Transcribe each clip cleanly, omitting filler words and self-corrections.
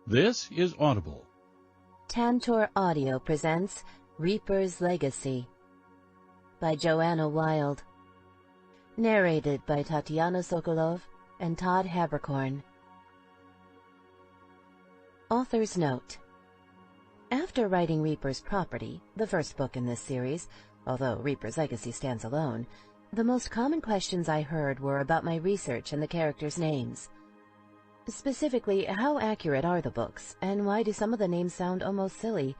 This is Audible. Tantor Audio presents Reaper's Legacy by Joanna Wylde. Narrated by Tatiana Sokolov and Todd Habercorn. Author's Note: after writing Reaper's Property, the first book in this series, although Reaper's Legacy stands alone, the most common questions I heard were about my research and the characters' names. Specifically, how accurate are the books, and why do some of the names sound almost silly?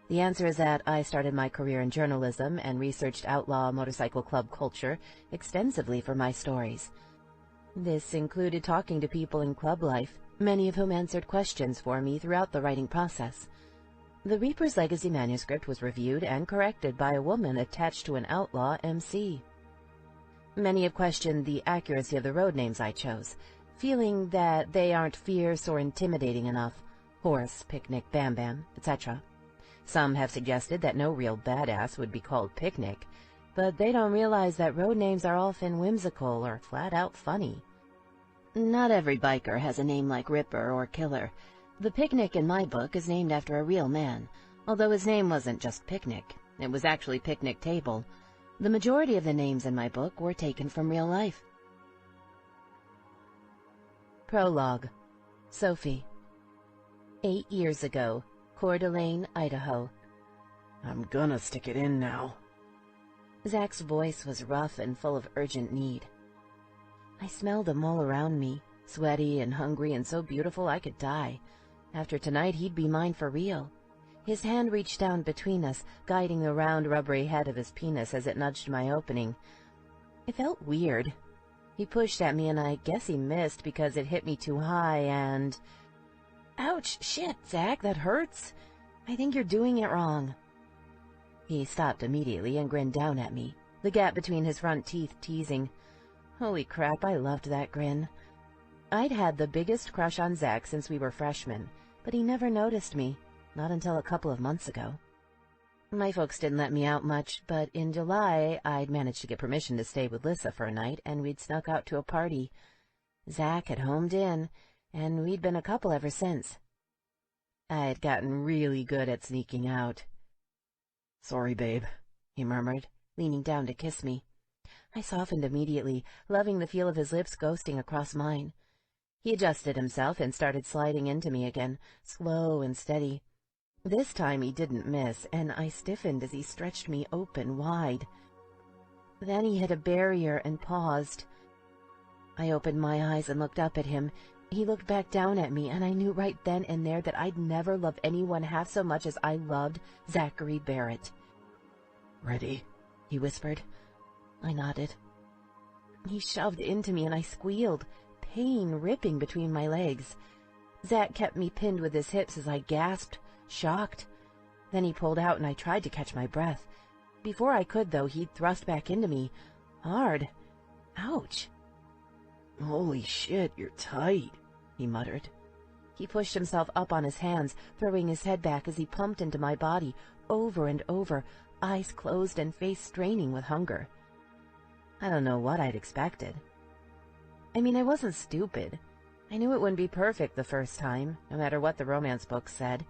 The answer is that I started my career in journalism and researched outlaw motorcycle club culture extensively for my stories. This included talking to people in club life, many of whom answered questions for me throughout the writing process. The Reaper's Legacy manuscript was reviewed and corrected by a woman attached to an outlaw MC. Many have questioned the accuracy of the road names I chose, feeling that they aren't fierce or intimidating enough. Horse, Picnic, Bam Bam, etc. Some have suggested that no real badass would be called Picnic, but they don't realize that road names are often whimsical or flat-out funny. Not every biker has a name like Ripper or Killer. The Picnic in my book is named after a real man, although his name wasn't just Picnic, it was actually Picnic Table. The majority of the names in my book were taken from real life. Prologue. Sophie. 8 years ago, Coeur d'Alene, Idaho. I'm gonna stick it in now. Zach's voice was rough and full of urgent need. I smelled him all around me, sweaty and hungry and so beautiful I could die. After tonight, he'd be mine for real. His hand reached down between us, guiding the round, rubbery head of his penis as it nudged my opening. It felt weird. He pushed at me, and I guess he missed because it hit me too high, and... Ouch! Shit, Zach, that hurts! I think you're doing it wrong. He stopped immediately and grinned down at me, the gap between his front teeth teasing. Holy crap, I loved that grin. I'd had the biggest crush on Zach since we were freshmen, but he never noticed me, not until a couple of months ago. My folks didn't let me out much, but in July I'd managed to get permission to stay with Lissa for a night, and we'd snuck out to a party. Zach had homed in, and we'd been a couple ever since. I'd gotten really good at sneaking out. Sorry, babe, he murmured, leaning down to kiss me. I softened immediately, loving the feel of his lips ghosting across mine. He adjusted himself and started sliding into me again, slow and steady. This time he didn't miss, and I stiffened as he stretched me open wide. Then he hit a barrier and paused. I opened my eyes and looked up at him. He looked back down at me, and I knew right then and there that I'd never loved anyone half so much as I loved Zachary Barrett. Ready? He whispered. I nodded. He shoved into me, and I squealed, pain ripping between my legs. Zach kept me pinned with his hips as I gasped, shocked. Then he pulled out, and I tried to catch my breath. Before I could, though, he'd thrust back into me. Hard. Ouch. Holy shit, you're tight, he muttered. He pushed himself up on his hands, throwing his head back as he pumped into my body, over and over, eyes closed and face straining with hunger. I don't know what I'd expected. I mean, I wasn't stupid. I knew it wouldn't be perfect the first time, no matter what the romance books said.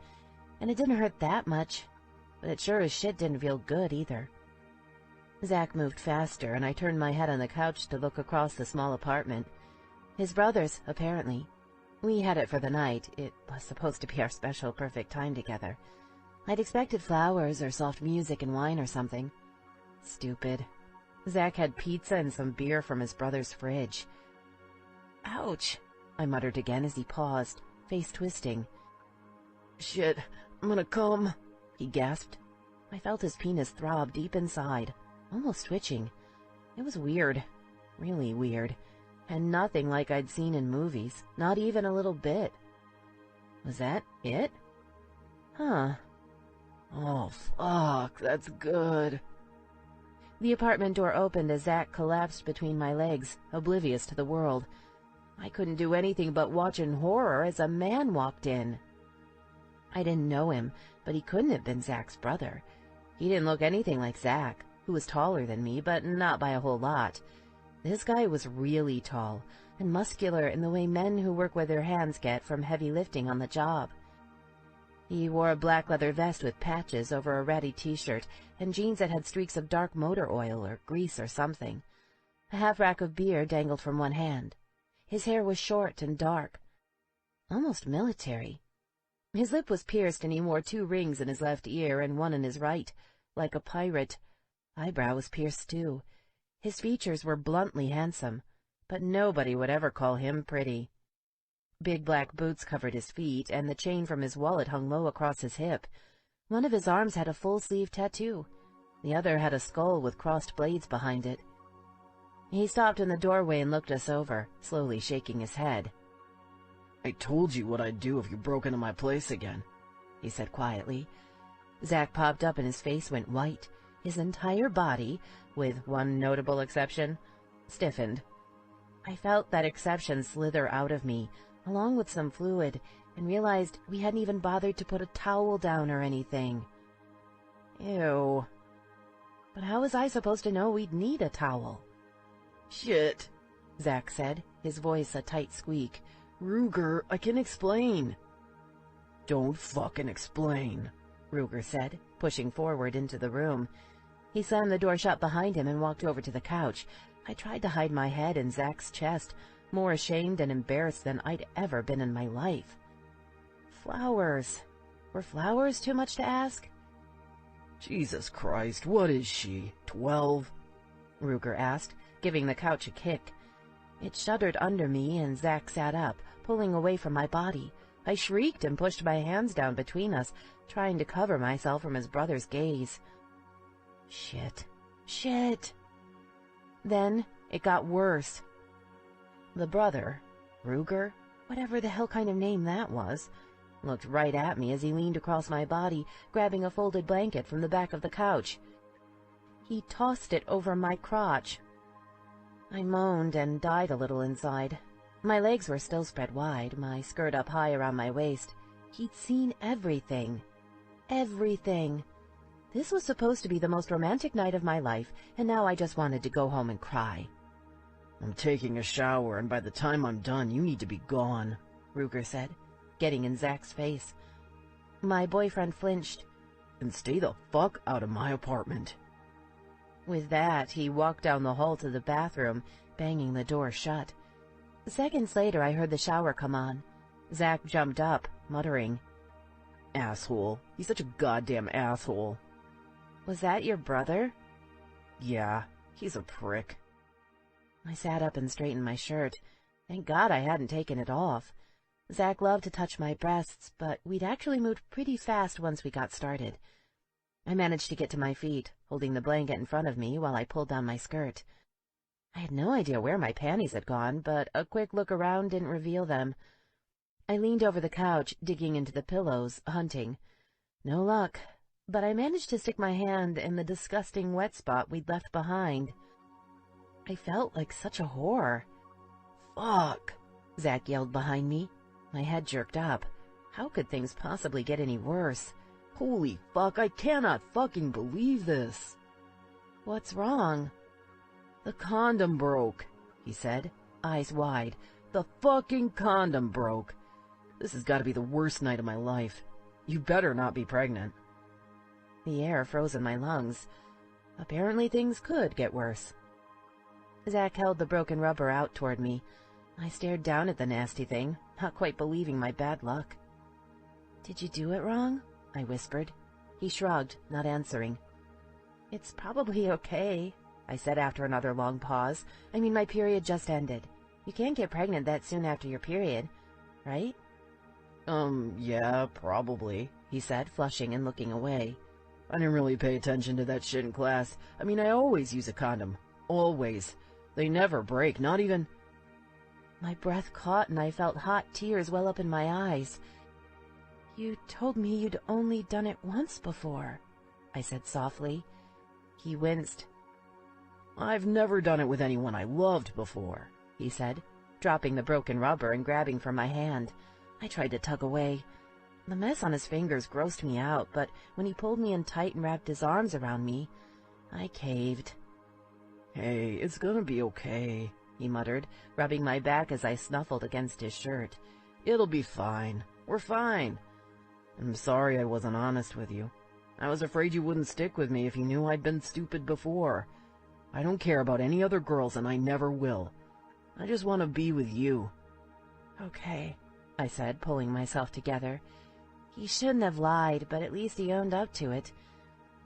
And it didn't hurt that much, but it sure as shit didn't feel good either. Zach moved faster, and I turned my head on the couch to look across the small apartment. His brother's, apparently. We had it for the night. It was supposed to be our special perfect time together. I'd expected flowers or soft music and wine or something. Stupid. Zach had pizza and some beer from his brother's fridge. Ouch, I muttered again as he paused, face twisting. Shit, I'm gonna come, he gasped. I felt his penis throb deep inside, almost twitching. It was weird, really weird, and nothing like I'd seen in movies, not even a little bit. Was that it? Huh. Oh, fuck, that's good. The apartment door opened as Zach collapsed between my legs, oblivious to the world. I couldn't do anything but watch in horror as a man walked in. I didn't know him, but he couldn't have been Zach's brother. He didn't look anything like Zach, who was taller than me, but not by a whole lot. This guy was really tall, and muscular in the way men who work with their hands get from heavy lifting on the job. He wore a black leather vest with patches over a ratty t-shirt and jeans that had streaks of dark motor oil or grease or something. A half-rack of beer dangled from one hand. His hair was short and dark, almost military. His lip was pierced and he wore 2 rings in his left ear and one in his right, like a pirate. Eyebrow was pierced too. His features were bluntly handsome, but nobody would ever call him pretty. Big black boots covered his feet, and the chain from his wallet hung low across his hip. One of his arms had a full-sleeve tattoo. The other had a skull with crossed blades behind it. He stopped in the doorway and looked us over, slowly shaking his head. "I told you what I'd do if you broke into my place again," he said quietly. Zach popped up and his face went white. His entire body, with one notable exception, stiffened. I felt that exception slither out of me, along with some fluid, and realized we hadn't even bothered to put a towel down or anything. Ew. But how was I supposed to know we'd need a towel? "Shit," Zach said, his voice a tight squeak. "Ruger, I can explain." "Don't fucking explain," Ruger said, pushing forward into the room. He slammed the door shut behind him and walked over to the couch. I tried to hide my head in Zach's chest, more ashamed and embarrassed than I'd ever been in my life. Flowers. Were flowers too much to ask? "Jesus Christ, what is she, 12? Ruger asked, giving the couch a kick. It shuddered under me, and Zach sat up, pulling away from my body. I shrieked and pushed my hands down between us, trying to cover myself from his brother's gaze. Shit. Shit. Then it got worse. The brother, Ruger, whatever the hell kind of name that was, looked right at me as he leaned across my body, grabbing a folded blanket from the back of the couch. He tossed it over my crotch. I moaned and died a little inside. My legs were still spread wide, my skirt up high around my waist. He'd seen everything. Everything. This was supposed to be the most romantic night of my life, and now I just wanted to go home and cry. "I'm taking a shower, and by the time I'm done, you need to be gone," Ruger said, getting in Zach's face. My boyfriend flinched. "And stay the fuck out of my apartment." With that, he walked down the hall to the bathroom, banging the door shut. Seconds later, I heard the shower come on. Zach jumped up, muttering, "Asshole. He's such a goddamn asshole." "Was that your brother?" "Yeah, he's a prick." I sat up and straightened my shirt. Thank God I hadn't taken it off. Zach loved to touch my breasts, but we'd actually moved pretty fast once we got started. I managed to get to my feet, holding the blanket in front of me while I pulled down my skirt. I had no idea where my panties had gone, but a quick look around didn't reveal them. I leaned over the couch, digging into the pillows, hunting. No luck, but I managed to stick my hand in the disgusting wet spot we'd left behind. I felt like such a whore. "Fuck!" Zach yelled behind me. My head jerked up. How could things possibly get any worse? "Holy fuck, I cannot fucking believe this." "What's wrong?" "The condom broke," he said, eyes wide. "The fucking condom broke. This has got to be the worst night of my life. You better not be pregnant." The air froze in my lungs. Apparently things could get worse. Zach held the broken rubber out toward me. I stared down at the nasty thing, not quite believing my bad luck. "Did you do it wrong?" I whispered. He shrugged, not answering. "It's probably okay," I said after another long pause. "I mean, my period just ended. You can't get pregnant that soon after your period, right?" Yeah, probably," he said, flushing and looking away. "I didn't really pay attention to that shit in class. I mean, I always use a condom. Always. They never break, not even—" My breath caught and I felt hot tears well up in my eyes. "You told me you'd only done it once before," I said softly. He winced. "I've never done it with anyone I loved before," he said, dropping the broken rubber and grabbing for my hand. I tried to tug away. The mess on his fingers grossed me out, but when he pulled me in tight and wrapped his arms around me, I caved. "Hey, it's gonna be okay," he muttered, rubbing my back as I snuffled against his shirt. "It'll be fine. We're fine. I'm sorry I wasn't honest with you. I was afraid you wouldn't stick with me if you knew I'd been stupid before. I don't care about any other girls, and I never will. I just want to be with you." "Okay," I said, pulling myself together. He shouldn't have lied, but at least he owned up to it.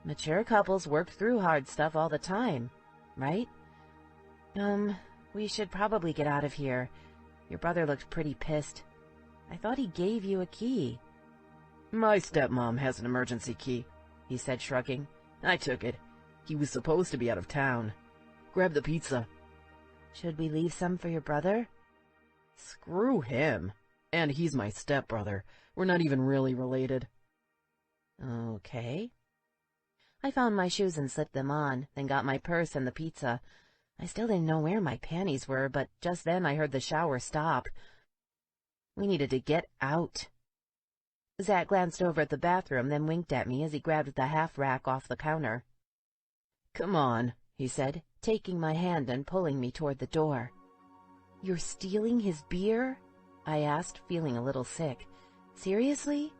Mature couples work through hard stuff all the time, right? We should probably get out of here. Your brother looked pretty pissed. I thought he gave you a key." "My stepmom has an emergency key," he said, shrugging. "I took it. He was supposed to be out of town. Grab the pizza." "Should we leave some for your brother?" "Screw him. And he's my stepbrother. We're not even really related." "Okay." I found my shoes and slipped them on, then got my purse and the pizza. I still didn't know where my panties were, but just then I heard the shower stop. We needed to get out. Zach glanced over at the bathroom, then winked at me as he grabbed the half-rack off the counter. "Come on," he said, taking my hand and pulling me toward the door. "You're stealing his beer?" I asked, feeling a little sick. "Seriously?"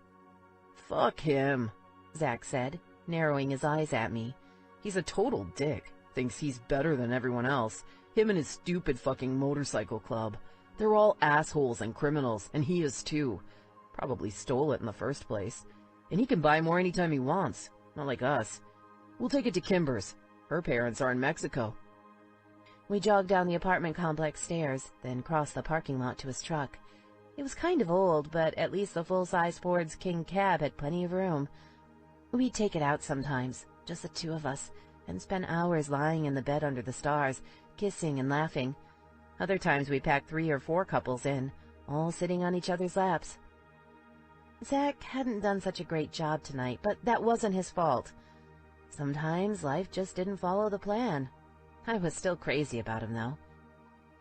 "Fuck him," Zach said, narrowing his eyes at me. "He's a total dick. Thinks he's better than everyone else. Him and his stupid fucking motorcycle club. They're all assholes and criminals, and he is too. Probably stole it in the first place. And he can buy more anytime he wants. Not like us. We'll take it to Kimber's. Her parents are in Mexico." We jogged down the apartment complex stairs, then crossed the parking lot to his truck. It was kind of old, but at least the full-size Ford's King cab had plenty of room. We'd take it out sometimes, just the two of us, and spend hours lying in the bed under the stars, kissing and laughing. Other times we packed 3 or 4 couples in, all sitting on each other's laps. Zach hadn't done such a great job tonight, but that wasn't his fault. Sometimes life just didn't follow the plan. I was still crazy about him, though.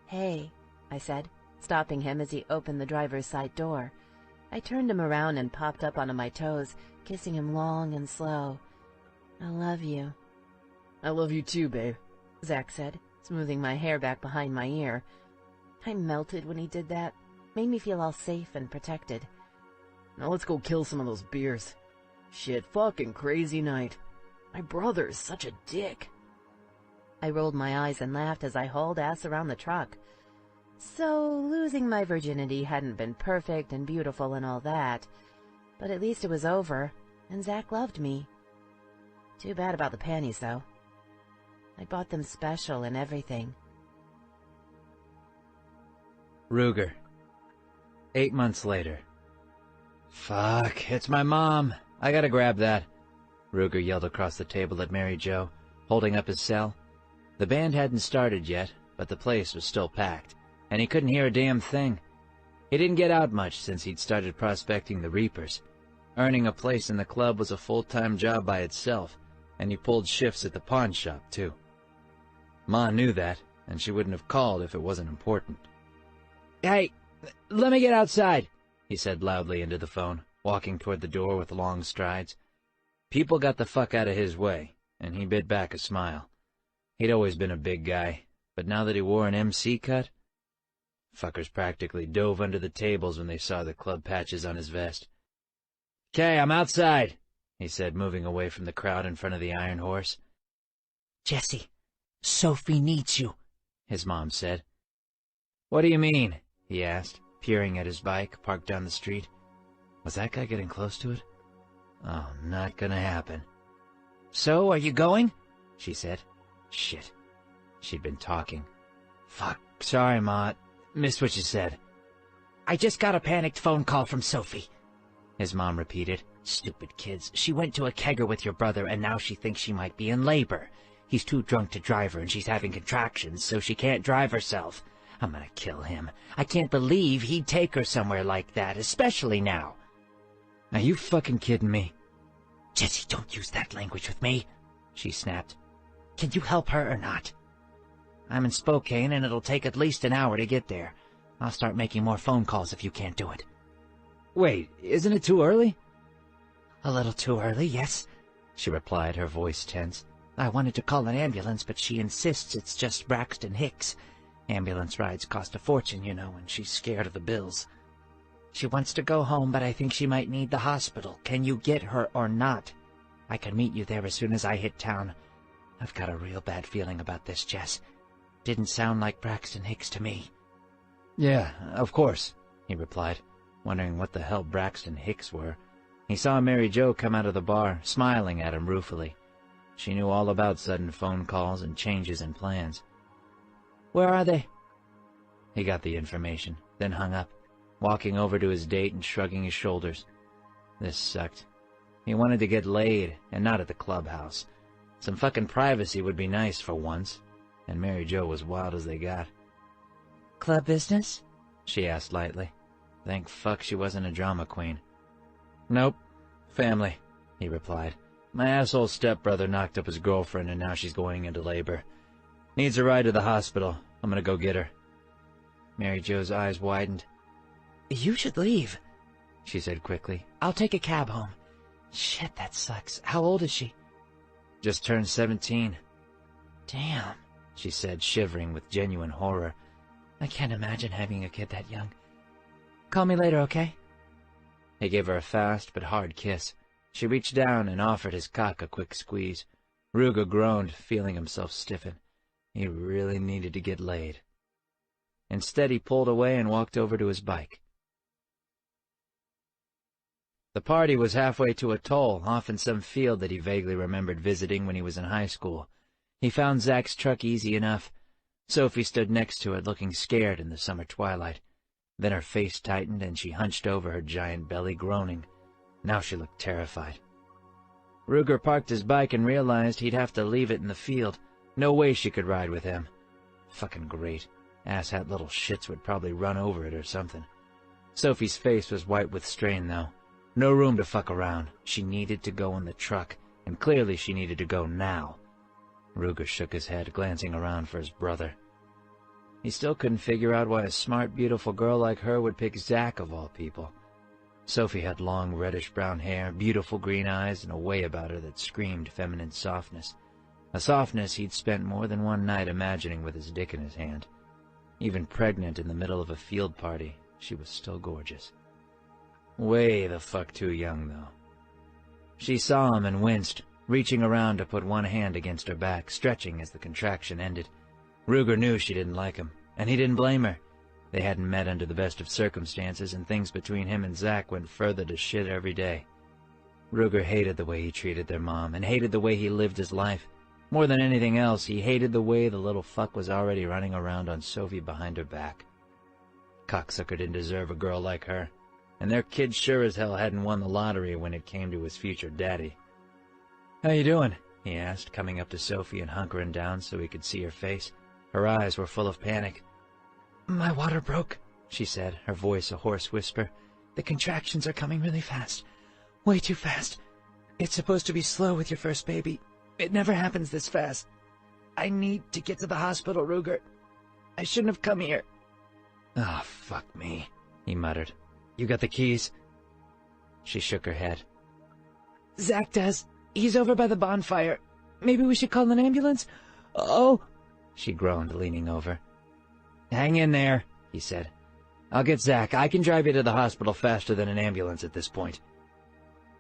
"Hey," I said, stopping him as he opened the driver's side door. I turned him around and popped up onto my toes, kissing him long and slow. "I love you." "I love you too, babe," Zach said, smoothing my hair back behind my ear. I melted when he did that. Made me feel all safe and protected. "Now let's go kill some of those beers. Shit, fucking crazy night. My brother is such a dick." I rolled my eyes and laughed as I hauled ass around the truck. So, losing my virginity hadn't been perfect and beautiful and all that, but at least it was over, and Zach loved me. Too bad about the panties, though. I bought them special and everything. Ruger. 8 months later. "Fuck, it's my mom. I gotta grab that," Ruger yelled across the table at Mary Jo, holding up his cell. The band hadn't started yet, but the place was still packed, and he couldn't hear a damn thing. He didn't get out much since he'd started prospecting the Reapers. Earning a place in the club was a full-time job by itself, and he pulled shifts at the pawn shop, too. Ma knew that, and she wouldn't have called if it wasn't important. "Hey, let me get outside," he said loudly into the phone, walking toward the door with long strides. People got the fuck out of his way, and he bit back a smile. He'd always been a big guy, but now that he wore an MC cut, fuckers practically dove under the tables when they saw the club patches on his vest. "'Kay, I'm outside," he said, moving away from the crowd in front of the Iron Horse. "Jesse, Sophie needs you," his mom said. "What do you mean?" he asked, peering at his bike parked down the street. Was that guy getting close to it? Oh, not gonna happen. "So, are you going?" she said. Shit. She'd been talking. Fuck, sorry, Ma. Missed what you said. "I just got a panicked phone call from Sophie," his mom repeated. "Stupid kids. She went to a kegger with your brother, and now she thinks she might be in labor. He's too drunk to drive her, and she's having contractions, so she can't drive herself. I'm gonna kill him. I can't believe he'd take her somewhere like that, especially now." Are you fucking kidding me? "Jesse, don't use that language with me," she snapped. "Can you help her or not?" "I'm in Spokane, and it'll take at least an hour to get there. I'll start making more phone calls if you can't do it." Wait, isn't it too early? "A little too early, yes," she replied, her voice tense. "I wanted to call an ambulance, but she insists it's just Braxton Hicks. Ambulance rides cost a fortune, you know, and she's scared of the bills. She wants to go home, but I think she might need the hospital. Can you get her or not? I can meet you there as soon as I hit town. I've got a real bad feeling about this, Jess. Didn't sound like Braxton Hicks to me. Yeah, of course, he replied, wondering what the hell Braxton Hicks were. He saw Mary Jo come out of the bar, smiling at him ruefully. She knew all about sudden phone calls and changes in plans. Where are they? He got the information, then hung up, walking over to his date and shrugging his shoulders. This sucked. He wanted to get laid, and not at the clubhouse. Some fucking privacy would be nice for once, and Mary Jo was wild as they got. Club business? She asked lightly. Thank fuck she wasn't a drama queen. Nope. Family, he replied. My asshole stepbrother knocked up his girlfriend and now she's going into labor. Needs a ride to the hospital. I'm gonna go get her. Mary Jo's eyes widened. You should leave, she said quickly. I'll take a cab home. Shit, that sucks. How old is she? Just turned 17. Damn, she said, shivering with genuine horror. I can't imagine having a kid that young. Call me later, okay? He gave her a fast but hard kiss. She reached down and offered his cock a quick squeeze. Ruger groaned, feeling himself stiffen. He really needed to get laid. Instead, he pulled away and walked over to his bike. The party was halfway to a toll, off in some field that he vaguely remembered visiting when he was in high school. He found Zach's truck easy enough. Sophie stood next to it, looking scared in the summer twilight. Then her face tightened and she hunched over her giant belly, groaning. Now she looked terrified. Ruger parked his bike and realized he'd have to leave it in the field. No way she could ride with him. Fucking great. Asshat little shits would probably run over it or something. Sophie's face was white with strain, though. No room to fuck around. She needed to go in the truck, and clearly she needed to go now. Ruger shook his head, glancing around for his brother. He still couldn't figure out why a smart, beautiful girl like her would pick Zach of all people. Sophie had long, reddish-brown hair, beautiful green eyes, and a way about her that screamed feminine softness. A softness he'd spent more than one night imagining with his dick in his hand. Even pregnant in the middle of a field party, she was still gorgeous. Way the fuck too young, though. She saw him and winced, reaching around to put one hand against her back, stretching as the contraction ended. Ruger knew she didn't like him, and he didn't blame her. They hadn't met under the best of circumstances, and things between him and Zach went further to shit every day. Ruger hated the way he treated their mom, and hated the way he lived his life. More than anything else, he hated the way the little fuck was already running around on Sophie behind her back. Cocksucker didn't deserve a girl like her, and their kid sure as hell hadn't won the lottery when it came to his future daddy. "How you doing?" he asked, coming up to Sophie and hunkering down so he could see her face. Her eyes were full of panic. My water broke, she said, her voice a hoarse whisper. The contractions are coming really fast. Way too fast. It's supposed to be slow with your first baby. It never happens this fast. I need to get to the hospital, Ruger. I shouldn't have come here. "Oh, fuck me," he muttered. "You got the keys?" She shook her head. Zach does. He's over by the bonfire. Maybe we should call an ambulance? Oh, she groaned, leaning over. "Hang in there," he said. "I'll get Zach. I can drive you to the hospital faster than an ambulance at this point."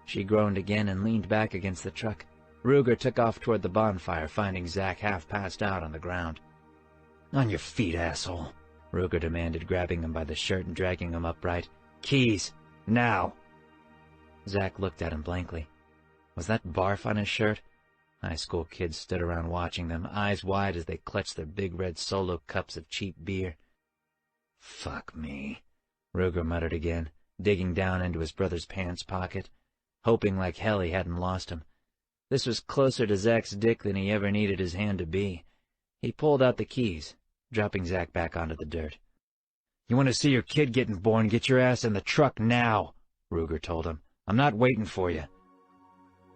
She groaned again and leaned back against the truck. Ruger took off toward the bonfire, finding Zach half passed out on the ground. "On your feet, asshole," Ruger demanded, grabbing him by the shirt and dragging him upright. "Keys! Now!" Zach looked at him blankly. Was that barf on his shirt? High school kids stood around watching them, eyes wide as they clutched their big red Solo cups of cheap beer. "Fuck me," Ruger muttered again, digging down into his brother's pants pocket, hoping like hell he hadn't lost him. This was closer to Zach's dick than he ever needed his hand to be. He pulled out the keys, dropping Zach back onto the dirt. "You want to see your kid getting born, get your ass in the truck now," Ruger told him. "I'm not waiting for you."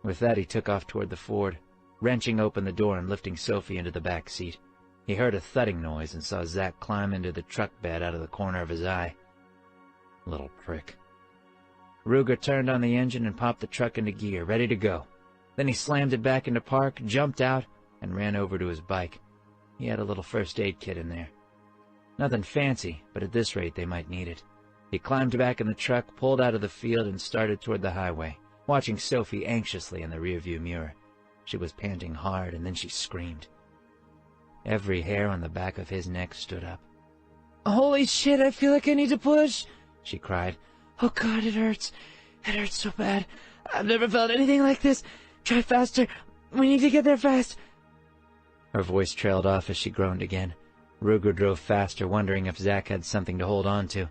With that, he took off toward the Ford, wrenching open the door and lifting Sophie into the back seat. He heard a thudding noise and saw Zach climb into the truck bed out of the corner of his eye. Little prick. Ruger turned on the engine and popped the truck into gear, ready to go. Then he slammed it back into park, jumped out, and ran over to his bike. He had a little first aid kit in there. Nothing fancy, but at this rate they might need it. He climbed back in the truck, pulled out of the field, and started toward the highway, watching Sophie anxiously in the rearview mirror. She was panting hard, and then she screamed. Every hair on the back of his neck stood up. "Holy shit, I feel like I need to push!" she cried. "Oh God, it hurts. It hurts so bad. I've never felt anything like this. Try faster. We need to get there fast." Her voice trailed off as she groaned again. Ruger drove faster, wondering if Zach had something to hold on to.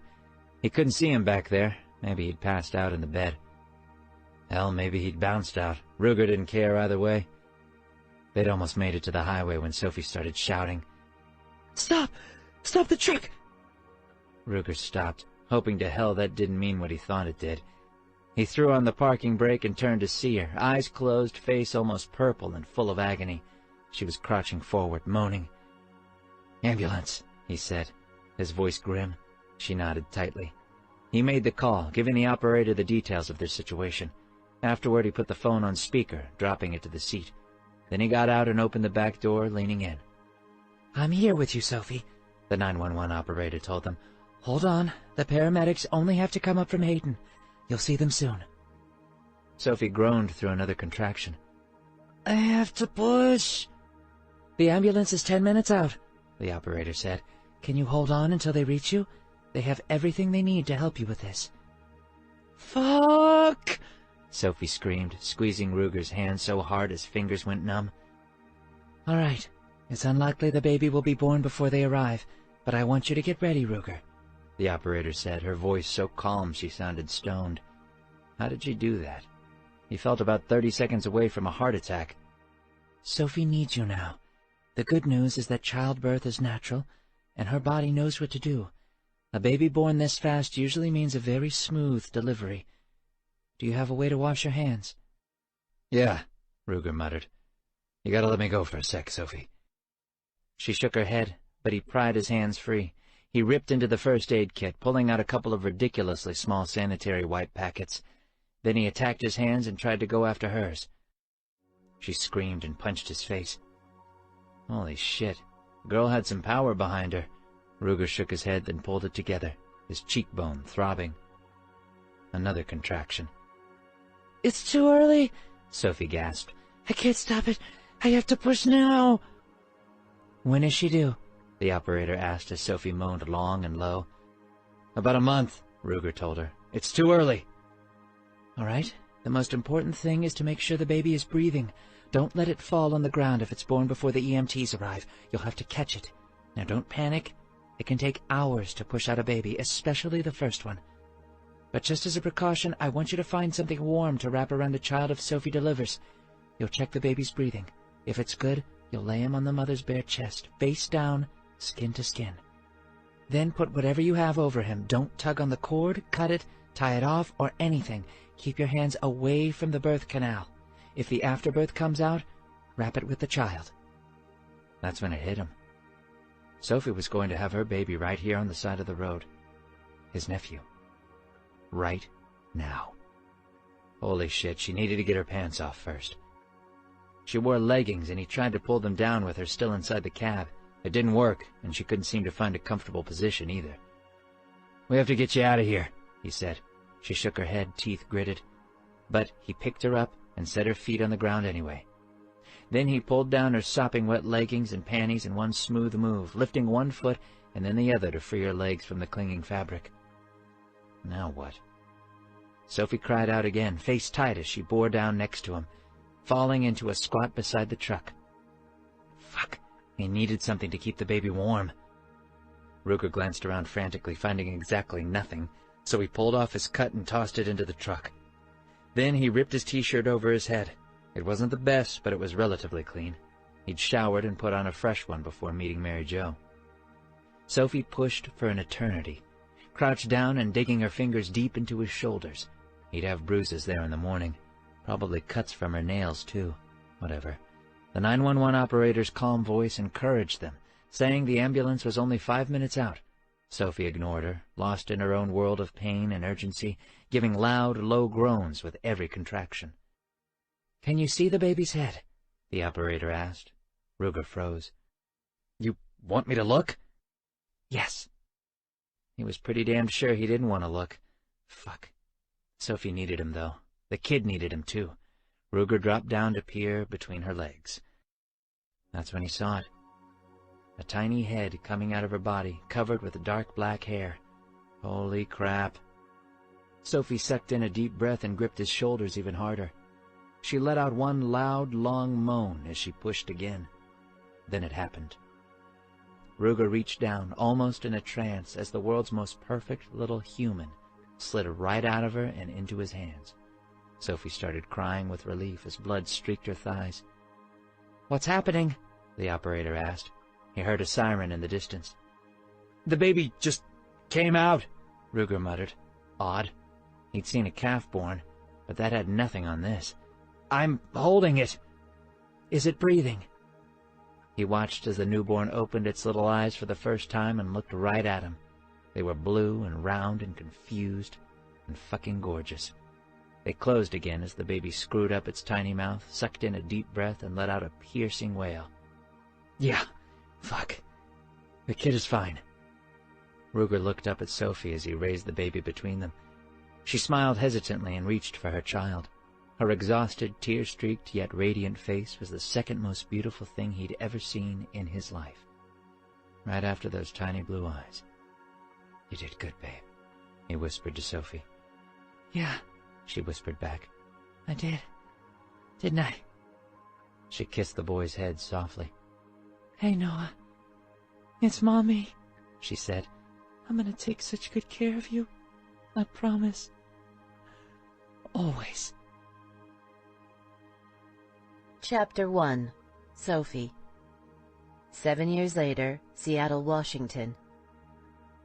He couldn't see him back there. Maybe he'd passed out in the bed. Hell, maybe he'd bounced out. Ruger didn't care either way. They'd almost made it to the highway when Sophie started shouting, "Stop! Stop the truck!" Ruger stopped, hoping to hell that didn't mean what he thought it did. He threw on the parking brake and turned to see her, eyes closed, face almost purple and full of agony. She was crouching forward, moaning. "Ambulance," he said, his voice grim. She nodded tightly. He made the call, giving the operator the details of their situation. Afterward, he put the phone on speaker, dropping it to the seat. Then he got out and opened the back door, leaning in. "I'm here with you, Sophie," the 911 operator told them. "Hold on. The paramedics only have to come up from Hayden. You'll see them soon." Sophie groaned through another contraction. "I have to push." "The ambulance is 10 minutes out," the operator said. "Can you hold on until they reach you? They have everything they need to help you with this." "Fuck!" Sophie screamed, squeezing Ruger's hand so hard his fingers went numb. "All right. It's unlikely the baby will be born before they arrive, but I want you to get ready, Ruger," the operator said, her voice so calm she sounded stoned. How did she do that? He felt about 30 seconds away from a heart attack. "Sophie needs you now. The good news is that childbirth is natural, and her body knows what to do. A baby born this fast usually means a very smooth delivery. Do you have a way to wash your hands?" "Yeah," Ruger muttered. "You gotta let me go for a sec, Sophie." She shook her head, but he pried his hands free. He ripped into the first aid kit, pulling out a couple of ridiculously small sanitary wipe packets. Then he attacked his hands and tried to go after hers. She screamed and punched his face. Holy shit, the girl had some power behind her. Ruger shook his head, then pulled it together, his cheekbone throbbing. Another contraction. "It's too early," Sophie gasped. "I can't stop it. I have to push now." "When is she due?" the operator asked as Sophie moaned long and low. "About a month," Ruger told her. "It's too early." "All right. The most important thing is to make sure the baby is breathing. Don't let it fall on the ground if it's born before the EMTs arrive. You'll have to catch it. Now don't panic. It can take hours to push out a baby, especially the first one. But just as a precaution, I want you to find something warm to wrap around the child if Sophie delivers. You'll check the baby's breathing. If it's good, you'll lay him on the mother's bare chest, face down, skin to skin. Then put whatever you have over him. Don't tug on the cord, cut it, tie it off, or anything. Keep your hands away from the birth canal. If the afterbirth comes out, wrap it with the child." That's when it hit him. Sophie was going to have her baby right here on the side of the road. His nephew. Right now. Holy shit, she needed to get her pants off first. She wore leggings, and he tried to pull them down with her still inside the cab. It didn't work, and she couldn't seem to find a comfortable position either. "We have to get you out of here," he said. She shook her head, teeth gritted. But he picked her up and set her feet on the ground anyway. Then he pulled down her sopping wet leggings and panties in one smooth move, lifting one foot and then the other to free her legs from the clinging fabric. Now what? Sophie cried out again, face tight as she bore down next to him, falling into a squat beside the truck. Fuck, he needed something to keep the baby warm. Ruger glanced around frantically, finding exactly nothing, so he pulled off his cut and tossed it into the truck. Then he ripped his t-shirt over his head. It wasn't the best, but it was relatively clean. He'd showered and put on a fresh one before meeting Mary Jo. Sophie pushed for an eternity, crouched down and digging her fingers deep into his shoulders. He'd have bruises there in the morning, probably cuts from her nails, too. Whatever. The 911 operator's calm voice encouraged them, saying the ambulance was only 5 minutes out. Sophie ignored her, lost in her own world of pain and urgency, giving loud, low groans with every contraction. "Can you see the baby's head?" the operator asked. Ruger froze. "You want me to look?" Yes. He was pretty damned sure he didn't want to look. Fuck. Sophie needed him, though. The kid needed him, too. Ruger dropped down to peer between her legs. That's when he saw it. A tiny head coming out of her body, covered with dark black hair. Holy crap. Sophie sucked in a deep breath and gripped his shoulders even harder. She let out one loud, long moan as she pushed again. Then it happened. Ruger reached down, almost in a trance, as the world's most perfect little human slid right out of her and into his hands. Sophie started crying with relief as blood streaked her thighs. "What's happening?" the operator asked. He heard a siren in the distance. "The baby just came out," Ruger muttered. Odd. He'd seen a calf born, but that had nothing on this. "I'm holding it. Is it breathing?" He watched as the newborn opened its little eyes for the first time and looked right at him. They were blue and round and confused and fucking gorgeous. They closed again as the baby screwed up its tiny mouth, sucked in a deep breath, and let out a piercing wail. "Yeah, fuck. The kid is fine." Ruger looked up at Sophie as he raised the baby between them. She smiled hesitantly and reached for her child. Her exhausted, tear-streaked yet radiant face was the second most beautiful thing he'd ever seen in his life. Right after those tiny blue eyes. "You did good, babe," he whispered to Sophie. "Yeah," she whispered back. "I did. Didn't I?" She kissed the boy's head softly. "Hey, Noah. It's Mommy," she said. "I'm gonna take such good care of you. I promise. Always." Chapter 1. Sophie. 7 years later, Seattle, Washington.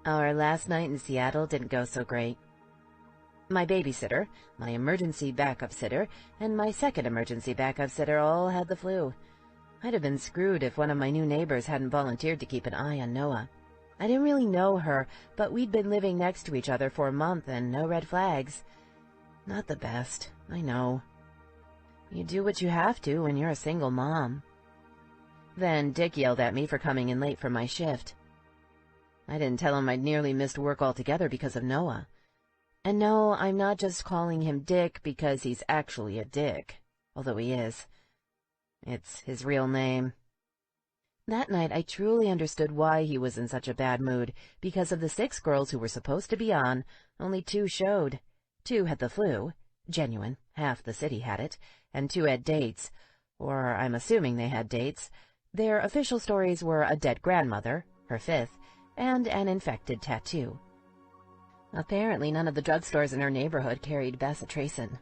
Our last night in Seattle didn't go so great. My babysitter, my emergency backup sitter, and my second emergency backup sitter all had the flu. I'd have been screwed if one of my new neighbors hadn't volunteered to keep an eye on Noah. I didn't really know her, but we'd been living next to each other for a month and no red flags. Not the best, I know. You do what you have to when you're a single mom. Then Dick yelled at me for coming in late for my shift. I didn't tell him I'd nearly missed work altogether because of Noah. And no, I'm not just calling him Dick because he's actually a dick, although he is. It's his real name. That night I truly understood why he was in such a bad mood. Because of the 6 girls who were supposed to be on, only 2 showed. 2 had the flu, genuine, half the city had it, and 2 had dates, or I'm assuming they had dates. Their official stories were a dead grandmother, her 5th, and an infected tattoo. Apparently none of the drugstores in her neighborhood carried bacitracin.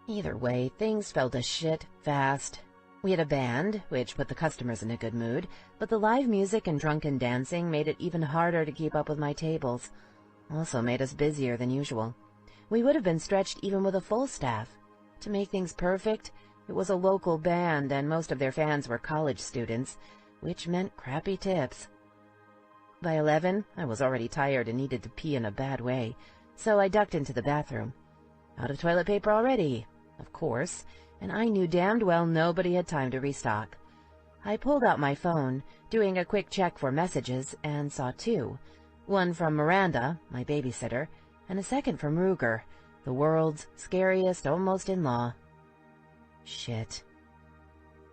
Either way, things fell to shit fast. We had a band, which put the customers in a good mood, but the live music and drunken dancing made it even harder to keep up with my tables. Also made us busier than usual. We would have been stretched even with a full staff. To make things perfect, it was a local band and most of their fans were college students, which meant crappy tips. By 11, I was already tired and needed to pee in a bad way, so I ducked into the bathroom. Out of toilet paper already, of course, and I knew damned well nobody had time to restock. I pulled out my phone, doing a quick check for messages, and saw 2. One from Miranda, my babysitter, and a second from Ruger, the world's scariest almost-in-law. Shit.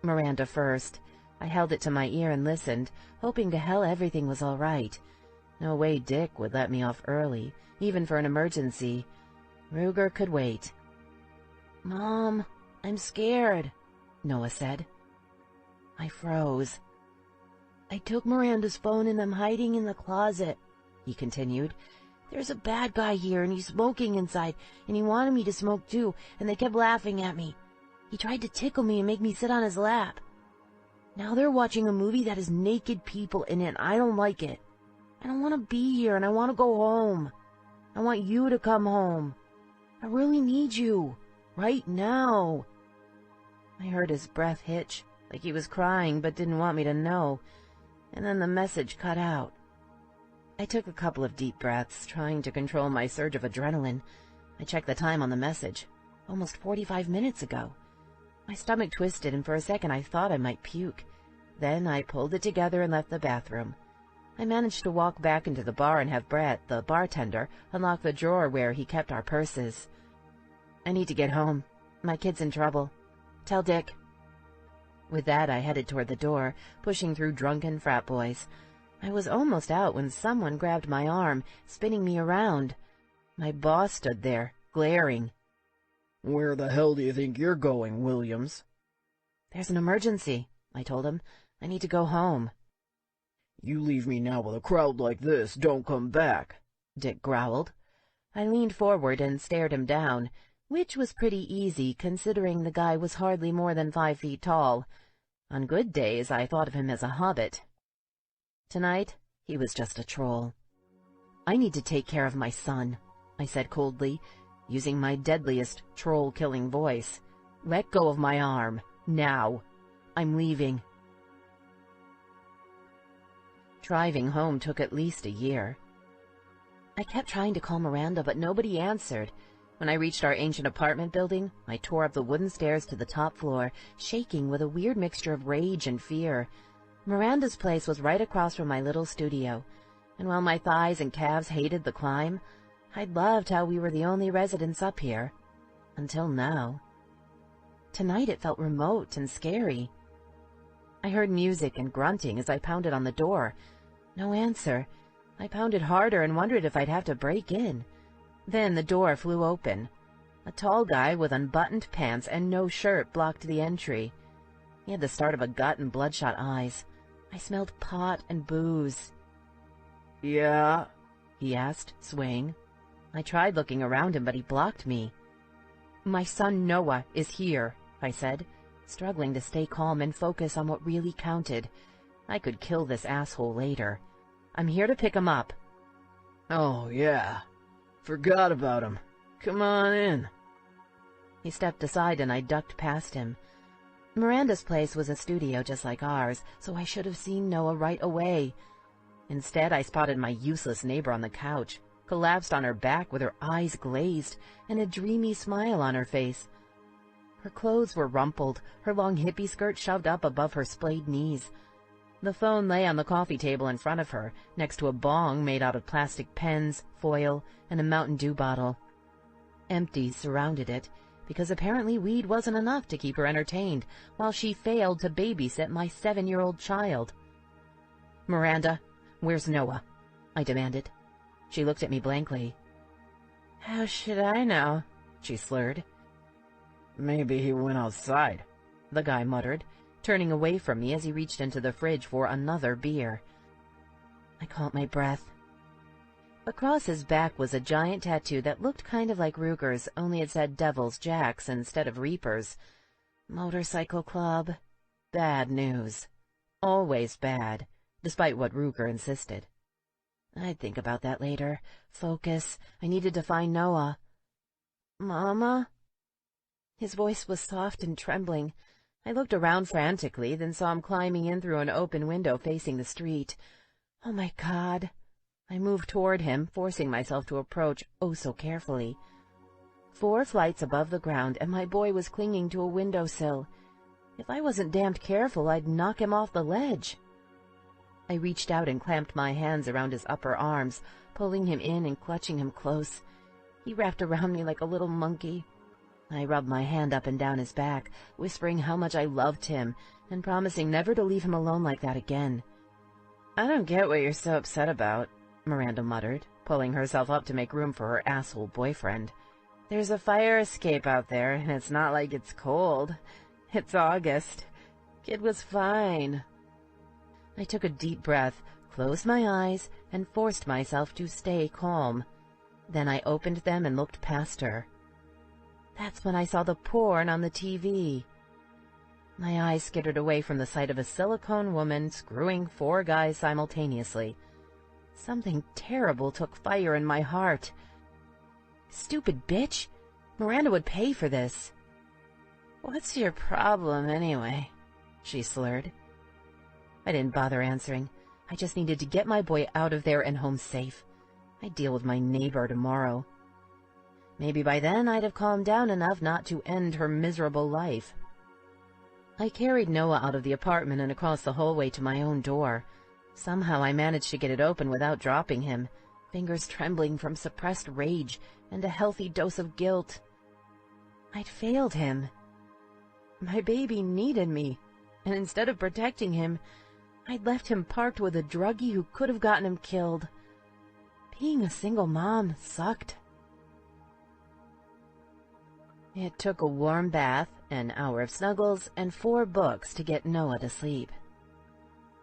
Miranda first. I held it to my ear and listened, hoping to hell everything was all right. No way Dick would let me off early, even for an emergency. Ruger could wait. "Mom, I'm scared," Noah said. I froze. "I took Miranda's phone and I'm hiding in the closet," he continued. "There's a bad guy here and he's smoking inside, and he wanted me to smoke too, and they kept laughing at me. He tried to tickle me and make me sit on his lap. Now they're watching a movie that has naked people in it, and I don't like it. I don't want to be here, and I want to go home. I want you to come home. I really need you. Right now." I heard his breath hitch, like he was crying but didn't want me to know, and then the message cut out. I took a couple of deep breaths, trying to control my surge of adrenaline. I checked the time on the message. Almost 45 minutes ago. My stomach twisted, and for a second I thought I might puke. Then I pulled it together and left the bathroom. I managed to walk back into the bar and have Brett, the bartender, unlock the drawer where he kept our purses. I need to get home. My kid's in trouble. Tell Dick. With that, I headed toward the door, pushing through drunken frat boys. I was almost out when someone grabbed my arm, spinning me around. My boss stood there, glaring. "Where the hell do you think you're going, Williams?" "There's an emergency," I told him. "I need to go home." "You leave me now with a crowd like this, don't come back," Dick growled. I leaned forward and stared him down, which was pretty easy considering the guy was hardly more than 5 feet tall. On good days, I thought of him as a hobbit. Tonight, he was just a troll. "I need to take care of my son," I said coldly, using my deadliest troll-killing voice. "Let go of my arm, now. I'm leaving." Driving home took at least a year. I kept trying to call Miranda, but nobody answered. When I reached our ancient apartment building, I tore up the wooden stairs to the top floor, shaking with a weird mixture of rage and fear. Miranda's place was right across from my little studio, and while my thighs and calves hated the climb, I loved how we were the only residents up here. Until now. Tonight it felt remote and scary. I heard music and grunting as I pounded on the door. No answer. I pounded harder and wondered if I'd have to break in. Then the door flew open. A tall guy with unbuttoned pants and no shirt blocked the entry. He had the start of a gut and bloodshot eyes. I smelled pot and booze. "Yeah?" he asked, swaying. I tried looking around him, but he blocked me. "My son Noah is here," I said, struggling to stay calm and focus on what really counted. I could kill this asshole later. "I'm here to pick him up." "Oh, yeah. Forgot about him. Come on in." He stepped aside and I ducked past him. Miranda's place was a studio just like ours, so I should have seen Noah right away. Instead, I spotted my useless neighbor on the couch, collapsed on her back with her eyes glazed and a dreamy smile on her face. Her clothes were rumpled, her long hippie skirt shoved up above her splayed knees. The phone lay on the coffee table in front of her, next to a bong made out of plastic pens, foil, and a Mountain Dew bottle. Empties surrounded it, because apparently weed wasn't enough to keep her entertained, while she failed to babysit my 7-year-old child. "Miranda, where's Noah?" I demanded. She looked at me blankly. "How should I know?" she slurred. "Maybe he went outside," the guy muttered, turning away from me as he reached into the fridge for another beer. I caught my breath. Across his back was a giant tattoo that looked kind of like Ruger's, only it said Devil's Jacks instead of Reapers. Motorcycle Club. Bad news. Always bad, despite what Ruger insisted. I'd think about that later. Focus. I needed to find Noah. "Mama?" His voice was soft and trembling. I looked around frantically, then saw him climbing in through an open window facing the street. Oh my God. I moved toward him, forcing myself to approach oh so carefully. 4 flights above the ground, and my boy was clinging to a windowsill. If I wasn't damned careful, I'd knock him off the ledge. I reached out and clamped my hands around his upper arms, pulling him in and clutching him close. He wrapped around me like a little monkey. I rubbed my hand up and down his back, whispering how much I loved him, and promising never to leave him alone like that again. "I don't get what you're so upset about," Miranda muttered, pulling herself up to make room for her asshole boyfriend. "There's a fire escape out there, and it's not like it's cold. It's August. Kid was fine." I took a deep breath, closed my eyes, and forced myself to stay calm. Then I opened them and looked past her. That's when I saw the porn on the TV. My eyes skittered away from the sight of a silicone woman screwing 4 guys simultaneously. Something terrible took fire in my heart. Stupid bitch! Miranda would pay for this. "What's your problem, anyway?" she slurred. I didn't bother answering. I just needed to get my boy out of there and home safe. I'd deal with my neighbor tomorrow. Maybe by then I'd have calmed down enough not to end her miserable life. I carried Noah out of the apartment and across the hallway to my own door. Somehow I managed to get it open without dropping him, fingers trembling from suppressed rage and a healthy dose of guilt. I'd failed him. My baby needed me, and instead of protecting him, I'd left him parked with a druggie who could have gotten him killed. Being a single mom sucked. It took a warm bath, an hour of snuggles, and 4 books to get Noah to sleep.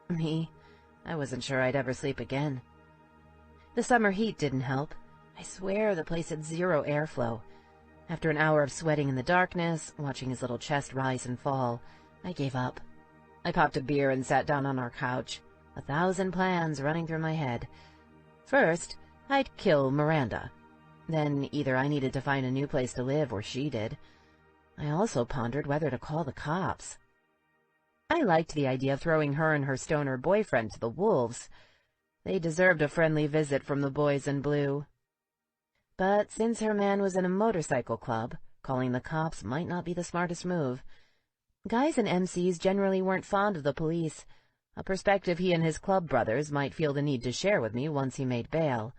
I wasn't sure I'd ever sleep again. The summer heat didn't help. I swear the place had 0 airflow. After an hour of sweating in the darkness, watching his little chest rise and fall, I gave up. I popped a beer and sat down on our couch, 1,000 plans running through my head. First, I'd kill Miranda. Then either I needed to find a new place to live or she did. I also pondered whether to call the cops. I liked the idea of throwing her and her stoner boyfriend to the wolves. They deserved a friendly visit from the boys in blue. But since her man was in a motorcycle club, calling the cops might not be the smartest move. Guys and MCs generally weren't fond of the police, a perspective he and his club brothers might feel the need to share with me once he made bail.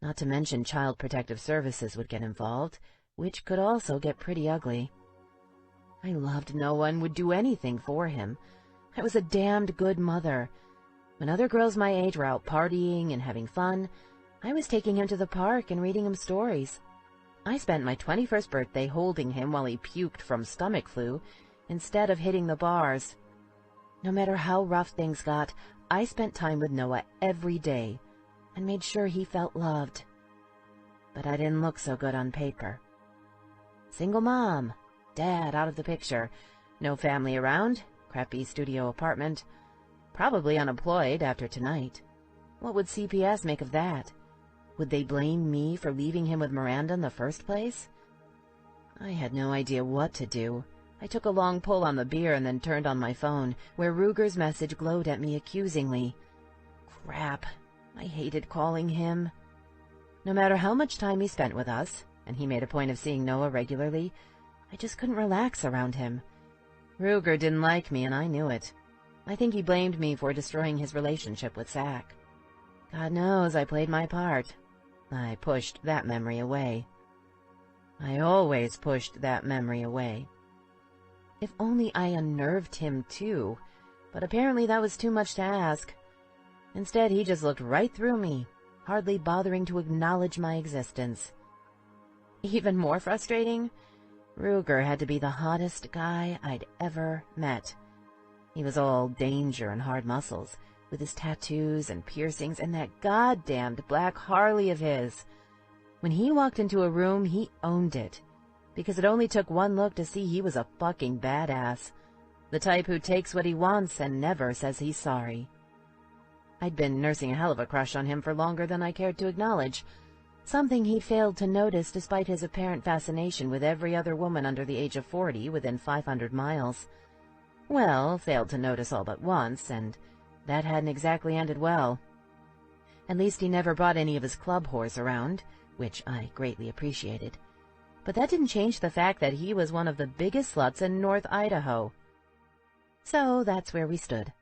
Not to mention Child Protective Services would get involved, which could also get pretty ugly. I loved Noah and would do anything for him. I was a damned good mother. When other girls my age were out partying and having fun, I was taking him to the park and reading him stories. I spent my 21st birthday holding him while he puked from stomach flu, instead of hitting the bars. No matter how rough things got, I spent time with Noah every day, and made sure he felt loved. But I didn't look so good on paper. Single mom, dad out of the picture, no family around, crappy studio apartment, probably unemployed after tonight. What would CPS make of that? Would they blame me for leaving him with Miranda in the first place? I had no idea what to do. I took a long pull on the beer and then turned on my phone, where Ruger's message glowed at me accusingly. Crap. I hated calling him. No matter how much time he spent with us, and he made a point of seeing Noah regularly, I just couldn't relax around him. Ruger didn't like me, and I knew it. I think he blamed me for destroying his relationship with Zach. God knows I played my part. I pushed that memory away. I always pushed that memory away. If only I unnerved him too, but apparently that was too much to ask. Instead, he just looked right through me, hardly bothering to acknowledge my existence. Even more frustrating, Ruger had to be the hottest guy I'd ever met. He was all danger and hard muscles, with his tattoos and piercings and that goddamned black Harley of his. When he walked into a room, he owned it, because it only took one look to see he was a fucking badass, the type who takes what he wants and never says he's sorry. I'd been nursing a hell of a crush on him for longer than I cared to acknowledge, something he failed to notice despite his apparent fascination with every other woman under the age of 40 within 500 miles. Well, failed to notice all but once, and that hadn't exactly ended well. At least he never brought any of his club whores around, which I greatly appreciated. But that didn't change the fact that he was one of the biggest sluts in North Idaho. So that's where we stood.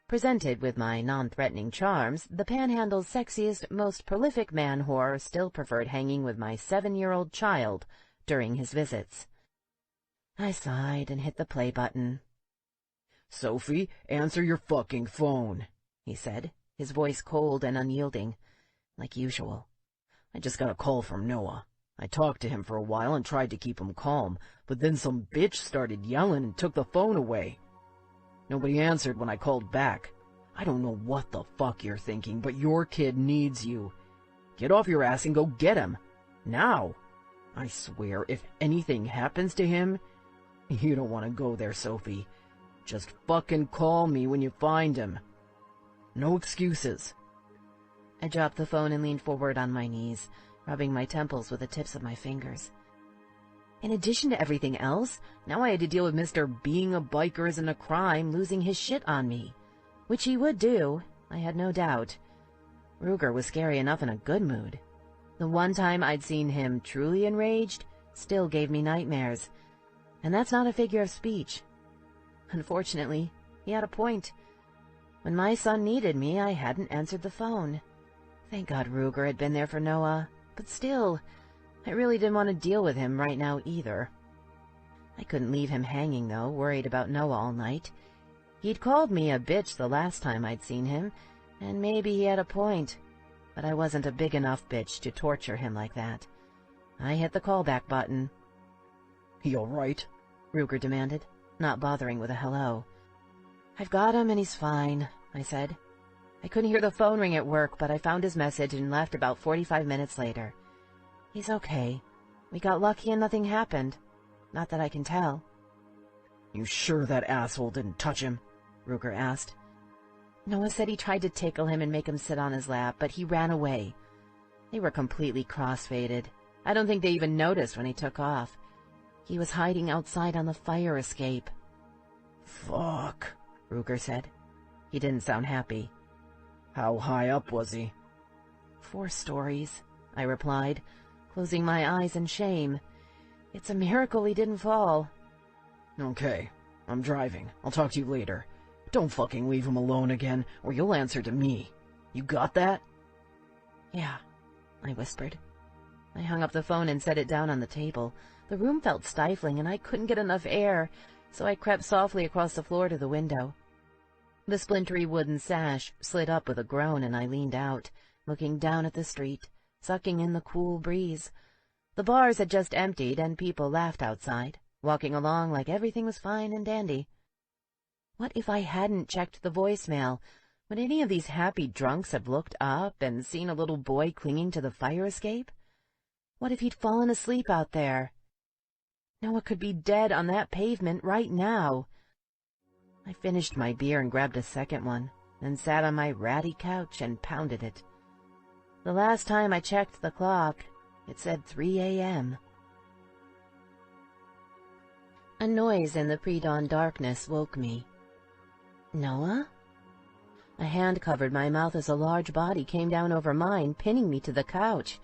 Presented with my non-threatening charms, the Panhandle's sexiest, most prolific man-whore still preferred hanging with my 7-year-old child during his visits. I sighed and hit the play button. "Sophie, answer your fucking phone," he said, his voice cold and unyielding, like usual. "I just got a call from Noah. I talked to him for a while and tried to keep him calm, but then some bitch started yelling and took the phone away. Nobody answered when I called back. I don't know what the fuck you're thinking, but your kid needs you. Get off your ass and go get him. Now. I swear, if anything happens to him..." "You don't want to go there, Sophie. Just fucking call me when you find him. No excuses." I dropped the phone and leaned forward on my knees, rubbing my temples with the tips of my fingers. In addition to everything else, now I had to deal with Mr. Being a biker isn't a crime losing his shit on me. Which he would do, I had no doubt. Ruger was scary enough in a good mood. The one time I'd seen him truly enraged still gave me nightmares. And that's not a figure of speech. Unfortunately, he had a point. When my son needed me, I hadn't answered the phone. Thank God Ruger had been there for Noah, but still, I really didn't want to deal with him right now either. I couldn't leave him hanging, though, worried about Noah all night. He'd called me a bitch the last time I'd seen him, and maybe he had a point, but I wasn't a big enough bitch to torture him like that. I hit the callback button. "He all right?" Ruger demanded, not bothering with a hello. "I've got him and he's fine," I said. I couldn't hear the phone ring at work, but I found his message and left about 45 minutes later. He's okay. We got lucky and nothing happened. Not that I can tell. "You sure that asshole didn't touch him?" Ruger asked. Noah said he tried to tickle him and make him sit on his lap, but he ran away. They were completely cross-faded. I don't think they even noticed when he took off. He was hiding outside on the fire escape. "Fuck," Ruger said. He didn't sound happy. "How high up was he?" 4 stories, I replied, closing my eyes in shame. It's a miracle he didn't fall. "Okay, I'm driving. I'll talk to you later. Don't fucking leave him alone again, or you'll answer to me. You got that?" "Yeah," I whispered. I hung up the phone and set it down on the table. The room felt stifling, and I couldn't get enough air, so I crept softly across the floor to the window. The splintery wooden sash slid up with a groan, and I leaned out, looking down at the street, sucking in the cool breeze. The bars had just emptied, and people laughed outside, walking along like everything was fine and dandy. What if I hadn't checked the voicemail? Would any of these happy drunks have looked up and seen a little boy clinging to the fire escape? What if he'd fallen asleep out there? Noah could be dead on that pavement right now. I finished my beer and grabbed a second one, then sat on my ratty couch and pounded it. The last time I checked the clock, it said 3 a.m. A noise in the pre-dawn darkness woke me. "Noah?" A hand covered my mouth as a large body came down over mine, pinning me to the couch.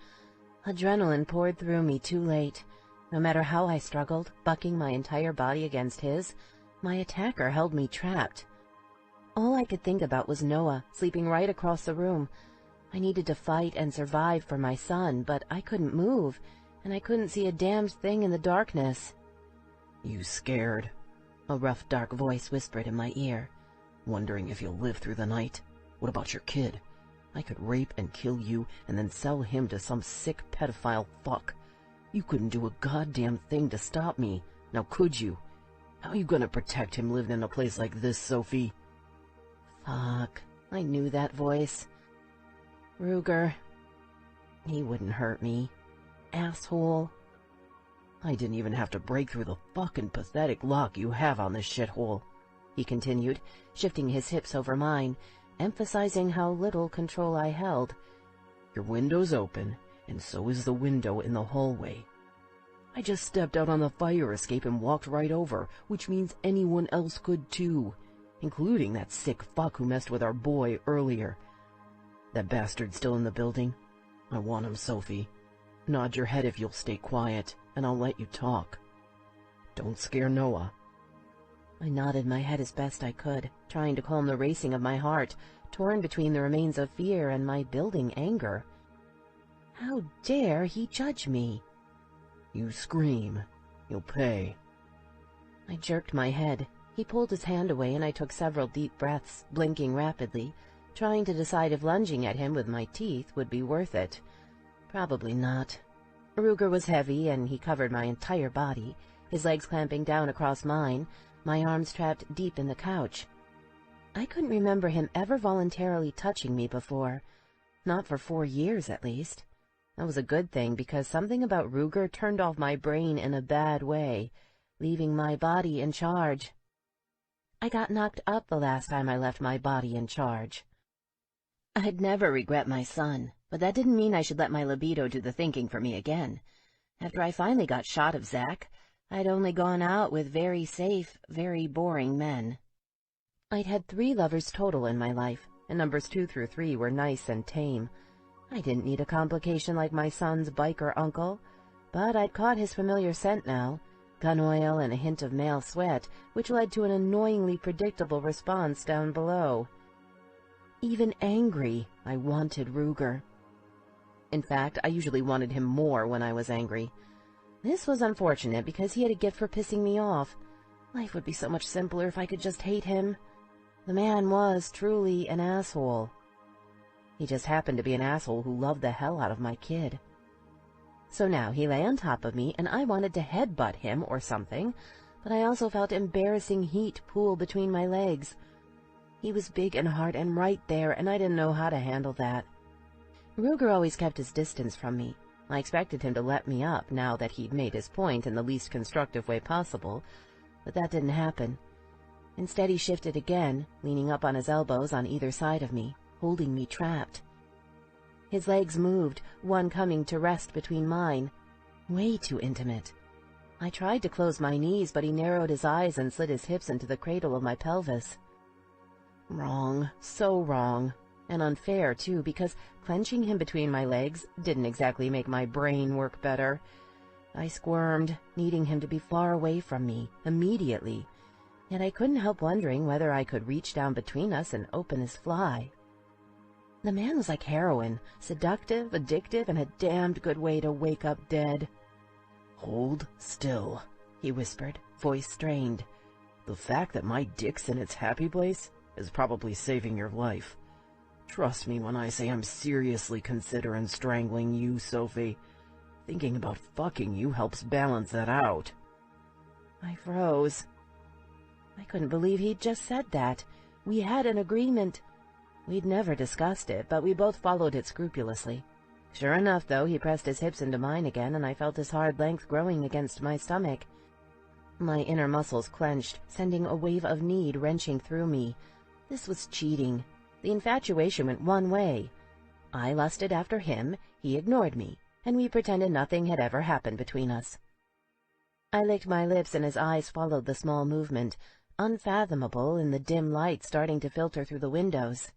Adrenaline poured through me too late. No matter how I struggled, bucking my entire body against his, my attacker held me trapped. All I could think about was Noah, sleeping right across the room. I needed to fight and survive for my son, but I couldn't move, and I couldn't see a damned thing in the darkness. "You scared?" A rough, dark voice whispered in my ear. "Wondering if you'll live through the night? What about your kid? I could rape and kill you and then sell him to some sick pedophile fuck. You couldn't do a goddamn thing to stop me. Now could you? How are you gonna protect him living in a place like this, Sophie?" Fuck, I knew that voice. Ruger. He wouldn't hurt me. Asshole. "I didn't even have to break through the fucking pathetic lock you have on this shithole," he continued, shifting his hips over mine, emphasizing how little control I held. "Your window's open, and so is the window in the hallway. I just stepped out on the fire escape and walked right over, which means anyone else could too, including that sick fuck who messed with our boy earlier. That bastard's still in the building. I want him, Sophie. Nod your head if you'll stay quiet, and I'll let you talk. Don't scare Noah." I nodded my head as best I could, trying to calm the racing of my heart, torn between the remains of fear and my building anger. How dare he judge me? "You scream. You'll pay." I jerked my head. He pulled his hand away, and I took several deep breaths, blinking rapidly, trying to decide if lunging at him with my teeth would be worth it. Probably not. Ruger was heavy, and he covered my entire body, his legs clamping down across mine, my arms trapped deep in the couch. I couldn't remember him ever voluntarily touching me before. Not for 4 years, at least. That was a good thing, because something about Ruger turned off my brain in a bad way, leaving my body in charge. I got knocked up the last time I left my body in charge. I'd never regret my son, but that didn't mean I should let my libido do the thinking for me again. After I finally got shot of Zach, I'd only gone out with very safe, very boring men. I'd had 3 lovers total in my life, and numbers 2 through 3 were nice and tame. I didn't need a complication like my son's biker uncle, but I'd caught his familiar scent now, gun oil and a hint of male sweat, which led to an annoyingly predictable response down below. Even angry, I wanted Ruger. In fact, I usually wanted him more when I was angry. This was unfortunate because he had a gift for pissing me off. Life would be so much simpler if I could just hate him. The man was truly an asshole. He just happened to be an asshole who loved the hell out of my kid. So now he lay on top of me, and I wanted to headbutt him or something, but I also felt embarrassing heat pool between my legs. He was big and hard and right there, and I didn't know how to handle that. Ruger always kept his distance from me. I expected him to let me up now that he'd made his point in the least constructive way possible, but that didn't happen. Instead, he shifted again, leaning up on his elbows on either side of me, holding me trapped. His legs moved, one coming to rest between mine. Way too intimate. I tried to close my knees, but he narrowed his eyes and slid his hips into the cradle of my pelvis. Wrong, so wrong. And unfair, too, because clenching him between my legs didn't exactly make my brain work better. I squirmed, needing him to be far away from me, immediately. Yet I couldn't help wondering whether I could reach down between us and open his fly. The man was like heroin, seductive, addictive, and a damned good way to wake up dead. "Hold still," he whispered, voice strained. "The fact that my dick's in its happy place is probably saving your life. Trust me when I say I'm seriously considering strangling you, Sophie. Thinking about fucking you helps balance that out." I froze. I couldn't believe he'd just said that. We had an agreement. We'd never discussed it, but we both followed it scrupulously. Sure enough, though, he pressed his hips into mine again, and I felt his hard length growing against my stomach. My inner muscles clenched, sending a wave of need wrenching through me. This was cheating. The infatuation went one way. I lusted after him, he ignored me, and we pretended nothing had ever happened between us. I licked my lips, and his eyes followed the small movement, unfathomable in the dim light starting to filter through the windows.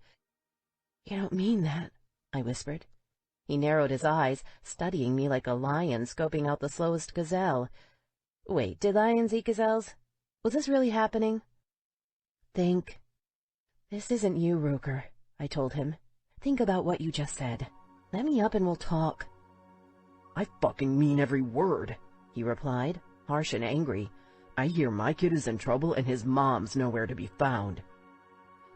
"You don't mean that," I whispered. He narrowed his eyes, studying me like a lion scoping out the slowest gazelle. Wait, did lions eat gazelles? Was this really happening? Think. "This isn't you, Ruger," I told him. "Think about what you just said. Let me up and we'll talk." "I fucking mean every word," he replied, harsh and angry. "I hear my kid is in trouble and his mom's nowhere to be found.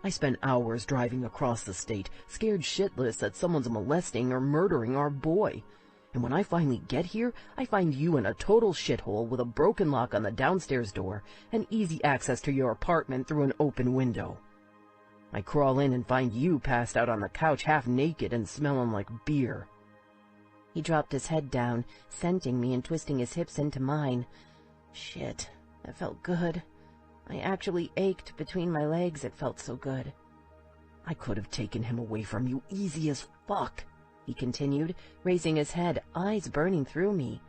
I spent hours driving across the state, scared shitless that someone's molesting or murdering our boy. And when I finally get here, I find you in a total shithole with a broken lock on the downstairs door and easy access to your apartment through an open window. I crawl in and find you passed out on the couch half naked and smelling like beer." He dropped his head down, scenting me and twisting his hips into mine. Shit, that felt good. I actually ached between my legs, it felt so good. "I could have taken him away from you easy as fuck," he continued, raising his head, eyes burning through me.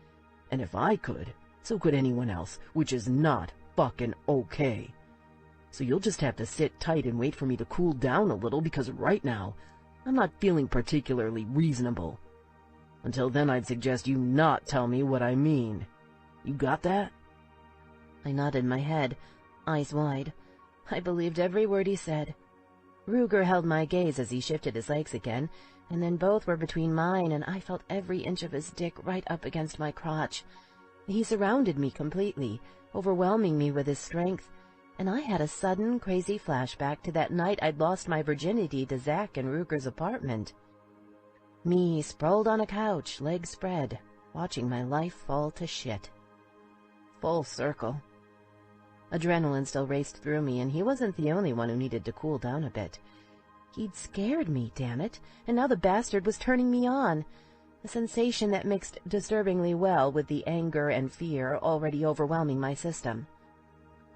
"And if I could, so could anyone else, which is not fucking okay. So you'll just have to sit tight and wait for me to cool down a little, because right now, I'm not feeling particularly reasonable. Until then, I'd suggest you not tell me what I mean. You got that?" I nodded my head, eyes wide. I believed every word he said. Ruger held my gaze as he shifted his legs again, and then both were between mine, and I felt every inch of his dick right up against my crotch. He surrounded me completely, overwhelming me with his strength, and I had a sudden, crazy flashback to that night I'd lost my virginity to Zach in Ruger's apartment. Me sprawled on a couch, legs spread, watching my life fall to shit. Full circle. Adrenaline still raced through me, and he wasn't the only one who needed to cool down a bit. He'd scared me, damn it, and now the bastard was turning me on, a sensation that mixed disturbingly well with the anger and fear already overwhelming my system.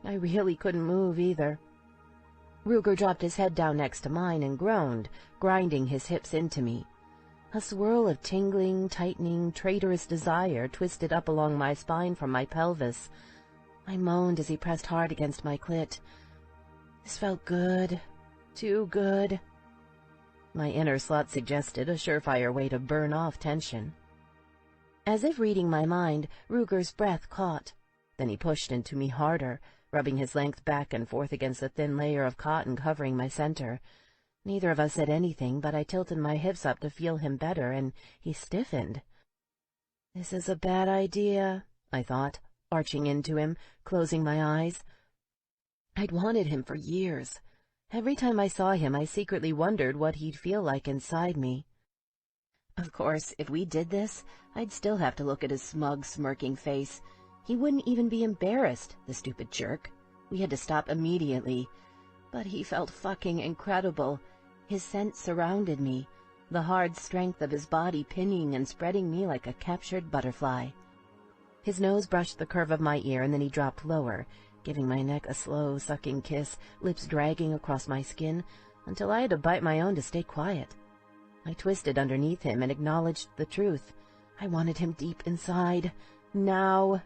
I really couldn't move either. Ruger dropped his head down next to mine and groaned, grinding his hips into me. A swirl of tingling, tightening, traitorous desire twisted up along my spine from my pelvis. I moaned as he pressed hard against my clit. This felt good. Too good. My inner slut suggested a surefire way to burn off tension. As if reading my mind, Ruger's breath caught. Then he pushed into me harder, rubbing his length back and forth against the thin layer of cotton covering my center. Neither of us said anything, but I tilted my hips up to feel him better, and he stiffened. This is a bad idea, I thought, arching into him, closing my eyes. I'd wanted him for years. Every time I saw him, I secretly wondered what he'd feel like inside me. Of course, if we did this, I'd still have to look at his smug, smirking face. He wouldn't even be embarrassed, the stupid jerk. We had to stop immediately. But he felt fucking incredible. His scent surrounded me, the hard strength of his body pinning and spreading me like a captured butterfly. His nose brushed the curve of my ear, and then he dropped lower, giving my neck a slow, sucking kiss, lips dragging across my skin, until I had to bite my own to stay quiet. I twisted underneath him and acknowledged the truth. I wanted him deep inside. Now.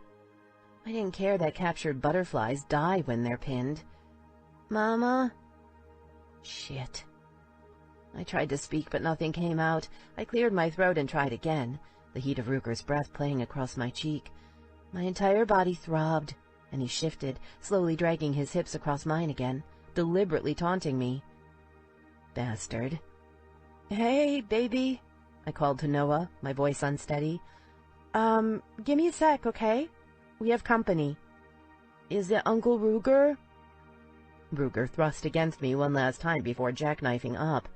I didn't care that captured butterflies die when they're pinned. Mama? Shit. I tried to speak, but nothing came out. I cleared my throat and tried again, the heat of Ruger's breath playing across my cheek. My entire body throbbed, and he shifted, slowly dragging his hips across mine again, deliberately taunting me. Bastard. Hey, baby, I called to Noah, my voice unsteady. Give me a sec, okay? We have company. Is it Uncle Ruger? Ruger thrust against me one last time before jackknifing up.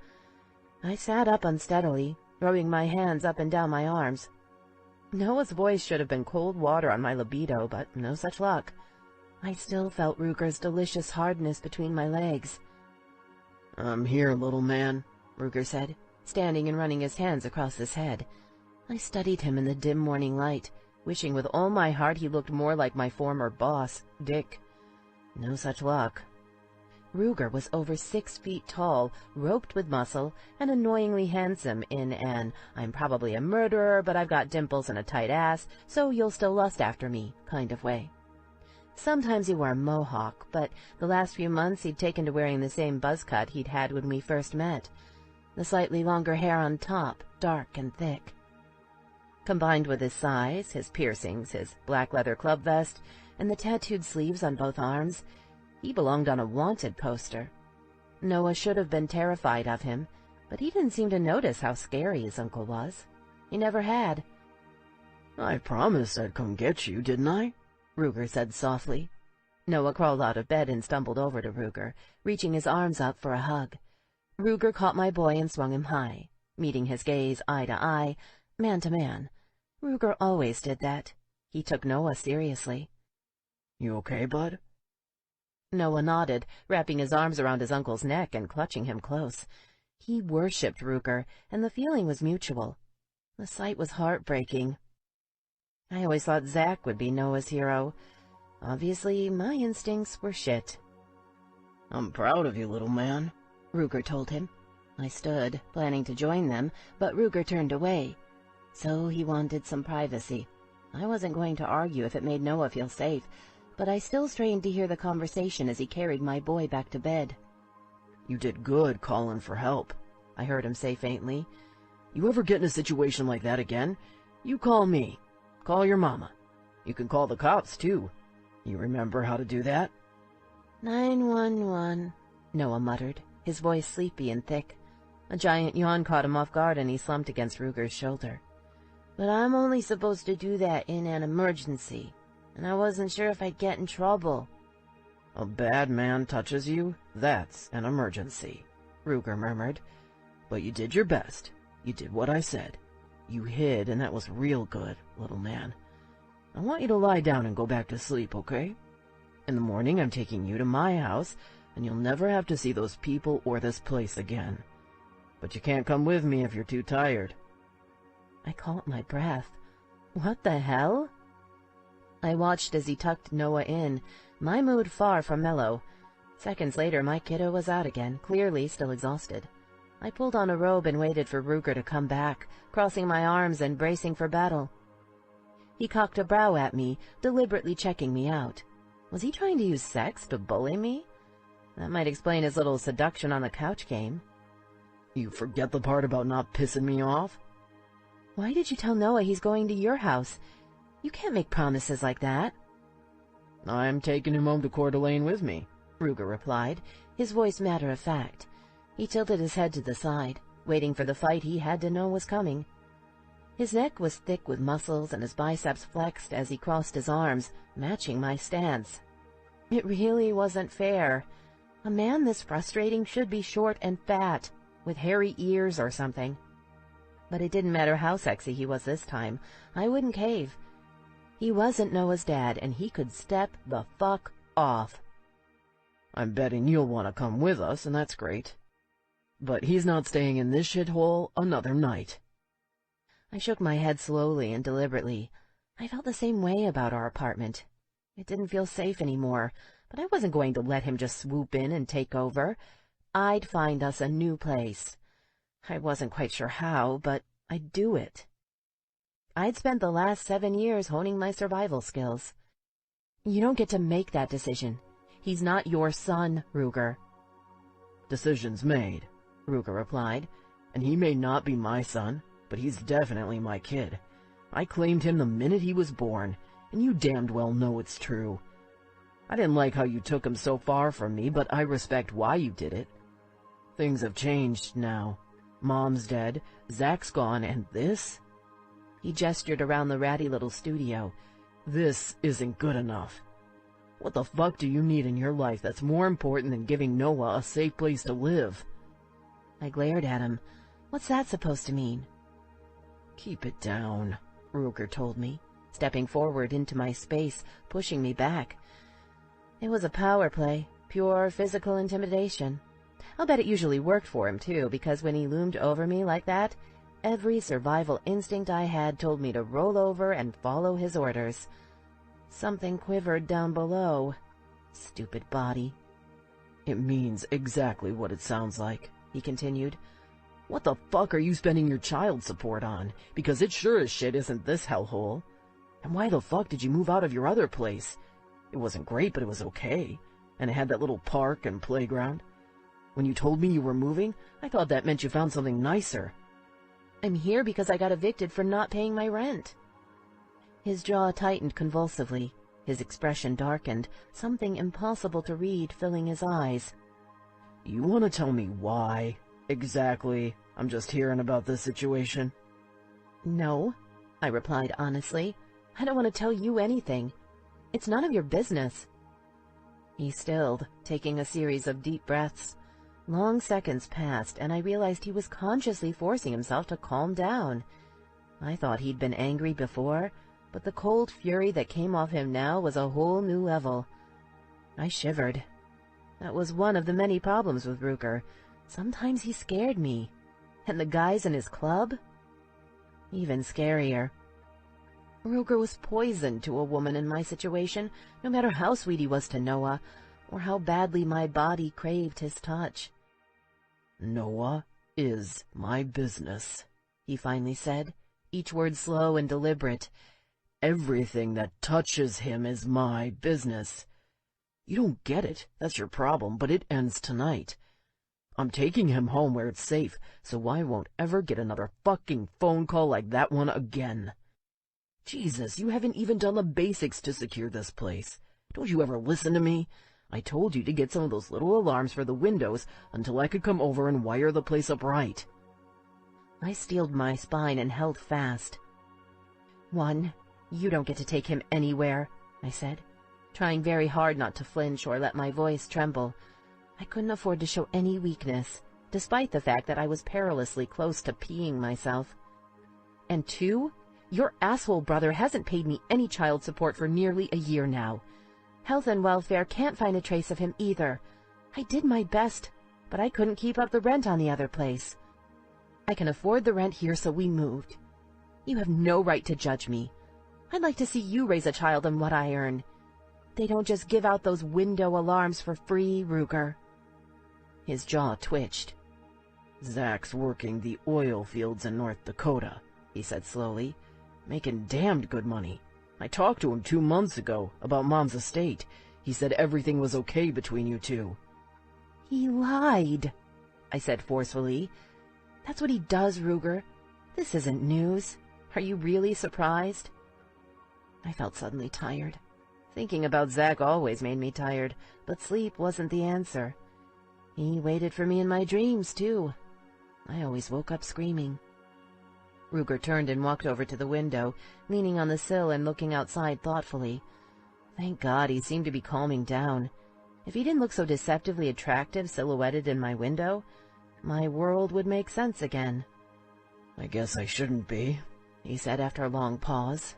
I sat up unsteadily, rubbing my hands up and down my arms. Noah's voice should have been cold water on my libido, but no such luck. I still felt Ruger's delicious hardness between my legs. I'm here, little man, Ruger said, standing and running his hands across his head. I studied him in the dim morning light, wishing with all my heart he looked more like my former boss, Dick. No such luck. Ruger was over 6 feet tall, roped with muscle, and annoyingly handsome in an "I'm probably a murderer, but I've got dimples and a tight ass, so you'll still lust after me" kind of way. Sometimes he wore a mohawk, but the last few months he'd taken to wearing the same buzz cut he'd had when we first met. The slightly longer hair on top, dark and thick. Combined with his size, his piercings, his black leather club vest, and the tattooed sleeves on both arms, he belonged on a wanted poster. Noah should have been terrified of him, but he didn't seem to notice how scary his uncle was. He never had. I promised I'd come get you, didn't I? Ruger said softly. Noah crawled out of bed and stumbled over to Ruger, reaching his arms up for a hug. Ruger caught my boy and swung him high, meeting his gaze eye to eye, man to man. Ruger always did that. He took Noah seriously. You okay, bud? Noah nodded, wrapping his arms around his uncle's neck and clutching him close. He worshipped Ruger, and the feeling was mutual. The sight was heartbreaking. I always thought Zach would be Noah's hero. Obviously, my instincts were shit. I'm proud of you, little man, Ruger told him. I stood, planning to join them, but Ruger turned away. So he wanted some privacy. I wasn't going to argue if it made Noah feel safe, but I still strained to hear the conversation as he carried my boy back to bed. You did good calling for help, I heard him say faintly. You ever get in a situation like that again, you call me. Call your mama. You can call the cops, too. You remember how to do that? 911, Noah muttered, his voice sleepy and thick. A giant yawn caught him off guard, and he slumped against Ruger's shoulder. But I'm only supposed to do that in an emergency, and I wasn't sure if I'd get in trouble. A bad man touches you, that's an emergency, Ruger murmured. But you did your best. You did what I said. You hid, and that was real good, little man. I want you to lie down and go back to sleep, okay? In the morning, I'm taking you to my house, and you'll never have to see those people or this place again. But you can't come with me if you're too tired. I caught my breath. What the hell? I watched as he tucked Noah in, my mood far from mellow. Seconds later, my kiddo was out again, clearly still exhausted. I pulled on a robe and waited for Ruger to come back, crossing my arms and bracing for battle. He cocked a brow at me, deliberately checking me out. Was he trying to use sex to bully me? That might explain his little seduction on the couch game. You forget the part about not pissing me off? Why did you tell Noah he's going to your house? You can't make promises like that. I'm taking him home to Coeur d'Alene with me, Ruger replied, his voice matter-of-fact. He tilted his head to the side, waiting for the fight he had to know was coming. His neck was thick with muscles and his biceps flexed as he crossed his arms, matching my stance. It really wasn't fair. A man this frustrating should be short and fat, with hairy ears or something. But it didn't matter how sexy he was this time. I wouldn't cave. He wasn't Noah's dad, and he could step the fuck off. I'm betting you'll want to come with us, and that's great. But he's not staying in this shithole another night. I shook my head slowly and deliberately. I felt the same way about our apartment. It didn't feel safe anymore, but I wasn't going to let him just swoop in and take over. I'd find us a new place. I wasn't quite sure how, but I'd do it. I'd spent the last 7 years honing my survival skills. You don't get to make that decision. He's not your son, Ruger. Decision's made, Ruger replied, and he may not be my son, but he's definitely my kid. I claimed him the minute he was born, and you damned well know it's true. I didn't like how you took him so far from me, but I respect why you did it. Things have changed now. Mom's dead, Zach's gone, and this? He gestured around the ratty little studio. This isn't good enough. What the fuck do you need in your life that's more important than giving Noah a safe place to live? I glared at him. What's that supposed to mean? Keep it down, Ruger told me, stepping forward into my space, pushing me back. It was a power play, pure physical intimidation. I'll bet it usually worked for him, too, because when he loomed over me like that, every survival instinct I had told me to roll over and follow his orders. Something quivered down below. Stupid body. It means exactly what it sounds like, he continued. What the fuck are you spending your child support on? Because it sure as shit isn't this hellhole. And why the fuck did you move out of your other place? It wasn't great, but it was okay. And it had that little park and playground. When you told me you were moving, I thought that meant you found something nicer. I'm here because I got evicted for not paying my rent. His jaw tightened convulsively. His expression darkened, something impossible to read filling his eyes. You want to tell me why? Exactly. I'm just hearing about this situation. No, I replied honestly. I don't want to tell you anything. It's none of your business. He stilled, taking a series of deep breaths. Long seconds passed, and I realized he was consciously forcing himself to calm down. I thought he'd been angry before, but the cold fury that came off him now was a whole new level. I shivered. That was one of the many problems with Ruger. Sometimes he scared me. And the guys in his club? Even scarier. Ruger was poison to a woman in my situation, no matter how sweet he was to Noah, or how badly my body craved his touch. Noah is my business, he finally said, each word slow and deliberate. Everything that touches him is my business. You don't get it, that's your problem, but it ends tonight. I'm taking him home where it's safe, so I won't ever get another fucking phone call like that one again. Jesus, you haven't even done the basics to secure this place. Don't you ever listen to me? I told you to get some of those little alarms for the windows until I could come over and wire the place up right. I steeled my spine and held fast. One, you don't get to take him anywhere, I said, trying very hard not to flinch or let my voice tremble. I couldn't afford to show any weakness, despite the fact that I was perilously close to peeing myself. And two, your asshole brother hasn't paid me any child support for nearly a year now. Health and welfare can't find a trace of him either. I did my best, but I couldn't keep up the rent on the other place. I can afford the rent here, so we moved. You have no right to judge me. I'd like to see you raise a child on what I earn. They don't just give out those window alarms for free, Ruger. His jaw twitched. Zach's working the oil fields in North Dakota, he said slowly, making damned good money. I talked to him 2 months ago about Mom's estate. He said everything was okay between you two. He lied, I said forcefully. That's what he does, Ruger. This isn't news. Are you really surprised? I felt suddenly tired. Thinking about Zach always made me tired, but sleep wasn't the answer. He waited for me in my dreams, too. I always woke up screaming. Ruger turned and walked over to the window, leaning on the sill and looking outside thoughtfully. Thank God he seemed to be calming down. If he didn't look so deceptively attractive silhouetted in my window, my world would make sense again. I guess I shouldn't be, he said after a long pause.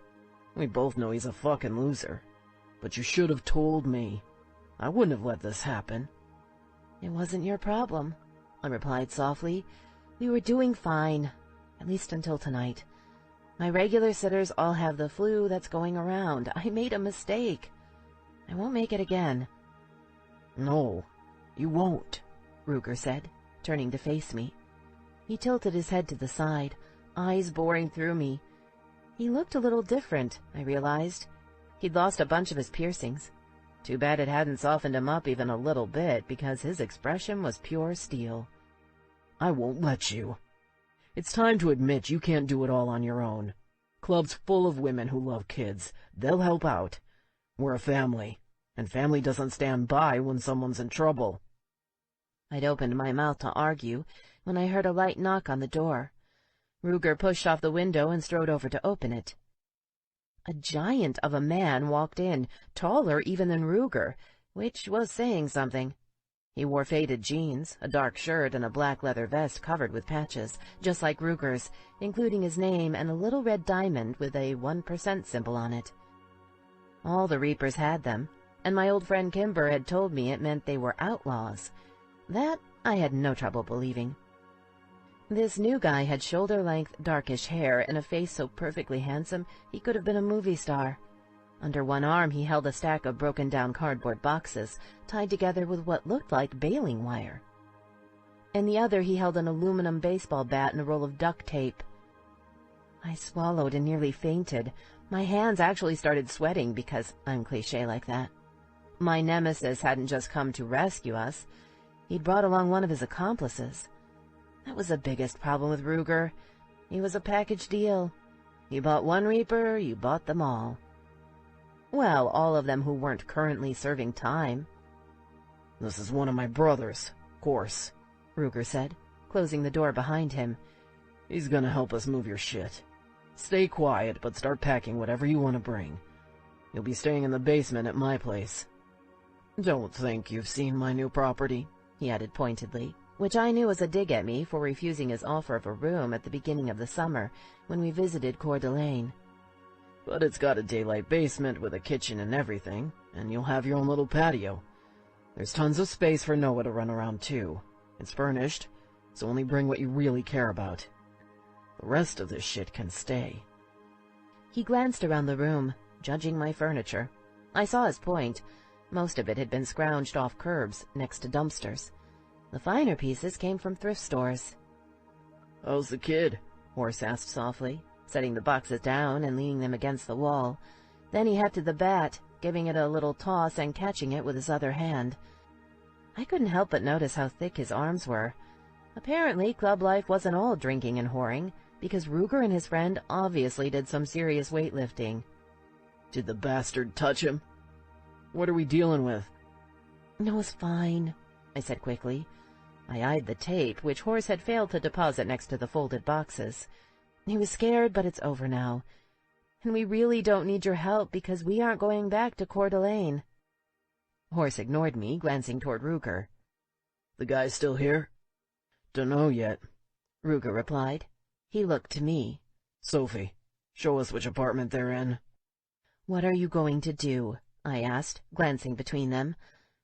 We both know he's a fucking loser. But you should have told me. I wouldn't have let this happen. It wasn't your problem, I replied softly. We were doing fine, at least until tonight. My regular sitters all have the flu that's going around. I made a mistake. I won't make it again. No, you won't, Ruger said, turning to face me. He tilted his head to the side, eyes boring through me. He looked a little different, I realized. He'd lost a bunch of his piercings. Too bad it hadn't softened him up even a little bit, because his expression was pure steel. I won't let you. It's time to admit you can't do it all on your own. Club's full of women who love kids. They'll help out. We're a family, and family doesn't stand by when someone's in trouble. I'd opened my mouth to argue when I heard a light knock on the door. Ruger pushed off the window and strode over to open it. A giant of a man walked in, taller even than Ruger, which was saying something. He wore faded jeans, a dark shirt, and a black leather vest covered with patches, just like Ruger's, including his name and a little red diamond with a 1% symbol on it. All the Reapers had them, and my old friend Kimber had told me it meant they were outlaws. That I had no trouble believing. This new guy had shoulder-length, darkish hair and a face so perfectly handsome he could have been a movie star. Under one arm he held a stack of broken-down cardboard boxes, tied together with what looked like baling wire. In the other he held an aluminum baseball bat and a roll of duct tape. I swallowed and nearly fainted. My hands actually started sweating because I'm cliché like that. My nemesis hadn't just come to rescue us. He'd brought along one of his accomplices. That was the biggest problem with Ruger. He was a package deal. You bought one Reaper, you bought them all. Well, all of them who weren't currently serving time. This is one of my brothers, of course, Ruger said, closing the door behind him. He's gonna help us move your shit. Stay quiet, but start packing whatever you want to bring. You'll be staying in the basement at my place. Don't think you've seen my new property, he added pointedly, which I knew was a dig at me for refusing his offer of a room at the beginning of the summer when we visited Coeur d'Alene. But it's got a daylight basement with a kitchen and everything, and you'll have your own little patio. There's tons of space for Noah to run around too. It's furnished, so only bring what you really care about. The rest of this shit can stay. He glanced around the room, judging my furniture. I saw his point. Most of it had been scrounged off curbs next to dumpsters. The finer pieces came from thrift stores. "How's the kid?" Horse asked softly, setting the boxes down and leaning them against the wall. Then he hefted the bat, giving it a little toss and catching it with his other hand. I couldn't help but notice how thick his arms were. Apparently, club life wasn't all drinking and whoring, because Ruger and his friend obviously did some serious weightlifting. "Did the bastard touch him? What are we dealing with?" "Noah's fine," I said quickly. I eyed the tape, which Horse had failed to deposit next to the folded boxes. "He was scared, but it's over now. And we really don't need your help because we aren't going back to Coeur d'Alene." Horse ignored me, glancing toward Ruger. "The guy's still here?" "Dunno yet," Ruger replied. He looked to me. "Sophie, show us which apartment they're in." "What are you going to do?" I asked, glancing between them.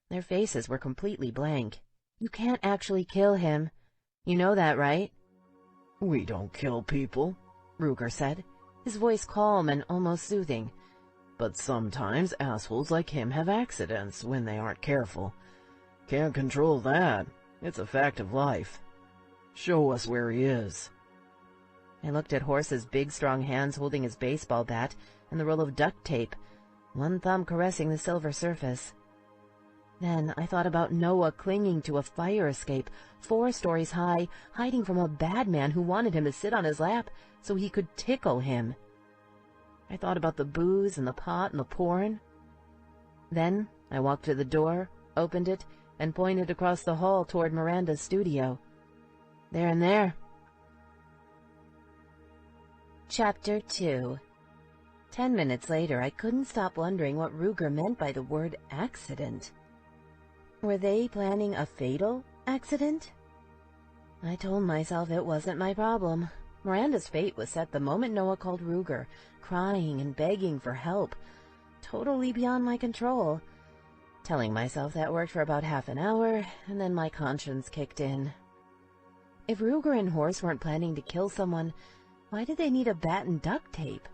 Their faces were completely blank. "You can't actually kill him. You know that, right?" "We don't kill people," Ruger said, his voice calm and almost soothing. "But sometimes assholes like him have accidents when they aren't careful. Can't control that. It's a fact of life. Show us where he is." I looked at Horse's big, strong hands holding his baseball bat and the roll of duct tape, one thumb caressing the silver surface. Then I thought about Noah clinging to a fire escape, 4 stories high, hiding from a bad man who wanted him to sit on his lap so he could tickle him. I thought about the booze and the pot and the porn. Then I walked to the door, opened it, and pointed across the hall toward Miranda's studio. "There and there." Chapter 2. 10 minutes later, I couldn't stop wondering what Ruger meant by the word accident. Were they planning a fatal accident? I told myself it wasn't my problem. Miranda's fate was set the moment Noah called Ruger, crying and begging for help, totally beyond my control. Telling myself that worked for about half an hour, and then my conscience kicked in. If Ruger and Horse weren't planning to kill someone, why did they need a bat and duct tape?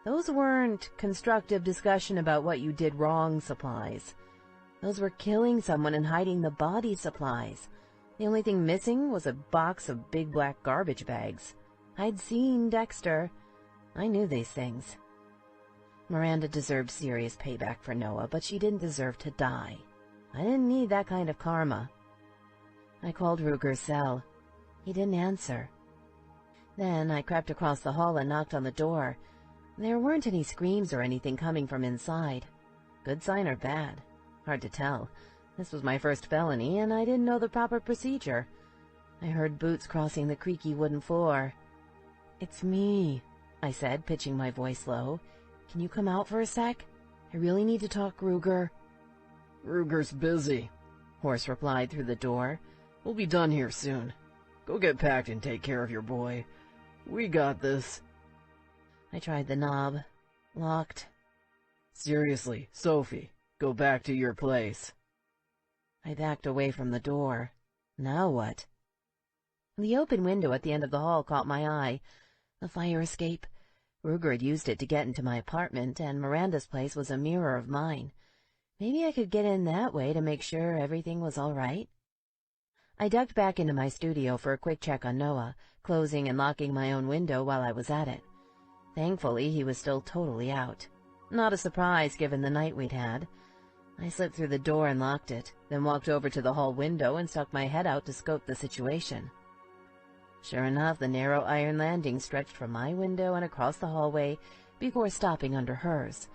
Those weren't constructive discussion about what you did wrong supplies. Those were killing someone and hiding the body supplies. The only thing missing was a box of big black garbage bags. I'd seen Dexter. I knew these things. Miranda deserved serious payback for Noah, but she didn't deserve to die. I didn't need that kind of karma. I called Ruger's cell. He didn't answer. Then I crept across the hall and knocked on the door. There weren't any screams or anything coming from inside. Good sign or bad? Hard to tell. This was my first felony, and I didn't know the proper procedure. I heard boots crossing the creaky wooden floor. "It's me," I said, pitching my voice low. "Can you come out for a sec? I really need to talk, Ruger." "Ruger's busy," Horse replied through the door. "We'll be done here soon. Go get packed and take care of your boy. We got this." I tried the knob. Locked. "Seriously, Sophie, go back to your place." I backed away from the door. Now what? The open window at the end of the hall caught my eye. A fire escape. Ruger had used it to get into my apartment, and Miranda's place was a mirror of mine. Maybe I could get in that way to make sure everything was all right. I ducked back into my studio for a quick check on Noah, closing and locking my own window while I was at it. Thankfully, he was still totally out. Not a surprise given the night we'd had. I slipped through the door and locked it, then walked over to the hall window and stuck my head out to scope the situation. Sure enough, the narrow iron landing stretched from my window and across the hallway before stopping under hers.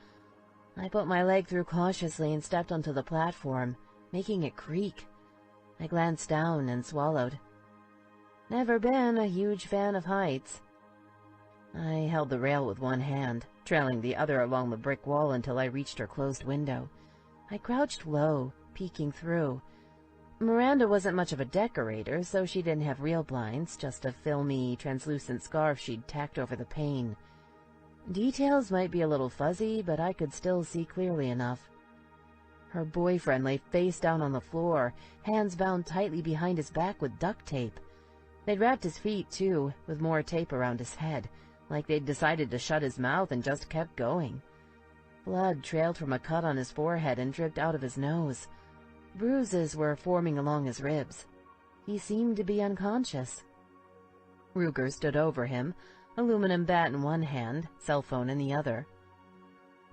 I put my leg through cautiously and stepped onto the platform, making it creak. I glanced down and swallowed. Never been a huge fan of heights. I held the rail with one hand, trailing the other along the brick wall until I reached her closed window. I crouched low, peeking through. Miranda wasn't much of a decorator, so she didn't have real blinds, just a filmy, translucent scarf she'd tacked over the pane. Details might be a little fuzzy, but I could still see clearly enough. Her boyfriend lay face down on the floor, hands bound tightly behind his back with duct tape. They'd wrapped his feet, too, with more tape around his head, like they'd decided to shut his mouth and just kept going. Blood trailed from a cut on his forehead and dripped out of his nose. Bruises were forming along his ribs. He seemed to be unconscious. Ruger stood over him, aluminum bat in one hand, cell phone in the other.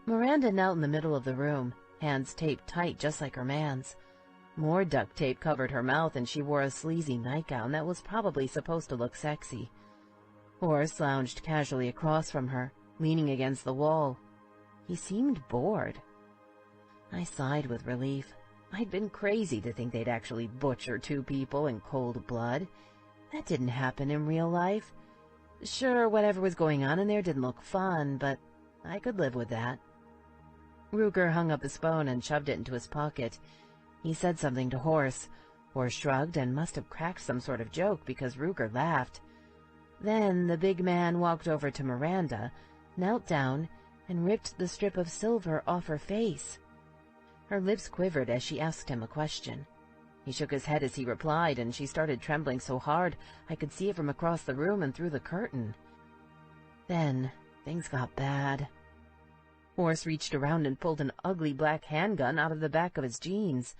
Miranda knelt in the middle of the room, hands taped tight just like her man's. More duct tape covered her mouth, and she wore a sleazy nightgown that was probably supposed to look sexy. Horace lounged casually across from her, leaning against the wall. He seemed bored. I sighed with relief. I'd been crazy to think they'd actually butcher two people in cold blood. That didn't happen in real life. Sure, whatever was going on in there didn't look fun, but I could live with that. Ruger hung up his phone and shoved it into his pocket. He said something to Horse. Horse shrugged and must have cracked some sort of joke because Ruger laughed. Then the big man walked over to Miranda, knelt down, and ripped the strip of silver off her face. Her lips quivered as she asked him a question. He shook his head as he replied, and she started trembling so hard I could see it from across the room and through the curtain. Then things got bad. Horse reached around and pulled an ugly black handgun out of the back of his jeans.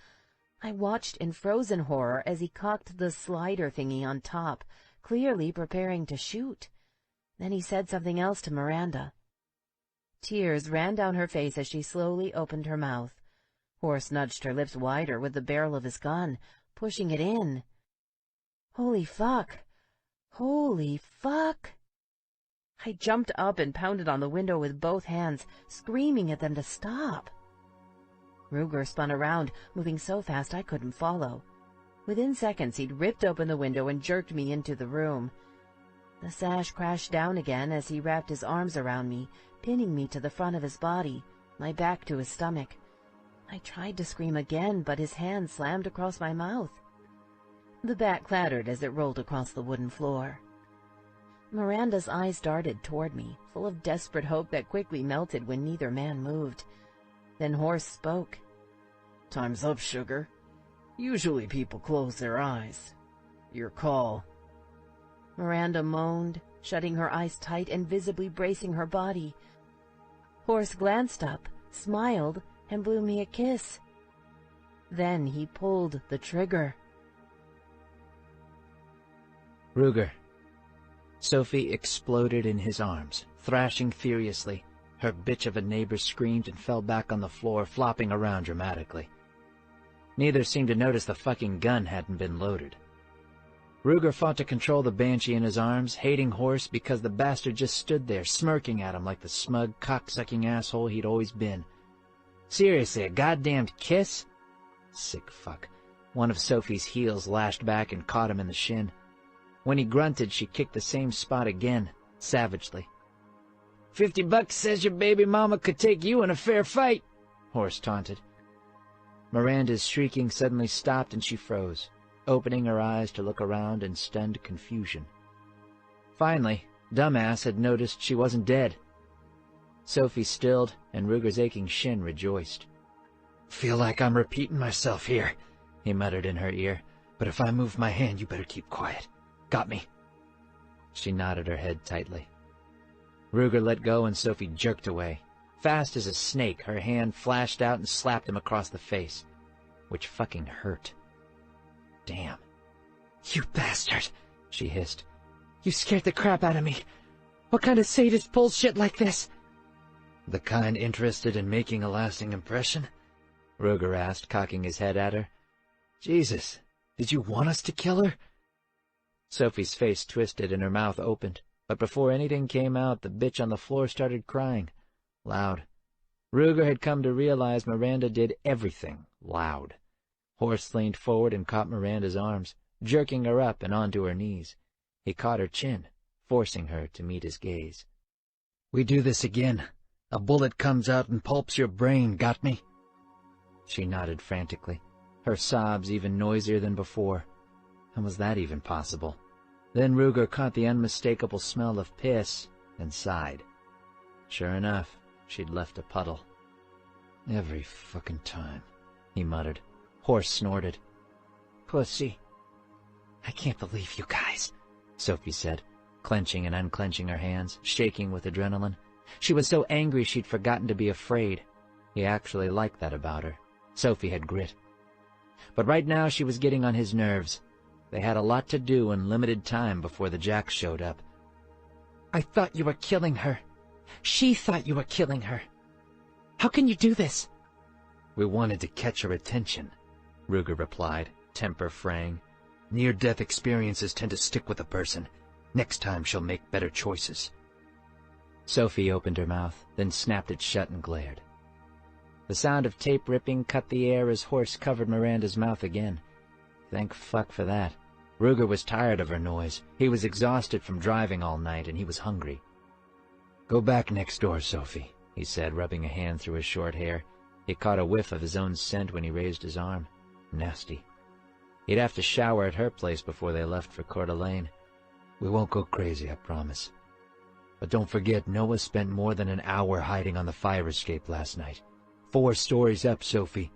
I watched in frozen horror as he cocked the slider thingy on top, clearly preparing to shoot. Then he said something else to Miranda. Tears ran down her face as she slowly opened her mouth. Horse nudged her lips wider with the barrel of his gun, pushing it in. Holy fuck! Holy fuck! I jumped up and pounded on the window with both hands, screaming at them to stop. Ruger spun around, moving so fast I couldn't follow. Within seconds, he'd ripped open the window and jerked me into the room. The sash crashed down again as he wrapped his arms around me, pinning me to the front of his body, my back to his stomach. I tried to scream again, but his hand slammed across my mouth. The bat clattered as it rolled across the wooden floor. Miranda's eyes darted toward me, full of desperate hope that quickly melted when neither man moved. Then Horse spoke. "Time's up, sugar. Usually people close their eyes. Your call." Miranda moaned, shutting her eyes tight and visibly bracing her body. Horse glanced up, smiled, and blew me a kiss. Then he pulled the trigger. Ruger. Sophie exploded in his arms, thrashing furiously. Her bitch of a neighbor screamed and fell back on the floor, flopping around dramatically. Neither seemed to notice the fucking gun hadn't been loaded. Ruger fought to control the banshee in his arms, hating Horse because the bastard just stood there, smirking at him like the smug, cocksucking asshole he'd always been. Seriously, a goddamned kiss? Sick fuck. One of Sophie's heels lashed back and caught him in the shin. When he grunted, she kicked the same spot again, savagely. $50 says your baby mama could take you in a fair fight, Horse taunted. Miranda's shrieking suddenly stopped and she froze, opening her eyes to look around in stunned confusion. Finally, Dumbass had noticed she wasn't dead. Sophie stilled, and Ruger's aching shin rejoiced. "Feel like I'm repeating myself here," he muttered in her ear, "but if I move my hand, you better keep quiet. Got me?" She nodded her head tightly. Ruger let go and Sophie jerked away. Fast as a snake, her hand flashed out and slapped him across the face, which fucking hurt. Damn. "You bastard," she hissed. "You scared the crap out of me. What kind of sadist pulls shit like this?" "The kind interested in making a lasting impression?" Ruger asked, cocking his head at her. "Jesus, did you want us to kill her?" Sophie's face twisted and her mouth opened, but before anything came out, the bitch on the floor started crying, loud. Ruger had come to realize Miranda did everything loud. Horse leaned forward and caught Miranda's arms, jerking her up and onto her knees. He caught her chin, forcing her to meet his gaze. "We do this again. A bullet comes out and pulps your brain, got me?" She nodded frantically, her sobs even noisier than before. How was that even possible? Then Ruger caught the unmistakable smell of piss and sighed. Sure enough, she'd left a puddle. "Every fucking time," he muttered. Horse snorted. "Pussy." "I can't believe you guys," Sophie said, clenching and unclenching her hands, shaking with adrenaline. She was so angry she'd forgotten to be afraid. He actually liked that about her. Sophie had grit. But right now she was getting on his nerves. They had a lot to do and limited time before the Jacks showed up. "I thought you were killing her. She thought you were killing her. How can you do this?" "We wanted to catch her attention," Ruger replied, temper fraying. "Near-death experiences tend to stick with a person. Next time she'll make better choices." Sophie opened her mouth, then snapped it shut and glared. The sound of tape ripping cut the air as Horse covered Miranda's mouth again. Thank fuck for that. Ruger was tired of her noise. He was exhausted from driving all night, and he was hungry. "Go back next door, Sophie," he said, rubbing a hand through his short hair. He caught a whiff of his own scent when he raised his arm. Nasty. He'd have to shower at her place before they left for Coeur d'Alene. "We won't go crazy, I promise. But don't forget, Noah spent more than an hour hiding on the fire escape last night. 4 stories up, Sophie.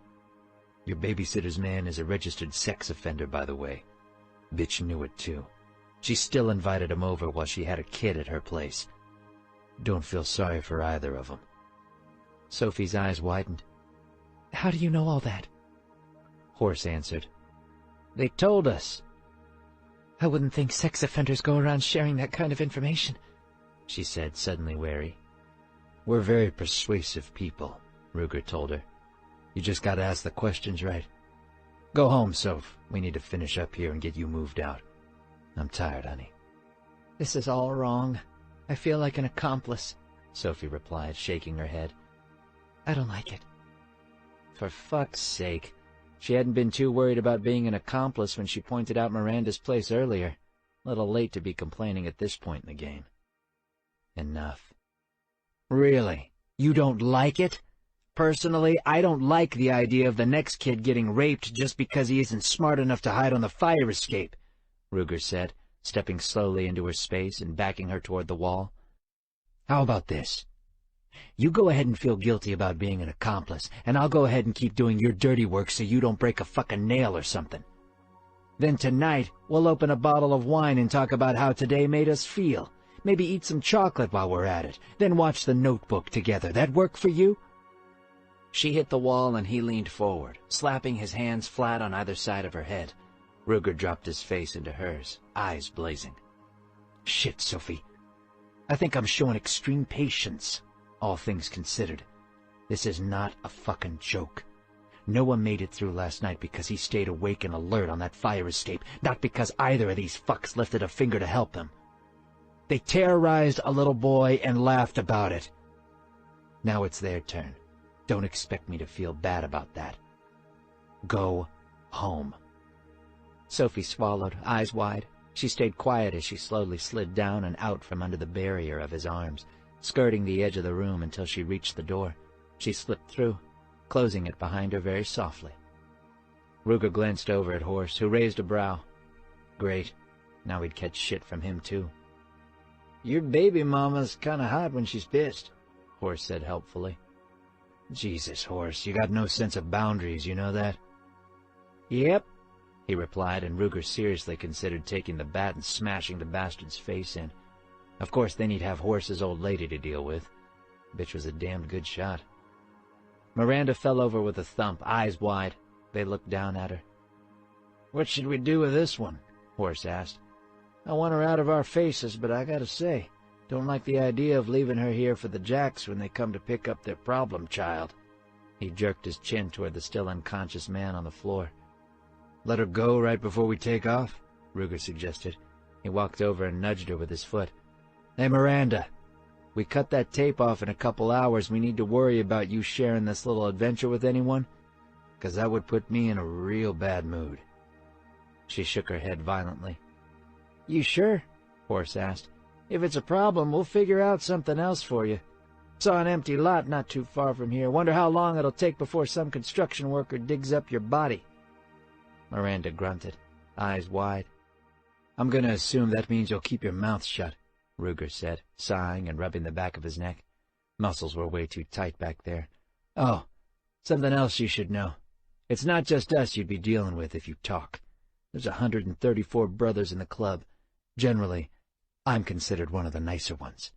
Your babysitter's man is a registered sex offender, by the way. Bitch knew it, too. She still invited him over while she had a kid at her place. Don't feel sorry for either of them." Sophie's eyes widened. "How do you know all that?" Horse answered. "They told us." "I wouldn't think sex offenders go around sharing that kind of information," she said, suddenly wary. "We're very persuasive people," Ruger told her. "You just gotta ask the questions right. Go home, Soph. We need to finish up here and get you moved out. I'm tired, honey." "This is all wrong. I feel like an accomplice," Sophie replied, shaking her head. "I don't like it." For fuck's sake. She hadn't been too worried about being an accomplice when she pointed out Miranda's place earlier. A little late to be complaining at this point in the game. Enough. Really? You don't like it? Personally, I don't like the idea of the next kid getting raped just because he isn't smart enough to hide on the fire escape, Ruger said, stepping slowly into her space and backing her toward the wall. How about this? You go ahead and feel guilty about being an accomplice, and I'll go ahead and keep doing your dirty work so you don't break a fucking nail or something. Then tonight, we'll open a bottle of wine and talk about how today made us feel. Maybe eat some chocolate while we're at it, then watch The Notebook together. That work for you? She hit the wall and he leaned forward, slapping his hands flat on either side of her head. Ruger dropped his face into hers, eyes blazing. Shit, Sophie. I think I'm showing extreme patience, all things considered. This is not a fucking joke. Noah made it through last night because he stayed awake and alert on that fire escape, not because either of these fucks lifted a finger to help him. They terrorized a little boy and laughed about it. Now it's their turn. Don't expect me to feel bad about that. Go home. Sophie swallowed, eyes wide. She stayed quiet as she slowly slid down and out from under the barrier of his arms, skirting the edge of the room until she reached the door. She slipped through, closing it behind her very softly. Ruger glanced over at Horse, who raised a brow. Great. Now we'd catch shit from him, too. Your baby mama's kinda hot when she's pissed, Horse said helpfully. Jesus, Horse, you got no sense of boundaries, you know that? Yep, he replied, and Ruger seriously considered taking the bat and smashing the bastard's face in. Of course, then he'd have Horse's old lady to deal with. Bitch was a damned good shot. Miranda fell over with a thump, eyes wide. They looked down at her. What should we do with this one? Horse asked. I want her out of our faces, but I gotta say, don't like the idea of leaving her here for the Jacks when they come to pick up their problem child. He jerked his chin toward the still unconscious man on the floor. Let her go right before we take off, Ruger suggested. He walked over and nudged her with his foot. Hey, Miranda, we cut that tape off in a couple hours. We need to worry about you sharing this little adventure with anyone, 'cause that would put me in a real bad mood. She shook her head violently. You sure? Horse asked. If it's a problem, we'll figure out something else for you. Saw an empty lot not too far from here. Wonder how long it'll take before some construction worker digs up your body. Miranda grunted, eyes wide. I'm gonna assume that means you'll keep your mouth shut, Ruger said, sighing and rubbing the back of his neck. Muscles were way too tight back there. Oh, something else you should know. It's not just us you'd be dealing with if you talk. There's 134 brothers in the club. Generally, I'm considered one of the nicer ones.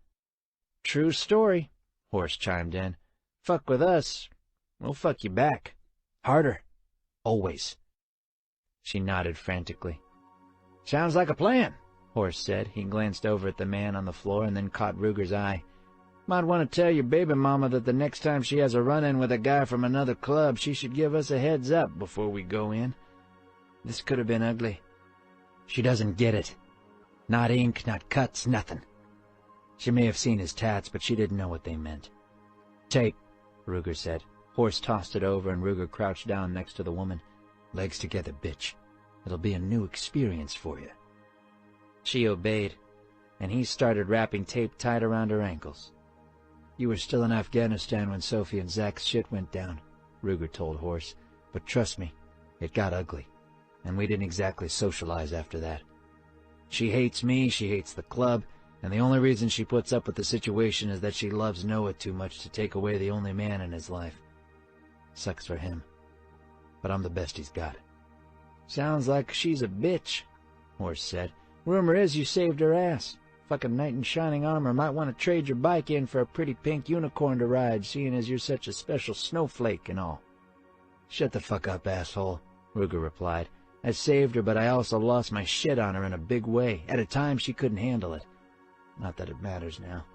True story, Horse chimed in. Fuck with us, we'll fuck you back. Harder. Always. She nodded frantically. Sounds like a plan, Horse said. He glanced over at the man on the floor and then caught Ruger's eye. Might want to tell your baby mama that the next time she has a run-in with a guy from another club, she should give us a heads up before we go in. This could have been ugly. She doesn't get it. Not ink, not cuts, nothing. She may have seen his tats, but she didn't know what they meant. Tape, Ruger said. Horse tossed it over and Ruger crouched down next to the woman. Legs together, bitch. It'll be a new experience for you. She obeyed, and he started wrapping tape tight around her ankles. You were still in Afghanistan when Sophie and Zach's shit went down, Ruger told Horse. But trust me, it got ugly, and we didn't exactly socialize after that. She hates me, she hates the club, and the only reason she puts up with the situation is that she loves Noah too much to take away the only man in his life. Sucks for him, but I'm the best he's got. Sounds like she's a bitch, Horse said. Rumor is you saved her ass. Fucking knight in shining armor might want to trade your bike in for a pretty pink unicorn to ride, seeing as you're such a special snowflake and all. Shut the fuck up, asshole, Ruger replied. I saved her, but I also lost my shit on her in a big way, at a time she couldn't handle it. Not that it matters now.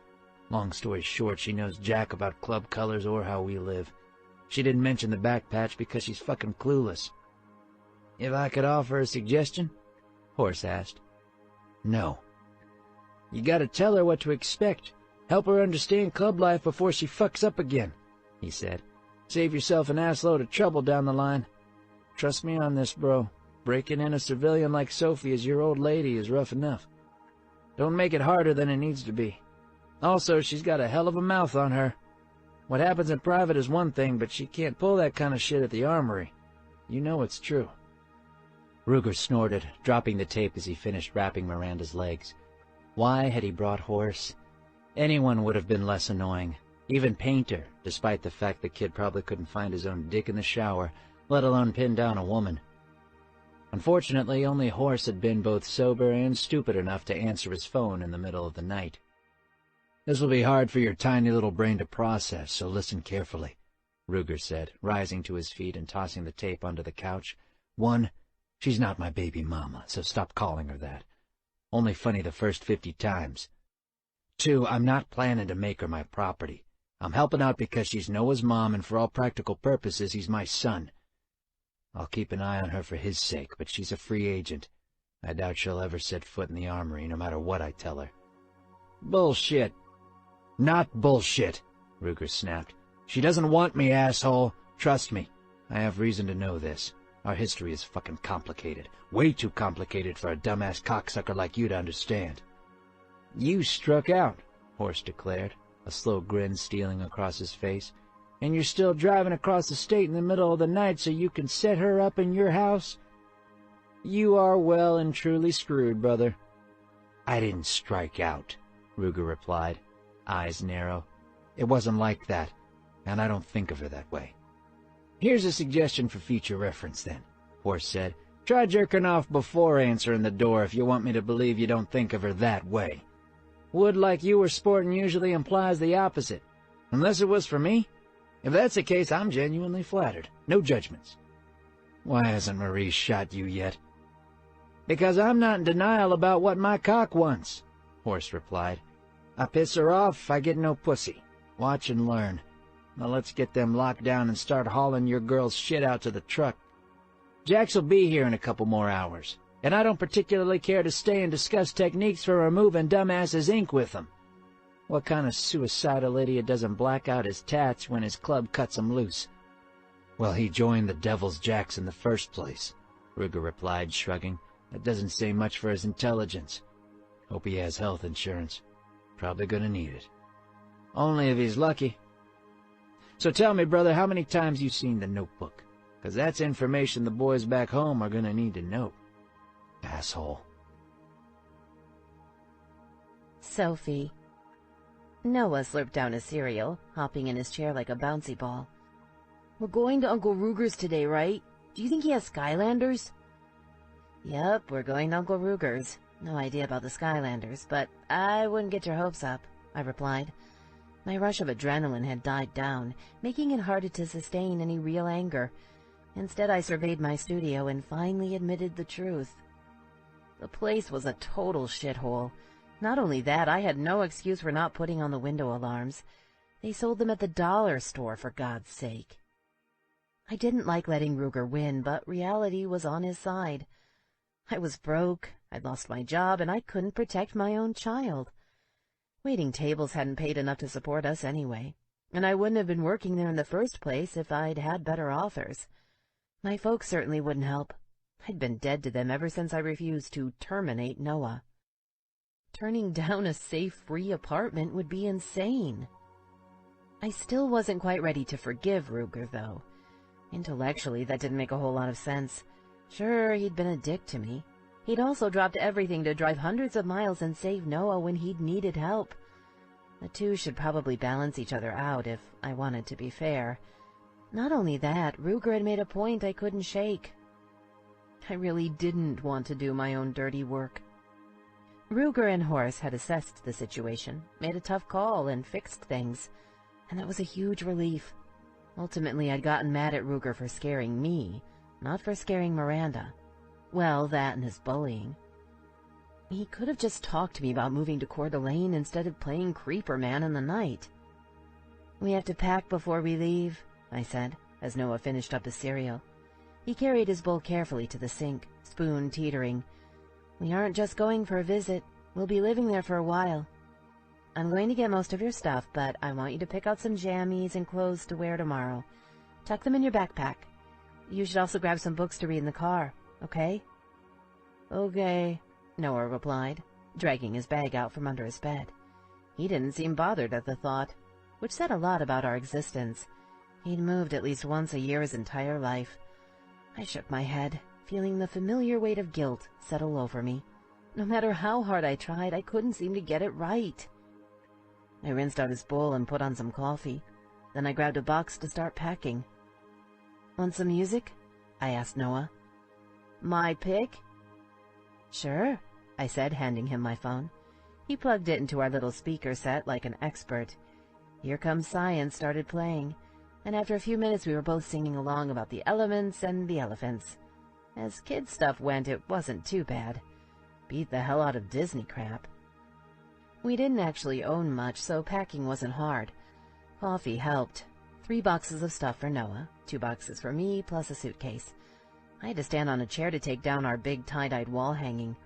Long story short, she knows jack about club colors or how we live. She didn't mention the back patch because she's fucking clueless. If I could offer a suggestion? Horse asked. No. You gotta tell her what to expect. Help her understand club life before she fucks up again, he said. Save yourself an assload of trouble down the line. Trust me on this, bro. Breaking in a civilian like Sophie as your old lady is rough enough. Don't make it harder than it needs to be. Also, she's got a hell of a mouth on her. What happens in private is one thing, but she can't pull that kind of shit at the armory. You know it's true." Ruger snorted, dropping the tape as he finished wrapping Miranda's legs. Why had he brought Horace? Anyone would have been less annoying. Even Painter, despite the fact the kid probably couldn't find his own dick in the shower, let alone pin down a woman. Unfortunately, only Horace had been both sober and stupid enough to answer his phone in the middle of the night. "This will be hard for your tiny little brain to process, so listen carefully," Ruger said, rising to his feet and tossing the tape onto the couch. "1, she's not my baby mama, so stop calling her that. Only funny the first 50 times. 2, I'm not planning to make her my property. I'm helping out because she's Noah's mom, and for all practical purposes, he's my son. I'll keep an eye on her for his sake, but she's a free agent. I doubt she'll ever set foot in the armory, no matter what I tell her." "Bullshit." "Not bullshit," Ruger snapped. "She doesn't want me, asshole. Trust me. I have reason to know this. Our history is fucking complicated. Way too complicated for a dumbass cocksucker like you to understand." "You struck out," Horace declared, a slow grin stealing across his face. "And you're still driving across the state in the middle of the night so you can set her up in your house? You are well and truly screwed, brother." "I didn't strike out," Ruger replied, eyes narrow. "It wasn't like that, and I don't think of her that way." "Here's a suggestion for future reference, then," Horace said. "Try jerking off before answering the door if you want me to believe you don't think of her that way. Would like you were sporting usually implies the opposite, unless it was for me. If that's the case, I'm genuinely flattered. No judgments." "Why hasn't Marie shot you yet?" "Because I'm not in denial about what my cock wants," Horace replied. "I piss her off, I get no pussy. Watch and learn. Now let's get them locked down and start hauling your girl's shit out to the truck. Jax'll be here in a couple more hours, and I don't particularly care to stay and discuss techniques for removing dumbass's ink with them. What kind of suicidal idiot doesn't black out his tats when his club cuts him loose?" "Well, he joined the Devil's Jacks in the first place," Ruger replied, shrugging. "That doesn't say much for his intelligence. Hope he has health insurance. Probably gonna need it." "Only if he's lucky. So tell me, brother, how many times you seen the Notebook? 'Cause that's information the boys back home are gonna need to know." "Asshole." Sophie. Noah slurped down his cereal, hopping in his chair like a bouncy ball. "We're going to Uncle Ruger's today, right? Do you think he has Skylanders?" "Yep, we're going to Uncle Ruger's. No idea about the Skylanders, but I wouldn't get your hopes up," I replied. My rush of adrenaline had died down, making it harder to sustain any real anger. Instead, I surveyed my studio and finally admitted the truth. The place was a total shithole. Not only that, I had no excuse for not putting on the window alarms. They sold them at the dollar store, for God's sake. I didn't like letting Ruger win, but reality was on his side. I was broke, I'd lost my job, and I couldn't protect my own child. Waiting tables hadn't paid enough to support us anyway, and I wouldn't have been working there in the first place if I'd had better offers. My folks certainly wouldn't help. I'd been dead to them ever since I refused to terminate Noah. Turning down a safe, free apartment would be insane. I still wasn't quite ready to forgive Ruger, though. Intellectually, that didn't make a whole lot of sense. Sure, he'd been a dick to me. He'd also dropped everything to drive hundreds of miles and save Noah when he'd needed help. The two should probably balance each other out if I wanted to be fair. Not only that, Ruger had made a point I couldn't shake. I really didn't want to do my own dirty work. Ruger and Horace had assessed the situation, made a tough call, and fixed things, and that was a huge relief. Ultimately, I'd gotten mad at Ruger for scaring me, not for scaring Miranda. Well, that and his bullying. He could have just talked to me about moving to Coeur d'Alene instead of playing Creeper Man in the night. "We have to pack before we leave," I said, as Noah finished up his cereal. He carried his bowl carefully to the sink, spoon teetering. "We aren't just going for a visit. We'll be living there for a while. I'm going to get most of your stuff, but I want you to pick out some jammies and clothes to wear tomorrow. Tuck them in your backpack. You should also grab some books to read in the car, okay? Okay, Noah replied, dragging his bag out from under his bed. He didn't seem bothered at the thought, which said a lot about our existence. He'd moved at least once a year his entire life. I shook my head, feeling the familiar weight of guilt settle over me. No matter how hard I tried, I couldn't seem to get it right. I rinsed out his bowl and put on some coffee. Then I grabbed a box to start packing. Want some music? I asked Noah. My pick? Sure, I said, handing him my phone. He plugged it into our little speaker set like an expert. Here Comes Science started playing, and after a few minutes we were both singing along about the elements and the elephants. As kid stuff went, it wasn't too bad. Beat the hell out of Disney crap. We didn't actually own much, so packing wasn't hard. Coffee helped. 3 boxes of stuff for Noah, 2 boxes for me, plus a suitcase. I had to stand on a chair to take down our big tie-dyed wall hanging.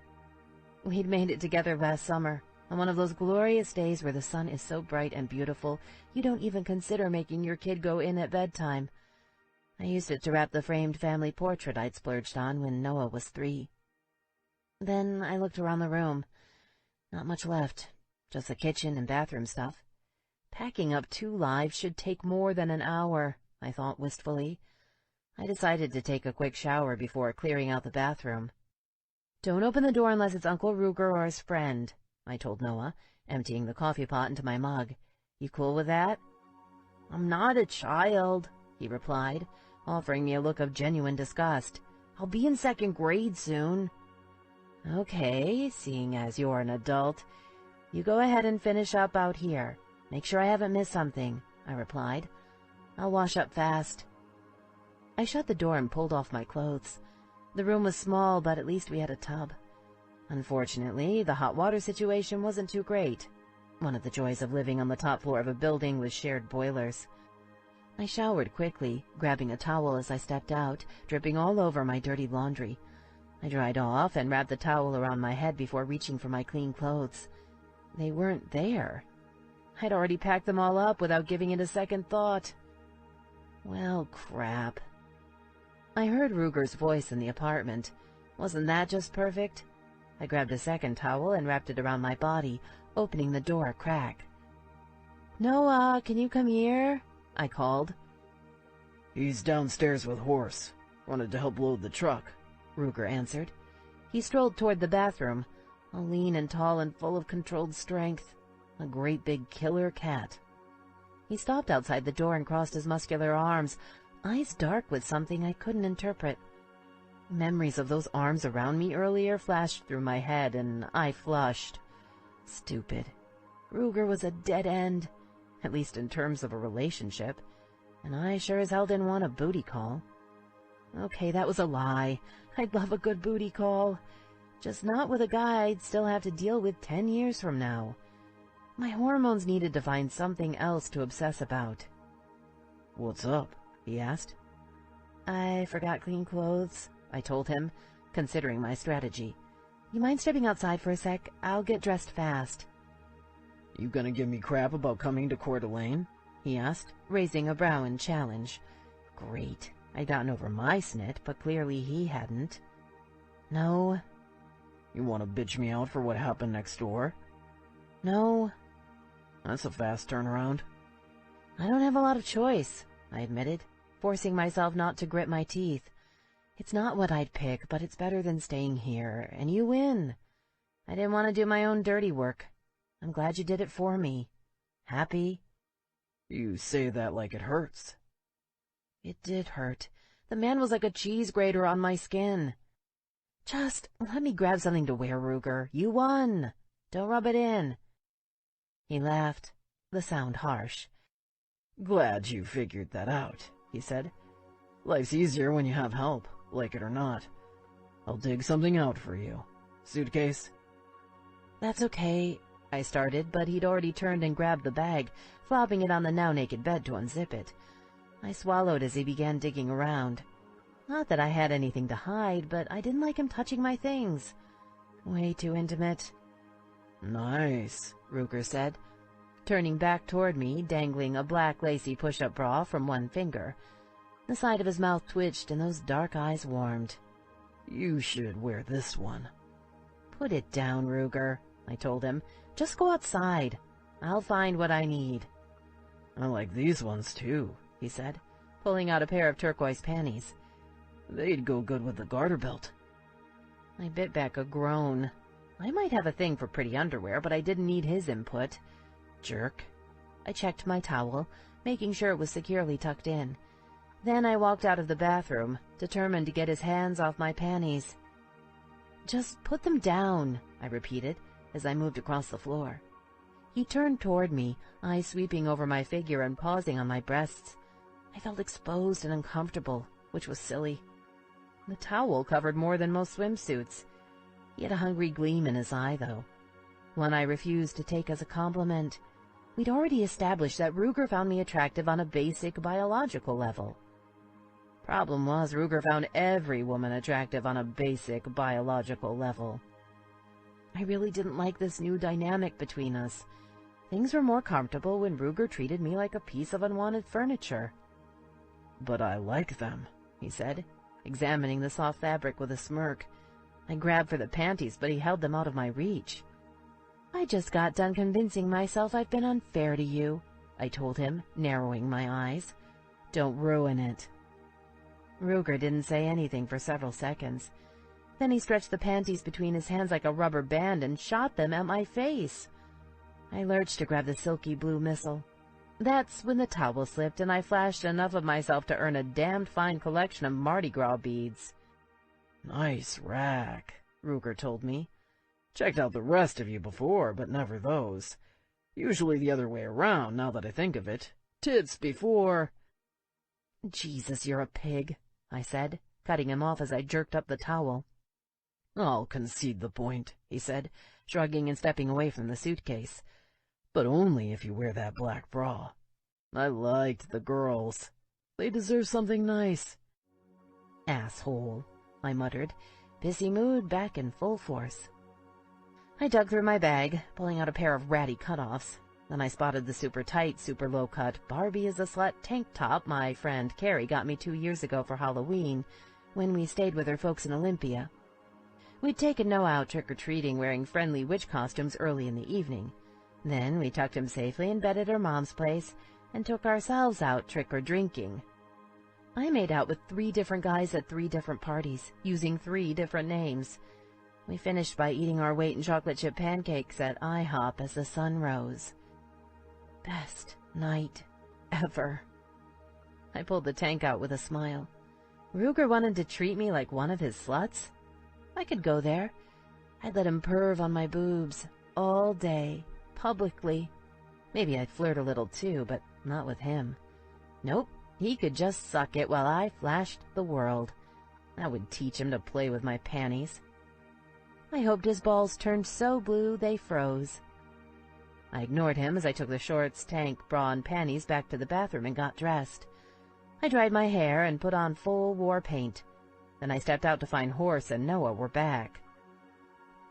We'd made it together last summer, on one of those glorious days where the sun is so bright and beautiful you don't even consider making your kid go in at bedtime. I used it to wrap the framed family portrait I'd splurged on when Noah was 3. Then I looked around the room. Not much left, just the kitchen and bathroom stuff. Packing up 2 lives should take more than an hour, I thought wistfully. I decided to take a quick shower before clearing out the bathroom. Don't open the door unless it's Uncle Ruger or his friend, I told Noah, emptying the coffee pot into my mug. You cool with that? I'm not a child, he replied, offering me a look of genuine disgust. I'll be in 2nd grade soon. Okay, seeing as you're an adult. You go ahead and finish up out here. Make sure I haven't missed something, I replied. I'll wash up fast. I shut the door and pulled off my clothes. The room was small, but at least we had a tub. Unfortunately, the hot water situation wasn't too great. One of the joys of living on the top floor of a building with shared boilers. I showered quickly, grabbing a towel as I stepped out, dripping all over my dirty laundry. I dried off and wrapped the towel around my head before reaching for my clean clothes. They weren't there. I'd already packed them all up without giving it a second thought. Well, crap. I heard Ruger's voice in the apartment. Wasn't that just perfect? I grabbed a second towel and wrapped it around my body, opening the door a crack. Noah, can you come here? I called. He's downstairs with Horse. Wanted to help load the truck, Ruger answered. He strolled toward the bathroom, all lean and tall and full of controlled strength. A great big killer cat. He stopped outside the door and crossed his muscular arms, eyes dark with something I couldn't interpret. Memories of those arms around me earlier flashed through my head, and I flushed. Stupid. Ruger was a dead end, at least in terms of a relationship, and I sure as hell didn't want a booty call. Okay, that was a lie. I'd love a good booty call. Just not with a guy I'd still have to deal with 10 years from now. My hormones needed to find something else to obsess about. What's up? He asked. I forgot clean clothes, I told him, considering my strategy. You mind stepping outside for a sec? I'll get dressed fast. You gonna give me crap about coming to Coeur d'Alene? He asked, raising a brow in challenge. Great. I'd gotten over my snit, but clearly he hadn't. No. You want to bitch me out for what happened next door? No. That's a fast turnaround. I don't have a lot of choice, I admitted, forcing myself not to grit my teeth. It's not what I'd pick, but it's better than staying here, and you win. I didn't want to do my own dirty work. I'm glad you did it for me. Happy? You say that like it hurts. It did hurt. The man was like a cheese grater on my skin. Just let me grab something to wear, Ruger. You won. Don't rub it in. He laughed, the sound harsh. Glad you figured that out, he said. Life's easier when you have help, like it or not. I'll dig something out for you. Suitcase? That's okay, I started, but he'd already turned and grabbed the bag, flopping it on the now-naked bed to unzip it. I swallowed as he began digging around. Not that I had anything to hide, but I didn't like him touching my things. Way too intimate. Nice, Ruger said, turning back toward me, dangling a black lacy push-up bra from one finger. The side of his mouth twitched and those dark eyes warmed. "You should wear this one." "Put it down, Ruger," I told him. "Just go outside. I'll find what I need." "I like these ones too," he said, pulling out a pair of turquoise panties. "They'd go good with the garter belt." I bit back a groan. I might have a thing for pretty underwear, but I didn't need his input. Jerk. I checked my towel, making sure it was securely tucked in. Then I walked out of the bathroom, determined to get his hands off my panties. "Just put them down," I repeated, as I moved across the floor. He turned toward me, eyes sweeping over my figure and pausing on my breasts. I felt exposed and uncomfortable, which was silly. The towel covered more than most swimsuits. He had a hungry gleam in his eye, though. One I refused to take as a compliment. We'd already established that Ruger found me attractive on a basic biological level. Problem was, Ruger found every woman attractive on a basic biological level. I really didn't like this new dynamic between us. Things were more comfortable when Ruger treated me like a piece of unwanted furniture. "But I like them," he said, examining the soft fabric with a smirk. I grabbed for the panties, but he held them out of my reach. "I just got done convincing myself I've been unfair to you," I told him, narrowing my eyes. "Don't ruin it." Ruger didn't say anything for several seconds. Then he stretched the panties between his hands like a rubber band and shot them at my face. I lurched to grab the silky blue missile. That's when the towel slipped and I flashed enough of myself to earn a damned fine collection of Mardi Gras beads. "Nice rack," Ruger told me. "Checked out the rest of you before, but never those. Usually the other way around, now that I think of it. Tits before—" "Jesus, you're a pig," I said, cutting him off as I jerked up the towel. "I'll concede the point," he said, shrugging and stepping away from the suitcase. "But only if you wear that black bra. I liked the girls. They deserve something nice." "Asshole," I muttered, pissy mood back in full force. I dug through my bag, pulling out a pair of ratty cutoffs. Then I spotted the super tight, super low-cut Barbie is a slut tank top my friend Carrie got me 2 years ago for Halloween, when we stayed with her folks in Olympia. We'd taken Noah out trick-or-treating wearing friendly witch costumes early in the evening. Then we tucked him safely in bed at her mom's place and took ourselves out trick-or-drinking. I made out with 3 different guys at 3 different parties, using 3 different names. We finished by eating our weight in chocolate chip pancakes at IHOP as the sun rose. Best night ever. I pulled the tank out with a smile. Ruger wanted to treat me like one of his sluts? I could go there. I'd let him perv on my boobs all day, publicly. Maybe I'd flirt a little too, but not with him. Nope, he could just suck it while I flashed the world. That would teach him to play with my panties. I hoped his balls turned so blue they froze. I ignored him as I took the shorts, tank, bra, and panties back to the bathroom and got dressed. I dried my hair and put on full war paint. Then I stepped out to find Horse and Noah were back.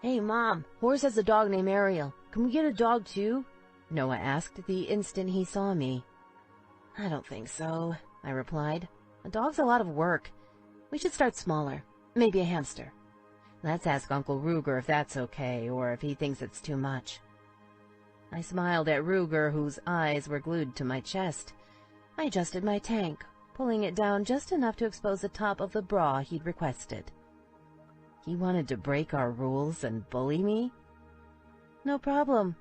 "Hey, Mom, Horse has a dog named Ariel. Can we get a dog too?" Noah asked the instant he saw me. "I don't think so," I replied. "A dog's a lot of work. We should start smaller. Maybe a hamster. Let's ask Uncle Ruger if that's okay, or if he thinks it's too much." I smiled at Ruger, whose eyes were glued to my chest. I adjusted my tank, pulling it down just enough to expose the top of the bra he'd requested. He wanted to break our rules and bully me? No problem.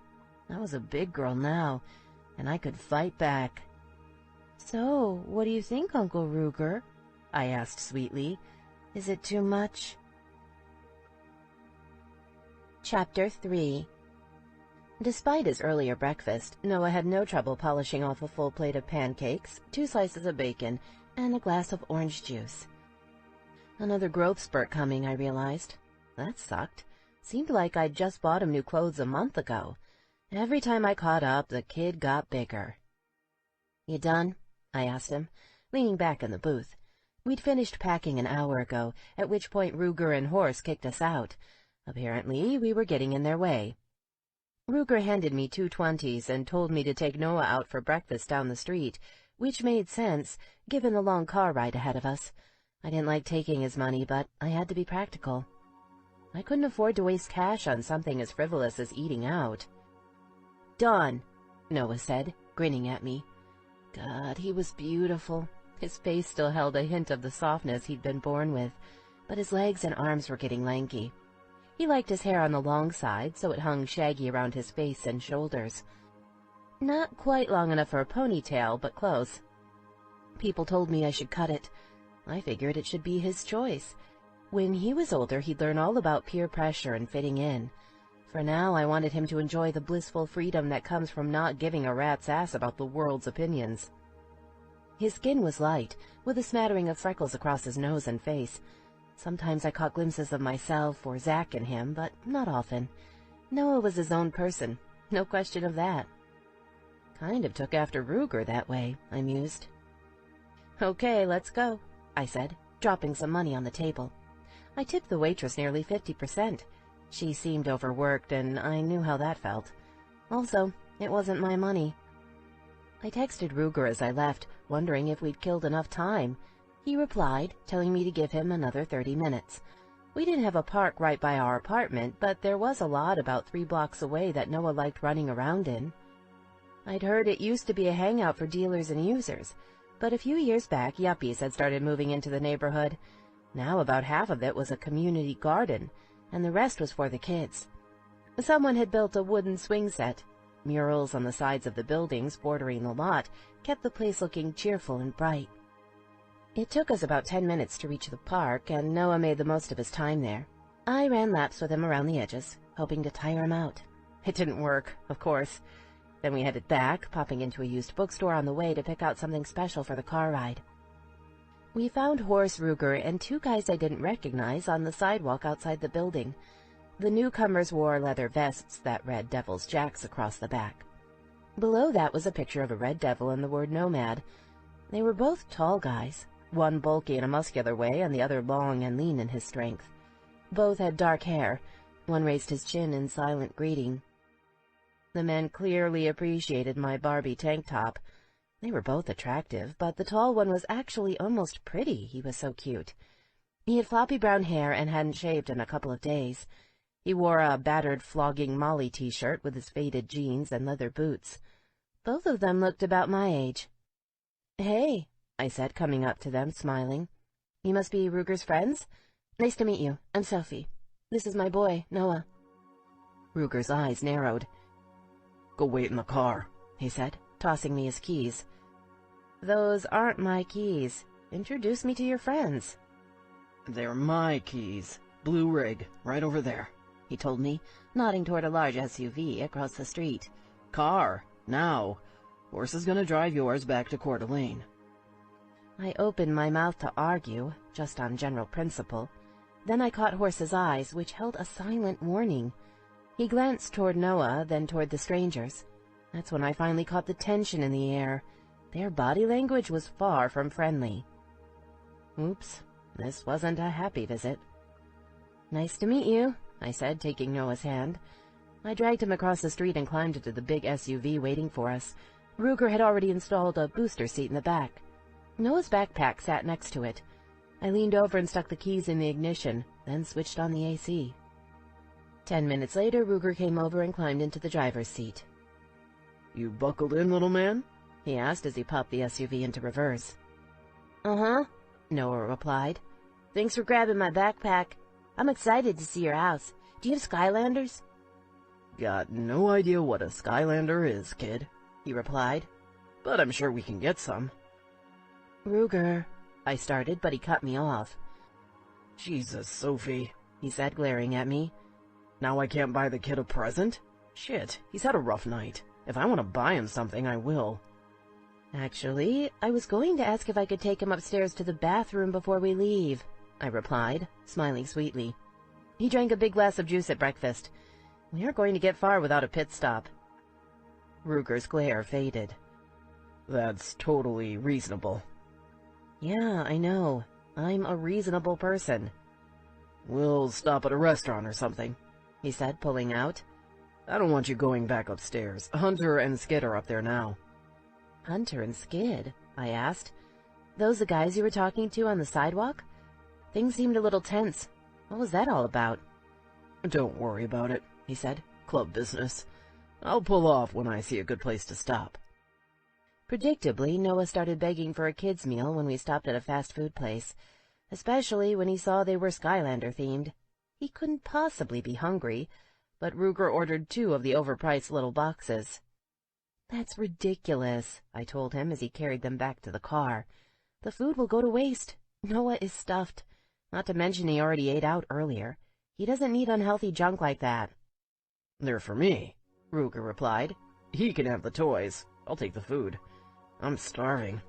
I was a big girl now, and I could fight back. "So, what do you think, Uncle Ruger?" I asked sweetly. "Is it too much?" Chapter 3. Despite his earlier breakfast, Noah had no trouble polishing off a full plate of pancakes, 2 slices of bacon, and a glass of orange juice. Another growth spurt coming, I realized. That sucked. Seemed like I'd just bought him new clothes a month ago. Every time I caught up, the kid got bigger. "You done?" I asked him, leaning back in the booth. We'd finished packing an hour ago, at which point Ruger and Horse kicked us out. Apparently, we were getting in their way. Ruger handed me 2 20s and told me to take Noah out for breakfast down the street, which made sense, given the long car ride ahead of us. I didn't like taking his money, but I had to be practical. I couldn't afford to waste cash on something as frivolous as eating out. "Done," Noah said, grinning at me. God, he was beautiful. His face still held a hint of the softness he'd been born with, but his legs and arms were getting lanky. He liked his hair on the long side, so it hung shaggy around his face and shoulders. Not quite long enough for a ponytail, but close. People told me I should cut it. I figured it should be his choice. When he was older, he'd learn all about peer pressure and fitting in. For now, I wanted him to enjoy the blissful freedom that comes from not giving a rat's ass about the world's opinions. His skin was light, with a smattering of freckles across his nose and face. Sometimes I caught glimpses of myself or Zach in him, but not often. Noah was his own person, no question of that. Kind of took after Ruger that way, I mused. "Okay, let's go," I said, dropping some money on the table. I tipped the waitress nearly 50%. She seemed overworked, and I knew how that felt. Also, it wasn't my money. I texted Ruger as I left, wondering if we'd killed enough time. He replied, telling me to give him another 30 minutes. We didn't have a park right by our apartment, but there was a lot about 3 blocks away that Noah liked running around in. I'd heard it used to be a hangout for dealers and users, but a few years back, yuppies had started moving into the neighborhood. Now about half of it was a community garden, and the rest was for the kids. Someone had built a wooden swing set. Murals on the sides of the buildings bordering the lot kept the place looking cheerful and bright. It took us about 10 minutes to reach the park, and Noah made the most of his time there. I ran laps with him around the edges, hoping to tire him out. It didn't work, of course. Then we headed back, popping into a used bookstore on the way to pick out something special for the car ride. We found Horace Ruger and 2 guys I didn't recognize on the sidewalk outside the building. The newcomers wore leather vests that read Devil's Jacks across the back. Below that was a picture of a red devil and the word nomad. They were both tall guys, one bulky in a muscular way and the other long and lean in his strength. Both had dark hair. One raised his chin in silent greeting. The men clearly appreciated my Barbie tank top. They were both attractive, but the tall one was actually almost pretty. He was so cute. He had floppy brown hair and hadn't shaved in a couple of days. He wore a battered Flogging Molly t-shirt with his faded jeans and leather boots. Both of them looked about my age. "Hey," I said, coming up to them, smiling. "You must be Ruger's friends? Nice to meet you. I'm Sophie. This is my boy, Noah." Ruger's eyes narrowed. "Go wait in the car," he said, tossing me his keys. "Those aren't my keys. Introduce me to your friends." "They're my keys. Blue rig, right over there," he told me, nodding toward a large SUV across the street. "Car, now. Horse is gonna drive yours back to Coeur d'Alene." I opened my mouth to argue, just on general principle. Then I caught Horse's eyes, which held a silent warning. He glanced toward Noah, then toward the strangers. That's when I finally caught the tension in the air. Their body language was far from friendly. Oops, this wasn't a happy visit. "Nice to meet you," I said, taking Noah's hand. I dragged him across the street and climbed into the big SUV waiting for us. Ruger had already installed a booster seat in the back. Noah's backpack sat next to it. I leaned over and stuck the keys in the ignition, then switched on the AC. 10 minutes later, Ruger came over and climbed into the driver's seat. "You buckled in, little man?" he asked as he popped the SUV into reverse. "Uh-huh," Noah replied. "Thanks for grabbing my backpack. I'm excited to see your house. Do you have Skylanders?" "Got no idea what a Skylander is, kid," he replied. "But I'm sure we can get some." "Ruger," I started, but he cut me off. "Jesus, Sophie," he said, glaring at me. "Now I can't buy the kid a present? Shit, he's had a rough night. If I want to buy him something, I will." "Actually, I was going to ask if I could take him upstairs to the bathroom before we leave," I replied, smiling sweetly. He drank a big glass of juice at breakfast. We aren't going to get far without a pit stop. Ruger's glare faded. "That's totally reasonable." "Yeah, I know. I'm a reasonable person." "We'll stop at a restaurant or something," he said, pulling out. "I don't want you going back upstairs. Hunter and Skid are up there now." "Hunter and Skid? I asked. "Those the guys you were talking to on the sidewalk? Things seemed a little tense. What was that all about?" "Don't worry about it," he said. "Club business. I'll pull off when I see a good place to stop." Predictably, Noah started begging for a kid's meal when we stopped at a fast food place, especially when he saw they were Skylander-themed. He couldn't possibly be hungry, but Ruger ordered 2 of the overpriced little boxes. "That's ridiculous," I told him as he carried them back to the car. "The food will go to waste. Noah is stuffed. Not to mention he already ate out earlier. He doesn't need unhealthy junk like that." "They're for me," Ruger replied. "He can have the toys. I'll take the food. I'm starving."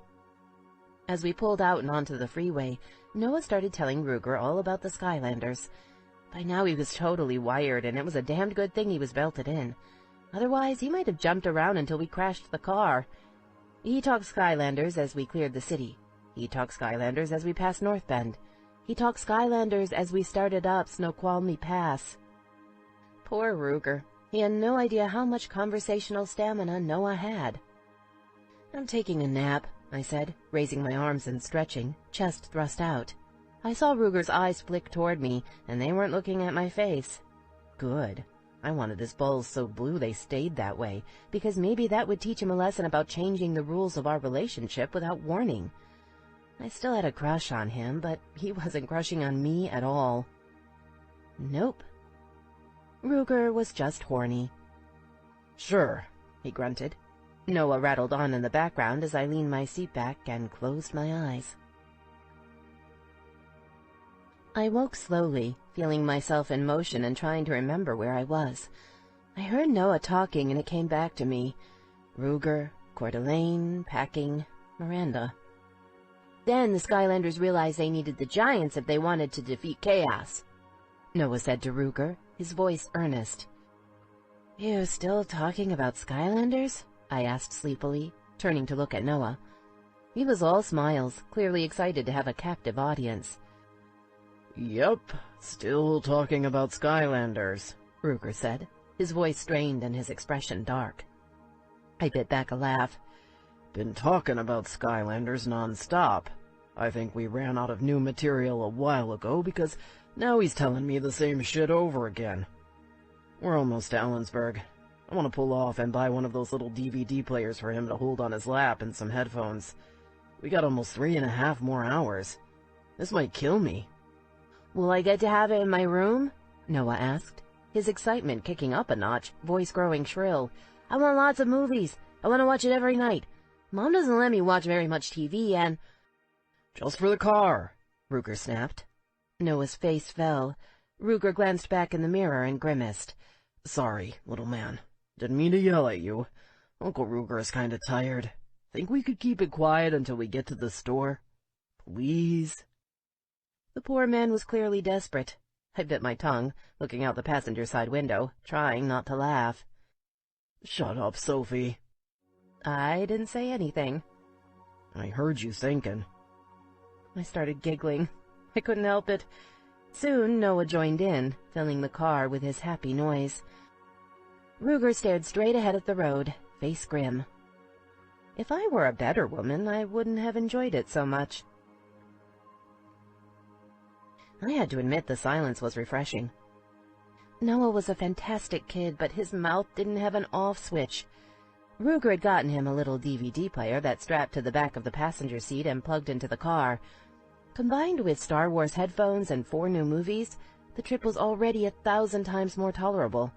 As we pulled out and onto the freeway, Noah started telling Ruger all about the Skylanders. By now he was totally wired, and it was a damned good thing he was belted in. Otherwise, he might have jumped around until we crashed the car. He talked Skylanders as we cleared the city. He talked Skylanders as we passed North Bend. He talked Skylanders as we started up Snoqualmie Pass. Poor Ruger. He had no idea how much conversational stamina Noah had. "I'm taking a nap," I said, raising my arms and stretching, chest thrust out. I saw Ruger's eyes flick toward me, and they weren't looking at my face. Good. I wanted his balls so blue they stayed that way, because maybe that would teach him a lesson about changing the rules of our relationship without warning. I still had a crush on him, but he wasn't crushing on me at all. Nope. Ruger was just horny. "Sure," he grunted. Noah rattled on in the background as I leaned my seat back and closed my eyes. I woke slowly, feeling myself in motion and trying to remember where I was. I heard Noah talking and it came back to me. Ruger, Coeur d'Alene, packing, Miranda. Then the Skylanders realized they needed the Giants if they wanted to defeat Chaos, Noah said to Ruger, his voice earnest. "You still talking about Skylanders?" I asked sleepily, turning to look at Noah. He was all smiles, clearly excited to have a captive audience. "Yep, still talking about Skylanders," Ruger said, his voice strained and his expression dark. I bit back a laugh. "Been talking about Skylanders non-stop. I think we ran out of new material a while ago because now he's telling me the same shit over again. We're almost to Ellensburg. I want to pull off and buy one of those little DVD players for him to hold on his lap and some headphones. We got almost 3.5 more hours. This might kill me." "Will I get to have it in my room?" Noah asked, his excitement kicking up a notch, voice growing shrill. "I want lots of movies. I want to watch it every night. Mom doesn't let me watch very much TV and—" "Just for the car," Ruger snapped. Noah's face fell. Ruger glanced back in the mirror and grimaced. "Sorry, little man. Didn't mean to yell at you. Uncle Ruger is kind of tired. Think we could keep it quiet until we get to the store? Please?" The poor man was clearly desperate. I bit my tongue, looking out the passenger side window, trying not to laugh. "Shut up, Sophie." I didn't say anything. "I heard you thinking." I started giggling. I couldn't help it. Soon Noah joined in, filling the car with his happy noise. Ruger stared straight ahead at the road, face grim. If I were a better woman, I wouldn't have enjoyed it so much. I had to admit the silence was refreshing. Noah was a fantastic kid, but his mouth didn't have an off switch. Ruger had gotten him a little DVD player that strapped to the back of the passenger seat and plugged into the car. Combined with Star Wars headphones and 4 new movies, the trip was already 1,000 times more tolerable.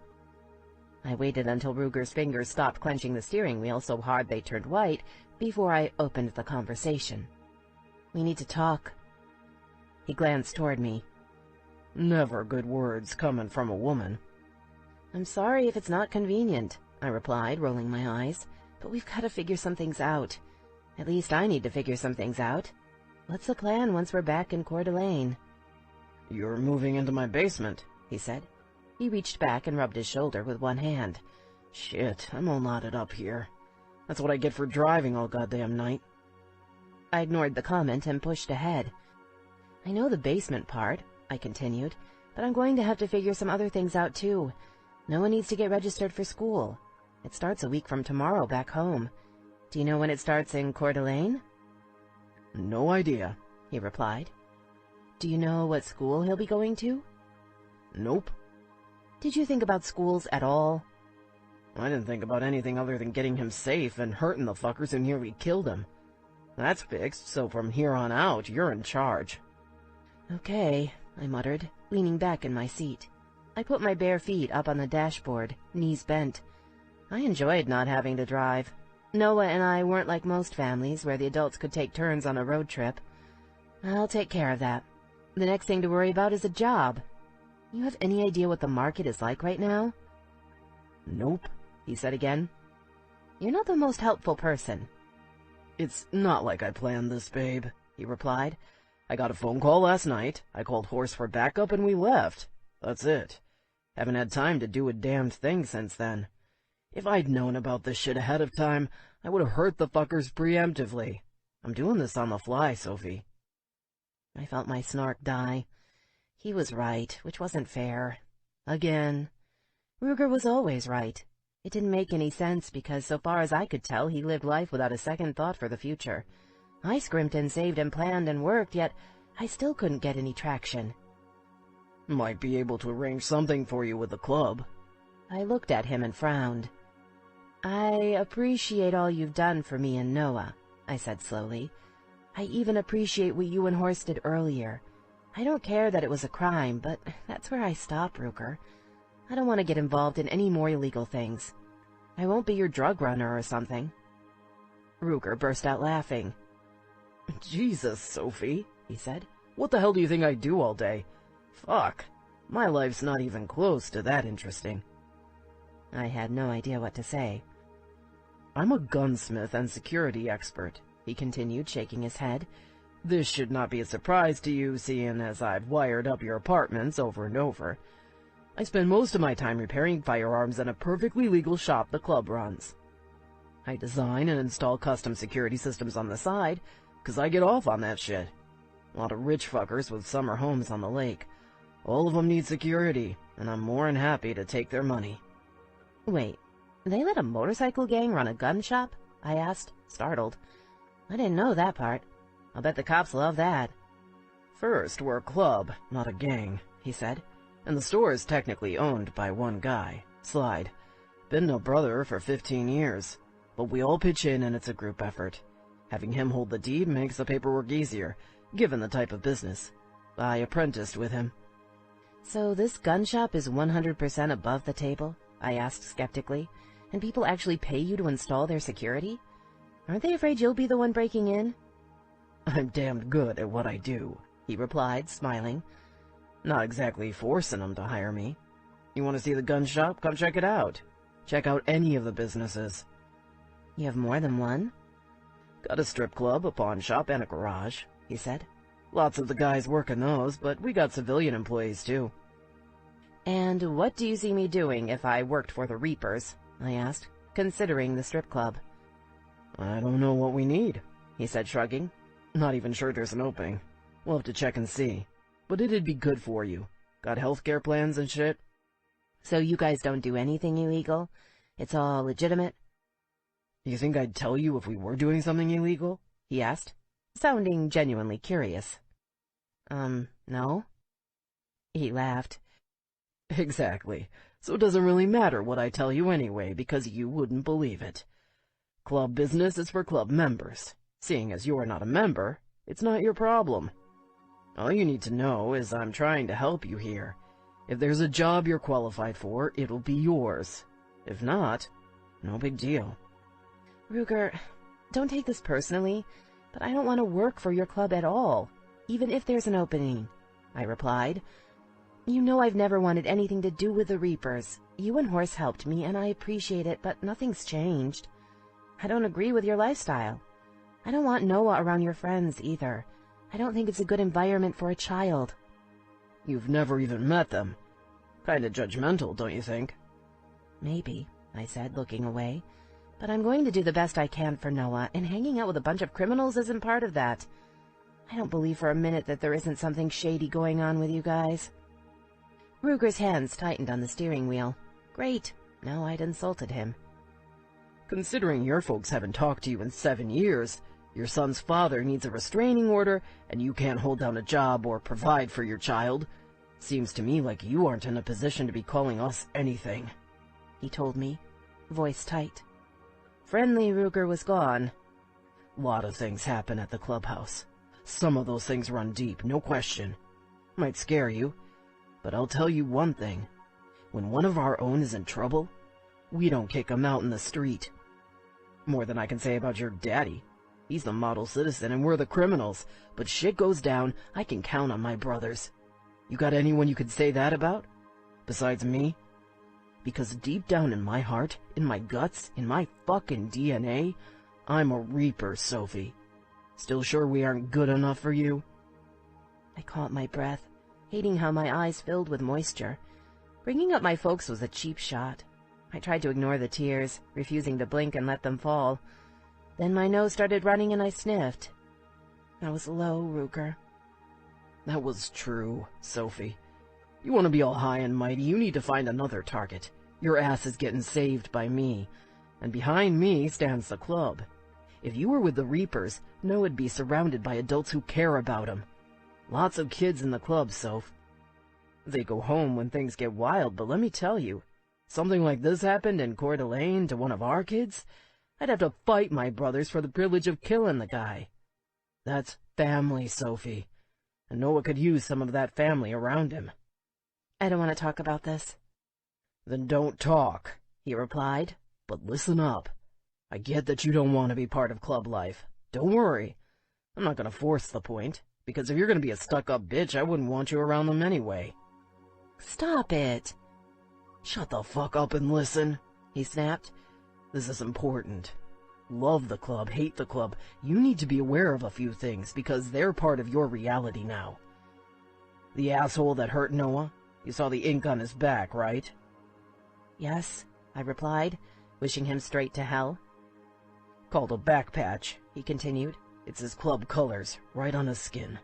I waited until Ruger's fingers stopped clenching the steering wheel so hard they turned white before I opened the conversation. "We need to talk." He glanced toward me. "Never good words coming from a woman." "I'm sorry if it's not convenient," I replied, rolling my eyes, "but we've got to figure some things out. At least I need to figure some things out. What's the plan once we're back in Coeur d'Alene?" "You're moving into my basement," he said. He reached back and rubbed his shoulder with one hand. "Shit, I'm all knotted up here. That's what I get for driving all goddamn night." I ignored the comment and pushed ahead. "I know the basement part," I continued, "but I'm going to have to figure some other things out too. Noah needs to get registered for school. It starts a week from tomorrow back home. Do you know when it starts in Coeur d'Alene?" No idea, he replied. Do you know what school he'll be going to? Nope. Did you think about schools at all? I didn't think about anything other than getting him safe and hurting the fuckers who nearly killed him. That's fixed, so from here on out, you're in charge. Okay, I muttered, leaning back in my seat. I put my bare feet up on the dashboard, knees bent. I enjoyed not having to drive. Noah and I weren't like most families where the adults could take turns on a road trip. I'll take care of that. The next thing to worry about is a job. You have any idea what the market is like right now? Nope, he said again. You're not the most helpful person. It's not like I planned this, babe, he replied. I got a phone call last night, I called Horse for backup, and we left. That's it. Haven't had time to do a damned thing since then. If I'd known about this shit ahead of time, I would have hurt the fuckers preemptively. I'm doing this on the fly, Sophie. I felt my snark die. He was right, which wasn't fair. Again. Ruger was always right. It didn't make any sense because, so far as I could tell, he lived life without a second thought for the future. I scrimped and saved and planned and worked, yet I still couldn't get any traction. Might be able to arrange something for you with the club. I looked at him and frowned. I appreciate all you've done for me and Noah, I said slowly. I even appreciate what you and Horst did earlier. I don't care that it was a crime, but that's where I stop, Ruger. I don't want to get involved in any more illegal things. I won't be your drug runner or something. Ruger burst out laughing. Jesus, Sophie, he said. What the hell do you think I do all day? Fuck. My life's not even close to that interesting. I had no idea what to say. I'm a gunsmith and security expert, he continued, shaking his head. This should not be a surprise to you, seeing as I've wired up your apartments over and over. I spend most of my time repairing firearms in a perfectly legal shop the club runs. I design and install custom security systems on the side, 'cause I get off on that shit. A lot of rich fuckers with summer homes on the lake. All of them need security, and I'm more than happy to take their money. Wait, they let a motorcycle gang run a gun shop? I asked, startled. I didn't know that part. I'll bet the cops love that. First, we're a club, not a gang, he said. And the store is technically owned by one guy, Slide. Been no brother for 15 years. But we all pitch in and it's a group effort. Having him hold the deed makes the paperwork easier, given the type of business. I apprenticed with him. So this gun shop is 100% above the table? I asked skeptically. And people actually pay you to install their security? Aren't they afraid you'll be the one breaking in? I'm damned good at what I do, he replied, smiling. Not exactly forcing them to hire me. You want to see the gun shop? Come check it out. Check out any of the businesses. You have more than one? Got a strip club, a pawn shop, and a garage, he said. Lots of the guys work in those, but we got civilian employees too. And what do you see me doing if I worked for the Reapers? I asked, considering the strip club. I don't know what we need, he said, shrugging. Not even sure there's an opening. We'll have to check and see. But it'd be good for you. Got healthcare plans and shit? So you guys don't do anything illegal? It's all legitimate? You think I'd tell you if we were doing something illegal? He asked, sounding genuinely curious. No? He laughed. Exactly. So it doesn't really matter what I tell you anyway, because you wouldn't believe it. Club business is for club members. Seeing as you're not a member, it's not your problem. All you need to know is I'm trying to help you here. If there's a job you're qualified for, it'll be yours. If not, no big deal. Ruger, don't take this personally, but I don't want to work for your club at all, even if there's an opening, I replied. You know I've never wanted anything to do with the Reapers. You and Horse helped me, and I appreciate it, but nothing's changed. I don't agree with your lifestyle. I don't want Noah around your friends, either. I don't think it's a good environment for a child. You've never even met them. Kinda judgmental, don't you think? Maybe, I said, looking away. But I'm going to do the best I can for Noah, and hanging out with a bunch of criminals isn't part of that. I don't believe for a minute that there isn't something shady going on with you guys. Ruger's hands tightened on the steering wheel. Great. Now I'd insulted him. Considering your folks haven't talked to you in 7 years, Your son's father needs a restraining order, and you can't hold down a job or provide for your child. Seems to me like you aren't in a position to be calling us anything," he told me, voice tight. Friendly Ruger was gone. "Lot of things happen at the clubhouse. Some of those things run deep, no question. Might scare you, but I'll tell you one thing. When one of our own is in trouble, we don't kick him out in the street. More than I can say about your daddy. He's the model citizen and we're the criminals, but shit goes down, I can count on my brothers. You got anyone you could say that about? Besides me? Because deep down in my heart, in my guts, in my fucking DNA, I'm a Reaper, Sophie. Still sure we aren't good enough for you?" I caught my breath, hating how my eyes filled with moisture. Bringing up my folks was a cheap shot. I tried to ignore the tears, refusing to blink and let them fall. Then my nose started running and I sniffed. I was low, Ruger. "That was true, Sophie. You want to be all high and mighty, you need to find another target. Your ass is getting saved by me, and behind me stands the club. If you were with the Reapers, Noah'd be surrounded by adults who care about him. Lots of kids in the club, Soph. They go home when things get wild, but let me tell you, something like this happened in Coeur d'Alene to one of our kids, I'd have to fight my brothers for the privilege of killing the guy. That's family, Sophie, and Noah could use some of that family around him." "I don't want to talk about this." "Then don't talk," he replied, "but listen up. I get that you don't want to be part of club life. Don't worry. I'm not going to force the point, because if you're going to be a stuck-up bitch, I wouldn't want you around them anyway." "Stop it." "Shut the fuck up and listen," he snapped. "This is important. Love the club, hate the club. You need to be aware of a few things, because they're part of your reality now. The asshole that hurt Noah, you saw the ink on his back, right?" "Yes," I replied, wishing him straight to hell. "Called a back patch," he continued. "It's his club colors, right on his skin.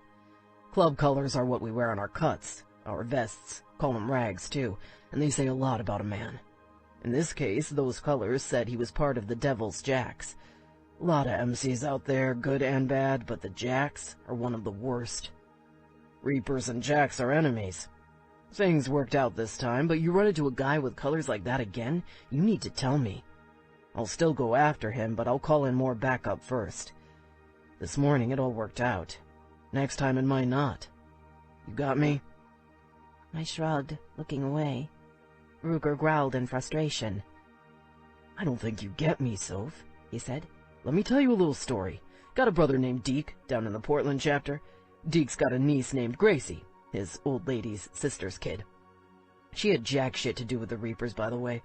Club colors are what we wear on our cuts, our vests, call them rags too, and they say a lot about a man. In this case, those colors said he was part of the Devil's Jacks. A lot of MCs out there, good and bad, but the Jacks are one of the worst. Reapers and Jacks are enemies. Things worked out this time, but you run into a guy with colors like that again, you need to tell me. I'll still go after him, but I'll call in more backup first. This morning it all worked out. Next time it might not. You got me?" I shrugged, looking away. Ruger growled in frustration. "I don't think you get me, Soph," he said. "Let me tell you a little story. Got a brother named Deke, down in the Portland chapter. Deke's got a niece named Gracie, his old lady's sister's kid. She had jack shit to do with the Reapers, by the way.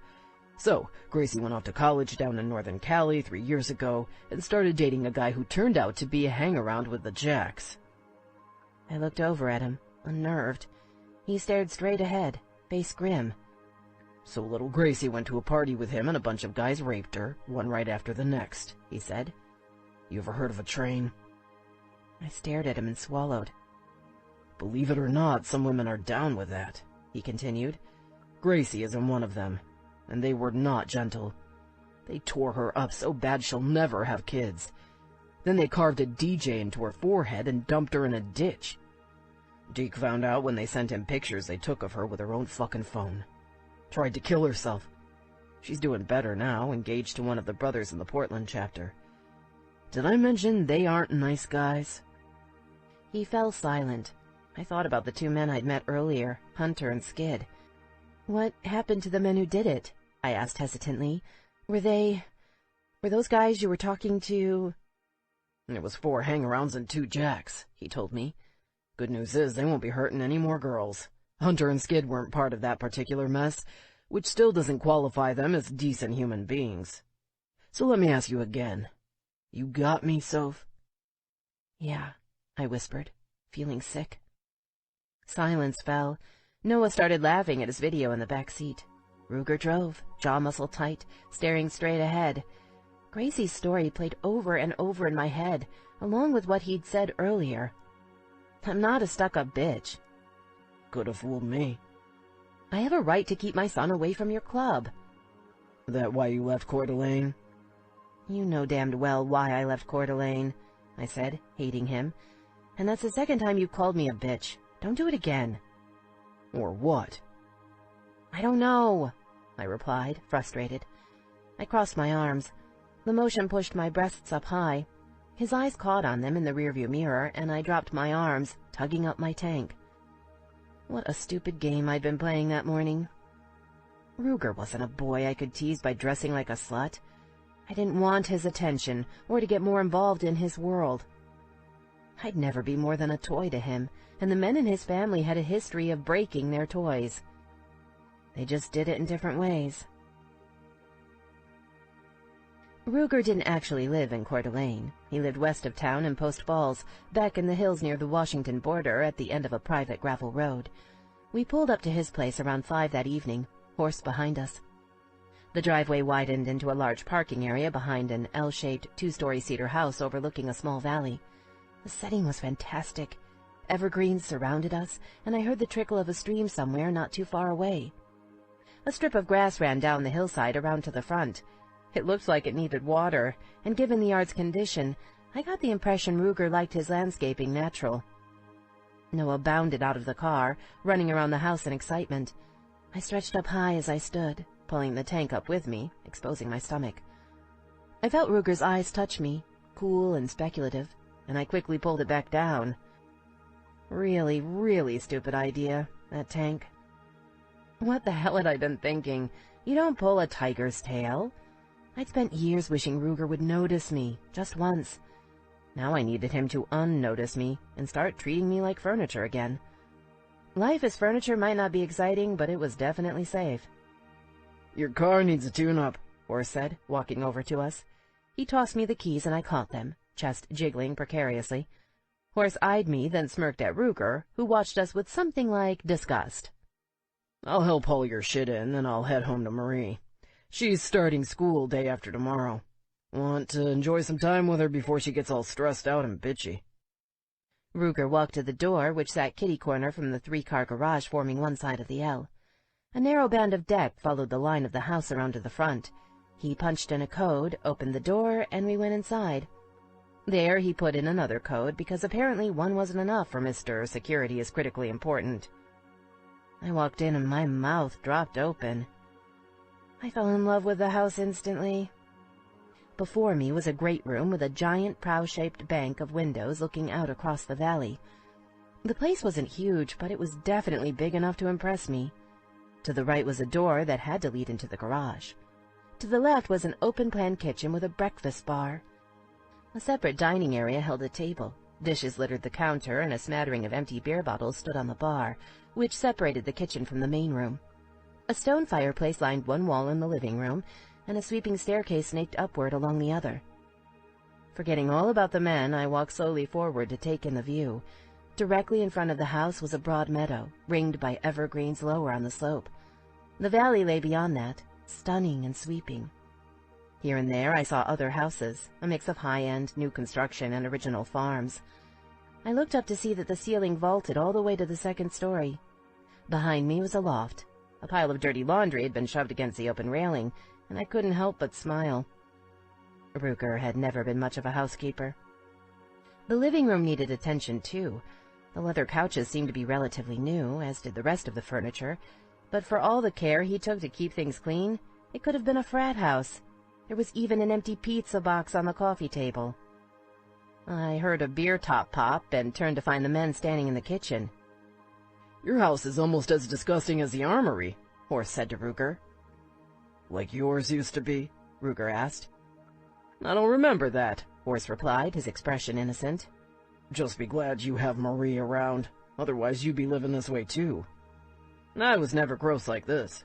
So, Gracie went off to college down in Northern Cali 3 years ago and started dating a guy who turned out to be a hangaround with the Jacks." I looked over at him, unnerved. He stared straight ahead, face grim. "So little Gracie went to a party with him and a bunch of guys raped her, one right after the next," he said. "You ever heard of a train?" I stared at him and swallowed. "Believe it or not, some women are down with that," he continued. "Gracie isn't one of them, and they were not gentle. They tore her up so bad she'll never have kids. Then they carved a DJ into her forehead and dumped her in a ditch. Deke found out when they sent him pictures they took of her with her own fucking phone. Tried to kill herself. She's doing better now, engaged to one of the brothers in the Portland chapter. Did I mention they aren't nice guys?" He fell silent. I thought about the 2 men I'd met earlier, Hunter and Skid. "What happened to the men who did it?" I asked hesitantly. Were those guys you were talking to?" "It was 4 hang-arounds and 2 Jacks," he told me. "Good news is they won't be hurting any more girls. Hunter and Skid weren't part of that particular mess, which still doesn't qualify them as decent human beings. So let me ask you again. You got me, Soph?" "Yeah," I whispered, feeling sick. Silence fell. Noah started laughing at his video in the back seat. Ruger drove, jaw muscle tight, staring straight ahead. Gracie's story played over and over in my head, along with what he'd said earlier. I'm not a stuck-up bitch. Could have fooled me. I have a right to keep my son away from your club. That why you left Coeur d'Alene? You know damned well why I left Coeur d'Alene. I said, hating him. "And that's the second time you called me a bitch. Don't do it again." "Or what?" "I don't know," I replied, frustrated. I crossed my arms. The motion pushed my breasts up high. His eyes caught on them in the rearview mirror, and I dropped my arms, tugging up my tank. What a stupid game I'd been playing that morning. Ruger wasn't a boy I could tease by dressing like a slut. I didn't want his attention, or to get more involved in his world. I'd never be more than a toy to him, and the men in his family had a history of breaking their toys. They just did it in different ways. Ruger didn't actually live in Coeur d'Alene. He lived west of town in Post Falls, back in the hills near the Washington border at the end of a private gravel road. We pulled up to his place around 5 that evening, horse behind us. The driveway widened into a large parking area behind an L-shaped 2-story cedar house overlooking a small valley. The setting was fantastic. Evergreens surrounded us, and I heard the trickle of a stream somewhere not too far away. A strip of grass ran down the hillside around to the front. It looked like it needed water, and given the yard's condition, I got the impression Ruger liked his landscaping natural. Noah bounded out of the car, running around the house in excitement. I stretched up high as I stood, pulling the tank up with me, exposing my stomach. I felt Ruger's eyes touch me, cool and speculative, and I quickly pulled it back down. Really, really stupid idea, that tank. What the hell had I been thinking? You don't pull a tiger's tail. I'd spent years wishing Ruger would notice me, just once. Now I needed him to unnotice me and start treating me like furniture again. Life as furniture might not be exciting, but it was definitely safe. "Your car needs a tune-up," Horse said, walking over to us. He tossed me the keys and I caught them, chest jiggling precariously. Horse eyed me, then smirked at Ruger, who watched us with something like disgust. "I'll help haul your shit in, then I'll head home to Marie. She's starting school day after tomorrow. Want to enjoy some time with her before she gets all stressed out and bitchy." Ruger walked to the door, which sat kitty-corner from the 3-car garage forming one side of the L. A narrow band of deck followed the line of the house around to the front. He punched in a code, opened the door, and we went inside. There he put in another code, because apparently one wasn't enough for Mr. Security is critically important. I walked in and my mouth dropped open. I fell in love with the house instantly. Before me was a great room with a giant prow-shaped bank of windows looking out across the valley. The place wasn't huge, but it was definitely big enough to impress me. To the right was a door that had to lead into the garage. To the left was an open-plan kitchen with a breakfast bar. A separate dining area held a table. Dishes littered the counter, and a smattering of empty beer bottles stood on the bar, which separated the kitchen from the main room. A stone fireplace lined one wall in the living room, and a sweeping staircase snaked upward along the other. Forgetting all about the men, I walked slowly forward to take in the view. Directly in front of the house was a broad meadow, ringed by evergreens lower on the slope. The valley lay beyond that, stunning and sweeping. Here and there I saw other houses, a mix of high-end, new construction, and original farms. I looked up to see that the ceiling vaulted all the way to the 2nd story. Behind me was a loft. A pile of dirty laundry had been shoved against the open railing, and I couldn't help but smile. Ruger had never been much of a housekeeper. The living room needed attention, too. The leather couches seemed to be relatively new, as did the rest of the furniture, but for all the care he took to keep things clean, it could have been a frat house. There was even an empty pizza box on the coffee table. I heard a beer top pop and turned to find the men standing in the kitchen. "Your house is almost as disgusting as the armory," Horse said to Ruger. "Like yours used to be?" Ruger asked. "I don't remember that," Horse replied, his expression innocent. "Just be glad you have Marie around. Otherwise you'd be living this way too. I was never gross like this."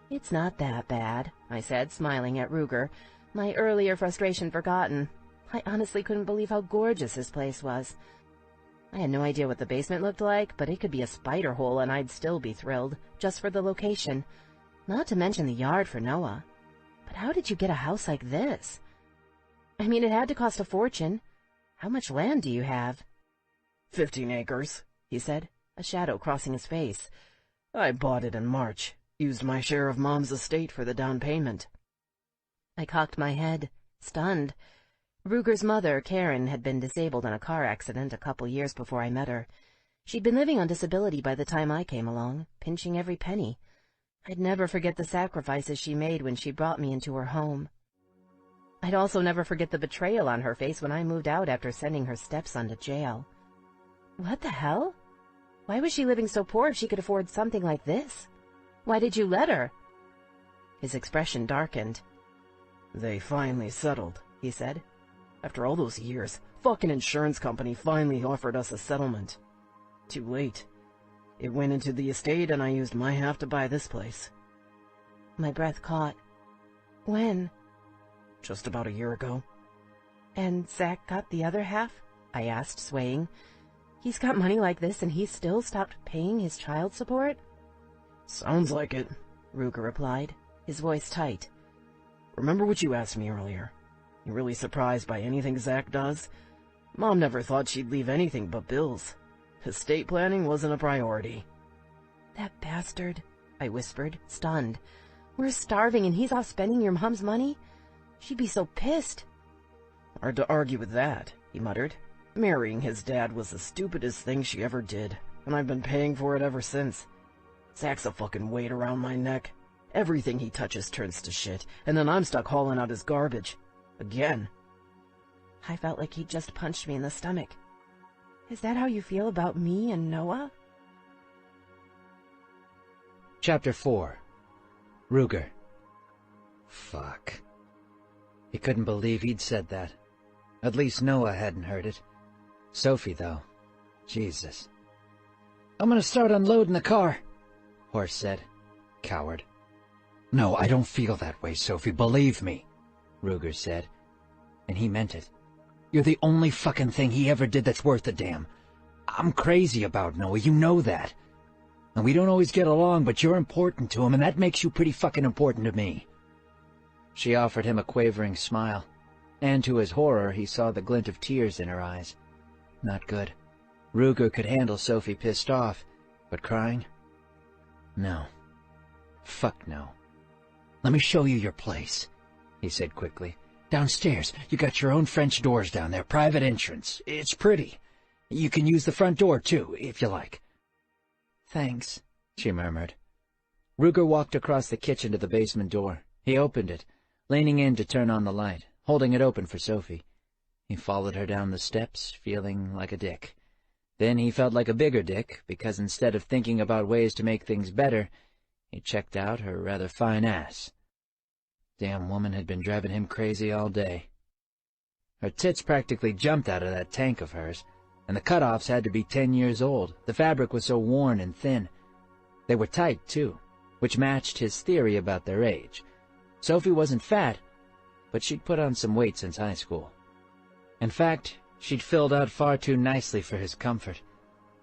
"It's not that bad," I said, smiling at Ruger, my earlier frustration forgotten. I honestly couldn't believe how gorgeous his place was. I had no idea what the basement looked like, but it could be a spider hole and I'd still be thrilled, just for the location. Not to mention the yard for Noah. But how did you get a house like this? I mean, it had to cost a fortune. How much land do you have? 15 acres, he said, a shadow crossing his face. I bought it in March. Used my share of Mom's estate for the down payment. I cocked my head, stunned. Ruger's mother, Karen, had been disabled in a car accident a couple years before I met her. She'd been living on disability by the time I came along, pinching every penny. I'd never forget the sacrifices she made when she brought me into her home. I'd also never forget the betrayal on her face when I moved out after sending her stepson to jail. What the hell? Why was she living so poor if she could afford something like this? Why did you let her? His expression darkened. They finally settled, he said. After all those years, fucking insurance company finally offered us a settlement. Too late. It went into the estate and I used my half to buy this place. My breath caught. When? Just about a year ago. And Zach got the other half? I asked, swaying. He's got money like this and he's still stopped paying his child support? Sounds like it, Ruger replied, his voice tight. Remember what you asked me earlier? You really surprised by anything Zach does? Mom never thought she'd leave anything but bills. Estate planning wasn't a priority. That bastard, I whispered, stunned. We're starving and he's off spending your mom's money? She'd be so pissed. Hard to argue with that, he muttered. Marrying his dad was the stupidest thing she ever did, and I've been paying for it ever since. Zach's a fucking weight around my neck. Everything he touches turns to shit, and then I'm stuck hauling out his garbage. Again. I felt like he'd just punched me in the stomach. Is that how you feel about me and Noah? Chapter 4. Ruger. Fuck. He couldn't believe he'd said that. At least Noah hadn't heard it. Sophie, though. Jesus. I'm gonna start unloading the car, Horst said. Coward. No, I don't feel that way, Sophie, believe me, Ruger said. And he meant it. You're the only fucking thing he ever did that's worth a damn. I'm crazy about Noah, you know that. And we don't always get along, but you're important to him, and that makes you pretty fucking important to me. She offered him a quavering smile, and to his horror he saw the glint of tears in her eyes. Not good. Ruger could handle Sophie pissed off, but crying? No. Fuck no. Let me show you your place, he said quickly. Downstairs, you got your own French doors down there, private entrance. It's pretty. You can use the front door, too, if you like. Thanks, she murmured. Ruger walked across the kitchen to the basement door. He opened it, leaning in to turn on the light, holding it open for Sophie. He followed her down the steps, feeling like a dick. Then he felt like a bigger dick, because instead of thinking about ways to make things better, he checked out her rather fine ass. Damn woman had been driving him crazy all day. Her tits practically jumped out of that tank of hers, and the cutoffs had to be 10 years old. The fabric was so worn and thin. They were tight, too, which matched his theory about their age. Sophie wasn't fat, but she'd put on some weight since high school. In fact, she'd filled out far too nicely for his comfort.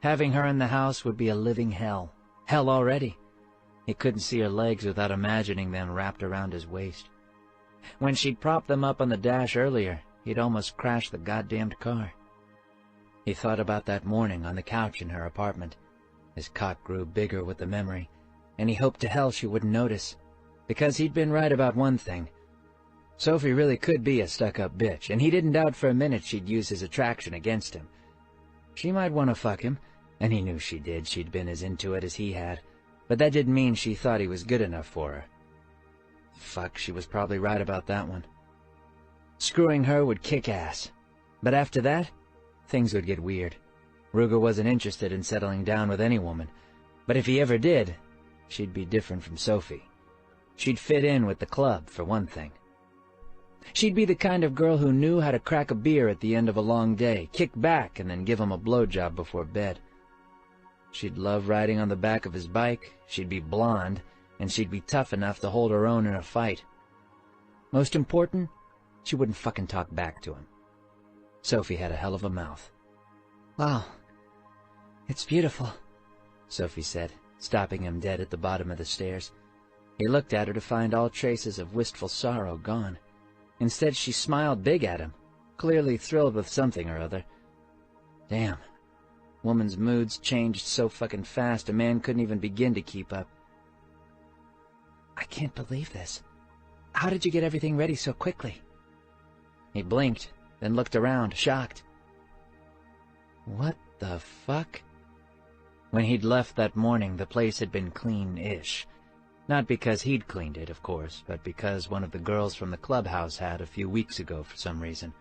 Having her in the house would be a living hell. Hell already. He couldn't see her legs without imagining them wrapped around his waist. When she'd propped them up on the dash earlier, he'd almost crashed the goddamned car. He thought about that morning on the couch in her apartment. His cock grew bigger with the memory, and he hoped to hell she wouldn't notice, because he'd been right about one thing. Sophie really could be a stuck-up bitch, and he didn't doubt for a minute she'd use his attraction against him. She might want to fuck him, and he knew she did. She'd been as into it as he had, but that didn't mean she thought he was good enough for her. Fuck, she was probably right about that one. Screwing her would kick ass, but after that, things would get weird. Ruger wasn't interested in settling down with any woman, but if he ever did, she'd be different from Sophie. She'd fit in with the club, for one thing. She'd be the kind of girl who knew how to crack a beer at the end of a long day, kick back, and then give him a blowjob before bed. She'd love riding on the back of his bike, she'd be blonde, and she'd be tough enough to hold her own in a fight. Most important, she wouldn't fucking talk back to him. Sophie had a hell of a mouth. Wow, it's beautiful, Sophie said, stopping him dead at the bottom of the stairs. He looked at her to find all traces of wistful sorrow gone. Instead, she smiled big at him, clearly thrilled with something or other. Damn. Woman's moods changed so fucking fast a man couldn't even begin to keep up. I can't believe this. How did you get everything ready so quickly? He blinked, then looked around, shocked. What the fuck? When he'd left that morning, the place had been clean-ish. Not because he'd cleaned it, of course, but because one of the girls from the clubhouse had a few weeks ago for some reason.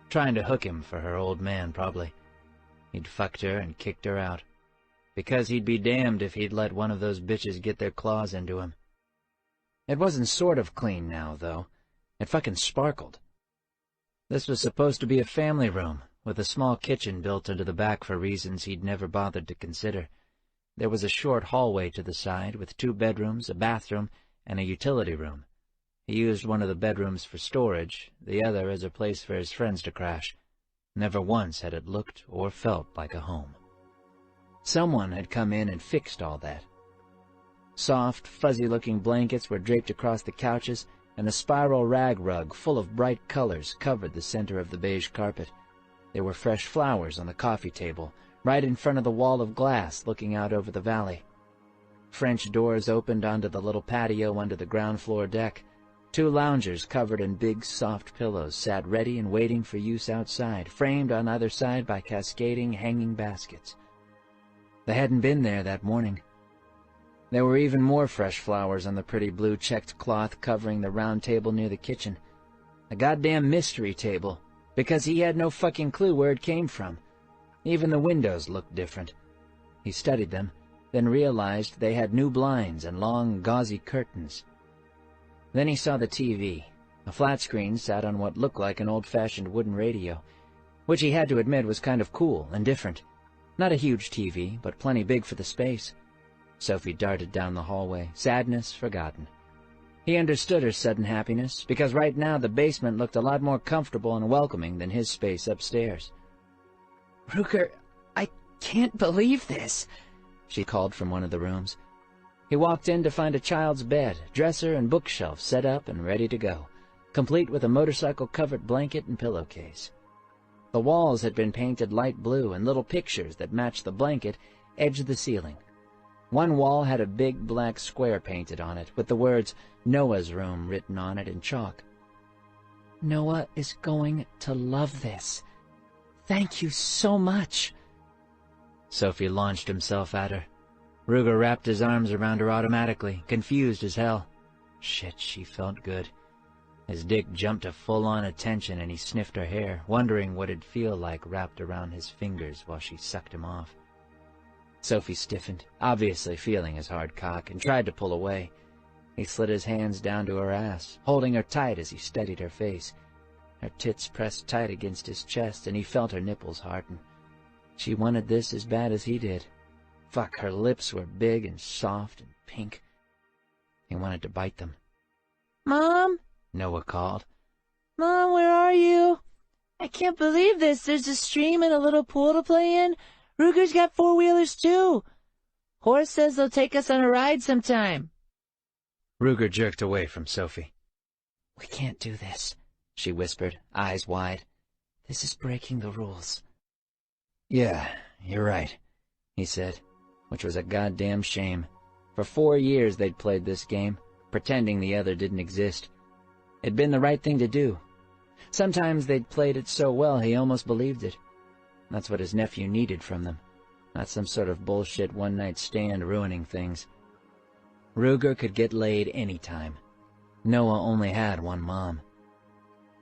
Trying to hook him for her old man, probably. He'd fucked her and kicked her out. Because he'd be damned if he'd let one of those bitches get their claws into him. It wasn't sort of clean now, though. It fucking sparkled. This was supposed to be a family room, with a small kitchen built into the back for reasons he'd never bothered to consider. There was a short hallway to the side, with 2 bedrooms, a bathroom, and a utility room. He used one of the bedrooms for storage, the other as a place for his friends to crash. Never once had it looked or felt like a home. Someone had come in and fixed all that. Soft, fuzzy-looking blankets were draped across the couches, and a spiral rag rug full of bright colors covered the center of the beige carpet. There were fresh flowers on the coffee table, right in front of the wall of glass looking out over the valley. French doors opened onto the little patio under the ground-floor deck. 2 loungers covered in big, soft pillows sat ready and waiting for use outside, framed on either side by cascading, hanging baskets. They hadn't been there that morning. There were even more fresh flowers on the pretty blue checked cloth covering the round table near the kitchen. A goddamn mystery table, because he had no fucking clue where it came from. Even the windows looked different. He studied them, then realized they had new blinds and long, gauzy curtains. Then he saw the TV. A flat screen sat on what looked like an old-fashioned wooden radio, which he had to admit was kind of cool and different. Not a huge TV, but plenty big for the space. Sophie darted down the hallway, sadness forgotten. He understood her sudden happiness, because right now the basement looked a lot more comfortable and welcoming than his space upstairs. "Ruger, I can't believe this," she called from one of the rooms. He walked in to find a child's bed, dresser, and bookshelf set up and ready to go, complete with a motorcycle-covered blanket and pillowcase. The walls had been painted light blue, and little pictures that matched the blanket edged the ceiling. One wall had a big black square painted on it, with the words Noah's Room written on it in chalk. "Noah is going to love this. Thank you so much." Sophie launched himself at her. Ruger wrapped his arms around her automatically, confused as hell. Shit, she felt good. His dick jumped to full-on attention, and he sniffed her hair, wondering what it'd feel like wrapped around his fingers while she sucked him off. Sophie stiffened, obviously feeling his hard cock, and tried to pull away. He slid his hands down to her ass, holding her tight as he studied her face. Her tits pressed tight against his chest, and he felt her nipples harden. She wanted this as bad as he did. Fuck, her lips were big and soft and pink. He wanted to bite them. "Mom?" Noah called. "Mom, where are you? I can't believe this. There's a stream and a little pool to play in. Ruger's got 4-wheelers, too. Horace says they'll take us on a ride sometime." Ruger jerked away from Sophie. "We can't do this," she whispered, eyes wide. "This is breaking the rules." "Yeah, you're right," he said, which was a goddamn shame. For 4 years they'd played this game, pretending the other didn't exist. It'd been the right thing to do. Sometimes they'd played it so well he almost believed it. That's what his nephew needed from them, not some sort of bullshit one-night stand ruining things. Ruger could get laid any time. Noah only had one mom.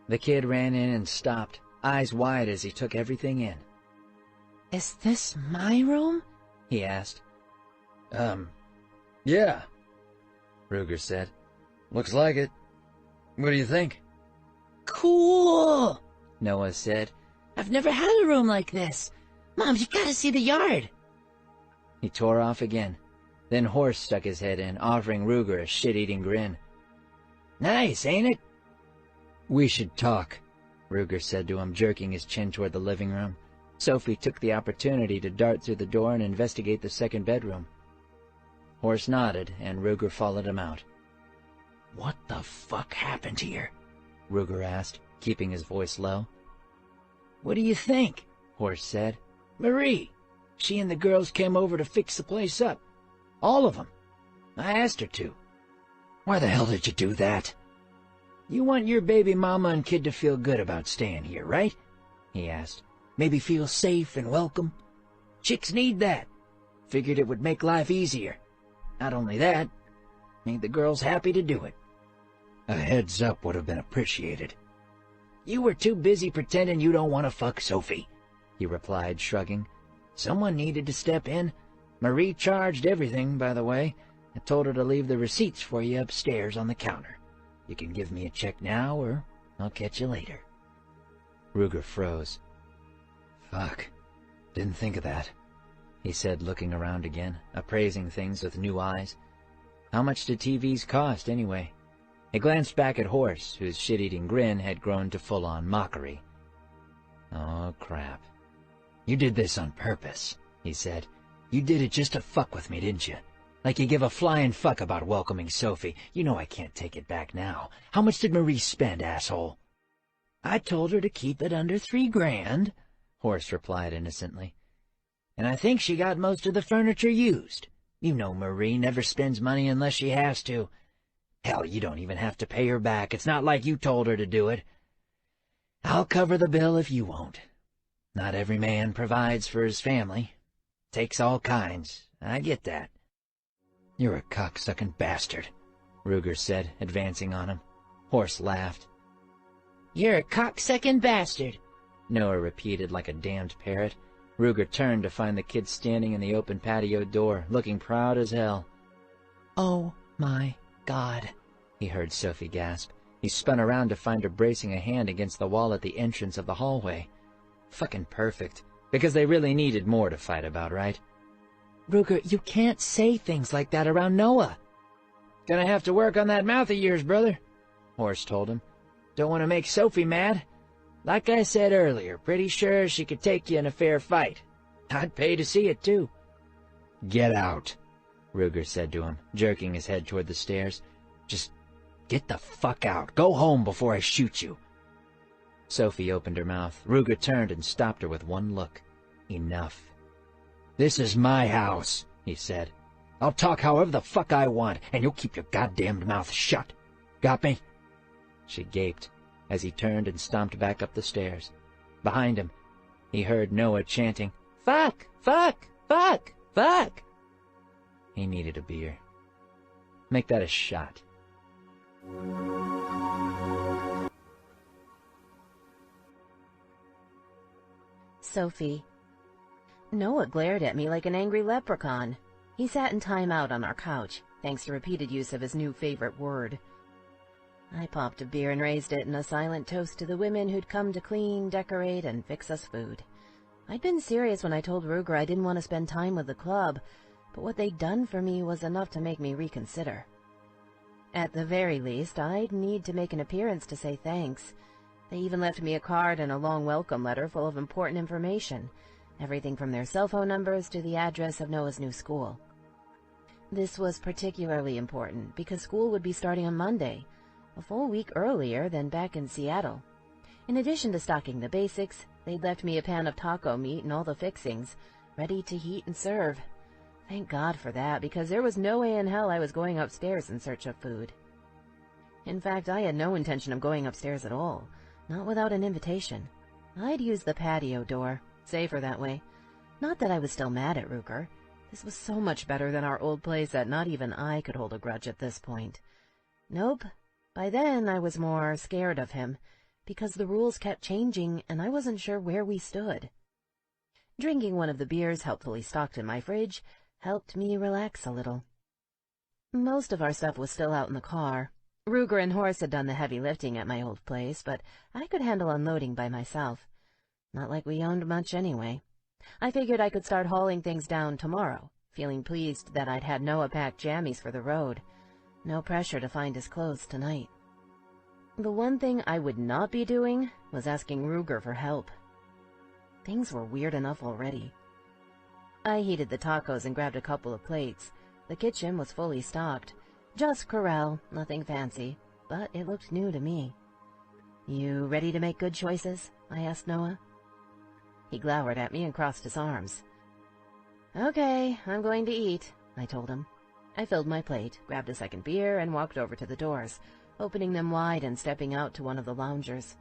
The kid ran in and stopped, eyes wide as he took everything in. "Is this my room?" he asked. Yeah, Ruger said. "Looks like it. What do you think?" "Cool," Noah said. "I've never had a room like this. Mom, you gotta see the yard." He tore off again. Then Horse stuck his head in, offering Ruger a shit-eating grin. "Nice, ain't it?" "We should talk," Ruger said to him, jerking his chin toward the living room. Sophie took the opportunity to dart through the door and investigate the second bedroom. Horse nodded, and Ruger followed him out. "What the fuck happened here?" Ruger asked, keeping his voice low. "What do you think?" Horse said. "Marie. She and the girls came over to fix the place up. All of them. I asked her to." "Why the hell did you do that?" You want your baby mama and kid to feel good about staying here, right? He asked. Maybe feel safe and welcome. Chicks need that. Figured it would make life easier. Not only that, made the girls happy to do it. A heads up would have been appreciated. You were too busy pretending you don't want to fuck Sophie, he replied, shrugging. Someone needed to step in. Marie charged everything, by the way. I told her to leave the receipts for you upstairs on the counter. You can give me a check now, or I'll catch you later. Ruger froze. Fuck. Didn't think of that, he said, looking around again, appraising things with new eyes. How much did TVs cost, anyway? He glanced back at Horse, whose shit-eating grin had grown to full-on mockery. Oh, crap. You did this on purpose, he said. You did it just to fuck with me, didn't you? Like you give a flying fuck about welcoming Sophie. You know I can't take it back now. How much did Marie spend, asshole? I told her to keep it under $3,000, Horse replied innocently. And I think she got most of the furniture used. You know Marie never spends money unless she has to. Hell, you don't even have to pay her back. It's not like you told her to do it. I'll cover the bill if you won't. Not every man provides for his family. Takes all kinds. I get that. You're a cocksucking bastard, Ruger said, advancing on him. Horse laughed. You're a cocksucking bastard, Noah repeated like a damned parrot. Ruger turned to find the kid standing in the open patio door, looking proud as hell. Oh, my God, he heard Sophie gasp. He spun around to find her bracing a hand against the wall at the entrance of the hallway. Fucking perfect, because they really needed more to fight about, right? Ruger, you can't say things like that around Noah. Gonna have to work on that mouth of yours, brother, Horse told him. Don't want to make Sophie mad. Like I said earlier, pretty sure she could take you in a fair fight. I'd pay to see it, too. Get out, Ruger said to him, jerking his head toward the stairs. Just get the fuck out. Go home before I shoot you. Sophie opened her mouth. Ruger turned and stopped her with one look. Enough. This is my house, he said. I'll talk however the fuck I want, and you'll keep your goddamned mouth shut. Got me? She gaped as he turned and stomped back up the stairs. Behind him, he heard Noah chanting, Fuck! Fuck! Fuck! Fuck! He needed a beer. Make that a shot. Sophie. Noah glared at me like an angry leprechaun. He sat in time out on our couch, thanks to repeated use of his new favorite word. I popped a beer and raised it in a silent toast to the women who'd come to clean, decorate, and fix us food. I'd been serious when I told Ruger I didn't want to spend time with the club, but what they'd done for me was enough to make me reconsider. At the very least, I'd need to make an appearance to say thanks. They even left me a card and a long welcome letter full of important information, everything from their cell phone numbers to the address of Noah's new school. This was particularly important because school would be starting on Monday, a full week earlier than back in Seattle. In addition to stocking the basics, they'd left me a pan of taco meat and all the fixings, ready to heat and serve. Thank God for that, because there was no way in hell I was going upstairs in search of food. In fact, I had no intention of going upstairs at all, not without an invitation. I'd use the patio door, safer that way. Not that I was still mad at Ruger. This was so much better than our old place that not even I could hold a grudge at this point. Nope. By then, I was more scared of him, because the rules kept changing and I wasn't sure where we stood. Drinking one of the beers helpfully stocked in my fridge helped me relax a little. Most of our stuff was still out in the car. Ruger and Horse had done the heavy lifting at my old place, but I could handle unloading by myself. Not like we owned much anyway. I figured I could start hauling things down tomorrow, feeling pleased that I'd had Noah pack jammies for the road. No pressure to find his clothes tonight. The one thing I would not be doing was asking Ruger for help. Things were weird enough already. I heated the tacos and grabbed a couple of plates. The kitchen was fully stocked. Just Corral, nothing fancy, but it looked new to me. You ready to make good choices? I asked Noah. He glowered at me and crossed his arms. Okay, I'm going to eat, I told him. I filled my plate, grabbed a second beer, and walked over to the doors. opening them wide and stepping out to one of the loungers.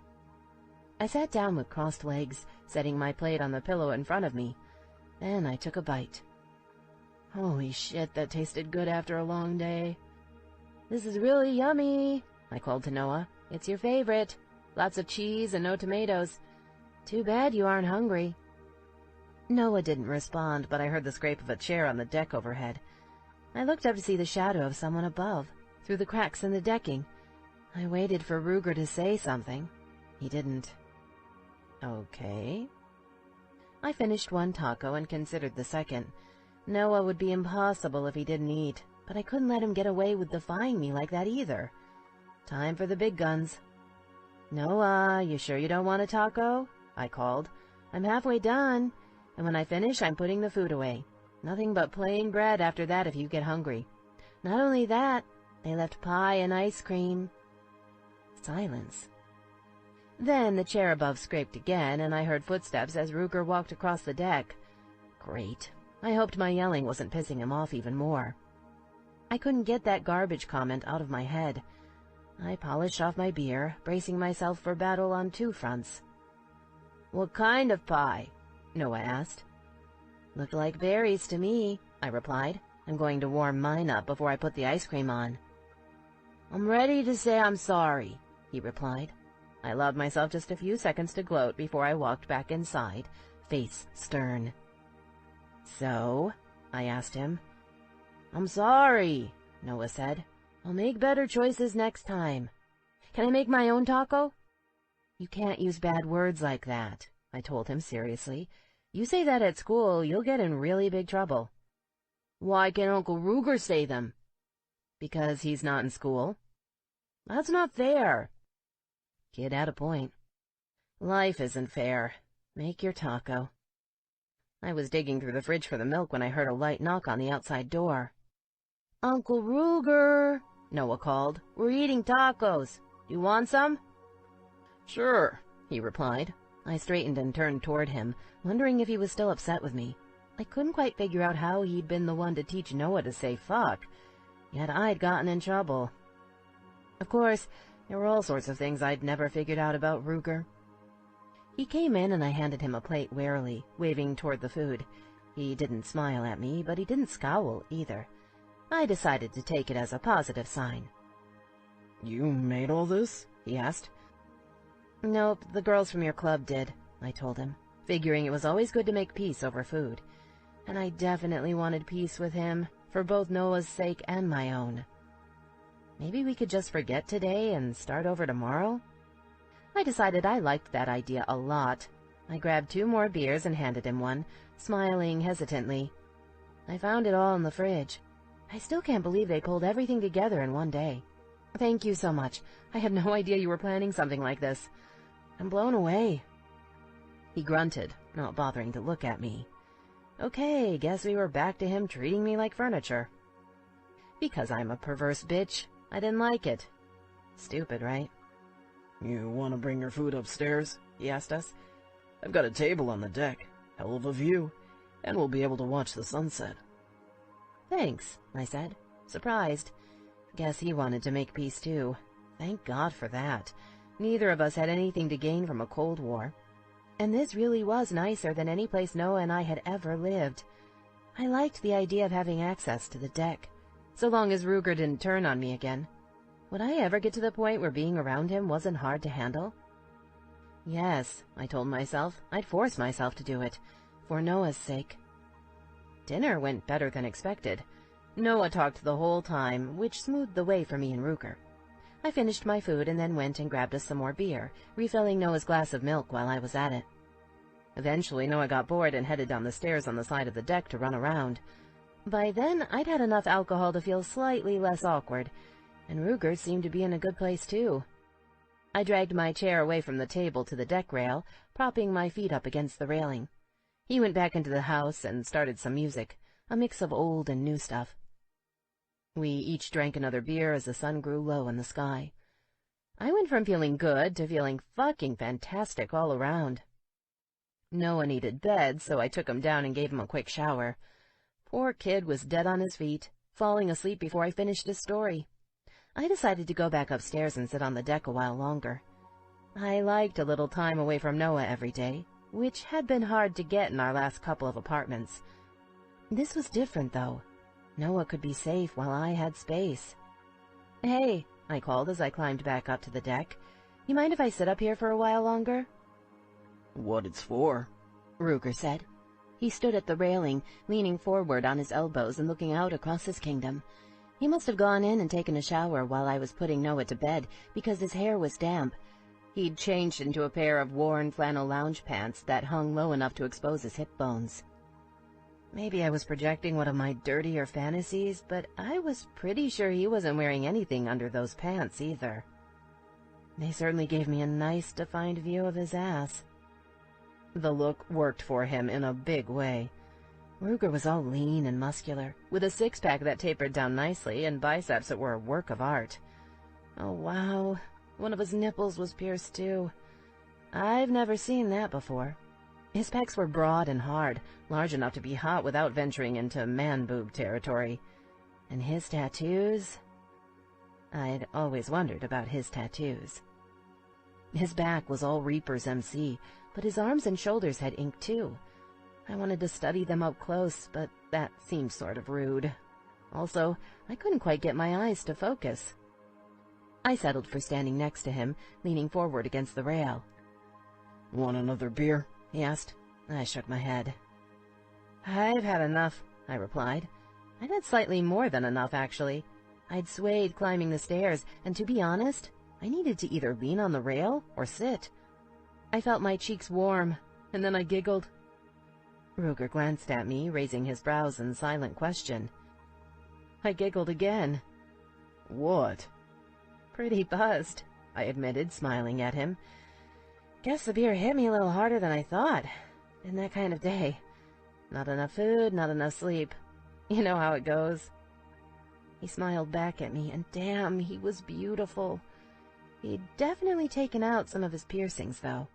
I sat down with crossed legs, setting my plate on the pillow in front of me. Then I took a bite. Holy shit, that tasted good after a long day. "This is really yummy," I called to Noah. "It's your favorite. Lots of cheese and no tomatoes. Too bad you aren't hungry." Noah didn't respond, but I heard the scrape of a chair on the deck overhead. I looked up to see the shadow of someone above, through the cracks in the decking. I waited for Ruger to say something. He didn't. Okay. I finished one taco and considered the second. Noah would be impossible if he didn't eat, but I couldn't let him get away with defying me like that either. Time for the big guns. "Noah, you sure you don't want a taco?" I called. "I'm halfway done, and when I finish, I'm putting the food away. Nothing but plain bread after that if you get hungry. Not only that, they left pie and ice cream." Silence. Then the chair above scraped again, and I heard footsteps as Ruger walked across the deck. Great. I hoped my yelling wasn't pissing him off even more. I couldn't get that garbage comment out of my head. I polished off my beer, bracing myself for battle on two fronts. "What kind of pie?" Noah asked. "Looked like berries to me," I replied. "I'm going to warm mine up before I put the ice cream on." "I'm ready to say I'm sorry," he replied. I allowed myself just a few seconds to gloat before I walked back inside, face stern. "So?" I asked him. "I'm sorry," Noah said. "I'll make better choices next time. Can I make my own taco?" "You can't use bad words like that," I told him seriously. "You say that at school, you'll get in really big trouble." "Why can Uncle Ruger say them?" "Because he's not in school." "That's not fair." Kid had a point. Life isn't fair. Make your taco. I was digging through the fridge for the milk when I heard a light knock on the outside door. "Uncle Ruger," Noah called. "We're eating tacos. Do you want some?" "Sure," he replied. I straightened and turned toward him, wondering if he was still upset with me. I couldn't quite figure out how he'd been the one to teach Noah to say fuck, yet I'd gotten in trouble. Of course, there were all sorts of things I'd never figured out about Ruger. He came in and I handed him a plate warily, waving toward the food. He didn't smile at me, but he didn't scowl either. I decided to take it as a positive sign. "You made all this?" he asked. "Nope, the girls from your club did," I told him, figuring it was always good to make peace over food. And I definitely wanted peace with him, for both Noah's sake and my own. Maybe we could just forget today and start over tomorrow? I decided I liked that idea a lot. I grabbed 2 more beers and handed him one, smiling hesitantly. I found it all in the fridge. I still can't believe they pulled everything together in one day. "Thank you so much. I had no idea you were planning something like this. I'm blown away." He grunted, not bothering to look at me. Okay, guess we were back to him treating me like furniture. Because I'm a perverse bitch, I didn't like it. Stupid, right? "You want to bring your food upstairs?" he asked us. "I've got a table on the deck, hell of a view, and we'll be able to watch the sunset." "Thanks," I said, surprised. Guess he wanted to make peace too. Thank God for that. Neither of us had anything to gain from a Cold War. And this really was nicer than any place Noah and I had ever lived. I liked the idea of having access to the deck, so long as Ruger didn't turn on me again. Would I ever get to the point where being around him wasn't hard to handle? Yes, I told myself, I'd force myself to do it, for Noah's sake. Dinner went better than expected. Noah talked the whole time, which smoothed the way for me and Ruger. I finished my food and then went and grabbed us some more beer, refilling Noah's glass of milk while I was at it. Eventually, Noah got bored and headed down the stairs on the side of the deck to run around. By then, I'd had enough alcohol to feel slightly less awkward, and Ruger seemed to be in a good place too. I dragged my chair away from the table to the deck rail, propping my feet up against the railing. He went back into the house and started some music, a mix of old and new stuff. We each drank another beer as the sun grew low in the sky. I went from feeling good to feeling fucking fantastic all around. Noah needed bed, so I took him down and gave him a quick shower. Poor kid was dead on his feet, falling asleep before I finished his story. I decided to go back upstairs and sit on the deck a while longer. I liked a little time away from Noah every day, which had been hard to get in our last couple of apartments. This was different, though. Noah could be safe while I had space. "Hey," I called as I climbed back up to the deck. "You mind if I sit up here for a while longer?" "What it's for," Ruger said. He stood at the railing, leaning forward on his elbows and looking out across his kingdom. He must have gone in and taken a shower while I was putting Noah to bed, because his hair was damp. He'd changed into a pair of worn flannel lounge pants that hung low enough to expose his hip bones. Maybe I was projecting one of my dirtier fantasies, but I was pretty sure he wasn't wearing anything under those pants either. They certainly gave me a nice, defined view of his ass. The look worked for him in a big way. Ruger was all lean and muscular, with a six-pack that tapered down nicely and biceps that were a work of art. Oh, wow. One of his nipples was pierced, too. I've never seen that before. His pecs were broad and hard, large enough to be hot without venturing into man-boob territory. And his tattoos? I'd always wondered about his tattoos. His back was all Reaper's MC, but his arms and shoulders had ink, too. I wanted to study them up close, but that seemed sort of rude. Also, I couldn't quite get my eyes to focus. I settled for standing next to him, leaning forward against the rail. "Want another beer?" he asked. I shook my head. "I've had enough," I replied. I'd had slightly more than enough, actually. I'd swayed climbing the stairs, and to be honest, I needed to either lean on the rail or sit. I felt my cheeks warm, and then I giggled. Ruger glanced at me, raising his brows in silent question. I giggled again. "What?" "Pretty buzzed," I admitted, smiling at him. "Guess the beer hit me a little harder than I thought. Been that kind of day. Not enough food, not enough sleep. You know how it goes." He smiled back at me, and damn, he was beautiful. He'd definitely taken out some of his piercings, though.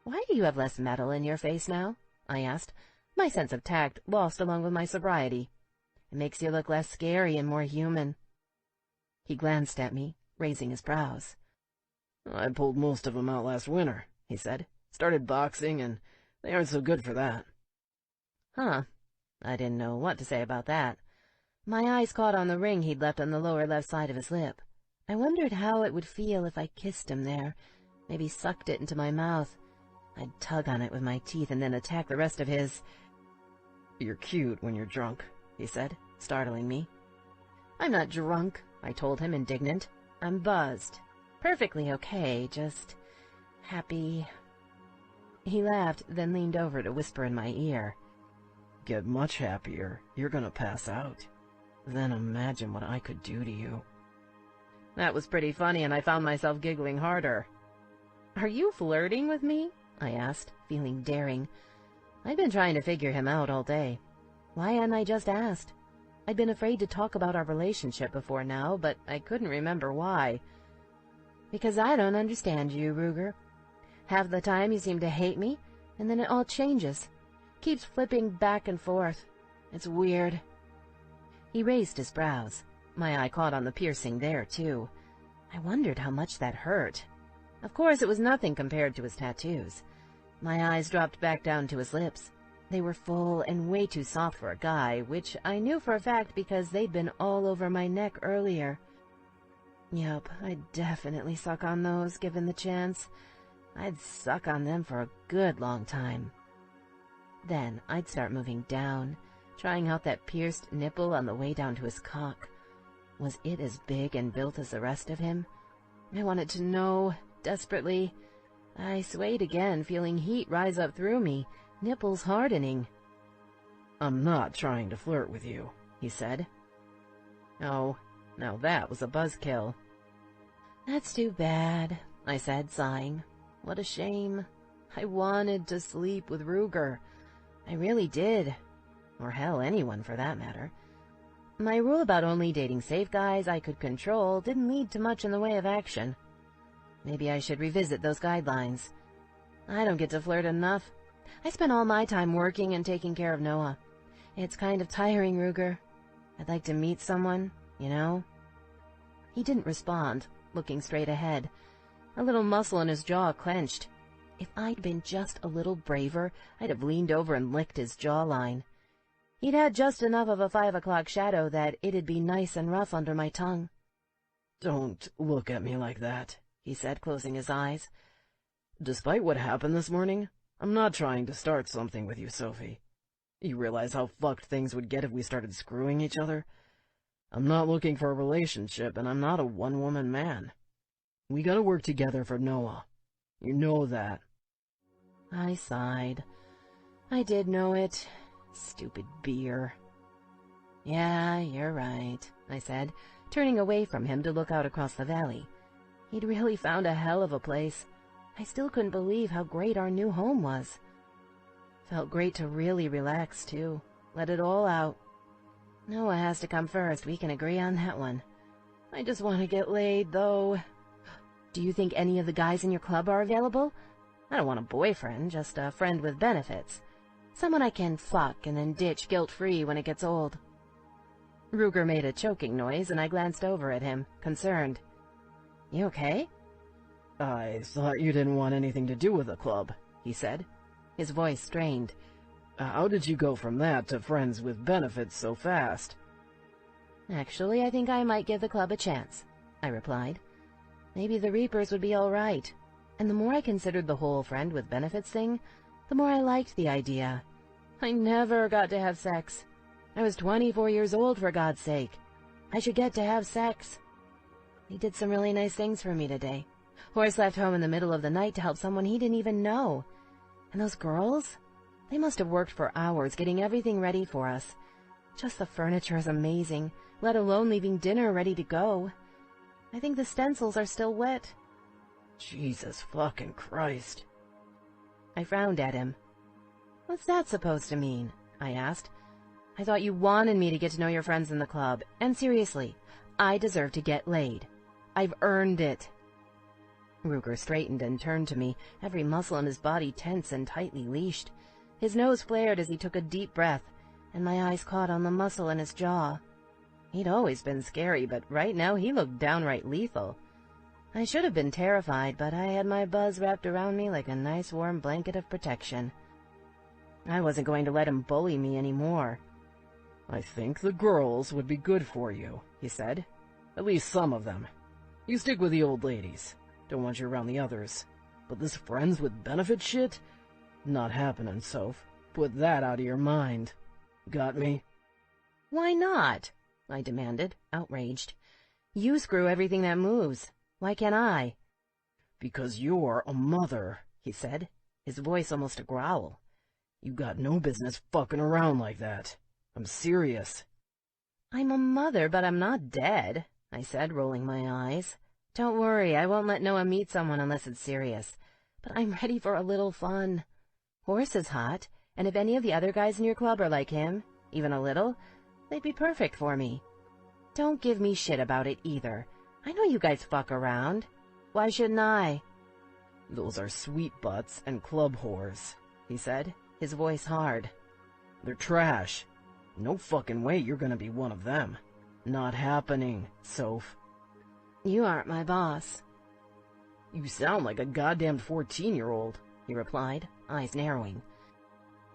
"Why do you have less metal in your face now?" I asked, my sense of tact lost along with my sobriety. "It makes you look less scary and more human." He glanced at me, raising his brows. "I pulled most of them out last winter," he said. "Started boxing, and they aren't so good for that." Huh. I didn't know what to say about that. My eyes caught on the ring he'd left on the lower left side of his lip. I wondered how it would feel if I kissed him there, maybe sucked it into my mouth. I'd tug on it with my teeth and then attack the rest of his... "You're cute when you're drunk," he said, startling me. "I'm not drunk," I told him, indignant. "I'm buzzed. Perfectly okay, just... happy." He laughed, then leaned over to whisper in my ear. "Get much happier. You're gonna pass out. Then imagine what I could do to you." That was pretty funny, and I found myself giggling harder. "Are you flirting with me?" I asked, feeling daring. I'd been trying to figure him out all day. Why hadn't I just asked? I'd been afraid to talk about our relationship before now, but I couldn't remember why. "Because I don't understand you, Ruger. Half the time you seem to hate me, and then it all changes. Keeps flipping back and forth. It's weird." He raised his brows. My eye caught on the piercing there, too. I wondered how much that hurt. Of course, it was nothing compared to his tattoos. My eyes dropped back down to his lips. They were full and way too soft for a guy, which I knew for a fact because they'd been all over my neck earlier. Yup, I'd definitely suck on those, given the chance. I'd suck on them for a good long time. Then I'd start moving down, trying out that pierced nipple on the way down to his cock. Was it as big and built as the rest of him? I wanted to know, desperately. I swayed again, feeling heat rise up through me, nipples hardening. "I'm not trying to flirt with you," he said. Oh, now that was a buzzkill. "That's too bad," I said, sighing. "What a shame. I wanted to sleep with Ruger. I really did. Or hell, anyone for that matter. My rule about only dating safe guys I could control didn't lead to much in the way of action. Maybe I should revisit those guidelines. I don't get to flirt enough. I spend all my time working and taking care of Noah. It's kind of tiring, Ruger. I'd like to meet someone, you know?" He didn't respond, looking straight ahead. A little muscle in his jaw clenched. If I'd been just a little braver, I'd have leaned over and licked his jawline. He'd had just enough of a 5 o'clock shadow that it'd be nice and rough under my tongue. "Don't look at me like that," he said, closing his eyes. "Despite what happened this morning, I'm not trying to start something with you, Sophie. You realize how fucked things would get if we started screwing each other? I'm not looking for a relationship, and I'm not a one-woman man. We gotta work together for Noah. You know that." I sighed. I did know it. Stupid beer. "Yeah, you're right," I said, turning away from him to look out across the valley. He'd really found a hell of a place. I still couldn't believe how great our new home was. Felt great to really relax, too. Let it all out. Noah has to come first, we can agree on that one. I just want to get laid, though. Do you think any of the guys in your club are available? I don't want a boyfriend, just a friend with benefits. Someone I can fuck and then ditch guilt-free when it gets old. Ruger made a choking noise, and I glanced over at him, concerned. "You okay?" "I thought you didn't want anything to do with the club," he said, his voice strained. "How did you go from that to friends with benefits so fast?" "Actually, I think I might give the club a chance," I replied. Maybe the Reapers would be all right. And the more I considered the whole friend with benefits thing, the more I liked the idea. I never got to have sex. I was 24 years old, for God's sake. I should get to have sex. He did some really nice things for me today. Horace left home in the middle of the night to help someone he didn't even know. And those girls? They must have worked for hours getting everything ready for us. Just the furniture is amazing, let alone leaving dinner ready to go. I think the stencils are still wet. Jesus fucking Christ. I frowned at him. What's that supposed to mean? I asked. I thought you wanted me to get to know your friends in the club. And seriously, I deserve to get laid. I've earned it. Ruger straightened and turned to me, every muscle in his body tense and tightly leashed. His nose flared as he took a deep breath, and my eyes caught on the muscle in his jaw. He'd always been scary, but right now he looked downright lethal. I should have been terrified, but I had my buzz wrapped around me like a nice warm blanket of protection. I wasn't going to let him bully me anymore. I think the girls would be good for you, he said. At least some of them. You stick with the old ladies. Don't want you around the others. But this friends with benefit shit? Not happening, Soph. Put that out of your mind. Got me? Why not? I demanded, outraged. You screw everything that moves. Why can't I? Because you're a mother, he said, his voice almost a growl. You got no business fucking around like that. I'm serious. I'm a mother, but I'm not dead, I said, rolling my eyes. Don't worry, I won't let Noah meet someone unless it's serious. But I'm ready for a little fun. Horace is hot, and if any of the other guys in your club are like him, even a little, they'd be perfect for me. Don't give me shit about it either. I know you guys fuck around. Why shouldn't I? Those are sweet butts and club whores, he said, his voice hard. They're trash. No fucking way you're gonna be one of them. Not happening, Soph. You aren't my boss. You sound like a goddamn 14-year-old, he replied, eyes narrowing.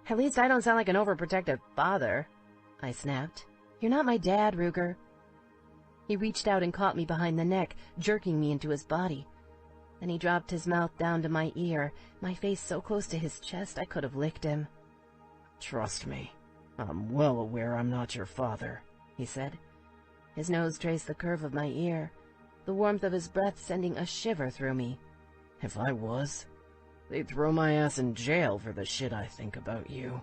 At least I don't sound like an overprotective father, I snapped. You're not my dad, Ruger. He reached out and caught me behind the neck, jerking me into his body. Then he dropped his mouth down to my ear, my face so close to his chest I could have licked him. Trust me, I'm well aware I'm not your father, he said. His nose traced the curve of my ear, the warmth of his breath sending a shiver through me. If I was, they'd throw my ass in jail for the shit I think about you.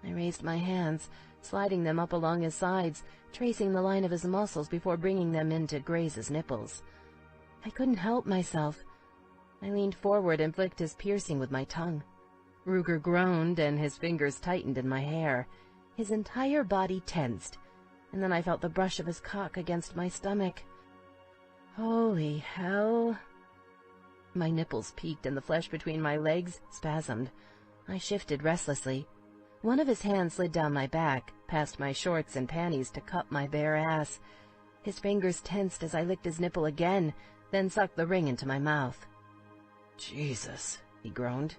I raised my hands, sliding them up along his sides, tracing the line of his muscles before bringing them in to graze his nipples. I couldn't help myself. I leaned forward and flicked his piercing with my tongue. Ruger groaned, and his fingers tightened in my hair. His entire body tensed, and then I felt the brush of his cock against my stomach. Holy hell! My nipples peaked, and the flesh between my legs spasmed. I shifted restlessly. One of his hands slid down my back, past my shorts and panties to cup my bare ass. His fingers tensed as I licked his nipple again, then sucked the ring into my mouth. Jesus, he groaned.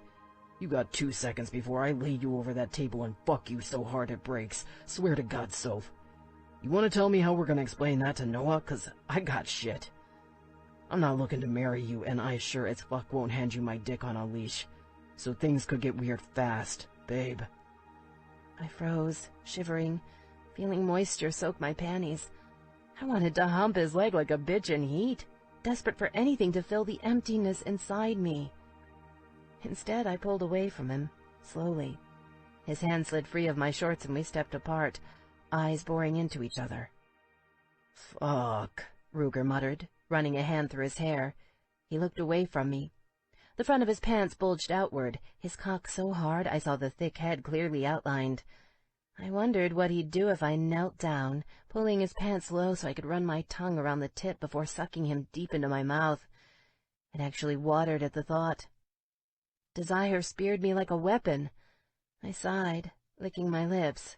You got 2 seconds before I lay you over that table and fuck you so hard it breaks. Swear to God, Soph. You want to tell me how we're gonna explain that to Noah? 'Cause I got shit. I'm not looking to marry you, and I sure as fuck won't hand you my dick on a leash. So things could get weird fast, babe. I froze, shivering, feeling moisture soak my panties. I wanted to hump his leg like a bitch in heat, desperate for anything to fill the emptiness inside me. Instead, I pulled away from him, slowly. His hand slid free of my shorts and we stepped apart, eyes boring into each other. Fuck, Ruger muttered, running a hand through his hair. He looked away from me. The front of his pants bulged outward, his cock so hard I saw the thick head clearly outlined. I wondered what he'd do if I knelt down, pulling his pants low so I could run my tongue around the tip before sucking him deep into my mouth. It actually watered at the thought. Desire speared me like a weapon. I sighed, licking my lips.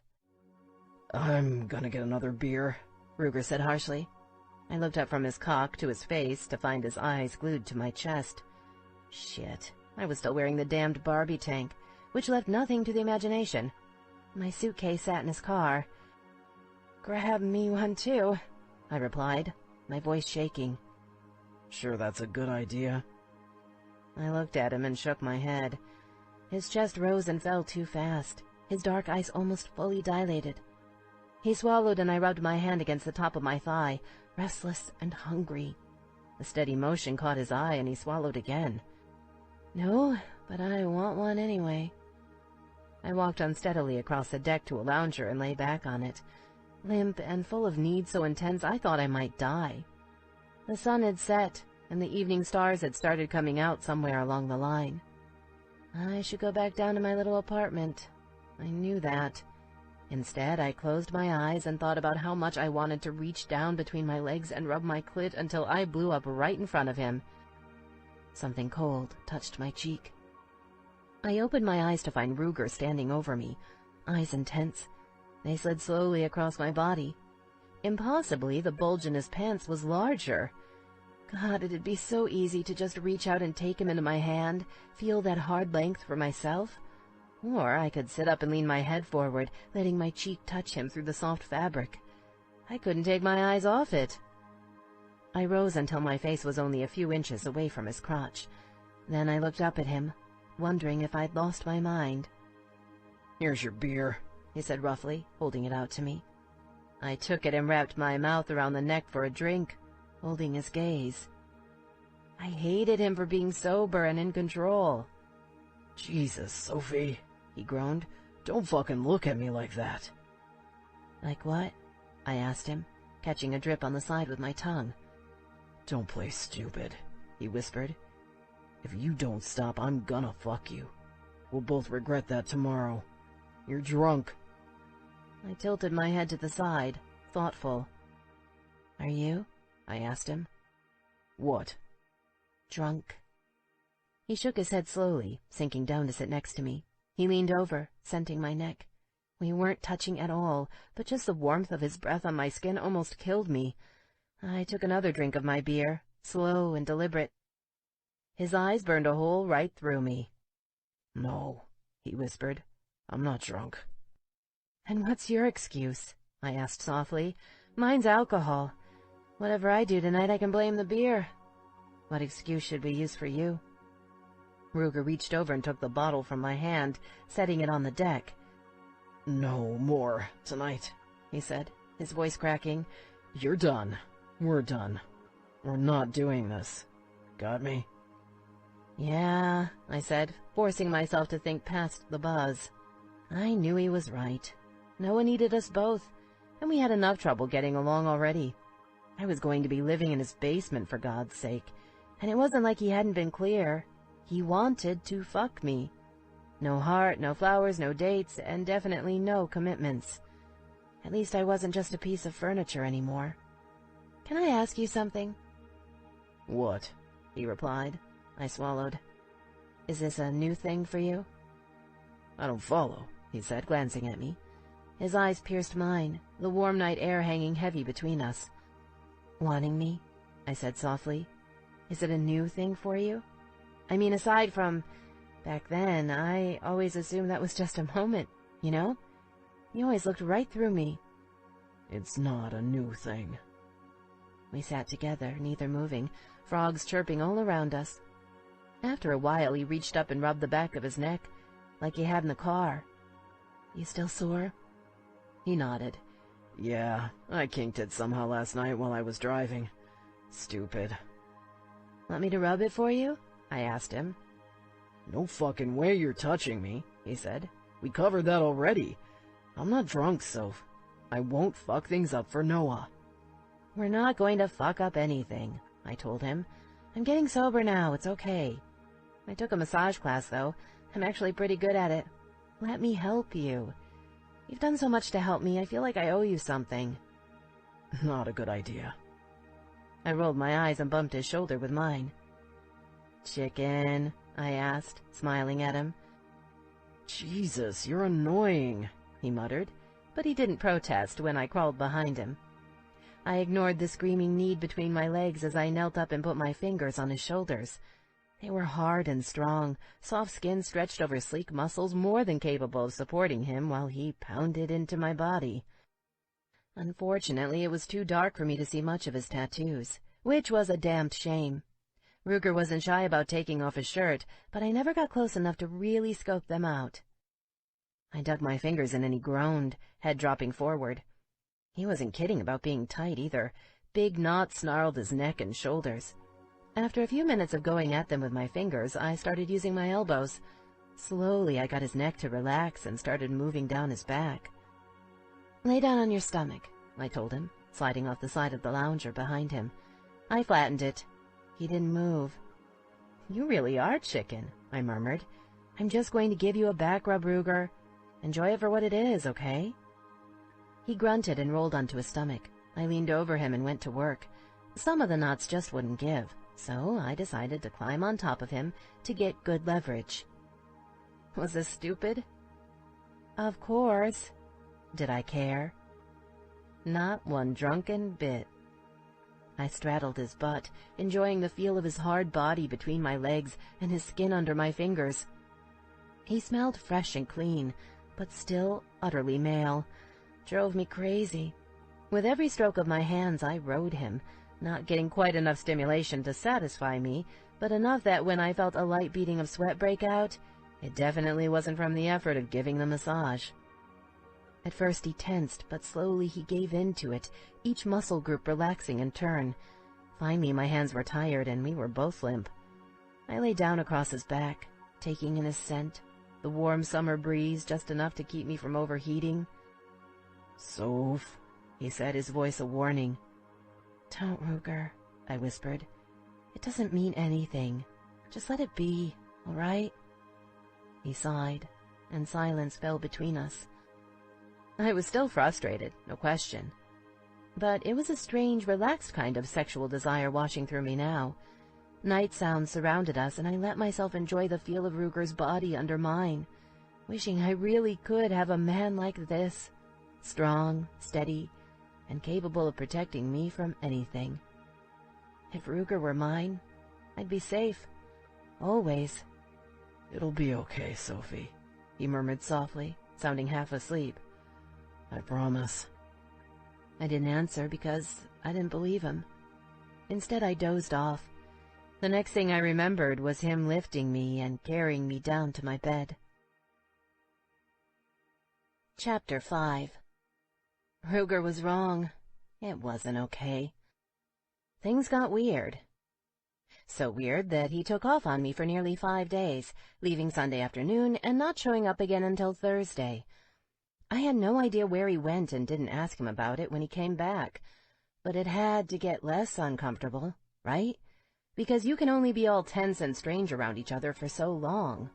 I'm gonna get another beer, Ruger said harshly. I looked up from his cock to his face to find his eyes glued to my chest. Shit, I was still wearing the damned Barbie tank, which left nothing to the imagination. My suitcase sat in his car. Grab me one too, I replied, my voice shaking. Sure that's a good idea. I looked at him and shook my head. His chest rose and fell too fast, his dark eyes almost fully dilated. He swallowed and I rubbed my hand against the top of my thigh, restless and hungry. The steady motion caught his eye and he swallowed again. No, but I want one anyway. I walked unsteadily across the deck to a lounger and lay back on it, limp and full of need so intense I thought I might die. The sun had set, and the evening stars had started coming out somewhere along the line. I should go back down to my little apartment. I knew that. Instead, I closed my eyes and thought about how much I wanted to reach down between my legs and rub my clit until I blew up right in front of him. Something cold touched my cheek. I opened my eyes to find Ruger standing over me, eyes intense. They slid slowly across my body. Impossibly, the bulge in his pants was larger. God, it'd be so easy to just reach out and take him into my hand, feel that hard length for myself. Or I could sit up and lean my head forward, letting my cheek touch him through the soft fabric. I couldn't take my eyes off it. I rose until my face was only a few inches away from his crotch. Then I looked up at him, wondering if I'd lost my mind. Here's your beer, he said roughly, holding it out to me. I took it and wrapped my mouth around the neck for a drink, holding his gaze. I hated him for being sober and in control. Jesus, Sophie, he groaned. Don't fucking look at me like that. Like what? I asked him, catching a drip on the side with my tongue. Don't play stupid, he whispered. If you don't stop, I'm gonna fuck you. We'll both regret that tomorrow. You're drunk. I tilted my head to the side, thoughtful. Are you? I asked him. What? Drunk. He shook his head slowly, sinking down to sit next to me. He leaned over, scenting my neck. We weren't touching at all, but just the warmth of his breath on my skin almost killed me. I took another drink of my beer, slow and deliberate. His eyes burned a hole right through me. No, he whispered. I'm not drunk. And what's your excuse? I asked softly. Mine's alcohol. Whatever I do tonight, I can blame the beer. What excuse should we use for you? Ruger reached over and took the bottle from my hand, setting it on the deck. No more tonight, he said, his voice cracking. You're done. We're done. We're not doing this. Got me? Yeah, I said, forcing myself to think past the buzz. I knew he was right. Noah needed us both, and we had enough trouble getting along already. I was going to be living in his basement, for God's sake, and it wasn't like he hadn't been clear. He wanted to fuck me. No heart, no flowers, no dates, and definitely no commitments. At least I wasn't just a piece of furniture anymore. Can I ask you something? What? He replied. I swallowed. Is this a new thing for you? I don't follow, he said, glancing at me. His eyes pierced mine, the warm night air hanging heavy between us. "Wanting me?" I said softly. "Is it a new thing for you? I mean, aside from back then, I always assumed that was just a moment, you know? You always looked right through me." "It's not a new thing." We sat together, neither moving, frogs chirping all around us. After a while, he reached up and rubbed the back of his neck, like he had in the car. "You still sore?" He nodded. "Yeah, I kinked it somehow last night while I was driving. Stupid." "Want me to rub it for you?" I asked him. "No fucking way you're touching me," he said. "We covered that already. I'm not drunk, Soph. I won't fuck things up for Noah." "We're not going to fuck up anything," I told him. "I'm getting sober now, it's okay. I took a massage class, though. I'm actually pretty good at it. Let me help you. You've done so much to help me, I feel like I owe you something." "Not a good idea." I rolled my eyes and bumped his shoulder with mine. "Chicken?" I asked, smiling at him. "Jesus, you're annoying," he muttered, but he didn't protest when I crawled behind him. I ignored the screaming need between my legs as I knelt up and put my fingers on his shoulders. They were hard and strong, soft skin stretched over sleek muscles more than capable of supporting him while he pounded into my body. Unfortunately, it was too dark for me to see much of his tattoos, which was a damned shame. Ruger wasn't shy about taking off his shirt, but I never got close enough to really scope them out. I dug my fingers in and he groaned, head dropping forward. He wasn't kidding about being tight either. Big knots snarled his neck and shoulders. After a few minutes of going at them with my fingers, I started using my elbows. Slowly, I got his neck to relax and started moving down his back. "Lay down on your stomach," I told him, sliding off the side of the lounger behind him. I flattened it. He didn't move. "You really are chicken," I murmured. "I'm just going to give you a back rub, Ruger. Enjoy it for what it is, okay?" He grunted and rolled onto his stomach. I leaned over him and went to work. Some of the knots just wouldn't give, so I decided to climb on top of him to get good leverage. Was this stupid? Of course. Did I care? Not one drunken bit. I straddled his butt, enjoying the feel of his hard body between my legs and his skin under my fingers. He smelled fresh and clean, but still utterly male. Drove me crazy. With every stroke of my hands, I rode him, not getting quite enough stimulation to satisfy me, but enough that when I felt a light beating of sweat break out, it definitely wasn't from the effort of giving the massage. At first he tensed, but slowly he gave in to it, each muscle group relaxing in turn. Finally my hands were tired and we were both limp. I lay down across his back, taking in his scent, the warm summer breeze just enough to keep me from overheating. "Soph," he said, his voice a warning. "Don't, Ruger," I whispered. "It doesn't mean anything. Just let it be, all right?" He sighed, and silence fell between us. I was still frustrated, no question. But it was a strange, relaxed kind of sexual desire washing through me now. Night sounds surrounded us, and I let myself enjoy the feel of Ruger's body under mine, wishing I really could have a man like this, strong, steady, and capable of protecting me from anything. If Ruger were mine, I'd be safe. Always. "It'll be okay, Sophie," he murmured softly, sounding half asleep. "I promise." I didn't answer because I didn't believe him. Instead, I dozed off. The next thing I remembered was him lifting me and carrying me down to my bed. Chapter 5. Ruger was wrong. It wasn't okay. Things got weird. So weird that he took off on me for nearly 5 days, leaving Sunday afternoon and not showing up again until Thursday. I had no idea where he went and didn't ask him about it when he came back. But it had to get less uncomfortable, right? Because you can only be all tense and strange around each other for so long.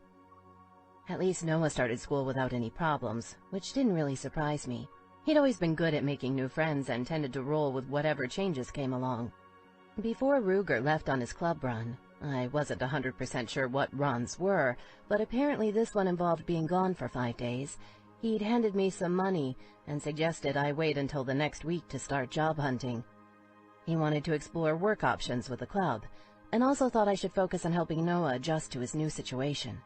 At least Noah started school without any problems, which didn't really surprise me. He'd always been good at making new friends and tended to roll with whatever changes came along. Before Ruger left on his club run, I wasn't 100% sure what runs were, but apparently this one involved being gone for 5 days. He'd handed me some money and suggested I wait until the next week to start job hunting. He wanted to explore work options with the club, and also thought I should focus on helping Noah adjust to his new situation.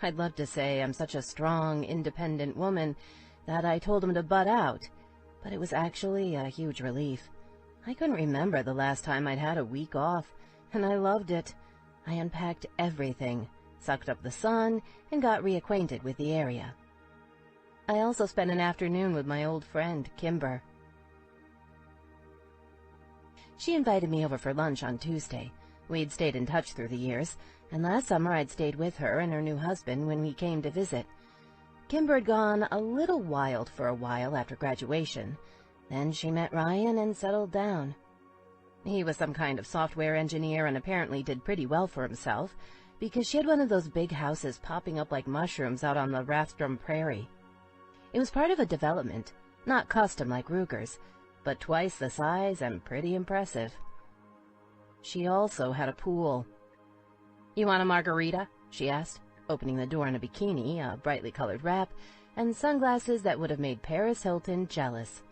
I'd love to say I'm such a strong, independent woman that I told him to butt out, but it was actually a huge relief. I couldn't remember the last time I'd had a week off, and I loved it. I unpacked everything, sucked up the sun, and got reacquainted with the area. I also spent an afternoon with my old friend, Kimber. She invited me over for lunch on Tuesday. We'd stayed in touch through the years, and last summer I'd stayed with her and her new husband when we came to visit. Kimber had gone a little wild for a while after graduation. Then she met Ryan and settled down. He was some kind of software engineer and apparently did pretty well for himself, because she had one of those big houses popping up like mushrooms out on the Rathdrum Prairie. It was part of a development, not custom like Ruger's, but twice the size and pretty impressive. She also had a pool. "You want a margarita?" she asked, opening the door in a bikini, a brightly colored wrap, and sunglasses that would have made Paris Hilton jealous.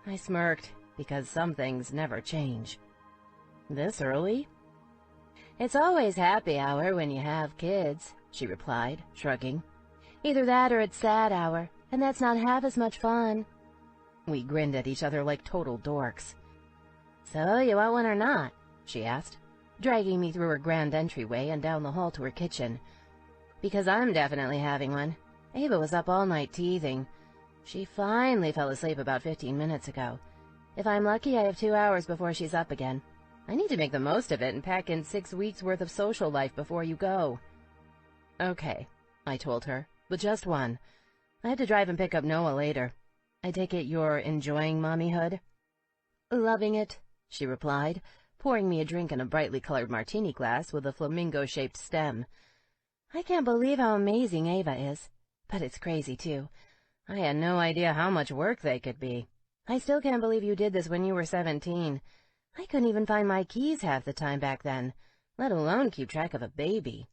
I smirked, because some things never change. "This early?" "It's always happy hour when you have kids," she replied, shrugging. "Either that or it's sad hour, and that's not half as much fun." We grinned at each other like total dorks. "So, you want one or not?" she asked, dragging me through her grand entryway and down the hall to her kitchen. "Because I'm definitely having one. Ava was up all night teething. She finally fell asleep about 15 minutes ago. If I'm lucky, I have 2 hours before she's up again. I need to make the most of it and pack in 6 weeks' worth of social life before you go." "Okay," I told her, "but just one. I have to drive and pick up Noah later. I take it you're enjoying mommyhood?" "Loving it," she replied, pouring me a drink in a brightly colored martini glass with a flamingo-shaped stem. "I can't believe how amazing Ava is. But it's crazy, too. I had no idea how much work they could be. I still can't believe you did this when you were 17. I couldn't even find my keys half the time back then, let alone keep track of a baby."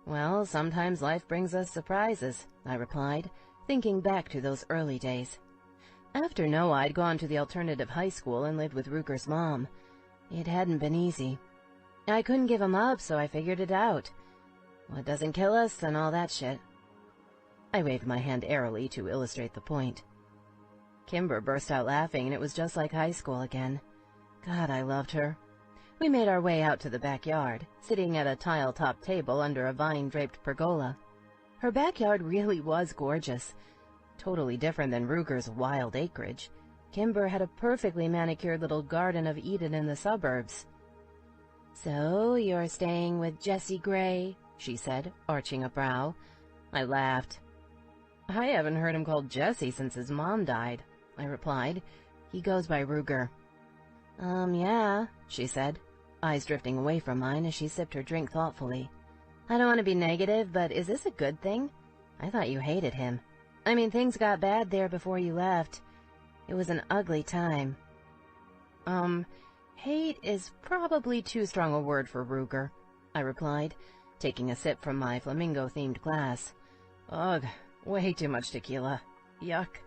"Well, sometimes life brings us surprises," I replied, thinking back to those early days. After Noah, I'd gone to the alternative high school and lived with Ruger's mom. It hadn't been easy. I couldn't give him up, so I figured it out. What doesn't kill us and all that shit. I waved my hand airily to illustrate the point. Kimber burst out laughing, and it was just like high school again. God, I loved her. We made our way out to the backyard, sitting at a tile-topped table under a vine-draped pergola. Her backyard really was gorgeous. Totally different than Ruger's wild acreage. Kimber had a perfectly manicured little Garden of Eden in the suburbs. "So, you're staying with Jesse Gray?" she said, arching a brow. I laughed. "I haven't heard him called Jesse since his mom died," I replied. "He goes by Ruger." Yeah," she said, eyes drifting away from mine as she sipped her drink thoughtfully. "I don't want to be negative, but is this a good thing? I thought you hated him. I mean, things got bad there before you left. It was an ugly time." Hate is probably too strong a word for Ruger," I replied, taking a sip from my flamingo-themed glass. "Ugh, way too much tequila. Yuck."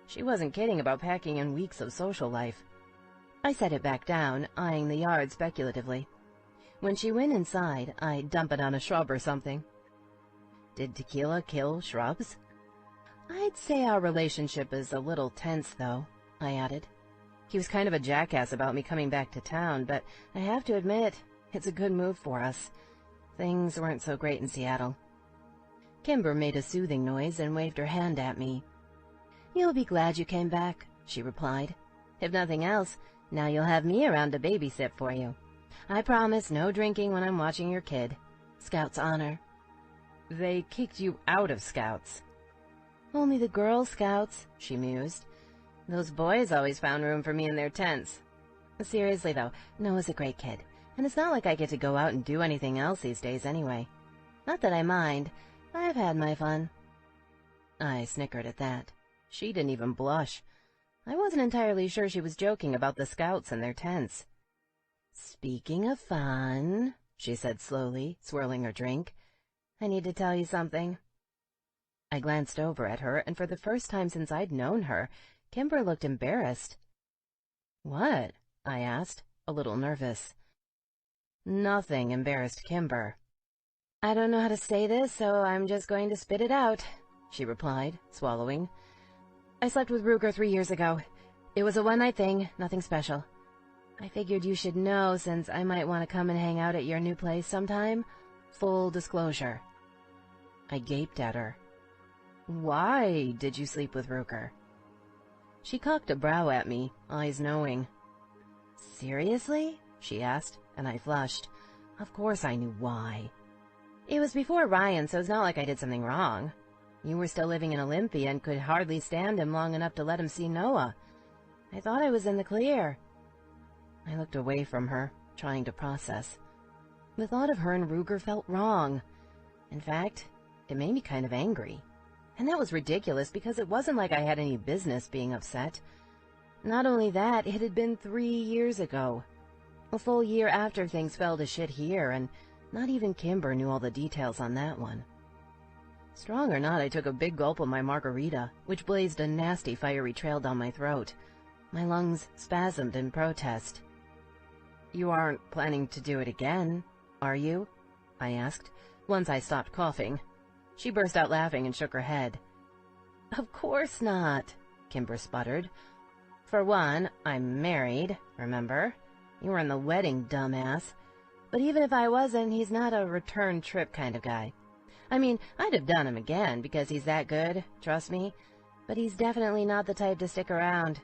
She wasn't kidding about packing in weeks of social life. I set it back down, eyeing the yard speculatively. When she went inside, I'd dump it on a shrub or something. Did tequila kill shrubs? "I'd say our relationship is a little tense, though," I added. "He was kind of a jackass about me coming back to town, but I have to admit, it's a good move for us. Things weren't so great in Seattle." Kimber made a soothing noise and waved her hand at me. "You'll be glad you came back," she replied. "If nothing else, now you'll have me around to babysit for you. I promise no drinking when I'm watching your kid. Scouts honor." "They kicked you out of Scouts." "Only the Girl Scouts," she mused. "Those boys always found room for me in their tents. Seriously, though, Noah's a great kid, and it's not like I get to go out and do anything else these days anyway. Not that I mind. I've had my fun." I snickered at that. She didn't even blush. I wasn't entirely sure she was joking about the Scouts and their tents. "Speaking of fun," she said slowly, swirling her drink, "I need to tell you something." I glanced over at her, and for the first time since I'd known her, Kimber looked embarrassed. "What?" I asked, a little nervous. Nothing embarrassed Kimber. I don't know how to say this, so I'm just going to spit it out, she replied, swallowing. I slept with Ruger 3 years ago. It was a one-night thing, nothing special. I figured you should know since I might want to come and hang out at your new place sometime. Full disclosure. I gaped at her. Why did you sleep with Ruger? She cocked a brow at me, eyes knowing. Seriously? She asked, and I flushed. Of course I knew why. It was before Ryan, so it's not like I did something wrong. You were still living in Olympia and could hardly stand him long enough to let him see Noah. I thought I was in the clear. I looked away from her, trying to process. The thought of her and Ruger felt wrong. In fact, it made me kind of angry. And that was ridiculous because it wasn't like I had any business being upset. Not only that, it had been 3 years ago. A full year after things fell to shit here, and not even Kimber knew all the details on that one. Strong or not, I took a big gulp of my margarita, which blazed a nasty fiery trail down my throat. My lungs spasmed in protest. You aren't planning to do it again, are you? I asked, once I stopped coughing. She burst out laughing and shook her head. Of course not, Kimber sputtered. For one, I'm married, remember? You were in the wedding, dumbass. But even if I wasn't, he's not a return trip kind of guy. I mean, I'd have done him again because he's that good, trust me. But he's definitely not the type to stick around.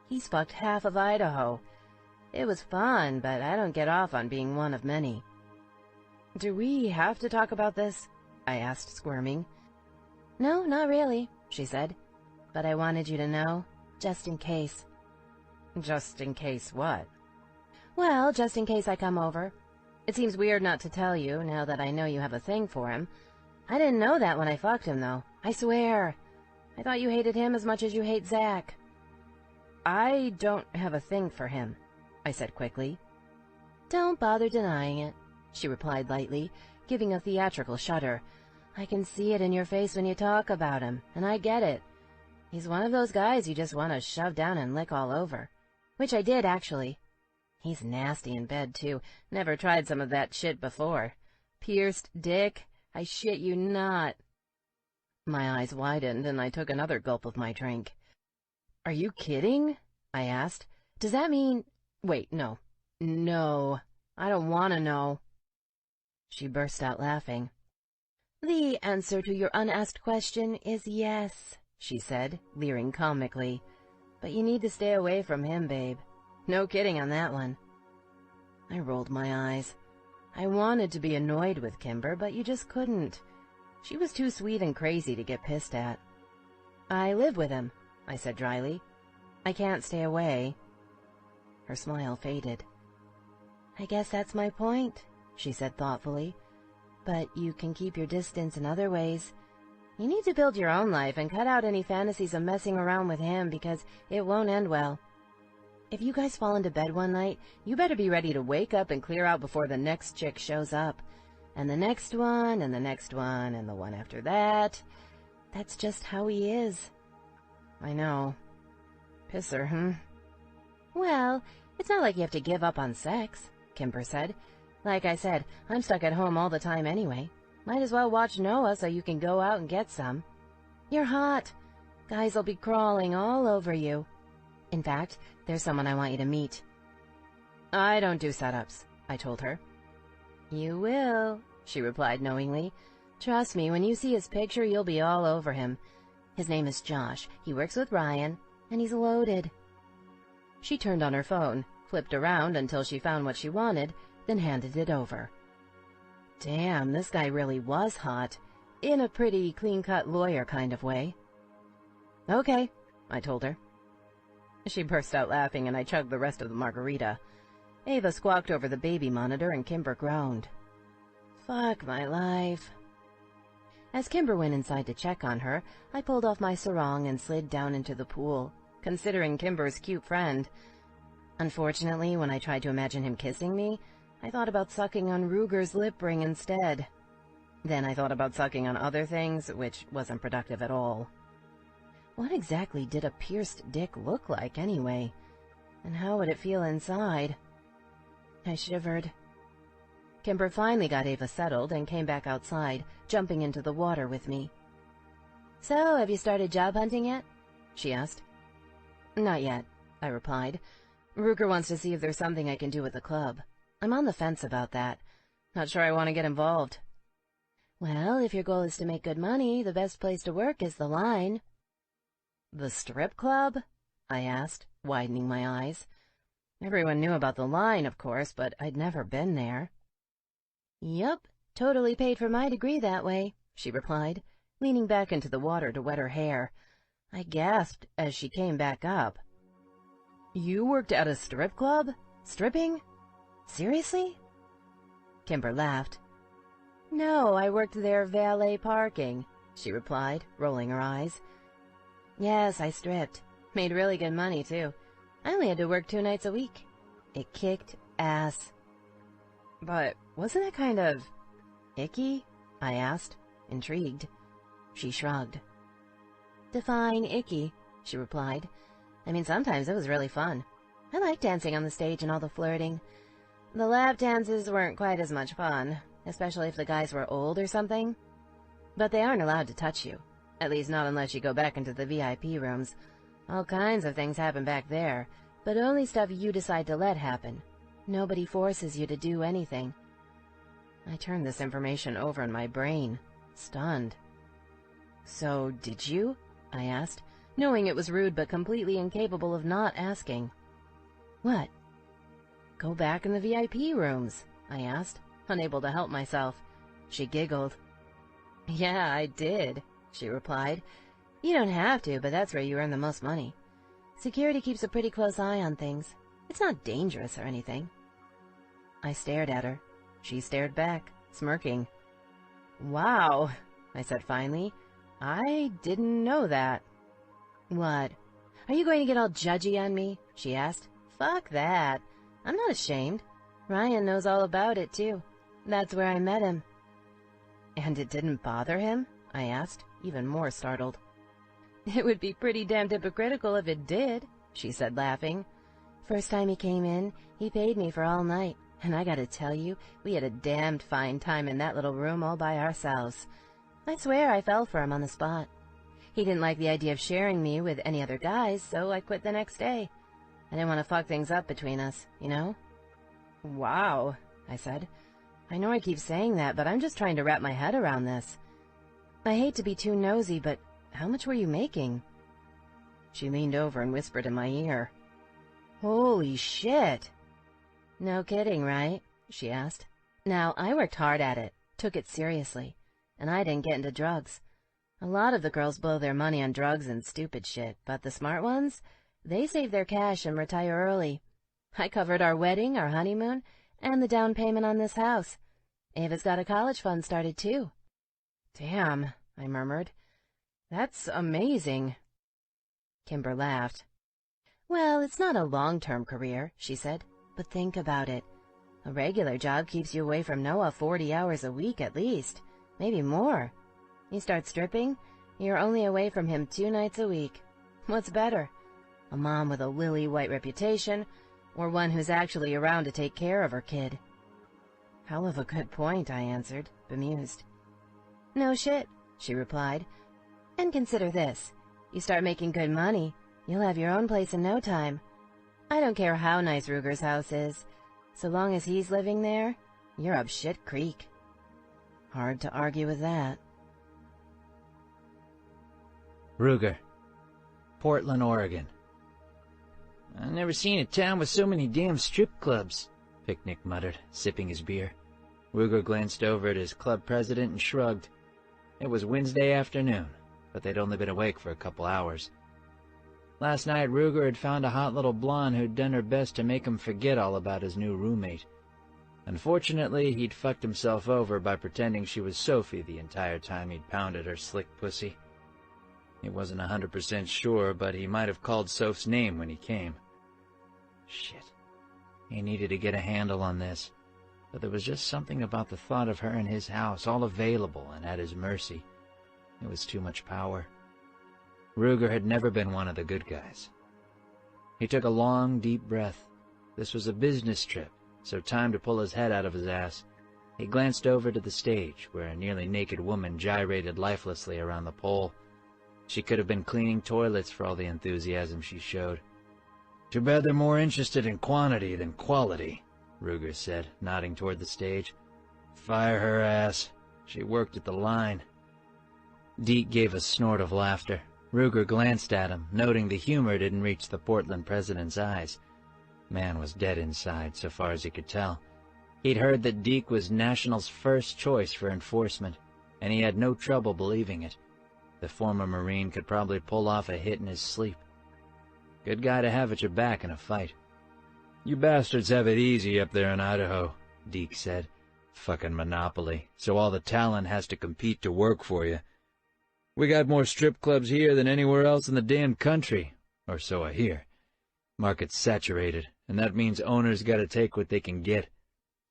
He's fucked half of Idaho. It was fun, but I don't get off on being one of many. Do we have to talk about this? I asked, squirming. No, not really, she said. But I wanted you to know, just in case. Just in case what? Well, just in case I come over. It seems weird not to tell you, now that I know you have a thing for him. I didn't know that when I fucked him, though. I swear. I thought you hated him as much as you hate Zach. I don't have a thing for him, I said quickly. Don't bother denying it, she replied lightly, giving a theatrical shudder. I can see it in your face when you talk about him, and I get it. He's one of those guys you just want to shove down and lick all over. Which I did, actually. He's nasty in bed, too. Never tried some of that shit before. Pierced dick? I shit you not. My eyes widened, and I took another gulp of my drink. Are you kidding? I asked. Does that mean... Wait, no. No. I don't want to know. She burst out laughing. The answer to your unasked question is yes, she said, leering comically. But you need to stay away from him, babe. No kidding on that one. I rolled my eyes. I wanted to be annoyed with Kimber, but you just couldn't. She was too sweet and crazy to get pissed at. I live with him, I said dryly. I can't stay away. Her smile faded. I guess that's my point, she said thoughtfully. But you can keep your distance in other ways. You need to build your own life and cut out any fantasies of messing around with him because it won't end well. If you guys fall into bed one night, you better be ready to wake up and clear out before the next chick shows up. And the next one, and the next one, and the one after that. That's just how he is. I know. Pisser, Well, it's not like you have to give up on sex, Kimber said. Like I said, I'm stuck at home all the time anyway. Might as well watch Noah so you can go out and get some. You're hot. Guys will be crawling all over you. In fact, there's someone I want you to meet. I don't do setups, I told her. You will, she replied knowingly. Trust me, when you see his picture, you'll be all over him. His name is Josh. He works with Ryan, and he's loaded. She turned on her phone, flipped around until she found what she wanted, then handed it over. Damn, this guy really was hot, in a pretty clean-cut lawyer kind of way. Okay, I told her. She burst out laughing, and I chugged the rest of the margarita. Ava squawked over the baby monitor, and Kimber groaned. Fuck my life. As Kimber went inside to check on her, I pulled off my sarong and slid down into the pool, considering Kimber's cute friend. Unfortunately, when I tried to imagine him kissing me, I thought about sucking on Ruger's lip ring instead. Then I thought about sucking on other things, which wasn't productive at all. What exactly did a pierced dick look like, anyway? And how would it feel inside? I shivered. Kimber finally got Ava settled and came back outside, jumping into the water with me. "So, have you started job hunting yet?" she asked. "Not yet," I replied. "Ruger wants to see if there's something I can do with the club. I'm on the fence about that. Not sure I want to get involved." "Well, if your goal is to make good money, the best place to work is the line." "The strip club?" I asked, widening my eyes. Everyone knew about the line, of course, but I'd never been there. "Yup, totally paid for my degree that way," she replied, leaning back into the water to wet her hair. I gasped as she came back up. "You worked at a strip club? Stripping? Seriously?" Kimber laughed. "No, I worked there valet parking," she replied, rolling her eyes. "Yes, I stripped. Made really good money, too. I only had to work 2 nights a week. It kicked ass." "But wasn't it kind of icky?" I asked, intrigued. She shrugged. "Define icky," she replied. "I mean, sometimes it was really fun. I liked dancing on the stage and all the flirting. The lap dances weren't quite as much fun, especially if the guys were old or something. But they aren't allowed to touch you, at least not unless you go back into the VIP rooms. All kinds of things happen back there, but only stuff you decide to let happen. Nobody forces you to do anything." I turned this information over in my brain, stunned. "So, did you?" I asked, knowing it was rude but completely incapable of not asking. "What?" "Go back in the VIP rooms," I asked, unable to help myself. She giggled. "Yeah, I did," she replied. "You don't have to, but that's where you earn the most money. Security keeps a pretty close eye on things. It's not dangerous or anything." I stared at her. She stared back, smirking. "Wow," I said finally. "I didn't know that." "What? Are you going to get all judgy on me?" she asked. "Fuck that. I'm not ashamed. Ryan knows all about it, too. That's where I met him." "And it didn't bother him?" I asked, even more startled. "It would be pretty damned hypocritical if it did," she said, laughing. "First time he came in, he paid me for all night, and I gotta tell you, we had a damned fine time in that little room all by ourselves. I swear I fell for him on the spot. He didn't like the idea of sharing me with any other guys, so I quit the next day. I didn't want to fuck things up between us, you know?" "Wow," I said. "I know I keep saying that, but I'm just trying to wrap my head around this. I hate to be too nosy, but how much were you making?" She leaned over and whispered in my ear. "Holy shit!" "No kidding, right?" she asked. "Now, I worked hard at it, took it seriously, and I didn't get into drugs. A lot of the girls blow their money on drugs and stupid shit, but the smart ones, they save their cash and retire early. I covered our wedding, our honeymoon, and the down payment on this house. Ava's got a college fund started, too." "Damn," I murmured. "That's amazing." Kimber laughed. "Well, it's not a long-term career," she said, "but think about it. A regular job keeps you away from Noah 40 hours a week at least, maybe more. You start stripping, you're only away from him 2 nights a week. What's better? A mom with a lily-white reputation, or one who's actually around to take care of her kid?" "Hell of a good point," I answered, bemused. "No shit," she replied. "And consider this. You start making good money, you'll have your own place in no time. I don't care how nice Ruger's house is. So long as he's living there, you're up shit creek." Hard to argue with that. Ruger, Portland, Oregon. "I never seen a town with so many damn strip clubs," Picnic muttered, sipping his beer. Ruger glanced over at his club president and shrugged. It was Wednesday afternoon, but they'd only been awake for a couple hours. Last night, Ruger had found a hot little blonde who'd done her best to make him forget all about his new roommate. Unfortunately, he'd fucked himself over by pretending she was Sophie the entire time he'd pounded her slick pussy. He wasn't 100% sure, but he might have called Soph's name when he came. Shit. He needed to get a handle on this, but there was just something about the thought of her in his house, all available and at his mercy. It was too much power. Ruger had never been one of the good guys. He took a long, deep breath. This was a business trip, so time to pull his head out of his ass. He glanced over to the stage, where a nearly naked woman gyrated lifelessly around the pole. She could have been cleaning toilets for all the enthusiasm she showed. "Too bad they're more interested in quantity than quality," Ruger said, nodding toward the stage. "Fire her ass. She worked at the line." Deke gave a snort of laughter. Ruger glanced at him, noting the humor didn't reach the Portland president's eyes. Man was dead inside, so far as he could tell. He'd heard that Deke was National's first choice for enforcement, and he had no trouble believing it. The former Marine could probably pull off a hit in his sleep. Good guy to have at your back in a fight. "You bastards have it easy up there in Idaho," Deke said. "Fucking monopoly, so all the talent has to compete to work for you. We got more strip clubs here than anywhere else in the damn country, or so I hear. Market's saturated, and that means owners gotta take what they can get.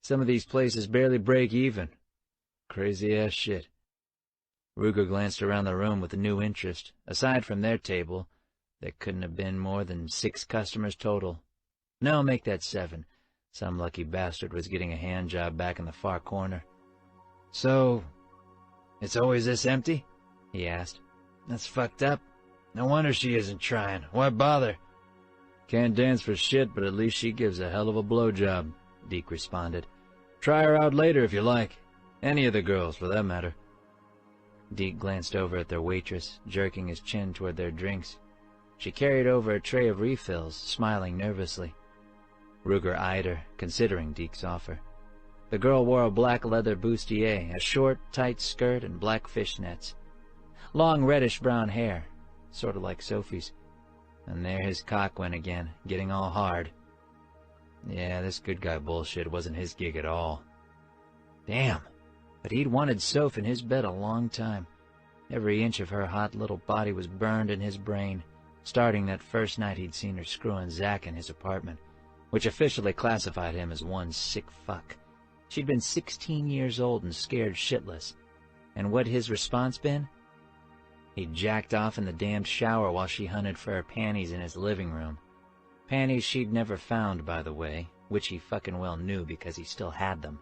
Some of these places barely break even. Crazy-ass shit." Ruger glanced around the room with a new interest. Aside from their table, there couldn't have been more than 6 customers total. No, make that 7. Some lucky bastard was getting a hand job back in the far corner. "So, it's always this empty?" he asked. "That's fucked up. No wonder she isn't trying. Why bother?" "Can't dance for shit, but at least she gives a hell of a blowjob," Deke responded. "Try her out later if you like. Any of the girls, for that matter." Deke glanced over at their waitress, jerking his chin toward their drinks. She carried over a tray of refills, smiling nervously. Ruger eyed her, considering Deke's offer. The girl wore a black leather bustier, a short, tight skirt, and black fishnets. Long reddish-brown hair, sort of like Sophie's. And there his cock went again, getting all hard. Yeah, this good guy bullshit wasn't his gig at all. Damn, but he'd wanted Soph in his bed a long time. Every inch of her hot little body was burned in his brain, starting that first night he'd seen her screwing Zach in his apartment, which officially classified him as one sick fuck. She'd been 16 years old and scared shitless. And what'd his response been? He'd jacked off in the damned shower while she hunted for her panties in his living room. Panties she'd never found, by the way, which he fucking well knew because he still had them.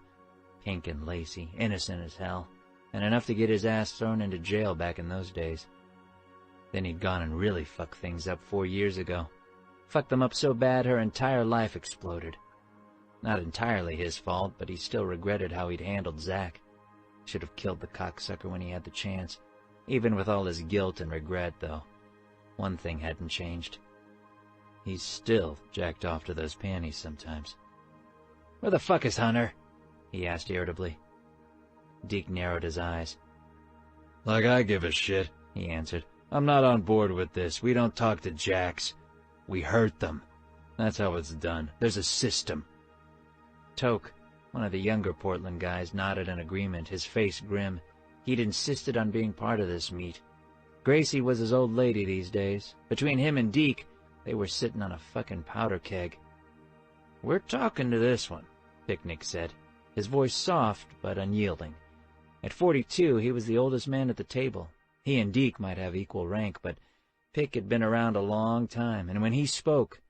Pink and lacy, innocent as hell, and enough to get his ass thrown into jail back in those days. Then he'd gone and really fucked things up 4 years ago. Fucked them up so bad her entire life exploded. Not entirely his fault, but he still regretted how he'd handled Zach. Should have killed the cocksucker when he had the chance. Even with all his guilt and regret, though, one thing hadn't changed. He still jacked off to those panties sometimes. "Where the fuck is Hunter?" he asked irritably. Deke narrowed his eyes. "Like I give a shit," he answered. "I'm not on board with this. We don't talk to jacks. We hurt them. That's how it's done. There's a system." Toke, one of the younger Portland guys, nodded in agreement, his face grim. He'd insisted on being part of this meet. Gracie was his old lady these days. Between him and Deke, they were sitting on a fucking powder keg. "We're talking to this one," Picnic said, his voice soft but unyielding. At 42, he was the oldest man at the table. He and Deke might have equal rank, but Pick had been around a long time, and when he spoke,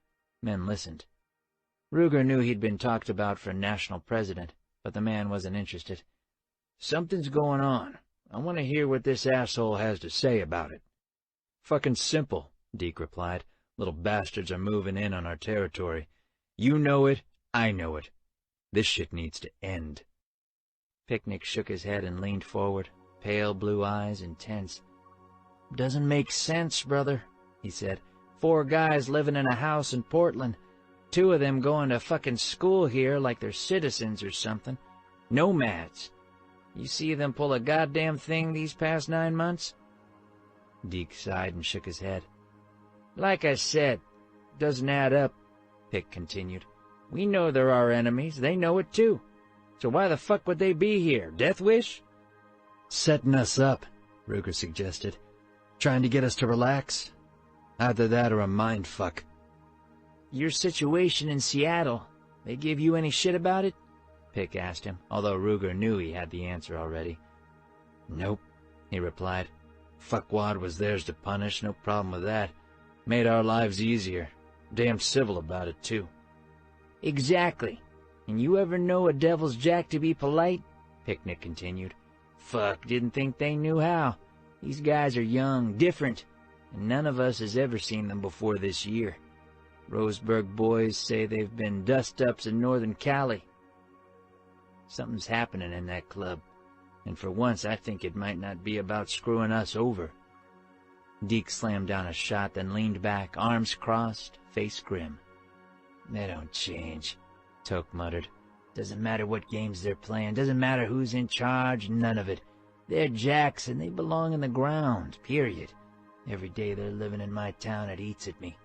men listened. Ruger knew he'd been talked about for national president, but the man wasn't interested. "Something's going on. I want to hear what this asshole has to say about it." "Fucking simple," Deke replied. "Little bastards are moving in on our territory. You know it, I know it. This shit needs to end." Picnic shook his head and leaned forward, pale blue eyes intense. "Doesn't make sense, brother," he said. 4 guys living in a house in Portland. 2 of them going to fucking school here like they're citizens or something. Nomads. You see them pull a goddamn thing these past 9 months? Deke sighed and shook his head. "Like I said, doesn't add up," Pick continued. "We know they're our enemies. They know it too. So why the fuck would they be here? Death wish?" "Setting us up," Ruger suggested. "Trying to get us to relax. Either that or a mind fuck." "Your situation in Seattle, they give you any shit about it?" Pick asked him, although Ruger knew he had the answer already. "Nope," he replied. "Fuckwad was theirs to punish, no problem with that. Made our lives easier. Damn civil about it, too. Exactly. And you ever know a devil's jack to be polite? Picnic continued. Fuck, didn't think they knew how. These guys are young, different, and none of us has ever seen them before this year. Roseburg boys say they've been dust-ups in northern Cali. Something's happening in that club, and for once I think it might not be about screwing us over. Deke slammed down a shot, then leaned back, arms crossed, face grim. They don't change, Toke muttered. Doesn't matter what games they're playing, doesn't matter who's in charge, none of it. They're jacks and they belong in the ground, period. Every day they're living in my town, it eats at me.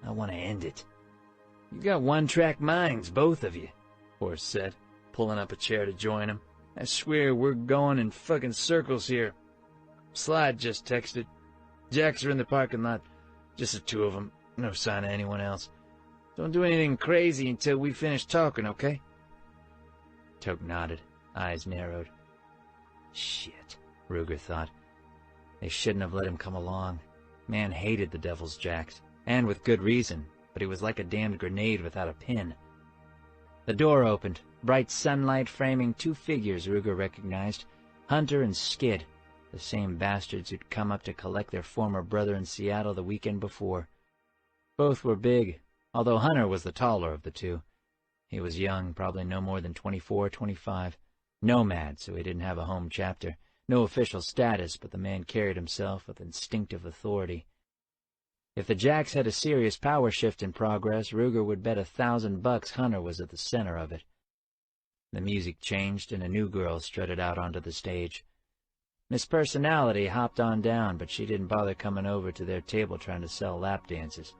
I want to end it. You got one-track minds, both of you, Horse said, pulling up a chair to join him. I swear we're going in fucking circles here. Slide just texted. Jacks are in the parking lot. Just the two of them. No sign of anyone else. Don't do anything crazy until we finish talking, okay? Toke nodded, eyes narrowed. Shit, Ruger thought. They shouldn't have let him come along. Man hated the Devil's Jacks, and with good reason, but he was like a damned grenade without a pin. The door opened, bright sunlight framing two figures Ruger recognized, Hunter and Skid, the same bastards who'd come up to collect their former brother in Seattle the weekend before. Both were big, although Hunter was the taller of the two. He was young, probably no more than 24, 25. Nomad, so he didn't have a home chapter. No official status, but the man carried himself with instinctive authority. If the Jacks had a serious power shift in progress, Ruger would bet $1,000 Hunter was at the center of it. The music changed, and a new girl strutted out onto the stage. Miss Personality hopped on down, but she didn't bother coming over to their table trying to sell lap dances.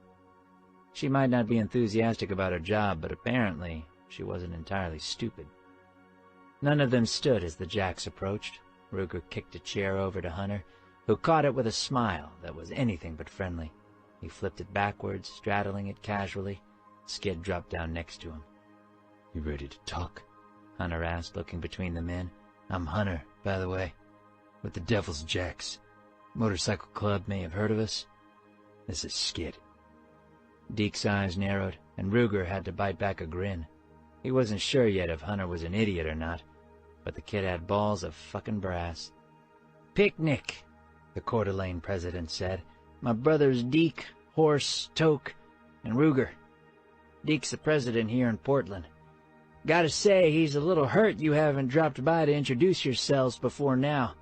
She might not be enthusiastic about her job, but apparently she wasn't entirely stupid. None of them stood as the Jacks approached. Ruger kicked a chair over to Hunter, who caught it with a smile that was anything but friendly. He flipped it backwards, straddling it casually. Skid dropped down next to him. You ready to talk? Hunter asked, looking between the men. I'm Hunter, by the way, with the Devil's Jacks. Motorcycle Club may have heard of us. This is Skid. Deke's eyes narrowed, and Ruger had to bite back a grin. He wasn't sure yet if Hunter was an idiot or not, but the kid had balls of fucking brass. Picnic, the Coeur d'Alene president said. My brothers Deke, Horse, Toke, and Ruger. Deke's the president here in Portland. Gotta say, he's a little hurt you haven't dropped by to introduce yourselves before now.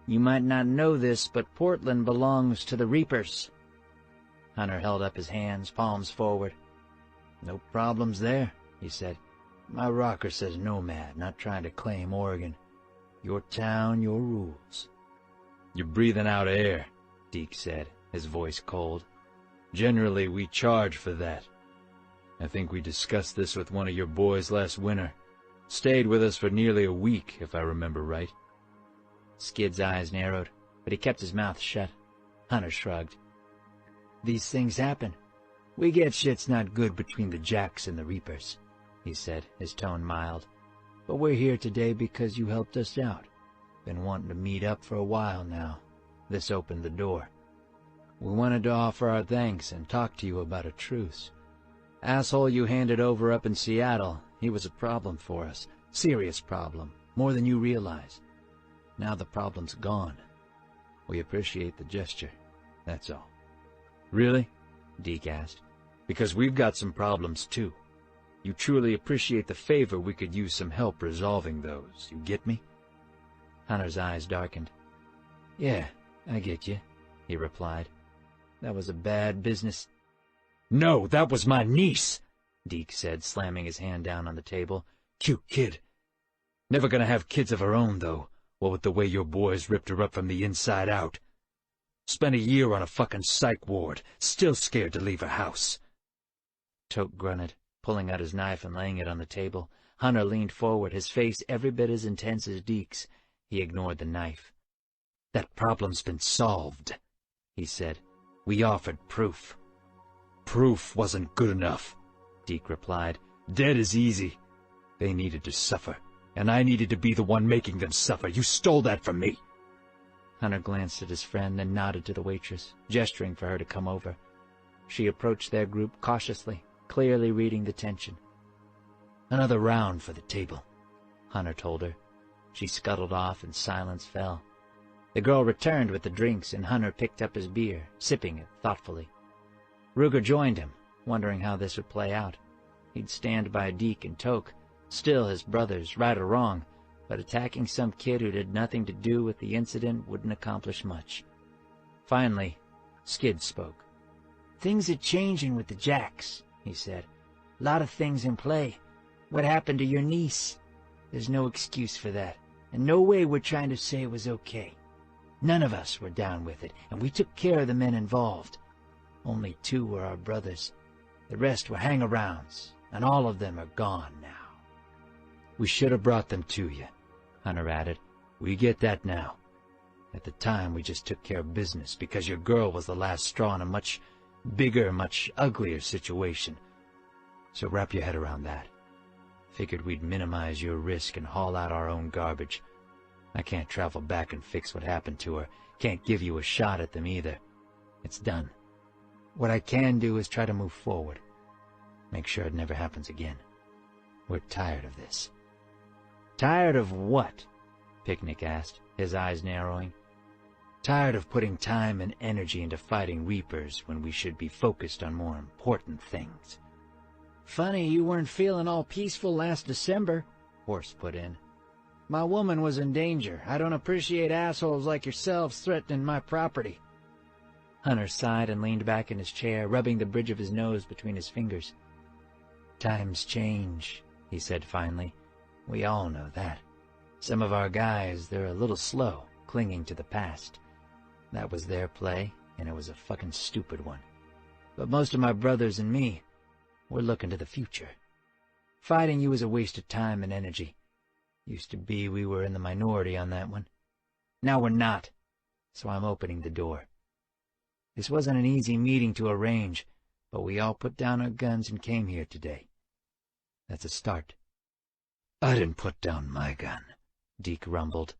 You might not know this, but Portland belongs to the Reapers. Hunter held up his hands, palms forward. No problems there, he said. My rocker says nomad, not trying to claim Oregon. Your town, your rules. You're breathing out air, Deke said, his voice cold. Generally, we charge for that. I think we discussed this with one of your boys last winter. Stayed with us for nearly a week, if I remember right. Skid's eyes narrowed, but he kept his mouth shut. Hunter shrugged. These things happen. We get shit's not good between the Jacks and the Reapers, he said, his tone mild. But we're here today because you helped us out. Been wanting to meet up for a while now. This opened the door. We wanted to offer our thanks and talk to you about a truce. Asshole you handed over up in Seattle, he was a problem for us. Serious problem, more than you realize. Now the problem's gone. We appreciate the gesture, that's all. Really? Deke asked. Because we've got some problems, too. You truly appreciate the favor, we could use some help resolving those, you get me? Hunter's eyes darkened. Yeah, I get you, he replied. That was a bad business. No, that was my niece, Deke said, slamming his hand down on the table. Cute kid. Never gonna have kids of her own, though, what with the way your boys ripped her up from the inside out. Spent a year on a fucking psych ward, still scared to leave her house. Toke grunted, pulling out his knife and laying it on the table. Hunter leaned forward, his face every bit as intense as Deke's. He ignored the knife. That problem's been solved, he said. We offered proof. Proof wasn't good enough, Deke replied. Dead is easy. They needed to suffer, and I needed to be the one making them suffer. You stole that from me. Hunter glanced at his friend, then nodded to the waitress, gesturing for her to come over. She approached their group cautiously, clearly reading the tension. "Another round for the table," Hunter told her. She scuttled off and silence fell. The girl returned with the drinks, and Hunter picked up his beer, sipping it thoughtfully. Ruger joined him, wondering how this would play out. He'd stand by Deke and Toke, still his brothers, right or wrong, but attacking some kid who'd had nothing to do with the incident wouldn't accomplish much. Finally, Skid spoke. "Things are changing with the Jacks," he said. "Lot of things in play. What happened to your niece? There's no excuse for that, and no way we're trying to say it was okay. None of us were down with it, and we took care of the men involved. Only 2 were our brothers. The rest were hang-arounds, and all of them are gone now." "We should have brought them to you," Hunter added. "We get that now. At the time, we just took care of business because your girl was the last straw in a much bigger, much uglier situation. So wrap your head around that. Figured we'd minimize your risk and haul out our own garbage. I can't travel back and fix what happened to her. Can't give you a shot at them either. It's done. What I can do is try to move forward. Make sure it never happens again. We're tired of this." "Tired of what?" Picnic asked, his eyes narrowing. "Tired of putting time and energy into fighting Reapers when we should be focused on more important things." "Funny you weren't feeling all peaceful last December," Horse put in. "My woman was in danger. I don't appreciate assholes like yourselves threatening my property." Hunter sighed and leaned back in his chair, rubbing the bridge of his nose between his fingers. "Times change," he said finally. "We all know that. Some of our guys, they're a little slow, clinging to the past. That was their play, and it was a fucking stupid one. But most of my brothers and me, we're looking to the future. Fighting you is a waste of time and energy. Used to be we were in the minority on that one. Now we're not, so I'm opening the door. This wasn't an easy meeting to arrange, but we all put down our guns and came here today. That's a start." "I didn't put down my gun," Deke rumbled.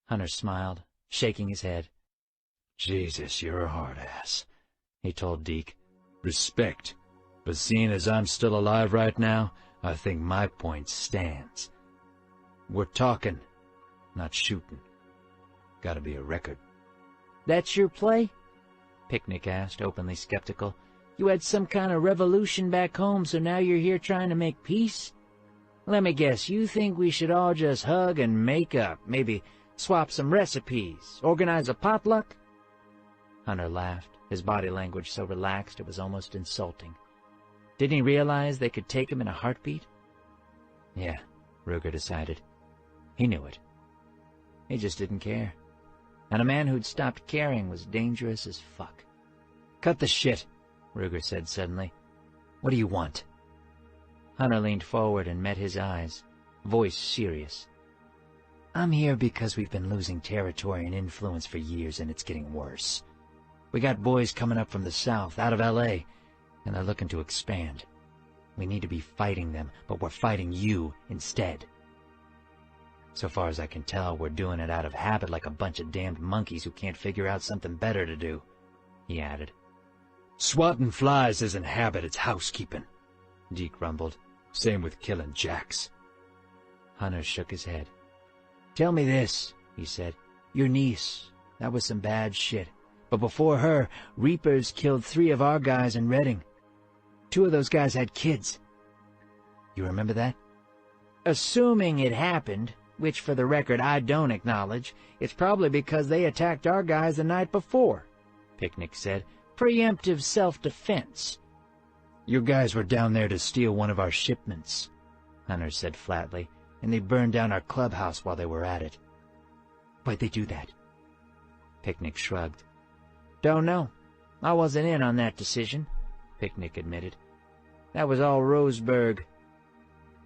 Hunter smiled, shaking his head. "Jesus, you're a hard ass," he told Deke. "Respect, but seeing as I'm still alive right now, I think my point stands. We're talking, not shooting. Gotta be a record." "That's your play?" Picnic asked, openly skeptical. "You had some kind of revolution back home, so now you're here trying to make peace? Let me guess, you think we should all just hug and make up, maybe swap some recipes, organize a potluck?" Hunter laughed, his body language so relaxed it was almost insulting. Didn't he realize they could take him in a heartbeat? Yeah, Ruger decided. He knew it. He just didn't care. And a man who'd stopped caring was dangerous as fuck. "Cut the shit," Ruger said suddenly. "What do you want?" Hunter leaned forward and met his eyes, voice serious. "I'm here because we've been losing territory and influence for years, and it's getting worse. We got boys coming up from the south, out of L.A., and they're looking to expand. We need to be fighting them, but we're fighting you instead. So far as I can tell, we're doing it out of habit like a bunch of damned monkeys who can't figure out something better to do," he added. "Swatting flies isn't habit, it's housekeeping," Deke rumbled. "Same with killing Jacks." Hunter shook his head. "Tell me this," he said. "Your niece, that was some bad shit. But before her, Reapers killed 3 of our guys in Reading. 2 of those guys had kids. You remember that?" "Assuming it happened, which for the record I don't acknowledge, it's probably because they attacked our guys the night before," Picnic said. "Preemptive self-defense." "Your guys were down there to steal one of our shipments," Hunter said flatly, "and they burned down our clubhouse while they were at it." "Why'd they do that?" Picnic shrugged. "Don't know. I wasn't in on that decision," Picnic admitted. "That was all Roseburg."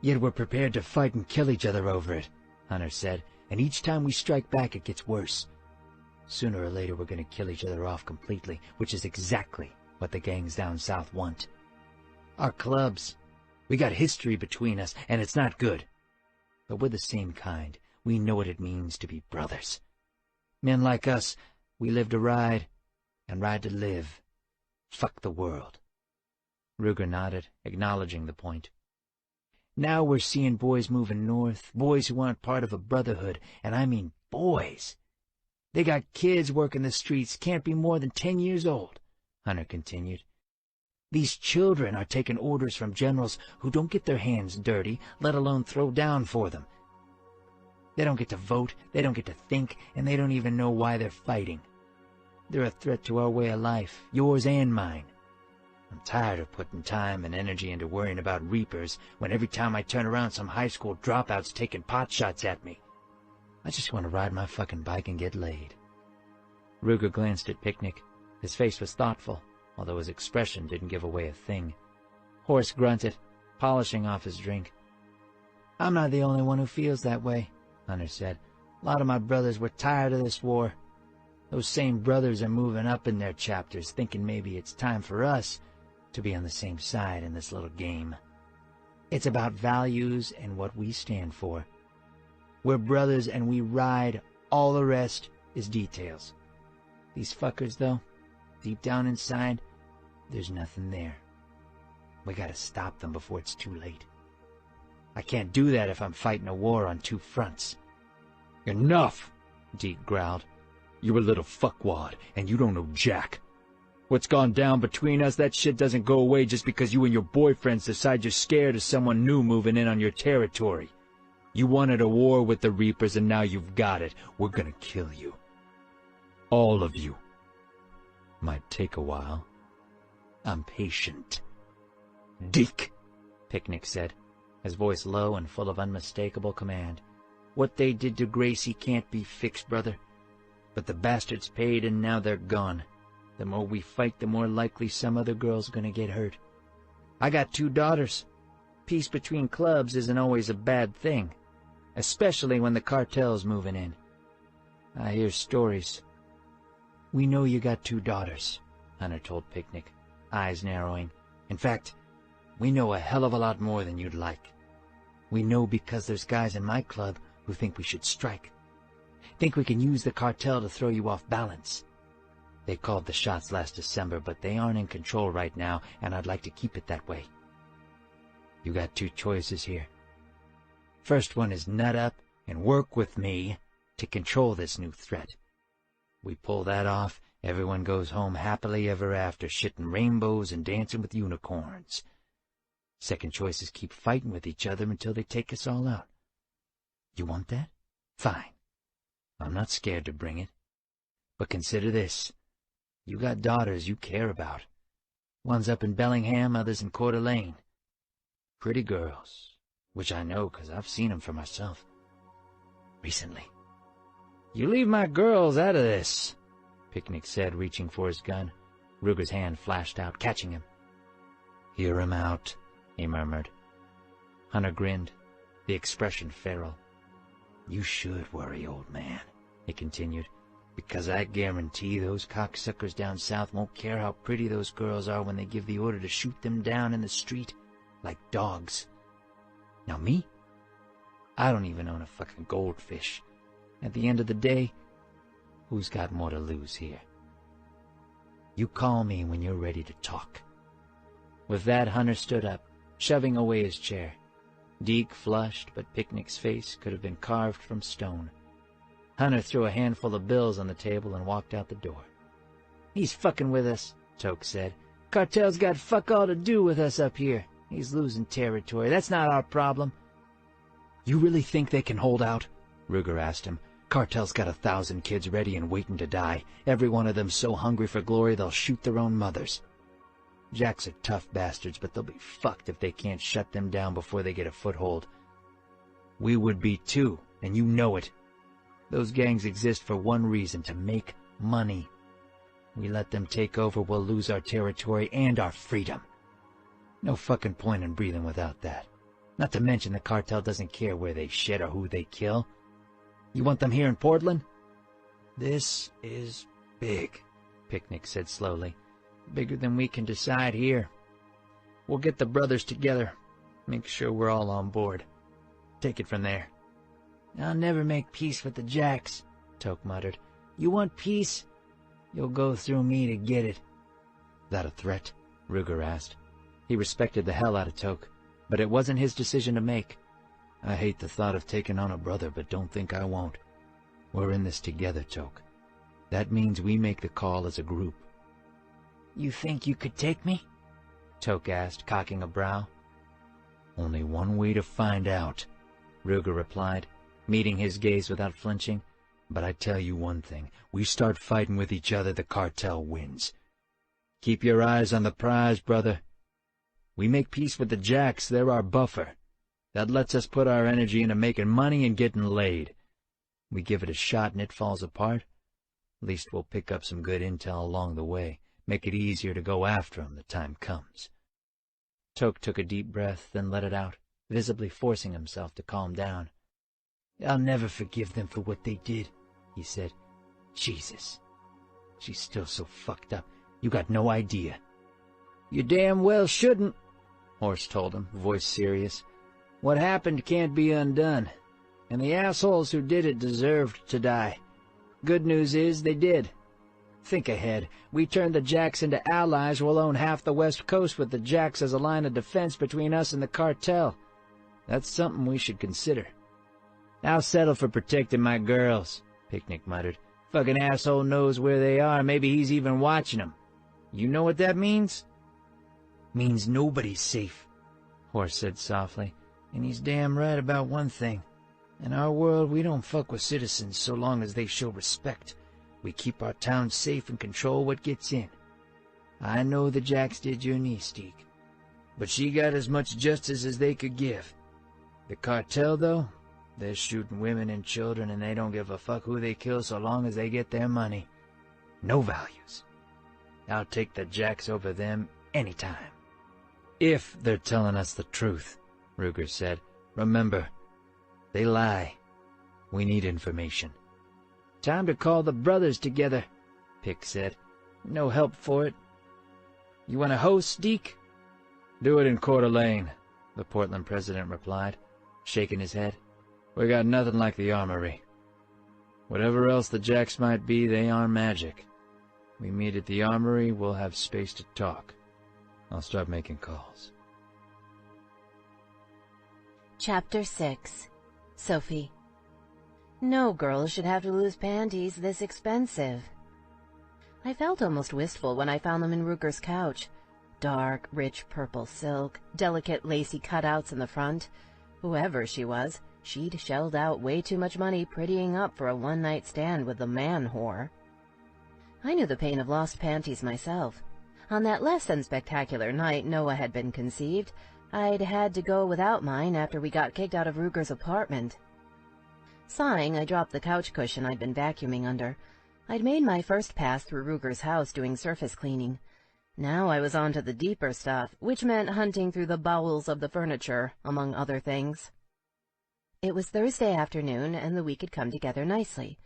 "Yet we're prepared to fight and kill each other over it," Hunter said, "and each time we strike back it gets worse. Sooner or later we're going to kill each other off completely, which is exactly what the gangs down south want. Our clubs, we got history between us, and it's not good. But we're the same kind. We know what it means to be brothers. Men like us, we live to ride, and ride to live. Fuck the world. Ruger nodded, acknowledging the point. Now we're seeing boys moving north, boys who aren't part of a brotherhood, and I mean boys. They got kids working the streets, can't be more than 10 years old, Hunter continued. These children are taking orders from generals who don't get their hands dirty, let alone throw down for them. They don't get to vote, they don't get to think, and they don't even know why they're fighting. They're a threat to our way of life, yours and mine. I'm tired of putting time and energy into worrying about Reapers when every time I turn around some high school dropout's taking pot shots at me. I just want to ride my fucking bike and get laid. Ruger glanced at Picnic. His face was thoughtful, although his expression didn't give away a thing. Horace grunted, polishing off his drink. I'm not the only one who feels that way, Hunter said. A lot of my brothers were tired of this war. Those same brothers are moving up in their chapters, thinking maybe it's time for us to be on the same side in this little game. It's about values and what we stand for. We're brothers and we ride. All the rest is details. These fuckers, though, deep down inside, there's nothing there. We gotta stop them before it's too late. I can't do that if I'm fighting a war on two fronts. Enough, Deke growled. You're a little fuckwad, and you don't know jack. What's gone down between us, that shit doesn't go away just because you and your boyfriends decide you're scared of someone new moving in on your territory. You wanted a war with the Reapers, and now you've got it. We're gonna kill you. All of you. Might take a while. I'm patient. Deke, Picnic said, his voice low and full of unmistakable command. What they did to Gracie can't be fixed, brother. But the bastards paid, and now they're gone. The more we fight, the more likely some other girl's gonna get hurt. I got 2 daughters. Peace between clubs isn't always a bad thing, especially when the cartel's moving in. I hear stories. We know you got 2 daughters, Hunter told Picnic, eyes narrowing. In fact, we know a hell of a lot more than you'd like. We know because there's guys in my club who think we should strike. Think we can use the cartel to throw you off balance. They called the shots last December, but they aren't in control right now, and I'd like to keep it that way. You got 2 choices here. First one is nut up and work with me to control this new threat. We pull that off, everyone goes home happily ever after, shitting rainbows and dancing with unicorns. Second choice is keep fighting with each other until they take us all out. You want that? Fine. I'm not scared to bring it. But consider this. You got daughters you care about. One's up in Bellingham, others in Coeur d'Alene. Pretty girls, which I know 'cause I've seen 'em for myself. Recently. You leave my girls out of this, Picnic said, reaching for his gun. Ruger's hand flashed out, catching him. Hear him out, he murmured. Hunter grinned, the expression feral. You should worry, old man, he continued, because I guarantee those cocksuckers down south won't care how pretty those girls are when they give the order to shoot them down in the street like dogs. Now me? I don't even own a fucking goldfish. At the end of the day, who's got more to lose here? You call me when you're ready to talk. With that, Hunter stood up, shoving away his chair. Deke flushed, but Picnic's face could have been carved from stone. Hunter threw a handful of bills on the table and walked out the door. He's fucking with us, Toke said. Cartel's got fuck all to do with us up here. He's losing territory. That's not our problem. You really think they can hold out? Ruger asked him. Cartel's got 1,000 kids ready and waiting to die. Every one of them so hungry for glory they'll shoot their own mothers. Jacks are tough bastards, but they'll be fucked if they can't shut them down before they get a foothold. We would be too, and you know it. Those gangs exist for one reason, to make money. We let them take over, we'll lose our territory and our freedom. No fucking point in breathing without that. Not to mention the cartel doesn't care where they shit or who they kill. You want them here in Portland? This is big, Picnic said slowly. Bigger than we can decide here. We'll get the brothers together. Make sure we're all on board. Take it from there. I'll never make peace with the Jacks, Toke muttered. You want peace? You'll go through me to get it. That a threat? Ruger asked. He respected the hell out of Toke, but it wasn't his decision to make. I hate the thought of taking on a brother, but don't think I won't. We're in this together, Toke. That means we make the call as a group. You think you could take me? Toke asked, cocking a brow. Only one way to find out, Ruger replied, meeting his gaze without flinching. But I tell you one thing, we start fighting with each other, the cartel wins. Keep your eyes on the prize, brother. We make peace with the Jacks, they're our buffer. That lets us put our energy into making money and getting laid. We give it a shot and it falls apart. At least we'll pick up some good intel along the way, make it easier to go after 'em the time comes. Toke took a deep breath, then let it out, visibly forcing himself to calm down. I'll never forgive them for what they did, he said. Jesus. She's still so fucked up. You got no idea. You damn well shouldn't, Horst told him, voice serious. What happened can't be undone, and the assholes who did it deserved to die. Good news is they did. Think ahead. We turned the Jacks into allies, we'll own half the West Coast with the Jacks as a line of defense between us and the cartel. That's something we should consider. I'll settle for protecting my girls, Picnic muttered. Fucking asshole knows where they are, maybe he's even watching them. You know what that means? Means nobody's safe, Horst said softly, and he's damn right about one thing. In our world, we don't fuck with citizens so long as they show respect. We keep our town safe and control what gets in. I know the Jacks did your niece, Deke, but she got as much justice as they could give. The cartel, though, they're shooting women and children, and they don't give a fuck who they kill so long as they get their money. No values. I'll take the Jacks over them anytime. If they're telling us the truth, Ruger said. Remember, they lie. We need information. Time to call the brothers together, Pick said. No help for it. You want to host, Deke? Do it in Coeur d'Alene, the Portland president replied, shaking his head. We got nothing like the armory. Whatever else the Jacks might be, they aren't magic. We meet at the armory, we'll have space to talk. I'll start making calls. Chapter 6. Sophie. No girl should have to lose panties this expensive. I felt almost wistful when I found them in Ruger's couch. Dark, rich purple silk, delicate lacy cutouts in the front. Whoever she was, she'd shelled out way too much money prettying up for a one-night stand with the man whore. I knew the pain of lost panties myself. On that less than spectacular night Noah had been conceived, I'd had to go without mine after we got kicked out of Ruger's apartment. Sighing, I dropped the couch cushion I'd been vacuuming under. I'd made my first pass through Ruger's house doing surface cleaning. Now I was on to the deeper stuff, which meant hunting through the bowels of the furniture, among other things. It was Thursday afternoon, and the week had come together nicely.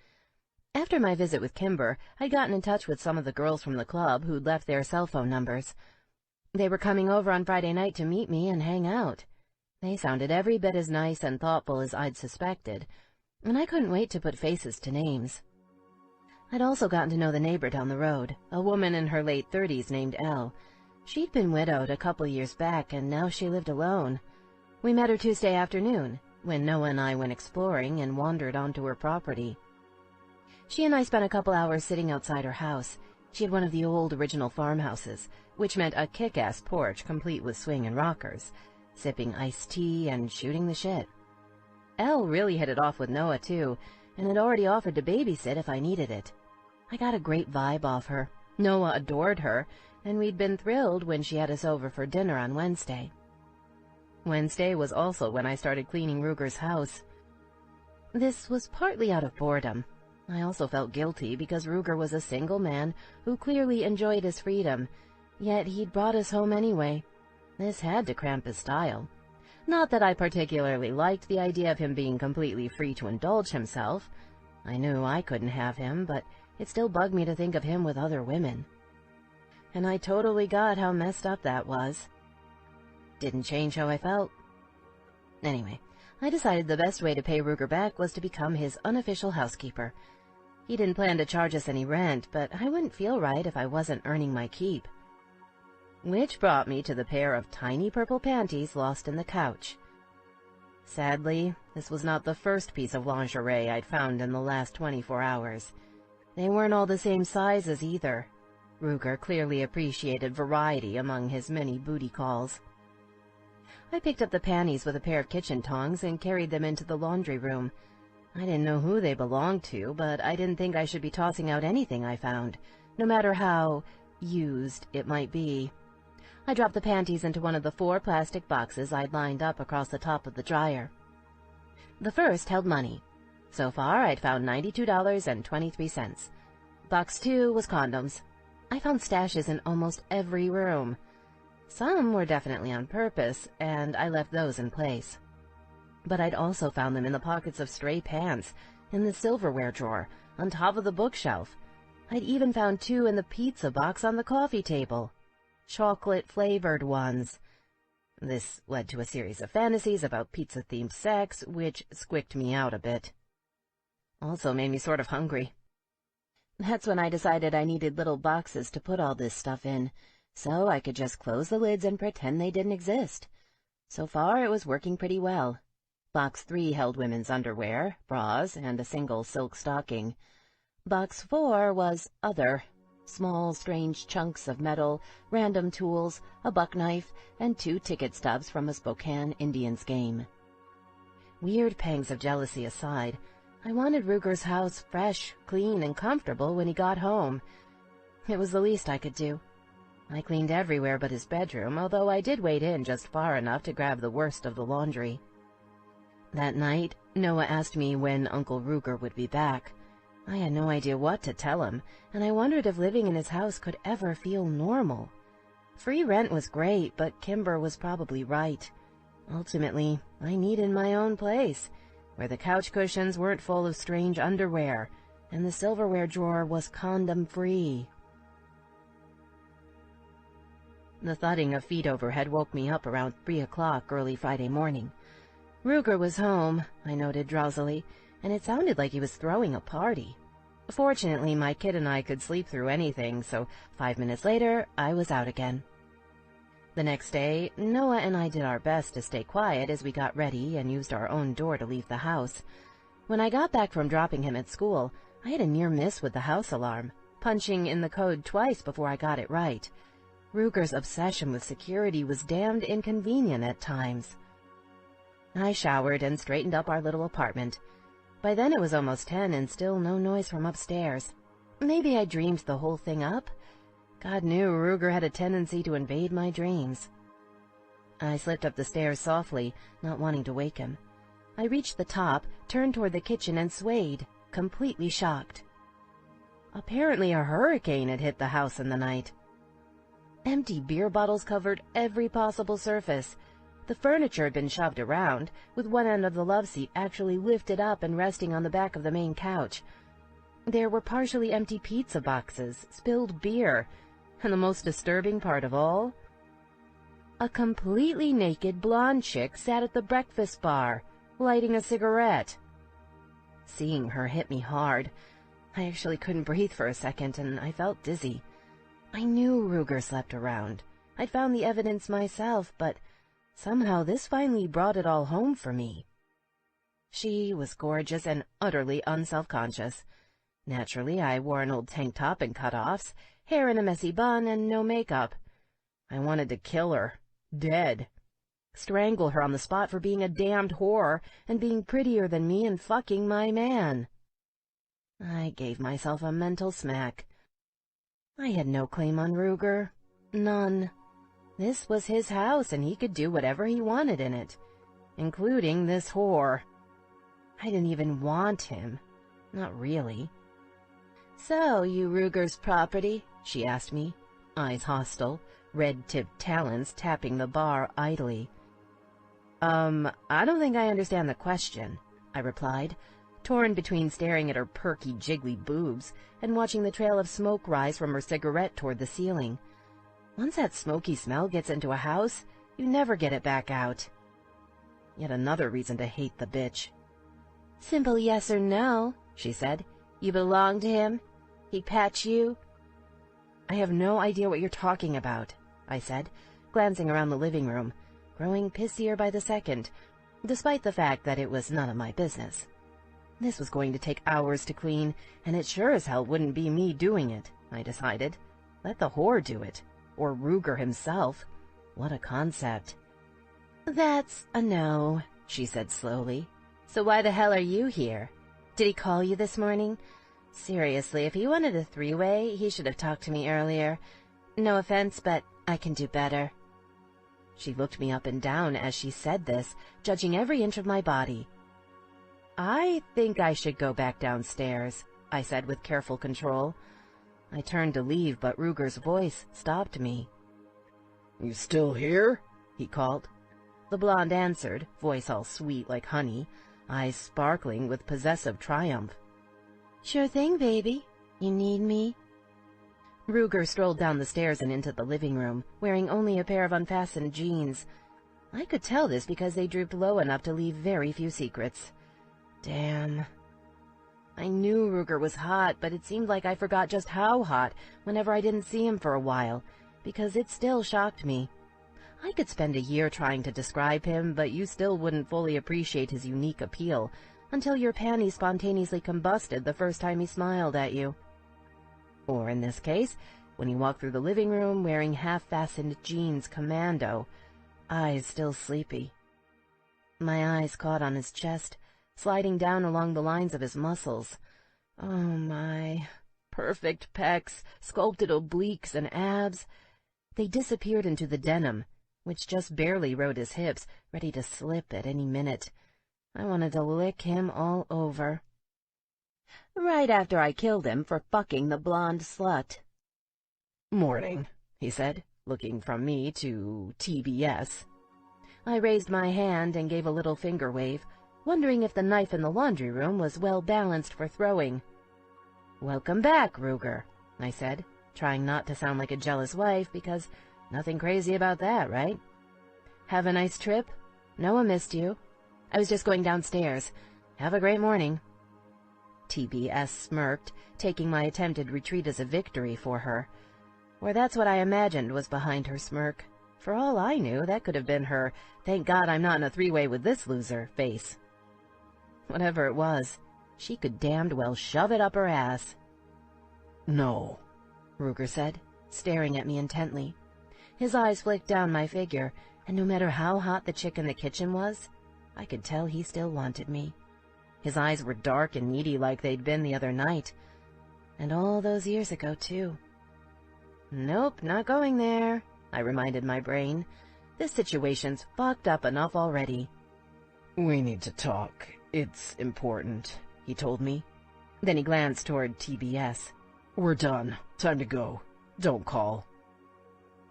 After my visit with Kimber, I'd gotten in touch with some of the girls from the club who'd left their cell phone numbers. They were coming over on Friday night to meet me and hang out. They sounded every bit as nice and thoughtful as I'd suspected, and I couldn't wait to put faces to names. I'd also gotten to know the neighbor down the road, a woman in her late 30s named Elle. She'd been widowed a couple years back, and now she lived alone. We met her Tuesday afternoon, when Noah and I went exploring and wandered onto her property. She and I spent a couple hours sitting outside her house. She had one of the old original farmhouses, which meant a kick-ass porch complete with swing and rockers, sipping iced tea and shooting the shit. Elle really hit it off with Noah, too, and had already offered to babysit if I needed it. I got a great vibe off her. Noah adored her, and we'd been thrilled when she had us over for dinner on Wednesday. Wednesday was also when I started cleaning Ruger's house. This was partly out of boredom. I also felt guilty because Ruger was a single man who clearly enjoyed his freedom, yet he'd brought us home anyway. This had to cramp his style. Not that I particularly liked the idea of him being completely free to indulge himself. I knew I couldn't have him, but it still bugged me to think of him with other women. And I totally got how messed up that was. Didn't change how I felt. Anyway, I decided the best way to pay Ruger back was to become his unofficial housekeeper. He didn't plan to charge us any rent, but I wouldn't feel right if I wasn't earning my keep. which brought me to the pair of tiny purple panties lost in the couch. Sadly, this was not the first piece of lingerie I'd found in the last 24 hours. They weren't all the same sizes either. Ruger clearly appreciated variety among his many booty calls. I picked up the panties with a pair of kitchen tongs and carried them into the laundry room. I didn't know who they belonged to, but I didn't think I should be tossing out anything I found, no matter how used it might be. I dropped the panties into one of the 4 plastic boxes I'd lined up across the top of the dryer. The first held money. So far, I'd found $92.23. Box 2 was condoms. I found stashes in almost every room. Some were definitely on purpose, and I left those in place. But I'd also found them in the pockets of stray pants, in the silverware drawer, on top of the bookshelf. I'd even found 2 in the pizza box on the coffee table. Chocolate-flavored ones. This led to a series of fantasies about pizza-themed sex, which squicked me out a bit. Also made me sort of hungry. That's when I decided I needed little boxes to put all this stuff in, so I could just close the lids and pretend they didn't exist. So far, it was working pretty well. Box 3 held women's underwear, bras, and a single silk stocking. Box 4 was other. Small, strange chunks of metal, random tools, a buck knife, and 2 ticket stubs from a Spokane Indians game. Weird pangs of jealousy aside, I wanted Ruger's house fresh, clean, and comfortable when he got home. It was the least I could do. I cleaned everywhere but his bedroom, although I did wade in just far enough to grab the worst of the laundry. That night, Noah asked me when Uncle Ruger would be back. I had no idea what to tell him, and I wondered if living in his house could ever feel normal. Free rent was great, but Kimber was probably right. Ultimately, I needed my own place, where the couch cushions weren't full of strange underwear, and the silverware drawer was condom-free. The thudding of feet overhead woke me up around 3 o'clock early Friday morning. Ruger was home, I noted drowsily, and it sounded like he was throwing a party. Fortunately, my kid and I could sleep through anything, so 5 minutes later, I was out again. The next day, Noah and I did our best to stay quiet as we got ready and used our own door to leave the house. When I got back from dropping him at school, I had a near miss with the house alarm, punching in the code twice before I got it right. Ruger's obsession with security was damned inconvenient at times. I showered and straightened up our little apartment. By then it was almost 10 and still no noise from upstairs. Maybe I dreamed the whole thing up. God knew Ruger had a tendency to invade my dreams. I slipped up the stairs softly, not wanting to wake him. I reached the top, turned toward the kitchen, and swayed, completely shocked. Apparently a hurricane had hit the house in the night. Empty beer bottles covered every possible surface. The furniture had been shoved around, with one end of the love seat actually lifted up and resting on the back of the main couch. There were partially empty pizza boxes, spilled beer, and the most disturbing part of all, a completely naked blonde chick sat at the breakfast bar, lighting a cigarette. Seeing her hit me hard. I actually couldn't breathe for a second, and I felt dizzy. I knew Ruger slept around. I'd found the evidence myself, but somehow this finally brought it all home for me. She was gorgeous and utterly unself-conscious. Naturally, I wore an old tank top and cutoffs, hair in a messy bun, and no makeup. I wanted to kill her. Dead. Strangle her on the spot for being a damned whore and being prettier than me and fucking my man. I gave myself a mental smack. I had no claim on Ruger. None. This was his house, and he could do whatever he wanted in it, including this whore. I didn't even want him. Not really. "So, you Ruger's property?" she asked me, eyes hostile, red-tipped talons tapping the bar idly. I don't think I understand the question," I replied, torn between staring at her perky, jiggly boobs and watching the trail of smoke rise from her cigarette toward the ceiling. Once that smoky smell gets into a house, you never get it back out. Yet another reason to hate the bitch. "Simple yes or no," she said. "You belong to him? He pat you?" "I have no idea what you're talking about," I said, glancing around the living room, growing pissier by the second, despite the fact that it was none of my business. This was going to take hours to clean, and it sure as hell wouldn't be me doing it, I decided. Let the whore do it. Or Ruger himself. What a concept. "That's a no," she said slowly. "So why the hell are you here? Did he call you this morning? Seriously, if he wanted a three-way, he should have talked to me earlier. No offense, but I can do better." She looked me up and down as she said this, judging every inch of my body. "I think I should go back downstairs," I said with careful control. I turned to leave, but Ruger's voice stopped me. "You still here?" he called. The blonde answered, voice all sweet like honey, eyes sparkling with possessive triumph. "Sure thing, baby. You need me?" Ruger strolled down the stairs and into the living room, wearing only a pair of unfastened jeans. I could tell this because they drooped low enough to leave very few secrets. Damn. I knew Ruger was hot, but it seemed like I forgot just how hot whenever I didn't see him for a while, because it still shocked me. I could spend a year trying to describe him, but you still wouldn't fully appreciate his unique appeal until your panties spontaneously combusted the first time he smiled at you. Or in this case, when he walked through the living room wearing half-fastened jeans commando, eyes still sleepy. My eyes caught on his chest, sliding down along the lines of his muscles. Oh my, perfect pecs, sculpted obliques and abs. They disappeared into the denim, which just barely rode his hips, ready to slip at any minute. I wanted to lick him all over. Right after I killed him for fucking the blonde slut. "Morning," he said, looking from me to TBS. I raised my hand and gave a little finger wave, wondering if the knife in the laundry room was well balanced for throwing. "Welcome back, Ruger," I said, trying not to sound like a jealous wife, because nothing crazy about that, right? "Have a nice trip? Noah missed you. I was just going downstairs. Have a great morning." TBS smirked, taking my attempted retreat as a victory for her. Or that's what I imagined was behind her smirk. For all I knew, that could have been her "thank God I'm not in a three-way with this loser" face. Whatever it was, she could damned well shove it up her ass. "No," Ruger said, staring at me intently. His eyes flicked down my figure, and no matter how hot the chick in the kitchen was, I could tell he still wanted me. His eyes were dark and needy like they'd been the other night. And all those years ago, too. "Nope, not going there," I reminded my brain. "This situation's fucked up enough already." "We need to talk. It's important," he told me. Then he glanced toward TBS. "We're done. Time to go. Don't call."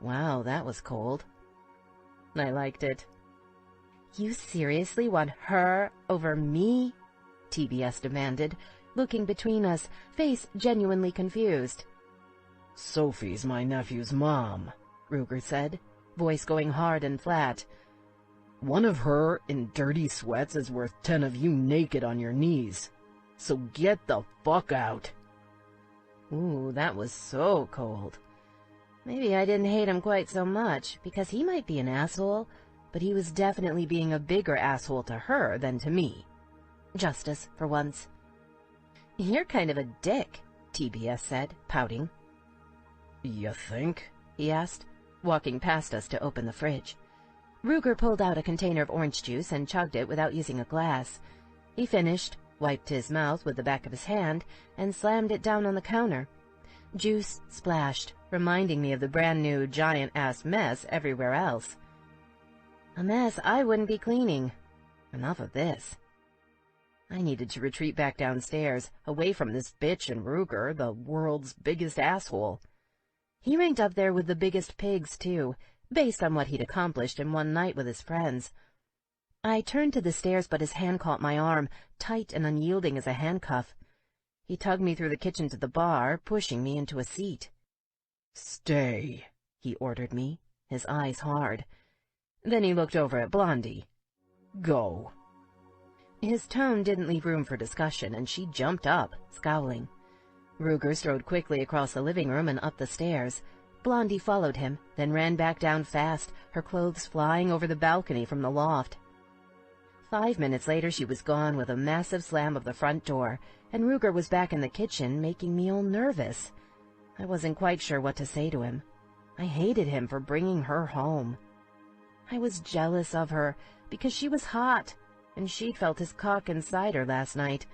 Wow, that was cold. I liked it. "You seriously want her over me?" TBS demanded, looking between us, face genuinely confused. "Sophie's my nephew's mom," Ruger said, voice going hard and flat. "One of her in dirty sweats is worth 10 of you naked on your knees. So get the fuck out." Ooh, that was so cold. Maybe I didn't hate him quite so much, because he might be an asshole, but he was definitely being a bigger asshole to her than to me. Justice, for once. "You're kind of a dick," TBS said, pouting. "You think?" he asked, walking past us to open the fridge. Ruger pulled out a container of orange juice and chugged it without using a glass. He finished, wiped his mouth with the back of his hand, and slammed it down on the counter. Juice splashed, reminding me of the brand-new giant-ass mess everywhere else. A mess I wouldn't be cleaning. Enough of this. I needed to retreat back downstairs, away from this bitch and Ruger, the world's biggest asshole. He ranked up there with the biggest pigs, too, based on what he'd accomplished in one night with his friends. I turned to the stairs, but his hand caught my arm, tight and unyielding as a handcuff. He tugged me through the kitchen to the bar, pushing me into a seat. "Stay," he ordered me, his eyes hard. Then he looked over at Blondie. "Go." His tone didn't leave room for discussion, and she jumped up, scowling. Ruger strode quickly across the living room and up the stairs. Blondie followed him, then ran back down fast, her clothes flying over the balcony from the loft. 5 minutes later she was gone with a massive slam of the front door, and Ruger was back in the kitchen, making me all nervous. I wasn't quite sure what to say to him. I hated him for bringing her home. I was jealous of her, because she was hot, and she'd felt his cock inside her last night,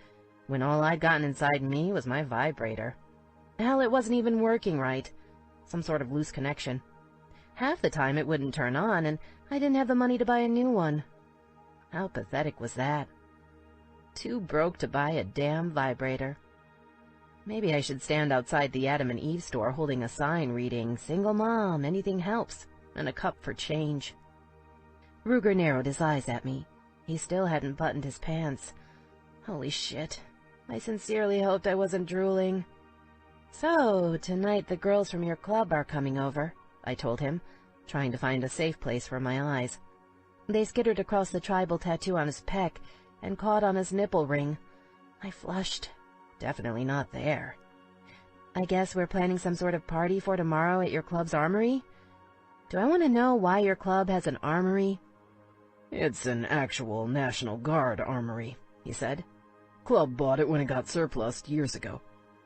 when all I'd gotten inside me was my vibrator. Hell, it wasn't even working right. Some sort of loose connection. Half the time it wouldn't turn on, and I didn't have the money to buy a new one. How pathetic was that? Too broke to buy a damn vibrator. Maybe I should stand outside the Adam and Eve store holding a sign reading, "Single mom, anything helps," and a cup for change. Ruger narrowed his eyes at me. He still hadn't buttoned his pants. Holy shit. I sincerely hoped I wasn't drooling. "So, tonight the girls from your club are coming over," I told him, trying to find a safe place for my eyes. They skittered across the tribal tattoo on his pec and caught on his nipple ring. I flushed. Definitely not there. "I guess we're planning some sort of party for tomorrow at your club's armory? Do I want to know why your club has an armory?" "It's an actual National Guard armory," he said. "Club bought it when it got surplused years ago.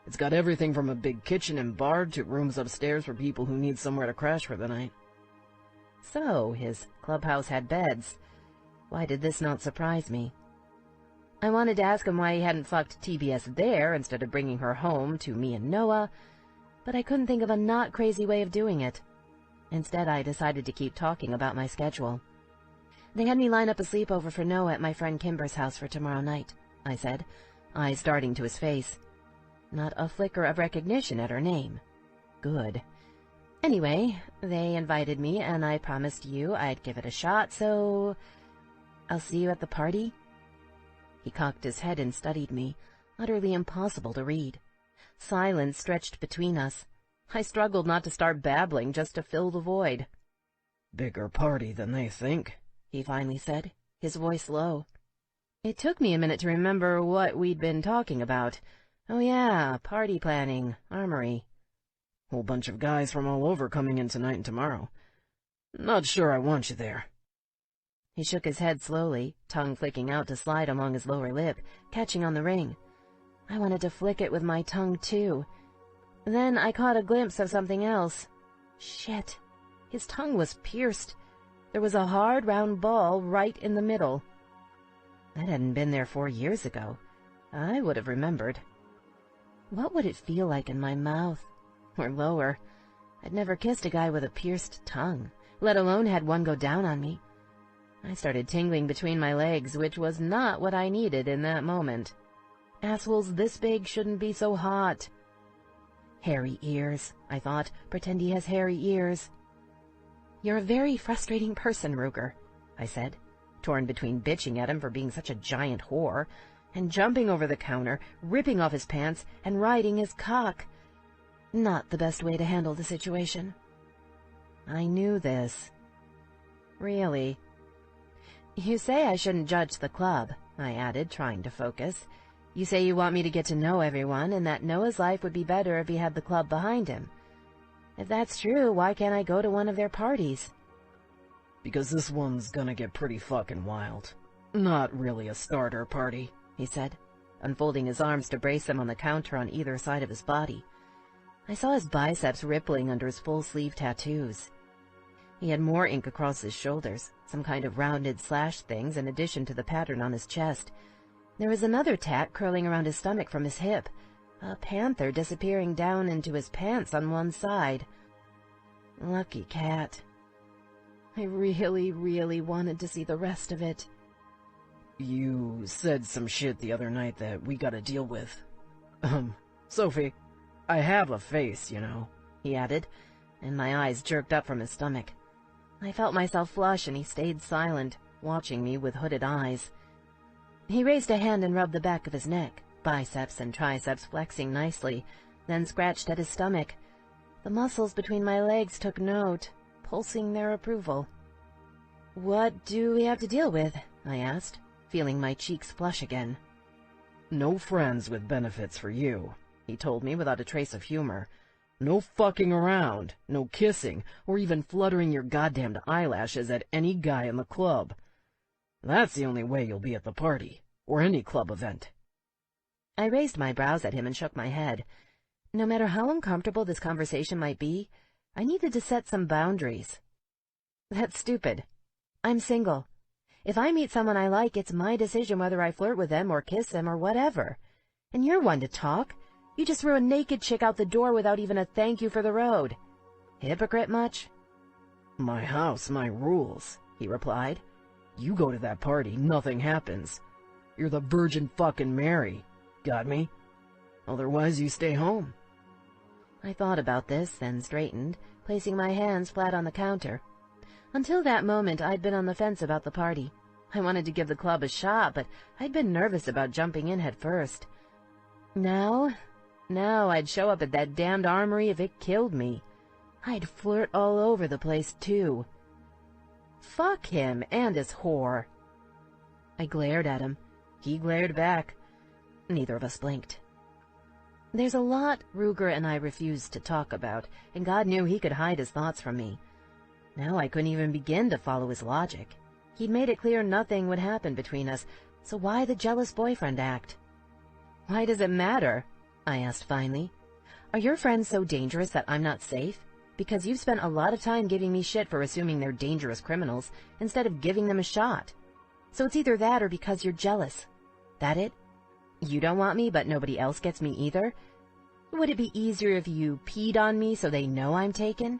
It's got everything from a big kitchen and bar to rooms upstairs for people who need somewhere to crash for the night." So, his clubhouse had beds. Why did this not surprise me? I wanted to ask him why he hadn't fucked TBS there instead of bringing her home to me and Noah, but I couldn't think of a not crazy way of doing it. Instead, I decided to keep talking about my schedule. "They had me line up a sleepover for Noah at my friend Kimber's house for tomorrow night," I said, eyes darting to his face. Not a flicker of recognition at her name. Good. "Anyway, they invited me, and I promised you I'd give it a shot, so I'll see you at the party?" He cocked his head and studied me, utterly impossible to read. Silence stretched between us. I struggled not to start babbling just to fill the void. "Bigger party than they think," he finally said, his voice low. It took me a minute to remember what we'd been talking about. Oh yeah, party planning, armory. "Whole bunch of guys from all over coming in tonight and tomorrow. Not sure I want you there." He shook his head slowly, tongue flicking out to slide along his lower lip, catching on the ring. I wanted to flick it with my tongue, too. Then I caught a glimpse of something else. Shit. His tongue was pierced. There was a hard, round ball right in the middle. That hadn't been there 4 years ago. I would have remembered. What would it feel like in my mouth? Or lower. I'd never kissed a guy with a pierced tongue, let alone had one go down on me. I started tingling between my legs, which was not what I needed in that moment. Assholes this big shouldn't be so hot. Hairy ears, I thought. Pretend he has hairy ears. "You're a very frustrating person, Ruger," I said, torn between bitching at him for being such a giant whore, and jumping over the counter, ripping off his pants, and riding his cock. Not the best way to handle the situation. I knew this. Really. "You say I shouldn't judge the club," I added, trying to focus. "You say you want me to get to know everyone, and that Noah's life would be better if he had the club behind him. If that's true, why can't I go to one of their parties?" "Because this one's gonna get pretty fucking wild. Not really a starter party," he said, unfolding his arms to brace them on the counter on either side of his body. I saw his biceps rippling under his full-sleeve tattoos. He had more ink across his shoulders, some kind of rounded slash things in addition to the pattern on his chest. There was another tat curling around his stomach from his hip, a panther disappearing down into his pants on one side. Lucky cat. I really, really wanted to see the rest of it. "You said some shit the other night that we gotta deal with. Sophie, I have a face, you know," he added, and my eyes jerked up from his stomach. I felt myself flush, and he stayed silent, watching me with hooded eyes. He raised a hand and rubbed the back of his neck, biceps and triceps flexing nicely, then scratched at his stomach. The muscles between my legs took note, pulsing their approval. "What do we have to deal with?" I asked, feeling my cheeks flush again. "No friends with benefits for you," he told me without a trace of humor. No fucking around, no kissing, or even fluttering your goddamned eyelashes at any guy in the club. That's the only way you'll be at the party, or any club event. I raised my brows at him and shook my head. No matter how uncomfortable this conversation might be, I needed to set some boundaries. That's stupid. I'm single. If I meet someone I like, it's my decision whether I flirt with them or kiss them or whatever. And you're one to talk. You just threw a naked chick out the door without even a thank you for the road. Hypocrite much? My house, my rules, he replied. You go to that party, nothing happens. You're the Virgin fucking Mary. Got me? Otherwise, you stay home. I thought about this, then straightened, placing my hands flat on the counter. Until that moment, I'd been on the fence about the party. I wanted to give the club a shot, but I'd been nervous about jumping in head first. Now I'd show up at that damned armory if it killed me. I'd flirt all over the place, too. Fuck him and his whore. I glared at him. He glared back. Neither of us blinked. There's a lot Ruger and I refused to talk about, and God knew he could hide his thoughts from me. Now I couldn't even begin to follow his logic. He'd made it clear nothing would happen between us, so why the jealous boyfriend act? Why does it matter? I asked finally. Are your friends so dangerous that I'm not safe? Because you've spent a lot of time giving me shit for assuming they're dangerous criminals, instead of giving them a shot. So it's either that or because you're jealous. That it? You don't want me, but nobody else gets me either? Would it be easier if you peed on me so they know I'm taken?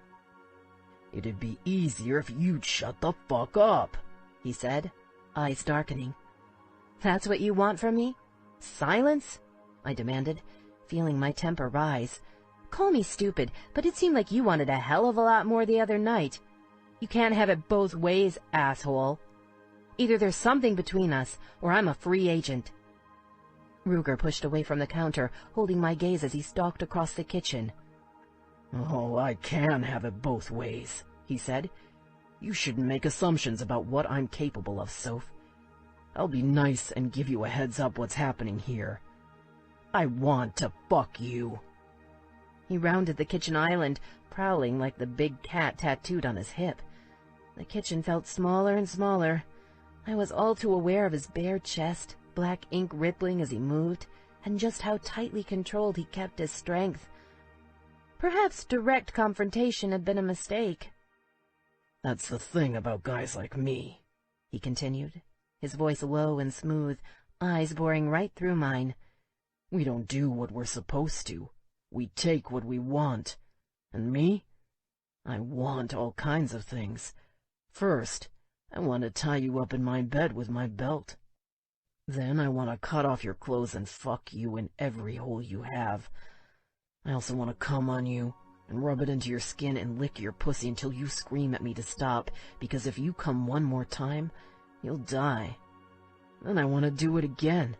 It'd be easier if you'd shut the fuck up, he said, eyes darkening. That's what you want from me? Silence? I demanded, feeling my temper rise. Call me stupid, but it seemed like you wanted a hell of a lot more the other night. You can't have it both ways, asshole. Either there's something between us, or I'm a free agent. Ruger pushed away from the counter, holding my gaze as he stalked across the kitchen. Oh, I can have it both ways, he said. You shouldn't make assumptions about what I'm capable of, Soph. I'll be nice and give you a heads up what's happening here. I want to fuck you. He rounded the kitchen island, prowling like the big cat tattooed on his hip. The kitchen felt smaller and smaller. I was all too aware of his bare chest, black ink rippling as he moved, and just how tightly controlled he kept his strength. Perhaps direct confrontation had been a mistake. That's the thing about guys like me, he continued, his voice low and smooth, eyes boring right through mine. We don't do what we're supposed to. We take what we want. And me? I want all kinds of things. First, I want to tie you up in my bed with my belt. Then I want to cut off your clothes and fuck you in every hole you have. I also want to come on you and rub it into your skin and lick your pussy until you scream at me to stop, because if you come one more time, you'll die. Then I want to do it again.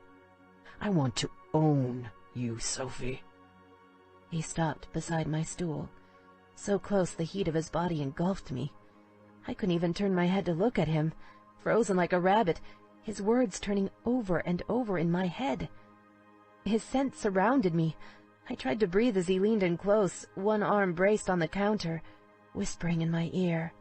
I want to own you, Sophie. He stopped beside my stool. So close the heat of his body engulfed me. I couldn't even turn my head to look at him, frozen like a rabbit, his words turning over and over in my head. His scent surrounded me. I tried to breathe as he leaned in close, one arm braced on the counter, whispering in my ear.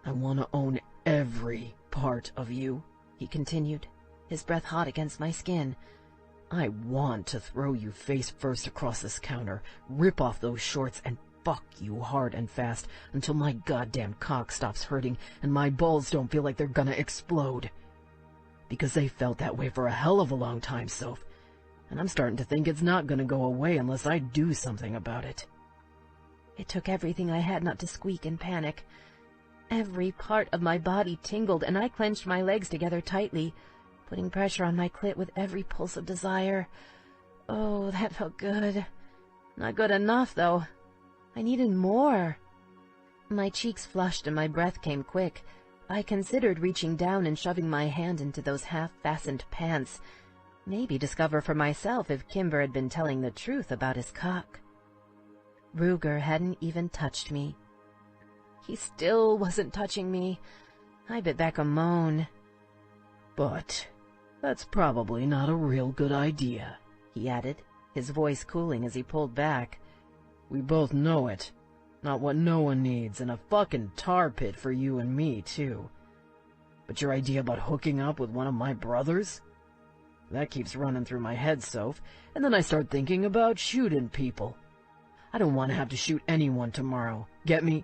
I want to own every part of you, he continued, his breath hot against my skin. I want to throw you face first across this counter, rip off those shorts, and fuck you hard and fast until my goddamn cock stops hurting and my balls don't feel like they're gonna explode. Because they felt that way for a hell of a long time, Soph, and I'm starting to think it's not gonna go away unless I do something about it. It took everything I had not to squeak in panic. Every part of my body tingled, and I clenched my legs together tightly, putting pressure on my clit with every pulse of desire. Oh, that felt good. Not good enough, though. I needed more. My cheeks flushed and my breath came quick. I considered reaching down and shoving my hand into those half-fastened pants. Maybe discover for myself if Kimber had been telling the truth about his cock. Ruger hadn't even touched me. He still wasn't touching me. I bit back a moan. But that's probably not a real good idea, he added, his voice cooling as he pulled back. We both know it. Not what no one needs, and a fucking tar pit for you and me, too. But your idea about hooking up with one of my brothers? That keeps running through my head, Soph, and then I start thinking about shooting people. I don't want to have to shoot anyone tomorrow, get me?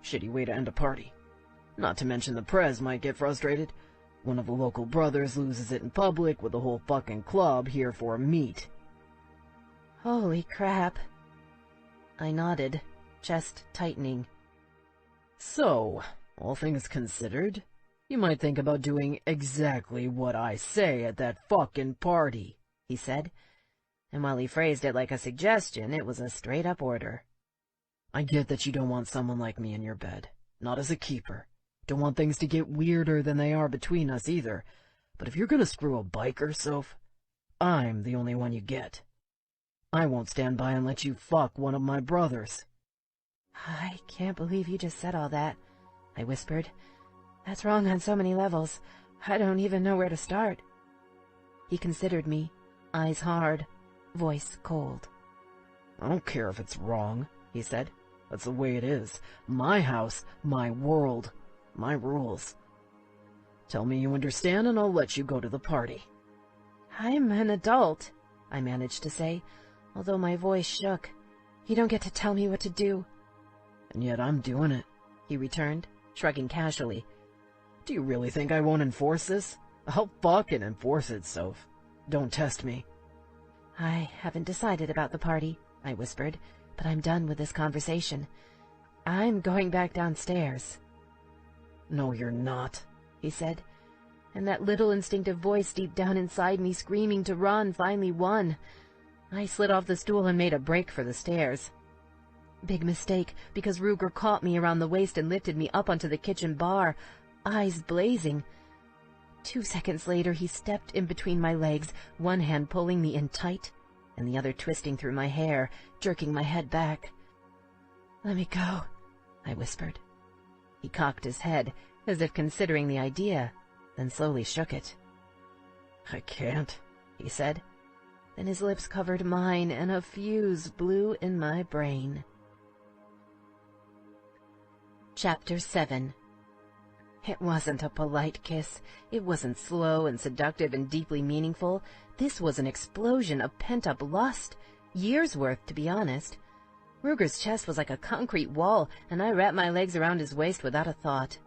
Shitty way to end a party. Not to mention the Prez might get frustrated. One of the local brothers loses it in public with the whole fucking club here for a meet. Holy crap. I nodded, chest tightening. So, all things considered, you might think about doing exactly what I say at that fucking party, he said, and while he phrased it like a suggestion, it was a straight-up order. I get that you don't want someone like me in your bed, not as a keeper. Don't want things to get weirder than they are between us either, but if you're gonna screw a biker, Soph, I'm the only one you get. I won't stand by and let you fuck one of my brothers. I can't believe you just said all that, I whispered. That's wrong on so many levels. I don't even know where to start. He considered me, eyes hard, voice cold. I don't care if it's wrong, he said. That's the way it is. My house, my world, my rules. Tell me you understand and I'll let you go to the party. I'm an adult, I managed to say, although my voice shook. You don't get to tell me what to do. And yet I'm doing it, he returned, shrugging casually. Do you really think I won't enforce this? I'll fucking enforce it, Soph. Don't test me. I haven't decided about the party, I whispered, but I'm done with this conversation. I'm going back downstairs. No, you're not, he said, and that little instinctive voice deep down inside me screaming to run finally won. I slid off the stool and made a break for the stairs. Big mistake, because Ruger caught me around the waist and lifted me up onto the kitchen bar, eyes blazing. 2 seconds later, he stepped in between my legs, one hand pulling me in tight, and the other twisting through my hair, jerking my head back. Let me go, I whispered. He cocked his head, as if considering the idea, then slowly shook it. I can't, he said. Then his lips covered mine, and a fuse blew in my brain. Chapter 7. It wasn't a polite kiss. It wasn't slow and seductive and deeply meaningful. This was an explosion of pent-up lust, years' worth, to be honest. Ruger's chest was like a concrete wall, and I wrapped my legs around his waist without a thought.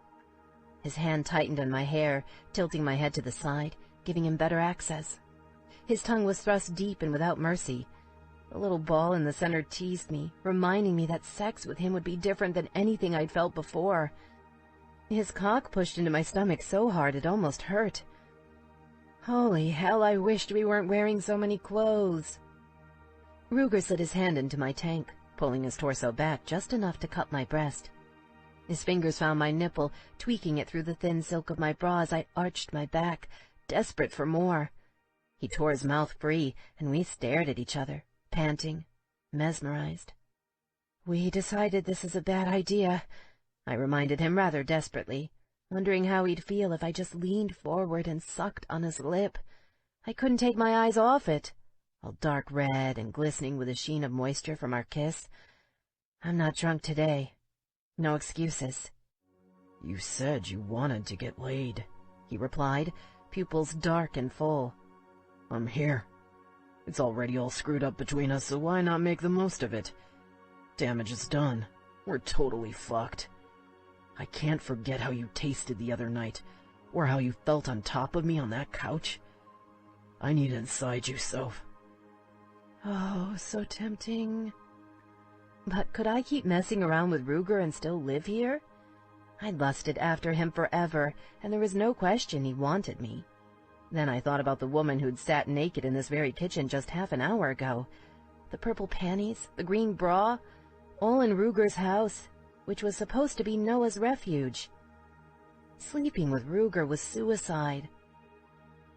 His hand tightened on my hair, tilting my head to the side, giving him better access. His tongue was thrust deep and without mercy. The little ball in the center teased me, reminding me that sex with him would be different than anything I'd felt before. His cock pushed into my stomach so hard it almost hurt. Holy hell, I wished we weren't wearing so many clothes. Ruger slid his hand into my tank, pulling his torso back just enough to cut my breast. His fingers found my nipple, tweaking it through the thin silk of my bra as I arched my back, desperate for more. He tore his mouth free, and we stared at each other, panting, mesmerized. We decided this is a bad idea, I reminded him rather desperately, wondering how he'd feel if I just leaned forward and sucked on his lip. I couldn't take my eyes off it, all dark red and glistening with a sheen of moisture from our kiss. I'm not drunk today. No excuses. You said you wanted to get laid, he replied, pupils dark and full. I'm here. It's already all screwed up between us, so why not make the most of it? Damage is done. We're totally fucked. I can't forget how you tasted the other night, or how you felt on top of me on that couch. I need inside you, Soph. Oh, so tempting. But could I keep messing around with Ruger and still live here? I'd lusted after him forever, and there was no question he wanted me. Then I thought about the woman who'd sat naked in this very kitchen just half an hour ago. The purple panties, the green bra, all in Ruger's house, which was supposed to be Noah's refuge. Sleeping with Ruger was suicide.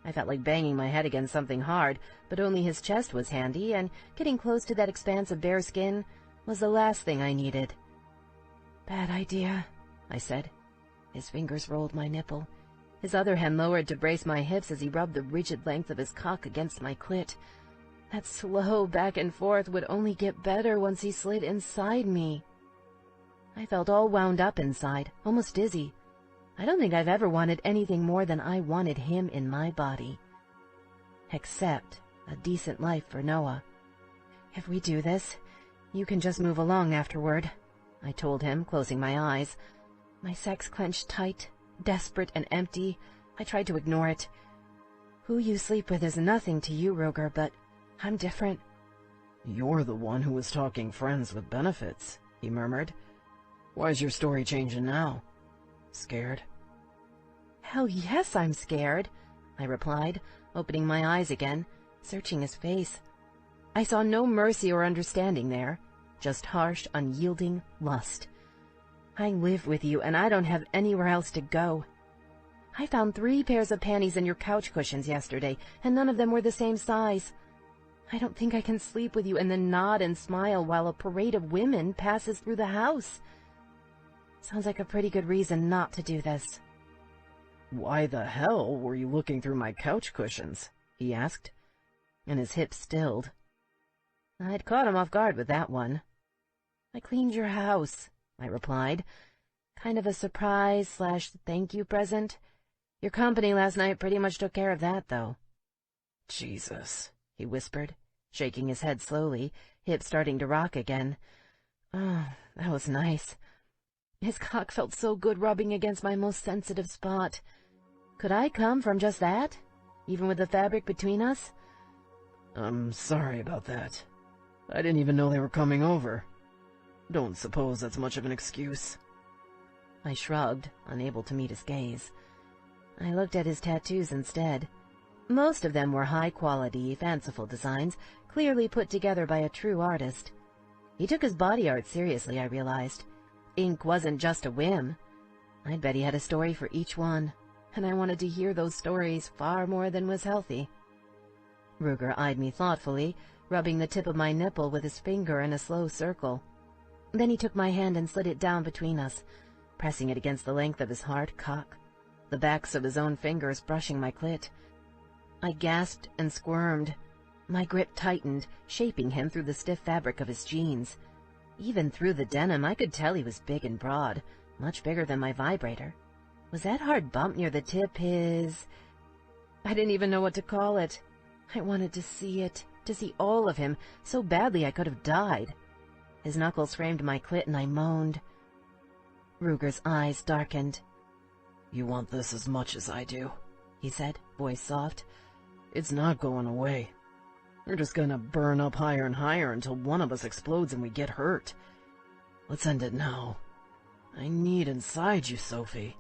I felt like banging my head against something hard, but only his chest was handy, and getting close to that expanse of bare skin was the last thing I needed. Bad idea, I said. His fingers rolled my nipple. His other hand lowered to brace my hips as he rubbed the rigid length of his cock against my clit. That slow back and forth would only get better once he slid inside me. I felt all wound up inside, almost dizzy. I don't think I've ever wanted anything more than I wanted him in my body. Except a decent life for Noah. If we do this, you can just move along afterward, I told him, closing my eyes. My sex clenched tight, desperate and empty. I tried to ignore it. Who you sleep with is nothing to you, Ruger, but I'm different. You're the one who was talking friends with benefits, he murmured. Why's your story changing now? Scared? Hell yes, I'm scared, I replied, opening my eyes again, searching his face. I saw no mercy or understanding there, just harsh, unyielding lust. I live with you, and I don't have anywhere else to go. I found 3 pairs of panties in your couch cushions yesterday, and none of them were the same size. I don't think I can sleep with you and then nod and smile while a parade of women passes through the house. Sounds like a pretty good reason not to do this. Why the hell were you looking through my couch cushions? He asked, and his hips stilled. I'd caught him off guard with that one. I cleaned your house, I replied. Kind of a surprise/thank you present. Your company last night pretty much took care of that, though. Jesus, he whispered, shaking his head slowly, hips starting to rock again. Oh, that was nice. His cock felt so good rubbing against my most sensitive spot. Could I come from just that, even with the fabric between us? I'm sorry about that. I didn't even know they were coming over. Don't suppose that's much of an excuse. I shrugged, unable to meet his gaze. I looked at his tattoos instead. Most of them were high-quality, fanciful designs, clearly put together by a true artist. He took his body art seriously, I realized. Ink wasn't just a whim. I'd bet he had a story for each one, and I wanted to hear those stories far more than was healthy. Ruger eyed me thoughtfully, rubbing the tip of my nipple with his finger in a slow circle. Then he took my hand and slid it down between us, pressing it against the length of his hard cock, the backs of his own fingers brushing my clit. I gasped and squirmed. My grip tightened, shaping him through the stiff fabric of his jeans. Even through the denim, I could tell he was big and broad, much bigger than my vibrator. Was that hard bump near the tip his... I didn't even know what to call it. I wanted to see it, to see all of him, so badly I could have died. His knuckles framed my clit and I moaned. Ruger's eyes darkened. You want this as much as I do, he said, voice soft. It's not going away. We're just gonna burn up higher and higher until one of us explodes and we get hurt. Let's end it now. I need inside you, Sophie.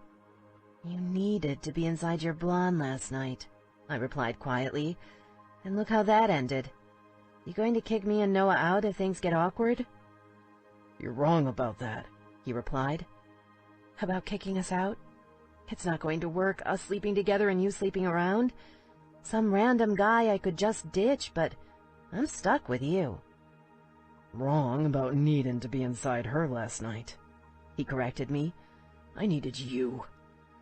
You needed to be inside your blonde last night, I replied quietly. And look how that ended. You going to kick me and Noah out if things get awkward? You're wrong about that, he replied. About kicking us out? It's not going to work, us sleeping together and you sleeping around. Some random guy I could just ditch, but I'm stuck with you. Wrong about needing to be inside her last night, he corrected me. I needed you.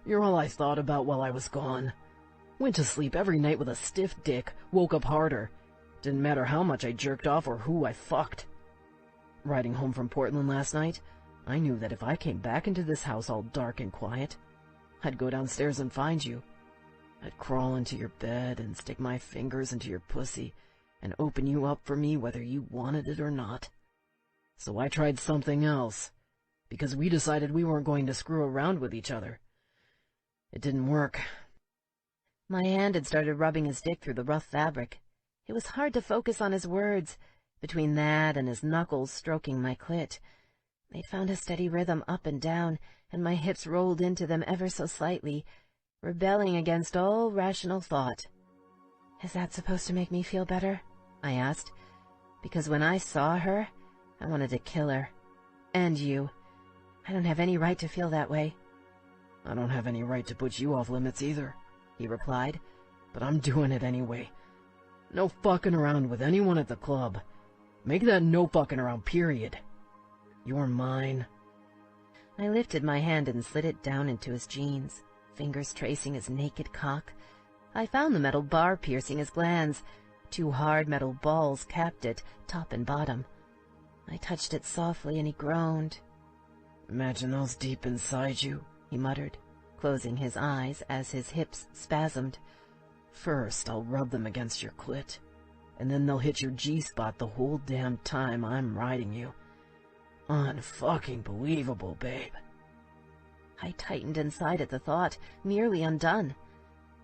You're all I thought about while I was gone. Went to sleep every night with a stiff dick, woke up harder. Didn't matter how much I jerked off or who I fucked. Riding home from Portland last night, I knew that if I came back into this house all dark and quiet, I'd go downstairs and find you. I'd crawl into your bed and stick my fingers into your pussy and open you up for me whether you wanted it or not. So I tried something else, because we decided we weren't going to screw around with each other. It didn't work. My hand had started rubbing his dick through the rough fabric. It was hard to focus on his words, between that and his knuckles stroking my clit. They'd found a steady rhythm up and down, and my hips rolled into them ever so slightly, rebelling against all rational thought. Is that supposed to make me feel better? I asked, because when I saw her, I wanted to kill her. And you. I don't have any right to feel that way. I don't have any right to put you off limits either, he replied, but I'm doing it anyway. No fucking around with anyone at the club. Make that no fucking around, period. You're mine. I lifted my hand and slid it down into his jeans, fingers tracing his naked cock. I found the metal bar piercing his glands, Two hard metal balls capped it, top and bottom. I touched it softly and he groaned. "Imagine those deep inside you," he muttered, closing his eyes as his hips spasmed. "First, I'll rub them against your clit, and then they'll hit your G-spot the whole damn time I'm riding you. Unfucking-believable, babe." I tightened inside at the thought, nearly undone.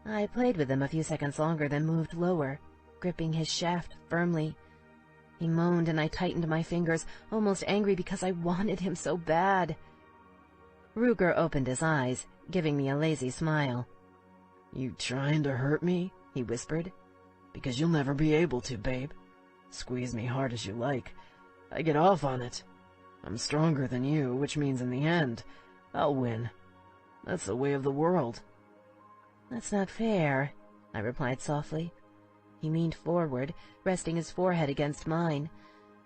I played with him a few seconds longer, then moved lower, gripping his shaft firmly. He moaned and I tightened my fingers, almost angry because I wanted him so bad. Ruger opened his eyes, giving me a lazy smile. "You trying to hurt me?" he whispered. "Because you'll never be able to, babe. Squeeze me hard as you like. I get off on it. I'm stronger than you, which means in the end, I'll win. That's the way of the world." "That's not fair," I replied softly. He leaned forward, resting his forehead against mine.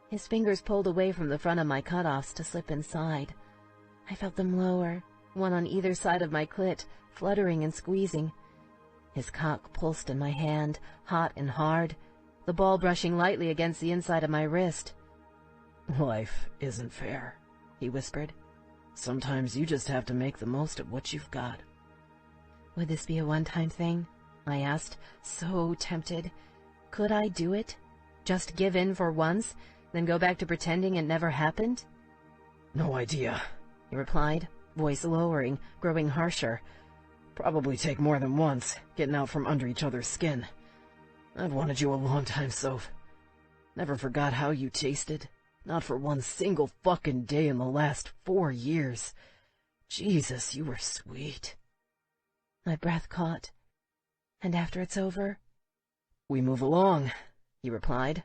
His fingers pulled away from the front of my cutoffs to slip inside. I felt them lower, one on either side of my clit, fluttering and squeezing. His cock pulsed in my hand, hot and hard, the ball brushing lightly against the inside of my wrist. "Life isn't fair," he whispered. "Sometimes you just have to make the most of what you've got." Would this be a one-time thing? I asked, so tempted. Could I do it? Just give in for once, then go back to pretending it never happened? "No idea," he replied, voice lowering, growing harsher. "Probably take more than once, getting out from under each other's skin. I've wanted you a long time, Soph. Never forgot how you tasted. Not for one single fucking day in the last 4 years. Jesus, you were sweet." My breath caught. "And after it's over?" "We move along," he replied.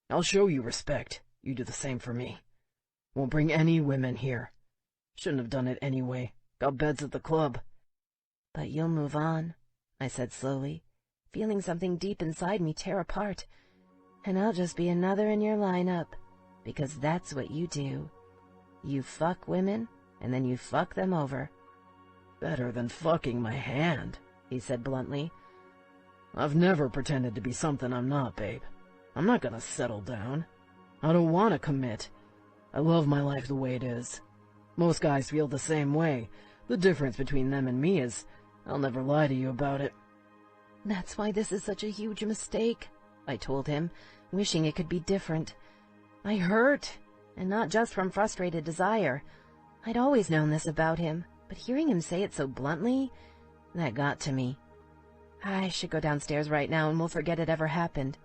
"I'll show you respect. You do the same for me. Won't bring any women here. Shouldn't have done it anyway. Got beds at the club." "But you'll move on," I said slowly, feeling something deep inside me tear apart. "And I'll just be another in your lineup, because that's what you do. You fuck women, and then you fuck them over." "Better than fucking my hand," he said bluntly. "I've never pretended to be something I'm not, babe. I'm not gonna settle down. I don't want to commit. I love my life the way it is. Most guys feel the same way. The difference between them and me is I'll never lie to you about it." "That's why this is such a huge mistake," I told him, wishing it could be different. I hurt, and not just from frustrated desire. I'd always known this about him, but hearing him say it so bluntly, that got to me. I should go downstairs right now and we'll forget it ever happened.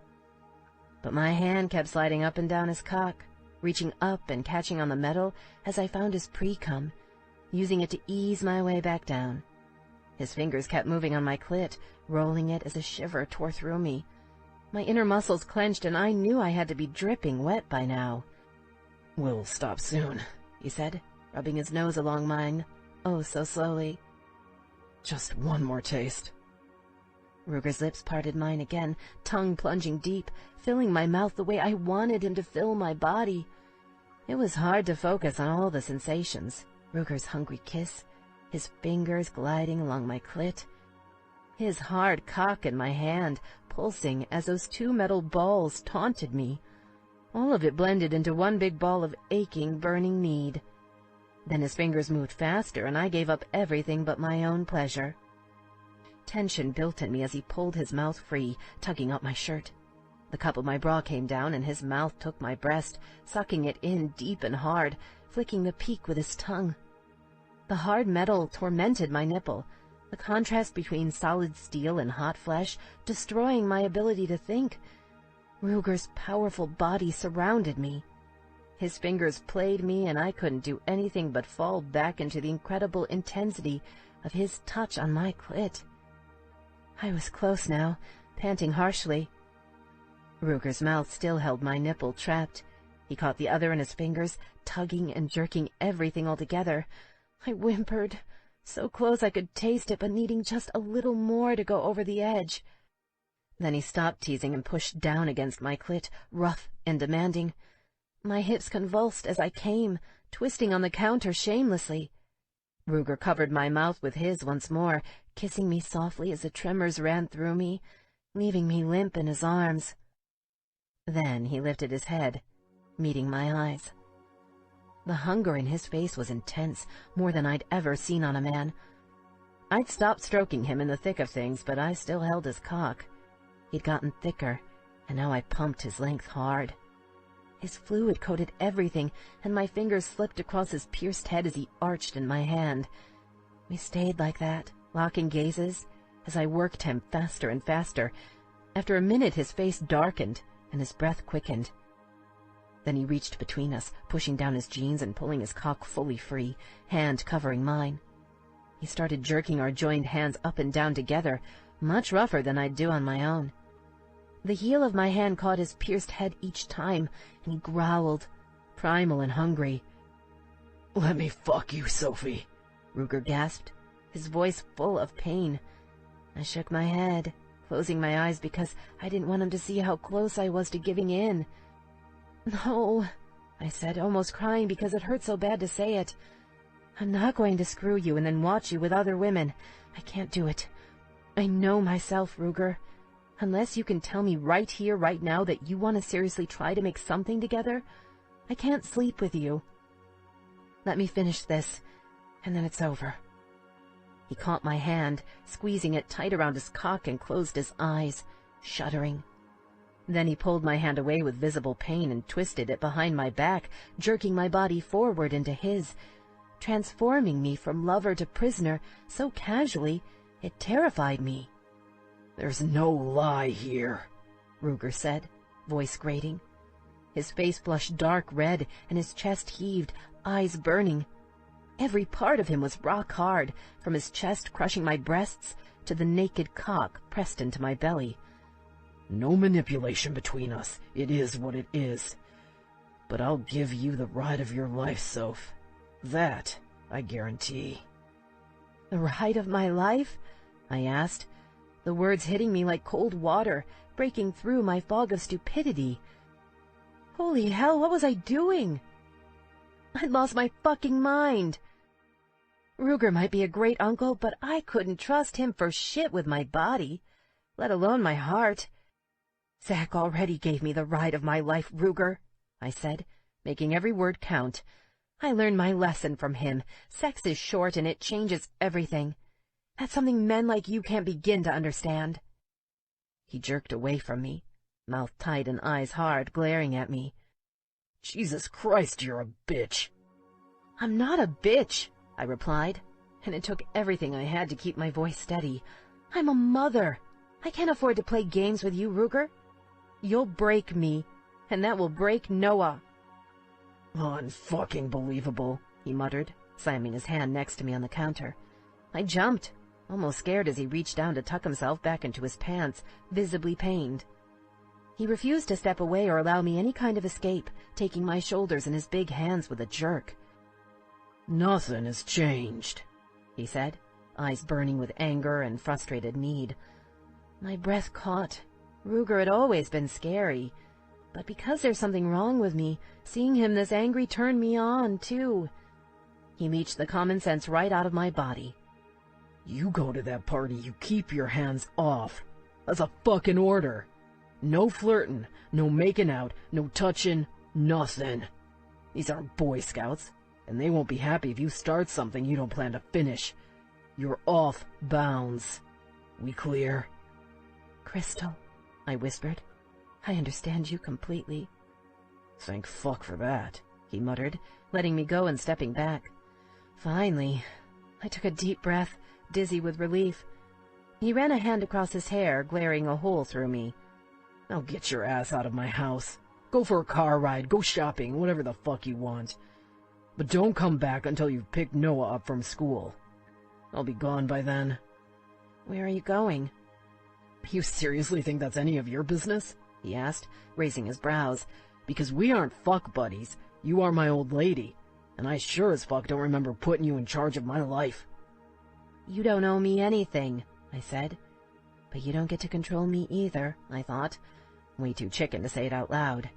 But my hand kept sliding up and down his cock, reaching up and catching on the metal as I found his pre-cum, using it to ease my way back down. His fingers kept moving on my clit, rolling it as a shiver tore through me. My inner muscles clenched and I knew I had to be dripping wet by now. "We'll stop soon," he said, rubbing his nose along mine, oh so slowly. "Just one more taste." Ruger's lips parted mine again, tongue plunging deep, filling my mouth the way I wanted him to fill my body. It was hard to focus on all the sensations. Ruger's hungry kiss, his fingers gliding along my clit, his hard cock in my hand, pulsing as those two metal balls taunted me. All of it blended into one big ball of aching, burning need. Then his fingers moved faster, and I gave up everything but my own pleasure. Tension built in me as he pulled his mouth free, tugging up my shirt. The cup of my bra came down, and his mouth took my breast, sucking it in deep and hard, flicking the peak with his tongue. The hard metal tormented my nipple, the contrast between solid steel and hot flesh destroying my ability to think. Ruger's powerful body surrounded me. His fingers played me, and I couldn't do anything but fall back into the incredible intensity of his touch on my clit. I was close now, panting harshly. Ruger's mouth still held my nipple trapped. He caught the other in his fingers, tugging and jerking everything all together. I whimpered, so close I could taste it, but needing just a little more to go over the edge. Then he stopped teasing and pushed down against my clit, rough and demanding. My hips convulsed as I came, twisting on the counter shamelessly. Ruger covered my mouth with his once more, kissing me softly as the tremors ran through me, leaving me limp in his arms, Then he lifted his head, meeting my eyes. The hunger in his face was intense, more than I'd ever seen on a man. I'd stopped stroking him in the thick of things, but I still held his cock. He'd gotten thicker, and now I pumped his length hard. His fluid coated everything, and my fingers slipped across his pierced head as he arched in my hand. We stayed like that, locking gazes, as I worked him faster and faster. After a minute his face darkened, and his breath quickened. Then he reached between us, pushing down his jeans and pulling his cock fully free, hand covering mine. He started jerking our joined hands up and down together, much rougher than I'd do on my own. The heel of my hand caught his pierced head each time, and he growled, primal and hungry. "Let me fuck you, Sophie," Ruger gasped, his voice full of pain. I shook my head, closing my eyes because I didn't want him to see how close I was to giving in. "No," I said, almost crying because it hurt so bad to say it. "I'm not going to screw you and then watch you with other women. I can't do it. I know myself, Ruger. Unless you can tell me right here, right now, that you want to seriously try to make something together, I can't sleep with you. Let me finish this, and then it's over." He caught my hand, squeezing it tight around his cock, and closed his eyes, shuddering. Then he pulled my hand away with visible pain and twisted it behind my back, jerking my body forward into his, transforming me from lover to prisoner so casually it terrified me. "There's no lie here," Ruger said, voice grating. His face flushed dark red, and his chest heaved, eyes burning. Every part of him was rock hard, from his chest crushing my breasts to the naked cock pressed into my belly. "No manipulation between us. It is what it is. But I'll give you the ride of your life, Soph. That I guarantee." "The ride of my life?" I asked, the words hitting me like cold water, breaking through my fog of stupidity. Holy hell, what was I doing? I'd lost my fucking mind. Ruger might be a great uncle, but I couldn't trust him for shit with my body, let alone my heart. "Zach already gave me the ride of my life, Ruger," I said, making every word count. "I learned my lesson from him. Sex is short and it changes everything. That's something men like you can't begin to understand." He jerked away from me, mouth tight and eyes hard, glaring at me. "Jesus Christ, you're a bitch." "I'm not a bitch," I replied, and it took everything I had to keep my voice steady. "I'm a mother. I can't afford to play games with you, Ruger. You'll break me, and that will break Noah." "Unfucking believable," he muttered, slamming his hand next to me on the counter. I jumped, almost scared as he reached down to tuck himself back into his pants, visibly pained. He refused to step away or allow me any kind of escape, taking my shoulders in his big hands with a jerk. "Nothing has changed," he said, eyes burning with anger and frustrated need. My breath caught. Ruger had always been scary, but because there's something wrong with me, seeing him this angry turned me on, too. He leached the common sense right out of my body. "You go to that party, you keep your hands off. That's a fucking order. No flirting, no making out, no touching, nothing. These aren't Boy Scouts, and they won't be happy if you start something you don't plan to finish. You're off bounds. We clear?" "Crystal," I whispered, "I understand you completely." "Thank fuck for that," he muttered, letting me go and stepping back. Finally, I took a deep breath, dizzy with relief. He ran a hand across his hair, glaring a hole through me. "Now get your ass out of my house. Go for a car ride, go shopping, whatever the fuck you want. But don't come back until you've picked Noah up from school. I'll be gone by then." "Where are you going?" "You seriously think that's any of your business?" he asked, raising his brows. "Because we aren't fuck buddies. You are my old lady, and I sure as fuck don't remember putting you in charge of my life." "You don't owe me anything," I said. "But you don't get to control me either," I thought, way too chicken to say it out loud.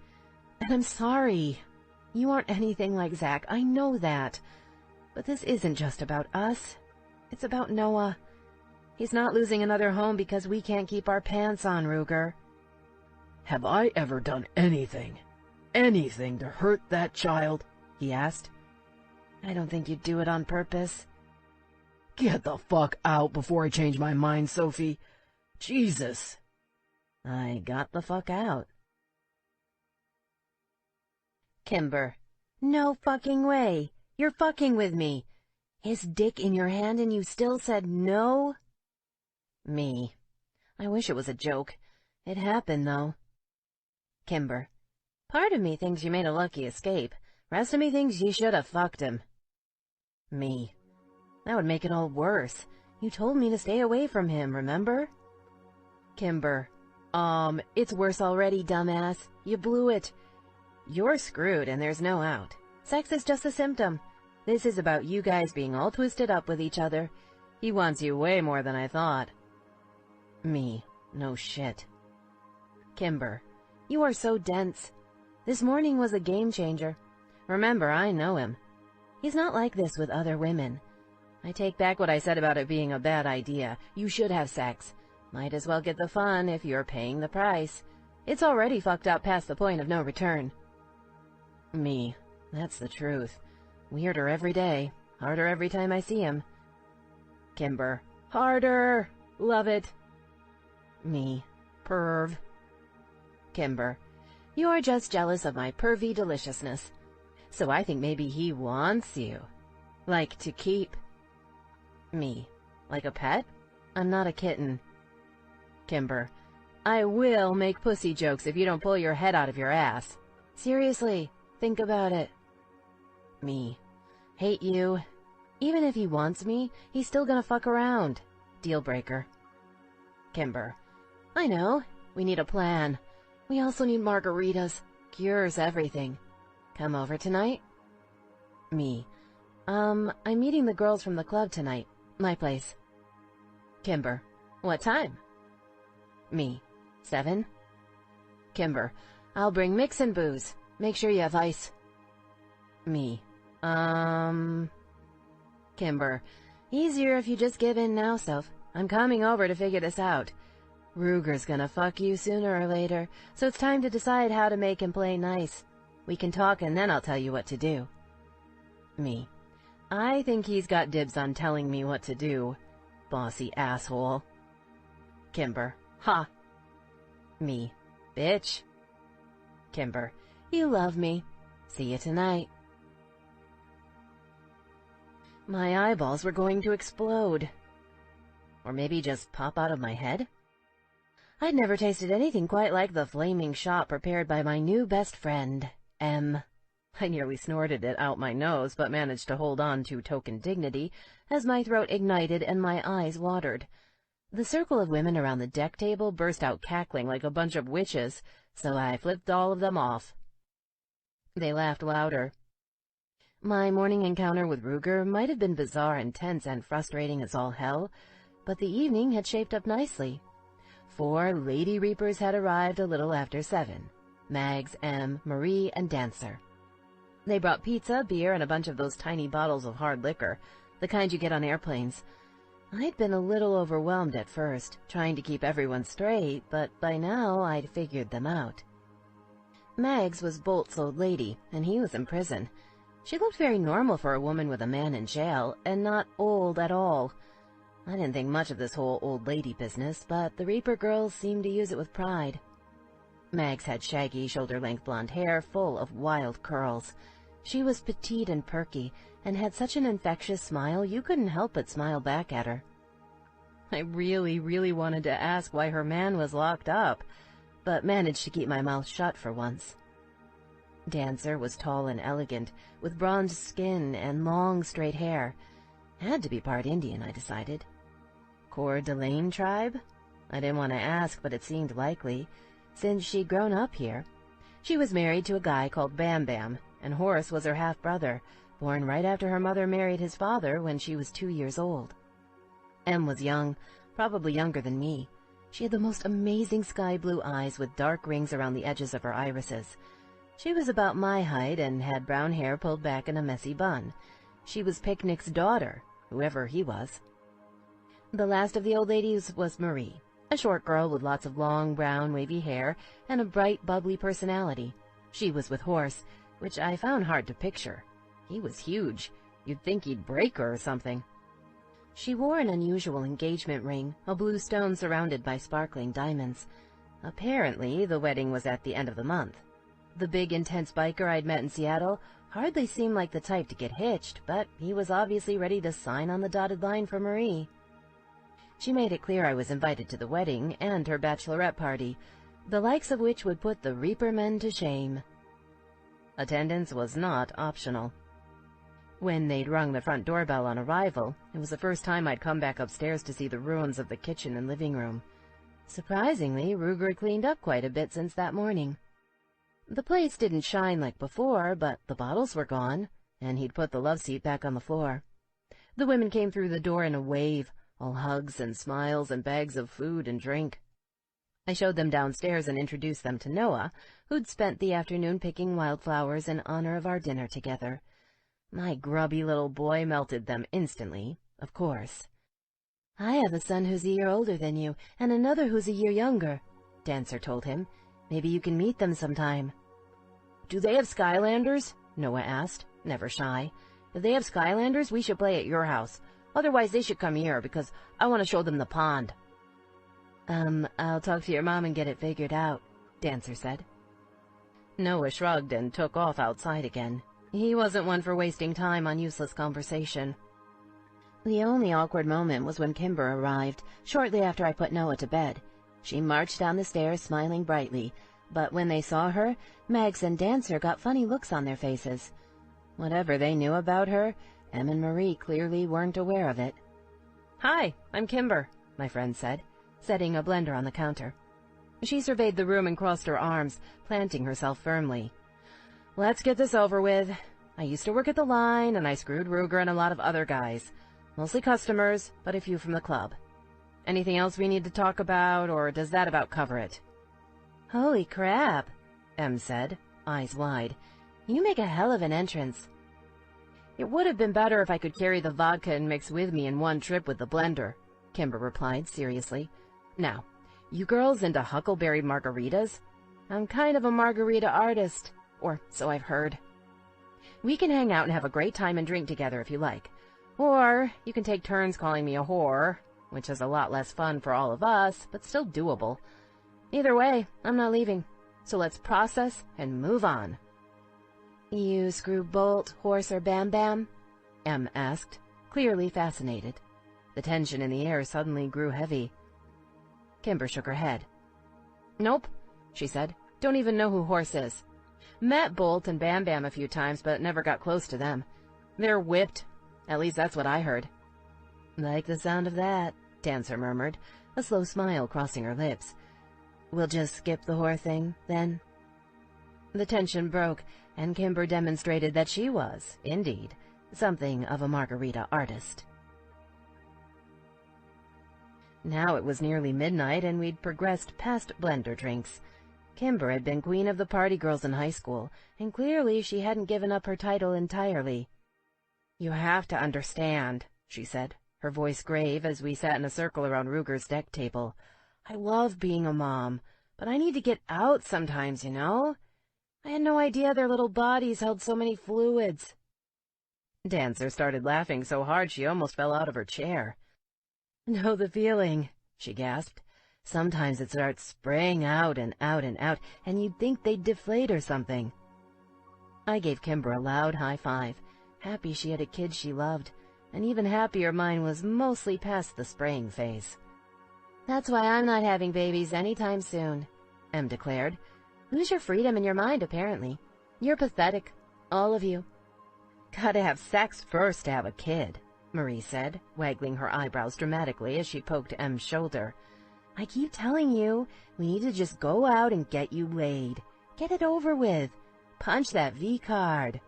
"And I'm sorry. You aren't anything like Zach, I know that. But this isn't just about us. It's about Noah. He's not losing another home because we can't keep our pants on, Ruger." Have I ever done anything to hurt that child? He asked. I don't think you'd do it on purpose. Get the fuck out before I change my mind, Sophie. Jesus. I got the fuck out. Kimber. No fucking way. You're fucking with me. His dick in your hand and you still said no? Me. I wish it was a joke. It happened, though. Kimber. Part of me thinks you made a lucky escape. Rest of me thinks you should have fucked him. Me. That would make it all worse. You told me to stay away from him, remember? Kimber. It's worse already, dumbass. You blew it. You're screwed and there's no out. Sex is just a symptom. This is about you guys being all twisted up with each other. He wants you way more than I thought. Me. No shit. Kimber. You are so dense. This morning was a game changer. Remember, I know him. He's not like this with other women. I take back what I said about it being a bad idea. You should have sex. Might as well get the fun if you're paying the price. It's already fucked up past the point of no return. Me. That's the truth. Weirder every day. Harder every time I see him. Kimber. Harder. Love it. Me. Perv. Kimber. You're just jealous of my pervy deliciousness. So I think maybe he wants you. Like to keep. Me. Like a pet? I'm not a kitten. Kimber. I will make pussy jokes if you don't pull your head out of your ass. Seriously, think about it. Me. Hate you. Even if he wants me, he's still gonna fuck around. Deal breaker. Kimber. I know. We need a plan. We also need margaritas. Cures everything. Come over tonight? Me. I'm meeting the girls from the club tonight. My place. Kimber. What time? Me. 7? Kimber. I'll bring mix and booze. Make sure you have ice. Me. Kimber. Easier if you just give in now, Soph. I'm coming over to figure this out. Ruger's gonna fuck you sooner or later, so it's time to decide how to make him play nice. We can talk and then I'll tell you what to do. Me. I think he's got dibs on telling me what to do. Bossy asshole. Kimber. Ha. Me. Bitch. Kimber. You love me. See you tonight. My eyeballs were going to explode. Or maybe just pop out of my head? I'd never tasted anything quite like the flaming shot prepared by my new best friend, M. I nearly snorted it out my nose, but managed to hold on to token dignity as my throat ignited and my eyes watered. The circle of women around the deck table burst out cackling like a bunch of witches, so I flipped all of them off. They laughed louder. My morning encounter with Ruger might have been bizarre and tense and frustrating as all hell, but the evening had shaped up nicely. 4 Lady Reapers had arrived a little after 7. Mags, M, Marie, and Dancer. They brought pizza, beer, and a bunch of those tiny bottles of hard liquor, the kind you get on airplanes. I'd been a little overwhelmed at first, trying to keep everyone straight, but by now I'd figured them out. Mags was Bolt's old lady, and he was in prison. She looked very normal for a woman with a man in jail, and not old at all. I didn't think much of this whole old lady business, but the Reaper girls seemed to use it with pride. Mags had shaggy, shoulder-length blonde hair full of wild curls. She was petite and perky, and had such an infectious smile you couldn't help but smile back at her. I really wanted to ask why her man was locked up, but managed to keep my mouth shut for once. Dancer was tall and elegant, with bronzed skin and long, straight hair. Had to be part Indian, I decided. Coeur d'Alene tribe? I didn't want to ask, but it seemed likely, since she'd grown up here. She was married to a guy called Bam Bam, and Horace was her half-brother, born right after her mother married his father when she was 2 years old. Em was young, probably younger than me. She had the most amazing sky-blue eyes with dark rings around the edges of her irises. She was about my height and had brown hair pulled back in a messy bun. She was Picnic's daughter, whoever he was. The last of the old ladies was Marie. A short girl with lots of long, brown, wavy hair and a bright, bubbly personality. She was with Horse, which I found hard to picture. He was huge. You'd think he'd break her or something. She wore an unusual engagement ring, a blue stone surrounded by sparkling diamonds. Apparently, the wedding was at the end of the month. The big, intense biker I'd met in Seattle hardly seemed like the type to get hitched, but he was obviously ready to sign on the dotted line for Marie. She made it clear I was invited to the wedding and her bachelorette party, the likes of which would put the Reaper men to shame. Attendance was not optional. When they'd rung the front doorbell on arrival, it was the first time I'd come back upstairs to see the ruins of the kitchen and living room. Surprisingly, Ruger had cleaned up quite a bit since that morning. The place didn't shine like before, but the bottles were gone, and he'd put the love seat back on the floor. The women came through the door in a wave, all hugs and smiles and bags of food and drink. I showed them downstairs and introduced them to Noah, who'd spent the afternoon picking wildflowers in honor of our dinner together. My grubby little boy melted them instantly, of course. "I have a son who's a year older than you, and another who's a year younger," Dancer told him. "Maybe you can meet them sometime." "Do they have Skylanders?" Noah asked, never shy. "If they have Skylanders, we should play at your house. Otherwise, they should come here, because I want to show them the pond." I'll talk to your mom and get it figured out," Dancer said. Noah shrugged and took off outside again. He wasn't one for wasting time on useless conversation. The only awkward moment was when Kimber arrived, shortly after I put Noah to bed. She marched down the stairs smiling brightly, but when they saw her, Mags and Dancer got funny looks on their faces. Whatever they knew about her, Em and Marie clearly weren't aware of it. "Hi, I'm Kimber," my friend said, setting a blender on the counter. She surveyed the room and crossed her arms, planting herself firmly. "Let's get this over with. I used to work at the line, and I screwed Ruger and a lot of other guys. Mostly customers, but a few from the club. Anything else we need to talk about, or does that about cover it?" "Holy crap," Em said, eyes wide. "You make a hell of an entrance." "It would have been better if I could carry the vodka and mix with me in one trip with the blender," Kimber replied seriously. "Now, you girls into huckleberry margaritas? I'm kind of a margarita artist, or so I've heard. We can hang out and have a great time and drink together if you like. Or you can take turns calling me a whore, which is a lot less fun for all of us, but still doable. Either way, I'm not leaving, so let's process and move on." "You screw Bolt, Horse, or Bam Bam?" Em asked, clearly fascinated. The tension in the air suddenly grew heavy. Kimber shook her head. "Nope," she said. "Don't even know who Horse is. Met Bolt and Bam Bam a few times, but never got close to them. They're whipped. At least that's what I heard." "Like the sound of that," Dancer murmured, a slow smile crossing her lips. "We'll just skip the whore thing, then?" The tension broke, and Kimber demonstrated that she was, indeed, something of a margarita artist. Now it was nearly midnight, and we'd progressed past blender drinks. Kimber had been queen of the party girls in high school, and clearly she hadn't given up her title entirely. "You have to understand," she said, her voice grave as we sat in a circle around Ruger's deck table. "I love being a mom, but I need to get out sometimes, you know? I had no idea their little bodies held so many fluids." Dancer started laughing so hard she almost fell out of her chair. "Know the feeling," she gasped. "Sometimes it starts spraying out and out and out, and you'd think they'd deflate or something." I gave Kimber a loud high five, happy she had a kid she loved, and even happier mine was mostly past the spraying phase. "That's why I'm not having babies anytime soon," Em declared. "Lose your freedom and your mind, apparently. You're pathetic, all of you." "Gotta have sex first to have a kid," Marie said, waggling her eyebrows dramatically as she poked Em's shoulder. "I keep telling you, we need to just go out and get you laid. Get it over with. Punch that V card."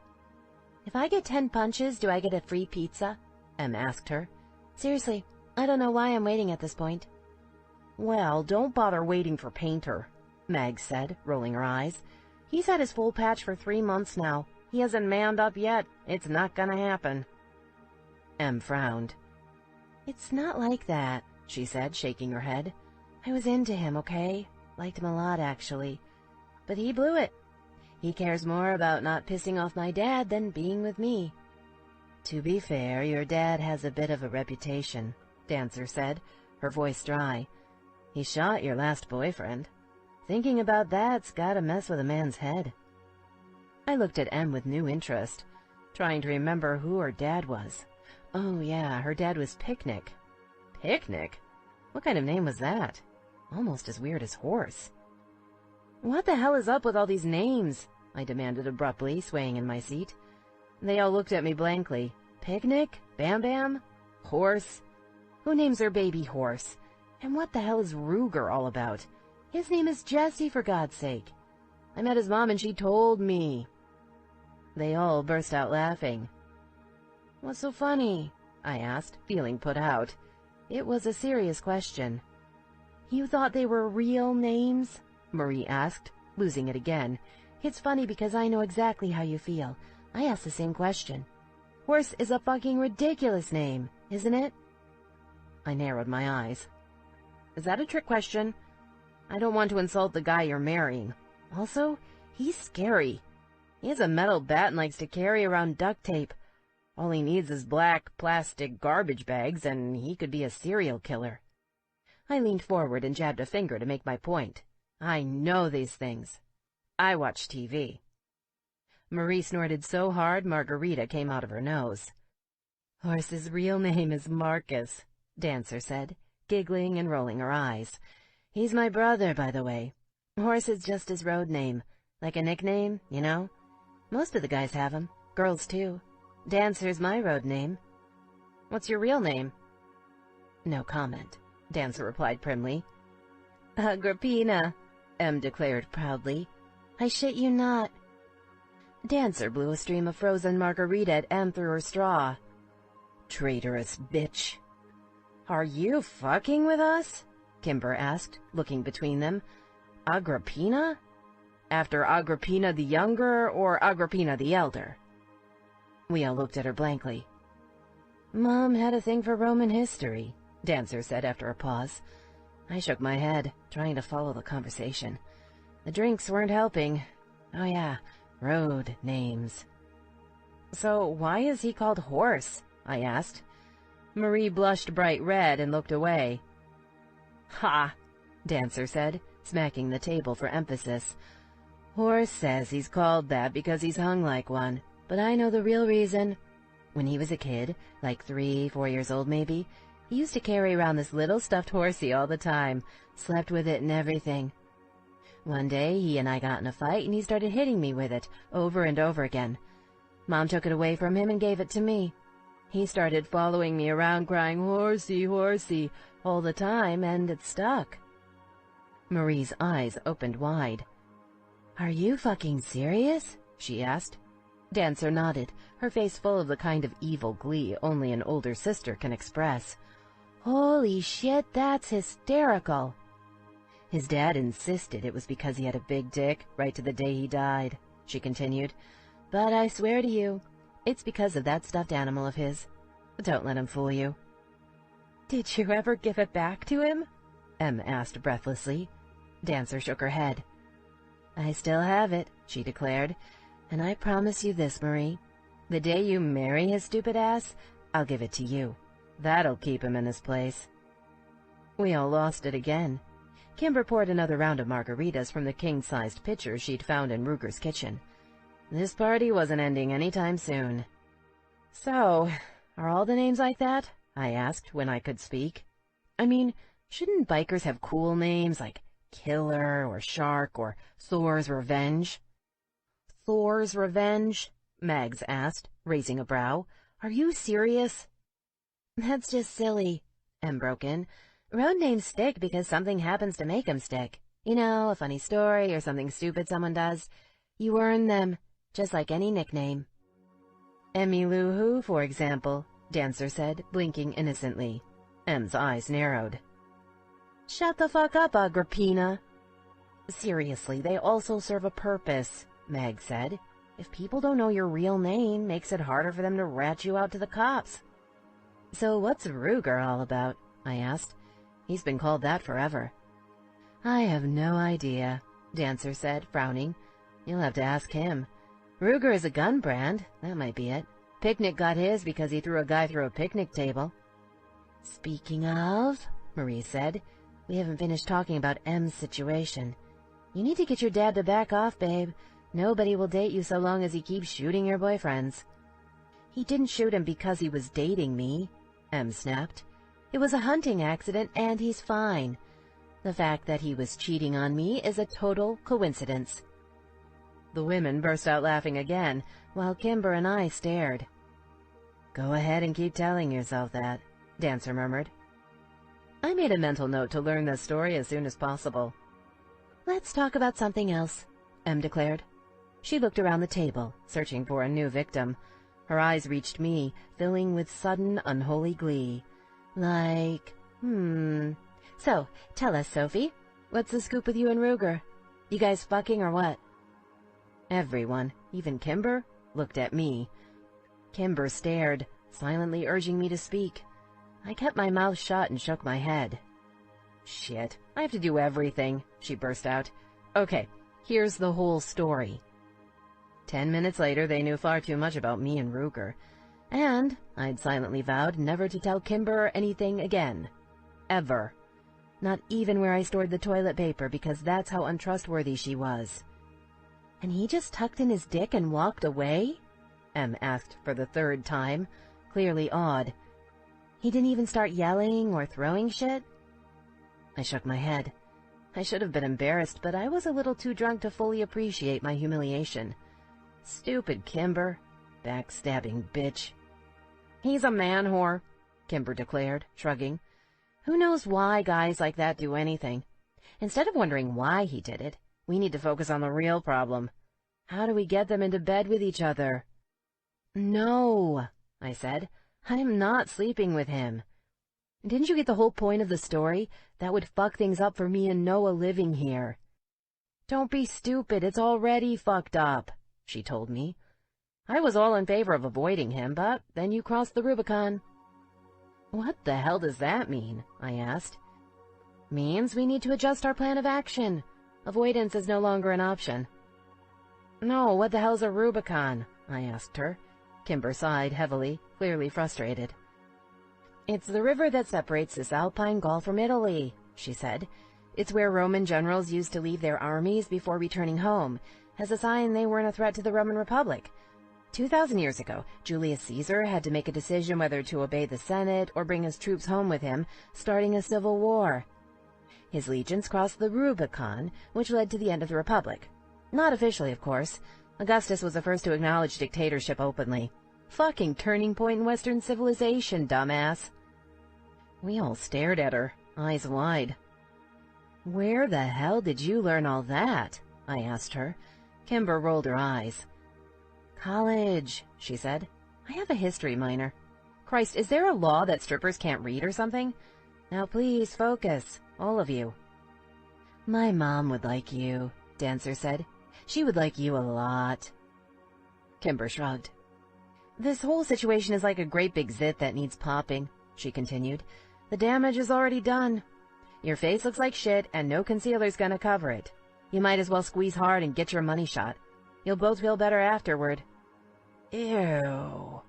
"If I get 10 punches, do I get a free pizza?" Em asked her. "Seriously, I don't know why I'm waiting at this point." "Well, don't bother waiting for Painter," Meg said, rolling her eyes. "He's had his full patch for 3 months now. He hasn't manned up yet. It's not gonna happen." Em frowned. "It's not like that," she said, shaking her head. I was into him, okay? Liked him a lot, actually. But he blew it. He cares more about not pissing off my dad than being with me. To be fair, your dad has a bit of a reputation, Dancer said, her voice dry. He shot your last boyfriend. Thinking about that's gotta mess with a man's head. I looked at Em with new interest, trying to remember who her dad was. Oh yeah, her dad was Picnic. Picnic? What kind of name was that? Almost as weird as Horse. What the hell is up with all these names? I demanded abruptly, swaying in my seat. They all looked at me blankly. Picnic? Bam Bam? Horse? Who names their baby Horse? And what the hell is Ruger all about? His name is Jesse, for God's sake. I met his mom and she told me. They all burst out laughing. What's so funny? I asked, feeling put out. It was a serious question. You thought they were real names? Marie asked, losing it again. It's funny because I know exactly how you feel. I asked the same question. Horse is a fucking ridiculous name, isn't it? I narrowed my eyes. Is that a trick question? I don't want to insult the guy you're marrying. Also, he's scary. He has a metal bat and likes to carry around duct tape. All he needs is black plastic garbage bags, and he could be a serial killer. I leaned forward and jabbed a finger to make my point. I know these things. I watch TV. Marie snorted so hard Margarita came out of her nose. Horse's real name is Marcus, Dancer said, giggling and rolling her eyes. He's my brother, by the way. Horse is just his road name, like a nickname, you know? Most of the guys have 'em, girls too. Dancer's my road name. What's your real name? No comment, Dancer replied primly. Agrippina, Em declared proudly. I shit you not. Dancer blew a stream of frozen margarita at Em through her straw. Traitorous bitch. Are you fucking with us? Kimber asked, looking between them. Agrippina? After Agrippina the Younger or Agrippina the Elder? We all looked at her blankly. Mom had a thing for Roman history, Dancer said after a pause. I shook my head, trying to follow the conversation. The drinks weren't helping. Oh yeah, road names. So why is he called Horse? I asked. Marie blushed bright red and looked away. Ha! Dancer said, smacking the table for emphasis. Horse says he's called that because he's hung like one, but I know the real reason. When he was a kid, like 3, 4 years old maybe, he used to carry around this little stuffed horsey all the time, slept with it and everything. One day he and I got in a fight and he started hitting me with it, over and over again. Mom took it away from him and gave it to me. He started following me around crying, horsey, horsey, all the time, and it stuck. Marie's eyes opened wide. Are you fucking serious? She asked. Dancer nodded, her face full of the kind of evil glee only an older sister can express. Holy shit, that's hysterical. His dad insisted it was because he had a big dick right to the day he died, she continued. But I swear to you, it's because of that stuffed animal of his. Don't let him fool you. Did you ever give it back to him? Em asked breathlessly. Dancer shook her head. I still have it, she declared. And I promise you this, Marie. The day you marry his stupid ass, I'll give it to you. That'll keep him in his place. We all lost it again. Kimber poured another round of margaritas from the king-sized pitcher she'd found in Ruger's kitchen. This party wasn't ending any time soon. So, are all the names like that? I asked when I could speak. I mean, shouldn't bikers have cool names like Killer or Shark or Thor's Revenge? Thor's Revenge? Mags asked, raising a brow. Are you serious? That's just silly, Em broke in. Road names stick because something happens to make them stick. You know, a funny story or something stupid someone does. You earn them, just like any nickname. Emmy Lou Who, for example, Dancer said, blinking innocently. Em's eyes narrowed. Shut the fuck up, Agrippina. Seriously, they also serve a purpose, Mag said. If people don't know your real name, makes it harder for them to rat you out to the cops. So what's Ruger all about? I asked. He's been called that forever. I have no idea, Dancer said, frowning. You'll have to ask him. Ruger is a gun brand, that might be it. Picnic got his because he threw a guy through a picnic table. Speaking of, Marie said, we haven't finished talking about M's situation. You need to get your dad to back off, babe. Nobody will date you so long as he keeps shooting your boyfriends. He didn't shoot him because he was dating me, M snapped. It was a hunting accident, and he's fine. The fact that he was cheating on me is a total coincidence. The women burst out laughing again, while Kimber and I stared. Go ahead and keep telling yourself that, Dancer murmured. I made a mental note to learn this story as soon as possible. Let's talk about something else, M declared. She looked around the table, searching for a new victim. Her eyes reached me, filling with sudden, unholy glee. So, tell us, Sophie, what's the scoop with you and Ruger? You guys fucking or what? Everyone, even Kimber, looked at me. Kimber stared, silently urging me to speak. I kept my mouth shut and shook my head. Shit, I have to do everything, she burst out. Okay, here's the whole story. 10 minutes later, they knew far too much about me and Ruger. And I'd silently vowed never to tell Kimber anything again. Ever. Not even where I stored the toilet paper, because that's how untrustworthy she was. And he just tucked in his dick and walked away? M asked for the third time, clearly awed. He didn't even start yelling or throwing shit? I shook my head. I should have been embarrassed, but I was a little too drunk to fully appreciate my humiliation. Stupid Kimber. Backstabbing bitch. He's a man whore, Kimber declared, shrugging. Who knows why guys like that do anything? Instead of wondering why he did it, we need to focus on the real problem. How do we get them into bed with each other? No, I said. I'm not sleeping with him. Didn't you get the whole point of the story? That would fuck things up for me and Noah living here. Don't be stupid, it's already fucked up, she told me. I was all in favor of avoiding him, but then you crossed the Rubicon. What the hell does that mean? I asked. Means we need to adjust our plan of action. Avoidance is no longer an option. No, what the hell's a Rubicon? I asked her. Kimber sighed heavily, clearly frustrated. It's the river that separates this Alpine Gaul from Italy, she said. It's where Roman generals used to leave their armies before returning home, as a sign they weren't a threat to the Roman Republic. 2,000 years ago, Julius Caesar had to make a decision whether to obey the Senate or bring his troops home with him, starting a civil war. His legions crossed the Rubicon, which led to the end of the Republic. Not officially, of course. Augustus was the first to acknowledge dictatorship openly. Fucking turning point in Western civilization, dumbass. We all stared at her, eyes wide. Where the hell did you learn all that? I asked her. Kimber rolled her eyes. College, she said. I have a history minor. Christ, is there a law that strippers can't read or something? Now please, focus, all of you. My mom would like you, Dancer said. She would like you a lot. Kimber shrugged. This whole situation is like a great big zit that needs popping, she continued. The damage is already done. Your face looks like shit, and no concealer's gonna cover it. You might as well squeeze hard and get your money shot. You'll both feel better afterward. Ew.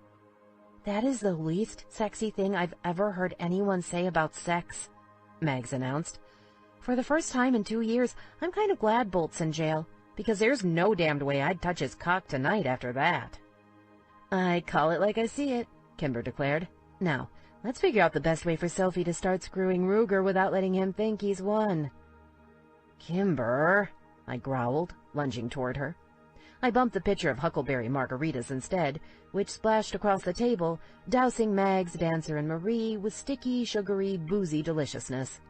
That is the least sexy thing I've ever heard anyone say about sex, Mags announced. For the first time in 2 years, I'm kind of glad Bolt's in jail, because there's no damned way I'd touch his cock tonight after that. I call it like I see it, Kimber declared. Now, let's figure out the best way for Sophie to start screwing Ruger without letting him think he's won. Kimber, I growled, lunging toward her. I bumped the pitcher of huckleberry margaritas instead, which splashed across the table, dousing Mags, Dancer, and Marie with sticky, sugary, boozy deliciousness.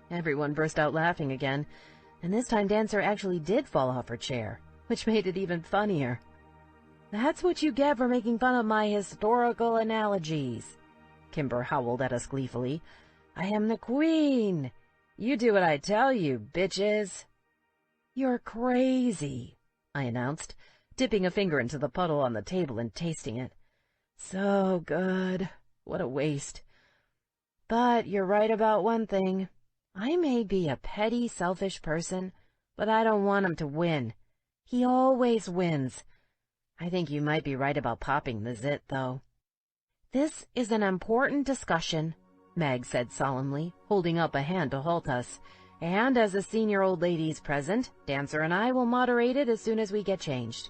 Everyone burst out laughing again, and this time Dancer actually did fall off her chair, which made it even funnier. That's what you get for making fun of my historical analogies, Kimber howled at us gleefully. I am the queen. You do what I tell you, bitches. You're crazy, I announced, dipping a finger into the puddle on the table and tasting it. So good. What a waste. But you're right about one thing. I may be a petty, selfish person, but I don't want him to win. He always wins. I think you might be right about popping the zit, though. This is an important discussion, Meg said solemnly, holding up a hand to halt us. And as the senior old ladies present, Dancer and I will moderate it as soon as we get changed.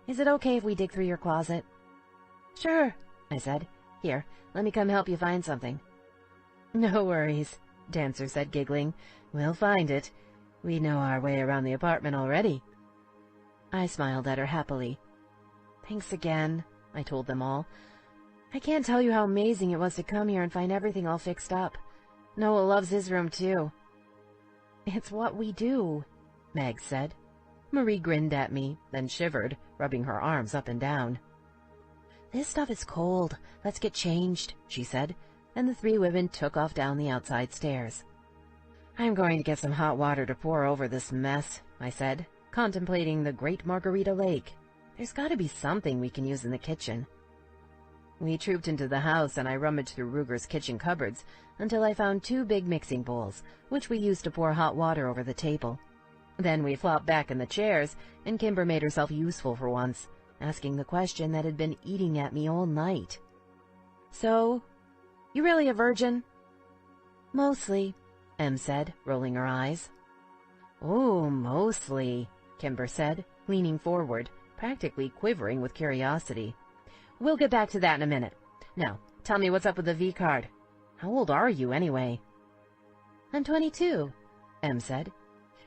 Is it okay if we dig through your closet? Sure, I said. Here, let me come help you find something. No worries, Dancer said, giggling. We'll find it. We know our way around the apartment already. I smiled at her happily. Thanks again, I told them all. I can't tell you how amazing it was to come here and find everything all fixed up. Noah loves his room, too. It's what we do, Meg said. Marie grinned at me, then shivered, rubbing her arms up and down. This stuff is cold. Let's get changed, she said, and the three women took off down the outside stairs. I'm going to get some hot water to pour over this mess, I said, contemplating the Great Margarita Lake. There's got to be something we can use in the kitchen. We trooped into the house, and I rummaged through Ruger's kitchen cupboards until I found 2 big mixing bowls, which we used to pour hot water over the table. Then we flopped back in the chairs, and Kimber made herself useful for once, asking the question that had been eating at me all night. So, you really a virgin? Mostly, Em said, rolling her eyes. Oh, mostly, Kimber said, leaning forward, practically quivering with curiosity. We'll get back to that in a minute. Now, tell me what's up with the V-card. How old are you, anyway? I'm 22, Em said.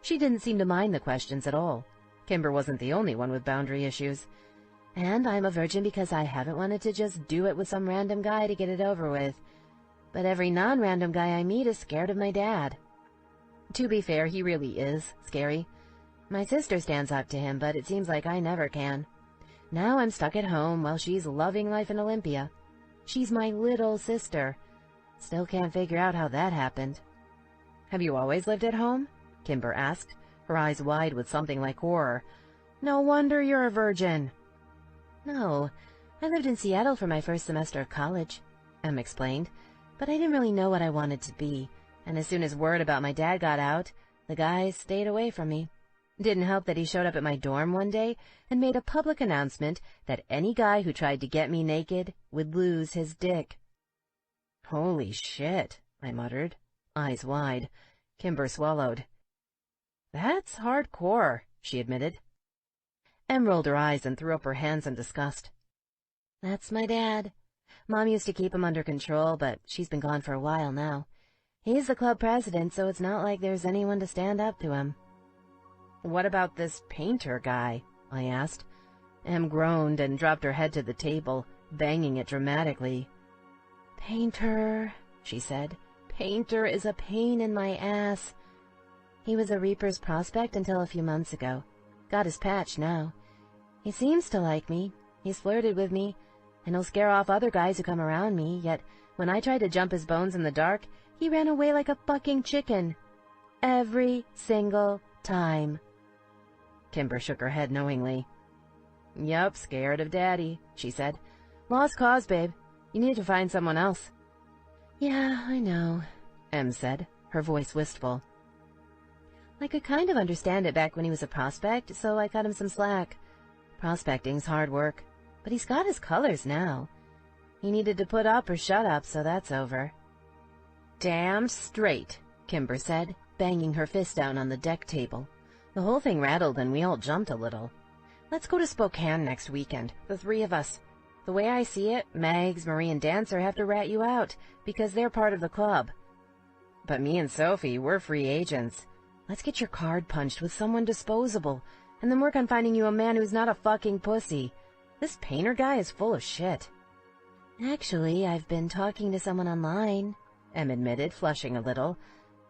She didn't seem to mind the questions at all. Kimber wasn't the only one with boundary issues. And I'm a virgin because I haven't wanted to just do it with some random guy to get it over with. But every non-random guy I meet is scared of my dad. To be fair, he really is scary. My sister stands up to him, but it seems like I never can. Now I'm stuck at home while she's loving life in Olympia. She's my little sister. Still can't figure out how that happened. Have you always lived at home? Kimber asked, her eyes wide with something like horror. No wonder you're a virgin. No, I lived in Seattle for my first semester of college, Em explained, but I didn't really know what I wanted to be, and as soon as word about my dad got out, the guys stayed away from me. Didn't help that he showed up at my dorm one day and made a public announcement that any guy who tried to get me naked would lose his dick. Holy shit, I muttered, eyes wide. Kimber swallowed. That's hardcore, she admitted. Em rolled her eyes and threw up her hands in disgust. That's my dad. Mom used to keep him under control, but she's been gone for a while now. He's the club president, so it's not like there's anyone to stand up to him. What about this painter guy? I asked. Em groaned and dropped her head to the table, banging it dramatically. Painter, she said. Painter is a pain in my ass. He was a Reaper's prospect until a few months ago. Got his patch now. He seems to like me. He's flirted with me, and he'll scare off other guys who come around me, yet when I tried to jump his bones in the dark, he ran away like a fucking chicken. Every single time. Kimber shook her head knowingly. Yup, scared of Daddy, she said. Lost cause, babe. You need to find someone else. Yeah, I know, Em said, her voice wistful. I could kind of understand it back when he was a prospect, so I cut him some slack. Prospecting's hard work, but he's got his colors now. He needed to put up or shut up, so that's over. Damn straight, Kimber said, banging her fist down on the deck table. The whole thing rattled and we all jumped a little. Let's go to Spokane next weekend, the 3 of us. The way I see it, Megs, Marie, and Dancer have to rat you out, because they're part of the club. But me and Sophie, we're free agents. Let's get your card punched with someone disposable, and then work on finding you a man who's not a fucking pussy. This painter guy is full of shit. Actually, I've been talking to someone online, Em admitted, flushing a little.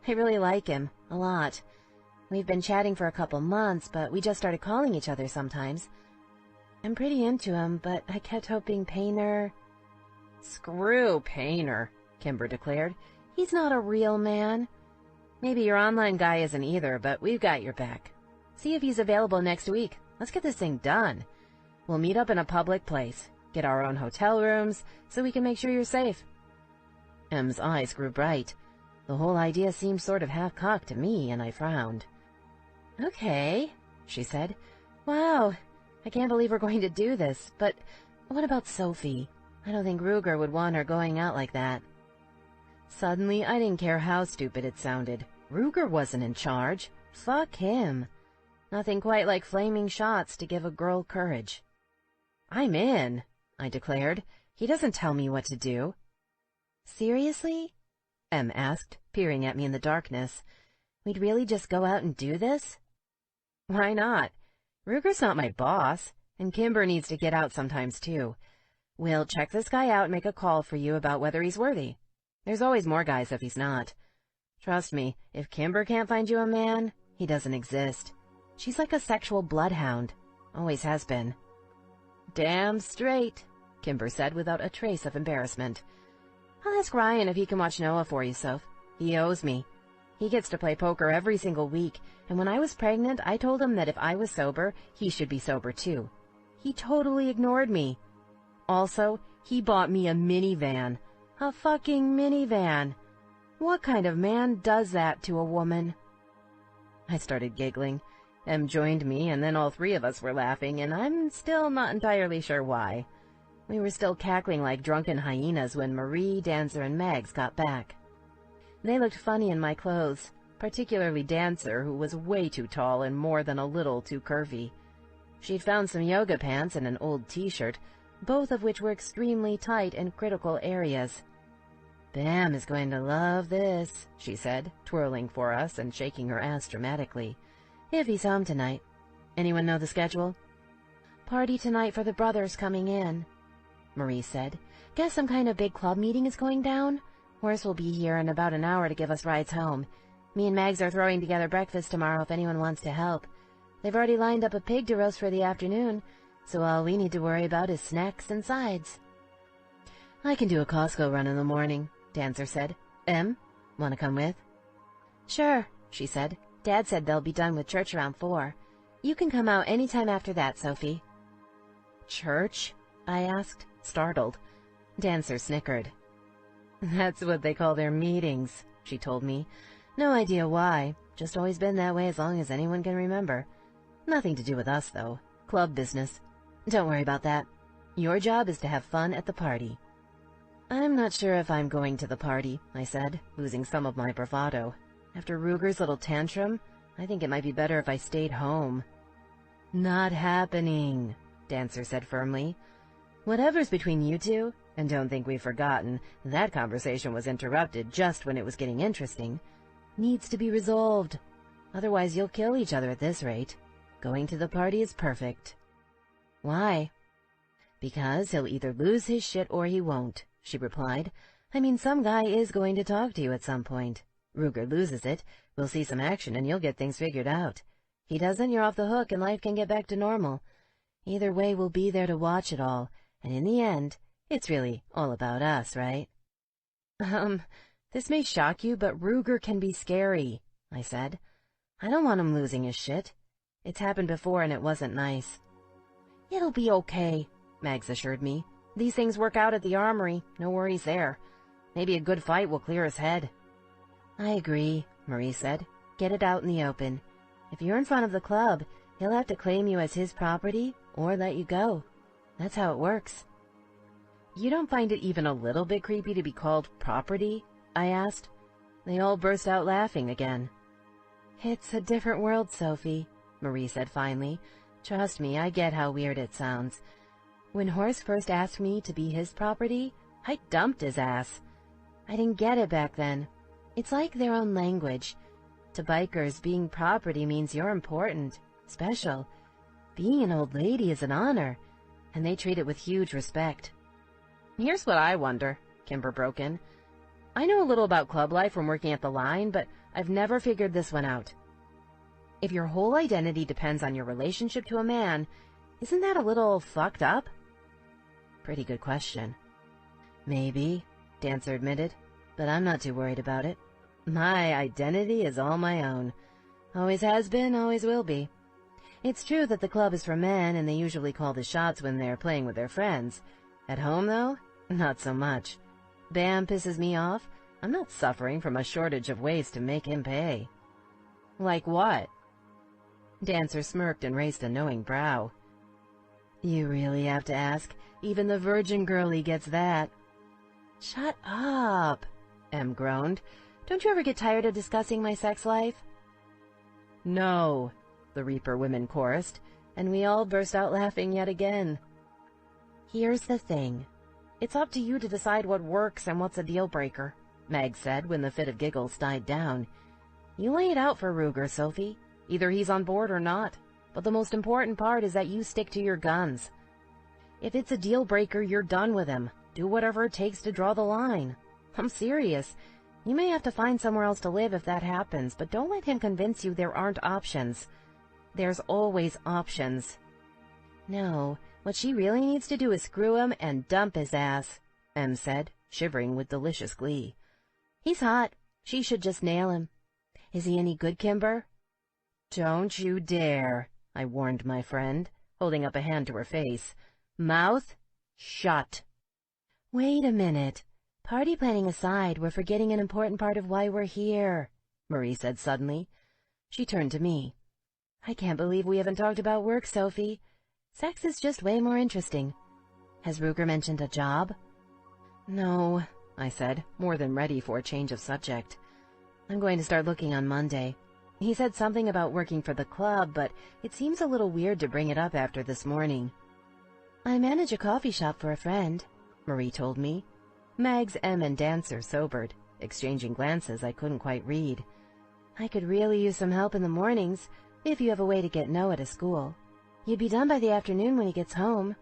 I really like him, a lot. We've been chatting for a couple months, but we just started calling each other sometimes. I'm pretty into him, but I kept hoping Painter... Screw Painter, Kimber declared. He's not a real man. Maybe your online guy isn't either, but we've got your back. See if he's available next week. Let's get this thing done. We'll meet up in a public place, get our own hotel rooms, so we can make sure you're safe. Em's eyes grew bright. The whole idea seemed sort of half-cocked to me, and I frowned. "Okay," she said. "Wow, I can't believe we're going to do this, but what about Sophie? I don't think Ruger would want her going out like that." Suddenly, I didn't care how stupid it sounded. Ruger wasn't in charge. Fuck him. Nothing quite like flaming shots to give a girl courage. "I'm in," I declared. "He doesn't tell me what to do." "Seriously?" Em asked, peering at me in the darkness. "We'd really just go out and do this?" "Why not? Ruger's not my boss, and Kimber needs to get out sometimes, too. We'll check this guy out and make a call for you about whether he's worthy. There's always more guys if he's not. Trust me, if Kimber can't find you a man, he doesn't exist. She's like a sexual bloodhound. Always has been." "Damn straight," Kimber said without a trace of embarrassment. "I'll ask Ryan if he can watch Noah for you, Soph. He owes me. He gets to play poker every single week, and when I was pregnant, I told him that if I was sober, he should be sober too. He totally ignored me. Also, he bought me a minivan. A fucking minivan. What kind of man does that to a woman?" I started giggling. Em joined me, and then all three of us were laughing, and I'm still not entirely sure why. We were still cackling like drunken hyenas when Marie, Dancer, and Mags got back. They looked funny in my clothes, particularly Dancer, who was way too tall and more than a little too curvy. She'd found some yoga pants and an old t-shirt, both of which were extremely tight in critical areas. "Bam is going to love this," she said, twirling for us and shaking her ass dramatically. "If he's home tonight. Anyone know the schedule?" "Party tonight for the brothers coming in," Marie said. "Guess some kind of big club meeting is going down. Horace will be here in about an hour to give us rides home. Me and Mags are throwing together breakfast tomorrow if anyone wants to help. They've already lined up a pig to roast for the afternoon, so all we need to worry about is snacks and sides." "I can do a Costco run in the morning," Dancer said. "Em, want to come with?" "Sure," she said. "Dad said they'll be done with church around 4. You can come out any time after that, Sophie." "Church?" I asked, startled. Dancer snickered. "That's what they call their meetings," she told me. "No idea why. Just always been that way as long as anyone can remember. Nothing to do with us, though. Club business. Don't worry about that. Your job is to have fun at the party." "I'm not sure if I'm going to the party," I said, losing some of my bravado. "After Ruger's little tantrum, I think it might be better if I stayed home." "Not happening," Dancer said firmly. "Whatever's between you two, and don't think we've forgotten, that conversation was interrupted just when it was getting interesting, needs to be resolved. Otherwise you'll kill each other at this rate. Going to the party is perfect." "Why?" "Because he'll either lose his shit or he won't," she replied. "I mean, some guy is going to talk to you at some point. Ruger loses it, we'll see some action and you'll get things figured out. He doesn't, you're off the hook and life can get back to normal. Either way, we'll be there to watch it all, and in the end, it's really all about us, right?" This may shock you, but Ruger can be scary," I said. "I don't want him losing his shit. It's happened before and it wasn't nice." "It'll be okay," Mags assured me. "These things work out at the armory, no worries there. Maybe a good fight will clear his head." "I agree," Marie said. "Get it out in the open. If you're in front of the club, he'll have to claim you as his property or let you go. That's how it works." "You don't find it even a little bit creepy to be called property?" I asked. They all burst out laughing again. "It's a different world, Sophie," Marie said finally. "Trust me, I get how weird it sounds. When Horace first asked me to be his property, I dumped his ass. I didn't get it back then. It's like their own language. To bikers, being property means you're important, special. Being an old lady is an honor, and they treat it with huge respect." "Here's what I wonder," Kimber broke in. "I know a little about club life from working at the line, but I've never figured this one out. If your whole identity depends on your relationship to a man, isn't that a little fucked up?" "Pretty good question." "Maybe," Dancer admitted, "but I'm not too worried about it. My identity is all my own. Always has been, always will be. It's true that the club is for men and they usually call the shots when they're playing with their friends. At home, though, not so much. Bam pisses me off, I'm not suffering from a shortage of ways to make him pay. Like what? Dancer smirked and raised a knowing brow. You really have to ask. Even the virgin girlie gets that. Shut up, Em groaned. Don't you ever get tired of discussing my sex life? No, the Reaper women chorused, and we all burst out laughing yet again. Here's the thing. It's up to you to decide what works and what's a deal-breaker, Meg said when the fit of giggles died down. You lay it out for Ruger, Sophie. Either he's on board or not. But the most important part is that you stick to your guns. If it's a deal-breaker, you're done with him. Do whatever it takes to draw the line. I'm serious. You may have to find somewhere else to live if that happens, but don't let him convince you there aren't options. There's always options. No, what she really needs to do is screw him and dump his ass, Em said, shivering with delicious glee. He's hot. She should just nail him. Is he any good, Kimber? Don't you dare, I warned my friend, holding up a hand to her face. Mouth shut. Wait a minute. Party planning aside, we're forgetting an important part of why we're here, Marie said suddenly. She turned to me. I can't believe we haven't talked about work, Sophie. Sex is just way more interesting. Has Ruger mentioned a job? No, I said, more than ready for a change of subject. I'm going to start looking on Monday. He said something about working for the club, but it seems a little weird to bring it up after this morning. I manage a coffee shop for a friend, Marie told me. Mags, Em, and Dancer sobered, exchanging glances I couldn't quite read. I could really use some help in the mornings, if you have a way to get Noah to school. You'd be done by the afternoon when he gets home.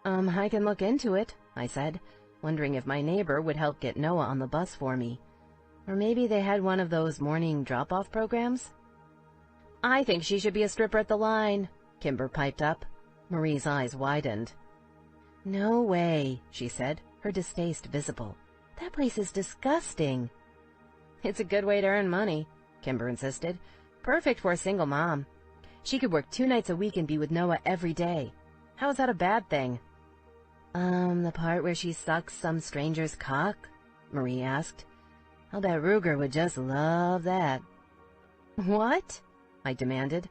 I can look into it, I said, wondering if my neighbor would help get Noah on the bus for me. Or maybe they had one of those morning drop-off programs? I think she should be a stripper at the line, Kimber piped up. Marie's eyes widened. No way, she said, her distaste visible. That place is disgusting. It's a good way to earn money, Kimber insisted. Perfect for a single mom. She could work 2 nights a week and be with Noah every day. How is that a bad thing? The part where she sucks some stranger's cock? Marie asked. I'll bet Ruger would just love that. What? I demanded.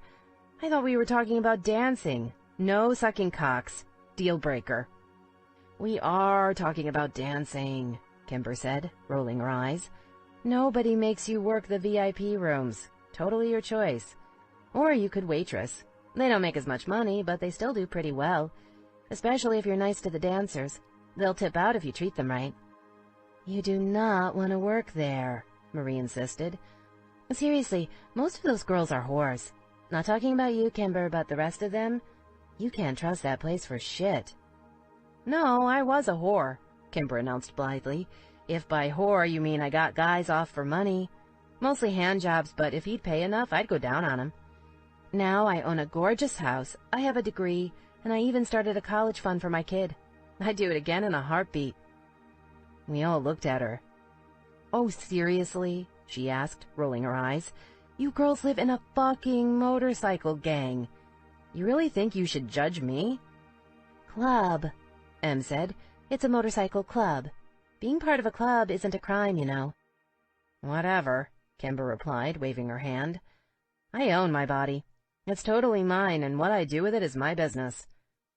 I thought we were talking about dancing. No sucking cocks. Deal breaker. We are talking about dancing, Kimber said, rolling her eyes. Nobody makes you work the VIP rooms. Totally your choice. Or you could waitress. They don't make as much money, but they still do pretty well. Especially if you're nice to the dancers. They'll tip out if you treat them right. You do not want to work there, Marie insisted. Seriously, most of those girls are whores. Not talking about you, Kimber, but the rest of them? You can't trust that place for shit. No, I was a whore, Kimber announced blithely. If by whore you mean I got guys off for money. Mostly hand jobs, but if he'd pay enough, I'd go down on him. Now I own a gorgeous house, I have a degree, and I even started a college fund for my kid. I'd do it again in a heartbeat. We all looked at her. Oh, seriously? She asked, rolling her eyes. You girls live in a fucking motorcycle gang. You really think you should judge me? Club, Em said. It's a motorcycle club. Being part of a club isn't a crime, you know. Whatever, Kimber replied, waving her hand. I own my body. It's totally mine, and what I do with it is my business.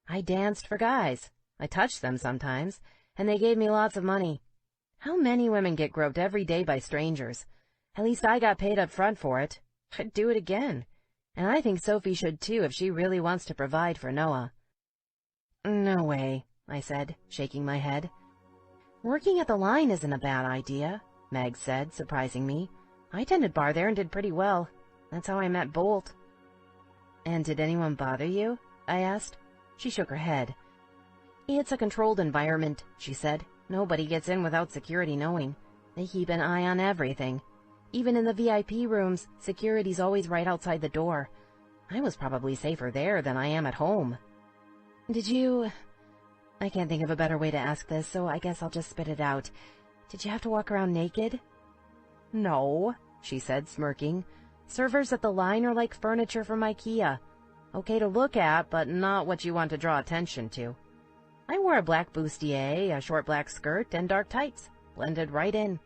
I danced for guys. I touched them sometimes, and they gave me lots of money. How many women get groped every day by strangers? At least I got paid up front for it. I'd do it again. And I think Sophie should too if she really wants to provide for Noah. No way, I said, shaking my head. Working at the line isn't a bad idea, Meg said, surprising me. I tended bar there and did pretty well. That's how I met Bolt. And did anyone bother you? I asked. She shook her head. It's a controlled environment, she said. Nobody gets in without security knowing. They keep an eye on everything. Even in the VIP rooms, security's always right outside the door. I was probably safer there than I am at home. Did you... I can't think of a better way to ask this, so I guess I'll just spit it out. Did you have to walk around naked? No, she said, smirking. Servers at the line are like furniture from IKEA. Okay to look at, but not what you want to draw attention to. I wore a black bustier, a short black skirt, and dark tights. Blended right in.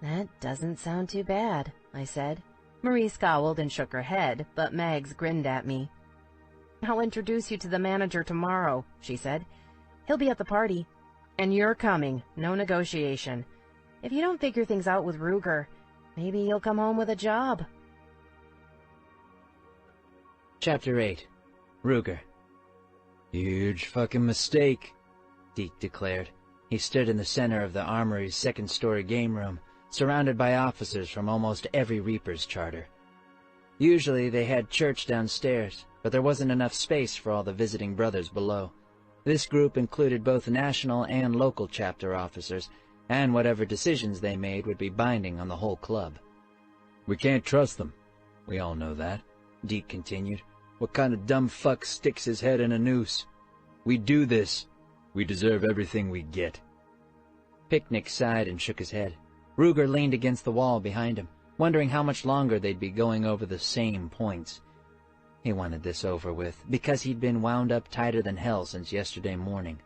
That doesn't sound too bad, I said. Marie scowled and shook her head, but Megs grinned at me. I'll introduce you to the manager tomorrow, she said. He'll be at the party. And you're coming, no negotiation. If you don't figure things out with Ruger, maybe you'll come home with a job. Chapter 8. Ruger. Huge fucking mistake, Deke declared. He stood in the center of the armory's second-story game room, surrounded by officers from almost every Reaper's charter. Usually they had church downstairs, but there wasn't enough space for all the visiting brothers below. This group included both national and local chapter officers, and whatever decisions they made would be binding on the whole club. We can't trust them. We all know that, Deke continued. What kind of dumb fuck sticks his head in a noose? We do this. We deserve everything we get. Picnic sighed and shook his head. Ruger leaned against the wall behind him, wondering how much longer they'd be going over the same points. He wanted this over with, because he'd been wound up tighter than hell since yesterday morning.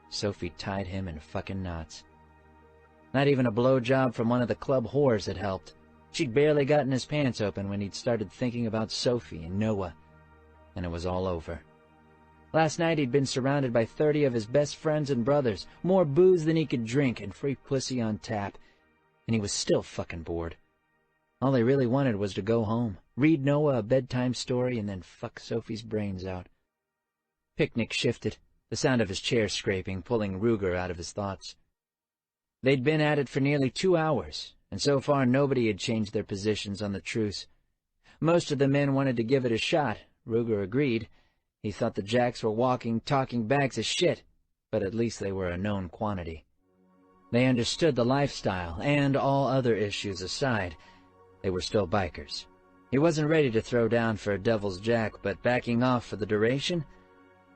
Sophie tied him in fucking knots. Not even a blowjob from one of the club whores had helped. She'd barely gotten his pants open when he'd started thinking about Sophie and Noah, and it was all over. Last night he'd been surrounded by 30 of his best friends and brothers, more booze than he could drink, and free pussy on tap, and he was still fucking bored. All he really wanted was to go home, read Noah a bedtime story, and then fuck Sophie's brains out. Picnic shifted, the sound of his chair scraping, pulling Ruger out of his thoughts. They'd been at it for nearly 2 hours, and so far nobody had changed their positions on the truce. Most of the men wanted to give it a shot. Ruger agreed. He thought the Jacks were walking, talking bags of shit, but at least they were a known quantity. They understood the lifestyle, and all other issues aside, they were still bikers. He wasn't ready to throw down for a Devil's Jack, but backing off for the duration?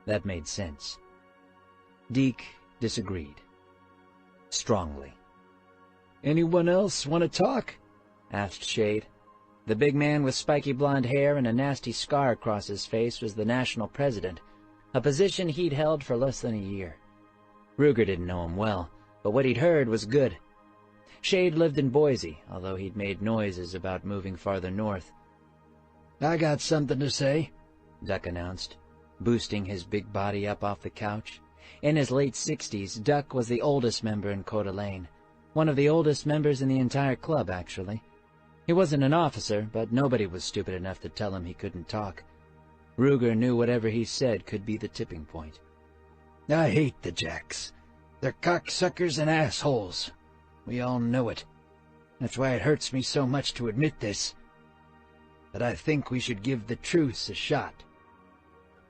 That made sense. Deke disagreed. Strongly. "Anyone else want to talk?" asked Shade. The big man with spiky blonde hair and a nasty scar across his face was the national president, a position he'd held for less than a year. Ruger didn't know him well, but what he'd heard was good. Shade lived in Boise, although he'd made noises about moving farther north. "I got something to say," Duck announced, boosting his big body up off the couch. In his late 60s, Duck was the oldest member in Coeur d'Alene, one of the oldest members in the entire club, actually. He wasn't an officer, but nobody was stupid enough to tell him he couldn't talk. Ruger knew whatever he said could be the tipping point. "I hate the Jacks. They're cocksuckers and assholes. We all know it. That's why it hurts me so much to admit this. But I think we should give the truce a shot."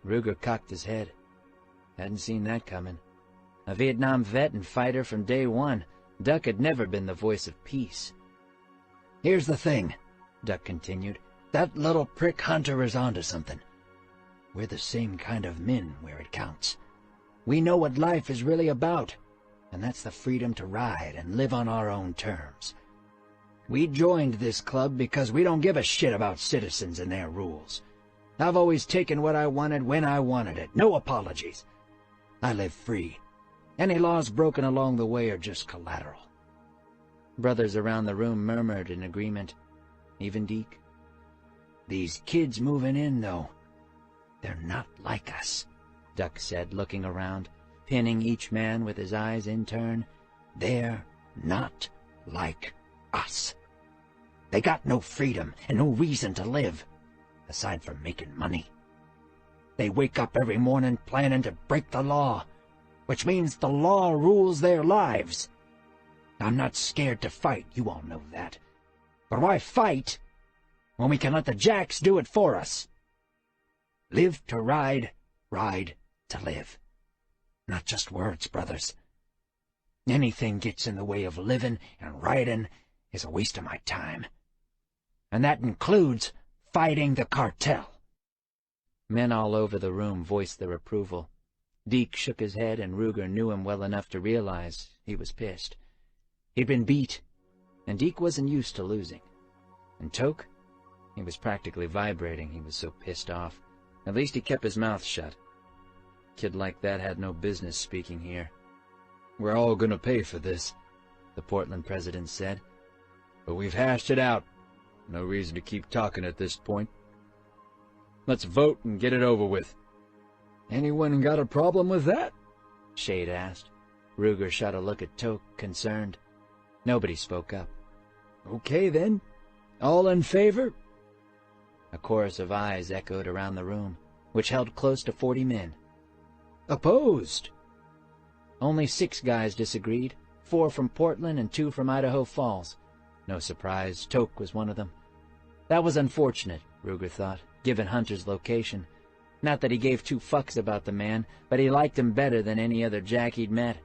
Ruger cocked his head. Hadn't seen that coming. A Vietnam vet and fighter from day one, Duck had never been the voice of peace. "Here's the thing," Duck continued. "That little prick Hunter is onto something. We're the same kind of men where it counts. We know what life is really about, and that's the freedom to ride and live on our own terms. We joined this club because we don't give a shit about citizens and their rules. I've always taken what I wanted when I wanted it, no apologies. I live free. Any laws broken along the way are just collateral." Brothers around the room murmured in agreement, even Deke. "These kids moving in, though, they're not like us," Duck said, looking around, pinning each man with his eyes in turn. "They're not like us. They got no freedom and no reason to live, aside from making money. They wake up every morning planning to break the law, which means the law rules their lives. I'm not scared to fight, you all know that. But why fight when we can let the Jacks do it for us? Live to ride, ride to live. Not just words, brothers. Anything gets in the way of living and riding is a waste of my time. And that includes fighting the cartel." Men all over the room voiced their approval. Deke shook his head, and Ruger knew him well enough to realize he was pissed. He'd been beat, and Deke wasn't used to losing. And Toke? He was practically vibrating, he was so pissed off. At least he kept his mouth shut. Kid like that had no business speaking here. "We're all gonna pay for this," the Portland president said. But we've hashed it out. No reason to keep talking at this point. Let's vote and get it over with. Anyone got a problem with that? Shade asked. Ruger shot a look at Toke, concerned. Nobody spoke up. Okay, then. All in favor? A chorus of ayes echoed around the room, which held close to 40 men. Opposed? Only 6 guys disagreed, 4 from Portland and 2 from Idaho Falls. No surprise, Toke was one of them. That was unfortunate, Ruger thought, given Hunter's location. Not that he gave 2 fucks about the man, but he liked him better than any other Jack he'd met.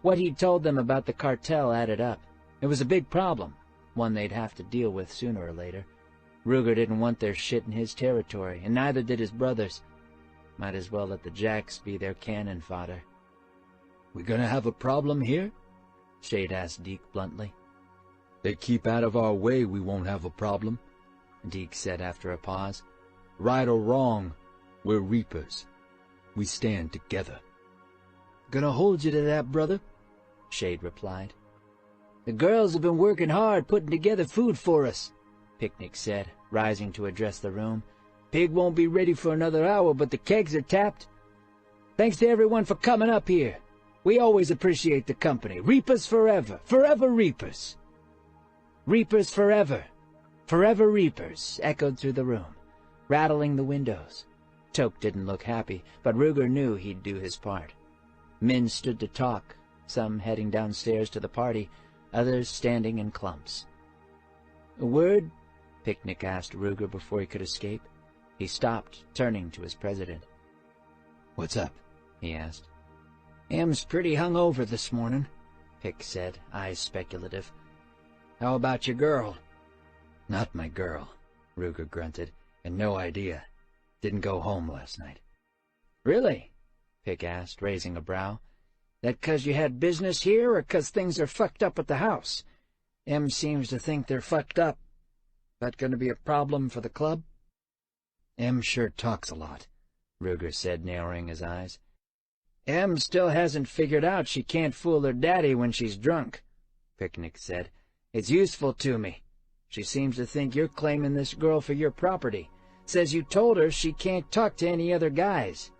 What he'd told them about the cartel added up. It was a big problem, one they'd have to deal with sooner or later. Ruger didn't want their shit in his territory, and neither did his brothers. Might as well let the Jacks be their cannon fodder. We gonna have a problem here? Shade asked Deke bluntly. They keep out of our way, we won't have a problem, Deke said after a pause. Right or wrong, we're Reapers. We stand together. Gonna hold you to that, brother, Shade replied. The girls have been working hard putting together food for us, Picnic said, rising to address the room. Pig won't be ready for another hour, but the kegs are tapped. Thanks to everyone for coming up here. We always appreciate the company. Reapers forever. Forever Reapers. Reapers forever. Forever Reapers echoed through the room, rattling the windows. Toke didn't look happy, but Ruger knew he'd do his part. Men stood to talk, some heading downstairs to the party, others standing in clumps. A word? Picnic asked Ruger before he could escape. He stopped, turning to his president. What's up? He asked. Em's pretty hungover this morning, Pick said, eyes speculative. How about your girl? Not my girl, Ruger grunted, and no idea. Didn't go home last night. Really? Pick asked, raising a brow. That 'cause you had business here, or 'cause things are fucked up at the house? Em seems to think they're fucked up. That gonna be a problem for the club? Em sure talks a lot, Ruger said, narrowing his eyes. Em still hasn't figured out she can't fool her daddy when she's drunk, Picnic said. It's useful to me. She seems to think you're claiming this girl for your property. Says you told her she can't talk to any other guys.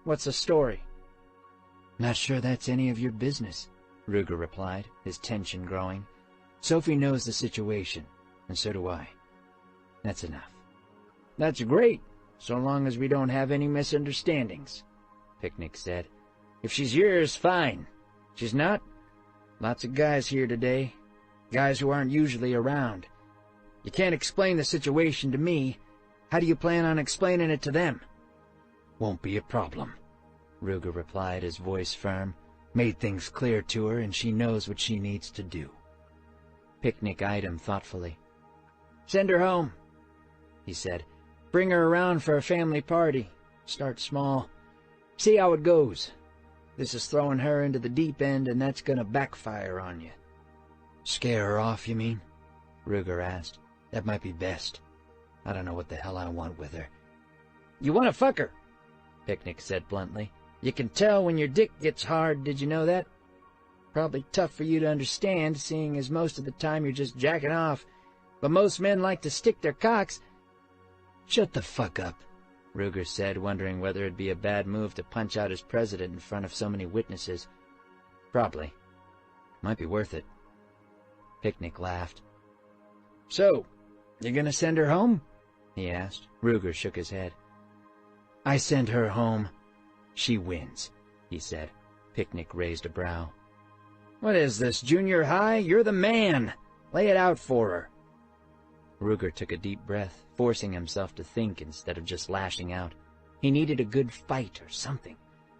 What's the story? Not sure that's any of your business, Ruger replied, his tension growing. Sophie knows the situation, and so do I. That's enough. That's great, so long as we don't have any misunderstandings, Picnic said. If she's yours, fine. She's not? Lots of guys here today. Guys who aren't usually around. You can't explain the situation to me. How do you plan on explaining it to them? Won't be a problem, Ruger replied, his voice firm. Made things clear to her, and she knows what she needs to do. Picnic eyed him thoughtfully. Send her home, he said. Bring her around for a family party. Start small. See how it goes. This is throwing her into the deep end, and that's gonna backfire on you. Scare her off, you mean? Ruger asked. That might be best. I don't know what the hell I want with her. You want to fuck her, Picnic said bluntly. You can tell when your dick gets hard, did you know that? Probably tough for you to understand, seeing as most of the time you're just jacking off. But most men like to stick their cocks. Shut the fuck up, Ruger said, wondering whether it'd be a bad move to punch out his president in front of so many witnesses. Probably. Might be worth it. Picnic laughed. So, you gonna send her home? He asked. Ruger shook his head. I send her home. She wins, he said. Picnic raised a brow. What is this, junior high? You're the man. Lay it out for her. Ruger took a deep breath, forcing himself to think instead of just lashing out. He needed a good fight or something.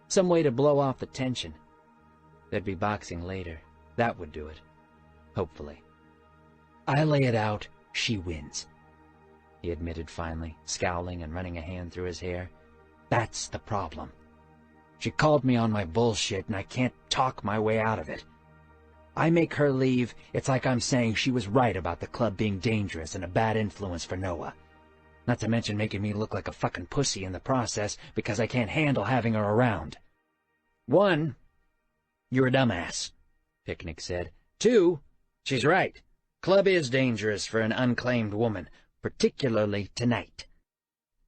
Some way to blow off the tension. There'd be boxing later. That would do it. Hopefully. I lay it out, she wins, he admitted finally, scowling and running a hand through his hair. That's the problem. She called me on my bullshit, and I can't talk my way out of it. I make her leave, it's like I'm saying she was right about the club being dangerous and a bad influence for Noah. Not to mention making me look like a fucking pussy in the process because I can't handle having her around. One, you're a dumbass, Picnic said, 2, she's right. Club is dangerous for an unclaimed woman, particularly tonight.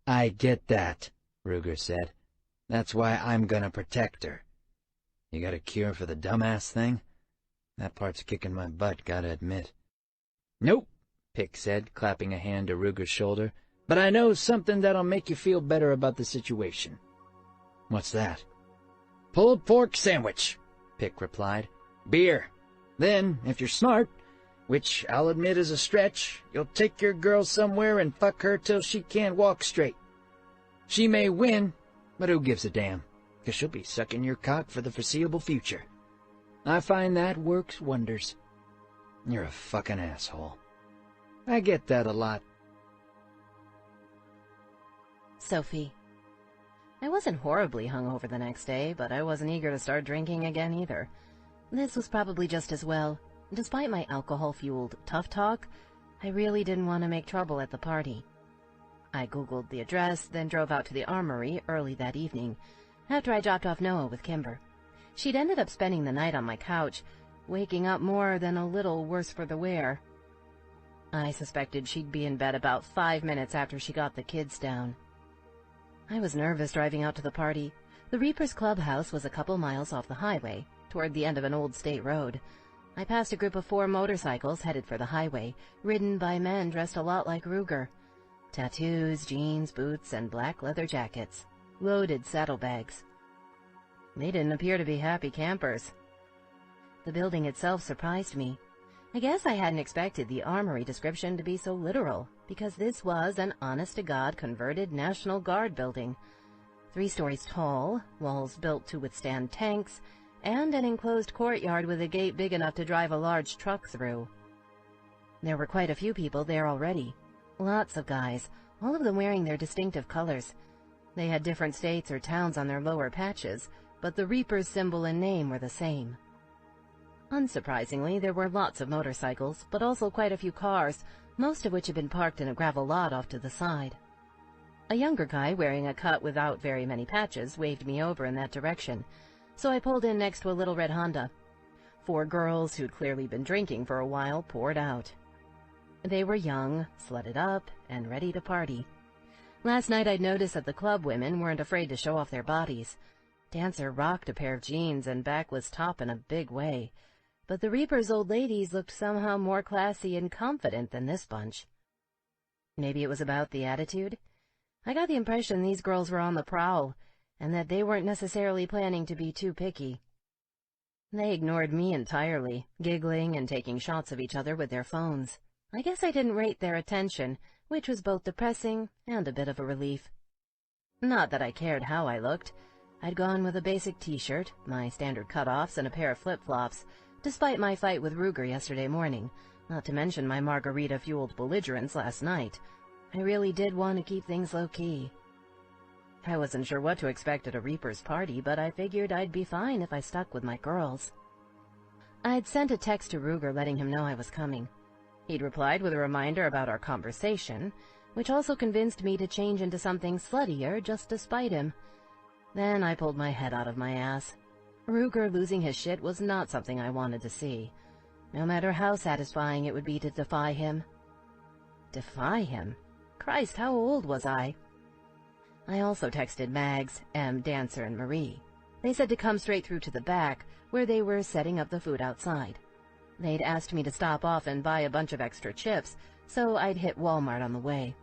I get that, Ruger said. That's why I'm gonna protect her. You got a cure for the dumbass thing? That part's kicking my butt, gotta admit. Nope, Pick said, clapping a hand to Ruger's shoulder. But I know something that'll make you feel better about the situation. What's that? Pulled pork sandwich, Pick replied. Beer. Then, if you're smart, which I'll admit is a stretch, you'll take your girl somewhere and fuck her till she can't walk straight. She may win, but who gives a damn? 'Cause she'll be sucking your cock for the foreseeable future. I find that works wonders. You're a fucking asshole. I get that a lot. Sophie. I wasn't horribly hungover the next day, but I wasn't eager to start drinking again either. This was probably just as well. Despite my alcohol-fueled tough talk, I really didn't want to make trouble at the party. I Googled the address, then drove out to the armory early that evening, after I dropped off Noah with Kimber. She'd ended up spending the night on my couch, waking up more than a little worse for the wear. I suspected she'd be in bed about 5 minutes after she got the kids down. I was nervous driving out to the party. The Reapers Clubhouse was a couple miles off the highway, toward the end of an old state road. I passed a group of 4 motorcycles headed for the highway, ridden by men dressed a lot like Ruger. Tattoos, jeans, boots, and black leather jackets. Loaded saddlebags. They didn't appear to be happy campers. The building itself surprised me. I guess I hadn't expected the armory description to be so literal, because this was an honest-to-God converted National Guard building. 3 stories tall, walls built to withstand tanks, and an enclosed courtyard with a gate big enough to drive a large truck through. There were quite a few people there already. Lots of guys, all of them wearing their distinctive colors. They had different states or towns on their lower patches, but the Reaper's symbol and name were the same. Unsurprisingly, there were lots of motorcycles, but also quite a few cars, most of which had been parked in a gravel lot off to the side. A younger guy wearing a cut without very many patches waved me over in that direction, so I pulled in next to a little red Honda. 4 girls who'd clearly been drinking for a while poured out. They were young, slutted up, and ready to party. Last night I'd noticed that the club women weren't afraid to show off their bodies. Dancer rocked a pair of jeans and backless top in a big way, but the Reaper's old ladies looked somehow more classy and confident than this bunch. Maybe it was about the attitude? I got the impression these girls were on the prowl, and that they weren't necessarily planning to be too picky. They ignored me entirely, giggling and taking shots of each other with their phones. I guess I didn't rate their attention, which was both depressing and a bit of a relief. Not that I cared how I looked. I'd gone with a basic t-shirt, my standard cutoffs, and a pair of flip-flops, despite my fight with Ruger yesterday morning, not to mention my margarita-fueled belligerence last night. I really did want to keep things low-key. I wasn't sure what to expect at a Reaper's party, but I figured I'd be fine if I stuck with my girls. I'd sent a text to Ruger letting him know I was coming. He'd replied with a reminder about our conversation, which also convinced me to change into something sluttier just to spite him. Then I pulled my head out of my ass. Ruger losing his shit was not something I wanted to see, no matter how satisfying it would be to defy him. Defy him? Christ, how old was I? I also texted Mags, M, Dancer, and Marie. They said to come straight through to the back, where they were setting up the food outside. They'd asked me to stop off and buy a bunch of extra chips, so I'd hit Walmart on the way.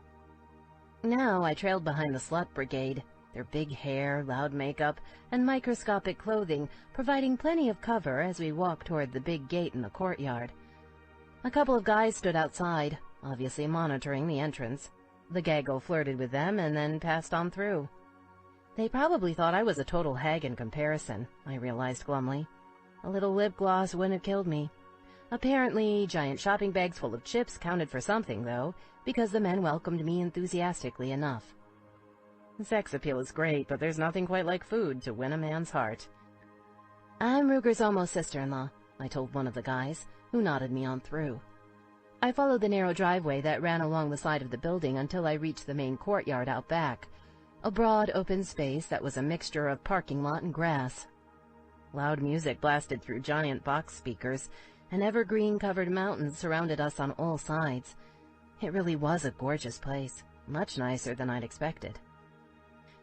Now I trailed behind the slut brigade, their big hair, loud makeup, and microscopic clothing providing plenty of cover as we walked toward the big gate in the courtyard. A couple of guys stood outside, obviously monitoring the entrance. The gaggle flirted with them and then passed on through. They probably thought I was a total hag in comparison, I realized glumly. A little lip gloss wouldn't have killed me. Apparently, giant shopping bags full of chips counted for something, though, because the men welcomed me enthusiastically enough. Sex appeal is great, but there's nothing quite like food to win a man's heart. I'm Ruger's almost sister-in-law, I told one of the guys, who nodded me on through. I followed the narrow driveway that ran along the side of the building until I reached the main courtyard out back, a broad open space that was a mixture of parking lot and grass. Loud music blasted through giant box speakers, and evergreen-covered mountains surrounded us on all sides. It really was a gorgeous place, much nicer than I'd expected.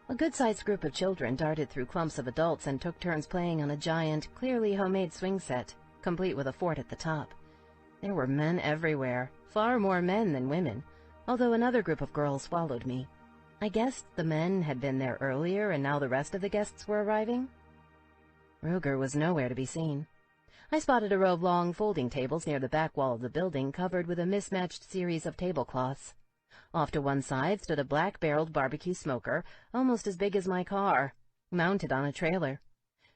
A good-sized group of children darted through clumps of adults and took turns playing on a giant, clearly homemade swing set, complete with a fort at the top. There were men everywhere, far more men than women, although another group of girls followed me. I guessed the men had been there earlier and now the rest of the guests were arriving. Ruger was nowhere to be seen. I spotted a row of long folding tables near the back wall of the building covered with a mismatched series of tablecloths. Off to one side stood a black-barreled barbecue smoker, almost as big as my car, mounted on a trailer.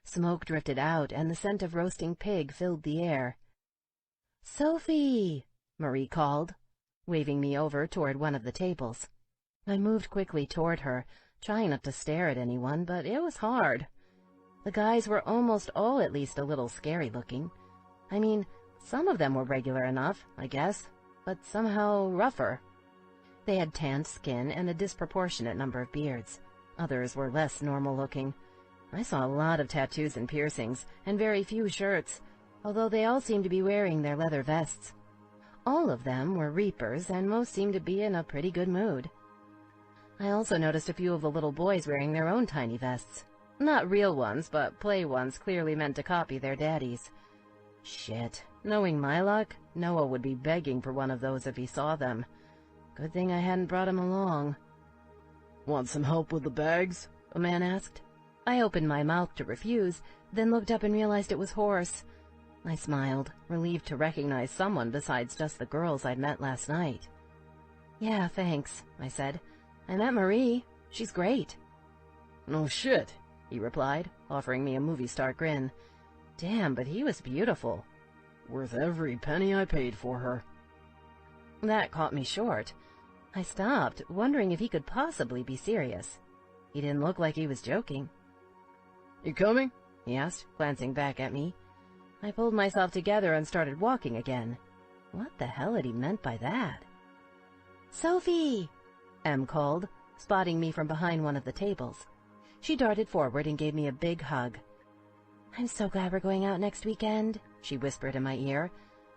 Smoke drifted out, and the scent of roasting pig filled the air. "Sophie!" Marie called, waving me over toward one of the tables. I moved quickly toward her, trying not to stare at anyone, but it was hard. The guys were almost all at least a little scary-looking. I mean, some of them were regular enough, I guess, but somehow rougher. They had tanned skin and a disproportionate number of beards. Others were less normal-looking. I saw a lot of tattoos and piercings, and very few shirts, although they all seemed to be wearing their leather vests. All of them were reapers, and most seemed to be in a pretty good mood. I also noticed a few of the little boys wearing their own tiny vests. Not real ones, but play ones clearly meant to copy their daddies. Shit. Knowing my luck, Noah would be begging for one of those if he saw them. Good thing I hadn't brought him along. "Want some help with the bags?" A man asked. I opened my mouth to refuse, then looked up and realized it was Horace. I smiled, relieved to recognize someone besides just the girls I'd met last night. "Yeah, thanks," I said. "I met Marie. She's great." "No shit," he replied, offering me a movie star grin. Damn, but he was beautiful. "Worth every penny I paid for her." That caught me short. I stopped, wondering if he could possibly be serious. He didn't look like he was joking. "You coming?" he asked, glancing back at me. I pulled myself together and started walking again. What the hell had he meant by that? "Sophie!" Em called, spotting me from behind one of the tables. She darted forward and gave me a big hug. "I'm so glad we're going out next weekend," she whispered in my ear.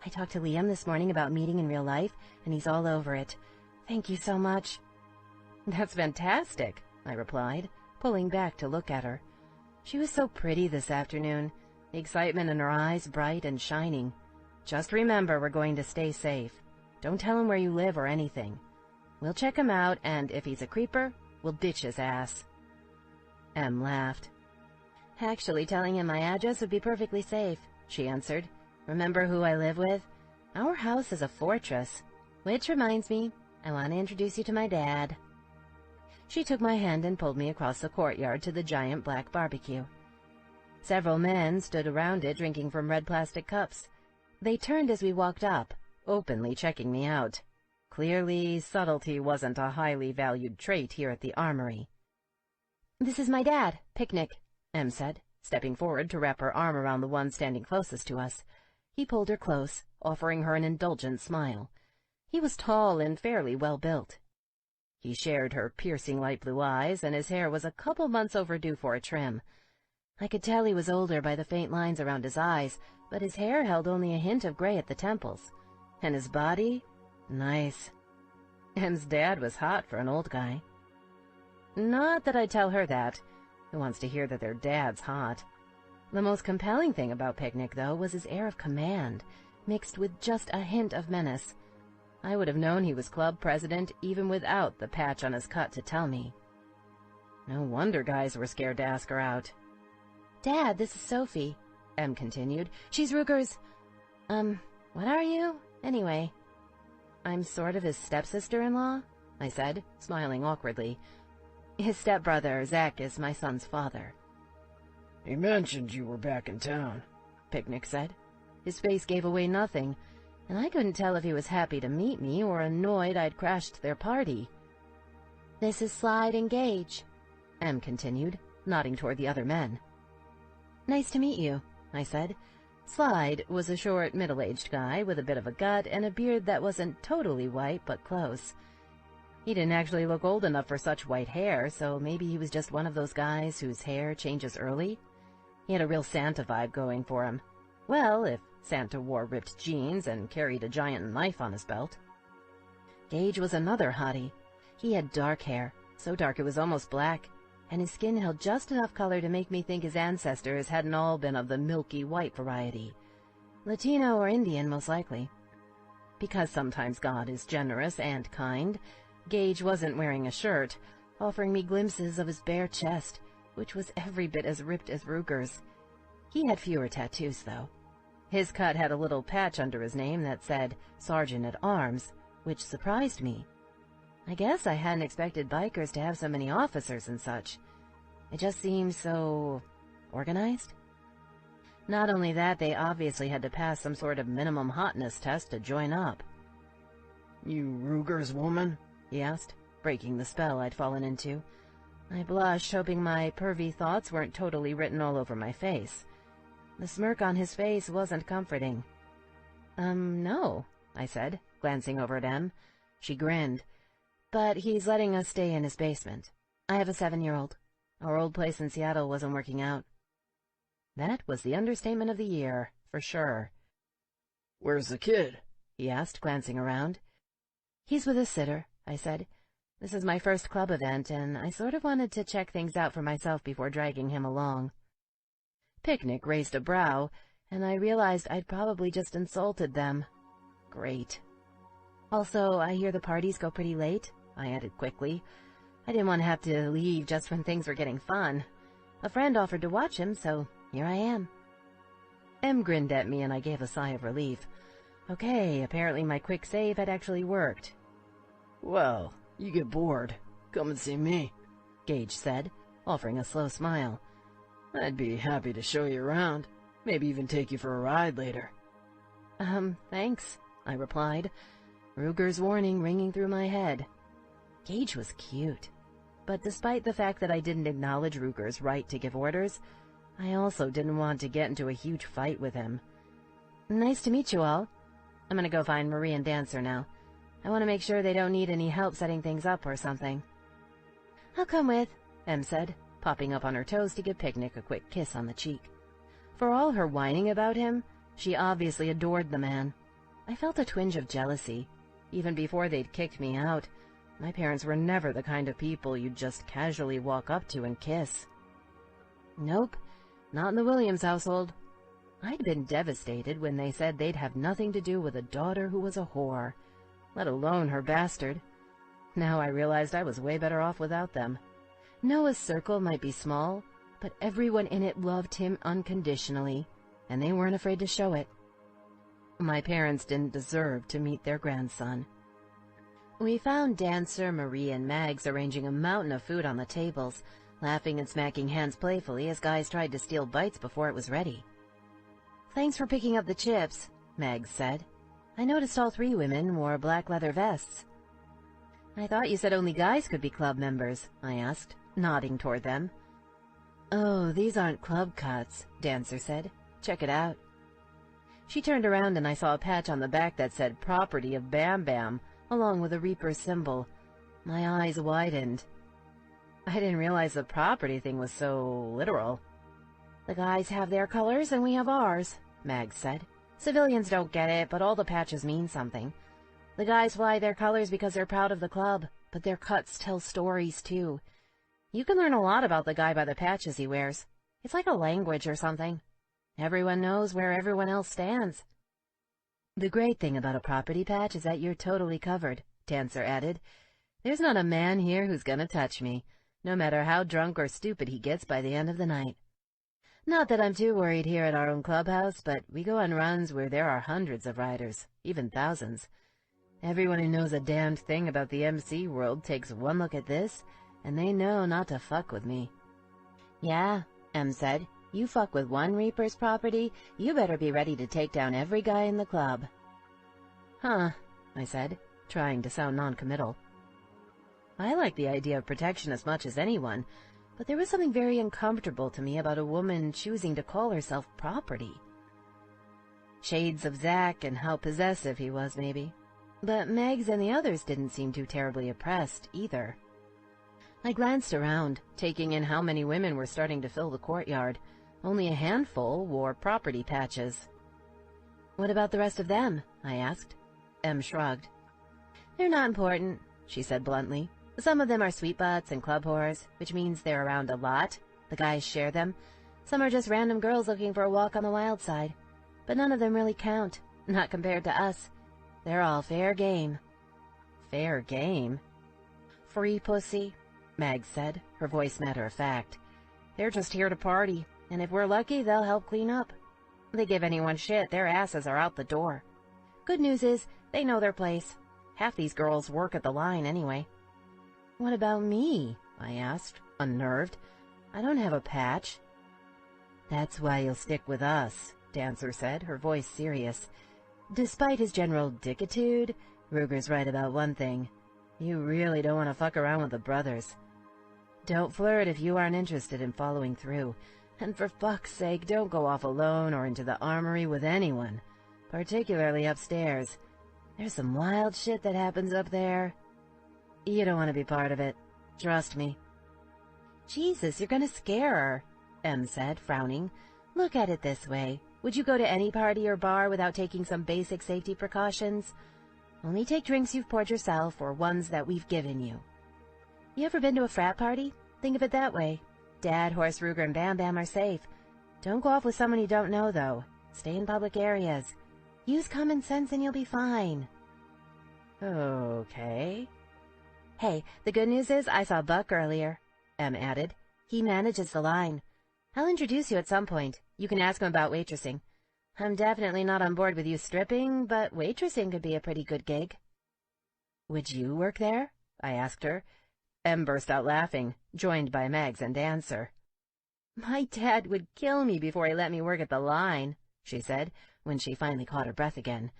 "I talked to Liam this morning about meeting in real life, and he's all over it. Thank you so much." "That's fantastic," I replied, pulling back to look at her. She was so pretty this afternoon, the excitement in her eyes bright and shining. "Just remember we're going to stay safe. Don't tell him where you live or anything. We'll check him out, and if he's a creeper, we'll ditch his ass." Em laughed. "Actually, telling him my address would be perfectly safe," she answered. "Remember who I live with? Our house is a fortress. Which reminds me, I want to introduce you to my dad." She took my hand and pulled me across the courtyard to the giant black barbecue. Several men stood around it drinking from red plastic cups. They turned as we walked up, openly checking me out. Clearly, subtlety wasn't a highly valued trait here at the armory. "This is my dad, Picnic," Em said, stepping forward to wrap her arm around the one standing closest to us. He pulled her close, offering her an indulgent smile. He was tall and fairly well-built. He shared her piercing light blue eyes, and his hair was a couple months overdue for a trim. I could tell he was older by the faint lines around his eyes, but his hair held only a hint of gray at the temples. And his body? Nice. Em's dad was hot for an old guy. Not that I'd tell her that. Who wants to hear that their dad's hot? The most compelling thing about Picnic, though, was his air of command, mixed with just a hint of menace. I would have known he was club president even without the patch on his cut to tell me. No wonder guys were scared to ask her out. "Dad, this is Sophie," Em continued. "She's Ruger's... what are you, anyway?" "I'm sort of his stepsister-in-law," I said, smiling awkwardly. "His stepbrother, Zach, is my son's father." "He mentioned you were back in town," Picnic said. His face gave away nothing, and I couldn't tell if he was happy to meet me or annoyed I'd crashed their party. "This is Slide and Gage," Em continued, nodding toward the other men. "Nice to meet you," I said. Slide was a short, middle-aged guy with a bit of a gut and a beard that wasn't totally white, but close. He didn't actually look old enough for such white hair, so maybe he was just one of those guys whose hair changes early. He had a real Santa vibe going for him. Well, if Santa wore ripped jeans and carried a giant knife on his belt. Gage was another hottie. He had dark hair, so dark it was almost black, and his skin held just enough color to make me think his ancestors hadn't all been of the milky white variety. Latino or Indian, most likely. Because sometimes God is generous and kind, Gage wasn't wearing a shirt, offering me glimpses of his bare chest, which was every bit as ripped as Ruger's. He had fewer tattoos, though. His cut had a little patch under his name that said Sergeant at Arms, which surprised me. I guess I hadn't expected bikers to have so many officers and such. It just seemed so organized. Not only that, they obviously had to pass some sort of minimum hotness test to join up. "You Ruger's woman?" he asked, breaking the spell I'd fallen into. I blushed, hoping my pervy thoughts weren't totally written all over my face. The smirk on his face wasn't comforting. No, I said, glancing over at Em. She grinned. But he's letting us stay in his basement. I have a 7-year-old. Our old place in Seattle wasn't working out. That was the understatement of the year, for sure. "Where's the kid?" he asked, glancing around. He's with a sitter, I said. This is my first club event, and I sort of wanted to check things out for myself before dragging him along. Picnic raised a brow, and I realized I'd probably just insulted them. Great. Also, I hear the parties go pretty late, I added quickly. I didn't want to have to leave just when things were getting fun. A friend offered to watch him, so here I am. Em grinned at me, and I gave a sigh of relief. Okay, apparently my quick save had actually worked. "Well, you get bored, come and see me," Gage said, offering a slow smile. "I'd be happy to show you around, maybe even take you for a ride later." Thanks, I replied, Ruger's warning ringing through my head. Gage was cute, but despite the fact that I didn't acknowledge Ruger's right to give orders, I also didn't want to get into a huge fight with him. Nice to meet you all. I'm gonna go find Marie and Dancer now. I want to make sure they don't need any help setting things up or something. I'll come with, Em said, popping up on her toes to give Picnic a quick kiss on the cheek. For all her whining about him, she obviously adored the man. I felt a twinge of jealousy. Even before they'd kicked me out, my parents were never the kind of people you'd just casually walk up to and kiss. Nope, not in the Williams household. I'd been devastated when they said they'd have nothing to do with a daughter who was a whore, let alone her bastard. Now I realized I was way better off without them. Noah's circle might be small, but everyone in it loved him unconditionally, and they weren't afraid to show it. My parents didn't deserve to meet their grandson. We found Dancer, Marie, and Mags arranging a mountain of food on the tables, laughing and smacking hands playfully as guys tried to steal bites before it was ready. Thanks for picking up the chips, Mags said. I noticed all 3 women wore black leather vests. I thought you said only guys could be club members, I asked, nodding toward them. Oh, these aren't club cuts, Dancer said. Check it out. She turned around and I saw a patch on the back that said Property of Bam Bam, along with a Reaper symbol. My eyes widened. I didn't realize the property thing was so literal. The guys have their colors and we have ours, Mags said. Civilians don't get it, but all the patches mean something. The guys fly their colors because they're proud of the club, but their cuts tell stories too. You can learn a lot about the guy by the patches he wears. It's like a language or something. Everyone knows where everyone else stands. The great thing about a property patch is that you're totally covered, Dancer added. There's not a man here who's gonna touch me, no matter how drunk or stupid he gets by the end of the night. Not that I'm too worried here at our own clubhouse, but we go on runs where there are hundreds of riders, even thousands. Everyone who knows a damned thing about the MC world takes one look at this, and they know not to fuck with me. Yeah, Em said. You fuck with one Reaper's property, you better be ready to take down every guy in the club. Huh, I said, trying to sound non-committal. I like the idea of protection as much as anyone, but there was something very uncomfortable to me about a woman choosing to call herself property. Shades of Zach and how possessive he was, maybe. But Megs and the others didn't seem too terribly oppressed, either. I glanced around, taking in how many women were starting to fill the courtyard. Only a handful wore property patches. What about the rest of them? I asked. Em shrugged. They're not important, she said bluntly. Some of them are sweet butts and club whores, which means they're around a lot. The guys share them. Some are just random girls looking for a walk on the wild side. But none of them really count, not compared to us. They're all fair game. Fair game? Free pussy, Mag said, her voice matter-of-fact. They're just here to party, and if we're lucky, they'll help clean up. They give anyone shit, their asses are out the door. Good news is, they know their place. Half these girls work at the line anyway. What about me? I asked, unnerved. I don't have a patch. That's why you'll stick with us, Dancer said, her voice serious. Despite his general dickitude, Ruger's right about one thing. You really don't want to fuck around with the brothers. Don't flirt if you aren't interested in following through. And for fuck's sake, don't go off alone or into the armory with anyone, particularly upstairs. There's some wild shit that happens up there. You don't want to be part of it. Trust me. Jesus, you're gonna scare her, Em said, frowning. Look at it this way. Would you go to any party or bar without taking some basic safety precautions? Only take drinks you've poured yourself or ones that we've given you. You ever been to a frat party? Think of it that way. Dad, Horse, Ruger, and Bam Bam are safe. Don't go off with someone you don't know, though. Stay in public areas. Use common sense and you'll be fine. Okay. Hey, the good news is I saw Buck earlier, Em added. He manages the line. I'll introduce you at some point. You can ask him about waitressing. I'm definitely not on board with you stripping, but waitressing could be a pretty good gig. Would you work there? I asked her. Em burst out laughing, joined by Mags and Dancer. My dad would kill me before he let me work at the line, she said, when she finally caught her breath again.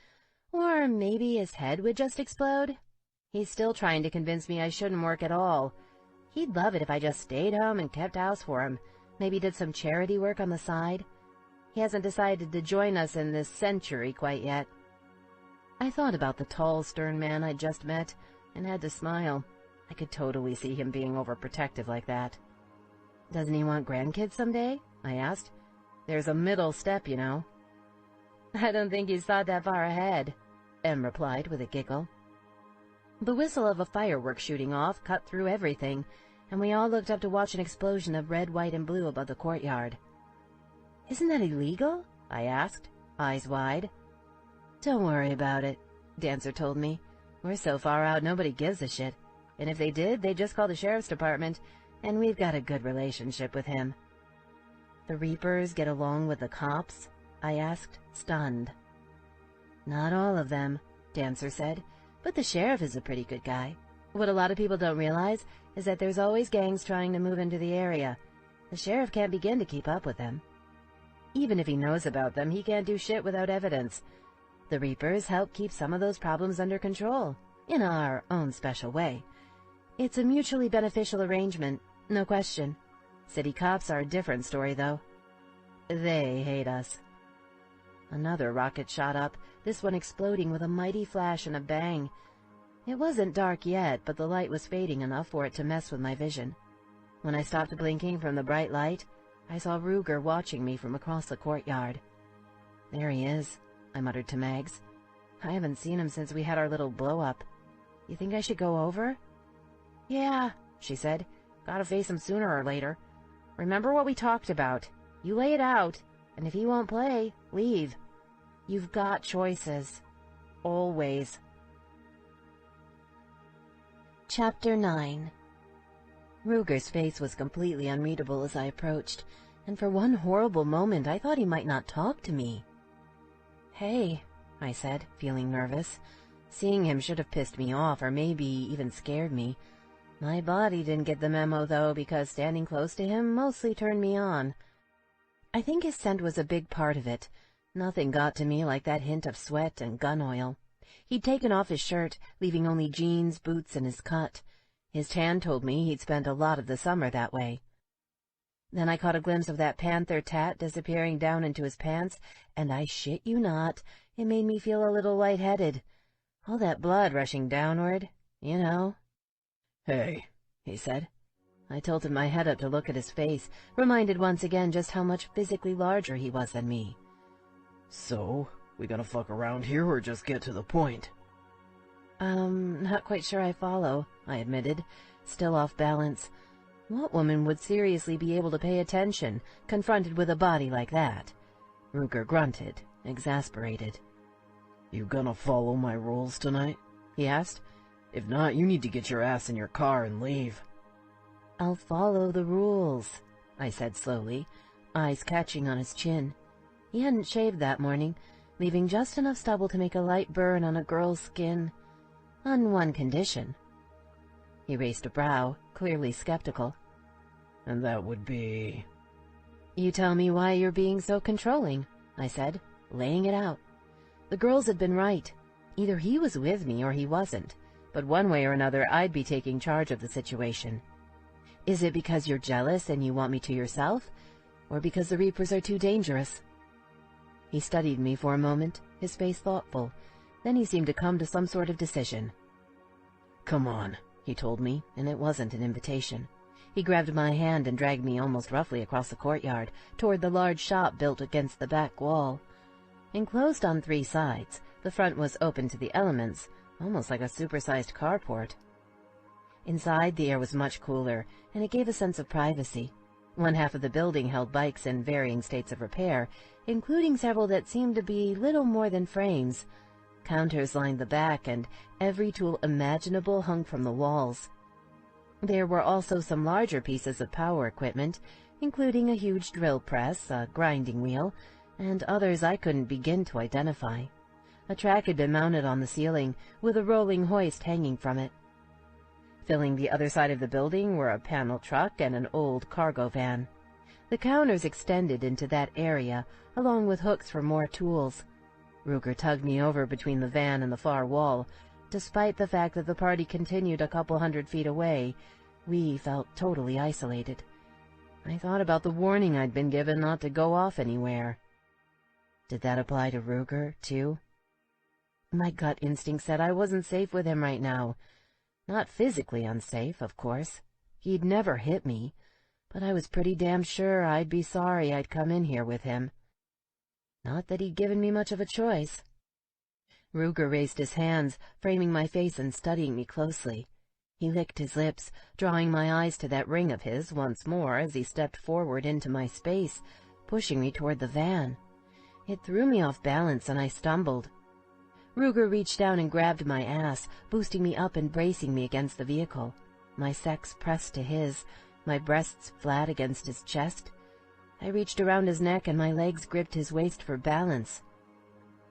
Or maybe his head would just explode. He's still trying to convince me I shouldn't work at all. He'd love it if I just stayed home and kept house for him, maybe did some charity work on the side. He hasn't decided to join us in this century quite yet. I thought about the tall, stern man I'd just met, and had to smile. I could totally see him being overprotective like that. Doesn't he want grandkids someday? I asked. There's a middle step, you know. I don't think he's thought that far ahead, Em replied with a giggle. The whistle of a firework shooting off cut through everything, and we all looked up to watch an explosion of red, white, and blue above the courtyard. Isn't that illegal? I asked, eyes wide. Don't worry about it, Dancer told me. We're so far out nobody gives a shit, and if they did, they'd just call the sheriff's department, and we've got a good relationship with him. The Reapers get along with the cops? I asked, stunned. Not all of them, Dancer said, but the sheriff is a pretty good guy. What a lot of people don't realize is that there's always gangs trying to move into the area. The sheriff can't begin to keep up with them. Even if he knows about them, he can't do shit without evidence. The Reapers help keep some of those problems under control, in our own special way. It's a mutually beneficial arrangement, no question. City cops are a different story, though. They hate us. Another rocket shot up, this one exploding with a mighty flash and a bang. It wasn't dark yet, but the light was fading enough for it to mess with my vision. When I stopped blinking from the bright light, I saw Ruger watching me from across the courtyard. There he is, I muttered to Mags. I haven't seen him since we had our little blow-up. You think I should go over? Yeah, she said. Gotta face him sooner or later. Remember what we talked about. You lay it out, and if he won't play, leave. You've got choices. Always. Chapter 9. Ruger's face was completely unreadable as I approached, and for one horrible moment I thought he might not talk to me. Hey, I said, feeling nervous. Seeing him should have pissed me off, or maybe even scared me. My body didn't get the memo, though, because standing close to him mostly turned me on. I think his scent was a big part of it. Nothing got to me like that hint of sweat and gun oil. He'd taken off his shirt, leaving only jeans, boots, and his cut. His tan told me he'd spent a lot of the summer that way. Then I caught a glimpse of that panther tat disappearing down into his pants, and I shit you not, it made me feel a little lightheaded. All that blood rushing downward, you know. Hey, he said. I tilted my head up to look at his face, reminded once again just how much physically larger he was than me. So, We gonna fuck around here or just get to the point? Not quite sure I follow, I admitted, still off balance. What woman would seriously be able to pay attention, confronted with a body like that? Ruger grunted, exasperated. You gonna follow my rules tonight? He asked. If not, you need to get your ass in your car and leave. I'll follow the rules, I said slowly, eyes catching on his chin. He hadn't shaved that morning, leaving just enough stubble to make a light burn on a girl's skin. On one condition. He raised a brow, clearly skeptical. And that would be... You tell me why you're being so controlling, I said, laying it out. The girls had been right. Either he was with me or he wasn't, but one way or another I'd be taking charge of the situation. Is it because you're jealous and you want me to yourself, or because the Reapers are too dangerous? He studied me for a moment, his face thoughtful. Then he seemed to come to some sort of decision. Come on, he told me, and it wasn't an invitation. He grabbed my hand and dragged me almost roughly across the courtyard, toward the large shop built against the back wall. Enclosed on 3 sides, the front was open to the elements, almost like a supersized carport. Inside, the air was much cooler, and it gave a sense of privacy. One half of the building held bikes in varying states of repair, including several that seemed to be little more than frames. Counters lined the back, and every tool imaginable hung from the walls. There were also some larger pieces of power equipment, including a huge drill press, a grinding wheel, and others I couldn't begin to identify. A track had been mounted on the ceiling, with a rolling hoist hanging from it. Filling the other side of the building were a panel truck and an old cargo van. The counters extended into that area, along with hooks for more tools. Ruger tugged me over between the van and the far wall. Despite the fact that the party continued a couple 100 feet away, we felt totally isolated. I thought about the warning I'd been given not to go off anywhere. Did that apply to Ruger, too? My gut instinct said I wasn't safe with him right now. Not physically unsafe, of course. He'd never hit me, but I was pretty damn sure I'd be sorry I'd come in here with him. Not that he'd given me much of a choice. Ruger raised his hands, framing my face and studying me closely. He licked his lips, drawing my eyes to that ring of his once more as he stepped forward into my space, pushing me toward the van. It threw me off balance and I stumbled. Ruger reached down and grabbed my ass, boosting me up and bracing me against the vehicle. My sex pressed to his, my breasts flat against his chest. I reached around his neck and my legs gripped his waist for balance.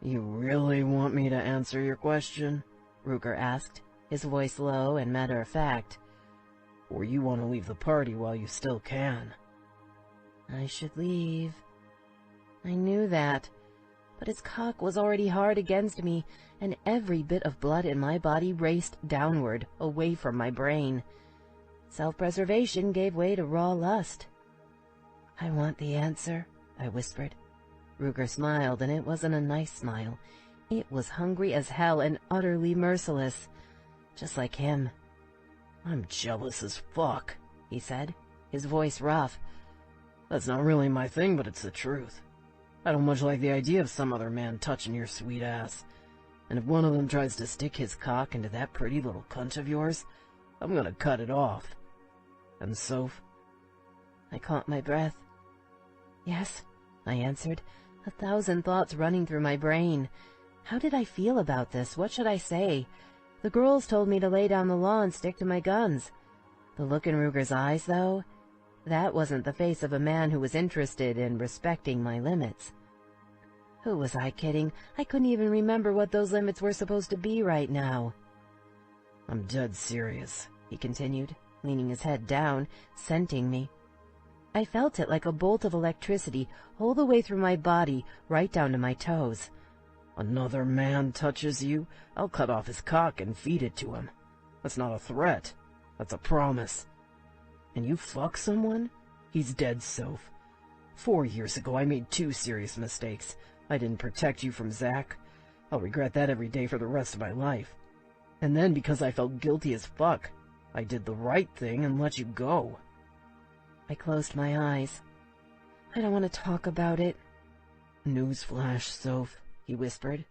You really want me to answer your question? Ruger asked, his voice low and matter-of-fact. Or you want to leave the party while you still can? I should leave. I knew that, but his cock was already hard against me, and every bit of blood in my body raced downward, away from my brain. Self-preservation gave way to raw lust. I want the answer, I whispered. Ruger smiled, and it wasn't a nice smile. It was hungry as hell and utterly merciless, just like him. I'm jealous as fuck, he said, his voice rough. That's not really my thing, but it's the truth. I don't much like the idea of some other man touching your sweet ass. And if one of them tries to stick his cock into that pretty little cunt of yours, I'm gonna cut it off. And Soph? I caught my breath. Yes, I answered, 1,000 thoughts running through my brain. How did I feel about this? What should I say? The girls told me to lay down the law and stick to my guns. The look in Ruger's eyes, though, that wasn't the face of a man who was interested in respecting my limits. Who was I kidding? I couldn't even remember what those limits were supposed to be right now. I'm dead serious, he continued, leaning his head down, scenting me. I felt it like a bolt of electricity all the way through my body, right down to my toes. Another man touches you, I'll cut off his cock and feed it to him. That's not a threat. That's a promise. And you fuck someone? He's dead, Soph. 4 years ago, I made 2 serious mistakes. I didn't protect you from Zach. I'll regret that every day for the rest of my life. And then, because I felt guilty as fuck, I did the right thing and let you go. I closed my eyes. I don't want to talk about it. Newsflash, Soph, he whispered.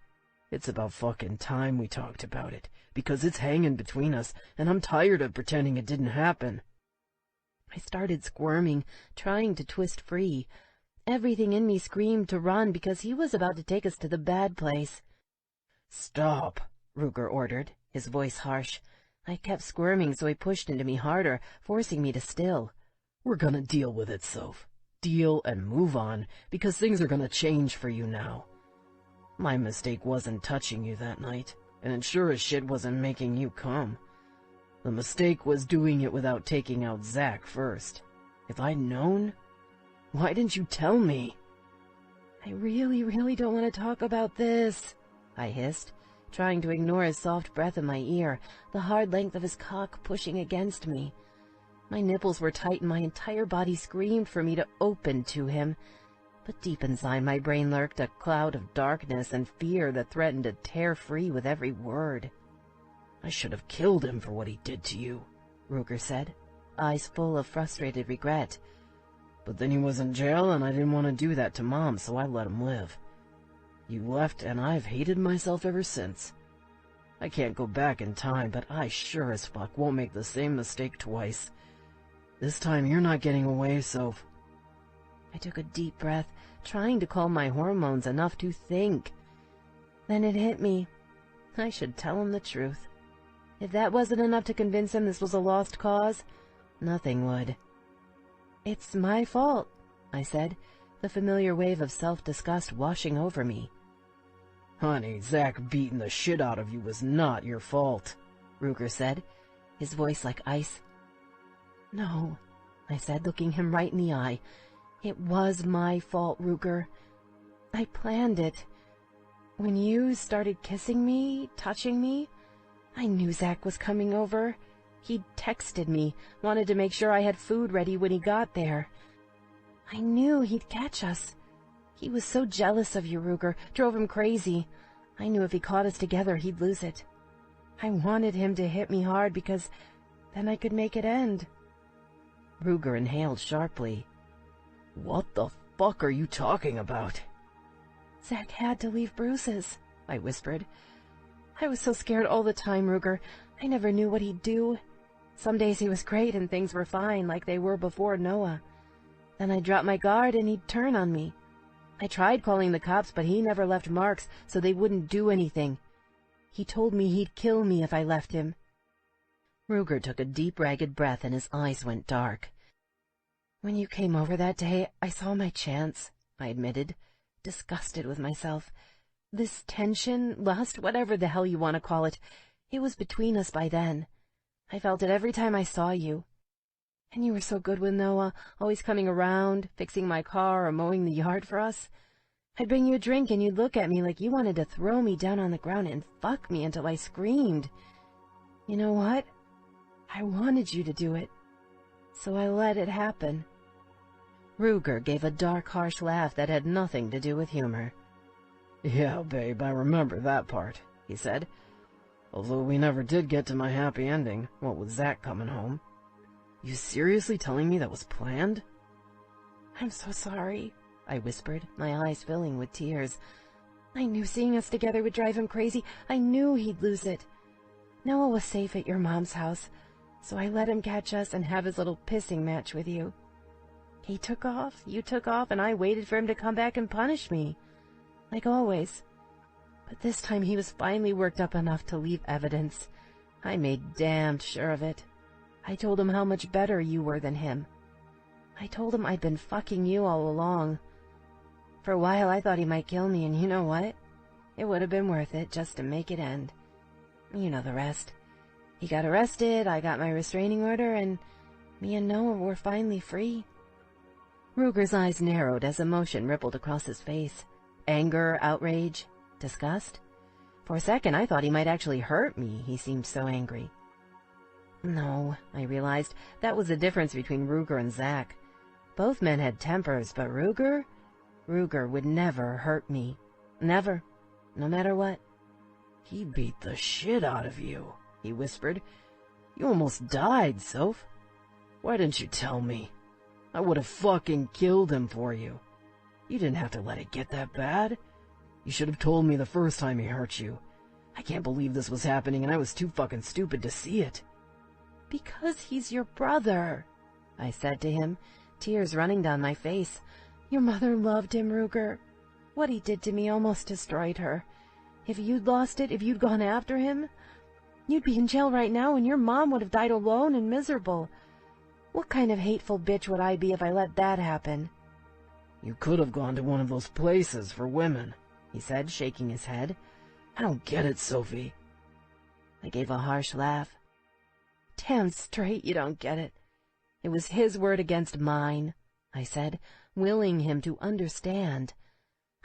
"It's about fucking time we talked about it, because it's hanging between us, and I'm tired of pretending it didn't happen." I started squirming, trying to twist free. Everything in me screamed to run because he was about to take us to the bad place. "Stop," Ruger ordered, his voice harsh. I kept squirming, so he pushed into me harder, forcing me to still. "We're gonna deal with it, Soph. Deal and move on, because things are gonna change for you now. My mistake wasn't touching you that night, and it sure as shit wasn't making you come. The mistake was doing it without taking out Zach first. If I'd known... Why didn't you tell me?" "I really don't want to talk about this," I hissed, trying to ignore his soft breath in my ear, the hard length of his cock pushing against me. My nipples were tight and my entire body screamed for me to open to him. But deep inside my brain lurked a cloud of darkness and fear that threatened to tear free with every word. "I should have killed him for what he did to you," Ruger said, eyes full of frustrated regret. "But then he was in jail and I didn't want to do that to Mom, so I let him live. You left and I've hated myself ever since. I can't go back in time, but I sure as fuck won't make the same mistake twice. This time you're not getting away, Soph." I took a deep breath, trying to calm my hormones enough to think. Then it hit me. I should tell him the truth. If that wasn't enough to convince him this was a lost cause, nothing would. "It's my fault," I said, the familiar wave of self-disgust washing over me. "Honey, Zach beating the shit out of you was not your fault," Ruger said, his voice like ice. "No," I said, looking him right in the eye. "It was my fault, Ruger. I planned it. When you started kissing me, touching me, I knew Zach was coming over. He'd texted me, wanted to make sure I had food ready when he got there. I knew he'd catch us. He was so jealous of you, Ruger, drove him crazy. I knew if he caught us together, he'd lose it. I wanted him to hit me hard because then I could make it end." Ruger inhaled sharply. "What the fuck are you talking about?" "Zach had to leave bruises," I whispered. "I was so scared all the time, Ruger. I never knew what he'd do. Some days he was great and things were fine, like they were before Noah. Then I'd drop my guard and he'd turn on me. I tried calling the cops, but he never left marks, so they wouldn't do anything. He told me he'd kill me if I left him." Ruger took a deep, ragged breath and his eyes went dark. "When you came over that day, I saw my chance," I admitted, disgusted with myself. "This tension, lust, whatever the hell you want to call it, it was between us by then. I felt it every time I saw you. And you were so good with Noah, always coming around, fixing my car or mowing the yard for us. I'd bring you a drink and you'd look at me like you wanted to throw me down on the ground and fuck me until I screamed. You know what? I wanted you to do it, so I let it happen." Ruger gave a dark, harsh laugh that had nothing to do with humor. "Yeah, babe, I remember that part," he said. "Although we never did get to my happy ending, what with Zach coming home. You seriously telling me that was planned?" "I'm so sorry," I whispered, my eyes filling with tears. "I knew seeing us together would drive him crazy. I knew he'd lose it. Noah was safe at your mom's house, so I let him catch us and have his little pissing match with you. He took off, you took off, and I waited for him to come back and punish me, like always. But this time he was finally worked up enough to leave evidence. I made damned sure of it. I told him how much better you were than him. I told him I'd been fucking you all along. For a while I thought he might kill me, and you know what? It would have been worth it just to make it end. You know the rest. He got arrested, I got my restraining order, and me and Noah were finally free." Ruger's eyes narrowed as emotion rippled across his face. Anger, outrage, disgust. For a second I thought he might actually hurt me, he seemed so angry. No, I realized, that was the difference between Ruger and Zach. Both men had tempers, but Ruger would never hurt me. Never. No matter what. "He beat the shit out of you," he whispered. "You almost died, Soph. Why didn't you tell me? I would have fucking killed him for you. You didn't have to let it get that bad. You should have told me the first time he hurt you. I can't believe this was happening and I was too fucking stupid to see it. Because he's your brother, I said to him, tears running down my face. Your mother loved him, Ruger. What he did to me almost destroyed her. If you'd lost it, if you'd gone after him, you'd be in jail right now and your mom would have died alone and miserable. What kind of hateful bitch would I be if I let that happen? You could have gone to one of those places for women, he said, shaking his head. I don't get it, Sophie. I gave a harsh laugh. Damn straight you don't get it. It was his word against mine, I said, willing him to understand.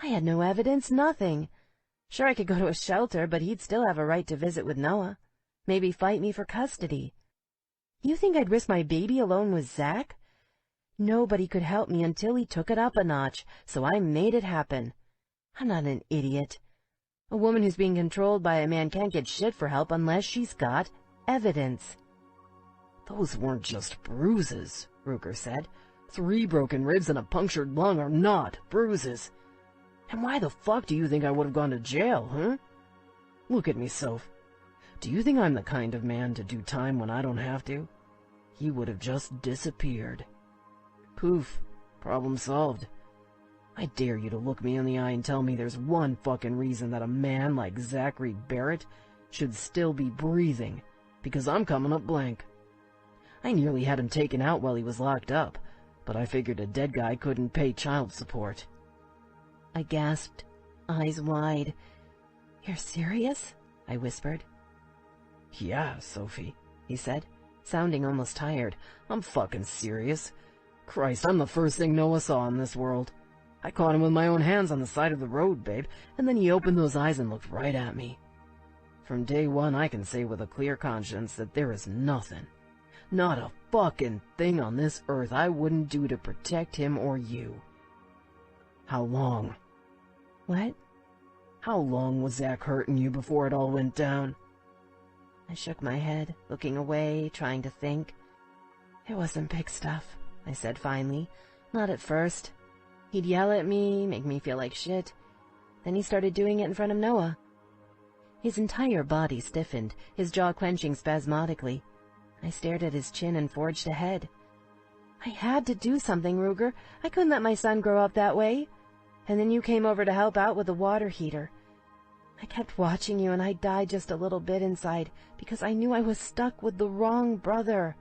I had no evidence, nothing. Sure, I could go to a shelter, but he'd still have a right to visit with Noah. Maybe fight me for custody. You think I'd risk my baby alone with Zach? Nobody could help me until he took it up a notch, so I made it happen. I'm not an idiot. A woman who's being controlled by a man can't get shit for help unless she's got evidence. Those weren't just bruises, Ruger said. 3 broken ribs and a punctured lung are not bruises. And why the fuck do you think I would have gone to jail, huh? Look at me, Soph. Do you think I'm the kind of man to do time when I don't have to? He would have just disappeared. Poof. Problem solved. I dare you to look me in the eye and tell me there's one fucking reason that a man like Zach Barrett should still be breathing, because I'm coming up blank. I nearly had him taken out while he was locked up, but I figured a dead guy couldn't pay child support. I gasped, eyes wide. You're serious? I whispered. Yeah, Sophie, he said, sounding almost tired. I'm fucking serious. Christ, I'm the first thing Noah saw in this world. I caught him with my own hands on the side of the road, babe, and then he opened those eyes and looked right at me. From day one, I can say with a clear conscience that there is nothing, not a fucking thing on this earth I wouldn't do to protect him or you. How long? What? How long was Zach hurting you before it all went down? I shook my head, looking away, trying to think. It wasn't big stuff, I said finally. Not at first. He'd yell at me, make me feel like shit. Then he started doing it in front of Noah. His entire body stiffened, his jaw clenching spasmodically. I stared at his chin and forged ahead. I had to do something, Ruger. I couldn't let my son grow up that way. And then you came over to help out with the water heater. I kept watching you and I died just a little bit inside because I knew I was stuck with the wrong brother.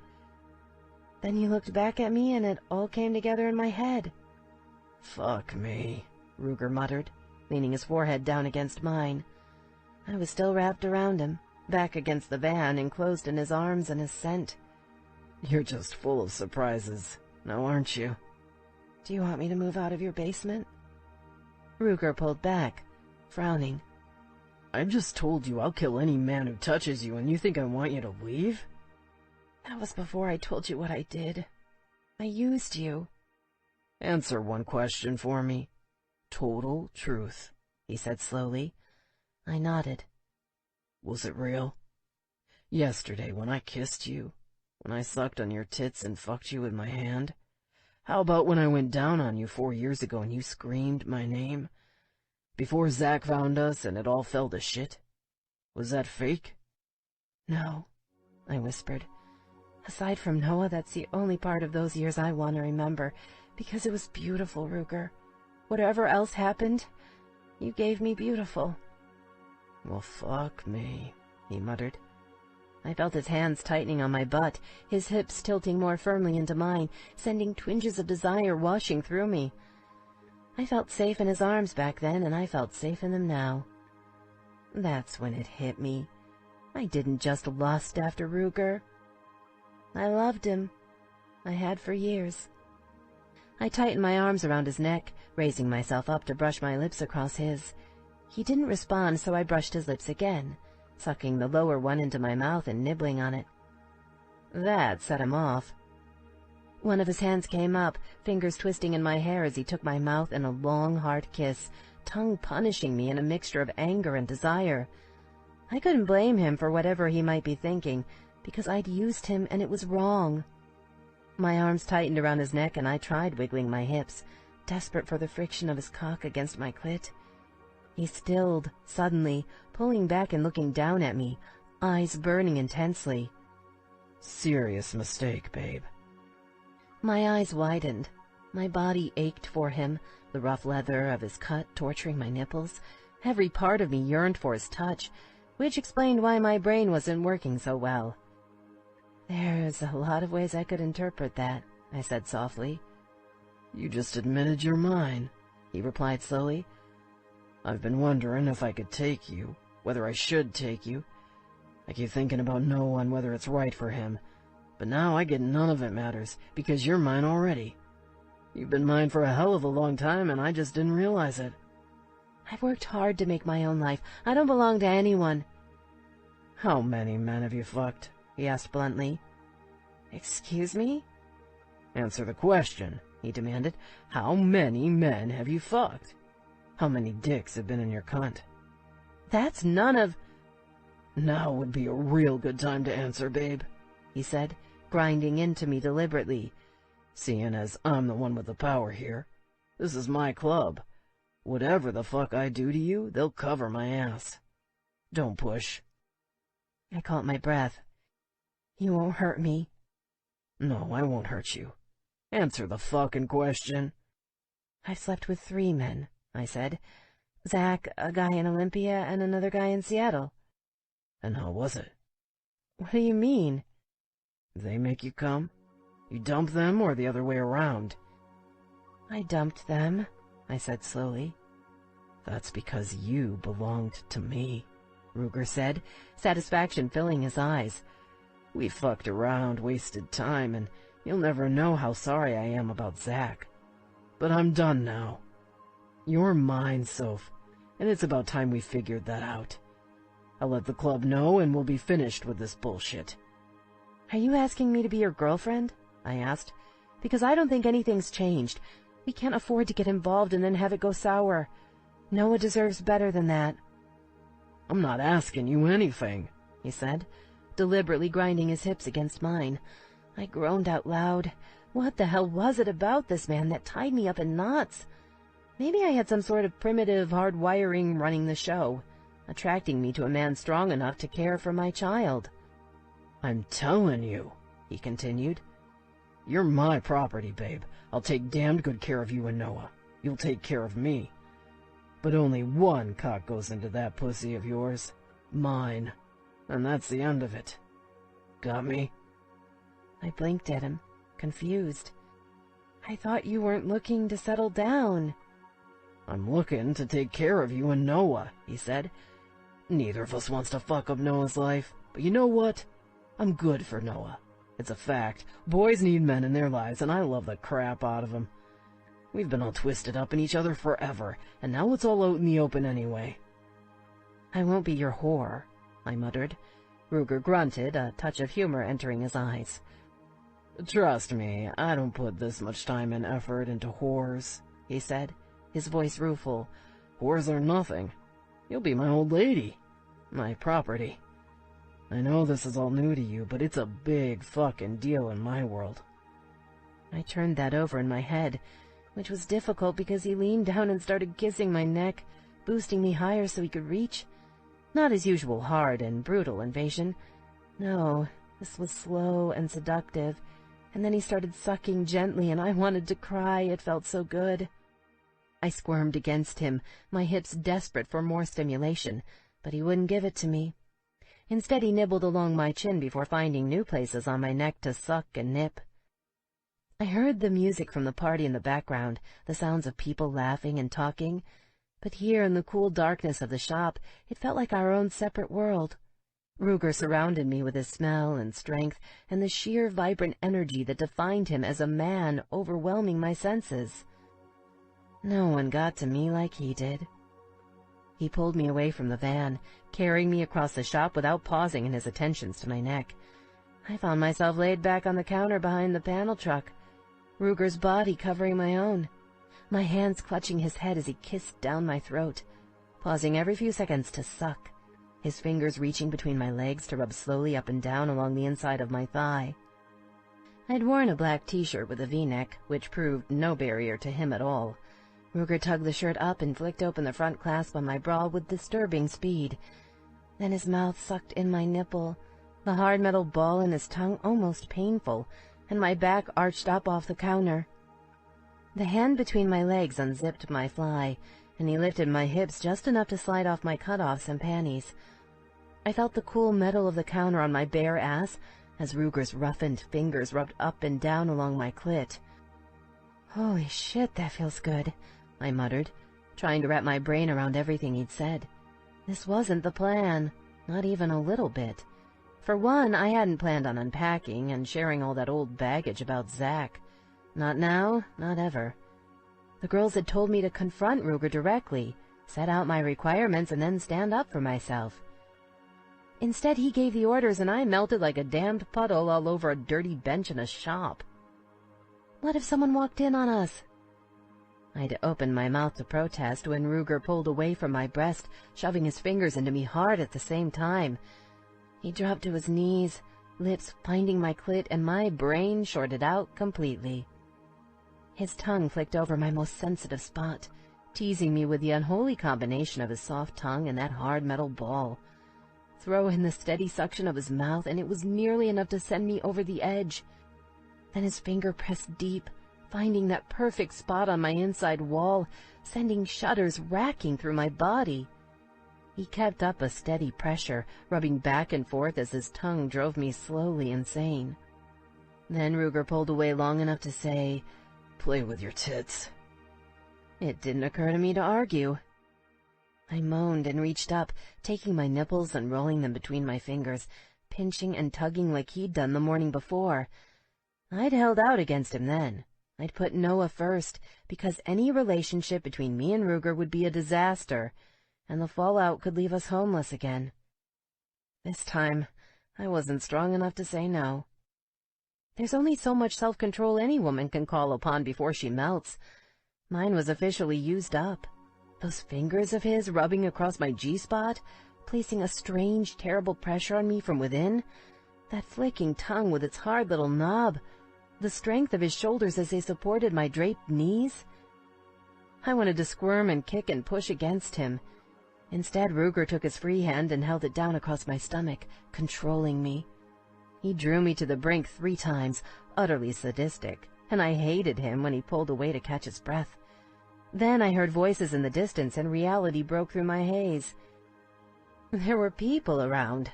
Then you looked back at me and it all came together in my head. Fuck me, Ruger muttered, leaning his forehead down against mine. I was still wrapped around him, back against the van, enclosed in his arms and his scent. You're just full of surprises, now aren't you? Do you want me to move out of your basement? Ruger pulled back, frowning. I just told you I'll kill any man who touches you, and you think I want you to leave? That was before I told you what I did. I used you. Answer one question for me. Total truth, he said slowly. I nodded. Was it real? Yesterday when I kissed you, when I sucked on your tits and fucked you with my hand? How about when I went down on you 4 years ago and you screamed my name? Before Zach found us and it all fell to shit? Was that fake? No, I whispered. Aside from Noah, that's the only part of those years I want to remember, because it was beautiful, Ruger. Whatever else happened, you gave me beautiful. Well, fuck me, he muttered. I felt his hands tightening on my butt, his hips tilting more firmly into mine, sending twinges of desire washing through me. I felt safe in his arms back then, and I felt safe in them now. That's when it hit me. I didn't just lust after Ruger. I loved him. I had for years. I tightened my arms around his neck, raising myself up to brush my lips across his. He didn't respond, so I brushed his lips again, sucking the lower one into my mouth and nibbling on it. That set him off. One of his hands came up, fingers twisting in my hair as he took my mouth in a long, hard kiss, tongue punishing me in a mixture of anger and desire. I couldn't blame him for whatever he might be thinking, because I'd used him and it was wrong. My arms tightened around his neck and I tried wiggling my hips, desperate for the friction of his cock against my clit. He stilled, suddenly, pulling back and looking down at me, eyes burning intensely. Serious mistake, babe. My eyes widened. My body ached for him, the rough leather of his cut torturing my nipples. Every part of me yearned for his touch, which explained why my brain wasn't working so well. "There's a lot of ways I could interpret that," I said softly. You just admitted you're mine, he replied slowly. I've been wondering if I could take you, whether I should take you. I keep thinking about Noah and whether it's right for him, but now I get none of it matters, because you're mine already. You've been mine for a hell of a long time, and I just didn't realize it. I've worked hard to make my own life. I don't belong to anyone. How many men have you fucked? He asked bluntly. Excuse me? Answer the question, he demanded. How many men have you fucked? How many dicks have been in your cunt? That's none of... Now would be a real good time to answer, babe, he said, grinding into me deliberately. Seeing as I'm the one with the power here. This is my club. Whatever the fuck I do to you, they'll cover my ass. Don't push. I caught my breath. You won't hurt me. No, I won't hurt you. Answer the fucking question. I've slept with 3 men, I said. Zach, a guy in Olympia, and another guy in Seattle. And how was it? What do you mean? They make you come? You dump them or the other way around? I dumped them, I said slowly. That's because you belonged to me, Ruger said, satisfaction filling his eyes. We fucked around, wasted time, and you'll never know how sorry I am about Zach. But I'm done now. You're mine, Soph, and it's about time we figured that out. I'll let the club know and we'll be finished with this bullshit. Are you asking me to be your girlfriend? I asked. Because I don't think anything's changed. We can't afford to get involved and then have it go sour. Noah deserves better than that. I'm not asking you anything, he said, deliberately grinding his hips against mine. I groaned out loud. What the hell was it about this man that tied me up in knots? Maybe I had some sort of primitive hard wiring running the show, attracting me to a man strong enough to care for my child. I'm telling you, he continued. You're my property, babe. I'll take damned good care of you and Noah. You'll take care of me. But only one cock goes into that pussy of yours. Mine. And that's the end of it. Got me? I blinked at him, confused. I thought you weren't looking to settle down. I'm looking to take care of you and Noah, he said. Neither of us wants to fuck up Noah's life, but you know what? I'm good for Noah. It's a fact. Boys need men in their lives, and I love the crap out of them. We've been all twisted up in each other forever, and now it's all out in the open anyway. I won't be your whore, I muttered. Ruger grunted, a touch of humor entering his eyes. Trust me, I don't put this much time and effort into whores, he said, his voice rueful. Whores are nothing. You'll be my old lady. My property. I know this is all new to you, but it's a big fucking deal in my world. I turned that over in my head, which was difficult because he leaned down and started kissing my neck, boosting me higher so he could reach. Not his usual hard and brutal invasion. No, this was slow and seductive, and then he started sucking gently and I wanted to cry. It felt so good. I squirmed against him, my hips desperate for more stimulation, but he wouldn't give it to me. Instead, he nibbled along my chin before finding new places on my neck to suck and nip. I heard the music from the party in the background, the sounds of people laughing and talking, but here in the cool darkness of the shop, it felt like our own separate world. Ruger surrounded me with his smell and strength and the sheer vibrant energy that defined him as a man, overwhelming my senses. No one got to me like he did. He pulled me away from the van, carrying me across the shop without pausing in his attentions to my neck. I found myself laid back on the counter behind the panel truck, Ruger's body covering my own, my hands clutching his head as he kissed down my throat, pausing every few seconds to suck, his fingers reaching between my legs to rub slowly up and down along the inside of my thigh. I'd worn a black t-shirt with a V-neck, which proved no barrier to him at all. Ruger tugged the shirt up and flicked open the front clasp on my bra with disturbing speed. Then his mouth sucked in my nipple, the hard metal ball in his tongue almost painful, and my back arched up off the counter. The hand between my legs unzipped my fly, and he lifted my hips just enough to slide off my cutoffs and panties. I felt the cool metal of the counter on my bare ass as Ruger's roughened fingers rubbed up and down along my clit. "Holy shit, that feels good," I muttered, trying to wrap my brain around everything he'd said. This wasn't the plan, not even a little bit. For one, I hadn't planned on unpacking and sharing all that old baggage about Zach. Not now, not ever. The girls had told me to confront Ruger directly, set out my requirements, and then stand up for myself. Instead, he gave the orders, and I melted like a damned puddle all over a dirty bench in a shop. What if someone walked in on us? I'd opened my mouth to protest when Ruger pulled away from my breast, shoving his fingers into me hard at the same time. He dropped to his knees, lips finding my clit, and my brain shorted out completely. His tongue flicked over my most sensitive spot, teasing me with the unholy combination of his soft tongue and that hard metal ball. Throw in the steady suction of his mouth, and it was nearly enough to send me over the edge. Then his finger pressed deep, finding that perfect spot on my inside wall, sending shudders racking through my body. He kept up a steady pressure, rubbing back and forth as his tongue drove me slowly insane. Then Ruger pulled away long enough to say, "Play with your tits." It didn't occur to me to argue. I moaned and reached up, taking my nipples and rolling them between my fingers, pinching and tugging like he'd done the morning before. I'd held out against him then. I'd put Noah first, because any relationship between me and Ruger would be a disaster, and the fallout could leave us homeless again. This time, I wasn't strong enough to say no. There's only so much self-control any woman can call upon before she melts. Mine was officially used up. Those fingers of his rubbing across my G-spot, placing a strange, terrible pressure on me from within, that flicking tongue with its hard little knob, the strength of his shoulders as they supported my draped knees. I wanted to squirm and kick and push against him. Instead, Ruger took his free hand and held it down across my stomach, controlling me. He drew me to the brink 3 times, utterly sadistic, and I hated him when he pulled away to catch his breath. Then I heard voices in the distance, and reality broke through my haze. There were people around.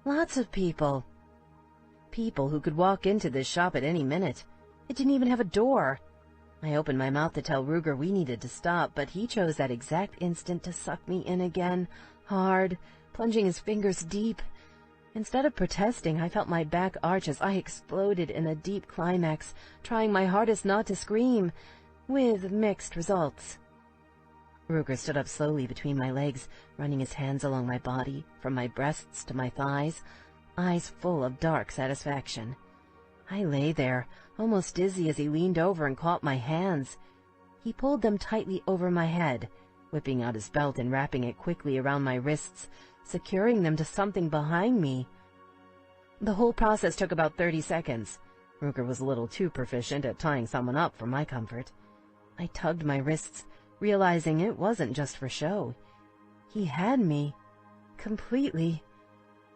Lots of people. People who could walk into this shop at any minute. It didn't even have a door. I opened my mouth to tell Ruger we needed to stop, but he chose that exact instant to suck me in again, hard, plunging his fingers deep. Instead of protesting, I felt my back arch as I exploded in a deep climax, trying my hardest not to scream, with mixed results. Ruger stood up slowly between my legs, running his hands along my body, from my breasts to my thighs, eyes full of dark satisfaction. I lay there, almost dizzy as he leaned over and caught my hands. He pulled them tightly over my head, whipping out his belt and wrapping it quickly around my wrists, securing them to something behind me. The whole process took about 30 seconds. Ruger was a little too proficient at tying someone up for my comfort. I tugged my wrists, realizing it wasn't just for show. He had me. Completely.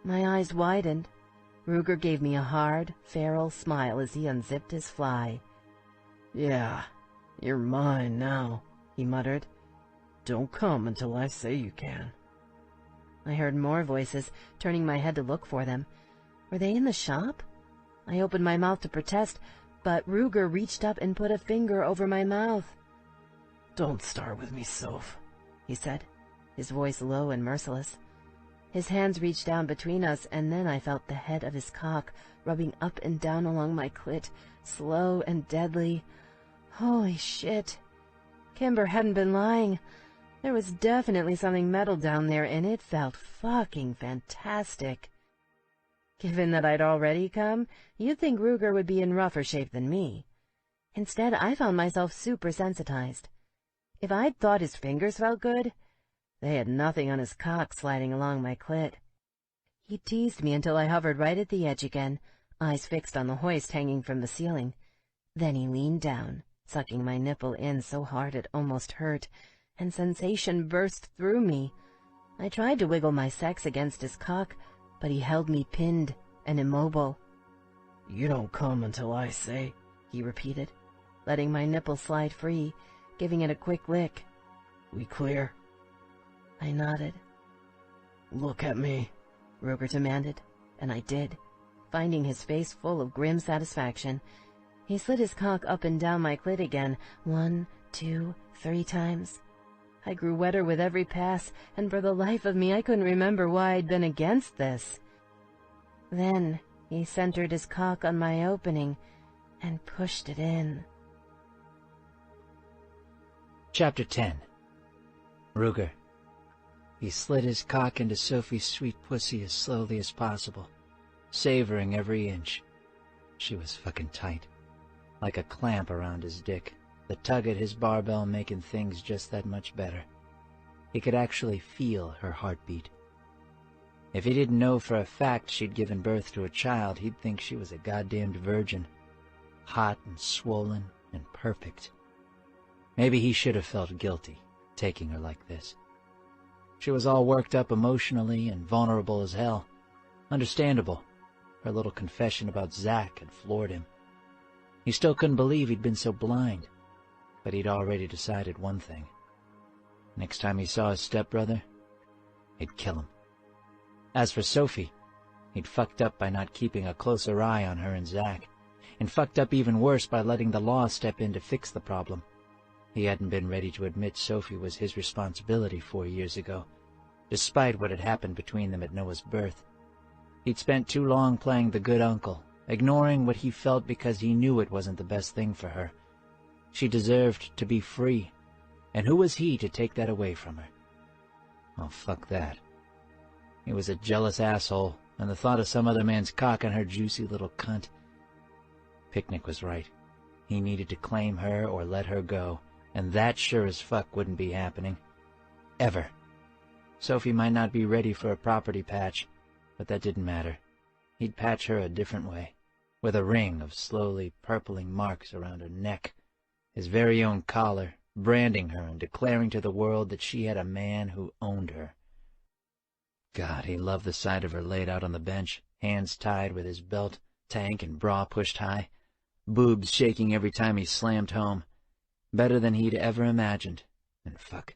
My eyes widened. Ruger gave me a hard, feral smile as he unzipped his fly. "Yeah, you're mine now," he muttered. "Don't come until I say you can." I heard more voices, turning my head to look for them. Were they in the shop? I opened my mouth to protest, but Ruger reached up and put a finger over my mouth. "Don't start with me, Soph," he said, his voice low and merciless. His hands reached down between us, and then I felt the head of his cock rubbing up and down along my clit, slow and deadly. Holy shit. Kimber hadn't been lying. There was definitely something metal down there, and it felt fucking fantastic. Given that I'd already come, you'd think Ruger would be in rougher shape than me. Instead, I found myself super sensitized. If I'd thought his fingers felt good, they had nothing on his cock sliding along my clit. He teased me until I hovered right at the edge again, eyes fixed on the hoist hanging from the ceiling. Then he leaned down, sucking my nipple in so hard it almost hurt, and sensation burst through me. I tried to wiggle my sex against his cock, but he held me pinned and immobile. "You don't come until I say," he repeated, letting my nipple slide free, giving it a quick lick. "We clear?" I nodded. "Look at me," Ruger demanded, and I did, finding his face full of grim satisfaction. He slid his cock up and down my clit again, 1, 2, 3 times. I grew wetter with every pass, and for the life of me I couldn't remember why I'd been against this. Then he centered his cock on my opening and pushed it in. Chapter 10. Ruger. He slid his cock into Sophie's sweet pussy as slowly as possible, savoring every inch. She was fucking tight, like a clamp around his dick, the tug at his barbell making things just that much better. He could actually feel her heartbeat. If he didn't know for a fact she'd given birth to a child, he'd think she was a goddamned virgin, hot and swollen and perfect. Maybe he should have felt guilty, taking her like this. She was all worked up emotionally and vulnerable as hell. Understandable. Her little confession about Zach had floored him. He still couldn't believe he'd been so blind, but he'd already decided one thing. Next time he saw his stepbrother, he'd kill him. As for Sophie, he'd fucked up by not keeping a closer eye on her and Zach, and fucked up even worse by letting the law step in to fix the problem. He hadn't been ready to admit Sophie was his responsibility 4 years ago, despite what had happened between them at Noah's birth. He'd spent too long playing the good uncle, ignoring what he felt because he knew it wasn't the best thing for her. She deserved to be free, and who was he to take that away from her? Oh, fuck that. He was a jealous asshole, and the thought of some other man's cock on her juicy little cunt. Picnic was right. He needed to claim her or let her go, and that sure as fuck wouldn't be happening. Ever. Sophie might not be ready for a property patch, but that didn't matter. He'd patch her a different way, with a ring of slowly purpling marks around her neck, his very own collar, branding her and declaring to the world that she had a man who owned her. God, he loved the sight of her laid out on the bench, hands tied with his belt, tank and bra pushed high, boobs shaking every time he slammed home. Better than he'd ever imagined, and fuck,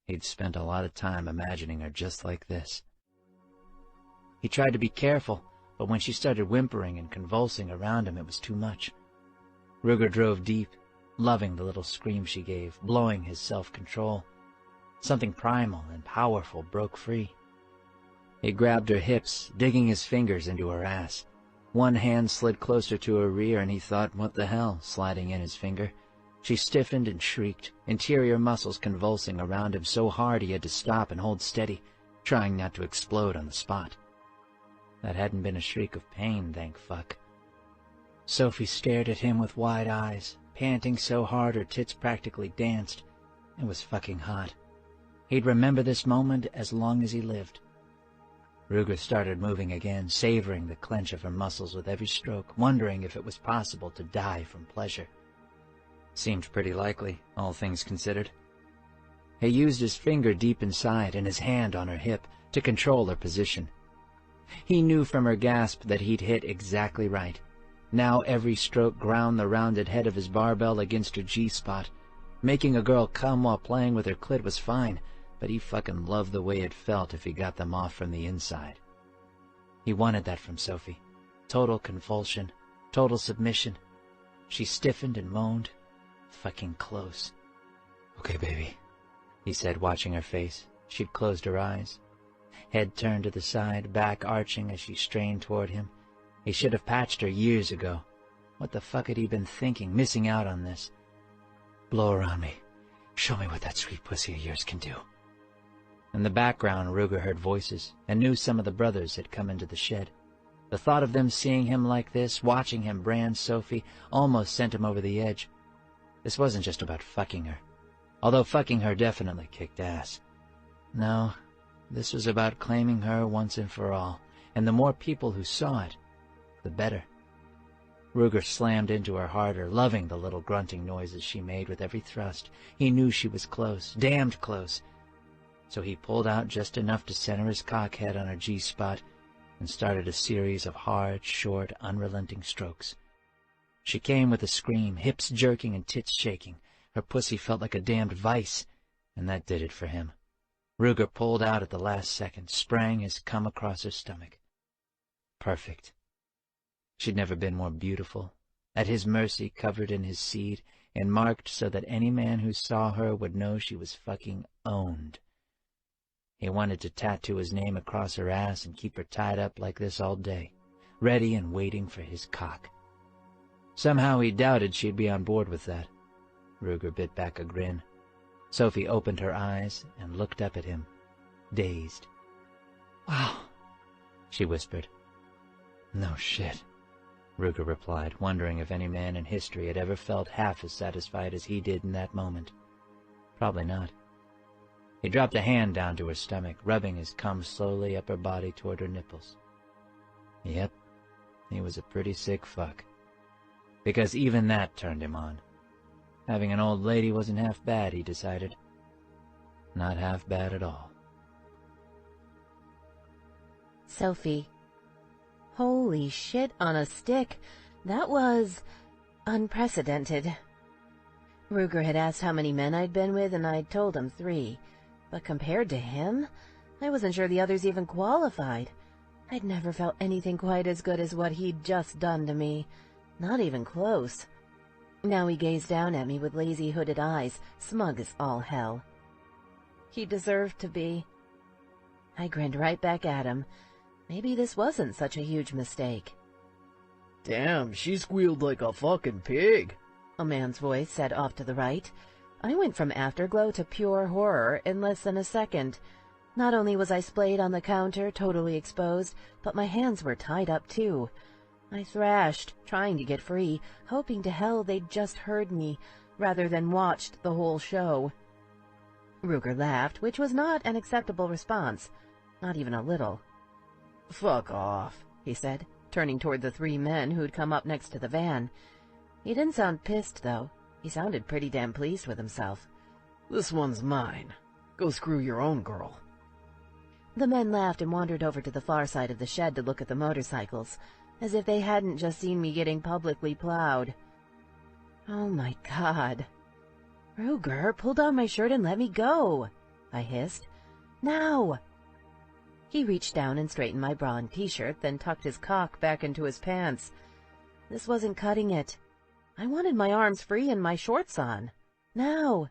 he'd spent a lot of time imagining her just like this. He tried to be careful, but when she started whimpering and convulsing around him, it was too much. Ruger drove deep, loving the little scream she gave, blowing his self-control. Something primal and powerful broke free. He grabbed her hips, digging his fingers into her ass. One hand slid closer to her rear, and he thought, what the hell, sliding in his finger. She stiffened and shrieked, interior muscles convulsing around him so hard he had to stop and hold steady, trying not to explode on the spot. That hadn't been a shriek of pain, thank fuck. Sophie stared at him with wide eyes, panting so hard her tits practically danced. It was fucking hot. He'd remember this moment as long as he lived. Ruger started moving again, savoring the clench of her muscles with every stroke, wondering if it was possible to die from pleasure. Seemed pretty likely, all things considered. He used his finger deep inside and his hand on her hip to control her position. He knew from her gasp that he'd hit exactly right. Now every stroke ground the rounded head of his barbell against her G-spot. Making a girl come while playing with her clit was fine, but he fucking loved the way it felt if he got them off from the inside. He wanted that from Sophie. Total convulsion, total submission. She stiffened and moaned. Fucking close. Okay, baby, he said, watching her face. She'd closed her eyes. Head turned to the side, back arching as she strained toward him. He should have patched her years ago. What the fuck had he been thinking, missing out on this? Blow around me. Show me what that sweet pussy of yours can do. In the background, Ruger heard voices, and knew some of the brothers had come into the shed. The thought of them seeing him like this, watching him brand Sophie, almost sent him over the edge. This wasn't just about fucking her, although fucking her definitely kicked ass. No, this was about claiming her once and for all, and the more people who saw it, the better. Ruger slammed into her harder, loving the little grunting noises she made with every thrust. He knew she was close, damned close. So he pulled out just enough to center his cockhead on her G-spot and started a series of hard, short, unrelenting strokes. She came with a scream, hips jerking and tits shaking. Her pussy felt like a damned vice, and that did it for him. Ruger pulled out at the last second, sprang his cum across her stomach. Perfect. She'd never been more beautiful, at his mercy, covered in his seed, and marked so that any man who saw her would know she was fucking owned. He wanted to tattoo his name across her ass and keep her tied up like this all day, ready and waiting for his cock. Somehow he doubted she'd be on board with that. Ruger bit back a grin. Sophie opened her eyes and looked up at him, dazed. "Wow," she whispered. "No shit," Ruger replied, wondering if any man in history had ever felt half as satisfied as he did in that moment. Probably not. He dropped a hand down to her stomach, rubbing his cum slowly up her body toward her nipples. Yep, he was a pretty sick fuck. Because even that turned him on. Having an old lady wasn't half bad, he decided. Not half bad at all. Sophie. Holy shit on a stick. That was unprecedented. Ruger had asked how many men I'd been with, and I'd told him 3. But compared to him, I wasn't sure the others even qualified. I'd never felt anything quite as good as what he'd just done to me. Not even close. Now he gazed down at me with lazy hooded eyes, smug as all hell. He deserved to be. I grinned right back at him. Maybe this wasn't such a huge mistake. "Damn, she squealed like a fucking pig," a man's voice said off to the right. I went from afterglow to pure horror in less than a second. Not only was I splayed on the counter, totally exposed, but my hands were tied up too. I thrashed, trying to get free, hoping to hell they'd just heard me, rather than watched the whole show. Ruger laughed, which was not an acceptable response. Not even a little. "Fuck off," he said, turning toward the 3 men who'd come up next to the van. He didn't sound pissed, though. He sounded pretty damn pleased with himself. "This one's mine. Go screw your own girl." The men laughed and wandered over to the far side of the shed to look at the motorcycles, as if they hadn't just seen me getting publicly plowed. Oh my God. Ruger, pull down my shirt and let me go, I hissed. Now! He reached down and straightened my bra and t-shirt, then tucked his cock back into his pants. This wasn't cutting it. I wanted my arms free and my shorts on. Now!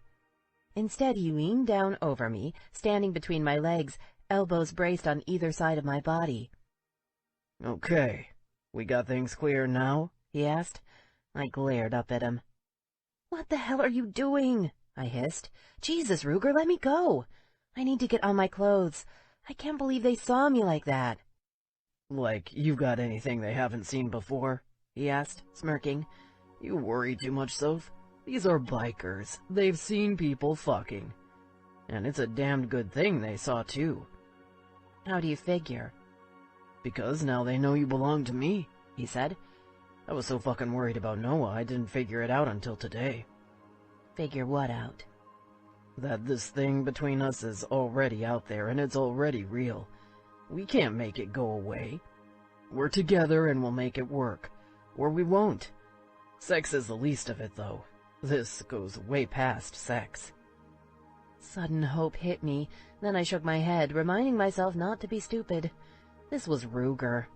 Instead, he leaned down over me, standing between my legs, elbows braced on either side of my body. "Okay, we got things clear now?" he asked. I glared up at him. "What the hell are you doing?" I hissed. "Jesus, Ruger, let me go. I need to get on my clothes. I can't believe they saw me like that." "Like you've got anything they haven't seen before?" he asked, smirking. "You worry too much, Soph. These are bikers. They've seen people fucking. And it's a damned good thing they saw, too." "How do you figure?" "Because now they know you belong to me," he said. "I was so fucking worried about Noah, I didn't figure it out until today." "Figure what out?" "That this thing between us is already out there, and it's already real. We can't make it go away. We're together, and we'll make it work. Or we won't. Sex is the least of it, though. This goes way past sex." Sudden hope hit me. Then I shook my head, reminding myself not to be stupid. This was Ruger.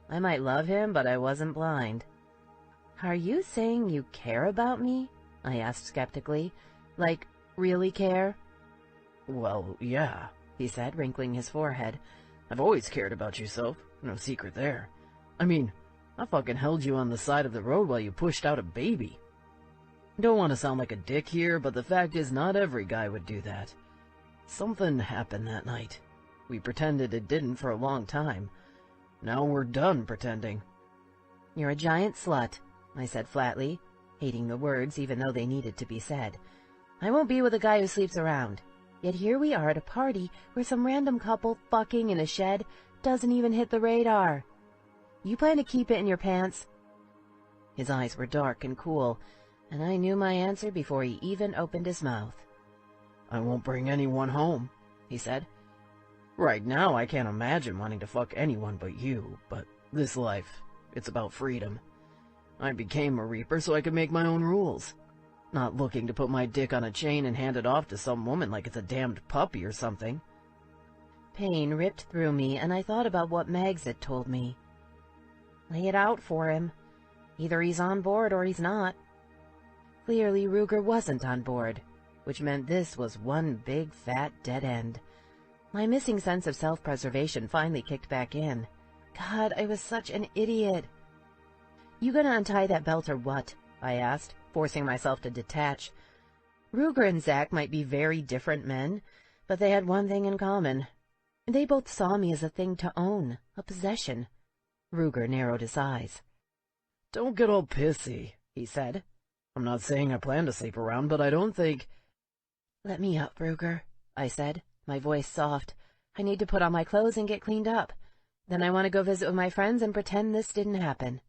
I might love him, but I wasn't blind. "Are you saying you care about me?" I asked skeptically. "Like, really care?" "Well, yeah," he said, wrinkling his forehead. "I've always cared about you, Soph. No secret there. I mean, I fucking held you on the side of the road while you pushed out a baby. Don't want to sound like a dick here, but the fact is not every guy would do that. Something happened that night. We pretended it didn't for a long time. Now we're done pretending." "You're a giant slut," I said flatly, hating the words even though they needed to be said. "I won't be with a guy who sleeps around. Yet here we are at a party where some random couple fucking in a shed doesn't even hit the radar. You plan to keep it in your pants?" His eyes were dark and cool, and I knew my answer before he even opened his mouth. "I won't bring anyone home," he said. "Right now I can't imagine wanting to fuck anyone but you, but this life, it's about freedom. I became a Reaper so I could make my own rules. Not looking to put my dick on a chain and hand it off to some woman like it's a damned puppy or something." Pain ripped through me, and I thought about what Mags had told me. Lay it out for him. Either he's on board or he's not. Clearly, Ruger wasn't on board, which meant this was one big fat dead end. My missing sense of self-preservation finally kicked back in. God, I was such an idiot. "You gonna untie that belt or what?" I asked, forcing myself to detach. Ruger and Zach might be very different men, but they had one thing in common. They both saw me as a thing to own, a possession. Ruger narrowed his eyes. "Don't get all pissy," he said. "I'm not saying I plan to sleep around, but I don't think—" "Let me up, Ruger," I said, my voice soft. "I need to put on my clothes and get cleaned up. Then I want to go visit with my friends and pretend this didn't happen."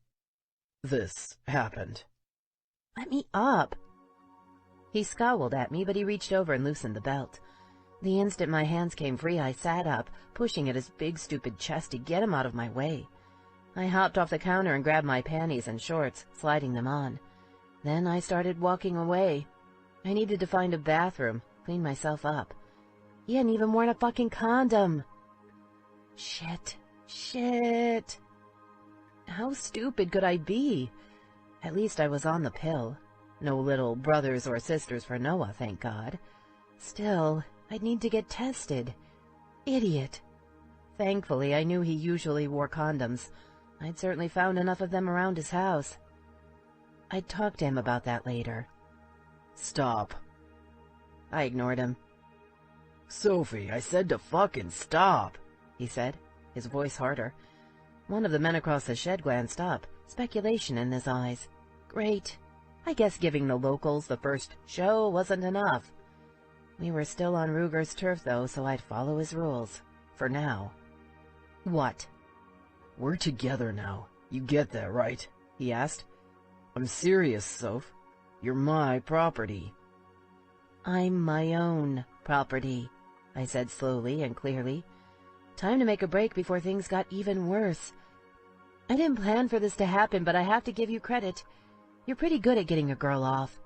"This happened." "Let me up." He scowled at me, but he reached over and loosened the belt. The instant my hands came free, I sat up, pushing at his big, stupid chest to get him out of my way. I hopped off the counter and grabbed my panties and shorts, sliding them on. Then I started walking away. I needed to find a bathroom, clean myself up. He hadn't even worn a fucking condom. Shit. How stupid could I be? At least I was on the pill. No little brothers or sisters for Noah, thank God. Still, I'd need to get tested. Idiot. Thankfully, I knew he usually wore condoms. I'd certainly found enough of them around his house. I'd talk to him about that later. "Stop." I ignored him. "Sophie, I said to fucking stop," he said, his voice harder. One of the men across the shed glanced up, speculation in his eyes. Great. I guess giving the locals the first show wasn't enough. We were still on Ruger's turf, though, so I'd follow his rules. For now. What? "We're together now. You get that, right?" he asked. "I'm serious, Soph. You're my property." "I'm my own property," I said slowly and clearly. Time to make a break before things got even worse. I didn't plan for this to happen, but I have to give you credit. You're pretty good at getting a girl off.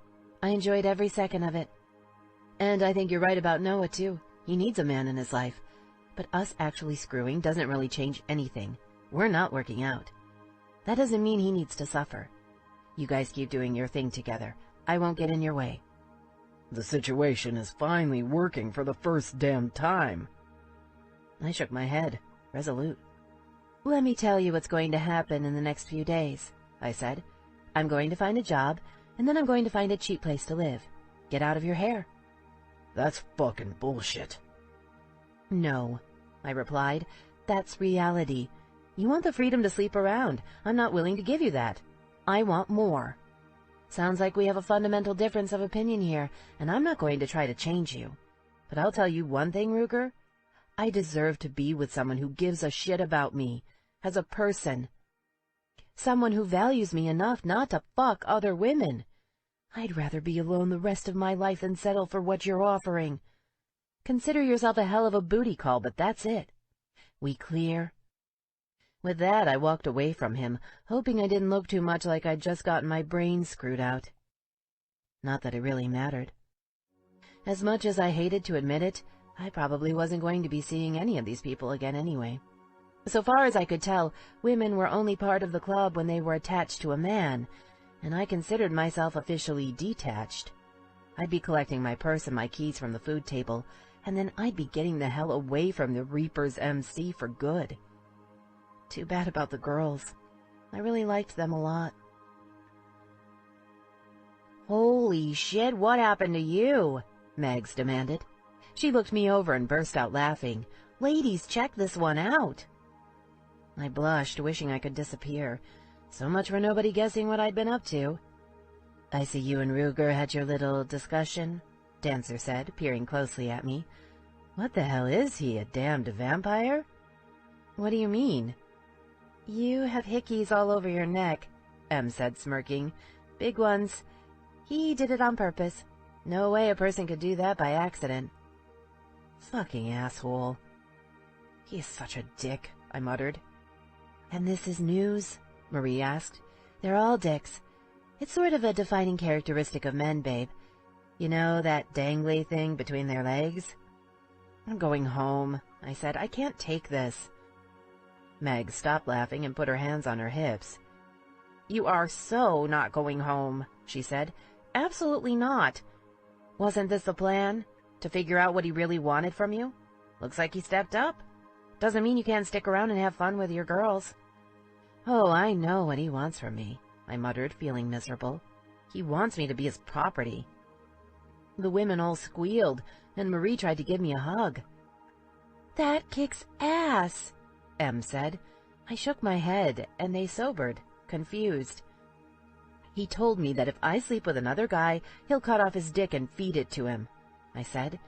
I enjoyed every second of it. And I think you're right about Noah, too. He needs a man in his life. But us actually screwing doesn't really change anything. We're not working out. That doesn't mean he needs to suffer. You guys keep doing your thing together. I won't get in your way." "The situation is finally working for the first damn time." I shook my head, resolute. "Let me tell you what's going to happen in the next few days," I said. "I'm going to find a job, and then I'm going to find a cheap place to live. Get out of your hair." "That's fucking bullshit." "No," I replied. "That's reality. You want the freedom to sleep around. I'm not willing to give you that. I want more. Sounds like we have a fundamental difference of opinion here, and I'm not going to try to change you. But I'll tell you one thing, Ruger. I deserve to be with someone who gives a shit about me, as a person. Someone who values me enough not to fuck other women. I'd rather be alone the rest of my life than settle for what you're offering. Consider yourself a hell of a booty call, but that's it. We clear?" With that, I walked away from him, hoping I didn't look too much like I'd just gotten my brains screwed out. Not that it really mattered. As much as I hated to admit it, I probably wasn't going to be seeing any of these people again anyway. So far as I could tell, women were only part of the club when they were attached to a man, and I considered myself officially detached. I'd be collecting my purse and my keys from the food table, and then I'd be getting the hell away from the Reaper's MC for good. Too bad about the girls. I really liked them a lot. "Holy shit, what happened to you?" Megs demanded. She looked me over and burst out laughing. "Ladies, check this one out." I blushed, wishing I could disappear. So much for nobody guessing what I'd been up to. "I see you and Ruger had your little discussion," Dancer said, peering closely at me. "What the hell is he, a damned vampire?" "What do you mean?" "You have hickeys all over your neck." Em said, smirking. Big ones. He did it on purpose. No way a person could do that by accident. Fucking asshole. He is such a dick, I muttered. And this is news? Marie asked. They're all dicks. It's sort of a defining characteristic of men, babe. You know, that dangly thing between their legs? I'm going home, I said. I can't take this. Meg stopped laughing and put her hands on her hips. You are so not going home, she said. Absolutely not. Wasn't this the plan? To figure out what he really wanted from you? Looks like he stepped up. Doesn't mean you can't stick around and have fun with your girls. Oh, I know what he wants from me, I muttered, feeling miserable. He wants me to be his property. The women all squealed, and Marie tried to give me a hug. That kicks ass, Em said. I shook my head, and they sobered, confused. He told me that if I sleep with another guy, he'll cut off his dick and feed it to him, I said.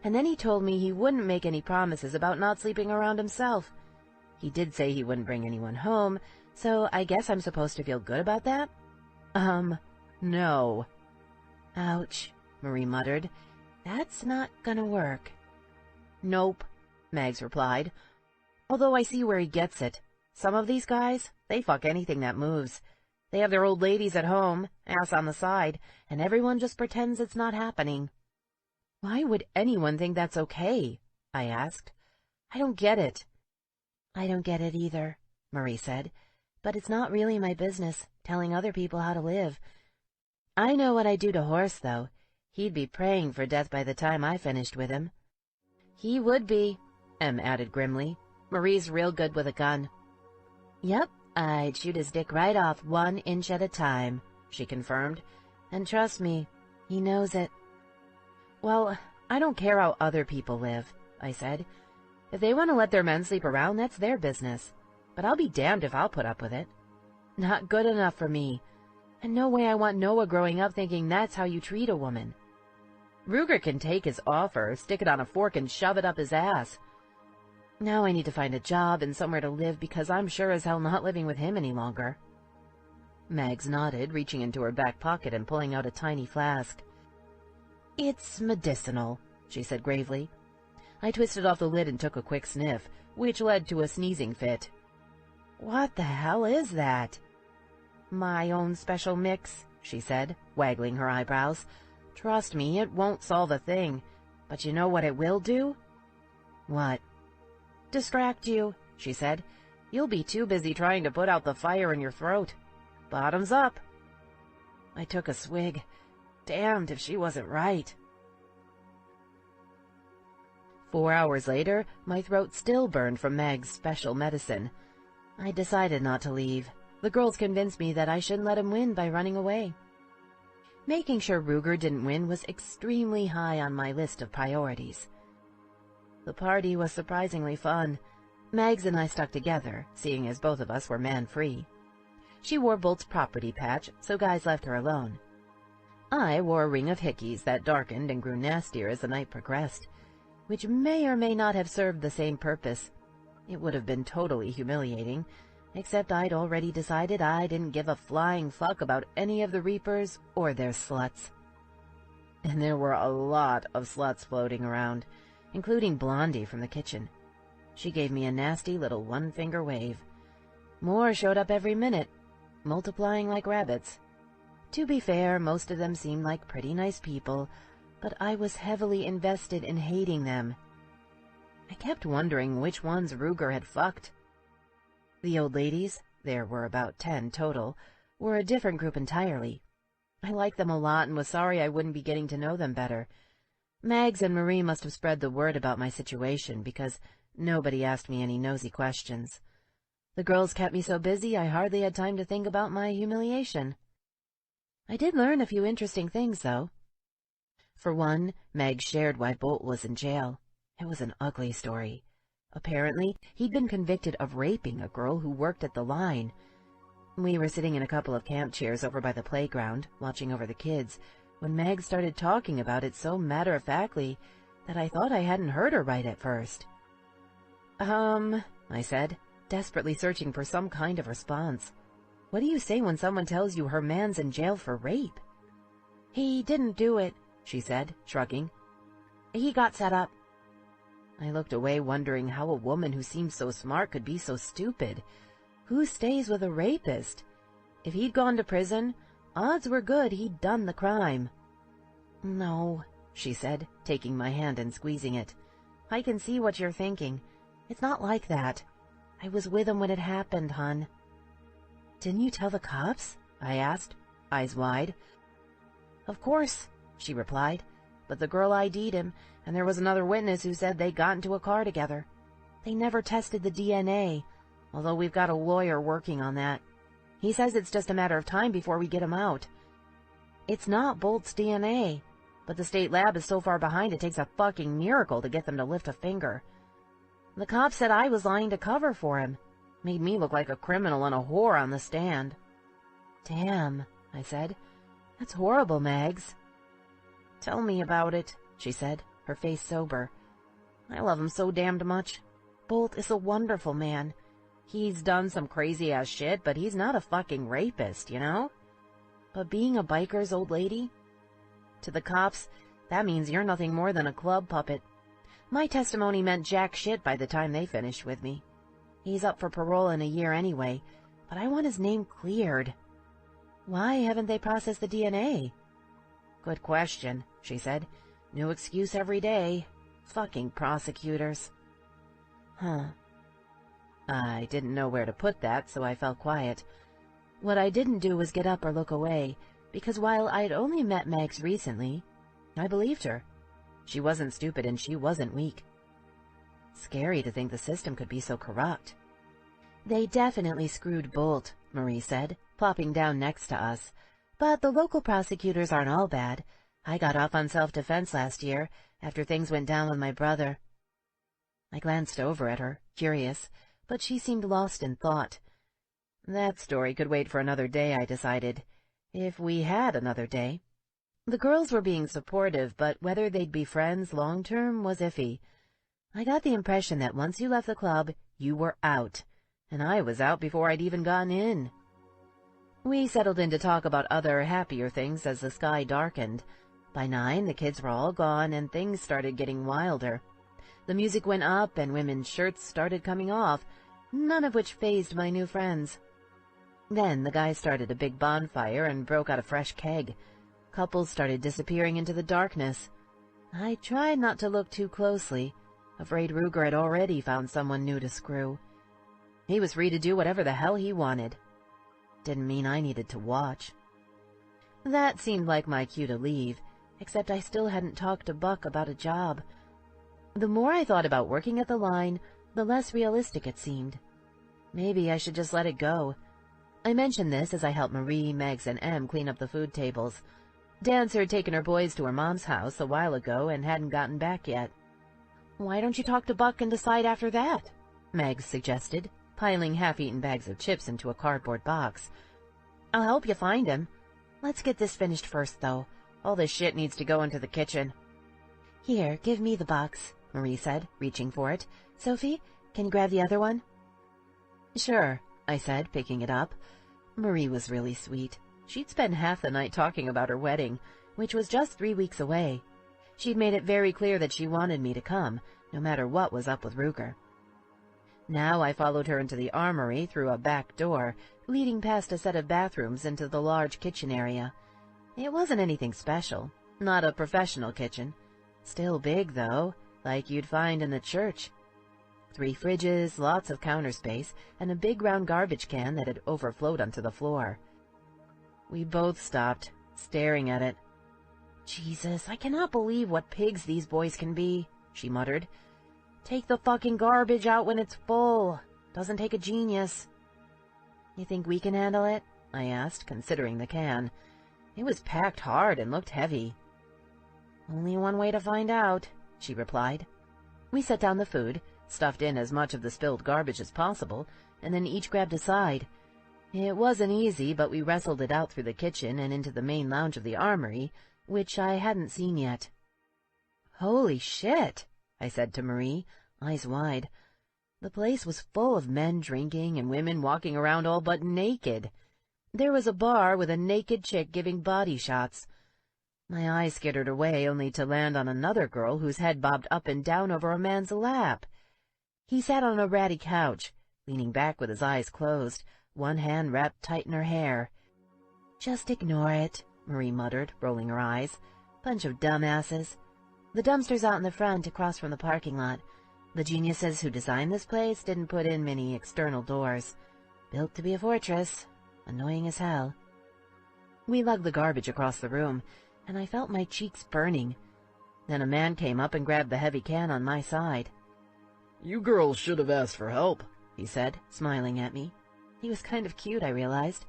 And then he told me he wouldn't make any promises about not sleeping around himself. He did say he wouldn't bring anyone home, so I guess I'm supposed to feel good about that? No. Ouch, Marie muttered. That's not gonna work. Nope, Mags replied. Although I see where he gets it. Some of these guys, they fuck anything that moves. They have their old ladies at home, ass on the side, and everyone just pretends it's not happening. Why would anyone think that's okay? I asked. I don't get it. I don't get it either, Marie said. But it's not really my business, telling other people how to live. I know what I'd do to Horse, though. He'd be praying for death by the time I finished with him. He would be, Em added grimly. Marie's real good with a gun. Yep, I'd shoot his dick right off 1 inch at a time, she confirmed. And trust me, he knows it. Well, I don't care how other people live, I said. If they want to let their men sleep around, that's their business. But I'll be damned if I'll put up with it. Not good enough for me. And no way I want Noah growing up thinking that's how you treat a woman. Ruger can take his offer, stick it on a fork, and shove it up his ass. Now I need to find a job and somewhere to live because I'm sure as hell not living with him any longer. Mags nodded, reaching into her back pocket and pulling out a tiny flask. It's medicinal, she said gravely. I twisted off the lid and took a quick sniff, which led to a sneezing fit. What the hell is that? My own special mix, she said, waggling her eyebrows. Trust me, it won't solve a thing. But you know what it will do? What? Distract you, she said. You'll be too busy trying to put out the fire in your throat. Bottoms up. I took a swig. Damned if she wasn't right. 4 hours later, my throat still burned from Meg's special medicine. I decided not to leave. The girls convinced me that I shouldn't let him win by running away. Making sure Ruger didn't win was extremely high on my list of priorities. The party was surprisingly fun. Megs and I stuck together, seeing as both of us were man-free. She wore Bolt's property patch, so guys left her alone. I wore a ring of hickeys that darkened and grew nastier as the night progressed, which may or may not have served the same purpose. It would have been totally humiliating, except I'd already decided I didn't give a flying fuck about any of the Reapers or their sluts. And there were a lot of sluts floating around, including Blondie from the kitchen. She gave me a nasty little one-finger wave. More showed up every minute, multiplying like rabbits. To be fair, most of them seemed like pretty nice people, but I was heavily invested in hating them. I kept wondering which ones Ruger had fucked. The old ladies, there were about 10 total, were a different group entirely. I liked them a lot and was sorry I wouldn't be getting to know them better. Mags and Marie must have spread the word about my situation because nobody asked me any nosy questions. The girls kept me so busy I hardly had time to think about my humiliation. I did learn a few interesting things, though. For one, Meg shared why Bolt was in jail. It was an ugly story. Apparently, he'd been convicted of raping a girl who worked at the line. We were sitting in a couple of camp chairs over by the playground, watching over the kids, when Meg started talking about it so matter-of-factly that I thought I hadn't heard her right at first. I said, desperately searching for some kind of response. What do you say when someone tells you her man's in jail for rape? He didn't do it, she said, shrugging. He got set up. I looked away, wondering how a woman who seemed so smart could be so stupid. Who stays with a rapist? If he'd gone to prison, odds were good he'd done the crime. No, she said, taking my hand and squeezing it. I can see what you're thinking. It's not like that. I was with him when it happened, hon. Didn't you tell the cops? I asked, eyes wide. Of course, she replied, but the girl ID'd him, and there was another witness who said they got into a car together. They never tested the DNA, although we've got a lawyer working on that. He says it's just a matter of time before we get him out. It's not Bolt's DNA, but the state lab is so far behind it takes a fucking miracle to get them to lift a finger. The cops said I was lying to cover for him. Made me look like a criminal and a whore on the stand. Damn, I said. That's horrible, Mags. Tell me about it, she said, her face sober. I love him so damned much. Bolt is a wonderful man. He's done some crazy-ass shit, but he's not a fucking rapist, you know? But being a biker's old lady? To the cops, that means you're nothing more than a club puppet. My testimony meant jack shit by the time they finished with me. He's up for parole in a year anyway, but I want his name cleared. Why haven't they processed the DNA? Good question, she said. New excuse every day. Fucking prosecutors. Huh. I didn't know where to put that, so I fell quiet. What I didn't do was get up or look away, because while I'd only met Megs recently, I believed her. She wasn't stupid and she wasn't weak. Scary to think the system could be so corrupt. They definitely screwed Bolt, Marie said, plopping down next to us. But the local prosecutors aren't all bad. I got off on self-defense last year, after things went down with my brother. I glanced over at her, curious, but she seemed lost in thought. That story could wait for another day, I decided. If we had another day. The girls were being supportive, but whether they'd be friends long-term was iffy. I got the impression that once you left the club, you were out, and I was out before I'd even gotten in. We settled in to talk about other, happier things as the sky darkened. By 9, the kids were all gone, and things started getting wilder. The music went up, and women's shirts started coming off, none of which fazed my new friends. Then the guys started a big bonfire and broke out a fresh keg. Couples started disappearing into the darkness. I tried not to look too closely, afraid Ruger had already found someone new to screw. He was free to do whatever the hell he wanted. Didn't mean I needed to watch. That seemed like my cue to leave, except I still hadn't talked to Buck about a job. The more I thought about working at the line, the less realistic it seemed. Maybe I should just let it go. I mentioned this as I helped Marie, Megs, and Em clean up the food tables. Dancer had taken her boys to her mom's house a while ago and hadn't gotten back yet. Why don't you talk to Buck and decide after that? Megs suggested, piling half-eaten bags of chips into a cardboard box. I'll help you find him. Let's get this finished first, though. All this shit needs to go into the kitchen. Here, give me the box, Marie said, reaching for it. Sophie, can you grab the other one? Sure, I said, picking it up. Marie was really sweet. She'd spent half the night talking about her wedding, which was just 3 weeks away. She'd made it very clear that she wanted me to come, no matter what was up with Ruger. Now I followed her into the armory through a back door, leading past a set of bathrooms into the large kitchen area. It wasn't anything special, not a professional kitchen. Still big, though, like you'd find in a church. 3 fridges, lots of counter space, and a big round garbage can that had overflowed onto the floor. We both stopped, staring at it. Jesus, I cannot believe what pigs these boys can be, she muttered. Take the fucking garbage out when it's full. Doesn't take a genius. You think we can handle it? I asked, considering the can. It was packed hard and looked heavy. Only one way to find out, she replied. We set down the food, stuffed in as much of the spilled garbage as possible, and then each grabbed a side. It wasn't easy, but we wrestled it out through the kitchen and into the main lounge of the armory, which I hadn't seen yet. Holy shit, I said to Marie, eyes wide. The place was full of men drinking and women walking around all but naked. There was a bar with a naked chick giving body shots. My eyes skittered away, only to land on another girl whose head bobbed up and down over a man's lap. He sat on a ratty couch, leaning back with his eyes closed, one hand wrapped tight in her hair. "Just ignore it," Marie muttered, rolling her eyes. "Bunch of dumbasses. The dumpster's out in the front, across from the parking lot. The geniuses who designed this place didn't put in many external doors. Built to be a fortress. Annoying as hell." We lugged the garbage across the room, and I felt my cheeks burning. Then a man came up and grabbed the heavy can on my side. "You girls should have asked for help," he said, smiling at me. He was kind of cute, I realized.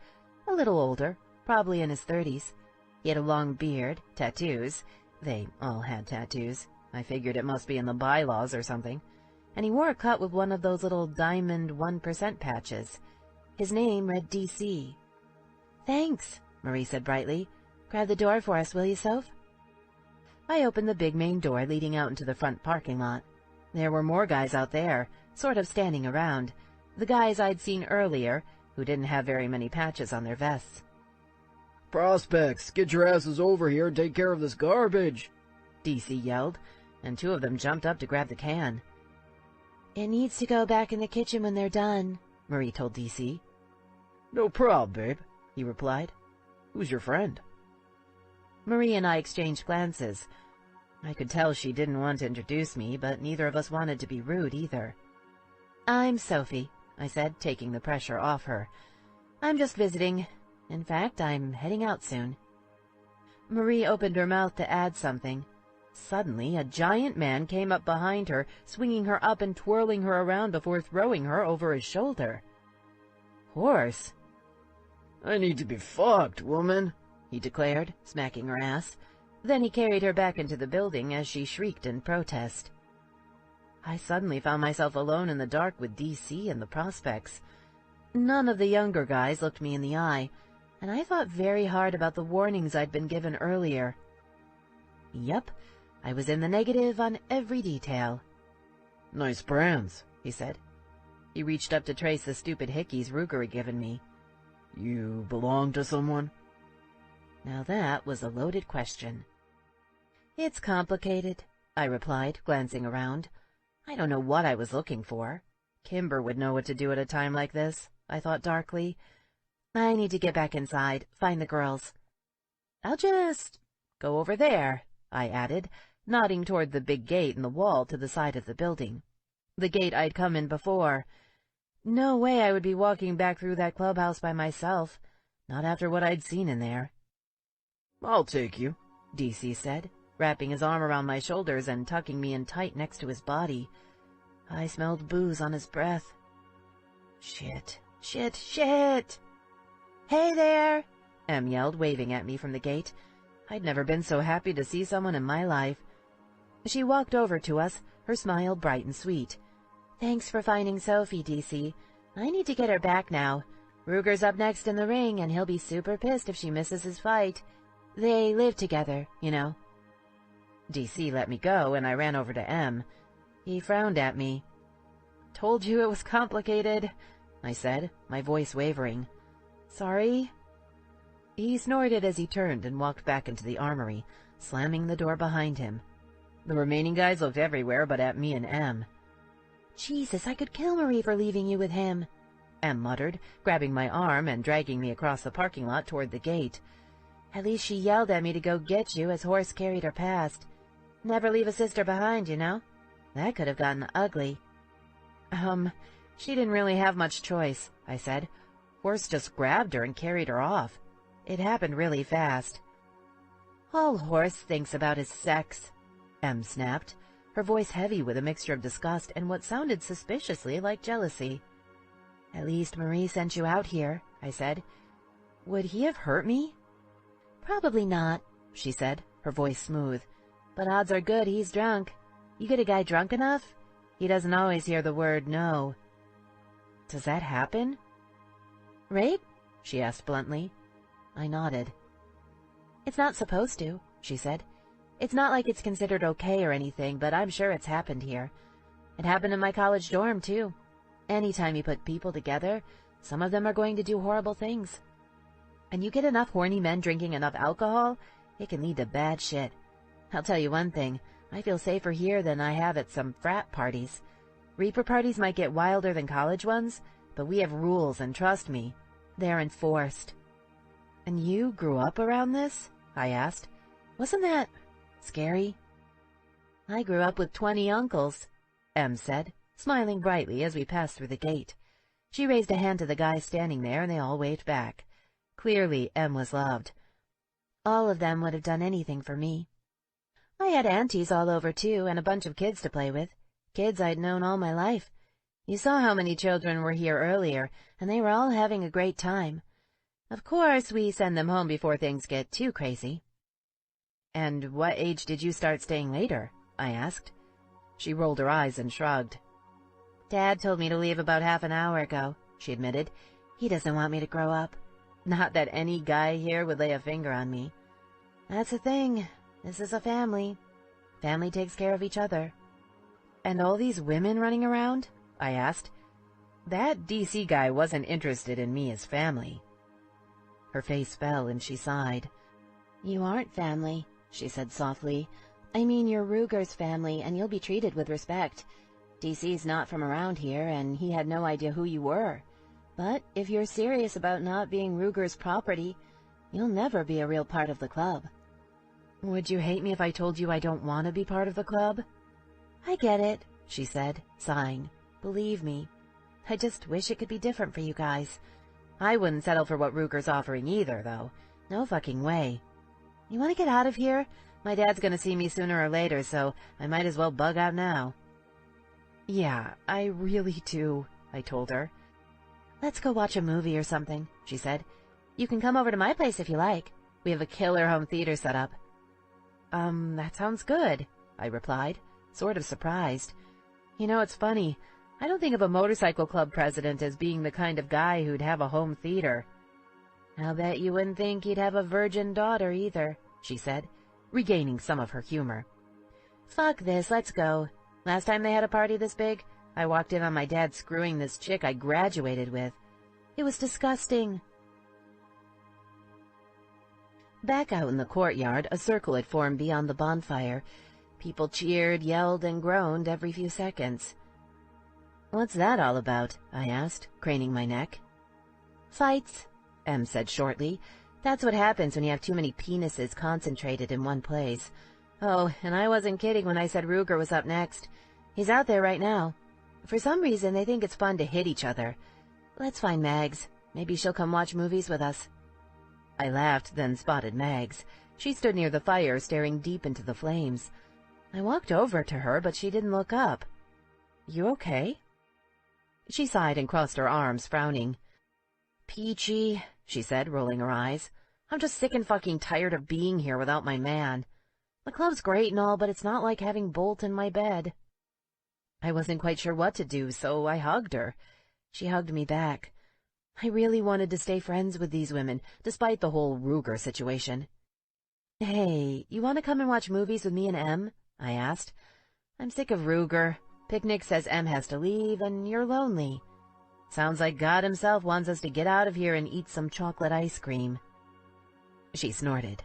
A little older, probably in his 30s. He had a long beard, tattoos. They all had tattoos. I figured it must be in the bylaws or something. And he wore a cut with one of those little diamond 1% patches. His name read DC. "Thanks," Marie said brightly. "Grab the door for us, will you, Soph?" I opened the big main door leading out into the front parking lot. There were more guys out there, sort of standing around. The guys I'd seen earlier, who didn't have very many patches on their vests. "Prospects, get your asses over here and take care of this garbage," DC yelled, and two of them jumped up to grab the can. "It needs to go back in the kitchen when they're done," Marie told DC. "No prob, babe," he replied. "Who's your friend?" Marie and I exchanged glances. I could tell she didn't want to introduce me, but neither of us wanted to be rude either. "I'm Sophie," I said, taking the pressure off her. "I'm just visiting. In fact, I'm heading out soon." Marie opened her mouth to add something. Suddenly, a giant man came up behind her, swinging her up and twirling her around before throwing her over his shoulder. "Horse?" "I need to be fucked, woman," he declared, smacking her ass. Then he carried her back into the building as she shrieked in protest. I suddenly found myself alone in the dark with DC and the prospects. None of the younger guys looked me in the eye, and I thought very hard about the warnings I'd been given earlier. Yep, I was in the negative on every detail. "Nice brands," he said. He reached up to trace the stupid hickeys Ruger had given me. "You belong to someone?" Now that was a loaded question. "It's complicated," I replied, glancing around. I don't know what I was looking for. Kimber would know what to do at a time like this, I thought darkly. I need to get back inside, find the girls. "I'll just go over there," I added, nodding toward the big gate in the wall to the side of the building. The gate I'd come in before. No way I would be walking back through that clubhouse by myself, not after what I'd seen in there. "I'll take you," DC said, wrapping his arm around my shoulders and tucking me in tight next to his body. I smelled booze on his breath. Shit, shit, shit! "Hey there!" Em yelled, waving at me from the gate. I'd never been so happy to see someone in my life. She walked over to us, her smile bright and sweet. "Thanks for finding Sophie, DC. I need to get her back now. Ruger's up next in the ring, and he'll be super pissed if she misses his fight. They live together, you know." DC let me go, and I ran over to M. He frowned at me. "Told you it was complicated," I said, my voice wavering. "Sorry." He snorted as he turned and walked back into the armory, slamming the door behind him. The remaining guys looked everywhere but at me and M. "Jesus, I could kill Marie for leaving you with him," M muttered, grabbing my arm and dragging me across the parking lot toward the gate. "At least she yelled at me to go get you as Horse carried her past. Never leave a sister behind, you know? That could have gotten ugly." She didn't really have much choice," I said. "Horse just grabbed her and carried her off. It happened really fast." "All Horse thinks about is sex," M snapped, her voice heavy with a mixture of disgust and what sounded suspiciously like jealousy. "At least Marie sent you out here," I said. "Would he have hurt me?" "Probably not," she said, her voice smooth. "But odds are good he's drunk. You get a guy drunk enough, he doesn't always hear the word no." "Does that happen?" "Rape?" she asked bluntly. I nodded. "It's not supposed to," she said. "It's not like it's considered okay or anything, but I'm sure it's happened here. It happened in my college dorm, too. Anytime you put people together, some of them are going to do horrible things." And you get enough horny men drinking enough alcohol, it can lead to bad shit. I'll tell you one thing, I feel safer here than I have at some frat parties. Reaper parties might get wilder than college ones, but we have rules, and trust me, they're enforced. And you grew up around this? I asked. Wasn't that scary? I grew up with 20 uncles, Em said, smiling brightly as we passed through the gate. She raised a hand to the guys standing there, and they all waved back. Clearly, Em was loved. All of them would have done anything for me. I had aunties all over, too, and a bunch of kids to play with. Kids I'd known all my life. You saw how many children were here earlier, and they were all having a great time. Of course, we send them home before things get too crazy. And what age did you start staying later? I asked. She rolled her eyes and shrugged. Dad told me to leave about half an hour ago, she admitted. He doesn't want me to grow up. Not that any guy here would lay a finger on me. That's the thing. This is a family. Family takes care of each other. And all these women running around? I asked. That DC guy wasn't interested in me as family. Her face fell and she sighed. You aren't family, she said softly. I mean, you're Ruger's family, and you'll be treated with respect. DC's not from around here, and he had no idea who you were. But if you're serious about not being Ruger's property, you'll never be a real part of the club. Would you hate me if I told you I don't want to be part of the club? I get it, she said, sighing. Believe me. I just wish it could be different for you guys. I wouldn't settle for what Ruger's offering either, though. No fucking way. You want to get out of here? My dad's gonna see me sooner or later, so I might as well bug out now. Yeah, I really do, I told her. Let's go watch a movie or something, she said. You can come over to my place if you like. We have a killer home theater set up. That sounds good, I replied, sort of surprised. You know, it's funny. I don't think of a motorcycle club president as being the kind of guy who'd have a home theater. I'll bet you wouldn't think he'd have a virgin daughter either, she said, regaining some of her humor. Fuck this, let's go. Last time they had a party this big, I walked in on my dad screwing this chick I graduated with. It was disgusting. Back out in the courtyard, a circle had formed beyond the bonfire. People cheered, yelled, and groaned every few seconds. What's that all about? I asked, craning my neck. Fights, Em said shortly. That's what happens when you have too many penises concentrated in one place. Oh, and I wasn't kidding when I said Ruger was up next. He's out there right now. For some reason, they think it's fun to hit each other. Let's find Mags. Maybe she'll come watch movies with us. I laughed, then spotted Mags. She stood near the fire, staring deep into the flames. I walked over to her, but she didn't look up. You okay? She sighed and crossed her arms, frowning. Peachy, she said, rolling her eyes. I'm just sick and fucking tired of being here without my man. The club's great and all, but it's not like having Bolt in my bed. I wasn't quite sure what to do, so I hugged her. She hugged me back. I really wanted to stay friends with these women, despite the whole Ruger situation. Hey, you want to come and watch movies with me and Em? I asked. I'm sick of Ruger. Picnic says Em has to leave, and you're lonely. Sounds like God himself wants us to get out of here and eat some chocolate ice cream. She snorted.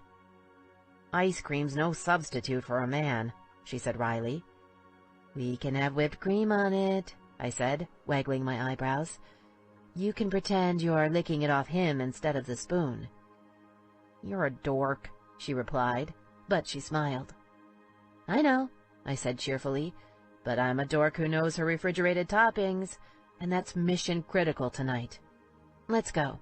Ice cream's no substitute for a man, she said wryly. We can have whipped cream on it, I said, waggling my eyebrows. You can pretend you're licking it off him instead of the spoon. You're a dork, she replied, but she smiled. I know, I said cheerfully, but I'm a dork who knows her refrigerated toppings, and that's mission critical tonight. Let's go.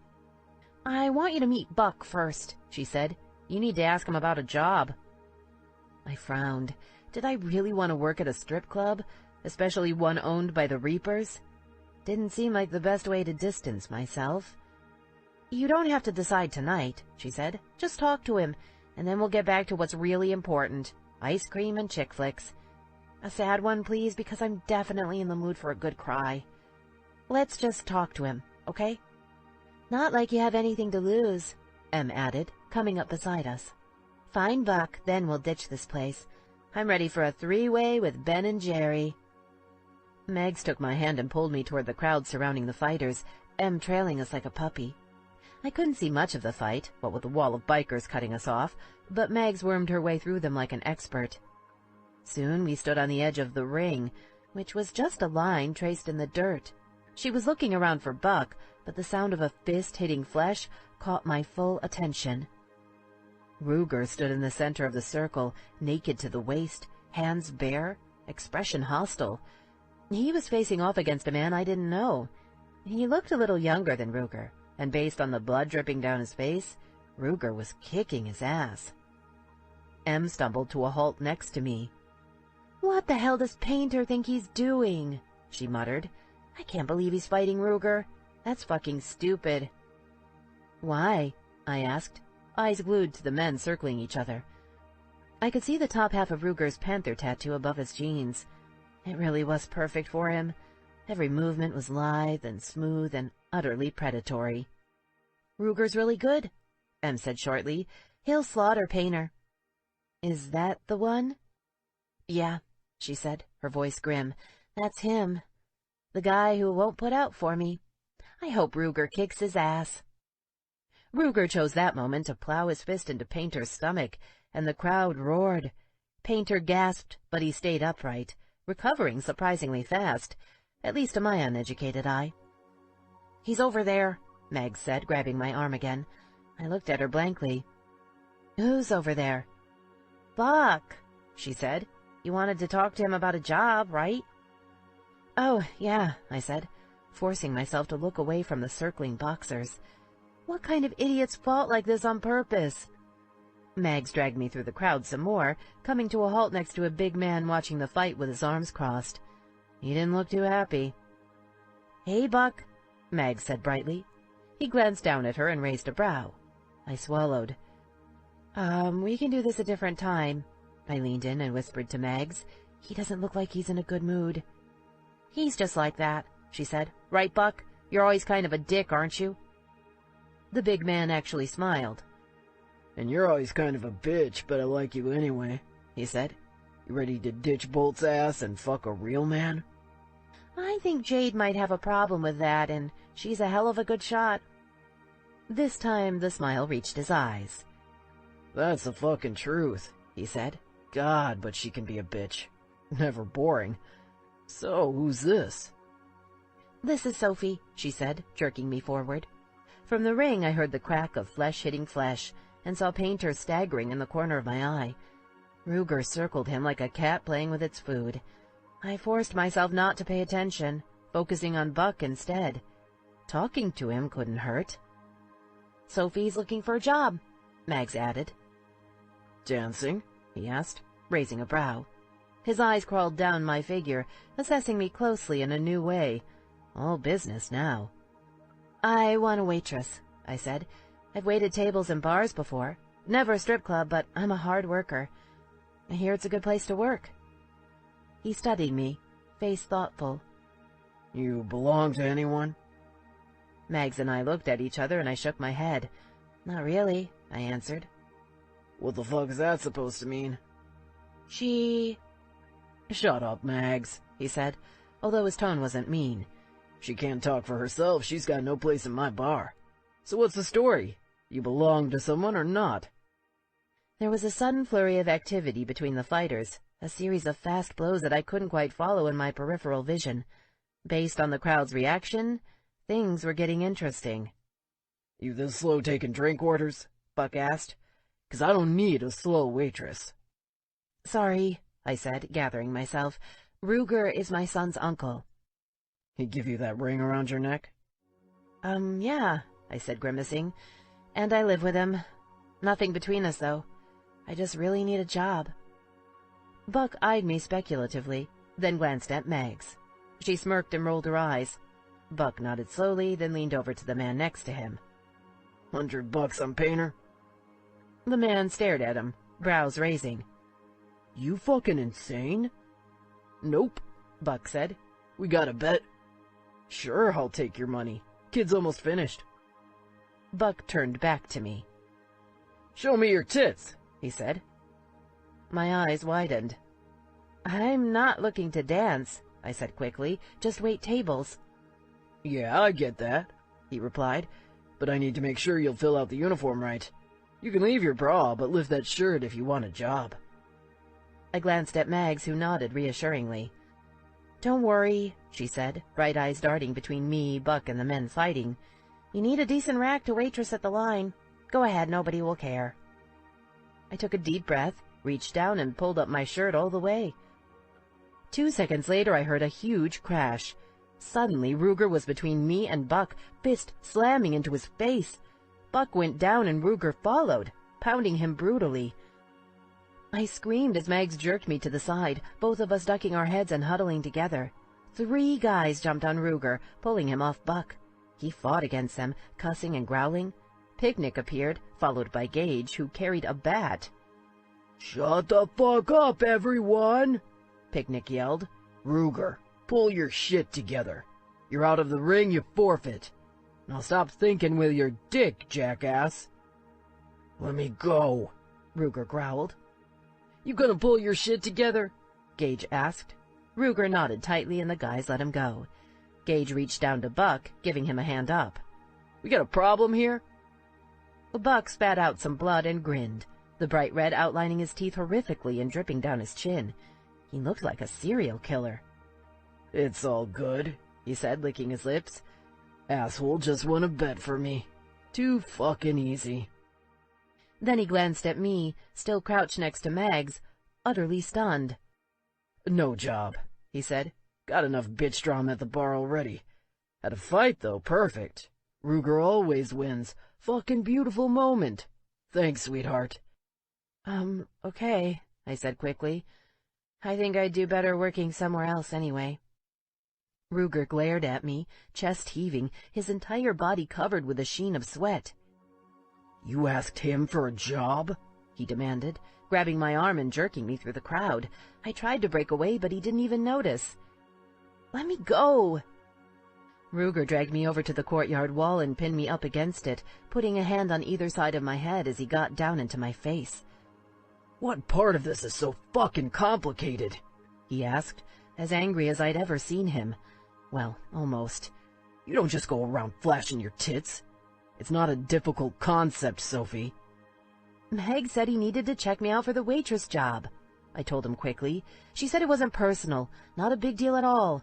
I want you to meet Buck first, she said. You need to ask him about a job. I frowned. Did I really want to work at a strip club, especially one owned by the Reapers? Didn't seem like the best way to distance myself. You don't have to decide tonight, she said. Just talk to him, and then we'll get back to what's really important. Ice cream and chick flicks. A sad one, please, because I'm definitely in the mood for a good cry. Let's just talk to him, okay? Not like you have anything to lose, Em added, coming up beside us. Find Buck, then we'll ditch this place. I'm ready for a three-way with Ben and Jerry. Megs took my hand and pulled me toward the crowd surrounding the fighters, Em trailing us like a puppy. I couldn't see much of the fight, what with the wall of bikers cutting us off, but Megs wormed her way through them like an expert. Soon we stood on the edge of the ring, which was just a line traced in the dirt. She was looking around for Buck, but the sound of a fist hitting flesh caught my full attention. Ruger stood in the center of the circle, naked to the waist, hands bare, expression hostile. He was facing off against a man I didn't know. He looked a little younger than Ruger, and based on the blood dripping down his face, Ruger was kicking his ass. Em stumbled to a halt next to me. "What the hell does Painter think he's doing?" she muttered. "I can't believe he's fighting Ruger. That's fucking stupid." "Why?" I asked, eyes glued to the men circling each other. I could see the top half of Ruger's panther tattoo above his jeans. It really was perfect for him. Every movement was lithe and smooth and utterly predatory. "Ruger's really good," Em said shortly. "He'll slaughter Painter." "Is that the one?" "Yeah," she said, her voice grim. "That's him. The guy who won't put out for me. I hope Ruger kicks his ass." Ruger chose that moment to plow his fist into Painter's stomach, and the crowd roared. Painter gasped, but he stayed upright, recovering surprisingly fast, at least to my uneducated eye. "He's over there," Meg said, grabbing my arm again. I looked at her blankly. "Who's over there?" "Buck," she said. "You wanted to talk to him about a job, right?" "Oh, yeah," I said, forcing myself to look away from the circling boxers. What kind of idiots fought like this on purpose? Mags dragged me through the crowd some more, coming to a halt next to a big man watching the fight with his arms crossed. He didn't look too happy. "Hey, Buck," Mags said brightly. He glanced down at her and raised a brow. I swallowed. We can do this a different time." I leaned in and whispered to Mags. "He doesn't look like he's in a good mood." "He's just like that," she said. "Right, Buck? You're always kind of a dick, aren't you?" The big man actually smiled. "And you're always kind of a bitch, but I like you anyway," he said. "You ready to ditch Bolt's ass and fuck a real man?" "I think Jade might have a problem with that, and she's a hell of a good shot." This time the smile reached his eyes. "That's the fucking truth," he said. "God, but she can be a bitch. Never boring. So, who's this?" "This is Sophie," she said, jerking me forward. From the ring I heard the crack of flesh hitting flesh, and saw Painter staggering in the corner of my eye. Ruger circled him like a cat playing with its food. I forced myself not to pay attention, focusing on Buck instead. Talking to him couldn't hurt. "Sophie's looking for a job," Mags added. "Dancing?" he asked, raising a brow. His eyes crawled down my figure, assessing me closely in a new way. All business now. "I want a waitress," I said. "I've waited tables in bars before. Never a strip club, but I'm a hard worker. I hear it's a good place to work." He studied me, face thoughtful. "You belong to anyone?" Mags and I looked at each other and I shook my head. "Not really," I answered. "What the fuck is that supposed to mean?" "She—" "Shut up, Mags," he said, although his tone wasn't mean. "She can't talk for herself. She's got no place in my bar. So what's the story? You belong to someone or not?" There was a sudden flurry of activity between the fighters, a series of fast blows that I couldn't quite follow in my peripheral vision. Based on the crowd's reaction, things were getting interesting. "You this slow taking drink orders?" Buck asked. "'Cause I don't need a slow waitress." "Sorry," I said, gathering myself. "Ruger is my son's uncle." "He give you that ring around your neck?" Yeah," I said, grimacing. "And I live with him. Nothing between us, though. I just really need a job." Buck eyed me speculatively, then glanced at Mags. She smirked and rolled her eyes. Buck nodded slowly, then leaned over to the man next to him. $100 on Painter?" The man stared at him, brows raising. "You fucking insane?" "Nope," Buck said. "We got a bet?" "Sure, I'll take your money. Kid's almost finished." Buck turned back to me. "Show me your tits," he said. My eyes widened. "I'm not looking to dance," I said quickly. "Just wait tables." "Yeah, I get that," he replied. but I need to make sure you'll fill out the uniform right. You can leave your bra, but lift that shirt if you want a job. I glanced at Mags, who nodded reassuringly. "Don't worry," she said, bright eyes darting between me, Buck, and the men fighting. "You need a decent rack to waitress at the line. Go ahead, nobody will care." I took a deep breath, reached down, and pulled up my shirt all the way. 2 seconds later, I heard a huge crash. Suddenly, Ruger was between me and Buck, fist slamming into his face. Buck went down and Ruger followed, pounding him brutally. I screamed as Mags jerked me to the side, both of us ducking our heads and huddling together. 3 guys jumped on Ruger, pulling him off Buck. He fought against them, cussing and growling. Picnic appeared, followed by Gage, who carried a bat. "Shut the fuck up, everyone!" Picnic yelled. "Ruger, pull your shit together. You're out of the ring, you forfeit. Now stop thinking with your dick, jackass." "Let me go," Ruger growled. "You gonna pull your shit together?" Gage asked. Ruger nodded tightly and the guys let him go. Gage reached down to Buck, giving him a hand up. "We got a problem here?" Buck spat out some blood and grinned, the bright red outlining his teeth horrifically and dripping down his chin. He looked like a serial killer. "It's all good," he said, licking his lips. "Asshole just won a bet for me. Too fucking easy." Then he glanced at me, still crouched next to Mags, utterly stunned. "No job," he said. "Got enough bitch drama at the bar already. Had a fight, though, perfect. Ruger always wins. Fucking beautiful moment. Thanks, sweetheart." Okay, I said quickly. I think I'd do better working somewhere else anyway. Ruger glared at me, chest heaving, his entire body covered with a sheen of sweat. "You asked him for a job?" he demanded, grabbing my arm and jerking me through the crowd. I tried to break away, but he didn't even notice. "Let me go!" Ruger dragged me over to the courtyard wall and pinned me up against it, putting a hand on either side of my head as he got down into my face. "What part of this is so fucking complicated?" he asked, as angry as I'd ever seen him. Well, almost. "You don't just go around flashing your tits. It's not a difficult concept, Sophie." "Meg said he needed to check me out for the waitress job," I told him quickly. "She said it wasn't personal, not a big deal at all."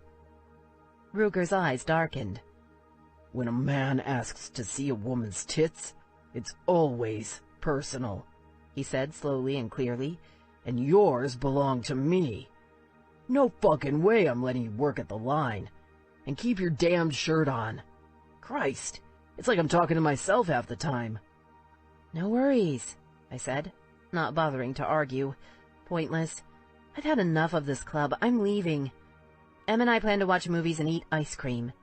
Ruger's eyes darkened. "When a man asks to see a woman's tits, it's always personal," he said slowly and clearly, "and yours belong to me. No fucking way I'm letting you work at the line. And keep your damned shirt on. Christ, it's like I'm talking to myself half the time." "No worries," I said, not bothering to argue. Pointless. I've had enough of this club. I'm leaving. Em and I plan to watch movies and eat ice cream.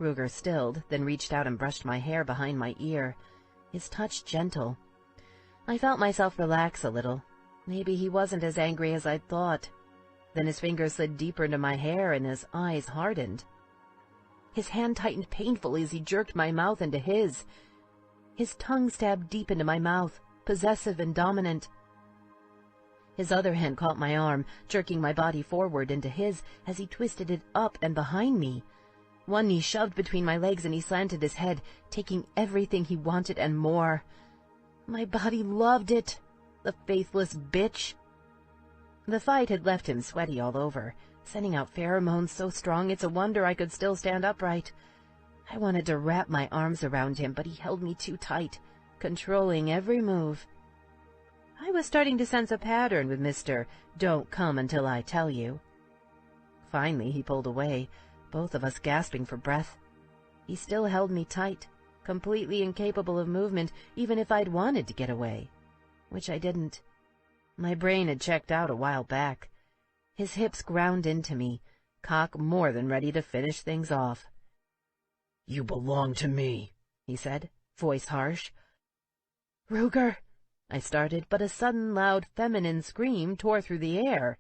Ruger stilled, then reached out and brushed my hair behind my ear, his touch gentle. I felt myself relax a little. Maybe he wasn't as angry as I'd thought. Then his fingers slid deeper into my hair and his eyes hardened. His hand tightened painfully as he jerked my mouth into his. His tongue stabbed deep into my mouth, possessive and dominant. His other hand caught my arm, jerking my body forward into his as he twisted it up and behind me. One knee shoved between my legs and he slanted his head, taking everything he wanted and more. My body loved it, the faithless bitch. The fight had left him sweaty all over, sending out pheromones so strong it's a wonder I could still stand upright. I wanted to wrap my arms around him, but he held me too tight, controlling every move. I was starting to sense a pattern with Mr. "Don't come until I tell you." Finally, he pulled away, both of us gasping for breath. He still held me tight, completely incapable of movement, even if I'd wanted to get away, which I didn't. My brain had checked out a while back. His hips ground into me, cock more than ready to finish things off. "You belong to me," he said, voice harsh. "Ruger," I started, but a sudden loud feminine scream tore through the air.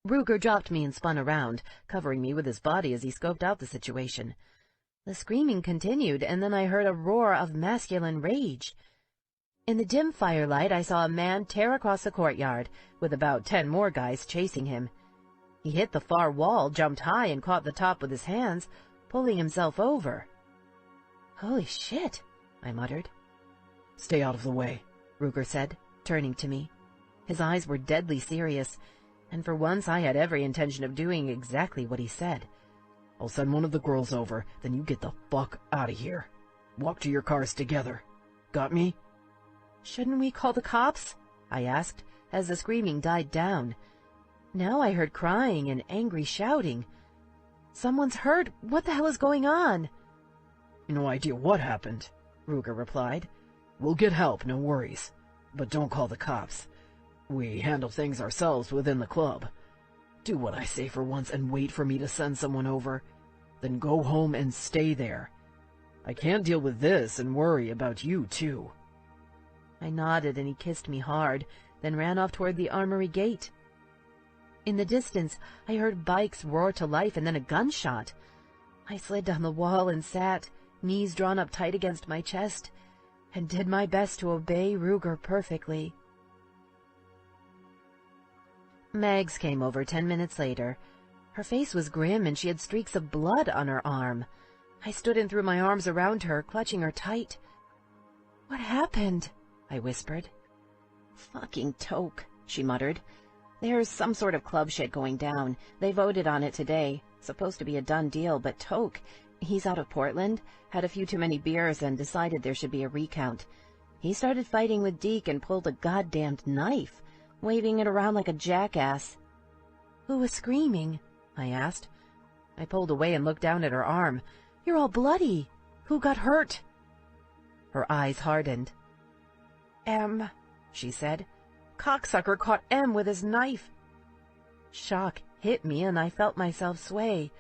Ruger dropped me and spun around, covering me with his body as he scoped out the situation. The screaming continued, and then I heard a roar of masculine rage. In the dim firelight, I saw a man tear across the courtyard, with about 10 more guys chasing him. He hit the far wall, jumped high, and caught the top with his hands, pulling himself over. Holy shit, I muttered. Stay out of the way, Ruger said, turning to me. His eyes were deadly serious, and for once I had every intention of doing exactly what he said. I'll send one of the girls over, then you get the fuck out of here. Walk to your cars together. Got me? Shouldn't we call the cops? I asked, as the screaming died down. Now I heard crying and angry shouting. Someone's hurt. What the hell is going on? No idea what happened, Ruger replied. We'll get help, no worries. But don't call the cops. We handle things ourselves within the club. Do what I say for once and wait for me to send someone over. Then go home and stay there. I can't deal with this and worry about you, too. I nodded and he kissed me hard, then ran off toward the armory gate. In the distance, I heard bikes roar to life and then a gunshot. I slid down the wall and sat, knees drawn up tight against my chest, and did my best to obey Ruger perfectly. Mags came over 10 minutes later. Her face was grim and she had streaks of blood on her arm. I stood and threw my arms around her, clutching her tight. "What happened?" I whispered. "Fucking toke," she muttered. "There's some sort of club shit going down. They voted on it today. Supposed to be a done deal, but Toke, he's out of Portland, had a few too many beers and decided there should be a recount. He started fighting with Deke and pulled a goddamned knife, waving it around like a jackass." "Who was screaming?" I asked. I pulled away and looked down at her arm. "You're all bloody. Who got hurt?" Her eyes hardened. "M," she said. "Cocksucker caught M with his knife." Shock hit me and I felt myself sway.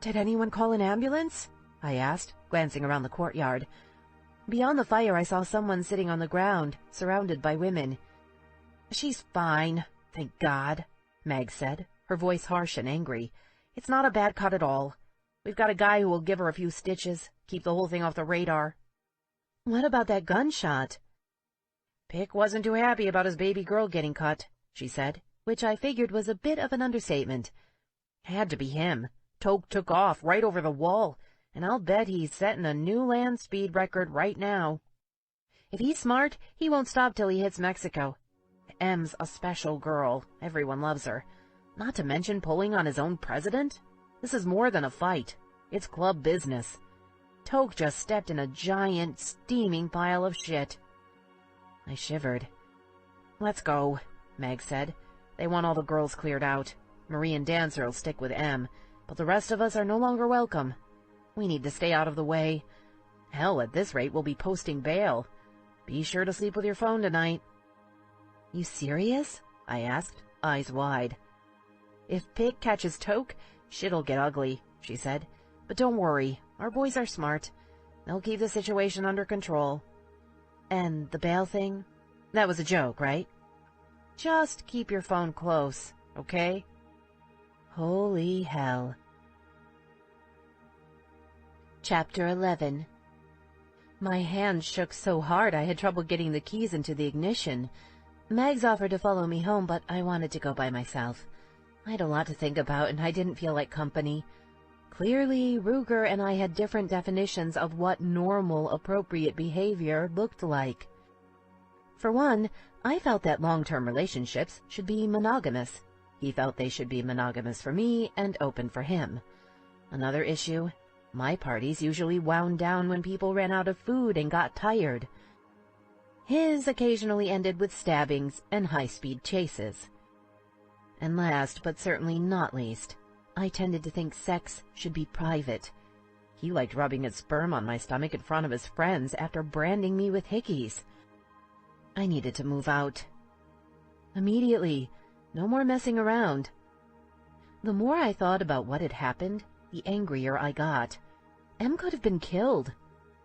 "Did anyone call an ambulance?" I asked, glancing around the courtyard. Beyond the fire I saw someone sitting on the ground, surrounded by women. "She's fine, thank God," Mag said, her voice harsh and angry. "It's not a bad cut at all. We've got a guy who will give her a few stitches, keep the whole thing off the radar." "What about that gunshot?" "Pick wasn't too happy about his baby girl getting cut," she said, which I figured was a bit of an understatement. "Had to be him. Toke took off right over the wall, and I'll bet he's setting a new land speed record right now. If he's smart, he won't stop till he hits Mexico. M's a special girl. Everyone loves her. Not to mention pulling on his own president. This is more than a fight. It's club business. Toke just stepped in a giant, steaming pile of shit." I shivered. "Let's go," Meg said. "They want all the girls cleared out. Marie and Dancer will stick with M, but the rest of us are no longer welcome. We need to stay out of the way. Hell, at this rate, we'll be posting bail. Be sure to sleep with your phone tonight." "You serious?" I asked, eyes wide. "If Pick catches Toke, shit'll get ugly," she said. "But don't worry, our boys are smart. They'll keep the situation under control." "And the bail thing? That was a joke, right?" "Just keep your phone close, okay?" Holy hell. Chapter 11. My hand shook so hard I had trouble getting the keys into the ignition. Mags offered to follow me home, but I wanted to go by myself. I had a lot to think about, and I didn't feel like company. Clearly, Ruger and I had different definitions of what normal, appropriate behavior looked like. For one, I felt that long-term relationships should be monogamous. He felt they should be monogamous for me and open for him. Another issue, my parties usually wound down when people ran out of food and got tired. His occasionally ended with stabbings and high-speed chases. And last, but certainly not least, I tended to think sex should be private. He liked rubbing his sperm on my stomach in front of his friends after branding me with hickeys. I needed to move out. Immediately. No more messing around. The more I thought about what had happened, the angrier I got. M could have been killed.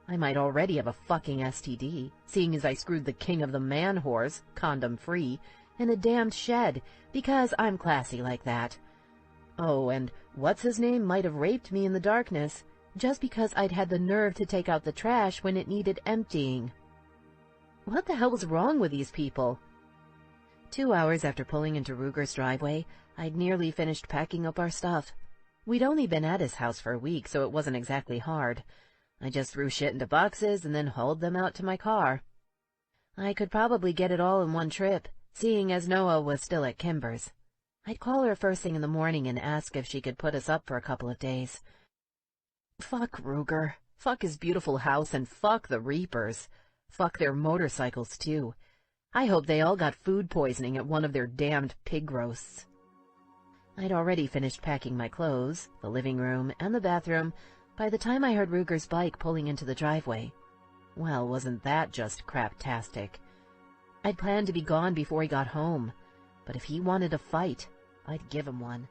I might already have a fucking STD, seeing as I screwed the king of the man-whores, condom-free, in a damned shed, because I'm classy like that. Oh, and what's-his-name might have raped me in the darkness, just because I'd had the nerve to take out the trash when it needed emptying. What the hell was wrong with these people? 2 hours after pulling into Ruger's driveway, I'd nearly finished packing up our stuff. We'd only been at his house for a week, so it wasn't exactly hard. I just threw shit into boxes and then hauled them out to my car. I could probably get it all in one trip, seeing as Noah was still at Kimber's. I'd call her first thing in the morning and ask if she could put us up for a couple of days. Fuck Ruger. Fuck his beautiful house and fuck the Reapers. Fuck their motorcycles, too. I hope they all got food poisoning at one of their damned pig roasts. I'd already finished packing my clothes, the living room, and the bathroom by the time I heard Ruger's bike pulling into the driveway. Well, wasn't that just craptastic? I'd planned to be gone before he got home, but if he wanted a fight, I'd give him one.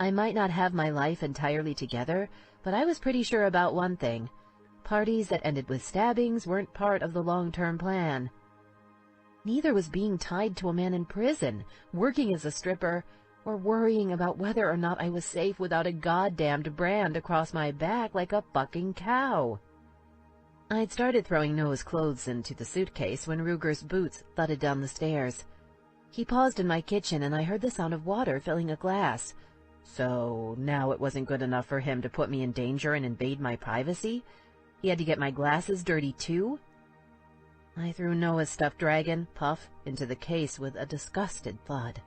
I might not have my life entirely together, but I was pretty sure about one thing. Parties that ended with stabbings weren't part of the long-term plan. Neither was being tied to a man in prison, working as a stripper, or worrying about whether or not I was safe without a goddamned brand across my back like a fucking cow. I'd started throwing Noah's clothes into the suitcase when Ruger's boots thudded down the stairs. He paused in my kitchen and I heard the sound of water filling a glass. So now it wasn't good enough for him to put me in danger and invade my privacy? He had to get my glasses dirty too? I threw Noah's stuffed dragon, Puff, into the case with a disgusted thud.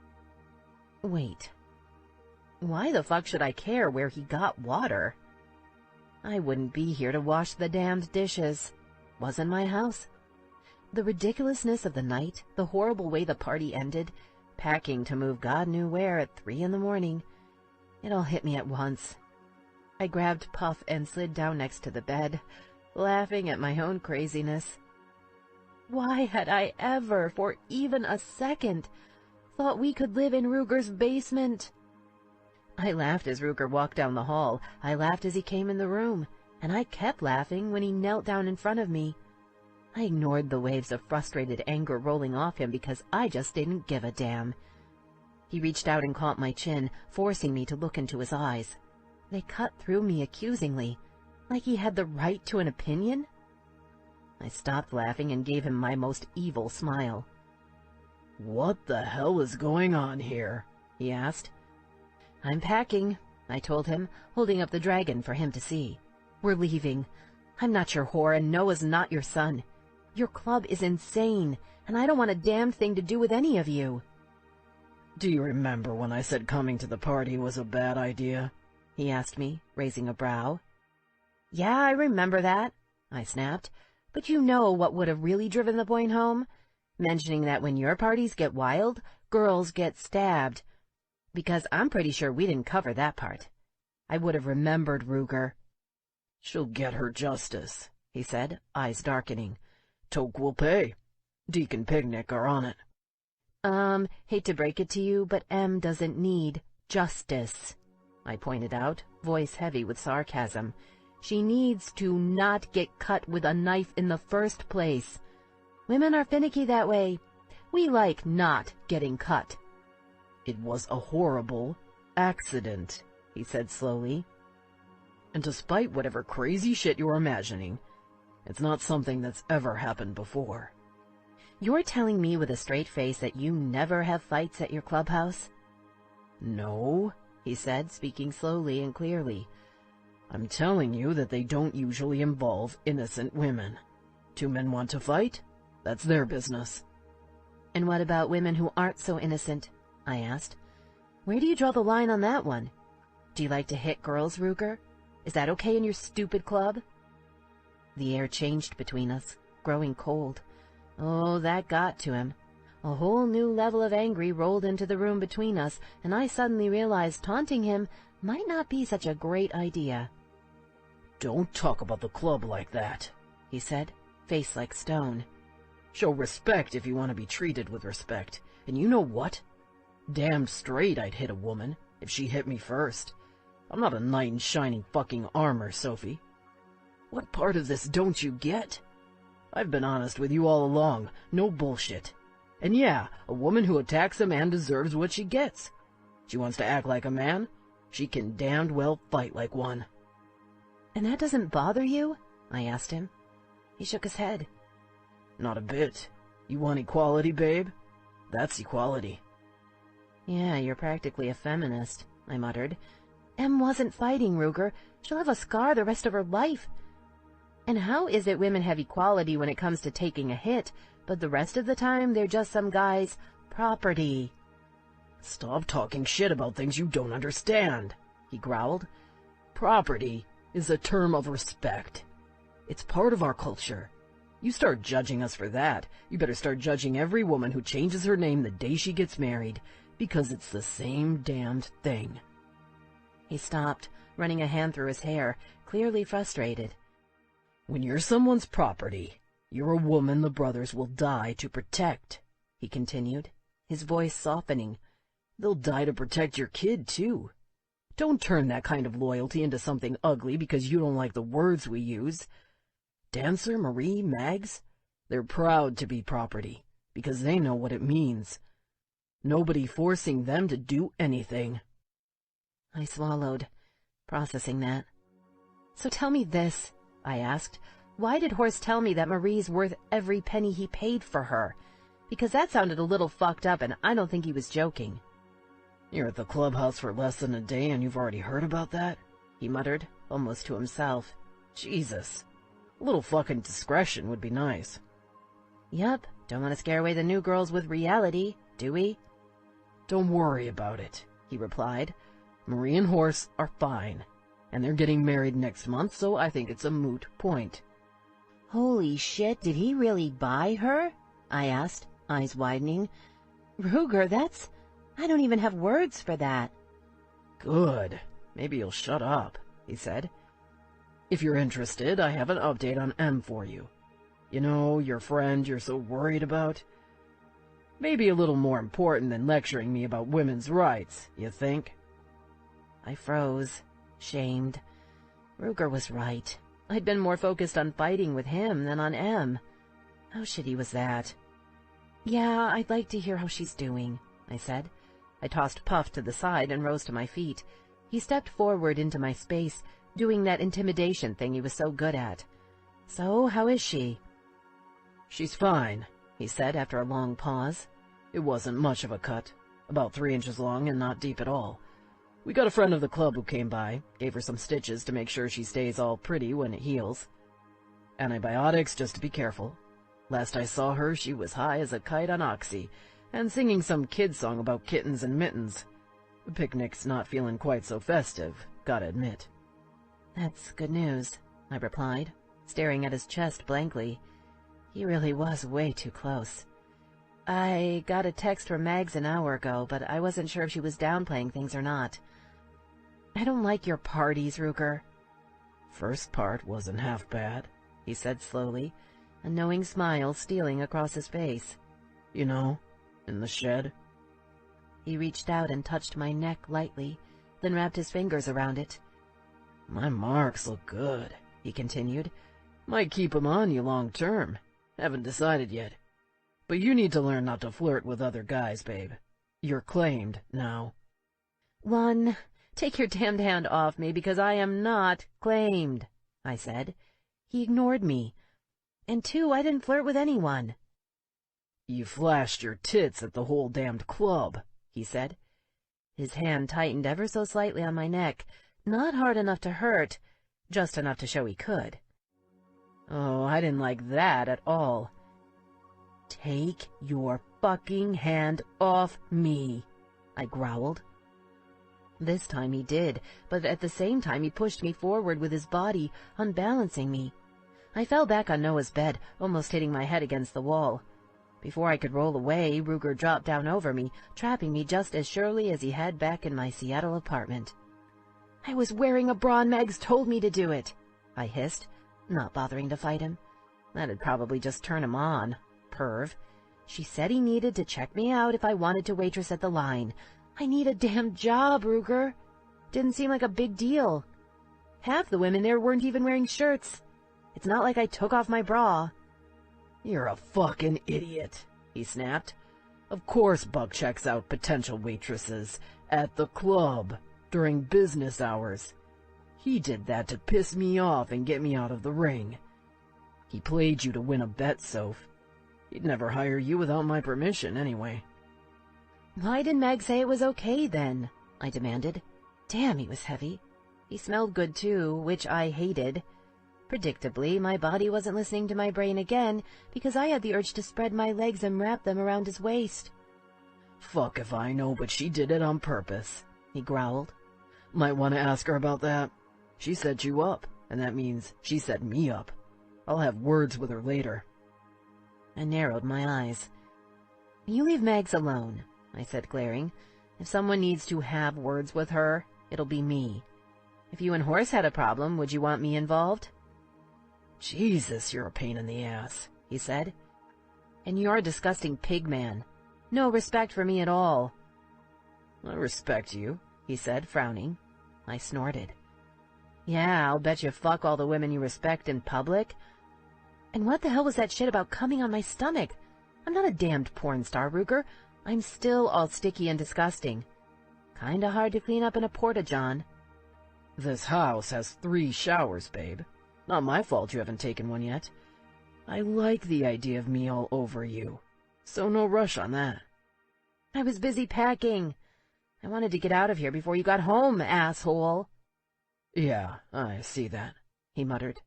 Wait. Why the fuck should I care where he got water? I wouldn't be here to wash the damned dishes. Wasn't my house. The ridiculousness of the night, the horrible way the party ended, packing to move God knew where at 3 a.m, it all hit me at once. I grabbed Puff and slid down next to the bed, laughing at my own craziness. Why had I ever, for even a second, thought we could live in Ruger's basement? I laughed as Ruger walked down the hall. I laughed as he came in the room, and I kept laughing when he knelt down in front of me. I ignored the waves of frustrated anger rolling off him because I just didn't give a damn. He reached out and caught my chin, forcing me to look into his eyes. They cut through me accusingly, like he had the right to an opinion. I stopped laughing and gave him my most evil smile. "What the hell is going on here?" he asked. "I'm packing," I told him, holding up the dragon for him to see. "We're leaving. I'm not your whore, and Noah's not your son. Your club is insane, and I don't want a damned thing to do with any of you." "Do you remember when I said coming to the party was a bad idea?" he asked me, raising a brow. "Yeah, I remember that," I snapped. "But you know what would have really driven the point home? Mentioning that when your parties get wild, girls get stabbed. Because I'm pretty sure we didn't cover that part. I would have remembered Ruger." "She'll get her justice," he said, eyes darkening. "Toke will pay. Deacon Picnic are on it." Hate to break it to you, but M doesn't need justice," I pointed out, voice heavy with sarcasm. "She needs to not get cut with a knife in the first place. Women are finicky that way. We like not getting cut." "It was a horrible accident," he said slowly. "And despite whatever crazy shit you're imagining, it's not something that's ever happened before." "You're telling me with a straight face that you never have fights at your clubhouse?" "No," he said, speaking slowly and clearly. "I'm telling you that they don't usually involve innocent women. 2 men want to fight? That's their business." "And what about women who aren't so innocent?" I asked. "Where do you draw the line on that one? Do you like to hit girls, Ruger? Is that okay in your stupid club?" The air changed between us, growing cold. Oh, that got to him. A whole new level of angry rolled into the room between us, and I suddenly realized taunting him might not be such a great idea. "Don't talk about the club like that," he said, face like stone. "Show respect if you want to be treated with respect. And you know what? Damned straight I'd hit a woman if she hit me first. I'm not a knight in shining fucking armor, Sophie. What part of this don't you get? I've been honest with you all along, no bullshit. And yeah, a woman who attacks a man deserves what she gets. She wants to act like a man, she can damned well fight like one." "And that doesn't bother you?" I asked him. He shook his head. "Not a bit. You want equality, babe? That's equality." "Yeah, you're practically a feminist," I muttered. "Em wasn't fighting, Ruger. She'll have a scar the rest of her life. And how is it women have equality when it comes to taking a hit, but the rest of the time they're just some guy's property? Stop talking shit about things you don't understand, he growled. Property is a term of respect. It's part of our culture. You start judging us for that, you better start judging every woman who changes her name the day she gets married, because it's the same damned thing. He stopped, running a hand through his hair, clearly frustrated. When you're someone's property, you're a woman the brothers will die to protect, he continued, his voice softening. They'll die to protect your kid, too. Don't turn that kind of loyalty into something ugly because you don't like the words we use. Dancer, Marie, Mags, they're proud to be property because they know what it means. Nobody forcing them to do anything. I swallowed, processing that. So tell me this, I asked. Why did Horst tell me that Marie's worth every penny he paid for her? Because that sounded a little fucked up, and I don't think he was joking. You're at the clubhouse for less than a day and you've already heard about that? He muttered, almost to himself. Jesus. A little fucking discretion would be nice. Yup, don't want to scare away the new girls with reality, do we? Don't worry about it, he replied. Marie and Horst are fine, and they're getting married next month, so I think it's a moot point. Holy shit, did he really buy her? I asked, eyes widening. Ruger, I don't even have words for that. Good. Maybe you'll shut up, he said. If you're interested, I have an update on M for you. You know, your friend you're so worried about? Maybe a little more important than lecturing me about women's rights, you think? I froze, shamed. Ruger was right. I'd been more focused on fighting with him than on M. How shitty was that? Yeah, I'd like to hear how she's doing, I said. I tossed Puff to the side and rose to my feet. He stepped forward into my space, doing that intimidation thing he was so good at. So, how is she? She's fine, he said after a long pause. It wasn't much of a cut, about 3 inches long and not deep at all. We got a friend of the club who came by, gave her some stitches to make sure she stays all pretty when it heals. Antibiotics just to be careful. Last I saw her, she was high as a kite on oxy, and singing some kid song about kittens and mittens. The picnic's not feeling quite so festive, gotta admit. That's good news, I replied, staring at his chest blankly. He really was way too close. I got a text from Mags an hour ago, but I wasn't sure if she was downplaying things or not. I don't like your parties, Ruger. First part wasn't half bad, he said slowly, a knowing smile stealing across his face. You know, in the shed. He reached out and touched my neck lightly, then wrapped his fingers around it. My marks look good, he continued. Might keep 'em on you long term. Haven't decided yet. But you need to learn not to flirt with other guys, babe. You're claimed now. One, take your damned hand off me because I am not claimed, I said. He ignored me. And two, I didn't flirt with anyone. You flashed your tits at the whole damned club, he said. His hand tightened ever so slightly on my neck, not hard enough to hurt, just enough to show he could. Oh, I didn't like that at all. Take your fucking hand off me, I growled. This time he did, but at the same time he pushed me forward with his body, unbalancing me. I fell back on Noah's bed, almost hitting my head against the wall. Before I could roll away, Ruger dropped down over me, trapping me just as surely as he had back in my Seattle apartment. I was wearing a bra and Megs told me to do it, I hissed, not bothering to fight him. That'd probably just turn him on. Perv. She said he needed to check me out if I wanted to waitress at the line. I need a damn job, Ruger. Didn't seem like a big deal. Half the women there weren't even wearing shirts. It's not like I took off my bra. You're a fucking idiot, he snapped. Of course Buck checks out potential waitresses at the club during business hours. He did that to piss me off and get me out of the ring. He played you to win a bet, Soph. He'd never hire you without my permission, anyway. Why didn't Meg say it was okay, then? I demanded. Damn, he was heavy. He smelled good, too, which I hated. Predictably, my body wasn't listening to my brain again because I had the urge to spread my legs and wrap them around his waist. "Fuck if I know, but she did it on purpose," he growled. "Might want to ask her about that. She set you up, and that means she set me up. I'll have words with her later." I narrowed my eyes. "You leave Mags alone," I said, glaring. "If someone needs to have words with her, it'll be me. If you and Horse had a problem, would you want me involved?" "Jesus, you're a pain in the ass," he said. "And you're a disgusting pig man. No respect for me at all." "I respect you," he said, frowning. I snorted. "Yeah, I'll bet you fuck all the women you respect in public. And what the hell was that shit about coming on my stomach? I'm not a damned porn star, Ruger. I'm still all sticky and disgusting. Kinda hard to clean up in a porta-john." "This house has 3 showers, babe. Not my fault you haven't taken one yet. I like the idea of me all over you, so no rush on that." "I was busy packing. I wanted to get out of here before you got home, asshole." "Yeah, I see that," he muttered.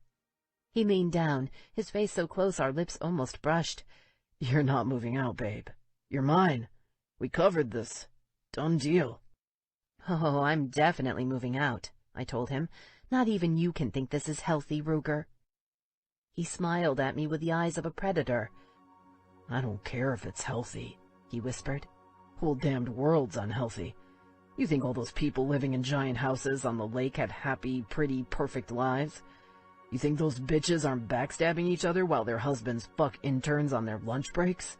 He leaned down, his face so close our lips almost brushed. "You're not moving out, babe. You're mine. We covered this. Done deal." "Oh, I'm definitely moving out," I told him. "Not even you can think this is healthy, Ruger." He smiled at me with the eyes of a predator. "I don't care if it's healthy," he whispered. "Whole damned world's unhealthy. You think all those people living in giant houses on the lake had happy, pretty, perfect lives? You think those bitches aren't backstabbing each other while their husbands fuck interns on their lunch breaks?"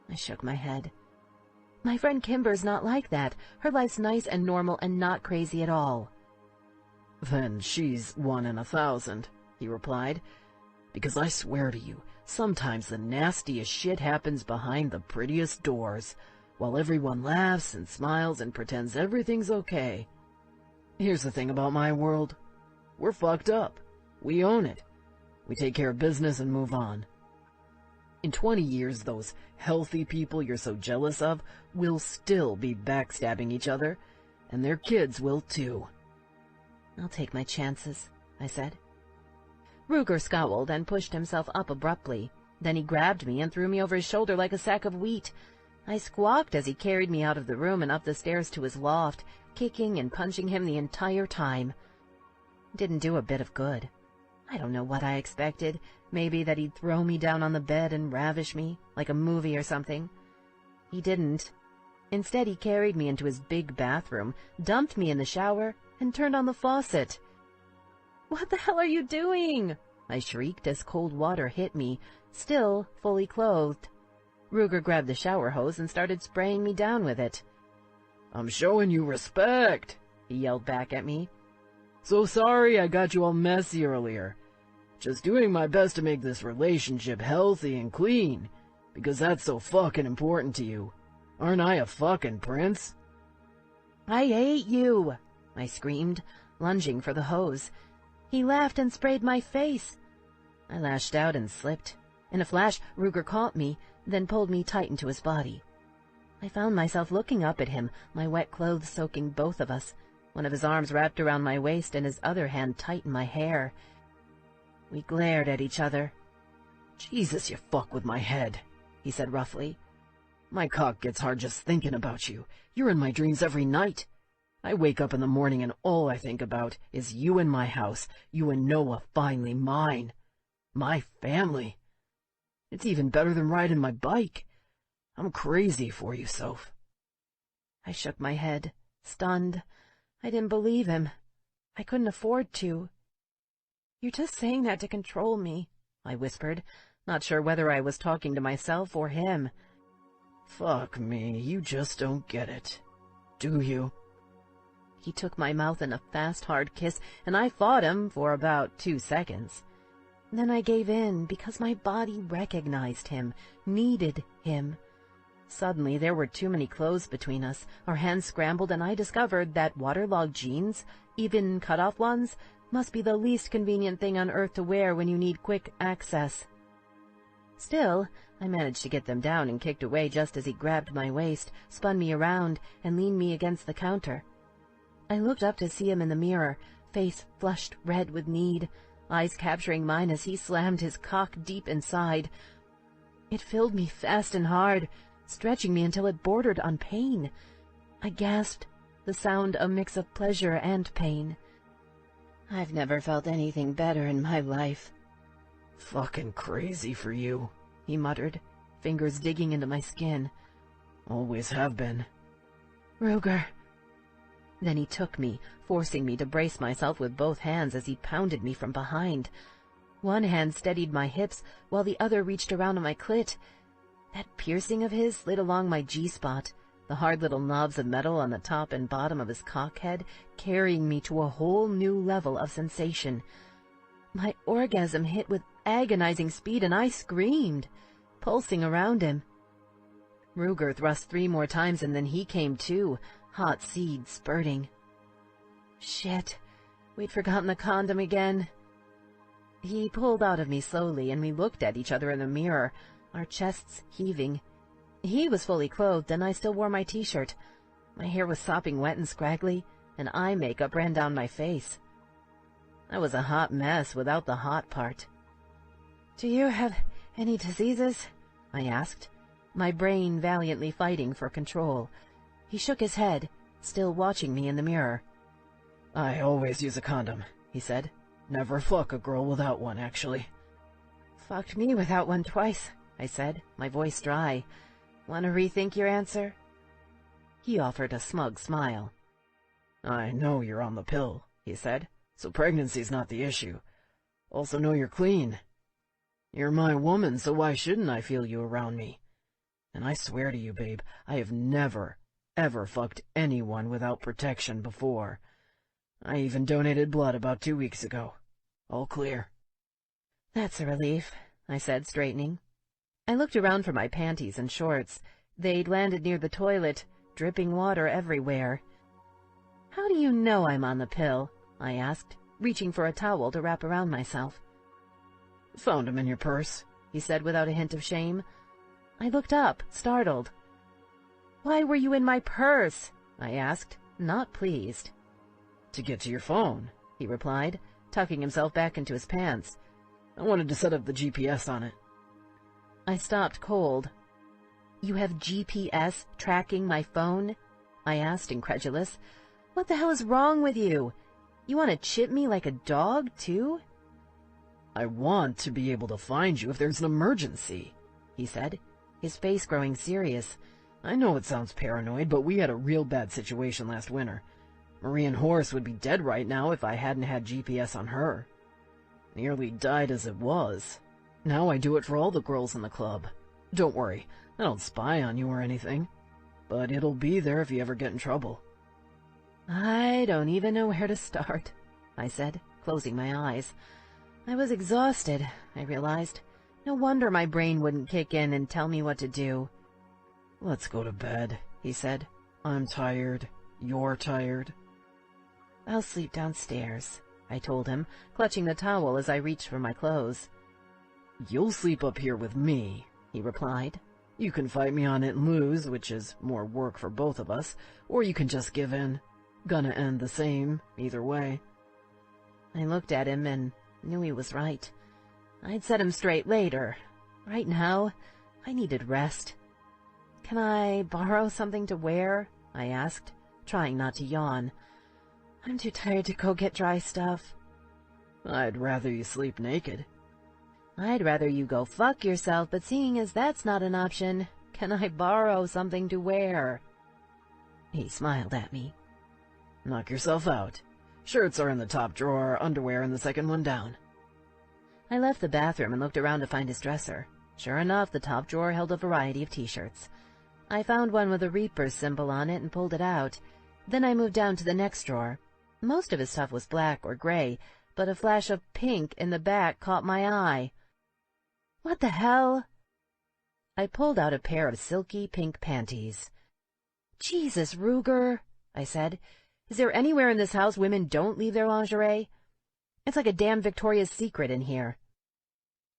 I shook my head. "My friend Kimber's not like that. Her life's nice and normal and not crazy at all." "Then she's 1 in 1,000, he replied. "Because I swear to you, sometimes the nastiest shit happens behind the prettiest doors, while everyone laughs and smiles and pretends everything's okay. Here's the thing about my world. We're fucked up. We own it. We take care of business and move on. In 20 years, those healthy people you're so jealous of will still be backstabbing each other, and their kids will too." "I'll take my chances," I said. Ruger scowled and pushed himself up abruptly. Then he grabbed me and threw me over his shoulder like a sack of wheat. I squawked as he carried me out of the room and up the stairs to his loft, kicking and punching him the entire time. Didn't do a bit of good. I don't know what I expected. Maybe that he'd throw me down on the bed and ravish me, like a movie or something. He didn't. Instead, he carried me into his big bathroom, dumped me in the shower, and turned on the faucet. "What the hell are you doing?" I shrieked as cold water hit me, still fully clothed. Ruger grabbed the shower hose and started spraying me down with it. "I'm showing you respect," he yelled back at me. "So sorry I got you all messy earlier. Just doing my best to make this relationship healthy and clean, because that's so fucking important to you. Aren't I a fucking prince?" "I hate you!" I screamed, lunging for the hose. He laughed and sprayed my face. I lashed out and slipped. In a flash, Ruger caught me, then pulled me tight into his body. I found myself looking up at him, my wet clothes soaking both of us, one of his arms wrapped around my waist and his other hand tight in my hair. We glared at each other. "Jesus, you fuck with my head," he said roughly. "My cock gets hard just thinking about you. You're in my dreams every night. I wake up in the morning and all I think about is you in my house, you and Noah finally mine. My family. It's even better than riding my bike. I'm crazy for you, Soph." I shook my head, stunned. I didn't believe him. I couldn't afford to. "You're just saying that to control me," I whispered, not sure whether I was talking to myself or him. "Fuck me, you just don't get it. Do you?" He took my mouth in a fast, hard kiss, and I fought him for about 2 seconds. Then I gave in because my body recognized him, needed him. Suddenly there were too many clothes between us. Our hands scrambled, and I discovered that waterlogged jeans, even cut-off ones, must be the least convenient thing on earth to wear when you need quick access. Still, I managed to get them down and kicked away just as he grabbed my waist, spun me around, and leaned me against the counter. I looked up to see him in the mirror, face flushed red with need. eyes capturing mine as he slammed his cock deep inside. It filled me fast and hard, stretching me until it bordered on pain. I gasped, the sound a mix of pleasure and pain. I've never felt anything better in my life. Fucking crazy for you, he muttered, fingers digging into my skin. Always have been. Ruger. Then he took me, forcing me to brace myself with both hands as he pounded me from behind. One hand steadied my hips, while the other reached around to my clit. That piercing of his slid along my G-spot, the hard little knobs of metal on the top and bottom of his cockhead carrying me to a whole new level of sensation. My orgasm hit with agonizing speed, and I screamed, pulsing around him. Ruger thrust 3 more times, and then he came too, hot seed spurting. Shit, we'd forgotten the condom again. He pulled out of me slowly, and we looked at each other in the mirror, our chests heaving. He was fully clothed, and I still wore my t-shirt. My hair was sopping wet and scraggly, and eye makeup ran down my face. I was a hot mess without the hot part. "Do you have any diseases?" I asked, my brain valiantly fighting for control. He shook his head, still watching me in the mirror. "I always use a condom," he said. "Never fuck a girl without one, actually." "Fucked me without one twice," I said, my voice dry. "Want to rethink your answer?" He offered a smug smile. "I know you're on the pill," he said, "so pregnancy's not the issue. Also know you're clean. You're my woman, so why shouldn't I feel you around me? And I swear to you, babe, I have never, ever fucked anyone without protection before. I even donated blood about 2 weeks ago. All clear." "That's a relief," I said, straightening. I looked around for my panties and shorts. They'd landed near the toilet, dripping water everywhere. "How do you know I'm on the pill?" I asked, reaching for a towel to wrap around myself. "Found him in your purse," he said without a hint of shame. I looked up, startled. "Why were you in my purse?" I asked, not pleased. "To get to your phone," he replied, tucking himself back into his pants. "I wanted to set up the GPS on it." I stopped cold. "You have GPS tracking my phone?" I asked, incredulous. "What the hell is wrong with you? You want to chip me like a dog, too?" "I want to be able to find you if there's an emergency," he said, his face growing serious. "I know it sounds paranoid, but we had a real bad situation last winter. Marie and Horace would be dead right now if I hadn't had GPS on her. Nearly died as it was. Now I do it for all the girls in the club. Don't worry, I don't spy on you or anything. But it'll be there if you ever get in trouble." "I don't even know where to start," I said, closing my eyes. I was exhausted, I realized. No wonder my brain wouldn't kick in and tell me what to do. "Let's go to bed," he said. "I'm tired. You're tired." "I'll sleep downstairs," I told him, clutching the towel as I reached for my clothes. "You'll sleep up here with me," he replied. "You can fight me on it and lose, which is more work for both of us, or you can just give in. Gonna end the same, either way." I looked at him and knew he was right. I'd set him straight later. Right now, I needed rest. "Can I borrow something to wear?" I asked, trying not to yawn. "I'm too tired to go get dry stuff." "I'd rather you sleep naked." "I'd rather you go fuck yourself, but seeing as that's not an option, can I borrow something to wear?" He smiled at me. "Knock yourself out. Shirts are in the top drawer, underwear in the second one down." I left the bathroom and looked around to find his dresser. Sure enough, the top drawer held a variety of t-shirts. I found one with a Reaper's symbol on it and pulled it out. Then I moved down to the next drawer. Most of his stuff was black or gray, but a flash of pink in the back caught my eye. "What the hell?" I pulled out a pair of silky pink panties. "Jesus, Ruger," I said. "Is there anywhere in this house women don't leave their lingerie? It's like a damn Victoria's Secret in here."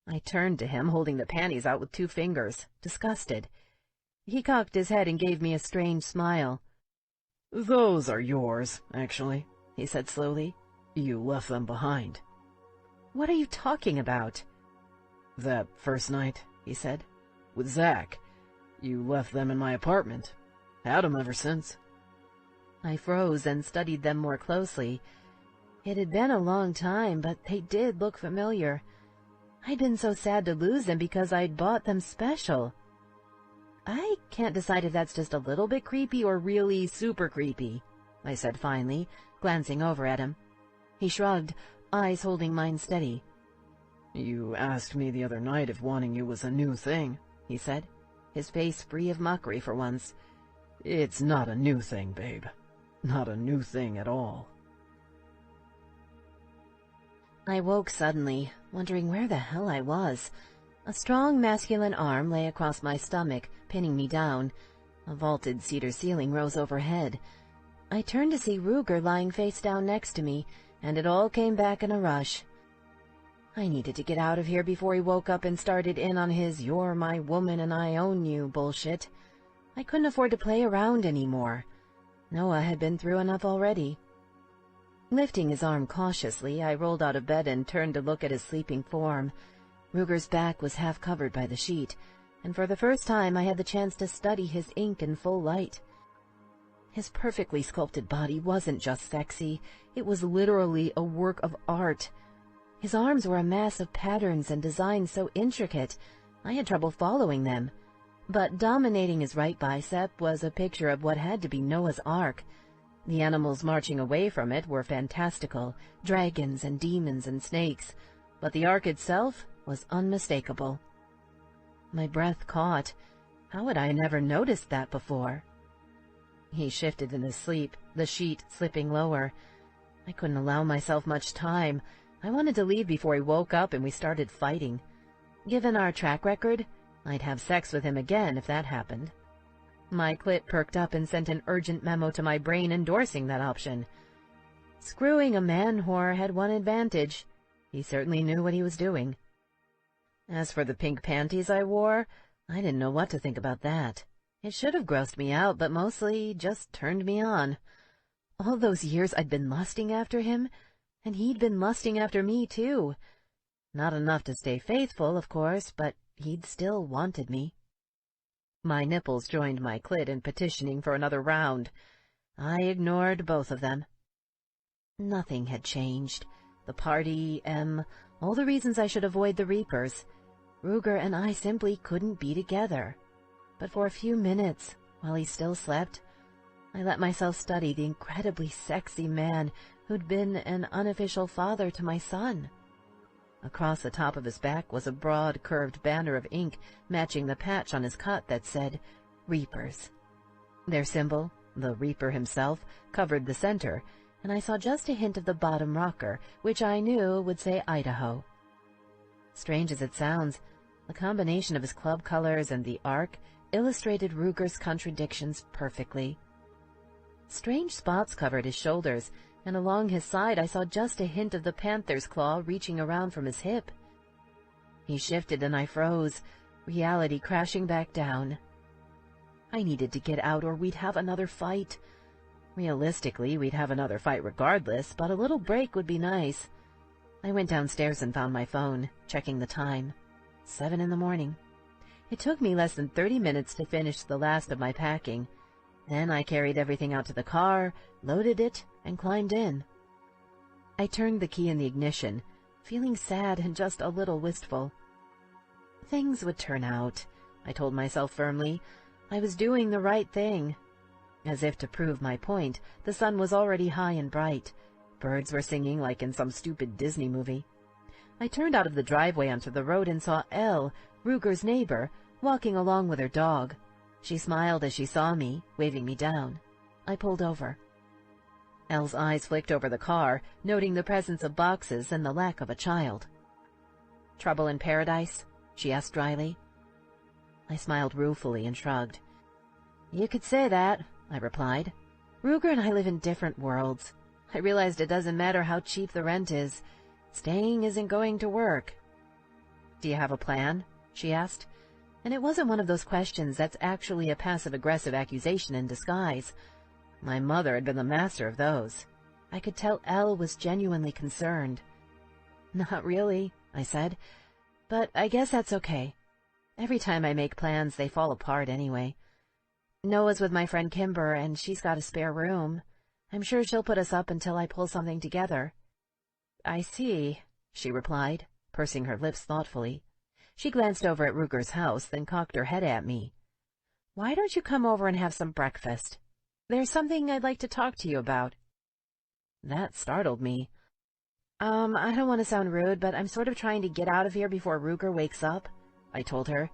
I turned to him, holding the panties out with 2 fingers, disgusted. He cocked his head and gave me a strange smile. "Those are yours, actually," he said slowly. "You left them behind." What are you talking about? That first night, he said, with Zach. You left them in my apartment. Had 'em ever since. I froze and studied them more closely. It had been a long time, but they did look familiar. I'd been so sad to lose them because I'd bought them special. I can't decide if that's just a little bit creepy or really super creepy, I said finally, glancing over at him. He shrugged, eyes holding mine steady. You asked me the other night if wanting you was a new thing, he said, his face free of mockery for once. It's not a new thing, babe. Not a new thing at all. I woke suddenly, wondering where the hell I was. A strong masculine arm lay across my stomach, pinning me down. A vaulted cedar ceiling rose overhead. I turned to see Ruger lying face down next to me, and it all came back in a rush. I needed to get out of here before he woke up and started in on his "you're my woman and I own you" bullshit. I couldn't afford to play around anymore. Noah had been through enough already. Lifting his arm cautiously, I rolled out of bed and turned to look at his sleeping form. Ruger's back was half covered by the sheet, and for the first time I had the chance to study his ink in full light. His perfectly sculpted body wasn't just sexy, it was literally a work of art. His arms were a mass of patterns and designs so intricate, I had trouble following them. But dominating his right bicep was a picture of what had to be Noah's Ark. The animals marching away from it were fantastical, dragons and demons and snakes, but the Ark itself was unmistakable. My breath caught. How had I never noticed that before? He shifted in his sleep, the sheet slipping lower. I couldn't allow myself much time. I wanted to leave before he woke up and we started fighting. Given our track record, I'd have sex with him again if that happened. My clit perked up and sent an urgent memo to my brain endorsing that option. Screwing a man-whore had one advantage. He certainly knew what he was doing. As for the pink panties I wore, I didn't know what to think about that. It should have grossed me out, but mostly just turned me on. All those years I'd been lusting after him, and he'd been lusting after me, too. Not enough to stay faithful, of course, but he'd still wanted me. My nipples joined my clit in petitioning for another round. I ignored both of them. Nothing had changed. The party, all the reasons I should avoid the Reapers. Ruger and I simply couldn't be together. But for a few minutes, while he still slept, I let myself study the incredibly sexy man who'd been an unofficial father to my son. Across the top of his back was a broad, curved banner of ink matching the patch on his cut that said, Reapers. Their symbol, the Reaper himself, covered the center, and I saw just a hint of the bottom rocker, which I knew would say Idaho. Strange as it sounds, the combination of his club colors and the Ark illustrated Ruger's contradictions perfectly. Strange spots covered his shoulders, and along his side I saw just a hint of the panther's claw reaching around from his hip. He shifted and I froze, reality crashing back down. I needed to get out or we'd have another fight. Realistically, we'd have another fight regardless, but a little break would be nice. I went downstairs and found my phone, checking the time. 7 a.m. It took me less than 30 minutes to finish the last of my packing. Then I carried everything out to the car, loaded it, and climbed in. I turned the key in the ignition, feeling sad and just a little wistful. Things would turn out, I told myself firmly. I was doing the right thing. As if to prove my point, the sun was already high and bright. Birds were singing like in some stupid Disney movie. I turned out of the driveway onto the road and saw Elle, Ruger's neighbor, walking along with her dog. She smiled as she saw me, waving me down. I pulled over. Elle's eyes flicked over the car, noting the presence of boxes and the lack of a child. "Trouble in paradise?" she asked dryly. I smiled ruefully and shrugged. "You could say that," I replied. "Ruger and I live in different worlds. I realized it doesn't matter how cheap the rent is. Staying isn't going to work." "Do you have a plan?" she asked. And it wasn't one of those questions that's actually a passive-aggressive accusation in disguise. My mother had been the master of those. I could tell Elle was genuinely concerned. Not really, I said, but I guess that's okay. Every time I make plans, they fall apart anyway. Noah's with my friend Kimber, and she's got a spare room. I'm sure she'll put us up until I pull something together. I see, she replied, pursing her lips thoughtfully. She glanced over at Ruger's house, then cocked her head at me. Why don't you come over and have some breakfast? There's something I'd like to talk to you about. That startled me. I don't want to sound rude, but I'm sort of trying to get out of here before Ruger wakes up, I told her.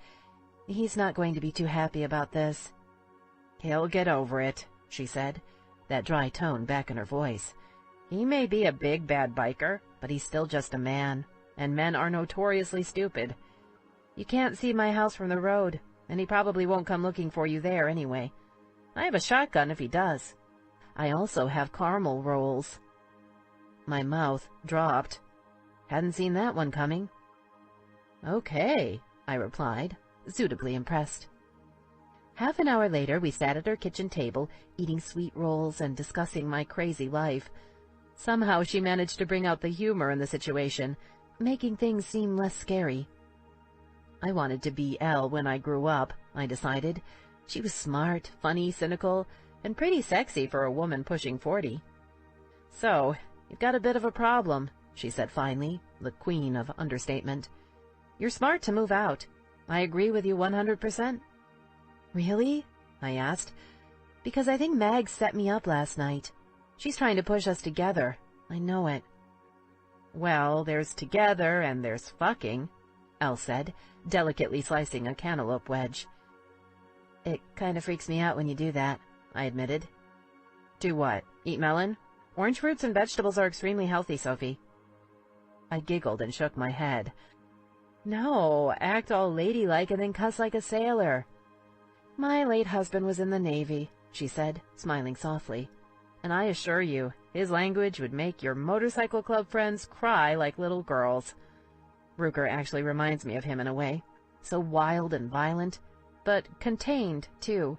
He's not going to be too happy about this. He'll get over it, she said, that dry tone back in her voice. He may be a big bad biker, but he's still just a man, and men are notoriously stupid. You can't see my house from the road, and he probably won't come looking for you there anyway. I have a shotgun if he does. I also have caramel rolls. My mouth dropped. Hadn't seen that one coming. Okay, I replied, suitably impressed. Half an hour later, we sat at our kitchen table, eating sweet rolls and discussing my crazy life. Somehow she managed to bring out the humor in the situation, making things seem less scary. I wanted to be Elle when I grew up, I decided. She was smart, funny, cynical, and pretty sexy for a woman pushing 40. So, you've got a bit of a problem, she said finally, the queen of understatement. You're smart to move out. I agree with you 100%. Really? I asked. Because I think Mag set me up last night. She's trying to push us together. I know it. Well, there's together and there's fucking, Elle said, delicately slicing a cantaloupe wedge. It kind of freaks me out when you do that, I admitted. Do what? Eat melon? Orange fruits and vegetables are extremely healthy, Sophie. I giggled and shook my head. No, act all ladylike and then cuss like a sailor. My late husband was in the Navy, she said, smiling softly. And I assure you, his language would make your motorcycle club friends cry like little girls. Ruger actually reminds me of him in a way. So wild and violent, but contained, too.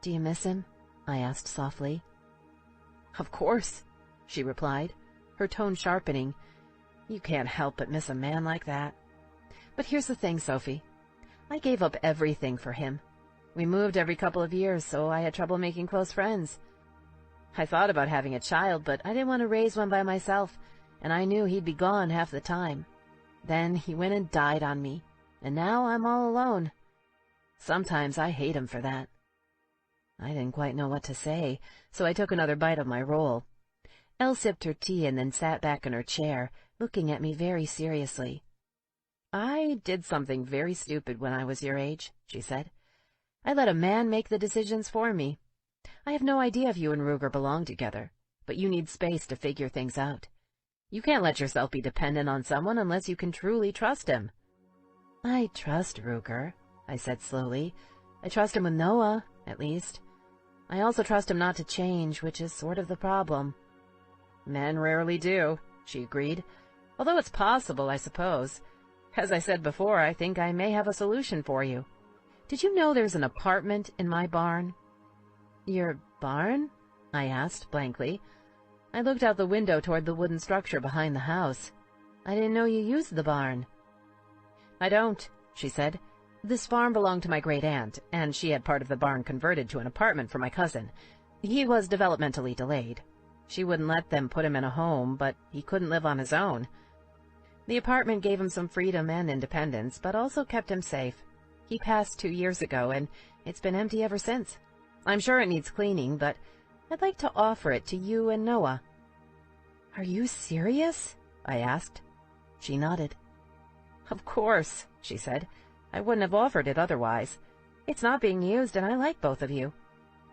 Do you miss him? I asked softly. Of course, she replied, her tone sharpening. You can't help but miss a man like that. But here's the thing, Sophie. I gave up everything for him. We moved every couple of years, so I had trouble making close friends. I thought about having a child, but I didn't want to raise one by myself, and I knew he'd be gone half the time. Then he went and died on me, and now I'm all alone. Sometimes I hate him for that. I didn't quite know what to say, so I took another bite of my roll. Elle sipped her tea and then sat back in her chair, looking at me very seriously. I did something very stupid when I was your age, she said. I let a man make the decisions for me. I have no idea if you and Ruger belong together, but you need space to figure things out. You can't let yourself be dependent on someone unless you can truly trust him. I trust Ruger, I said slowly. I trust him with Noah, at least. I also trust him not to change, which is sort of the problem. Men rarely do, she agreed. Although it's possible, I suppose. As I said before, I think I may have a solution for you. Did you know there's an apartment in my barn? Your barn? I asked blankly. I looked out the window toward the wooden structure behind the house. I didn't know you used the barn. I don't, she said. This farm belonged to my great-aunt, and she had part of the barn converted to an apartment for my cousin. He was developmentally delayed. She wouldn't let them put him in a home, but he couldn't live on his own. The apartment gave him some freedom and independence, but also kept him safe. He passed 2 years ago, and it's been empty ever since. I'm sure it needs cleaning, but I'd like to offer it to you and Noah. Are you serious? I asked. She nodded. Of course, she said. I wouldn't have offered it otherwise. It's not being used, and I like both of you.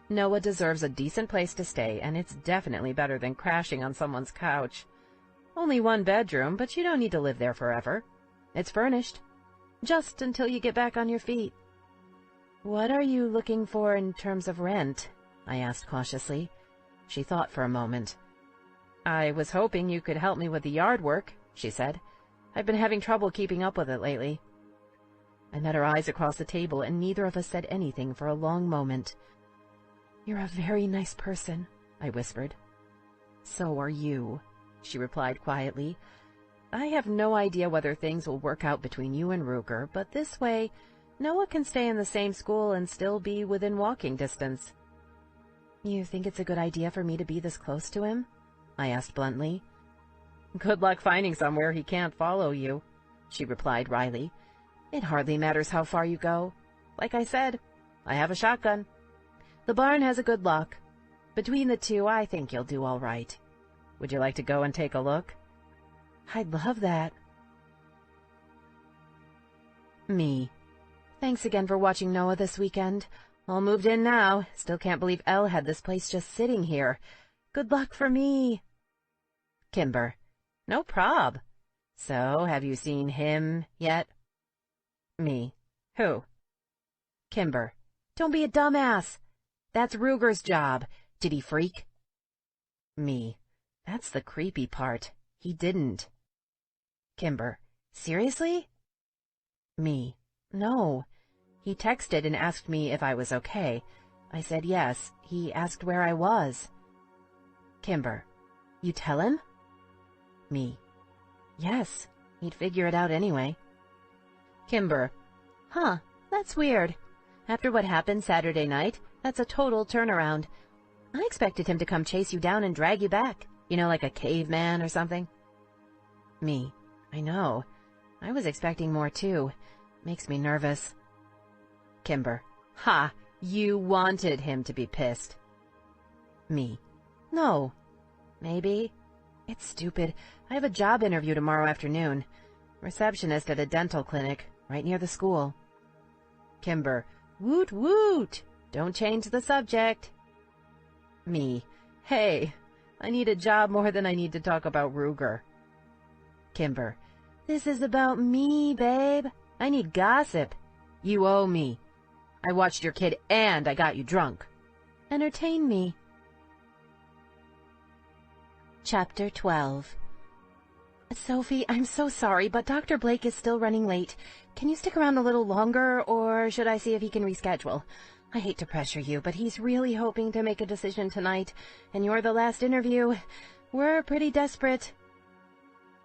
Noah deserves a decent place to stay, and it's definitely better than crashing on someone's couch. Only 1 bedroom, but you don't need to live there forever. It's furnished. Just until you get back on your feet. What are you looking for in terms of rent? I asked cautiously. She thought for a moment. I was hoping you could help me with the yard work, she said. I've been having trouble keeping up with it lately. I met her eyes across the table, and neither of us said anything for a long moment. You're a very nice person, I whispered. So are you, she replied quietly. I have no idea whether things will work out between you and Ruger, but this way, Noah can stay in the same school and still be within walking distance." "You think it's a good idea for me to be this close to him?" I asked bluntly. "Good luck finding somewhere he can't follow you," she replied wryly. "It hardly matters how far you go. Like I said, I have a shotgun. The barn has a good lock. Between the two, I think you'll do all right. Would you like to go and take a look?" "I'd love that." Me. "Thanks again for watching Noah this weekend. All moved in now. Still can't believe Elle had this place just sitting here. Good luck for me." Kimber. "No prob. So, have you seen him yet?" Me. "Who?" Kimber. "Don't be a dumbass. That's Ruger's job. Did he freak?" Me. "That's the creepy part. He didn't." Kimber. "Seriously?" Me. "No. He texted and asked me if I was okay. I said yes. He asked where I was." Kimber. "You tell him?" Me. "Yes. He'd figure it out anyway." Kimber. "Huh. That's weird. After what happened Saturday night, that's a total turnaround. I expected him to come chase you down and drag you back. You know, like a caveman or something." Me. "I know. I was expecting more, too. Makes me nervous." Kimber. "Ha! You wanted him to be pissed." Me. "No. Maybe. It's stupid. I have a job interview tomorrow afternoon. Receptionist at a dental clinic, right near the school." Kimber. "Woot woot! Don't change the subject." Me. "Hey, I need a job more than I need to talk about Ruger." Kimber. "This is about me, babe. I need gossip. You owe me. I watched your kid and I got you drunk. Entertain me." Chapter 12. "Sophie, I'm so sorry, but Dr. Blake is still running late. Can you stick around a little longer, or should I see if he can reschedule? I hate to pressure you, but he's really hoping to make a decision tonight, and you're the last interview. We're pretty desperate."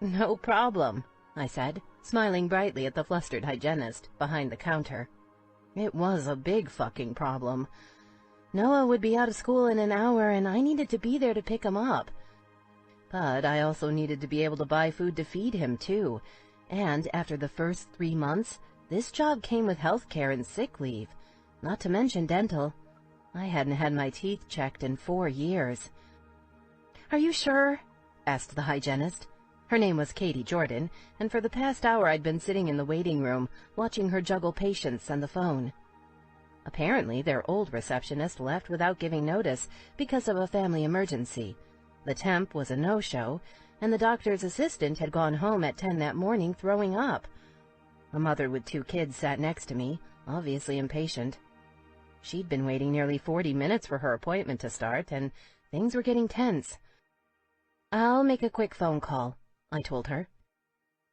"No problem," I said, smiling brightly at the flustered hygienist behind the counter. It was a big fucking problem. Noah would be out of school in an hour, and I needed to be there to pick him up. But I also needed to be able to buy food to feed him, too. And after the first 3 months, this job came with health care and sick leave, not to mention dental. I hadn't had my teeth checked in 4 years. "Are you sure?" asked the hygienist. Her name was Katie Jordan, and for the past hour I'd been sitting in the waiting room, watching her juggle patients and the phone. Apparently, their old receptionist left without giving notice because of a family emergency. The temp was a no-show, and the doctor's assistant had gone home at 10 that morning throwing up. A mother with 2 kids sat next to me, obviously impatient. She'd been waiting nearly 40 minutes for her appointment to start, and things were getting tense. "I'll make a quick phone call," I told her.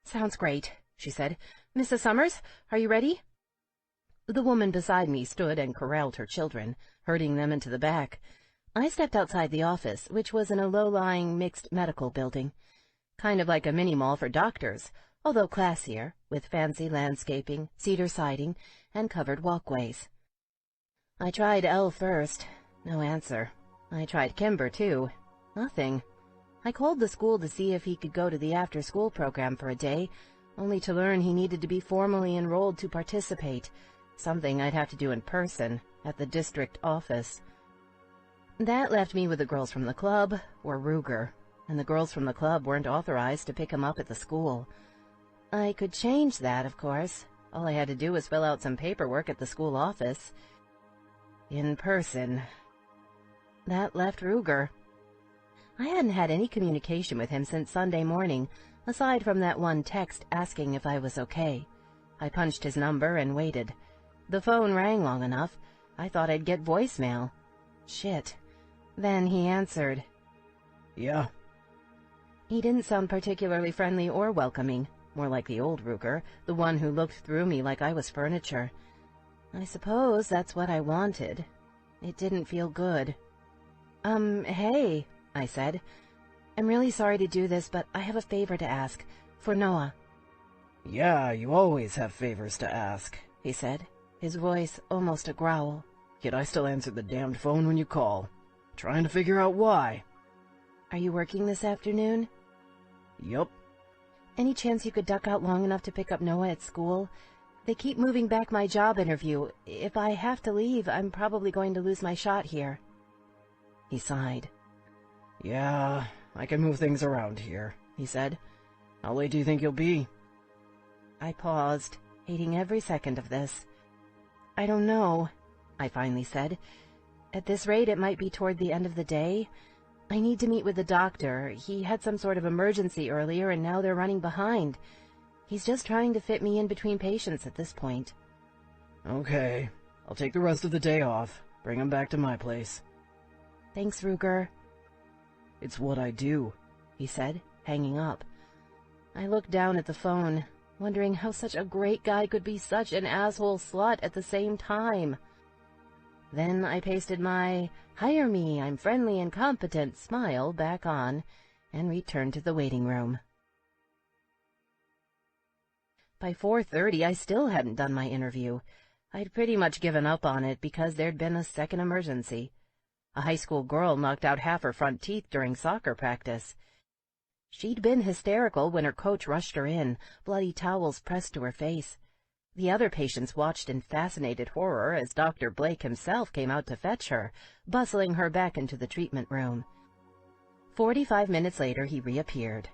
"Sounds great," she said. "Mrs. Summers, are you ready?" The woman beside me stood and corralled her children, herding them into the back. I stepped outside the office, which was in a low-lying mixed medical building, kind of like a mini-mall for doctors, although classier, with fancy landscaping, cedar siding, and covered walkways. I tried Elle first. No answer. I tried Kimber, too. Nothing. I called the school to see if he could go to the after-school program for a day, only to learn he needed to be formally enrolled to participate, something I'd have to do in person, at the district office. That left me with the girls from the club, or Ruger, and the girls from the club weren't authorized to pick him up at the school. I could change that, of course. All I had to do was fill out some paperwork at the school office. In person. That left Ruger. I hadn't had any communication with him since Sunday morning, aside from that one text asking if I was okay. I punched his number and waited. The phone rang long enough. I thought I'd get voicemail. Shit. Then he answered. "Yeah." He didn't sound particularly friendly or welcoming, more like the old Ruger, the one who looked through me like I was furniture. I suppose that's what I wanted. It didn't feel good. Hey, I said. "I'm really sorry to do this, but I have a favor to ask. For Noah. Yeah, you always have favors to ask, he said, his voice almost a growl. Yet I still answer the damned phone when you call. Trying to figure out why. Are you working this afternoon? Yup. Any chance you could duck out long enough to pick up Noah at school? They keep moving back my job interview. If I have to leave, I'm probably going to lose my shot here. He sighed. Yeah, I can move things around here, he said. How late do you think you'll be? I paused, hating every second of this. I don't know, I finally said. At this rate, it might be toward the end of the day. I need to meet with the doctor. He had some sort of emergency earlier, and now they're running behind. He's just trying to fit me in between patients at this point. Okay, I'll take the rest of the day off. Bring him back to my place. Thanks, Ruger. It's what I do, he said, hanging up. I looked down at the phone, wondering how such a great guy could be such an asshole slut at the same time. Then I pasted my "hire me, I'm friendly and competent" smile back on and returned to the waiting room. By 4:30, I still hadn't done my interview. I'd pretty much given up on it because there'd been a second emergency. A high school girl knocked out half her front teeth during soccer practice. She'd been hysterical when her coach rushed her in, bloody towels pressed to her face. The other patients watched in fascinated horror as Dr. Blake himself came out to fetch her, bustling her back into the treatment room. 45 minutes later, he reappeared.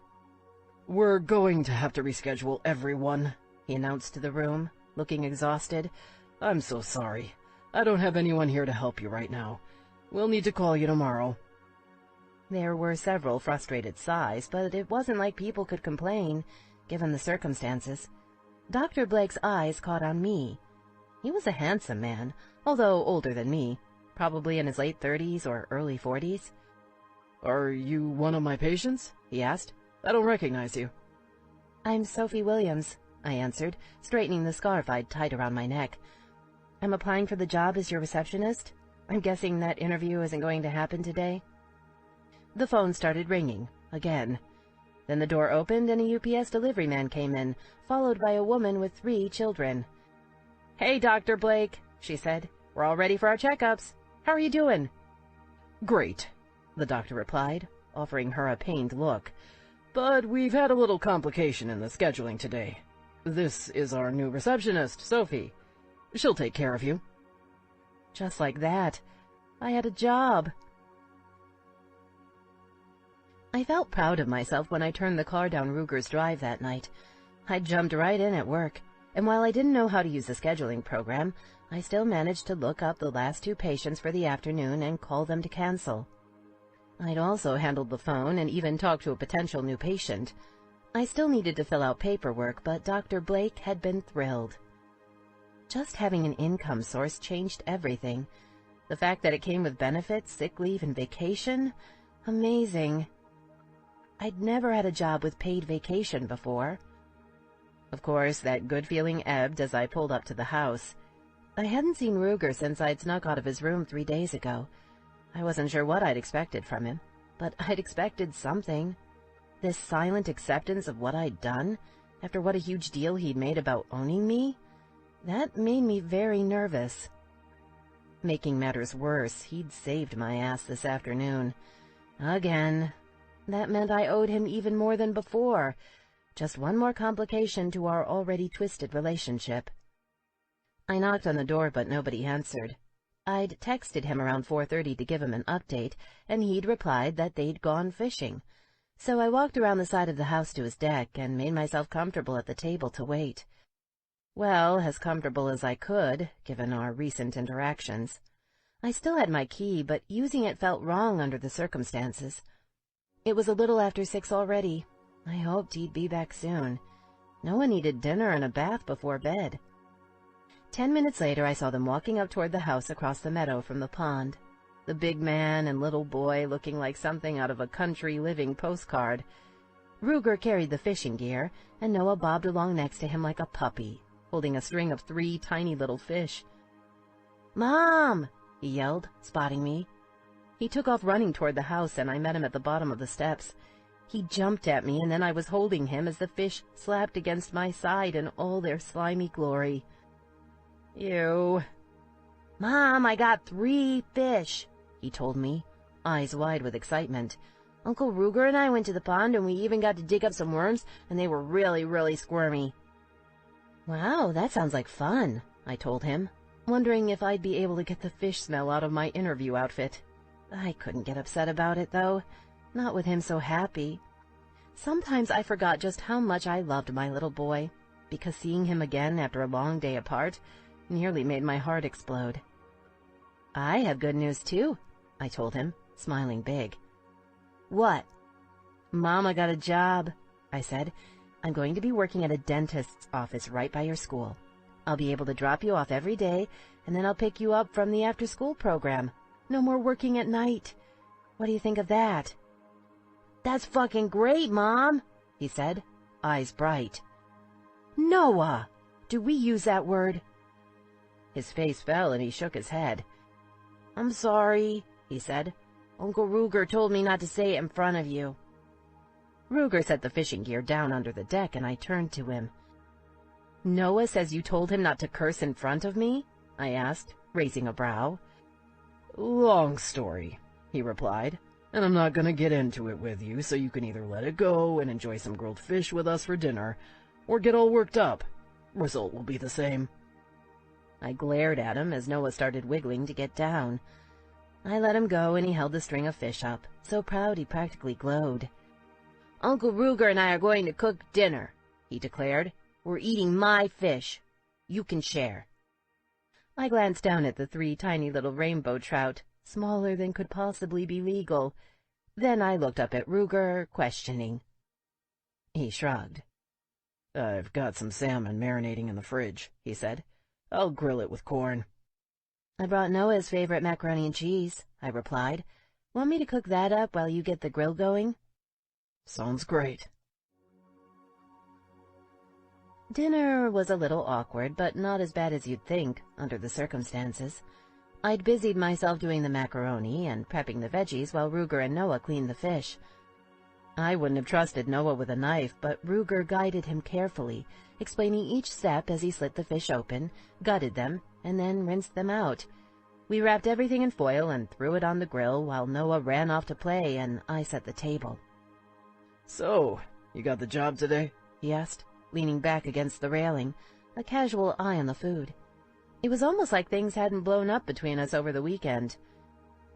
We're going to have to reschedule everyone, he announced to the room, looking exhausted. I'm so sorry. I don't have anyone here to help you right now. We'll need to call you tomorrow. There were several frustrated sighs, but it wasn't like people could complain, given the circumstances. Dr. Blake's eyes caught on me. He was a handsome man, although older than me, probably in his late 30s or early 40s. Are you one of my patients? He asked. I don't recognize you. I'm Sophie Williams, I answered, straightening the scarf I'd tied around my neck. I'm applying for the job as your receptionist. I'm guessing that interview isn't going to happen today. The phone started ringing, again. Then the door opened and a UPS delivery man came in, followed by a woman with 3 children. "Hey, Dr. Blake," she said. "We're all ready for our checkups. How are you doing?" "Great," the doctor replied, offering her a pained look. "But we've had a little complication in the scheduling today. This is our new receptionist, Sophie. She'll take care of you." Just like that, I had a job. I felt proud of myself when I turned the car down Ruger's Drive that night. I jumped right in at work, and while I didn't know how to use the scheduling program, I still managed to look up the last 2 patients for the afternoon and call them to cancel. I'd also handled the phone and even talked to a potential new patient. I still needed to fill out paperwork, but Dr. Blake had been thrilled. Just having an income source changed everything. The fact that it came with benefits, sick leave, and vacation? Amazing. I'd never had a job with paid vacation before. Of course, that good feeling ebbed as I pulled up to the house. I hadn't seen Ruger since I'd snuck out of his room 3 days ago. I wasn't sure what I'd expected from him, but I'd expected something. This silent acceptance of what I'd done, after what a huge deal he'd made about owning me, that made me very nervous. Making matters worse, he'd saved my ass this afternoon. Again. That meant I owed him even more than before. Just one more complication to our already twisted relationship. I knocked on the door, but nobody answered. I'd texted him around 4:30 to give him an update, and he'd replied that they'd gone fishing. So I walked around the side of the house to his deck and made myself comfortable at the table to wait. Well, as comfortable as I could, given our recent interactions. I still had my key, but using it felt wrong under the circumstances. It was a little after 6 already. I hoped he'd be back soon. Noah needed dinner and a bath before bed. 10 minutes later, I saw them walking up toward the house across the meadow from the pond. The big man and little boy looking like something out of a country living postcard. Ruger carried the fishing gear, and Noah bobbed along next to him like a puppy, holding a string of 3 tiny little fish. "Mom!" he yelled, spotting me. He took off running toward the house, and I met him at the bottom of the steps. He jumped at me, and then I was holding him as the fish slapped against my side in all their slimy glory. Ew. Mom, I got 3 fish, he told me, eyes wide with excitement. Uncle Ruger and I went to the pond, and we even got to dig up some worms, and they were really, really squirmy. Wow, that sounds like fun, I told him, wondering if I'd be able to get the fish smell out of my interview outfit. I couldn't get upset about it, though. Not with him so happy. Sometimes I forgot just how much I loved my little boy, because seeing him again after a long day apart nearly made my heart explode. I have good news, too, I told him, smiling big. What? Mama got a job, I said. I'm going to be working at a dentist's office right by your school. I'll be able to drop you off every day, and then I'll pick you up from the after-school program. No more working at night. What do you think of that? That's fucking great, Mom, he said, eyes bright. Noah! Do we use that word? His face fell and he shook his head. I'm sorry, he said. Uncle Ruger told me not to say it in front of you. Ruger set the fishing gear down under the deck, and I turned to him. Noah says you told him not to curse in front of me? I asked, raising a brow. Long story, he replied, and I'm not going to get into it with you, so you can either let it go and enjoy some grilled fish with us for dinner, or get all worked up. Result will be the same. I glared at him as Noah started wiggling to get down. I let him go, and he held the string of fish up, so proud he practically glowed. Uncle Ruger and I are going to cook dinner, he declared. We're eating my fish. You can share. I glanced down at the 3 tiny little rainbow trout, smaller than could possibly be legal. Then I looked up at Ruger, questioning. He shrugged. I've got some salmon marinating in the fridge, he said. I'll grill it with corn. I brought Noah's favorite macaroni and cheese, I replied. Want me to cook that up while you get the grill going? Sounds great. Dinner was a little awkward, but not as bad as you'd think, under the circumstances. I'd busied myself doing the macaroni and prepping the veggies while Ruger and Noah cleaned the fish. I wouldn't have trusted Noah with a knife, but Ruger guided him carefully, explaining each step as he slit the fish open, gutted them, and then rinsed them out. We wrapped everything in foil and threw it on the grill while Noah ran off to play and I set the table. So, you got the job today? He asked, leaning back against the railing, a casual eye on the food. It was almost like things hadn't blown up between us over the weekend.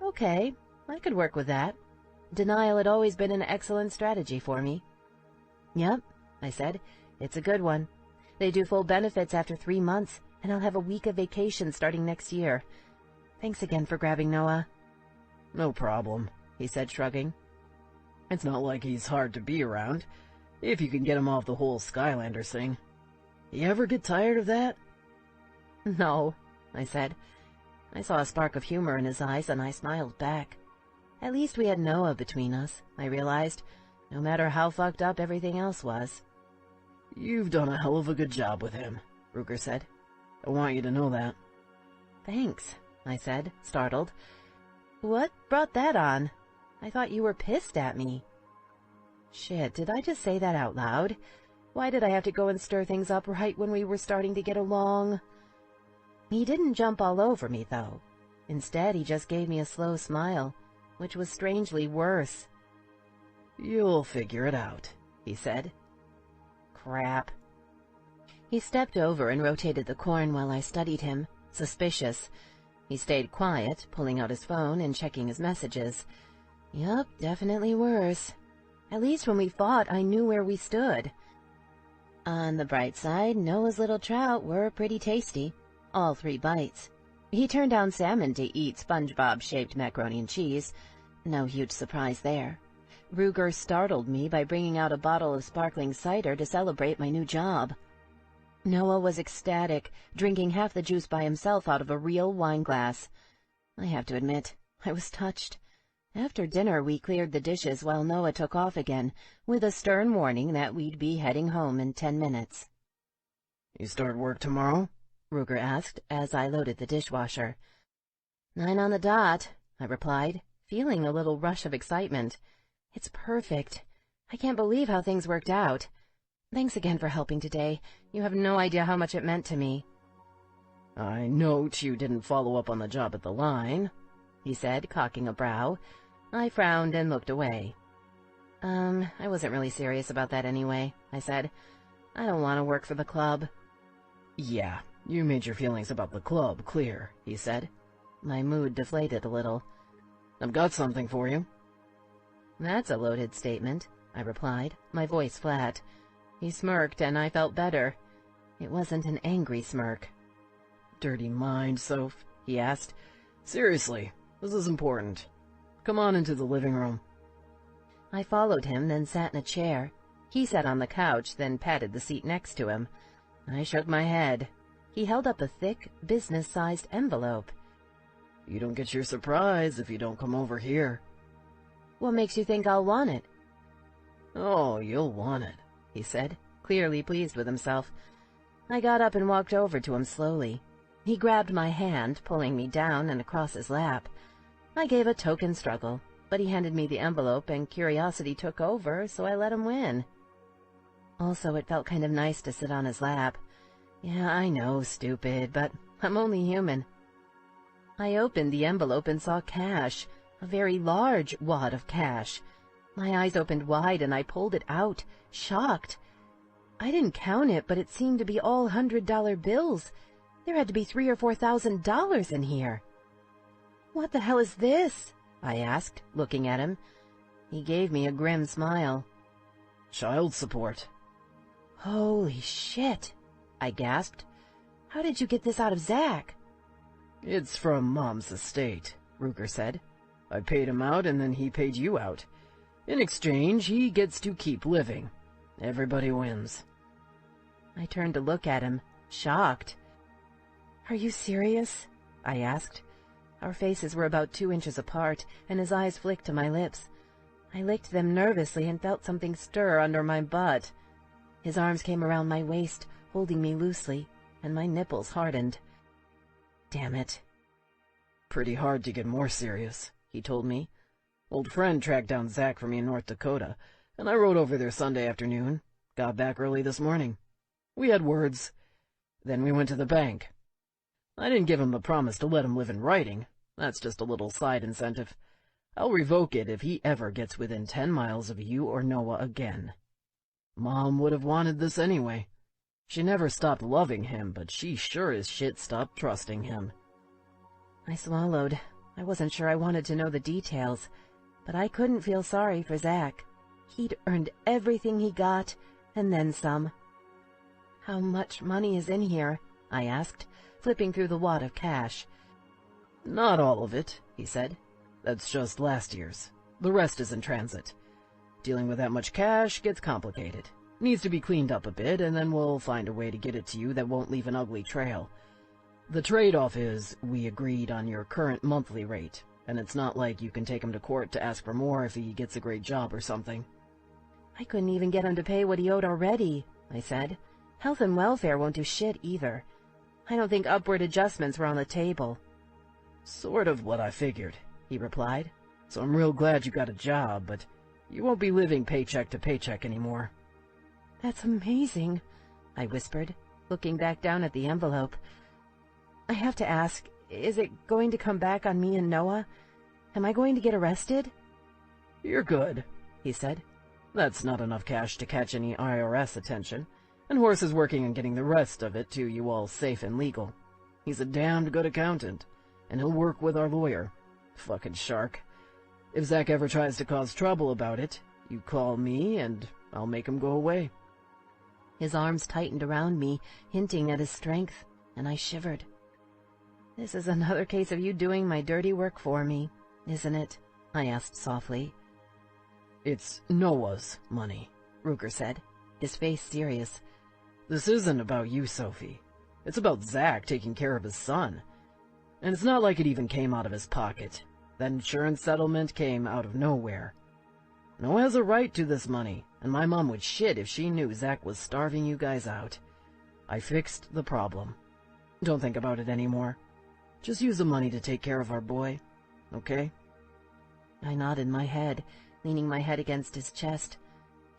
Okay, I could work with that. Denial had always been an excellent strategy for me. Yep, I said. It's a good one. They do full benefits after 3 months, and I'll have a week of vacation starting next year. Thanks again for grabbing Noah. No problem, he said, shrugging. It's not like he's hard to be around, if you can get him off the whole Skylanders thing. You ever get tired of that? No, I said. I saw a spark of humor in his eyes, and I smiled back. At least we had Noah between us, I realized, no matter how fucked up everything else was. You've done a hell of a good job with him, Ruger said. I want you to know that. Thanks, I said, startled. What brought that on? I thought you were pissed at me. Shit, did I just say that out loud? Why did I have to go and stir things up right when we were starting to get along? He didn't jump all over me, though. Instead, he just gave me a slow smile, which was strangely worse. You'll figure it out, he said. Crap. He stepped over and rotated the corn while I studied him, suspicious. He stayed quiet, pulling out his phone and checking his messages. Yup, definitely worse. At least when we fought, I knew where we stood. On the bright side, Noah's little trout were pretty tasty, all 3 bites. He turned down salmon to eat SpongeBob-shaped macaroni and cheese. No huge surprise there. Ruger startled me by bringing out a bottle of sparkling cider to celebrate my new job. Noah was ecstatic, drinking half the juice by himself out of a real wine glass. I have to admit, I was touched. After dinner, we cleared the dishes while Noah took off again, with a stern warning that we'd be heading home in 10 minutes. You start work tomorrow? Ruger asked as I loaded the dishwasher. 9 on the dot, I replied, feeling a little rush of excitement. It's perfect. I can't believe how things worked out. Thanks again for helping today. You have no idea how much it meant to me. I note you didn't follow up on the job at the line, he said, cocking a brow. I frowned and looked away. I wasn't really serious about that anyway, I said. I don't want to work for the club. Yeah, you made your feelings about the club clear, he said. My mood deflated a little. I've got something for you. That's a loaded statement, I replied, my voice flat. He smirked, and I felt better. It wasn't an angry smirk. Dirty mind, Soph, he asked. Seriously, this is important. Come on into the living room. I followed him, then sat in a chair. He sat on the couch, then patted the seat next to him. I shook my head. He held up a thick, business-sized envelope. You don't get your surprise if you don't come over here. What makes you think I'll want it? Oh, you'll want it, he said, clearly pleased with himself. I got up and walked over to him slowly. He grabbed my hand, pulling me down and across his lap. I gave a token struggle, but he handed me the envelope and curiosity took over, so I let him win. Also, it felt kind of nice to sit on his lap. Yeah, I know, stupid, but I'm only human. I opened the envelope and saw cash, a very large wad of cash. My eyes opened wide and I pulled it out, shocked. I didn't count it, but it seemed to be all $100 bills. There had to be $3,000 or $4,000 in here. What the hell is this? I asked, looking at him. He gave me a grim smile. Child support. Holy shit, I gasped. How did you get this out of Zach? It's from Mom's estate, Ruger said. I paid him out and then he paid you out. In exchange, he gets to keep living. Everybody wins. I turned to look at him, shocked. Are you serious? I asked. Our faces were about 2 inches apart, and his eyes flicked to my lips. I licked them nervously and felt something stir under my butt. His arms came around my waist, holding me loosely, and my nipples hardened. Damn it. Pretty hard to get more serious, he told me. Old friend tracked down Zach for me in North Dakota, and I rode over there Sunday afternoon. Got back early this morning. We had words. Then we went to the bank. I didn't give him the promise to let him live in writing. That's just a little side incentive. I'll revoke it if he ever gets within 10 miles of you or Noah again. Mom would have wanted this anyway. She never stopped loving him, but she sure as shit stopped trusting him. I swallowed. I wasn't sure I wanted to know the details, but I couldn't feel sorry for Zach. He'd earned everything he got, and then some. How much money is in here? I asked, flipping through the wad of cash. Not all of it, he said. That's just last year's. The rest is in transit. Dealing with that much cash gets complicated. Needs to be cleaned up a bit, and then we'll find a way to get it to you that won't leave an ugly trail. The trade-off is we agreed on your current monthly rate, and it's not like you can take him to court to ask for more if he gets a great job or something. I couldn't even get him to pay what he owed already, I said. Health and welfare won't do shit either. I don't think upward adjustments were on the table. Sort of what I figured, he replied. So I'm real glad you got a job, but you won't be living paycheck to paycheck anymore. That's amazing, I whispered, looking back down at the envelope. I have to ask, is it going to come back on me and Noah? Am I going to get arrested? You're good, he said. That's not enough cash to catch any IRS attention, and Horace is working on getting the rest of it to you all safe and legal. He's a damned good accountant, and he'll work with our lawyer. Fucking shark. If Zach ever tries to cause trouble about it, you call me and I'll make him go away. His arms tightened around me, hinting at his strength, and I shivered. This is another case of you doing my dirty work for me, isn't it? I asked softly. It's Noah's money, Ruger said, his face serious. This isn't about you, Sophie. It's about Zach taking care of his son. And it's not like it even came out of his pocket. That insurance settlement came out of nowhere. Noah has a right to this money, and my mom would shit if she knew Zach was starving you guys out. I fixed the problem. Don't think about it anymore. Just use the money to take care of our boy, okay? I nodded my head, leaning my head against his chest.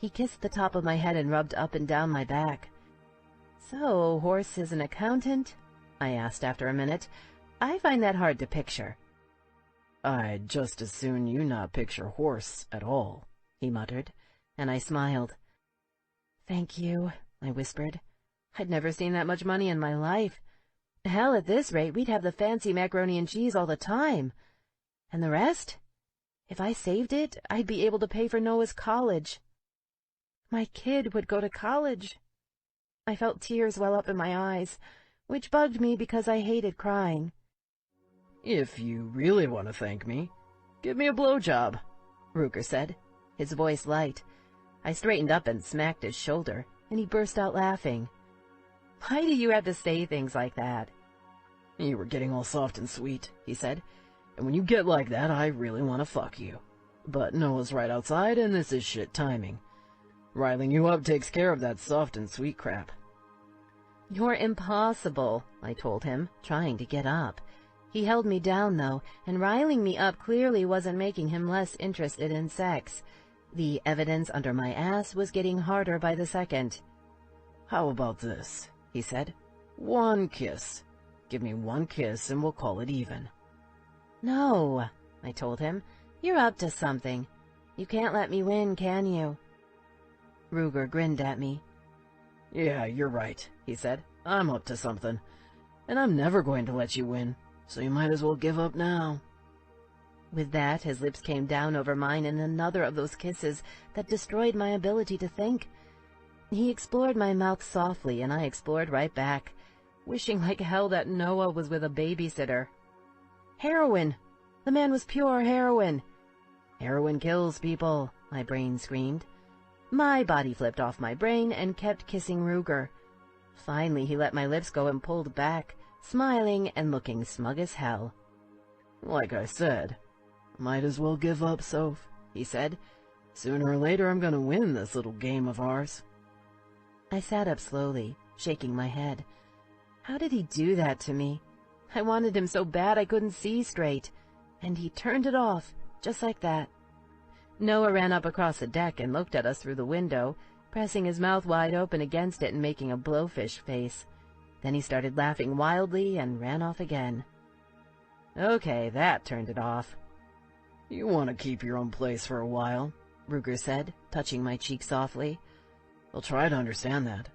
He kissed the top of my head and rubbed up and down my back. "So, Horse is an accountant?" I asked after a minute. I find that hard to picture. "I'd just as soon you not picture Horse at all," he muttered, and I smiled. "Thank you," I whispered. I'd never seen that much money in my life. Hell, at this rate, we'd have the fancy macaroni and cheese all the time. And the rest? If I saved it, I'd be able to pay for Noah's college. My kid would go to college. I felt tears well up in my eyes, which bugged me because I hated crying. "If you really want to thank me, give me a blowjob," Ruger said, his voice light. I straightened up and smacked his shoulder, and he burst out laughing. "Why do you have to say things like that?" "You were getting all soft and sweet," he said, "and when you get like that, I really want to fuck you. But Noah's right outside, and this is shit timing. Riling you up takes care of that soft and sweet crap." "You're impossible," I told him, trying to get up. He held me down, though, and riling me up clearly wasn't making him less interested in sex. The evidence under my ass was getting harder by the second. "How about this?" he said. "One kiss. Give me one kiss and we'll call it even." "No," I told him. "You're up to something. You can't let me win, can you?" Ruger grinned at me. "Yeah, you're right," he said. "I'm up to something. And I'm never going to let you win, so you might as well give up now." With that, his lips came down over mine in another of those kisses that destroyed my ability to think. He explored my mouth softly, and I explored right back, wishing like hell that Noah was with a babysitter. Heroin! The man was pure heroin! Heroin kills people, my brain screamed. My body flipped off my brain and kept kissing Ruger. Finally, he let my lips go and pulled back, smiling and looking smug as hell. "Like I said, might as well give up, Soph," he said. "Sooner or later I'm gonna win this little game of ours." I sat up slowly, shaking my head. How did he do that to me? I wanted him so bad I couldn't see straight, and he turned it off, just like that. Noah ran up across the deck and looked at us through the window, pressing his mouth wide open against it and making a blowfish face. Then he started laughing wildly and ran off again. Okay, that turned it off. "You want to keep your own place for a while," Ruger said, touching my cheek softly. "I'll try to understand that.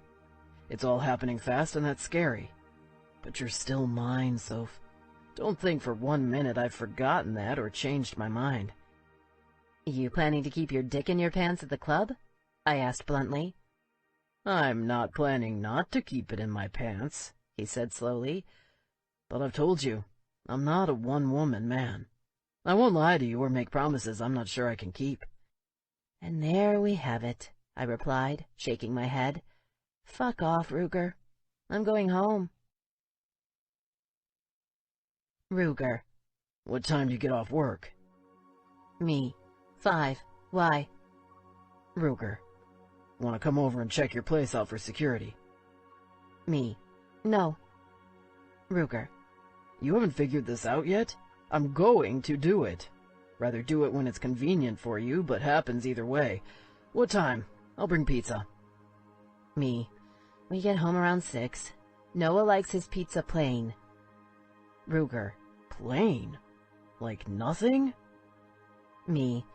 It's all happening fast and that's scary. But you're still mine, Soph. Don't think for 1 minute I've forgotten that or changed my mind." You planning to keep your dick in your pants at the club? I asked bluntly. "I'm not planning not to keep it in my pants," he said slowly. "But I've told you, I'm not a one-woman man. I won't lie to you or make promises I'm not sure I can keep." And there we have it, I replied, shaking my head. Fuck off, Ruger. I'm going home. Ruger. "What time do you get off work?" Me. 5. Why? Ruger. "Want to come over and check your place out for security?" Me. No. Ruger. "You haven't figured this out yet? I'm going to do it. Rather do it when it's convenient for you, but happens either way. What time? I'll bring pizza." Me. We get home around 6. Noah likes his pizza plain. Ruger. "Plain? Like nothing?" Me.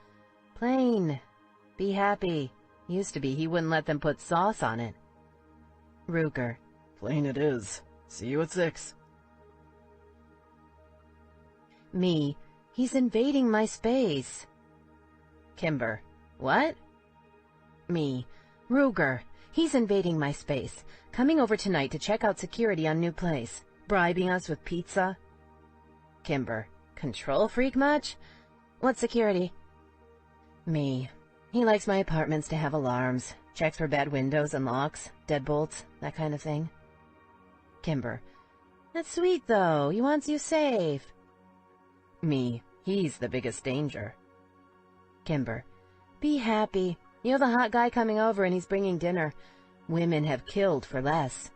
Plain. Be happy. Used to be he wouldn't let them put sauce on it. Ruger. "Plain it is. See you at 6. Me. He's invading my space. Kimber. What? Me. Ruger. He's invading my space. Coming over tonight to check out security on new place. Bribing us with pizza. Kimber. Control freak much? What security? Me. He likes my apartments to have alarms. Checks for bad windows and locks, deadbolts, that kind of thing. Kimber. That's sweet, though. He wants you safe. Me. He's the biggest danger. Kimber. Be happy. You're the hot guy coming over and he's bringing dinner. Women have killed for less.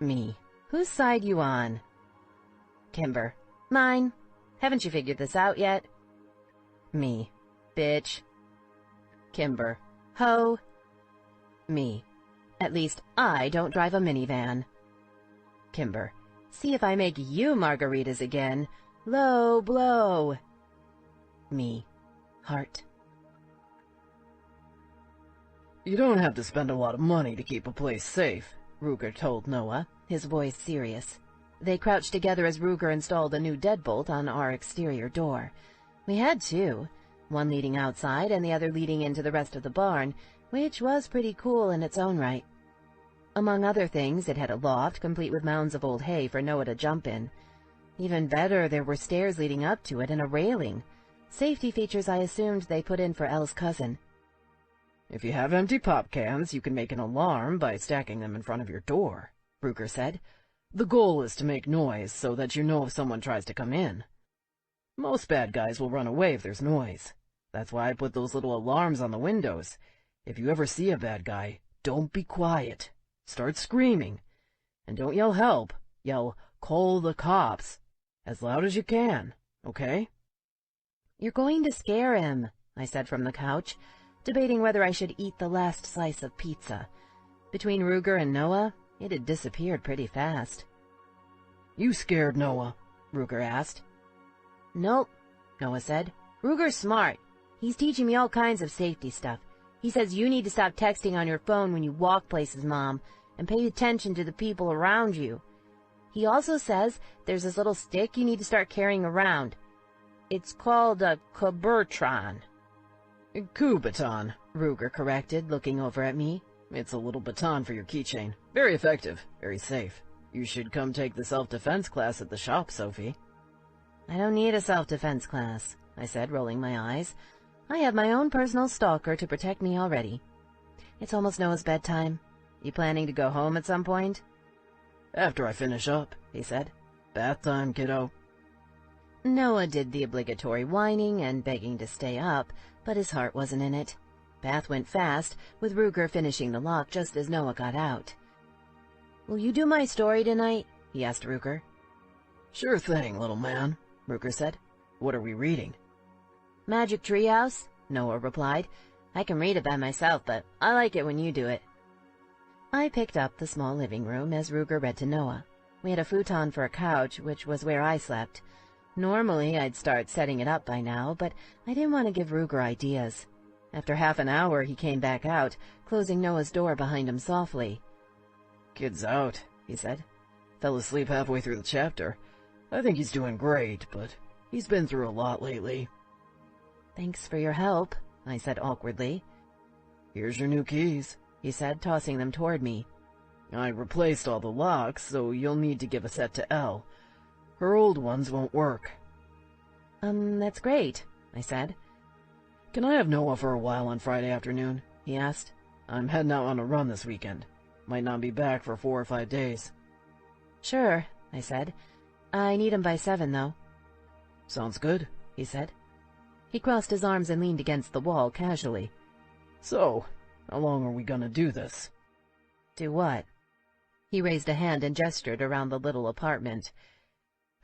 Me. Whose side you on? Kimber. Mine. Haven't you figured this out yet? Me. Bitch. Kimber. Ho. Me. At least I don't drive a minivan. Kimber. See if I make you margaritas again. Low blow. Me. Heart. You don't have to spend a lot of money to keep a place safe, Ruger told Noah, his voice serious. They crouched together as Ruger installed a new deadbolt on our exterior door. We had two, one leading outside and the other leading into the rest of the barn, which was pretty cool in its own right. Among other things, it had a loft complete with mounds of old hay for Noah to jump in. Even better, there were stairs leading up to it and a railing. Safety features I assumed they put in for Elle's cousin. If you have empty pop cans, you can make an alarm by stacking them in front of your door, Ruger said. The goal is to make noise so that you know if someone tries to come in. Most bad guys will run away if there's noise. That's why I put those little alarms on the windows. If you ever see a bad guy, don't be quiet. Start screaming. And don't yell help. Yell, call the cops. As loud as you can, okay? You're going to scare him, I said from the couch, debating whether I should eat the last slice of pizza. Between Ruger and Noah, it had disappeared pretty fast. You scared Noah? Ruger asked. Nope, Noah said. Ruger's smart. He's teaching me all kinds of safety stuff. He says you need to stop texting on your phone when you walk places, Mom, and pay attention to the people around you. He also says there's this little stick you need to start carrying around. It's called a Kubertron. Kubaton, Ruger corrected, looking over at me. It's a little baton for your keychain. Very effective, very safe. You should come take the self-defense class at the shop, Sophie. I don't need a self-defense class, I said, rolling my eyes. I have my own personal stalker to protect me already. It's almost Noah's bedtime. You planning to go home at some point? After I finish up, he said. Bath time, kiddo. Noah did the obligatory whining and begging to stay up, but his heart wasn't in it. Bath went fast, with Ruger finishing the lock just as Noah got out. Will you do my story tonight? He asked Ruger. Sure thing, little man, Ruger said. What are we reading? Magic Treehouse, Noah replied. I can read it by myself, but I like it when you do it. I picked up the small living room as Ruger read to Noah. We had a futon for a couch, which was where I slept. Normally, I'd start setting it up by now, but I didn't want to give Ruger ideas. After half an hour, he came back out, closing Noah's door behind him softly. Kid's out, he said. Fell asleep halfway through the chapter. I think he's doing great, but he's been through a lot lately. Thanks for your help, I said awkwardly. Here's your new keys, he said, tossing them toward me. I replaced all the locks, so you'll need to give a set to Elle. Her old ones won't work. That's great, I said. Can I have Noah for a while on Friday afternoon? He asked. I'm heading out on a run this weekend. Might not be back for 4 or 5 days. Sure, I said. I need him by 7, though. Sounds good, he said. He crossed his arms and leaned against the wall casually. So, how long are we gonna do this? Do what? He raised a hand and gestured around the little apartment.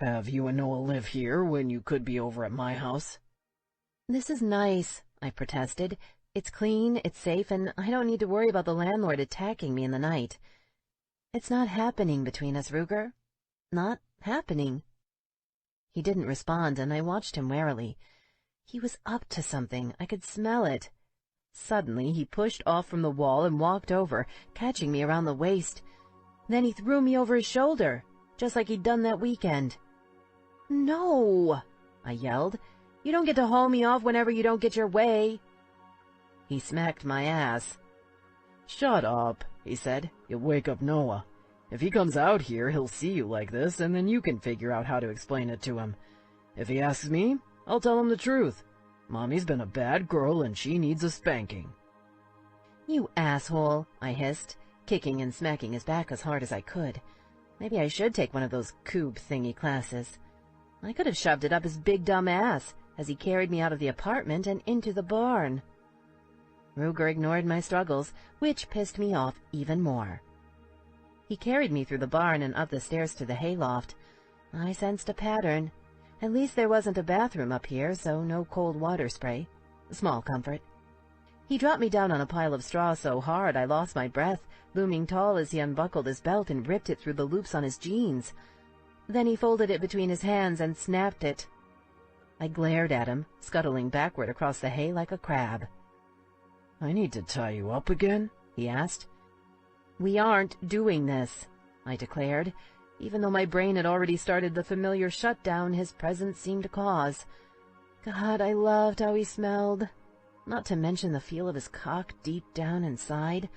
Have you and Noah live here when you could be over at my house? This is nice, I protested. It's clean, it's safe, and I don't need to worry about the landlord attacking me in the night. It's not happening between us, Ruger. Not happening. He didn't respond, and I watched him warily. He was up to something. I could smell it. Suddenly, he pushed off from the wall and walked over, catching me around the waist. Then he threw me over his shoulder, just like he'd done that weekend. No! I yelled. You don't get to haul me off whenever you don't get your way. He smacked my ass. Shut up, he said. You'll wake up Noah. If he comes out here, he'll see you like this, and then you can figure out how to explain it to him. If he asks me, I'll tell him the truth. Mommy's been a bad girl, and she needs a spanking. You asshole, I hissed, kicking and smacking his back as hard as I could. Maybe I should take one of those coob thingy classes. I could have shoved it up his big dumb ass as he carried me out of the apartment and into the barn. Ruger ignored my struggles, which pissed me off even more. He carried me through the barn and up the stairs to the hayloft. I sensed a pattern. At least there wasn't a bathroom up here, so no cold water spray. Small comfort. He dropped me down on a pile of straw so hard I lost my breath, looming tall as he unbuckled his belt and ripped it through the loops on his jeans. Then he folded it between his hands and snapped it. I glared at him, scuttling backward across the hay like a crab. "I need to tie you up again?" he asked. "We aren't doing this," I declared, even though my brain had already started the familiar shutdown his presence seemed to cause. God, I loved how he smelled. Not to mention the feel of his cock deep down inside.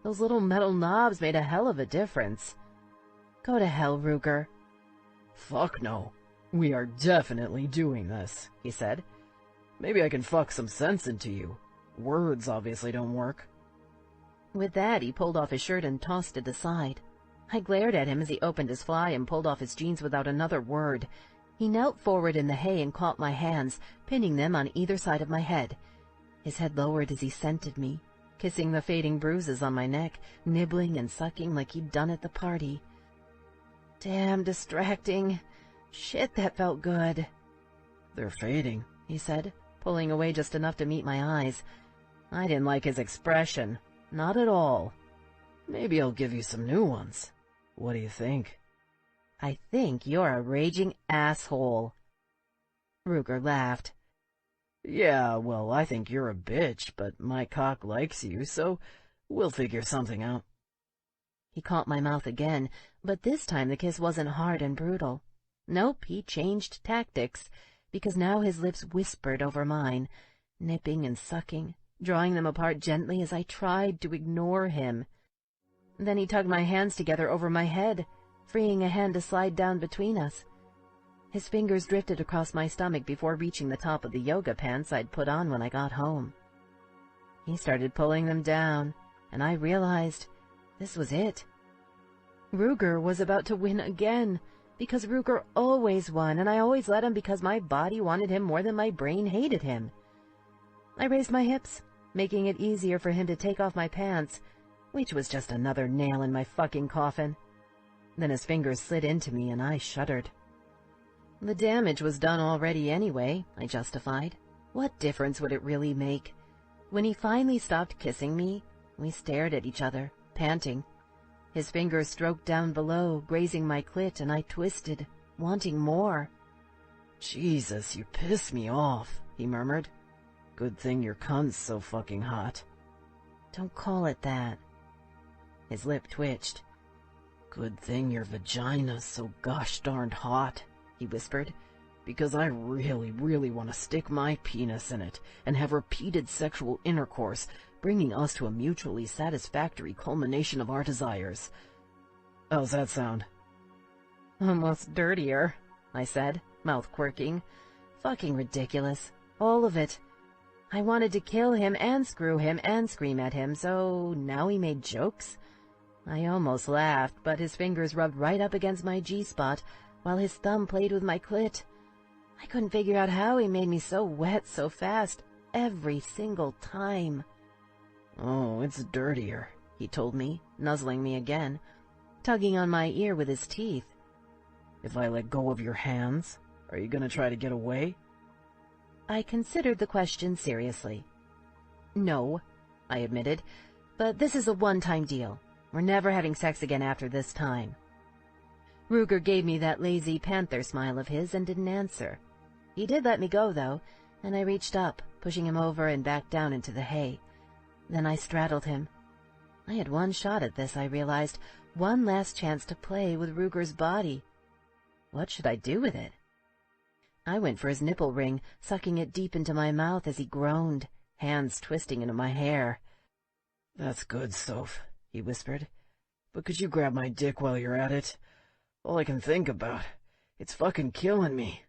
Those little metal knobs made a hell of a difference. Go to hell, Ruger. "Fuck no. We are definitely doing this," he said. "Maybe I can fuck some sense into you. Words obviously don't work." With that, he pulled off his shirt and tossed it aside. I glared at him as he opened his fly and pulled off his jeans without another word. He knelt forward in the hay and caught my hands, pinning them on either side of my head. His head lowered as he scented me, kissing the fading bruises on my neck, nibbling and sucking like he'd done at the party. Damn distracting. Shit, that felt good. "They're fading," he said, pulling away just enough to meet my eyes. I didn't like his expression. Not at all. "Maybe I'll give you some new ones. What do you think?" "I think you're a raging asshole." Ruger laughed. "Yeah, well, I think you're a bitch, but my cock likes you, so we'll figure something out." He caught my mouth again, but this time the kiss wasn't hard and brutal. Nope, he changed tactics, because now his lips whispered over mine, nipping and sucking, drawing them apart gently as I tried to ignore him. Then he tugged my hands together over my head, freeing a hand to slide down between us. His fingers drifted across my stomach before reaching the top of the yoga pants I'd put on when I got home. He started pulling them down, and I realized this was it. Ruger was about to win again, because Ruger always won, and I always let him because my body wanted him more than my brain hated him. I raised my hips, making it easier for him to take off my pants, which was just another nail in my fucking coffin. Then his fingers slid into me, and I shuddered. The damage was done already anyway, I justified. What difference would it really make? When he finally stopped kissing me, we stared at each other, panting. His fingers stroked down below, grazing my clit, and I twisted, wanting more. "Jesus, you piss me off," he murmured. "Good thing your cunt's so fucking hot." "Don't call it that." His lip twitched. "Good thing your vagina's so gosh darned hot," he whispered, "because I really, really want to stick my penis in it and have repeated sexual intercourse, bringing us to a mutually satisfactory culmination of our desires. How's that sound?" "Almost dirtier," I said, mouth quirking. Fucking ridiculous. All of it. I wanted to kill him and screw him and scream at him, so now he made jokes? I almost laughed, but his fingers rubbed right up against my G-spot, while his thumb played with my clit. I couldn't figure out how he made me so wet so fast, every single time. "Oh, it's dirtier," he told me, nuzzling me again, tugging on my ear with his teeth. "If I let go of your hands, are you gonna try to get away?" I considered the question seriously. "No," I admitted, "but this is a one-time deal. We're never having sex again after this time." Ruger gave me that lazy panther smile of his and didn't answer. He did let me go, though, and I reached up, pushing him over and back down into the hay. Then I straddled him. I had one shot at this, I realized, one last chance to play with Ruger's body. What should I do with it? I went for his nipple ring, sucking it deep into my mouth as he groaned, hands twisting into my hair. "That's good, Soph," he whispered. "But could you grab my dick while you're at it? All I can think about. It's fucking killing me."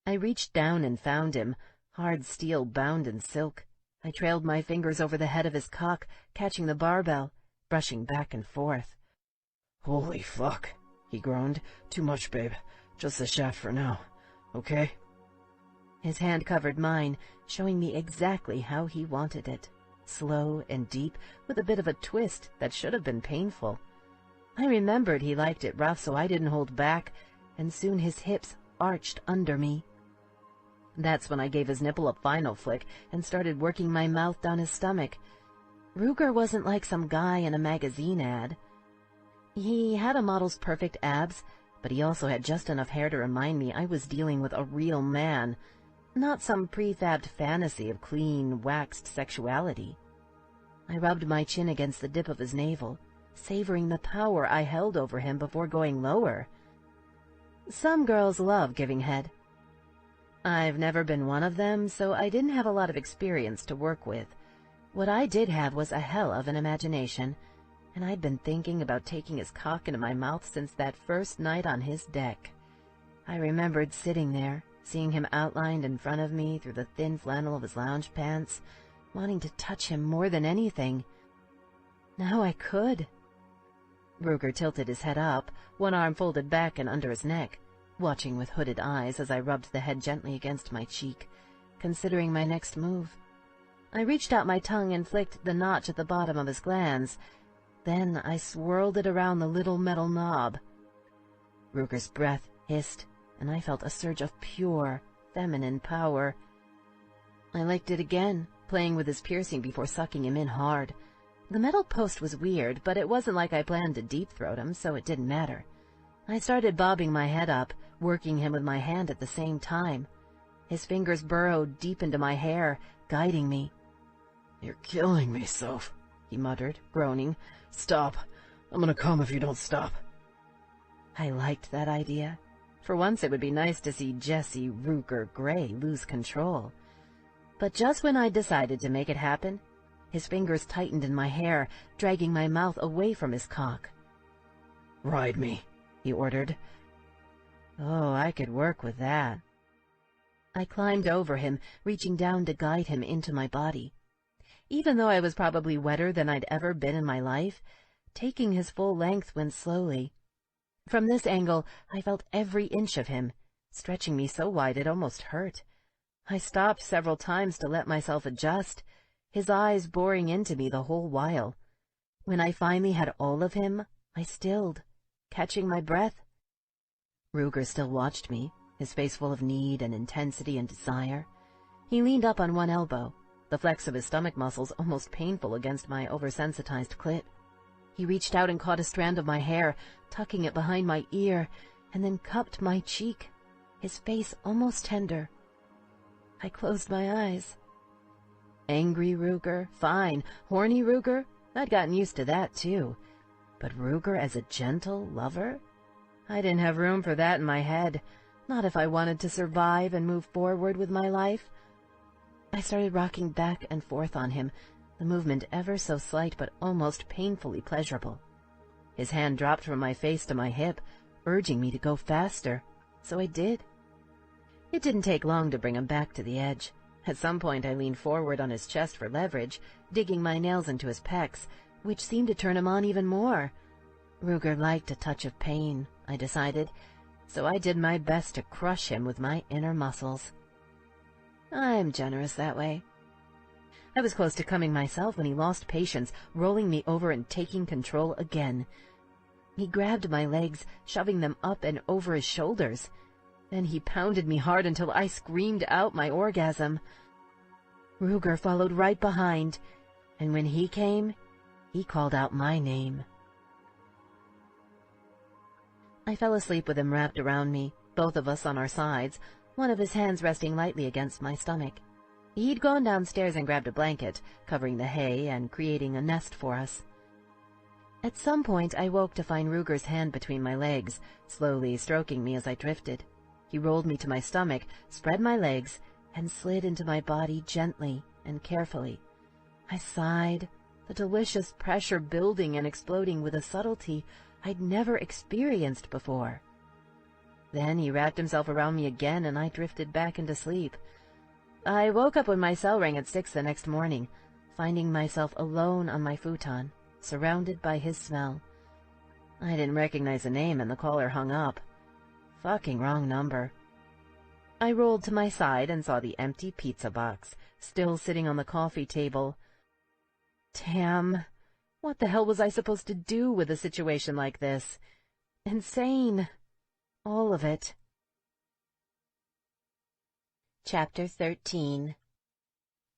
I reached down and found him, hard steel bound in silk. I trailed my fingers over the head of his cock, catching the barbell, brushing back and forth. "Holy fuck," he groaned. "Too much, babe. Just the shaft for now. Okay?" His hand covered mine, showing me exactly how he wanted it. Slow and deep, with a bit of a twist that should have been painful. I remembered he liked it rough, so I didn't hold back, and soon his hips arched under me. That's when I gave his nipple a final flick and started working my mouth down his stomach. Ruger wasn't like some guy in a magazine ad. He had a model's perfect abs, but he also had just enough hair to remind me I was dealing with a real man, not some prefabbed fantasy of clean, waxed sexuality. I rubbed my chin against the dip of his navel, savoring the power I held over him before going lower. Some girls love giving head. I've never been one of them, so I didn't have a lot of experience to work with. What I did have was a hell of an imagination, and I'd been thinking about taking his cock into my mouth since that first night on his deck. I remembered sitting there, seeing him outlined in front of me through the thin flannel of his lounge pants, wanting to touch him more than anything. Now I could. Ruger tilted his head up, one arm folded back and under his neck, watching with hooded eyes as I rubbed the head gently against my cheek, considering my next move. I reached out my tongue and flicked the notch at the bottom of his glands. Then I swirled it around the little metal knob. Ruger's breath hissed, and I felt a surge of pure, feminine power. I licked it again, playing with his piercing before sucking him in hard. The metal post was weird, but it wasn't like I planned to deep-throat him, so it didn't matter. I started bobbing my head up, working him with my hand at the same time. His fingers burrowed deep into my hair, guiding me. "You're killing me, Soph," he muttered, groaning. "Stop. I'm gonna come if you don't stop." I liked that idea. For once it would be nice to see Jesse Ruger Gray lose control. But just when I decided to make it happen, his fingers tightened in my hair, dragging my mouth away from his cock. "Ride me," he ordered. Oh, I could work with that. I climbed over him, reaching down to guide him into my body. Even though I was probably wetter than I'd ever been in my life, taking his full length went slowly. From this angle, I felt every inch of him, stretching me so wide it almost hurt. I stopped several times to let myself adjust, his eyes boring into me the whole while. When I finally had all of him, I stilled, catching my breath. Ruger still watched me, his face full of need and intensity and desire. He leaned up on one elbow, the flex of his stomach muscles almost painful against my oversensitized clit. He reached out and caught a strand of my hair, tucking it behind my ear, and then cupped my cheek, his face almost tender. I closed my eyes. Angry Ruger, fine. Horny Ruger, I'd gotten used to that too. But Ruger as a gentle lover? I didn't have room for that in my head, not if I wanted to survive and move forward with my life. I started rocking back and forth on him, the movement ever so slight but almost painfully pleasurable. His hand dropped from my face to my hip, urging me to go faster, so I did. It didn't take long to bring him back to the edge. At some point I leaned forward on his chest for leverage, digging my nails into his pecs, which seemed to turn him on even more. Ruger liked a touch of pain, I decided, so I did my best to crush him with my inner muscles. I'm generous that way. I was close to coming myself when he lost patience, rolling me over and taking control again. He grabbed my legs, shoving them up and over his shoulders. Then he pounded me hard until I screamed out my orgasm. Ruger followed right behind, and when he came, he called out my name. I fell asleep with him wrapped around me, both of us on our sides, one of his hands resting lightly against my stomach. He'd gone downstairs and grabbed a blanket, covering the hay and creating a nest for us. At some point I woke to find Ruger's hand between my legs, slowly stroking me as I drifted. He rolled me to my stomach, spread my legs, and slid into my body gently and carefully. I sighed, the delicious pressure building and exploding with a subtlety I'd never experienced before. Then he wrapped himself around me again, and I drifted back into sleep. I woke up when my cell rang at 6 the next morning, finding myself alone on my futon, surrounded by his smell. I didn't recognize the name, and the caller hung up. Fucking wrong number. I rolled to my side and saw the empty pizza box, still sitting on the coffee table. Damn. What the hell was I supposed to do with a situation like this? Insane. All of it. Chapter 13.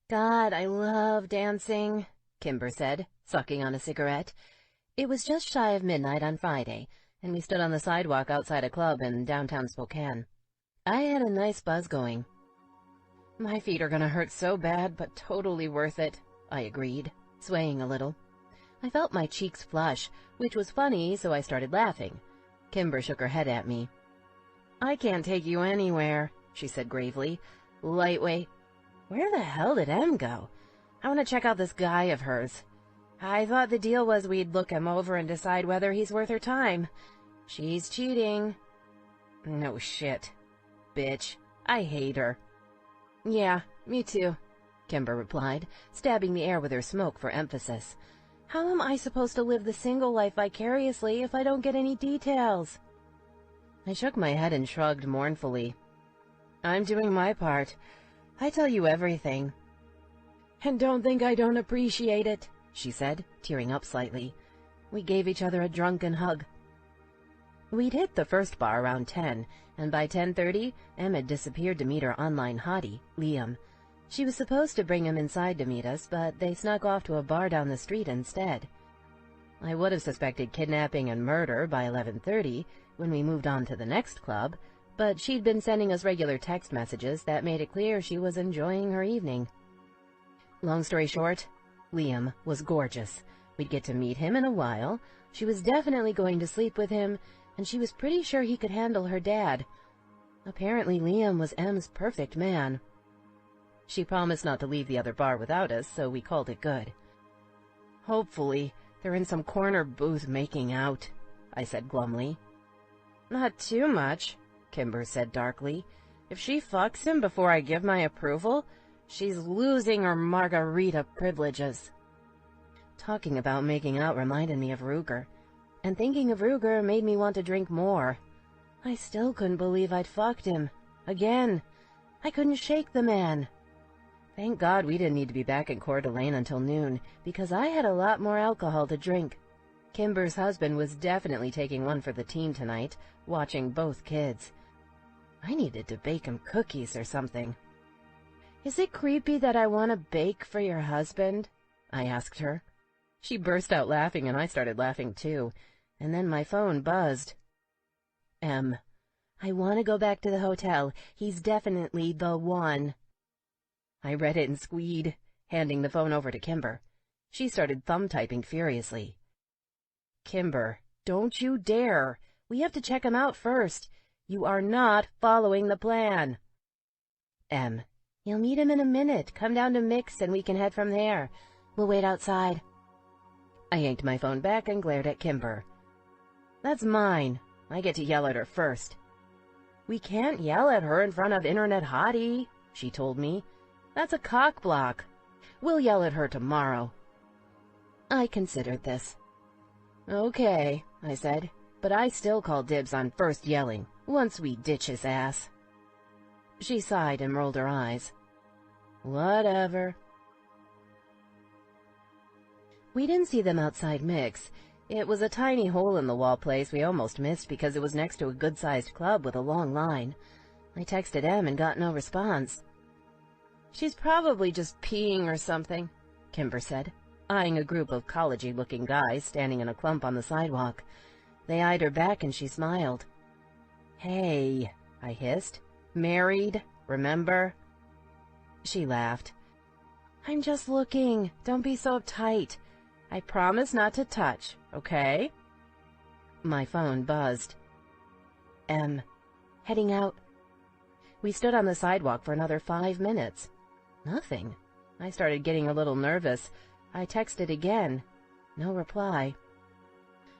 God, I love dancing, Kimber said, sucking on a cigarette. It was just shy of midnight on Friday, and we stood on the sidewalk outside a club in downtown Spokane. I had a nice buzz going. My feet are gonna hurt so bad, but totally worth it, I agreed, swaying a little. I felt my cheeks flush, which was funny, so I started laughing. Kimber shook her head at me. I can't take you anywhere, she said gravely. Lightweight. Where the hell did Em go? I want to check out this guy of hers. I thought the deal was we'd look him over and decide whether he's worth her time. She's cheating. No shit. Bitch. I hate her. Yeah, me too, Kimber replied, stabbing the air with her smoke for emphasis. How am I supposed to live the single life vicariously if I don't get any details? I shook my head and shrugged mournfully. I'm doing my part. I tell you everything. And don't think I don't appreciate it, she said, tearing up slightly. We gave each other a drunken hug. We'd hit the first bar around 10, and by 10:30, Em had disappeared to meet her online hottie, Liam. She was supposed to bring him inside to meet us, but they snuck off to a bar down the street instead. I would have suspected kidnapping and murder by 11:30, when we moved on to the next club, but she'd been sending us regular text messages that made it clear she was enjoying her evening. Long story short, Liam was gorgeous. We'd get to meet him in a while. She was definitely going to sleep with him, and she was pretty sure he could handle her dad. Apparently Liam was Em's perfect man. She promised not to leave the other bar without us, so we called it good. Hopefully, they're in some corner booth making out, I said glumly. Not too much, Kimber said darkly. If she fucks him before I give my approval, she's losing her margarita privileges. Talking about making out reminded me of Ruger, and thinking of Ruger made me want to drink more. I still couldn't believe I'd fucked him. Again. I couldn't shake the man. Thank God we didn't need to be back in Coeur d'Alene until noon, because I had a lot more alcohol to drink. Kimber's husband was definitely taking one for the team tonight, watching both kids. I needed to bake him cookies or something. Is it creepy that I want to bake for your husband? I asked her. She burst out laughing, and I started laughing too, and then my phone buzzed. Em, I want to go back to the hotel. He's definitely the one. I read it and squeed, handing the phone over to Kimber. She started thumb-typing furiously. Kimber, don't you dare. We have to check him out first. You are not following the plan. Em, you'll meet him in a minute. Come down to Mix and we can head from there. We'll wait outside. I yanked my phone back and glared at Kimber. That's mine. I get to yell at her first. We can't yell at her in front of Internet Hottie, she told me. That's a cock block. We'll yell at her tomorrow. I considered this. Okay, I said, but I still call dibs on first yelling, once we ditch his ass. She sighed and rolled her eyes. Whatever. We didn't see them outside Mix. It was a tiny hole-in-the-wall place we almost missed because it was next to a good-sized club with a long line. I texted Em and got no response. She's probably just peeing or something, Kimber said, eyeing a group of collegey-looking guys standing in a clump on the sidewalk. They eyed her back and she smiled. Hey, I hissed. Married, remember? She laughed. I'm just looking. Don't be so uptight. I promise not to touch, okay? My phone buzzed. Heading out. We stood on the sidewalk for another 5 minutes. Nothing. I started getting a little nervous. I texted again. No reply.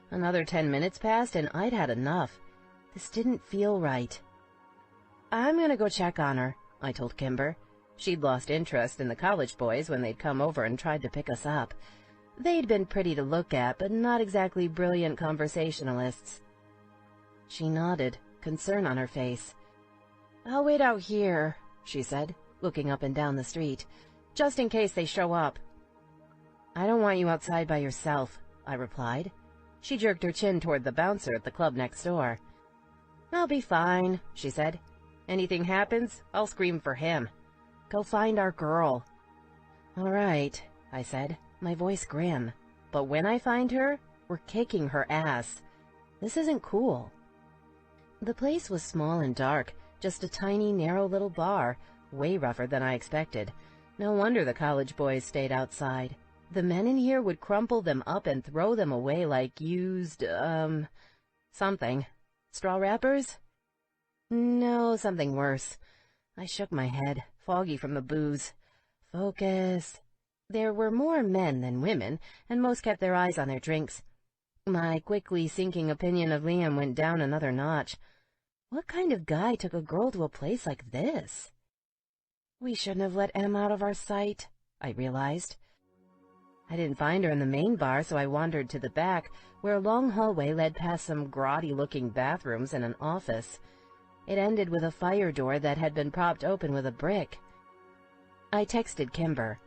Another 10 minutes passed and I'd had enough. This didn't feel right. I'm gonna go check on her, I told Kimber. She'd lost interest in the college boys when they'd come over and tried to pick us up. They'd been pretty to look at, but not exactly brilliant conversationalists. She nodded, concern on her face. I'll wait out here, she said, looking up and down the street, just in case they show up. I don't want you outside by yourself, I replied. She jerked her chin toward the bouncer at the club next door. I'll be fine, she said. Anything happens, I'll scream for him. Go find our girl. All right, I said, my voice grim. But when I find her, we're kicking her ass. This isn't cool. The place was small and dark, just a tiny, narrow little bar, way rougher than I expected. No wonder the college boys stayed outside. The men in here would crumple them up and throw them away like used, something. Straw wrappers? No, something worse. I shook my head, foggy from the booze. Focus. There were more men than women, and most kept their eyes on their drinks. My quickly sinking opinion of Liam went down another notch. What kind of guy took a girl to a place like this? We shouldn't have let Em out of our sight, I realized. I didn't find her in the main bar, so I wandered to the back, where a long hallway led past some grotty-looking bathrooms and an office. It ended with a fire door that had been propped open with a brick. I texted Kimber.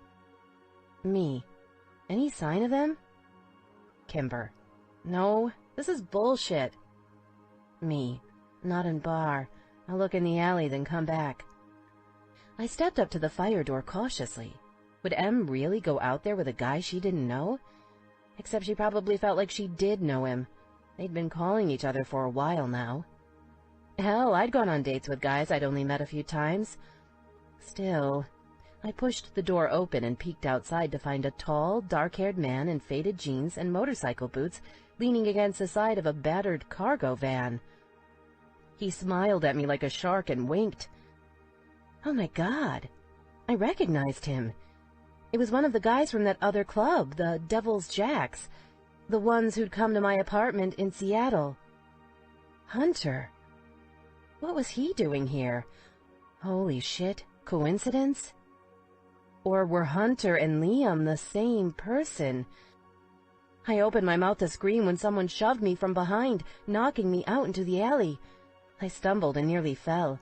Me. Any sign of them? Kimber. No, this is bullshit. Me. Not in bar. I'll look in the alley, then come back. I stepped up to the fire door cautiously. Would Em really go out there with a guy she didn't know? Except she probably felt like she did know him. They'd been calling each other for a while now. Hell, I'd gone on dates with guys I'd only met a few times. Still, I pushed the door open and peeked outside to find a tall, dark-haired man in faded jeans and motorcycle boots leaning against the side of a battered cargo van. He smiled at me like a shark and winked. Oh my God, I recognized him. It was one of the guys from that other club, the Devil's Jacks, the ones who'd come to my apartment in Seattle. Hunter. What was he doing here? Holy shit, coincidence? Or were Hunter and Liam the same person? I opened my mouth to scream when someone shoved me from behind, knocking me out into the alley. I stumbled and nearly fell.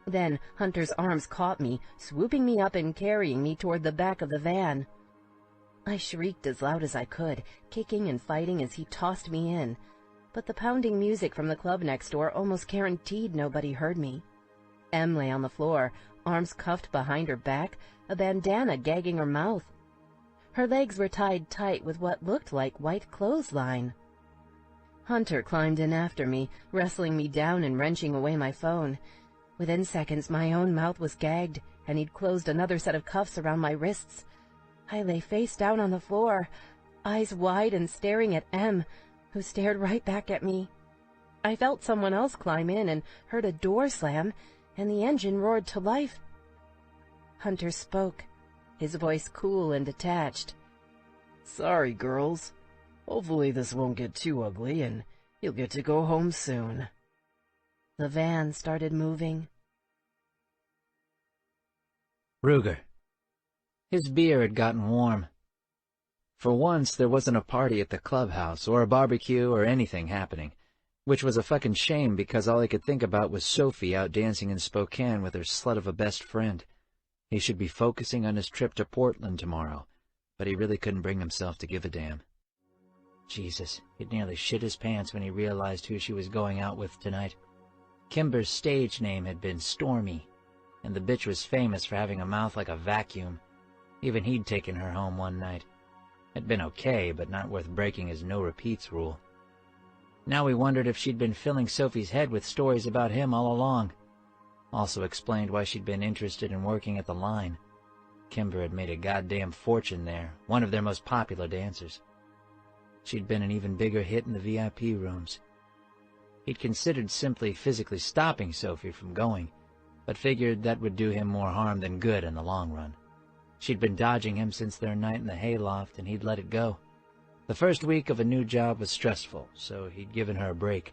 Then Hunter's arms caught me, swooping me up and carrying me toward the back of the van. I shrieked as loud as I could, kicking and fighting as he tossed me in. But the pounding music from the club next door almost guaranteed nobody heard me. Em lay on the floor, arms cuffed behind her back, a bandana gagging her mouth. Her legs were tied tight with what looked like white clothesline. Hunter climbed in after me, wrestling me down and wrenching away my phone. Within seconds, my own mouth was gagged, and he'd closed another set of cuffs around my wrists. I lay face down on the floor, eyes wide and staring at Em, who stared right back at me. I felt someone else climb in and heard a door slam, and the engine roared to life. Hunter spoke, his voice cool and detached. Sorry, girls. Hopefully this won't get too ugly, and you'll get to go home soon. The van started moving. Ruger. His beer had gotten warm. For once, there wasn't a party at the clubhouse, or a barbecue, or anything happening, which was a fucking shame because all he could think about was Sophie out dancing in Spokane with her slut of a best friend. He should be focusing on his trip to Portland tomorrow, but he really couldn't bring himself to give a damn. Jesus, he'd nearly shit his pants when he realized who she was going out with tonight. Kimber's stage name had been Stormy, and the bitch was famous for having a mouth like a vacuum. Even he'd taken her home one night. It'd been okay, but not worth breaking his no-repeats rule. Now he wondered if she'd been filling Sophie's head with stories about him all along. Also explained why she'd been interested in working at the line. Kimber had made a goddamn fortune there, one of their most popular dancers. She'd been an even bigger hit in the VIP rooms. He'd considered simply physically stopping Sophie from going, but figured that would do him more harm than good in the long run. She'd been dodging him since their night in the hayloft, and he'd let it go. The first week of a new job was stressful, so he'd given her a break.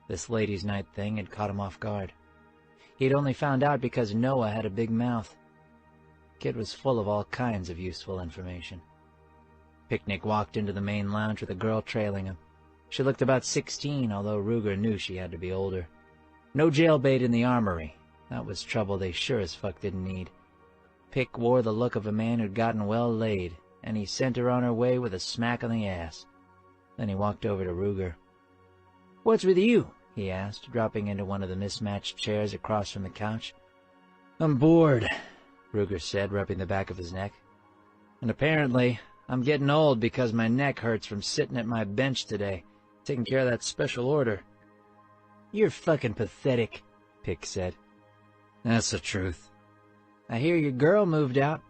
This ladies' night thing had caught him off guard. He'd only found out because Noah had a big mouth. Kid was full of all kinds of useful information. Picnic walked into the main lounge with a girl trailing him. She looked about 16, although Ruger knew she had to be older. No jailbait in the armory. That was trouble they sure as fuck didn't need. Pick wore the look of a man who'd gotten well laid, and he sent her on her way with a smack on the ass. Then he walked over to Ruger. "What's with you?" he asked, dropping into one of the mismatched chairs across from the couch. I'm bored, Ruger said, rubbing the back of his neck. And apparently, I'm getting old because my neck hurts from sitting at my bench today, taking care of that special order. You're fucking pathetic, Pick said. That's the truth. I hear your girl moved out.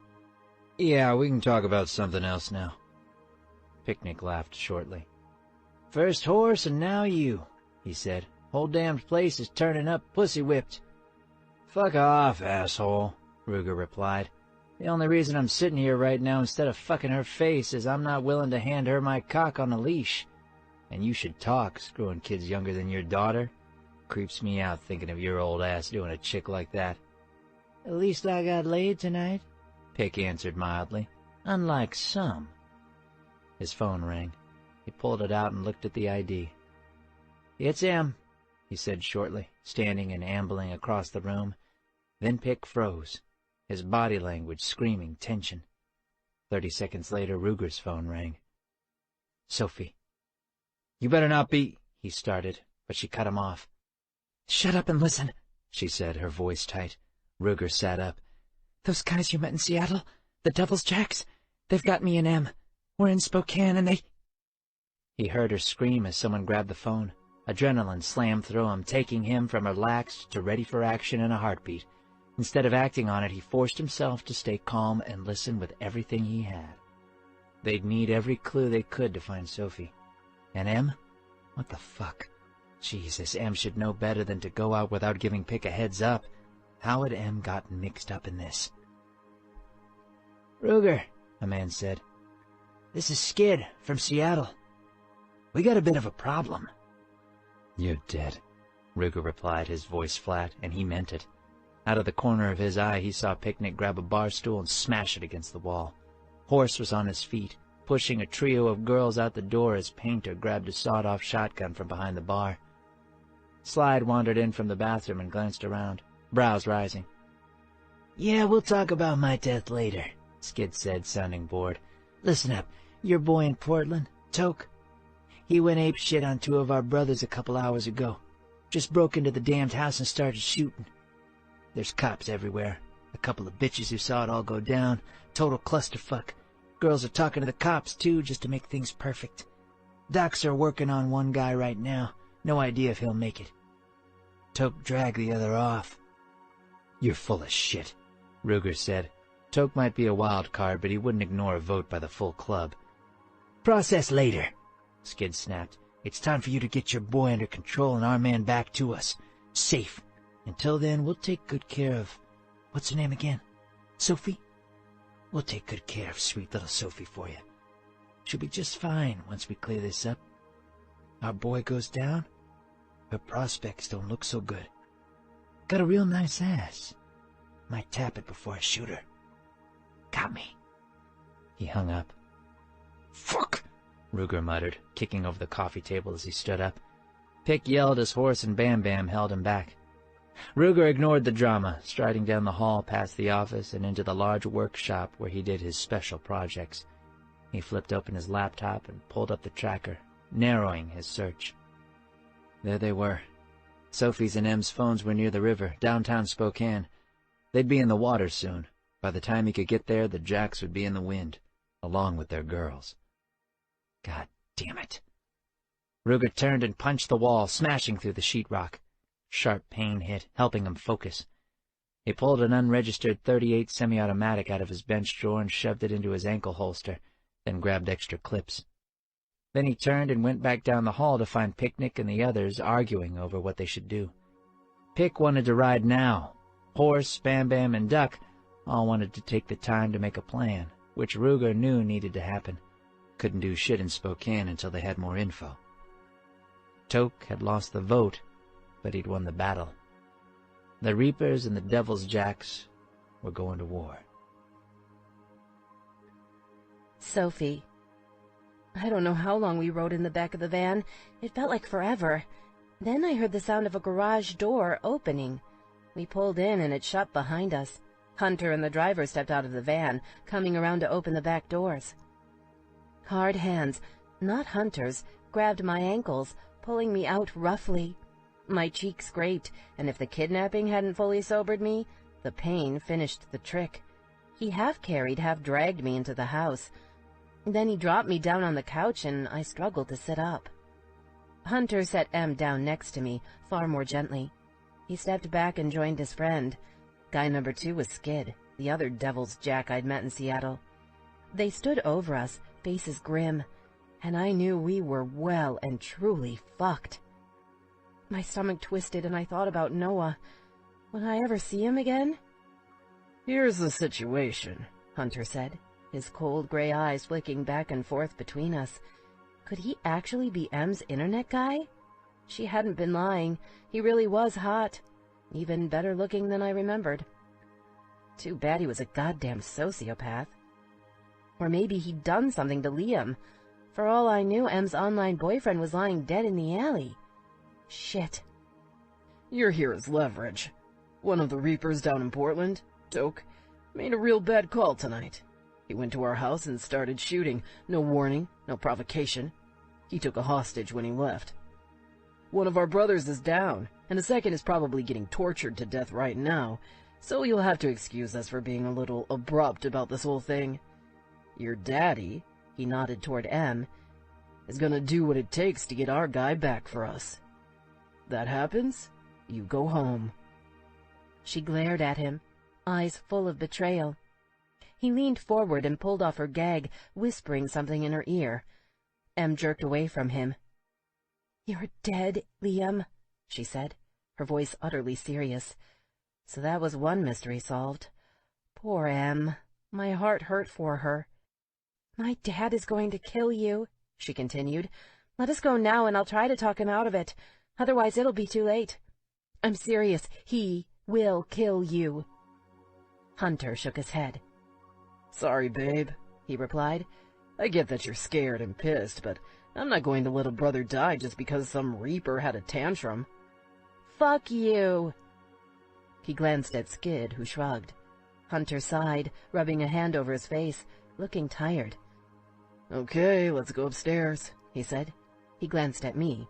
Yeah, we can talk about something else now. Picnic laughed shortly. First horse and now you, he said. Whole damned place is turning up pussy-whipped. Fuck off, asshole, Ruger replied. The only reason I'm sitting here right now instead of fucking her face is I'm not willing to hand her my cock on a leash. And you should talk, screwing kids younger than your daughter. Creeps me out thinking of your old ass doing a chick like that. At least I got laid tonight, Pick answered mildly. Unlike some. His phone rang. He pulled it out and looked at the ID. It's him, he said shortly, standing and ambling across the room. Then Pick froze, his body language screaming tension. 30 seconds later, Ruger's phone rang. Sophie. You better not be, he started, but she cut him off. Shut up and listen, she said, her voice tight. Ruger sat up. Those guys you met in Seattle, the Devil's Jacks, they've got me and Em. We're in Spokane and they... He heard her scream as someone grabbed the phone. Adrenaline slammed through him, taking him from relaxed to ready for action in a heartbeat. Instead of acting on it, he forced himself to stay calm and listen with everything he had. They'd need every clue they could to find Sophie. And Em? What the fuck? Jesus, Em should know better than to go out without giving Pick a heads up. How had Em gotten mixed up in this? Ruger, a man said. This is Skid from Seattle. We got a bit of a problem. You're dead, Ruger replied, his voice flat, and he meant it. Out of the corner of his eye, he saw Picnic grab a bar stool and smash it against the wall. Horse was on his feet, pushing a trio of girls out the door as Painter grabbed a sawed-off shotgun from behind the bar. Slide wandered in from the bathroom and glanced around, brows rising. Yeah, we'll talk about my death later, Skid said, sounding bored. Listen up, your boy in Portland, Toke. He went apeshit on 2 of our brothers a couple hours ago. Just broke into the damned house and started shooting. There's cops everywhere. A couple of bitches who saw it all go down. Total clusterfuck. Girls are talking to the cops, too, just to make things perfect. Docs are working on one guy right now. No idea if he'll make it. Toke dragged the other off. You're full of shit, Ruger said. Toke might be a wild card, but he wouldn't ignore a vote by the full club. Process later, Skid snapped. It's time for you to get your boy under control and our man back to us. Safe. Until then, we'll take good care of... What's her name again? Sophie? We'll take good care of sweet little Sophie for you. She'll be just fine once we clear this up. Our boy goes down, her prospects don't look so good. Got a real nice ass. Might tap it before I shoot her. Got me. He hung up. Fuck! Ruger muttered, kicking over the coffee table as he stood up. Pick yelled as Horse and Bam Bam held him back. Ruger ignored the drama, striding down the hall past the office and into the large workshop where he did his special projects. He flipped open his laptop and pulled up the tracker, narrowing his search. There they were. Sophie's and Em's phones were near the river, downtown Spokane. They'd be in the water soon. By the time he could get there, the Jacks would be in the wind, along with their girls. God damn it. Ruger turned and punched the wall, smashing through the sheetrock. Sharp pain hit, helping him focus. He pulled an unregistered .38 semi-automatic out of his bench drawer and shoved it into his ankle holster, then grabbed extra clips. Then he turned and went back down the hall to find Picnic and the others arguing over what they should do. Pick wanted to ride now. Horse, Bam Bam, and Duck all wanted to take the time to make a plan, which Ruger knew needed to happen. Couldn't do shit in Spokane until they had more info. Toke had lost the vote, but he'd won the battle. The Reapers and the Devil's Jacks were going to war. Sophie. I don't know how long we rode in the back of the van. It felt like forever. Then I heard the sound of a garage door opening. We pulled in and it shut behind us. Hunter and the driver stepped out of the van, coming around to open the back doors. Hard hands, not Hunter's, grabbed my ankles, pulling me out roughly. My cheek scraped, and if the kidnapping hadn't fully sobered me, the pain finished the trick. He half-carried, half-dragged me into the house. Then he dropped me down on the couch, and I struggled to sit up. Hunter set Em down next to me, far more gently. He stepped back and joined his friend. Guy number 2 was Skid, the other devil's jack I'd met in Seattle. They stood over us, faces grim, and I knew we were well and truly fucked. My stomach twisted, and I thought about Noah. Would I ever see him again? "Here's the situation," Hunter said, his cold gray eyes flicking back and forth between us. Could he actually be Em's internet guy? She hadn't been lying. He really was hot. Even better looking than I remembered. Too bad he was a goddamn sociopath. Or maybe he'd done something to Liam. For all I knew, Em's online boyfriend was lying dead in the alley. Shit. "You're here as leverage. One of the Reapers down in Portland, Toke, made a real bad call tonight. He went to our house and started shooting. No warning, no provocation. He took a hostage when he left. One of our brothers is down, and the second is probably getting tortured to death right now, so you'll have to excuse us for being a little abrupt about this whole thing. Your daddy," he nodded toward Em, "is gonna do what it takes to get our guy back for us. That happens, you go home." She glared at him, eyes full of betrayal. He leaned forward and pulled off her gag, whispering something in her ear. Em jerked away from him. "You're dead, Liam," she said, her voice utterly serious. So that was one mystery solved. Poor Em. My heart hurt for her. "My dad is going to kill you," she continued. "Let us go now, and I'll try to talk him out of it. Otherwise it'll be too late. I'm serious. He will kill you." Hunter shook his head. "Sorry, babe," he replied. "I get that you're scared and pissed, but I'm not going to let a brother die just because some Reaper had a tantrum." "Fuck you." He glanced at Skid, who shrugged. Hunter sighed, rubbing a hand over his face, looking tired. "Okay, let's go upstairs," he said. He glanced at me.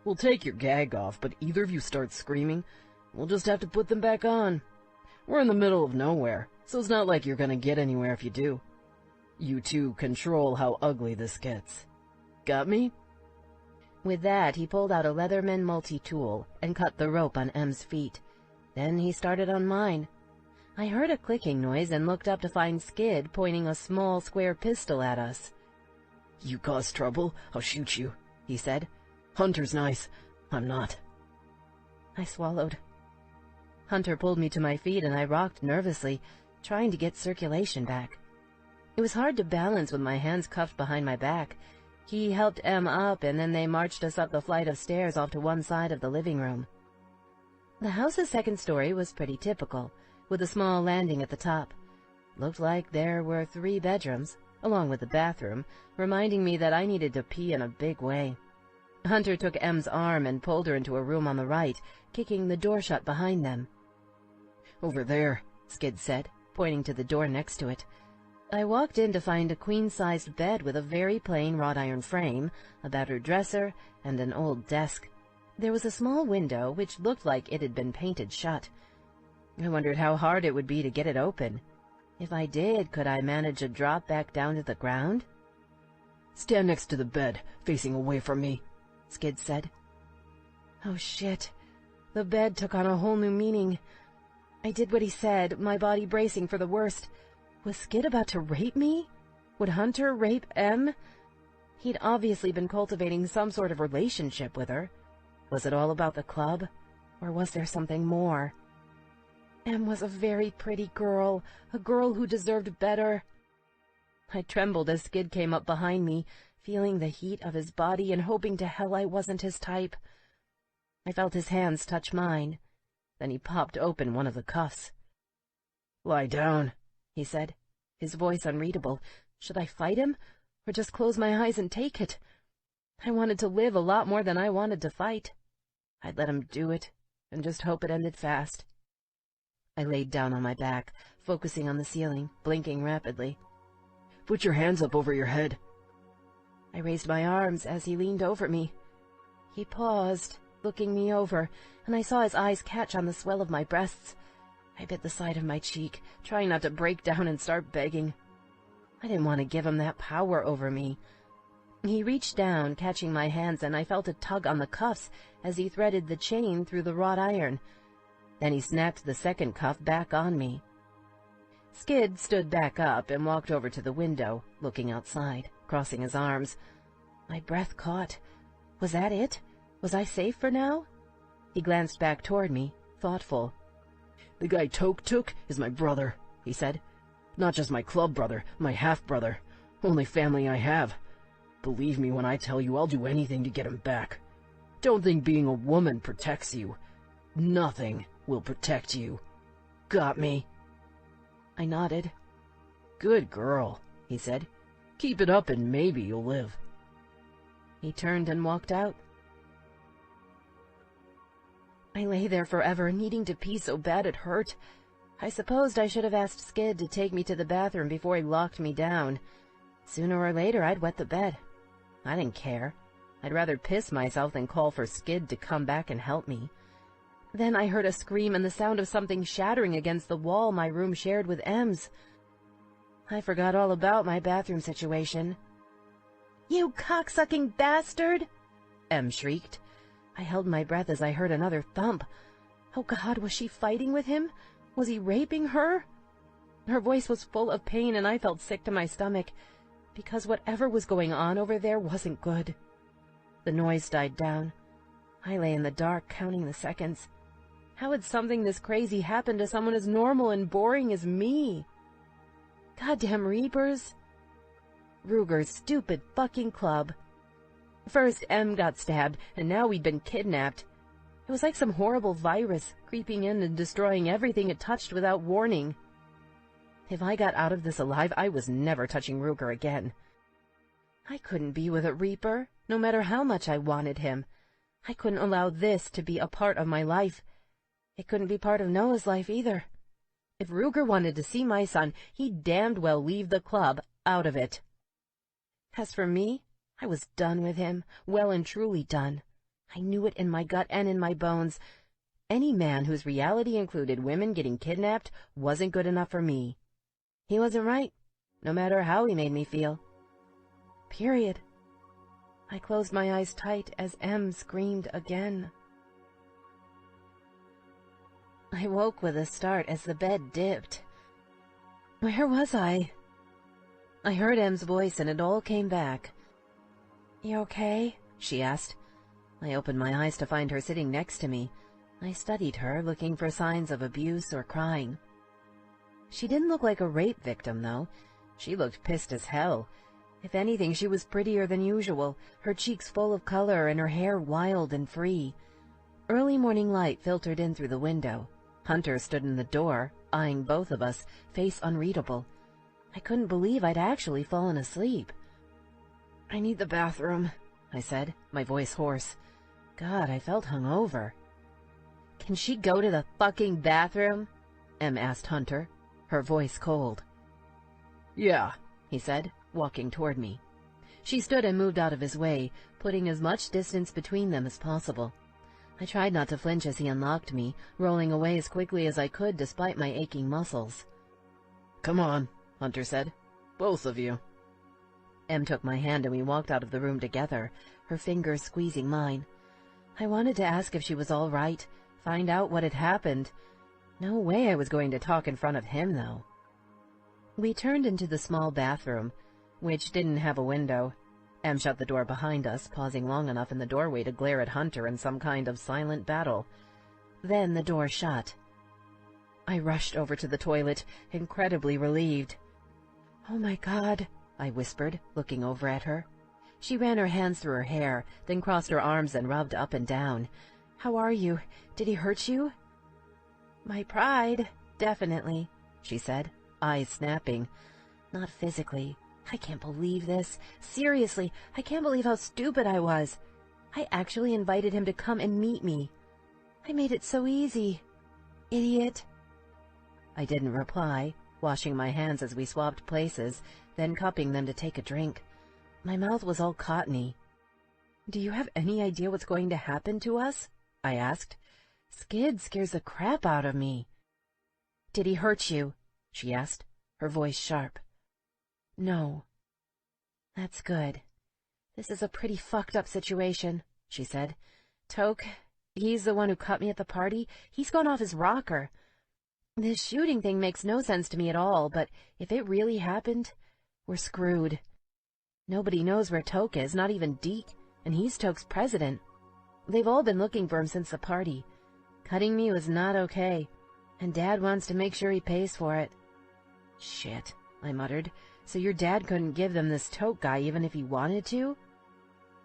"We'll take your gag off, but either of you start screaming, we'll just have to put them back on. We're in the middle of nowhere, so it's not like you're gonna get anywhere if you do. You two control how ugly this gets. Got me?" With that, he pulled out a Leatherman multi-tool and cut the rope on Em's feet. Then he started on mine. I heard a clicking noise and looked up to find Skid pointing a small square pistol at us. "You cause trouble, I'll shoot you," he said. "Hunter's nice. I'm not." I swallowed. Hunter pulled me to my feet and I rocked nervously, trying to get circulation back. It was hard to balance with my hands cuffed behind my back. He helped Em up, and then they marched us up the flight of stairs off to one side of the living room. The house's second story was pretty typical, with a small landing at the top. Looked like there were 3 bedrooms, along with the bathroom, reminding me that I needed to pee in a big way. Hunter took Em's arm and pulled her into a room on the right, kicking the door shut behind them. "Over there," Skid said, pointing to the door next to it. I walked in to find a queen-sized bed with a very plain wrought-iron frame, a battered dresser, and an old desk. There was a small window which looked like it had been painted shut. I wondered how hard it would be to get it open. If I did, could I manage a drop back down to the ground? "Stand next to the bed, facing away from me," Skid said. Oh shit. The bed took on a whole new meaning. I did what he said, my body bracing for the worst. Was Skid about to rape me? Would Hunter rape Em? He'd obviously been cultivating some sort of relationship with her. Was it all about the club? Or was there something more? Em was a very pretty girl, a girl who deserved better. I trembled as Skid came up behind me, feeling the heat of his body and hoping to hell I wasn't his type. I felt his hands touch mine. Then he popped open one of the cuffs. "Lie down," he said, his voice unreadable. Should I fight him, or just close my eyes and take it? I wanted to live a lot more than I wanted to fight. I'd let him do it, and just hope it ended fast. I laid down on my back, focusing on the ceiling, blinking rapidly. "Put your hands up over your head." I raised my arms as he leaned over me. He paused, looking me over, and I saw his eyes catch on the swell of my breasts. I bit the side of my cheek, trying not to break down and start begging. I didn't want to give him that power over me. He reached down, catching my hands, and I felt a tug on the cuffs as he threaded the chain through the wrought iron. Then he snapped the second cuff back on me. Skid stood back up and walked over to the window, looking outside, crossing his arms. My breath caught. Was that it? Was I safe for now? He glanced back toward me, thoughtful. "The guy Toke took is my brother," he said. "Not just my club brother, my half-brother. Only family I have. Believe me when I tell you I'll do anything to get him back. Don't think being a woman protects you. Nothing will protect you. Got me?" I nodded. "Good girl," he said. "Keep it up and maybe you'll live." He turned and walked out. I lay there forever, needing to pee so bad it hurt. I supposed I should have asked Skid to take me to the bathroom before he locked me down. Sooner or later, I'd wet the bed. I didn't care. I'd rather piss myself than call for Skid to come back and help me. Then I heard a scream and the sound of something shattering against the wall my room shared with Em's. I forgot all about my bathroom situation. "You cocksucking bastard!" Em shrieked. I held my breath as I heard another thump. Oh God, was she fighting with him? Was he raping her? Her voice was full of pain and I felt sick to my stomach, because whatever was going on over there wasn't good. The noise died down. I lay in the dark, counting the seconds. How had something this crazy happen to someone as normal and boring as me? Goddamn Reapers. Ruger's stupid fucking club. First, Em got stabbed, and now we'd been kidnapped. It was like some horrible virus, creeping in and destroying everything it touched without warning. If I got out of this alive, I was never touching Ruger again. I couldn't be with a Reaper, no matter how much I wanted him. I couldn't allow this to be a part of my life. It couldn't be part of Noah's life either. If Ruger wanted to see my son, he'd damned well leave the club out of it. As for me, I was done with him, well and truly done. I knew it in my gut and in my bones. Any man whose reality included women getting kidnapped wasn't good enough for me. He wasn't right, no matter how he made me feel. Period. I closed my eyes tight as Em screamed again. I woke with a start as the bed dipped. Where was I? I heard Em's voice and it all came back. "You okay?" she asked. I opened my eyes to find her sitting next to me. I studied her, looking for signs of abuse or crying. She didn't look like a rape victim, though. She looked pissed as hell. If anything, she was prettier than usual, her cheeks full of color and her hair wild and free. Early morning light filtered in through the window. Hunter stood in the door, eyeing both of us, face unreadable. I couldn't believe I'd actually fallen asleep. "I need the bathroom," I said, my voice hoarse. God, I felt hungover. "Can she go to the fucking bathroom?" Em asked Hunter, her voice cold. "Yeah," he said, walking toward me. She stood and moved out of his way, putting as much distance between them as possible. I tried not to flinch as he unlocked me, rolling away as quickly as I could despite my aching muscles. "Come on," Hunter said. "Both of you." Em took my hand and we walked out of the room together, her fingers squeezing mine. I wanted to ask if she was all right, find out what had happened. No way I was going to talk in front of him, though. We turned into the small bathroom, which didn't have a window. Em shut the door behind us, pausing long enough in the doorway to glare at Hunter in some kind of silent battle. Then the door shut. I rushed over to the toilet, incredibly relieved. "Oh my God," I whispered, looking over at her. She ran her hands through her hair, then crossed her arms and rubbed up and down. "How are you? Did he hurt you?" "My pride, definitely," she said, eyes snapping. "Not physically. I can't believe this. Seriously, I can't believe how stupid I was. I actually invited him to come and meet me. I made it so easy. Idiot." I didn't reply, washing my hands as we swapped places, then cupping them to take a drink. My mouth was all cottony. "Do you have any idea what's going to happen to us?" I asked. Skid scares the crap out of me. Did he hurt you? She asked, her voice sharp. No. That's good. This is a pretty fucked up situation, she said. Toke, he's the one who cut me at the party. He's gone off his rocker. This shooting thing makes no sense to me at all, but if it really happened, we're screwed. Nobody knows where Toke is, not even Deke, and he's Toke's president. They've all been looking for him since the party. Cutting me was not okay, and Dad wants to make sure he pays for it. Shit, I muttered. So your dad couldn't give them this Toke guy even if he wanted to?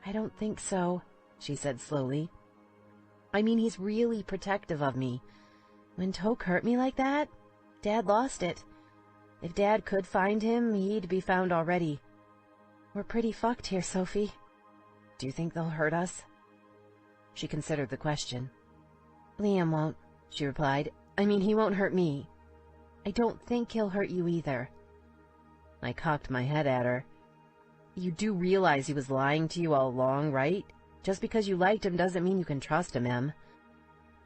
I don't think so, she said slowly. I mean, he's really protective of me. When Toke hurt me like that, Dad lost it. If Dad could find him, he'd be found already. We're pretty fucked here, Sophie. Do you think they'll hurt us? She considered the question. Liam won't, she replied. I mean, he won't hurt me. I don't think he'll hurt you either. I cocked my head at her. You do realize he was lying to you all along, right? Just because you liked him doesn't mean you can trust him, Em.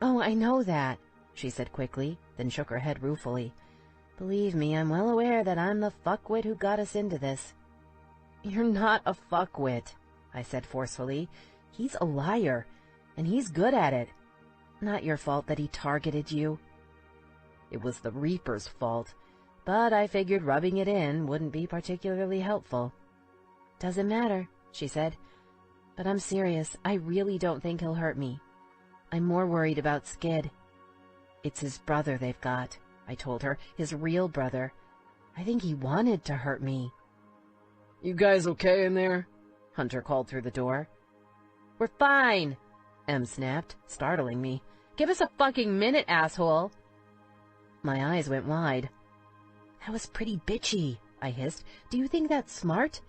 Oh, I know that, she said quickly, then shook her head ruefully. Believe me, I'm well aware that I'm the fuckwit who got us into this. You're not a fuckwit, I said forcefully. He's a liar, and he's good at it. Not your fault that he targeted you. It was the Reaper's fault, but I figured rubbing it in wouldn't be particularly helpful. Doesn't matter, she said. But I'm serious. I really don't think he'll hurt me. I'm more worried about Skid. It's his brother they've got, I told her. His real brother. I think he wanted to hurt me. You guys okay in there? Hunter called through the door. We're fine, Em snapped, startling me. Give us a fucking minute, asshole. My eyes went wide. That was pretty bitchy, I hissed. Do you think that's smart?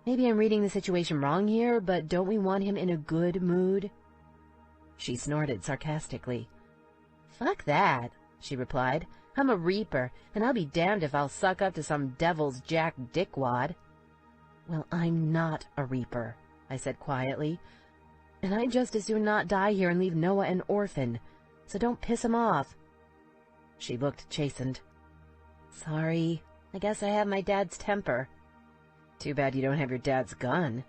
Maybe I'm reading the situation wrong here, but don't we want him in a good mood? She snorted sarcastically. Fuck that, she replied. I'm a Reaper, and I'll be damned if I'll suck up to some devil's jack dickwad. Well, I'm not a Reaper, I said quietly. And I'd just as soon not die here and leave Noah an orphan, so don't piss him off. She looked chastened. Sorry, I guess I have my dad's temper. Too bad you don't have your dad's gun.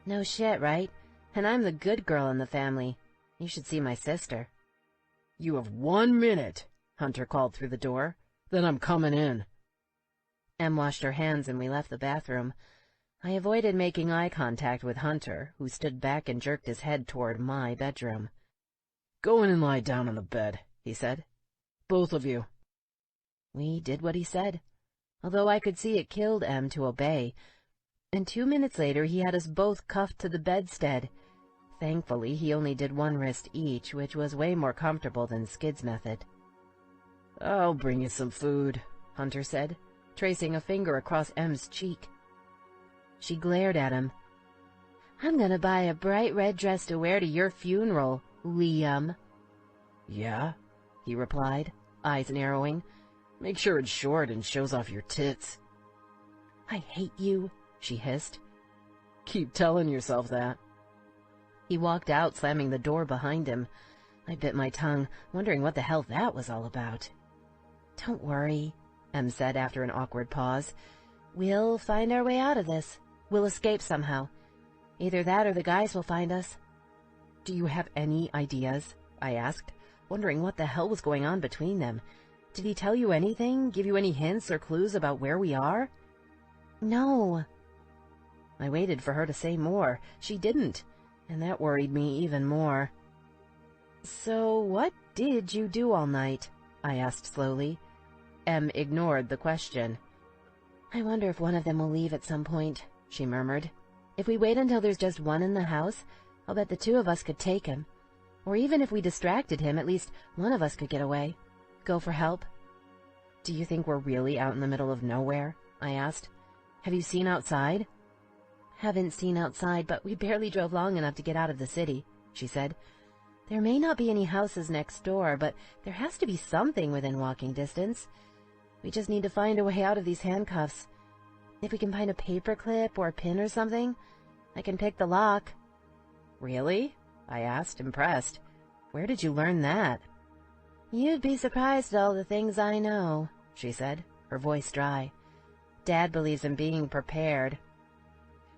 No shit, right? And I'm the good girl in the family. You should see my sister. You have 1 minute, Hunter called through the door. Then I'm coming in. Em washed her hands and we left the bathroom. I avoided making eye contact with Hunter, who stood back and jerked his head toward my bedroom. Go in and lie down on the bed, he said. Both of you. We did what he said, although I could see it killed Em to obey, and 2 minutes later he had us both cuffed to the bedstead. Thankfully, he only did one wrist each, which was way more comfortable than Skid's method. I'll bring you some food, Hunter said, tracing a finger across Em's cheek. She glared at him. I'm gonna buy a bright red dress to wear to your funeral, Liam. Yeah, he replied, eyes narrowing. Make sure it's short and shows off your tits. I hate you, she hissed. Keep telling yourself that. He walked out, slamming the door behind him. I bit my tongue, wondering what the hell that was all about. Don't worry, Em said after an awkward pause. We'll find our way out of this. We'll escape somehow. Either that or the guys will find us. Do you have any ideas? I asked, wondering what the hell was going on between them. Did he tell you anything? Give you any hints or clues about where we are? No. I waited for her to say more. She didn't, and that worried me even more. So what did you do all night? I asked slowly. Em ignored the question. I wonder if one of them will leave at some point, she murmured. If we wait until there's just one in the house, I'll bet the two of us could take him. Or even if we distracted him, at least one of us could get away. Go for help. Do you think we're really out in the middle of nowhere? I asked. Have you seen outside? Haven't seen outside, but we barely drove long enough to get out of the city, she said. There may not be any houses next door, but there has to be something within walking distance. We just need to find a way out of these handcuffs. If we can find a paperclip or a pin or something, I can pick the lock. Really? I asked, impressed. Where did you learn that? You'd be surprised at all the things I know, she said, her voice dry. Dad believes in being prepared.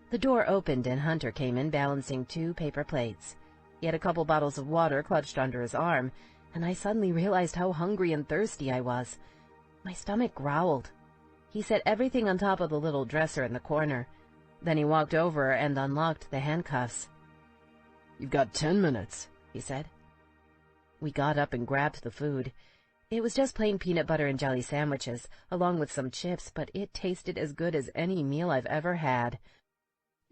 The door opened and Hunter came in balancing 2 paper plates. He had a couple bottles of water clutched under his arm, and I suddenly realized how hungry and thirsty I was. My stomach growled. He set everything on top of the little dresser in the corner. Then he walked over and unlocked the handcuffs. "You've got 10 minutes, he said. We got up and grabbed the food. It was just plain peanut butter and jelly sandwiches, along with some chips, but it tasted as good as any meal I've ever had.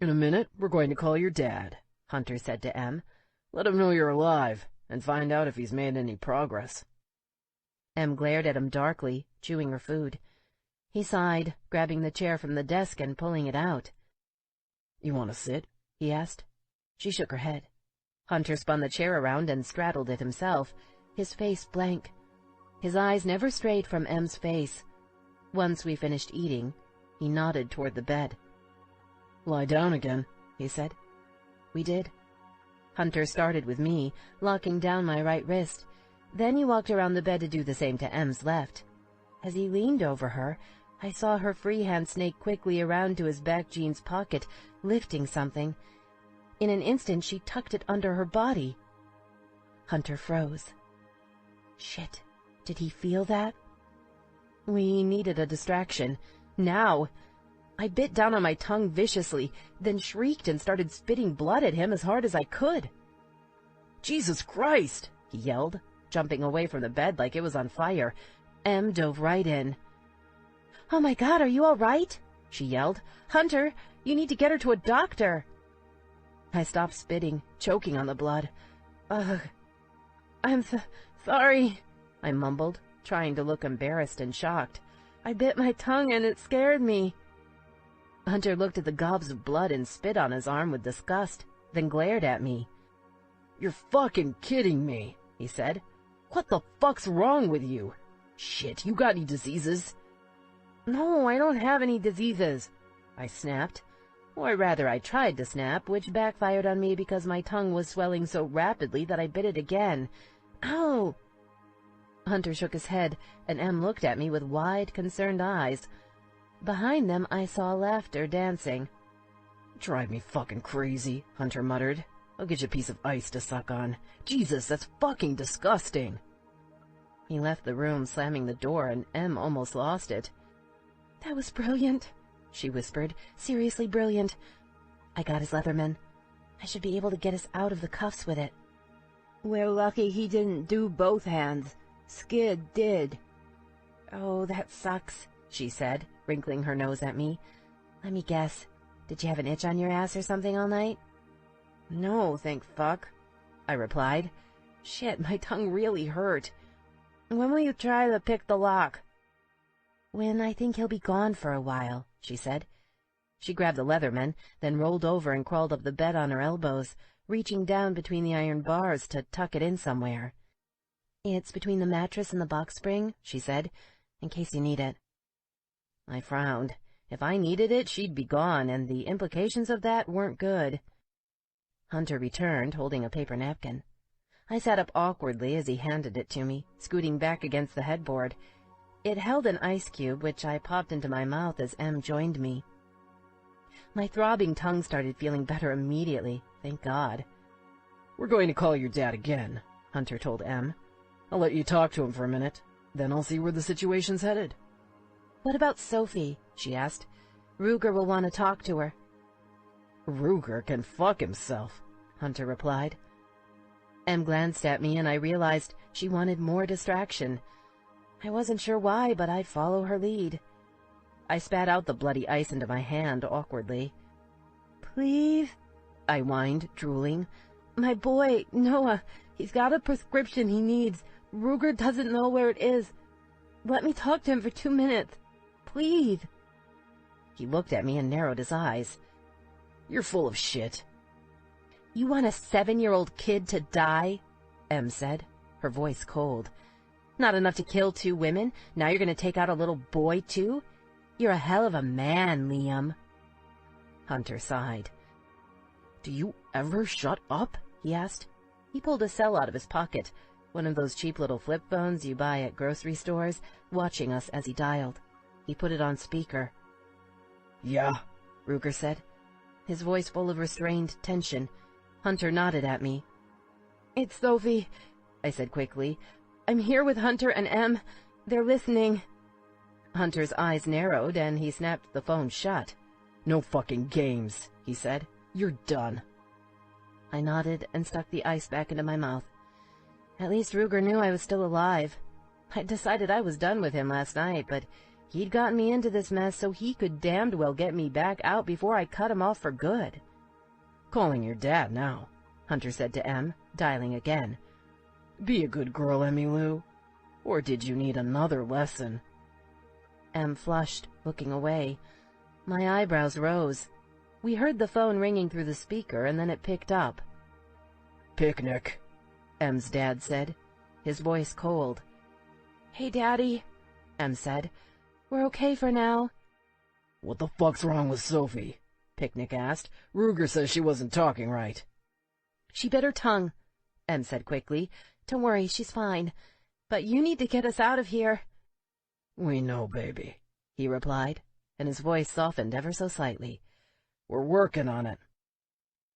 "In a minute, we're going to call your dad," Hunter said to Em. "Let him know you're alive, and find out if he's made any progress." Em glared at him darkly, chewing her food. He sighed, grabbing the chair from the desk and pulling it out. "You want to sit?" he asked. She shook her head. Hunter spun the chair around and straddled it himself, his face blank. His eyes never strayed from Em's face. Once we finished eating, he nodded toward the bed. "Lie down again," he said. We did. Hunter started with me, locking down my right wrist. Then he walked around the bed to do the same to Em's left. As he leaned over her, I saw her free hand snake quickly around to his back jeans pocket, lifting something. In an instant, she tucked it under her body. Hunter froze. Shit, did he feel that? We needed a distraction. Now! I bit down on my tongue viciously, then shrieked and started spitting blood at him as hard as I could. "Jesus Christ!" he yelled, jumping away from the bed like it was on fire. Em dove right in. "Oh my God, are you all right?" she yelled. "Hunter, you need to get her to a doctor." I stopped spitting, choking on the blood. "Ugh, I'm sorry," I mumbled, trying to look embarrassed and shocked. "I bit my tongue and it scared me." Hunter looked at the gobs of blood and spit on his arm with disgust, then glared at me. "You're fucking kidding me," he said. "What the fuck's wrong with you? Shit, you got any diseases?" "No, I don't have any diseases," I snapped. Or rather, I tried to snap, which backfired on me because my tongue was swelling so rapidly that I bit it again. "Ow!" Hunter shook his head, and Em looked at me with wide, concerned eyes. Behind them, I saw laughter dancing. "Drive me fucking crazy," Hunter muttered. "I'll get you a piece of ice to suck on. Jesus, that's fucking disgusting." He left the room, slamming the door, and Em almost lost it. "That was brilliant," she whispered. "Seriously brilliant. I got his Leatherman. I should be able to get us out of the cuffs with it." "We're lucky he didn't do both hands. Skid did." "Oh, that sucks," she said, wrinkling her nose at me. "Let me guess. Did you have an itch on your ass or something all night?" "No, thank fuck," I replied. Shit, my tongue really hurt. "When will you try to pick the lock?" "When I think he'll be gone for a while," she said. She grabbed the Leatherman, then rolled over and crawled up the bed on her elbows, reaching down between the iron bars to tuck it in somewhere. "It's between the mattress and the box spring," she said, "in case you need it." I frowned. If I needed it, she'd be gone, and the implications of that weren't good. Hunter returned, holding a paper napkin. I sat up awkwardly as he handed it to me, scooting back against the headboard. It held an ice cube, which I popped into my mouth as Em joined me. My throbbing tongue started feeling better immediately, thank God. "We're going to call your dad again," Hunter told Em. "I'll let you talk to him for a minute, then I'll see where the situation's headed." "What about Sophie?" she asked. "Ruger will want to talk to her." "Ruger can fuck himself," Hunter replied. Em glanced at me, and I realized she wanted more distraction. I wasn't sure why, but I'd follow her lead. I spat out the bloody ice into my hand awkwardly. "Please," I whined, drooling. "My boy, Noah, he's got a prescription he needs. Ruger doesn't know where it is. Let me talk to him for 2 minutes. Please." He looked at me and narrowed his eyes. "You're full of shit." "You want a 7-year-old kid to die?" Em said, her voice cold. "Not enough to kill 2 women? Now you're going to take out a little boy, too? You're a hell of a man, Liam." Hunter sighed. "Do you ever shut up?" he asked. He pulled a cell out of his pocket, one of those cheap little flip phones you buy at grocery stores, watching us as he dialed. He put it on speaker. "Yeah," Ruger said, his voice full of restrained tension. Hunter nodded at me. "It's Sophie," I said quickly. "I'm here with Hunter and Em. They're listening." Hunter's eyes narrowed, and he snapped the phone shut. "No fucking games," he said. "You're done." I nodded and stuck the ice back into my mouth. At least Ruger knew I was still alive. I'd decided I was done with him last night, but he'd gotten me into this mess so he could damned well get me back out before I cut him off for good. "Calling your dad now," Hunter said to Em, dialing again. "Be a good girl, Emmylou. Or did you need another lesson?" Em flushed, looking away. My eyebrows rose. We heard the phone ringing through the speaker, and then it picked up. "Picnic," Em's dad said, his voice cold. "Hey, Daddy," Em said. "We're okay for now." "What the fuck's wrong with Sophie?" Picnic asked. "Ruger says she wasn't talking right." "She bit her tongue," Em said quickly. "Don't worry, she's fine. But you need to get us out of here." "We know, baby," he replied, and his voice softened ever so slightly. "We're working on it."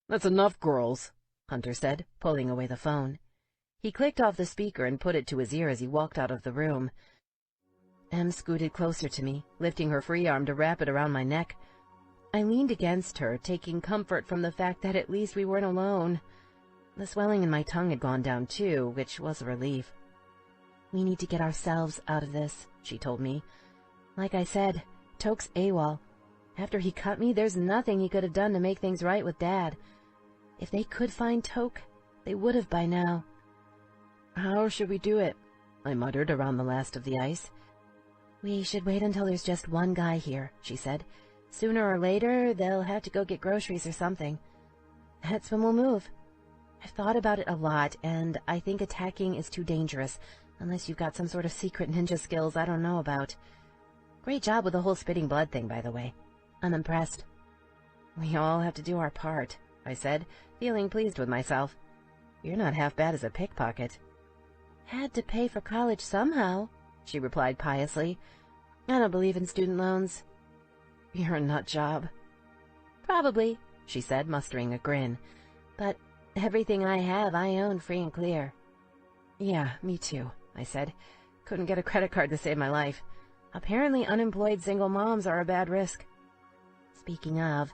"That's enough, girls," Hunter said, pulling away the phone. He clicked off the speaker and put it to his ear as he walked out of the room. Em scooted closer to me, lifting her free arm to wrap it around my neck. I leaned against her, taking comfort from the fact that at least we weren't alone. The swelling in my tongue had gone down too, which was a relief. "We need to get ourselves out of this," she told me. "Like I said, Toke's AWOL. After he cut me, there's nothing he could have done to make things right with Dad. If they could find Toke, they would have by now." "How should we do it?" I muttered around the last of the ice. "We should wait until there's just one guy here," she said. "Sooner or later, they'll have to go get groceries or something. That's when we'll move. I've thought about it a lot, and I think attacking is too dangerous, unless you've got some sort of secret ninja skills I don't know about. Great job with the whole spitting blood thing, by the way. I'm impressed." "We all have to do our part," I said, feeling pleased with myself. "You're not half bad as a pickpocket." "Had to pay for college somehow," she replied piously. "I don't believe in student loans." "You're a nut job." "Probably," she said, mustering a grin. "But everything I have I own free and clear." "Yeah, me too," I said. "Couldn't get a credit card to save my life. Apparently unemployed single moms are a bad risk." "Speaking of,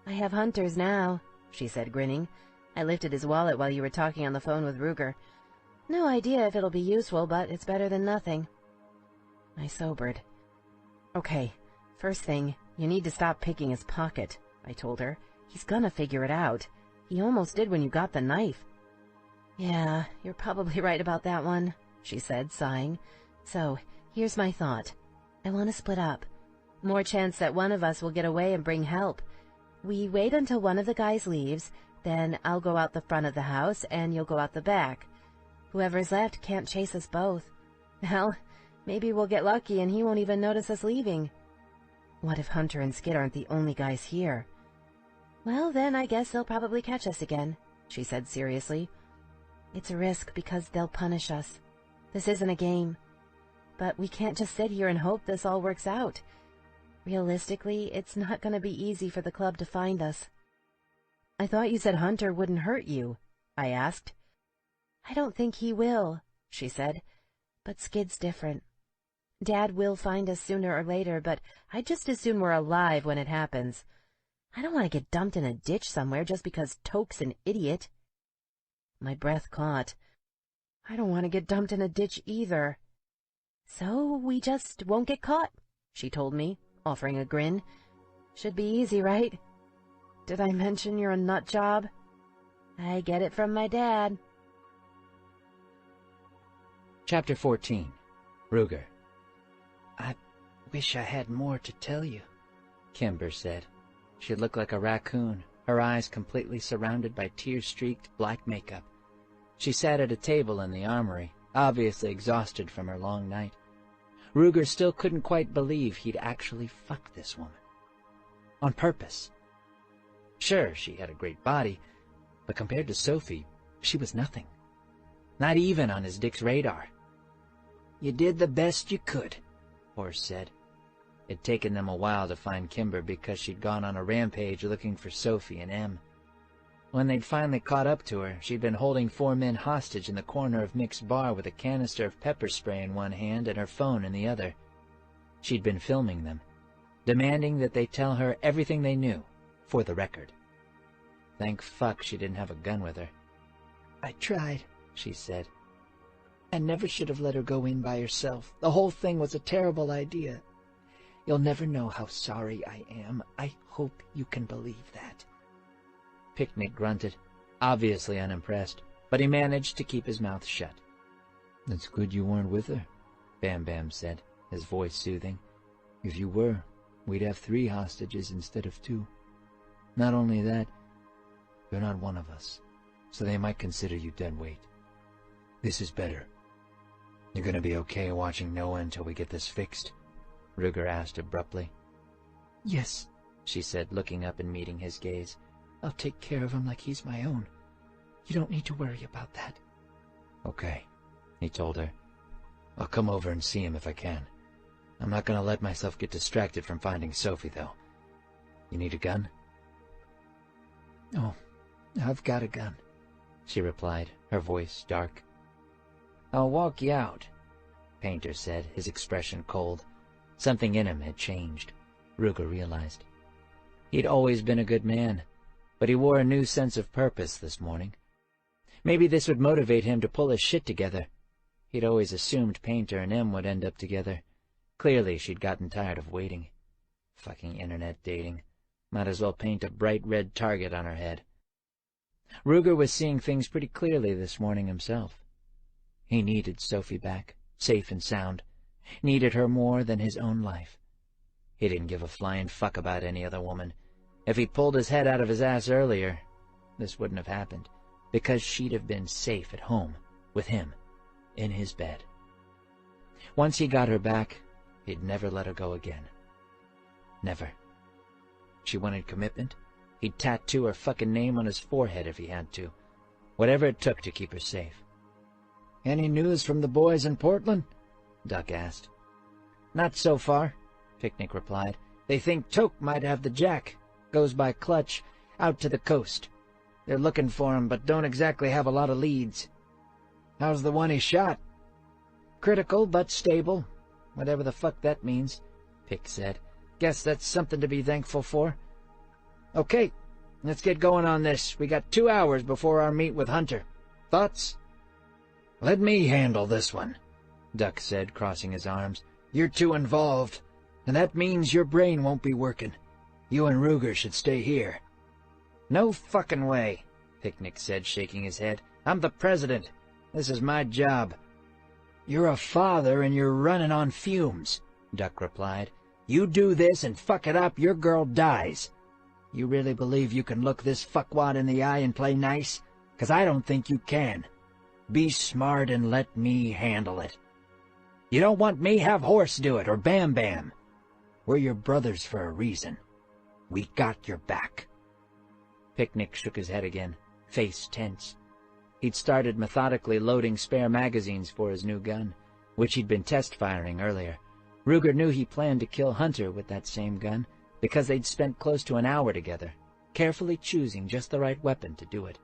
I have Hunter's now," she said, grinning. "I lifted his wallet while you were talking on the phone with Ruger. No idea if it'll be useful, but it's better than nothing." I sobered. "Okay, first thing, you need to stop picking his pocket," I told her. "He's gonna figure it out. He almost did when you got the knife." "Yeah, you're probably right about that one," she said, sighing. "So, here's my thought. I want to split up. More chance that one of us will get away and bring help. We wait until one of the guys leaves, then I'll go out the front of the house and you'll go out the back. Whoever's left can't chase us both. Hell, maybe we'll get lucky and he won't even notice us leaving." "What if Hunter and Skid aren't the only guys here?" "Well, then I guess they'll probably catch us again," she said seriously. "It's a risk because they'll punish us. This isn't a game. But we can't just sit here and hope this all works out. Realistically, it's not going to be easy for the club to find us." "I thought you said Hunter wouldn't hurt you," I asked. "I don't think he will," she said. "But Skid's different. Dad will find us sooner or later, but I'd just as soon we're alive when it happens. I don't want to get dumped in a ditch somewhere just because Toke's an idiot." My breath caught. "I don't want to get dumped in a ditch either." "So we just won't get caught," she told me, offering a grin. "Should be easy, right? Did I mention you're a nut job? I get it from my dad." Chapter 14. Ruger. "I wish I had more to tell you," Kimber said. She looked like a raccoon, her eyes completely surrounded by tear-streaked black makeup. She sat at a table in the armory, obviously exhausted from her long night. Ruger still couldn't quite believe he'd actually fucked this woman. On purpose. Sure, she had a great body, but compared to Sophie, She was nothing. Not even on his Dick's radar. "You did the best you could," Horse said. It'd taken them a while to find Kimber because she'd gone on a rampage looking for Sophie and Em. When they'd finally caught up to her, she'd been holding 4 men hostage in the corner of Mick's bar with a canister of pepper spray in one hand and her phone in the other. She'd been filming them, demanding that they tell her everything they knew, for the record. Thank fuck she didn't have a gun with her. "I tried," she said. "I never should have let her go in by herself. The whole thing was a terrible idea. You'll never know how sorry I am. I hope you can believe that." Picnic grunted, obviously unimpressed, but he managed to keep his mouth shut. "It's good you weren't with her," Bam Bam said, his voice soothing. "If you were, we'd have 3 hostages instead of 2. Not only that, you're not one of us, so they might consider you dead weight. This is better. You're gonna be okay watching Noah until we get this fixed?" Ruger asked abruptly. "Yes," she said, looking up and meeting his gaze. "I'll take care of him like he's my own. You don't need to worry about that." "Okay," he told her. "I'll come over and see him if I can. I'm not gonna let myself get distracted from finding Sophie, though. You need a gun?" "Oh, I've got a gun," she replied, her voice dark. "I'll walk you out," Painter said, his expression cold. Something in him had changed, Ruger realized. He'd always been a good man, but he wore a new sense of purpose this morning. Maybe this would motivate him to pull his shit together. He'd always assumed Painter and Em would end up together. Clearly she'd gotten tired of waiting. Fucking internet dating. Might as well paint a bright red target on her head. Ruger was seeing things pretty clearly this morning himself. He needed Sophie back, safe and sound. Needed her more than his own life. He didn't give a flying fuck about any other woman. If he'd pulled his head out of his ass earlier, this wouldn't have happened, because she'd have been safe at home, with him, in his bed. Once he got her back, he'd never let her go again. Never. She wanted commitment. He'd tattoo her fucking name on his forehead if he had to. Whatever it took to keep her safe. "Any news from the boys in Portland?" Duck asked. "Not so far," Picnic replied. "They think Toke might have the jack. Goes by Clutch, out to the coast. They're looking for him, but don't exactly have a lot of leads." "How's the one he shot?" "Critical, but stable. Whatever the fuck that means," Pick said. "Guess that's something to be thankful for. Okay, let's get going on this. We got 2 hours before our meet with Hunter. Thoughts?" "Let me handle this one," Duck said, crossing his arms. "You're too involved, and that means your brain won't be working. You and Ruger should stay here." "No fucking way," Picnic said, shaking his head. "I'm the president. This is my job." "You're a father and you're running on fumes," Duck replied. "You do this and fuck it up, your girl dies. You really believe you can look this fuckwad in the eye and play nice? 'Cause I don't think you can. Be smart and let me handle it. You don't want me, have Horse do it, or Bam Bam. We're your brothers for a reason. We got your back." Picnic shook his head again, face tense. He'd started methodically loading spare magazines for his new gun, which he'd been test-firing earlier. Ruger knew he planned to kill Hunter with that same gun, because they'd spent close to an hour together, carefully choosing just the right weapon to do it.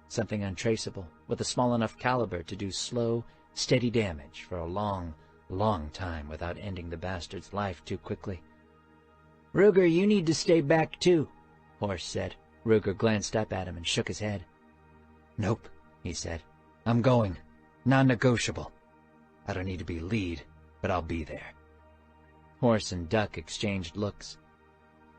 Something untraceable, with a small enough caliber to do slow, steady damage for a long, long time without ending the bastard's life too quickly. "Ruger, you need to stay back too," Horse said. Ruger glanced up at him and shook his head. "Nope," he said. "I'm going. Non-negotiable. I don't need to be lead, but I'll be there." Horse and Duck exchanged looks.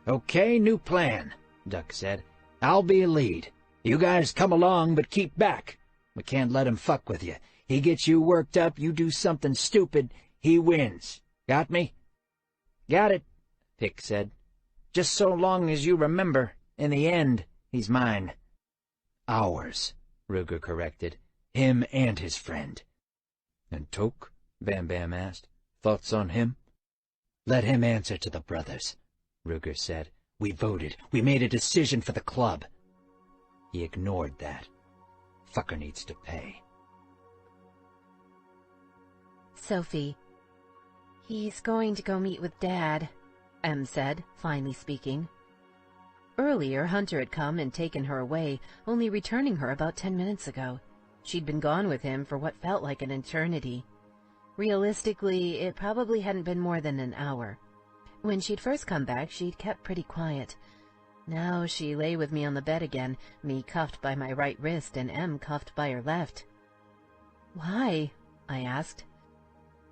"Okay, new plan," Duck said. "I'll be lead. You guys come along, but keep back. We can't let him fuck with you. He gets you worked up, you do something stupid, he wins. Got me?" "Got it," Pick said. "Just so long as you remember, in the end, he's mine." "Ours," Ruger corrected. "Him and his friend." "And Toke?" Bam Bam asked. "Thoughts on him?" "Let him answer to the brothers," Ruger said. "We voted. We made a decision for the club." He ignored that. fucker needs to pay. Sophie. He's going to go meet with Dad, Em said, finally speaking. Earlier, Hunter had come and taken her away, only returning her about 10 minutes ago. She'd been gone with him for what felt like an eternity. Realistically, it probably hadn't been more than an hour. When she'd first come back, she'd kept pretty quiet. Now she lay with me on the bed again, me cuffed by my right wrist and Em cuffed by her left. "Why?" I asked.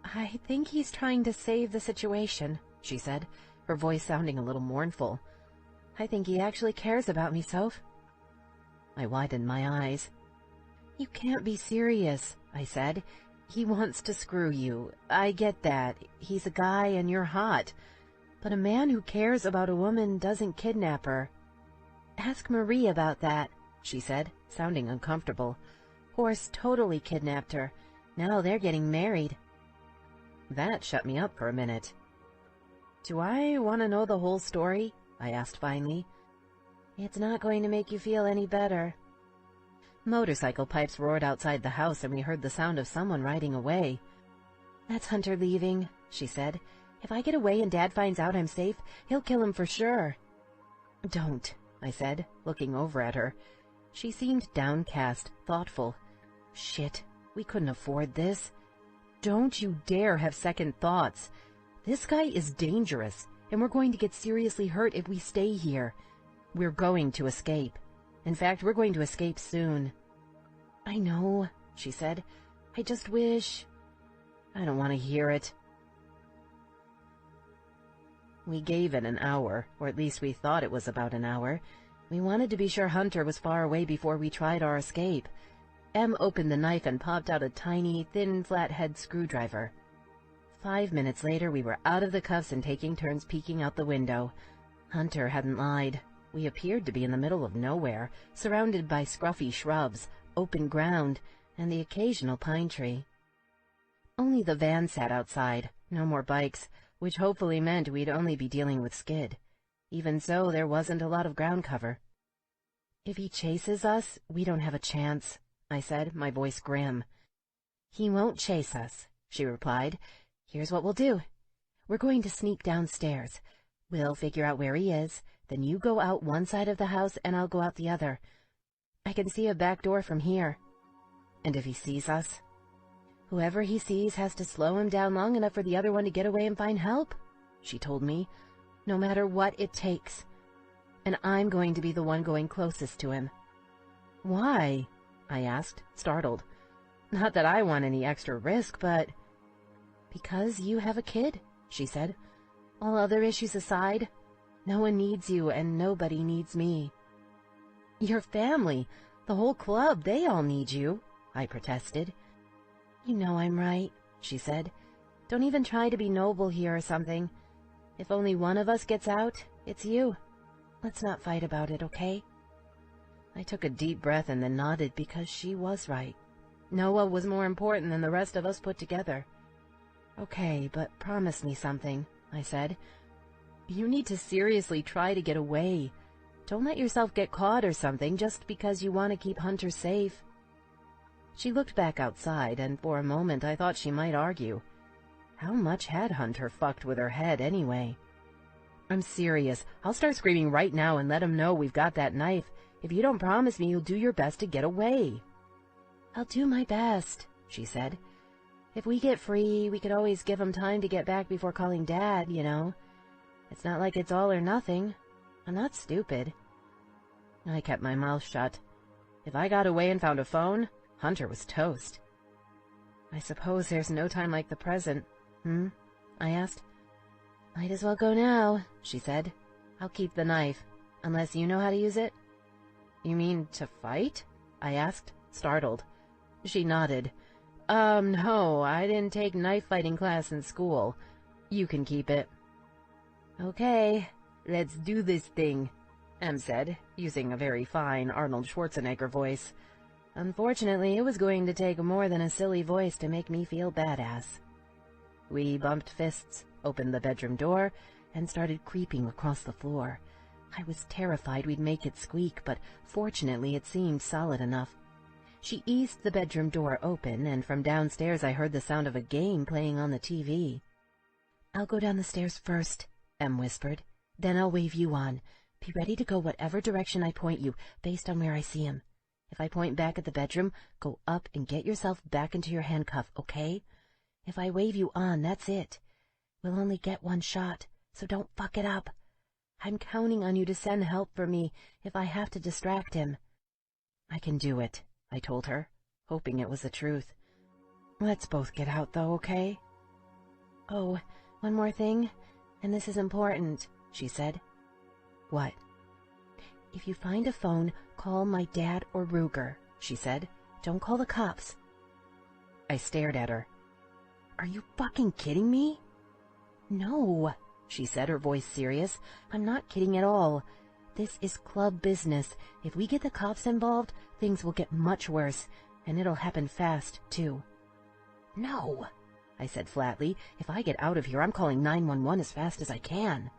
"I think he's trying to save the situation," she said, her voice sounding a little mournful. "I think he actually cares about me, Soph." I widened my eyes. "You can't be serious," I said. "He wants to screw you. I get that. He's a guy and you're hot. But a man who cares about a woman doesn't kidnap her." "Ask Marie about that," she said, sounding uncomfortable. "Horst totally kidnapped her. Now they're getting married." That shut me up for a minute. "Do I want to know the whole story?" I asked finally. "It's not going to make you feel any better." Motorcycle pipes roared outside the house, and we heard the sound of someone riding away. "That's Hunter leaving," she said. "If I get away and Dad finds out I'm safe, he'll kill him for sure." "Don't," I said, looking over at her. She seemed downcast, thoughtful. "Shit, we couldn't afford this. Don't you dare have second thoughts. This guy is dangerous, and we're going to get seriously hurt if we stay here. We're going to escape. In fact, we're going to escape soon." "I know," she said. "I just wish—" "I don't want to hear it." We gave it an hour, or at least we thought it was about an hour. We wanted to be sure Hunter was far away before we tried our escape. Em opened the knife and popped out a tiny, thin, flathead screwdriver. 5 minutes later, we were out of the cuffs and taking turns peeking out the window. Hunter hadn't lied. We appeared to be in the middle of nowhere, surrounded by scruffy shrubs, open ground, and the occasional pine tree. Only the van sat outside, no more bikes, which hopefully meant we'd only be dealing with skid. Even so, there wasn't a lot of ground cover. "If he chases us, we don't have a chance," I said, my voice grim. "He won't chase us," she replied. "Here's what we'll do. We're going to sneak downstairs. We'll figure out where he is, then you go out one side of the house and I'll go out the other. I can see a back door from here. And if he sees us, whoever he sees has to slow him down long enough for the other one to get away and find help," she told me, "no matter what it takes. And I'm going to be the one going closest to him." "Why?" I asked, startled. "Not that I want any extra risk, but—" "Because you have a kid," she said. "All other issues aside, no one needs you and nobody needs me." "Your family, the whole club, they all need you," I protested. "You know I'm right," she said. "Don't even try to be noble here or something. If only one of us gets out, it's you. Let's not fight about it, okay?" I took a deep breath and then nodded because she was right. Noah was more important than the rest of us put together. "Okay, but promise me something," I said. "You need to seriously try to get away. Don't let yourself get caught or something just because you want to keep Hunter safe." She looked back outside, and for a moment I thought she might argue. How much had Hunter fucked with her head anyway? "I'm serious. I'll start screaming right now and let him know we've got that knife. If you don't promise me you'll do your best to get away." "I'll do my best," she said. "If we get free, we could always give him time to get back before calling Dad, you know. It's not like it's all or nothing. I'm not stupid." I kept my mouth shut. If I got away and found a phone, Hunter was toast. "I suppose there's no time like the present, I asked. "Might as well go now," she said. "I'll keep the knife, unless you know how to use it." "You mean to fight?" I asked, startled. She nodded. No, I didn't take knife fighting class in school. You can keep it." "Okay, let's do this thing," Em said, using a very fine Arnold Schwarzenegger voice. Unfortunately, it was going to take more than a silly voice to make me feel badass. We bumped fists, opened the bedroom door, and started creeping across the floor. I was terrified we'd make it squeak, but fortunately it seemed solid enough. She eased the bedroom door open, and from downstairs I heard the sound of a game playing on the TV. "I'll go down the stairs first," Em whispered. "Then I'll wave you on. Be ready to go whatever direction I point you, based on where I see him. If I point back at the bedroom, go up and get yourself back into your handcuff, okay? If I wave you on, that's it. We'll only get one shot, so don't fuck it up. I'm counting on you to send help for me if I have to distract him." "I can do it," I told her, hoping it was the truth. "Let's both get out, though, okay?" "Oh, one more thing, and this is important," she said. "What?" "If you find a phone, call my dad or Ruger," she said. "Don't call the cops." I stared at her. "Are you fucking kidding me?" "No," she said, her voice serious. "I'm not kidding at all. This is club business. If we get the cops involved, things will get much worse, and it'll happen fast, too." "No," I said flatly. "If I get out of here, I'm calling 911 as fast as I can."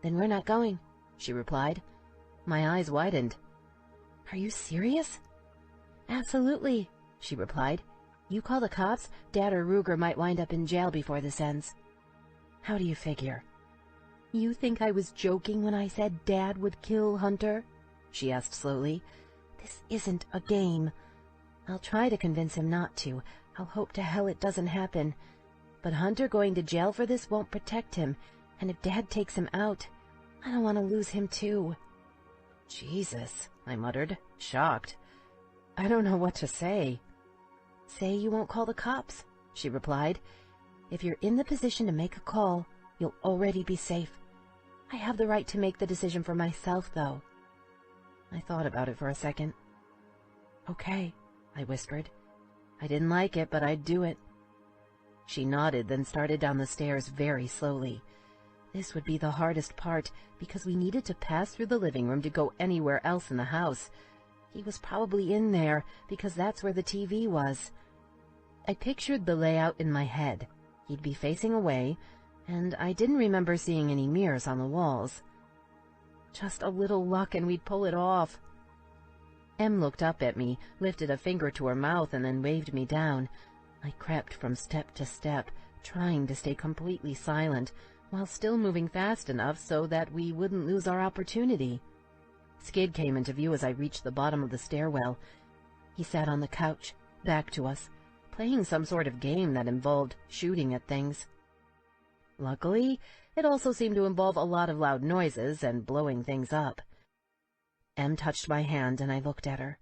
"Then we're not going," she replied. My eyes widened. "Are you serious?" "Absolutely," she replied. "You call the cops, Dad or Ruger might wind up in jail before this ends." "How do you figure?" "You think I was joking when I said Dad would kill Hunter?" she asked slowly. "This isn't a game. I'll try to convince him not to. I'll hope to hell it doesn't happen. But Hunter going to jail for this won't protect him, and if Dad takes him out, I don't want to lose him too." "Jesus," I muttered, shocked. "I don't know what to say." "Say you won't call the cops," she replied. "If you're in the position to make a call, you'll already be safe. I have the right to make the decision for myself, though." I thought about it for a second. "Okay," I whispered. I didn't like it, but I'd do it. She nodded, then started down the stairs very slowly. This would be the hardest part, because we needed to pass through the living room to go anywhere else in the house. He was probably in there, because that's where the TV was. I pictured the layout in my head. He'd be facing away, and I didn't remember seeing any mirrors on the walls. Just a little luck and we'd pull it off. Em looked up at me, lifted a finger to her mouth, and then waved me down. I crept from step to step, trying to stay completely silent, while still moving fast enough so that we wouldn't lose our opportunity. Skid came into view as I reached the bottom of the stairwell. He sat on the couch, back to us, playing some sort of game that involved shooting at things. Luckily, it also seemed to involve a lot of loud noises and blowing things up. Em touched my hand, and I looked at her.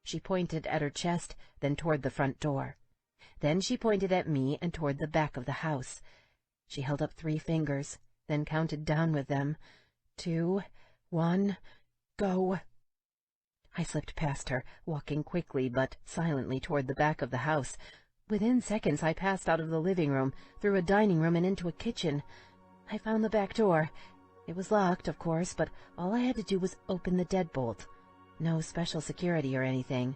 She pointed at her chest, then toward the front door. Then she pointed at me and toward the back of the house. She held up 3 fingers, then counted down with them. 2, 1, go. I slipped past her, walking quickly but silently toward the back of the house. Within seconds I passed out of the living room, through a dining room and into a kitchen. I found the back door. It was locked, of course, but all I had to do was open the deadbolt. No special security or anything.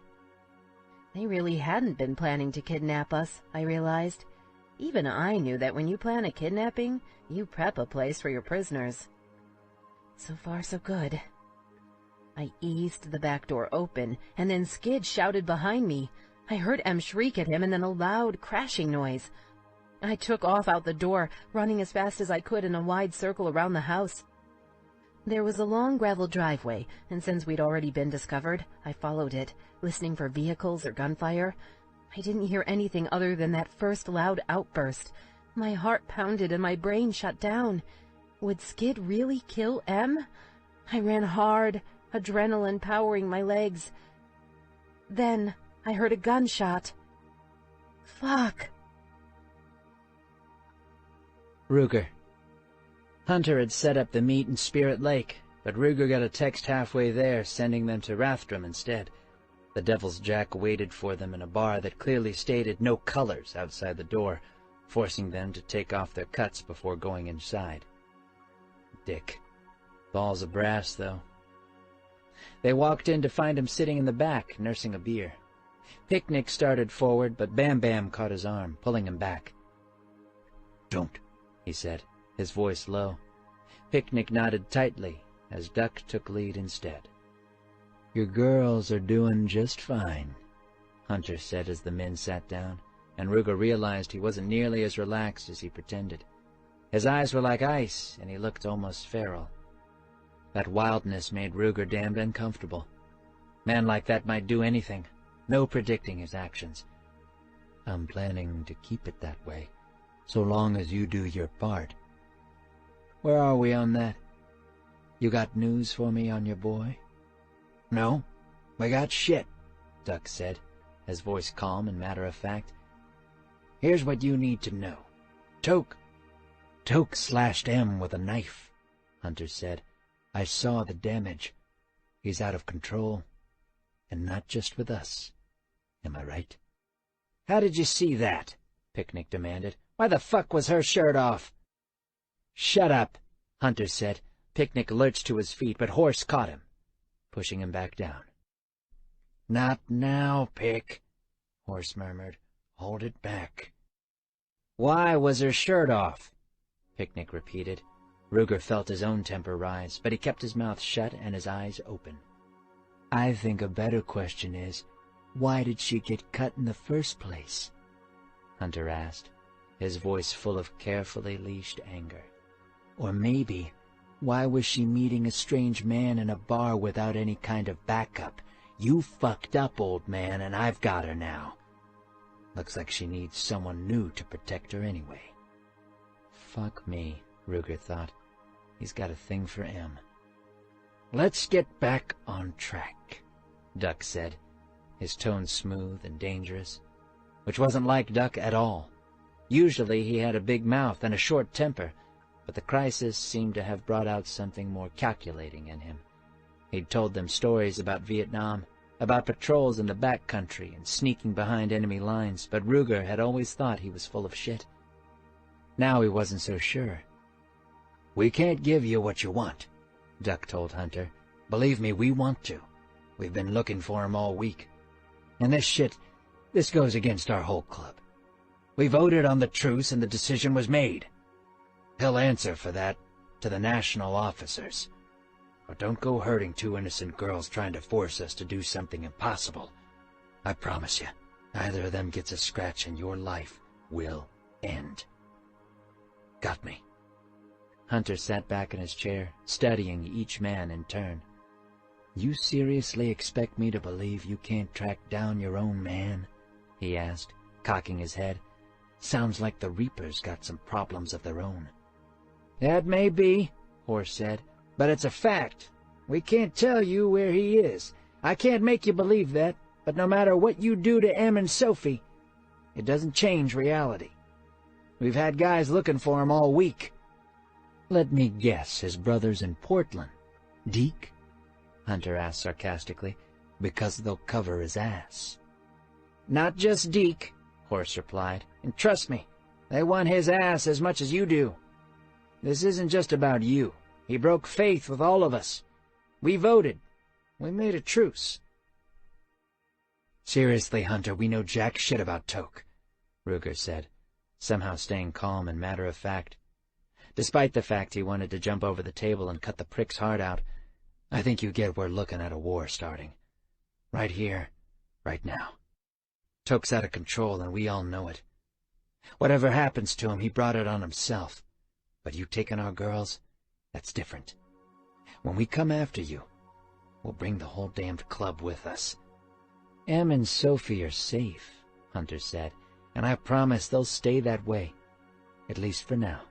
They really hadn't been planning to kidnap us, I realized. Even I knew that when you plan a kidnapping, you prep a place for your prisoners. So far, so good. I eased the back door open, and then Skid shouted behind me. I heard Em shriek at him and then a loud crashing noise. I took off out the door, running as fast as I could in a wide circle around the house. There was a long gravel driveway, and since we'd already been discovered, I followed it, listening for vehicles or gunfire. I didn't hear anything other than that first loud outburst. My heart pounded and my brain shut down. Would Skid really kill Em? I ran hard, adrenaline powering my legs. Then I heard a gunshot. Fuck! Ruger. Hunter had set up the meet in Spirit Lake, but Ruger got a text halfway there sending them to Rathdrum instead. The Devil's Jack waited for them in a bar that clearly stated no colors outside the door, forcing them to take off their cuts before going inside. Dick. Balls of brass, though. They walked in to find him sitting in the back, nursing a beer. Picnic started forward, but Bam Bam caught his arm, pulling him back. "Don't," he said, his voice low. Picnic nodded tightly, as Duck took lead instead. "Your girls are doing just fine," Hunter said as the men sat down, and Ruger realized he wasn't nearly as relaxed as he pretended. His eyes were like ice, and he looked almost feral. That wildness made Ruger damned uncomfortable. Man like that might do anything, no predicting his actions. I'm planning to keep it that way, so long as you do your part. Where are we on that? You got news for me on your boy? No, we got shit, Duck said, his voice calm and matter-of-fact. Here's what you need to know. Toke slashed M with a knife, Hunter said. I saw the damage. He's out of control. And not just with us. Am I right? How did you see that? Picnic demanded. Why the fuck was her shirt off? Shut up, Hunter said. Picnic lurched to his feet, but Horse caught him, pushing him back down. Not now, Pick, Horse murmured. Hold it back. Why was her shirt off? Picnic repeated. Ruger felt his own temper rise, but he kept his mouth shut and his eyes open. I think a better question is, why did she get cut in the first place? Hunter asked, his voice full of carefully leashed anger. Or maybe, why was she meeting a strange man in a bar without any kind of backup? You fucked up, old man, and I've got her now. Looks like she needs someone new to protect her anyway. Fuck me, Ruger thought. He's got a thing for M. Let's get back on track, Duck said, his tone smooth and dangerous, which wasn't like Duck at all. Usually he had a big mouth and a short temper, but the crisis seemed to have brought out something more calculating in him. He'd told them stories about Vietnam, about patrols in the back country and sneaking behind enemy lines, but Ruger had always thought he was full of shit. Now he wasn't so sure. We can't give you what you want, Duck told Hunter. Believe me, we want to. We've been looking for him all week. And this goes against our whole club. We voted on the truce and the decision was made. He'll answer for that to the national officers. But don't go hurting two innocent girls trying to force us to do something impossible. I promise you, neither of them gets a scratch and your life will end. Got me? Hunter sat back in his chair, studying each man in turn. You seriously expect me to believe you can't track down your own man? He asked, cocking his head. Sounds like the Reapers got some problems of their own. That may be, Horse said, but it's a fact. We can't tell you where he is. I can't make you believe that, but no matter what you do to Em and Sophie, it doesn't change reality. We've had guys looking for him all week. Let me guess, his brother's in Portland. Deke? Hunter asked sarcastically. Because they'll cover his ass. Not just Deke, Horse replied. And trust me, they want his ass as much as you do. This isn't just about you. He broke faith with all of us. We voted. We made a truce. Seriously, Hunter, we know jack shit about Toke, Ruger said, somehow staying calm and matter-of-fact. Despite the fact he wanted to jump over the table and cut the prick's heart out, I think you get we're looking at a war starting. Right here, right now. Toke's out of control, and we all know it. Whatever happens to him, he brought it on himself. But you taking our girls, that's different. When we come after you, we'll bring the whole damned club with us. Em and Sophie are safe, Hunter said, and I promise they'll stay that way, at least for now.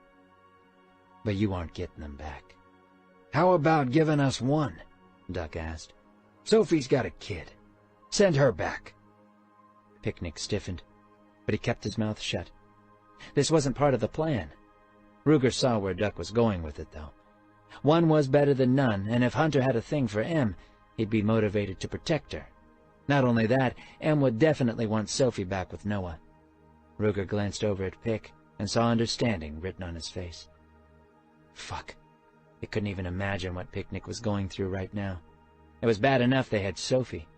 But you aren't getting them back. How about giving us one? Duck asked. Sophie's got a kid. Send her back. Picnic stiffened, but he kept his mouth shut. This wasn't part of the plan. Ruger saw where Duck was going with it, though. One was better than none, and if Hunter had a thing for Em, he'd be motivated to protect her. Not only that, Em would definitely want Sophie back with Noah. Ruger glanced over at Pick and saw understanding written on his face. Fuck. He couldn't even imagine what Picnic was going through right now. It was bad enough they had Sophie.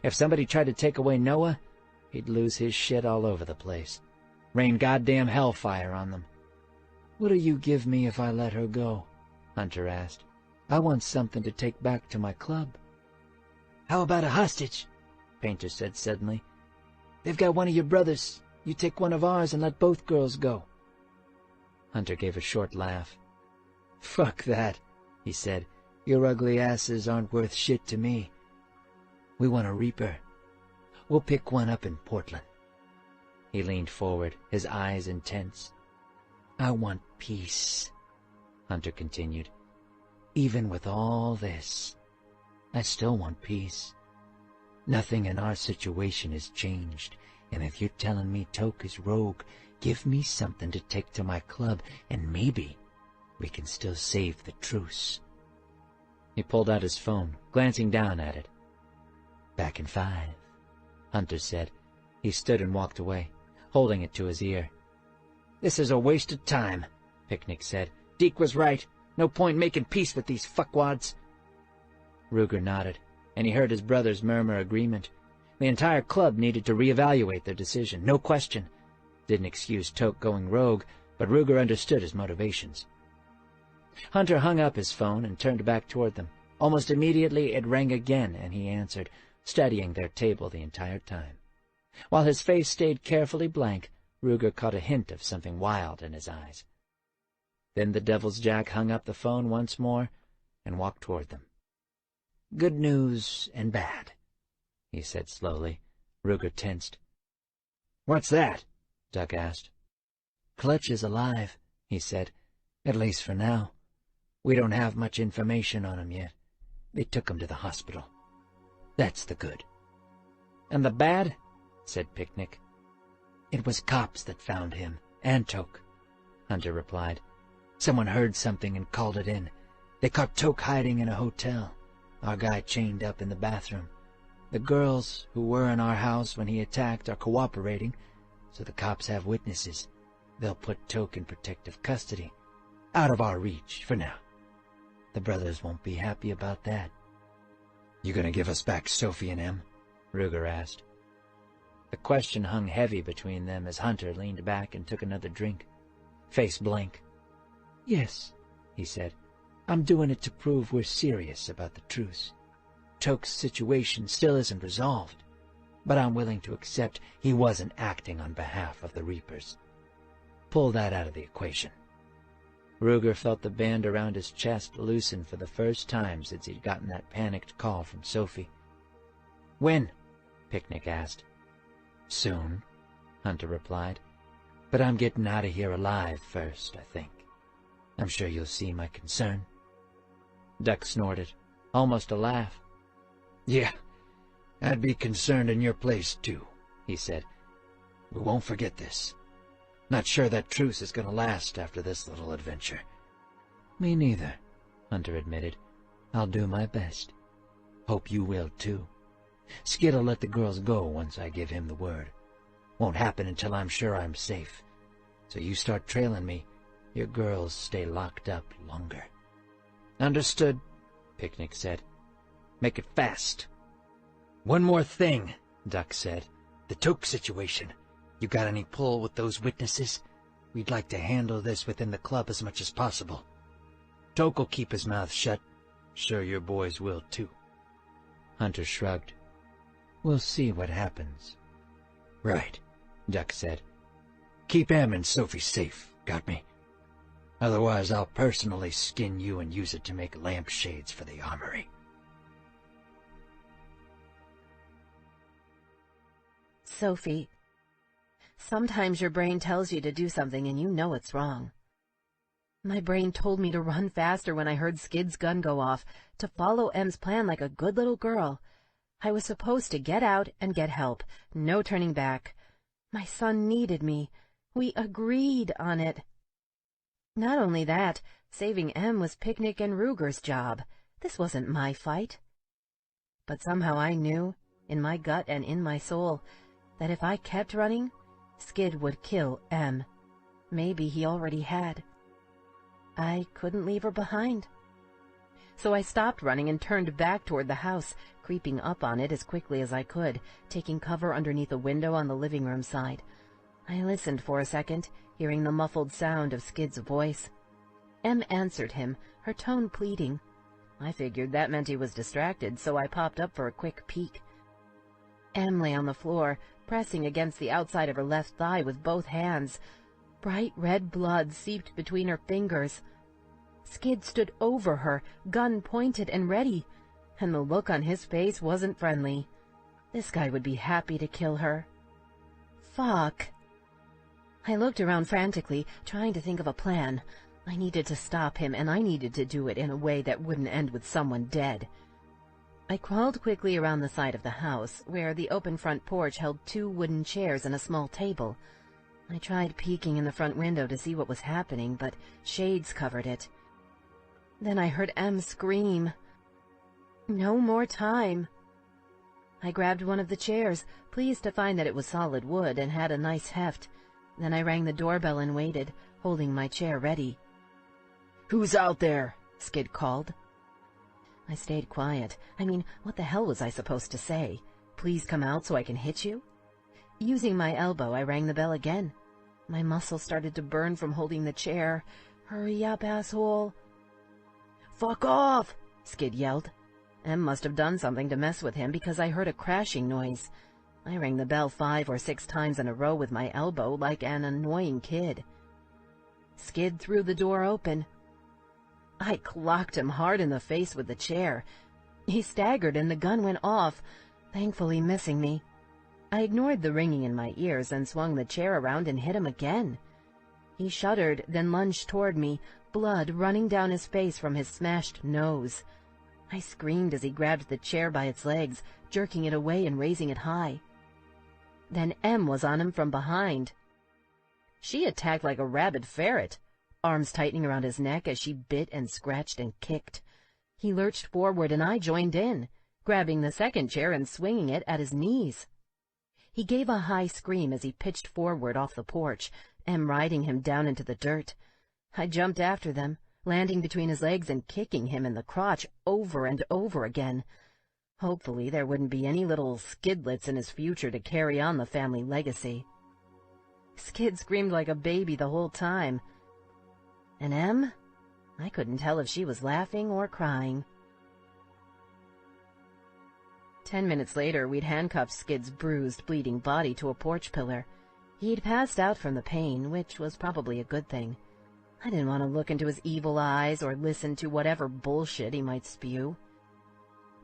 If somebody tried to take away Noah, he'd lose his shit all over the place. Rain goddamn hellfire on them. What'll you give me if I let her go? Hunter asked. I want something to take back to my club. How about a hostage? Painter said suddenly. They've got one of your brothers. You take one of ours and let both girls go. Hunter gave a short laugh. Fuck that, he said. Your ugly asses aren't worth shit to me. We want a Reaper. We'll pick one up in Portland. He leaned forward, his eyes intense. I want peace, Hunter continued. Even with all this, I still want peace. Nothing in our situation has changed, and if you're telling me Toke is rogue, give me something to take to my club, and maybe we can still save the truce. He pulled out his phone, glancing down at it. Back in 5, Hunter said. He stood and walked away, holding it to his ear. This is a waste of time, Picnic said. Deke was right. No point making peace with these fuckwads. Ruger nodded, and he heard his brothers murmur agreement. The entire club needed to reevaluate their decision, no question. Didn't excuse Toke going rogue, but Ruger understood his motivations. Hunter hung up his phone and turned back toward them. Almost immediately it rang again, and he answered, studying their table the entire time. While his face stayed carefully blank, Ruger caught a hint of something wild in his eyes. Then the Devil's Jack hung up the phone once more and walked toward them. "Good news and bad," he said slowly. Ruger tensed. "What's that?" Duck asked. "Clutch is alive," he said. "At least for now. We don't have much information on him yet. They took him to the hospital. That's the good." "And the bad?" said Picnic. "It was cops that found him, and Toke," Hunter replied. "Someone heard something and called it in. They caught Toke hiding in a hotel, our guy chained up in the bathroom. The girls who were in our house when he attacked are cooperating, so the cops have witnesses. They'll put Toke in protective custody, out of our reach for now. The brothers won't be happy about that." "You gonna give us back Sophie and Em?" Ruger asked. The question hung heavy between them as Hunter leaned back and took another drink, face blank. "Yes," he said. "I'm doing it to prove we're serious about the truce. Toke's situation still isn't resolved, but I'm willing to accept he wasn't acting on behalf of the Reapers. Pull that out of the equation." Ruger felt the band around his chest loosen for the first time since he'd gotten that panicked call from Sophie. "When?" Picnic asked. "Soon," Hunter replied. "But I'm getting out of here alive first, I think. I'm sure you'll see my concern." Duck snorted, almost a laugh. "Yeah, I'd be concerned in your place, too," he said. "We won't forget this. Not sure that truce is going to last after this little adventure." "Me neither," Hunter admitted. "I'll do my best. Hope you will, too. Skid'll let the girls go once I give him the word. Won't happen until I'm sure I'm safe. So you start trailing me, your girls stay locked up longer." "Understood," Picnic said. "Make it fast." "One more thing," Duck said. "The Toke situation. You got any pull with those witnesses? We'd like to handle this within the club as much as possible. Toke'll keep his mouth shut. Sure your boys will, too." Hunter shrugged. "We'll see what happens." "Right," Duck said. "Keep Em and Sophie safe, got me? Otherwise I'll personally skin you and use it to make lampshades for the armory." Sophie, sometimes your brain tells you to do something and you know it's wrong. My brain told me to run faster when I heard Skid's gun go off, to follow Em's plan like a good little girl. I was supposed to get out and get help, no turning back. My son needed me. We agreed on it. Not only that, saving Em was Picnic and Ruger's job. This wasn't my fight. But somehow I knew, in my gut and in my soul, that if I kept running, Skid would kill Em. Maybe he already had. I couldn't leave her behind. So I stopped running and turned back toward the house, creeping up on it as quickly as I could, taking cover underneath a window on the living room side. I listened for a second, hearing the muffled sound of Skid's voice. Em answered him, her tone pleading. I figured that meant he was distracted, so I popped up for a quick peek. Em lay on the floor, pressing against the outside of her left thigh with both hands. Bright red blood seeped between her fingers. Skid stood over her, gun pointed and ready, and the look on his face wasn't friendly. This guy would be happy to kill her. Fuck. I looked around frantically, trying to think of a plan. I needed to stop him, and I needed to do it in a way that wouldn't end with someone dead. I crawled quickly around the side of the house, where the open front porch held 2 wooden chairs and a small table. I tried peeking in the front window to see what was happening, but shades covered it. Then I heard Em scream. No more time. I grabbed one of the chairs, pleased to find that it was solid wood and had a nice heft. Then I rang the doorbell and waited, holding my chair ready. "Who's out there?" Skid called. I stayed quiet. I mean, what the hell was I supposed to say? Please come out so I can hit you? Using my elbow, I rang the bell again. My muscles started to burn from holding the chair. Hurry up, asshole. "Fuck off!" Skid yelled. Em must have done something to mess with him because I heard a crashing noise. I rang the bell 5 or 6 times in a row with my elbow like an annoying kid. Skid threw the door open. I clocked him hard in the face with the chair. He staggered and the gun went off, thankfully missing me. I ignored the ringing in my ears and swung the chair around and hit him again. He shuddered, then lunged toward me, blood running down his face from his smashed nose. I screamed as he grabbed the chair by its legs, jerking it away and raising it high. Then Em was on him from behind. She attacked like a rabid ferret, arms tightening around his neck as she bit and scratched and kicked. He lurched forward and I joined in, grabbing the second chair and swinging it at his knees. He gave a high scream as he pitched forward off the porch, Em riding him down into the dirt. I jumped after them, landing between his legs and kicking him in the crotch over and over again. Hopefully there wouldn't be any little skidlets in his future to carry on the family legacy. Skid screamed like a baby the whole time. And Em? I couldn't tell if she was laughing or crying. 10 minutes later, we'd handcuffed Skid's bruised, bleeding body to a porch pillar. He'd passed out from the pain, which was probably a good thing. I didn't want to look into his evil eyes or listen to whatever bullshit he might spew.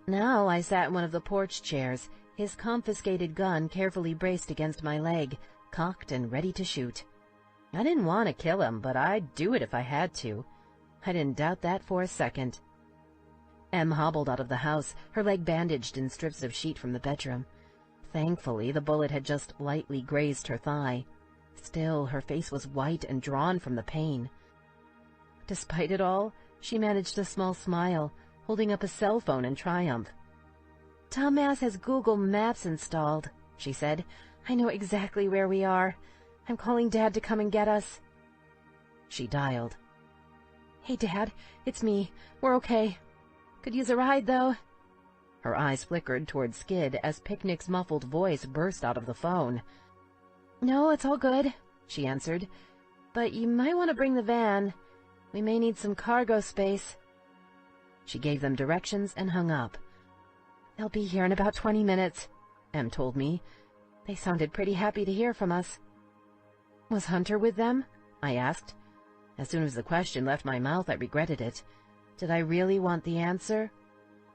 Now I sat in one of the porch chairs, his confiscated gun carefully braced against my leg, cocked and ready to shoot. I didn't want to kill him, but I'd do it if I had to. I didn't doubt that for a second. Em hobbled out of the house, her leg bandaged in strips of sheet from the bedroom. Thankfully, the bullet had just lightly grazed her thigh. Still, her face was white and drawn from the pain. Despite it all, she managed a small smile, holding up a cell phone in triumph. "Dumbass has Google Maps installed," she said. "I know exactly where we are. I'm calling Dad to come and get us." She dialed. "Hey, Dad, it's me. We're okay. Could use a ride, though." Her eyes flickered toward Skid as Picnic's muffled voice burst out of the phone. "No, it's all good," she answered. "But you might want to bring the van. We may need some cargo space." She gave them directions and hung up. "They'll be here in about 20 minutes, Em told me. "They sounded pretty happy to hear from us." "Was Hunter with them?" I asked. As soon as the question left my mouth, I regretted it. Did I really want the answer?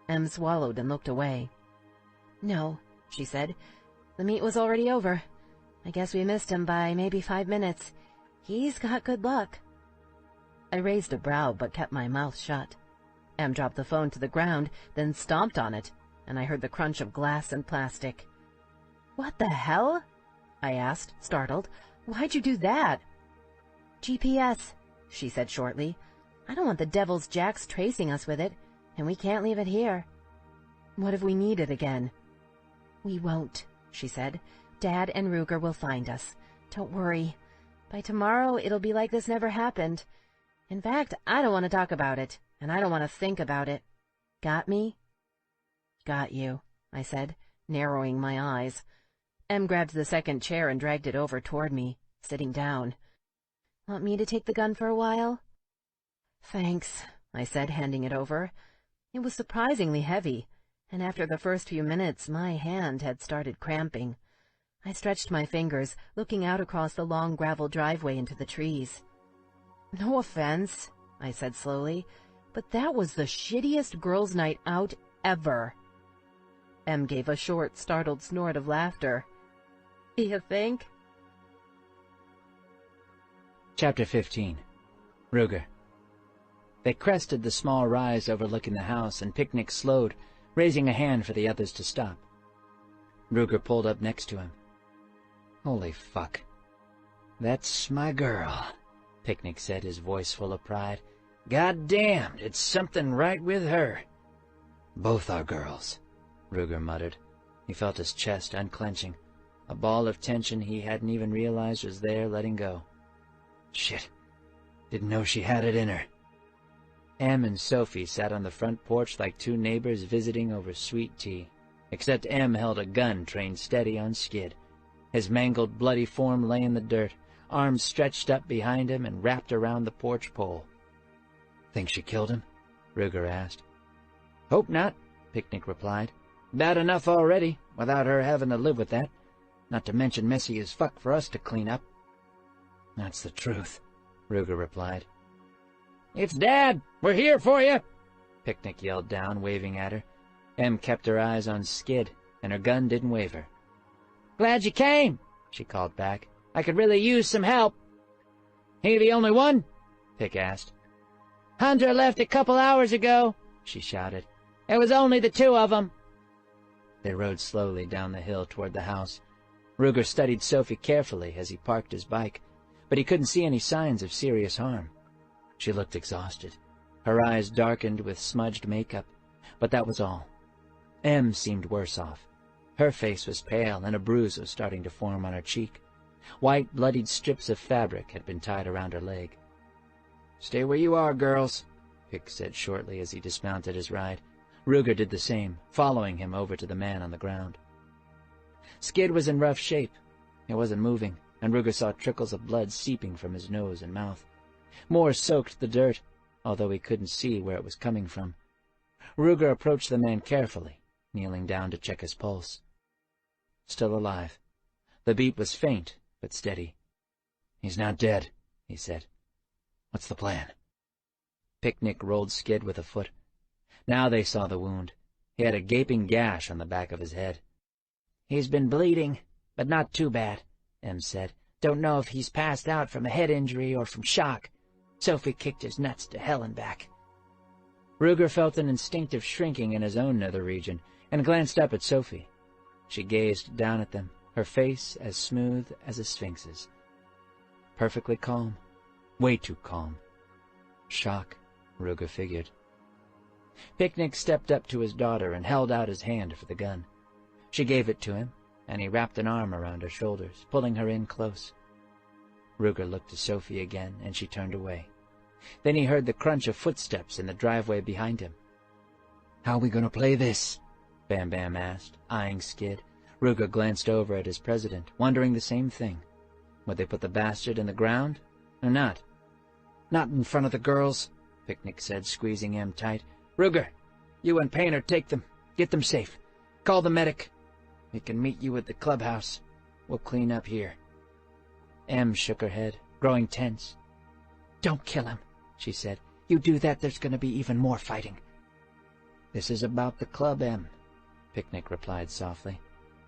Em swallowed and looked away. "No," she said. "The meet was already over. I guess we missed him by maybe 5 minutes. He's got good luck." I raised a brow but kept my mouth shut. Em dropped the phone to the ground, then stomped on it, and I heard the crunch of glass and plastic. "What the hell?" I asked, startled. "Why'd you do that?" "GPS," she said shortly. "I don't want the devil's jacks tracing us with it, and we can't leave it here." "What if we need it again?" "We won't," she said. "Dad and Ruger will find us. Don't worry. By tomorrow, it'll be like this never happened. In fact, I don't want to talk about it, and I don't want to think about it. Got me?" "Got you," I said, narrowing my eyes. Em grabbed the second chair and dragged it over toward me, sitting down. "Want me to take the gun for a while?" "Thanks," I said, handing it over. It was surprisingly heavy, and after the first few minutes my hand had started cramping. I stretched my fingers, looking out across the long gravel driveway into the trees. "No offense," I said slowly, "but that was the shittiest girls' night out ever." Em gave a short, startled snort of laughter. "You think?" Chapter 15. Ruger. They crested the small rise overlooking the house, and Picnic slowed, raising a hand for the others to stop. Ruger pulled up next to him. "Holy fuck. That's my girl," Picnic said, his voice full of pride. "God damned, it's something right with her." "Both our girls," Ruger muttered. He felt his chest unclenching, a ball of tension he hadn't even realized was there letting go. Shit. Didn't know she had it in her. Em and Sophie sat on the front porch like two neighbors visiting over sweet tea, except Em held a gun trained steady on Skid. His mangled, bloody form lay in the dirt, arms stretched up behind him and wrapped around the porch pole. "Think she killed him?" Ruger asked. "Hope not," Picnic replied. "Bad enough already, without her having to live with that. Not to mention messy as fuck for us to clean up." "That's the truth," Ruger replied. "It's Dad! We're here for you!" Picnic yelled down, waving at her. Em kept her eyes on Skid, and her gun didn't waver. "Glad you came," she called back. "I could really use some help." "He the only one?" Pick asked. "Hunter left a couple hours ago," she shouted. "It was only the two of them." They rode slowly down the hill toward the house. Ruger studied Sophie carefully as he parked his bike, but he couldn't see any signs of serious harm. She looked exhausted. Her eyes darkened with smudged makeup, but that was all. Em seemed worse off. Her face was pale, and a bruise was starting to form on her cheek. White, bloodied strips of fabric had been tied around her leg. "Stay where you are, girls," Pick said shortly as he dismounted his ride. Ruger did the same, following him over to the man on the ground. Skid was in rough shape. He wasn't moving, and Ruger saw trickles of blood seeping from his nose and mouth. More soaked the dirt, although he couldn't see where it was coming from. Ruger approached the man carefully, kneeling down to check his pulse. Still alive. The beat was faint, but steady. "He's not dead," he said. "What's the plan?" Picnic rolled Skid with a foot. Now they saw the wound. He had a gaping gash on the back of his head. "He's been bleeding, but not too bad," Em said. "Don't know if he's passed out from a head injury or from shock. Sophie kicked his nuts to hell and back." Ruger felt an instinctive shrinking in his own nether region and glanced up at Sophie. She gazed down at them, her face as smooth as a sphinx's. Perfectly calm. Way too calm. Shock, Ruger figured. Picnic stepped up to his daughter and held out his hand for the gun. She gave it to him, and he wrapped an arm around her shoulders, pulling her in close. Ruger looked to Sophie again, and she turned away. Then he heard the crunch of footsteps in the driveway behind him. "How we gonna play this?" Bam Bam asked, eyeing Skid. Ruger glanced over at his president, wondering the same thing. Would they put the bastard in the ground, or not? "Not in front of the girls," Picnic said, squeezing Em tight. "Ruger, you and Painter take them. Get them safe. Call the medic. We can meet you at the clubhouse. We'll clean up here." Em shook her head, growing tense. "Don't kill him," she said. "You do that, there's going to be even more fighting." "This is about the club, Em," Picnic replied softly.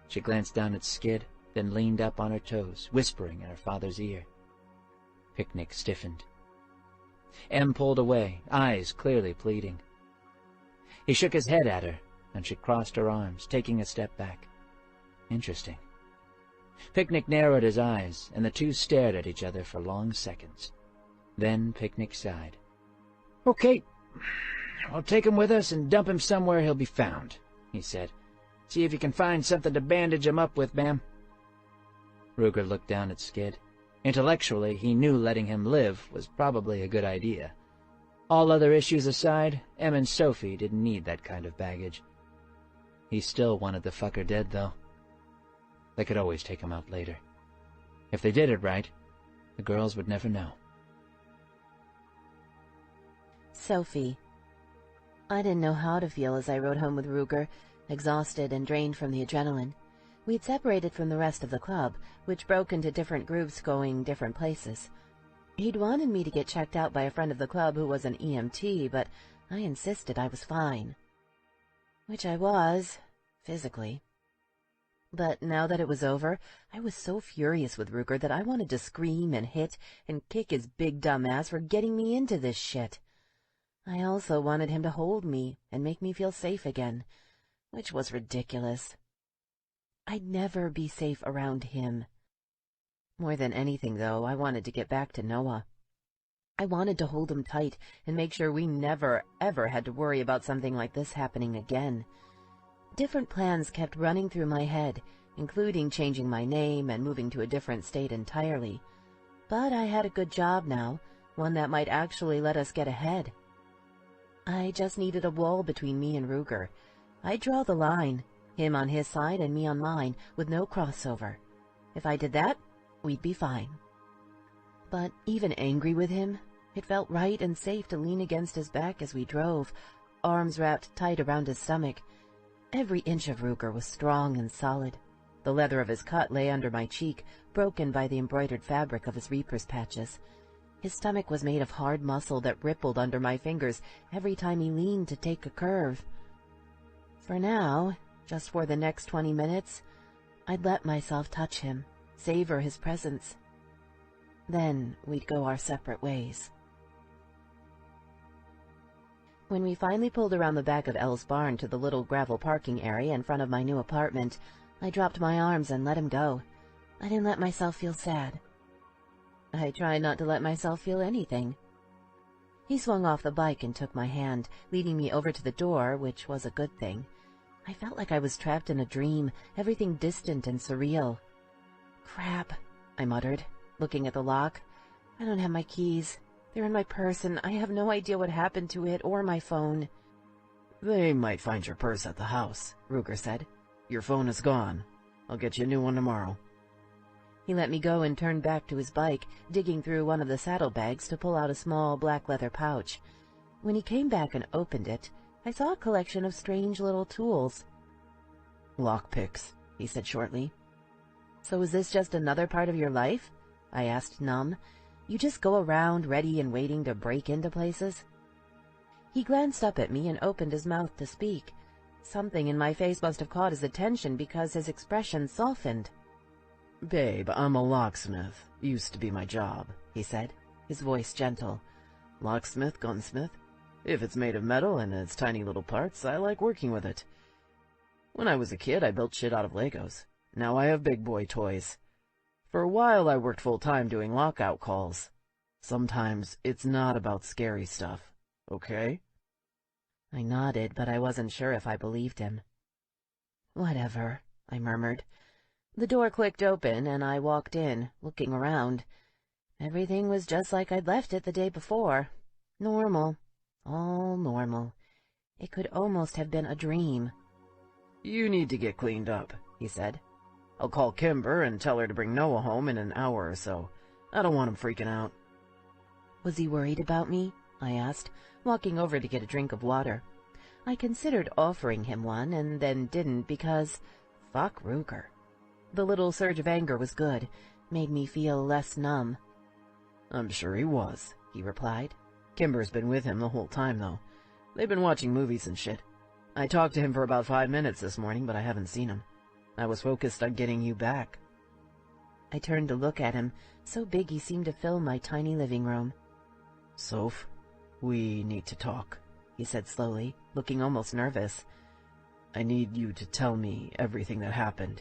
She glanced down at Skid, then leaned up on her toes, whispering in her father's ear. Picnic stiffened. Em pulled away, eyes clearly pleading. He shook his head at her, and she crossed her arms, taking a step back. Interesting. Picnic narrowed his eyes, and the two stared at each other for long seconds. Then Picnic sighed. "Okay, I'll take him with us and dump him somewhere he'll be found," he said. "See if you can find something to bandage him up with, ma'am." Ruger looked down at Skid. Intellectually, he knew letting him live was probably a good idea. All other issues aside, Em and Sophie didn't need that kind of baggage. He still wanted the fucker dead, though. They could always take him out later. If they did it right, the girls would never know. Sophie. I didn't know how to feel as I rode home with Ruger, exhausted and drained from the adrenaline. We'd separated from the rest of the club, which broke into different groups going different places. He'd wanted me to get checked out by a friend of the club who was an EMT, but I insisted I was fine. Which I was, physically. But now that it was over, I was so furious with Ruger that I wanted to scream and hit and kick his big dumb ass for getting me into this shit. I also wanted him to hold me and make me feel safe again, which was ridiculous. I'd never be safe around him. More than anything, though, I wanted to get back to Noah. I wanted to hold him tight and make sure we never, ever had to worry about something like this happening again. Different plans kept running through my head, including changing my name and moving to a different state entirely. But I had a good job now, one that might actually let us get ahead. I just needed a wall between me and Ruger. I'd draw the line, him on his side and me on mine, with no crossover. If I did that, we'd be fine. But even angry with him, it felt right and safe to lean against his back as we drove, arms wrapped tight around his stomach. Every inch of Ruger was strong and solid. The leather of his cut lay under my cheek, broken by the embroidered fabric of his reaper's patches. His stomach was made of hard muscle that rippled under my fingers every time he leaned to take a curve. For now, just for the next 20 minutes, I'd let myself touch him, savor his presence. Then we'd go our separate ways. When we finally pulled around the back of Elle's barn to the little gravel parking area in front of my new apartment, I dropped my arms and let him go. I didn't let myself feel sad. I tried not to let myself feel anything. He swung off the bike and took my hand, leading me over to the door, which was a good thing. I felt like I was trapped in a dream, everything distant and surreal. Crap, I muttered, looking at the lock. I don't have my keys. They're in my purse, and I have no idea what happened to it or my phone. They might find your purse at the house, Ruger said. Your phone is gone. I'll get you a new one tomorrow. He let me go and turned back to his bike, digging through one of the saddlebags to pull out a small black leather pouch. When he came back and opened it, I saw a collection of strange little tools. Lockpicks, he said shortly. So is this just another part of your life? I asked, numb. You just go around ready and waiting to break into places? He glanced up at me and opened his mouth to speak. Something in my face must have caught his attention because his expression softened. Babe, I'm a locksmith. Used to be my job, he said, his voice gentle. Locksmith, gunsmith. If it's made of metal and it's tiny little parts, I like working with it. When I was a kid, I built shit out of Legos. Now I have big boy toys. For a while, I worked full-time doing lockout calls. Sometimes it's not about scary stuff, okay? I nodded, but I wasn't sure if I believed him. Whatever, I murmured. The door clicked open, and I walked in, looking around. Everything was just like I'd left it the day before. Normal. All normal. It could almost have been a dream. You need to get cleaned up, he said. I'll call Kimber and tell her to bring Noah home in an hour or so. I don't want him freaking out. Was he worried about me? I asked, walking over to get a drink of water. I considered offering him one and then didn't because, fuck Ruger. The little surge of anger was good, made me feel less numb. I'm sure he was, he replied. Kimber's been with him the whole time, though. They've been watching movies and shit. I talked to him for about 5 minutes this morning, but I haven't seen him. I was focused on getting you back. I turned to look at him, so big he seemed to fill my tiny living room. Soph, we need to talk, he said slowly, looking almost nervous. I need you to tell me everything that happened.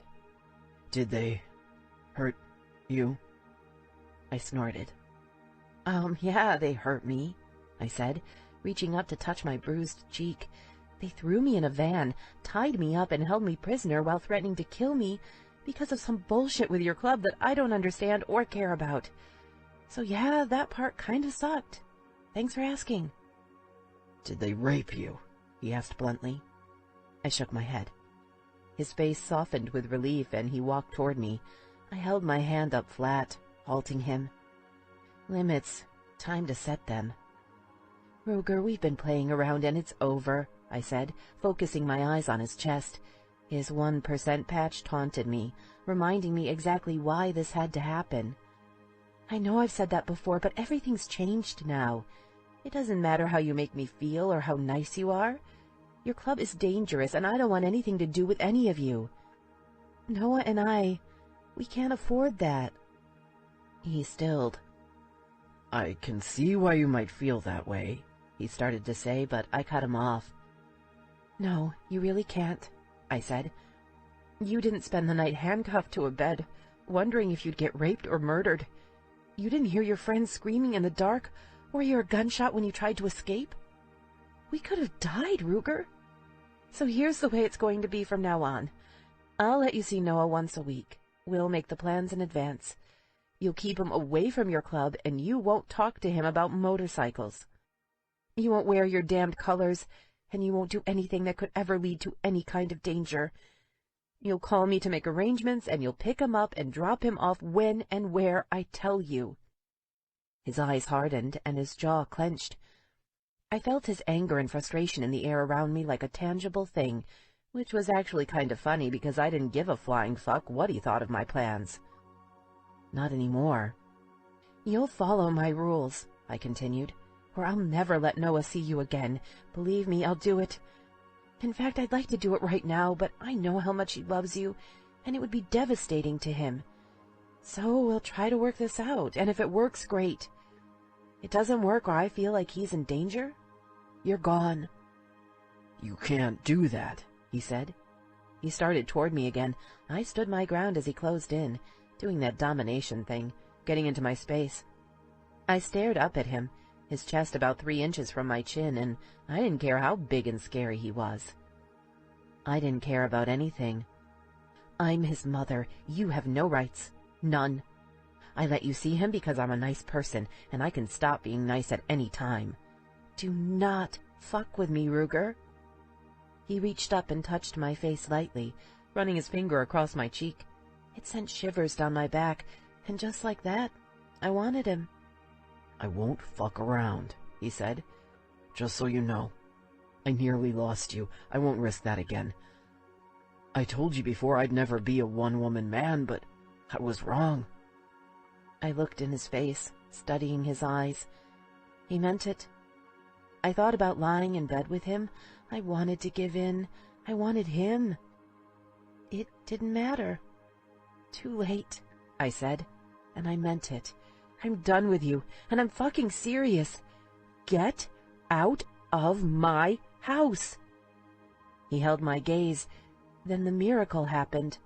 Did they hurt you? I snorted. Yeah, they hurt me, I said, reaching up to touch my bruised cheek. They threw me in a van, tied me up, and held me prisoner while threatening to kill me because of some bullshit with your club that I don't understand or care about. So yeah, that part kind of sucked. Thanks for asking. Did they rape you? He asked bluntly. I shook my head. His face softened with relief, and he walked toward me. I held my hand up flat, halting him. Limits. Time to set them. Ruger, we've been playing around and it's over, I said, focusing my eyes on his chest. His 1% patch taunted me, reminding me exactly why this had to happen. I know I've said that before, but everything's changed now. It doesn't matter how you make me feel or how nice you are. Your club is dangerous, and I don't want anything to do with any of you. Noah and we can't afford that. He stilled. I can see why you might feel that way, he started to say, but I cut him off. No, you really can't, I said. You didn't spend the night handcuffed to a bed, wondering if you'd get raped or murdered. You didn't hear your friends screaming in the dark, or hear a gunshot when you tried to escape. We could have died, Ruger. So here's the way it's going to be from now on. I'll let you see Noah once a week. We'll make the plans in advance. You'll keep him away from your club, and you won't talk to him about motorcycles. You won't wear your damned colors, and you won't do anything that could ever lead to any kind of danger. You'll call me to make arrangements, and you'll pick him up and drop him off when and where I tell you. His eyes hardened, and his jaw clenched. I felt his anger and frustration in the air around me like a tangible thing, which was actually kind of funny because I didn't give a flying fuck what he thought of my plans. Not anymore. You'll follow my rules, I continued, or I'll never let Noah see you again. Believe me, I'll do it. In fact, I'd like to do it right now, but I know how much he loves you, and it would be devastating to him. So we'll try to work this out, and if it works, great. It doesn't work or I feel like he's in danger, you're gone. You can't do that, he said. He started toward me again. I stood my ground as he closed in, doing that domination thing, getting into my space. I stared up at him, his chest about 3 inches from my chin, and I didn't care how big and scary he was. I didn't care about anything. I'm his mother. You have no rights. None. I let you see him because I'm a nice person, and I can stop being nice at any time. Do not fuck with me, Ruger. He reached up and touched my face lightly, running his finger across my cheek. It sent shivers down my back, and just like that, I wanted him. I won't fuck around, he said. Just so you know. I nearly lost you. I won't risk that again. I told you before I'd never be a one-woman man, but I was wrong. I looked in his face, studying his eyes. He meant it. I thought about lying in bed with him. I wanted to give in. I wanted him. It didn't matter. Too late, I said, and I meant it. I'm done with you, and I'm fucking serious. Get out of my house. He held my gaze. Then the miracle happened.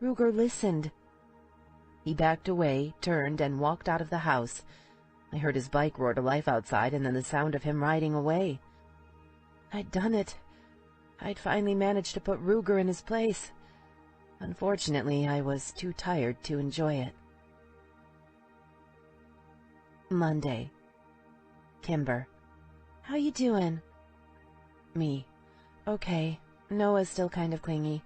Ruger listened. He backed away, turned, and walked out of the house. I heard his bike roar to life outside, and then the sound of him riding away. I'd done it. I'd finally managed to put Ruger in his place. Unfortunately, I was too tired to enjoy it. Monday. Kimber. How you doing? Me. Okay. Noah's still kind of clingy.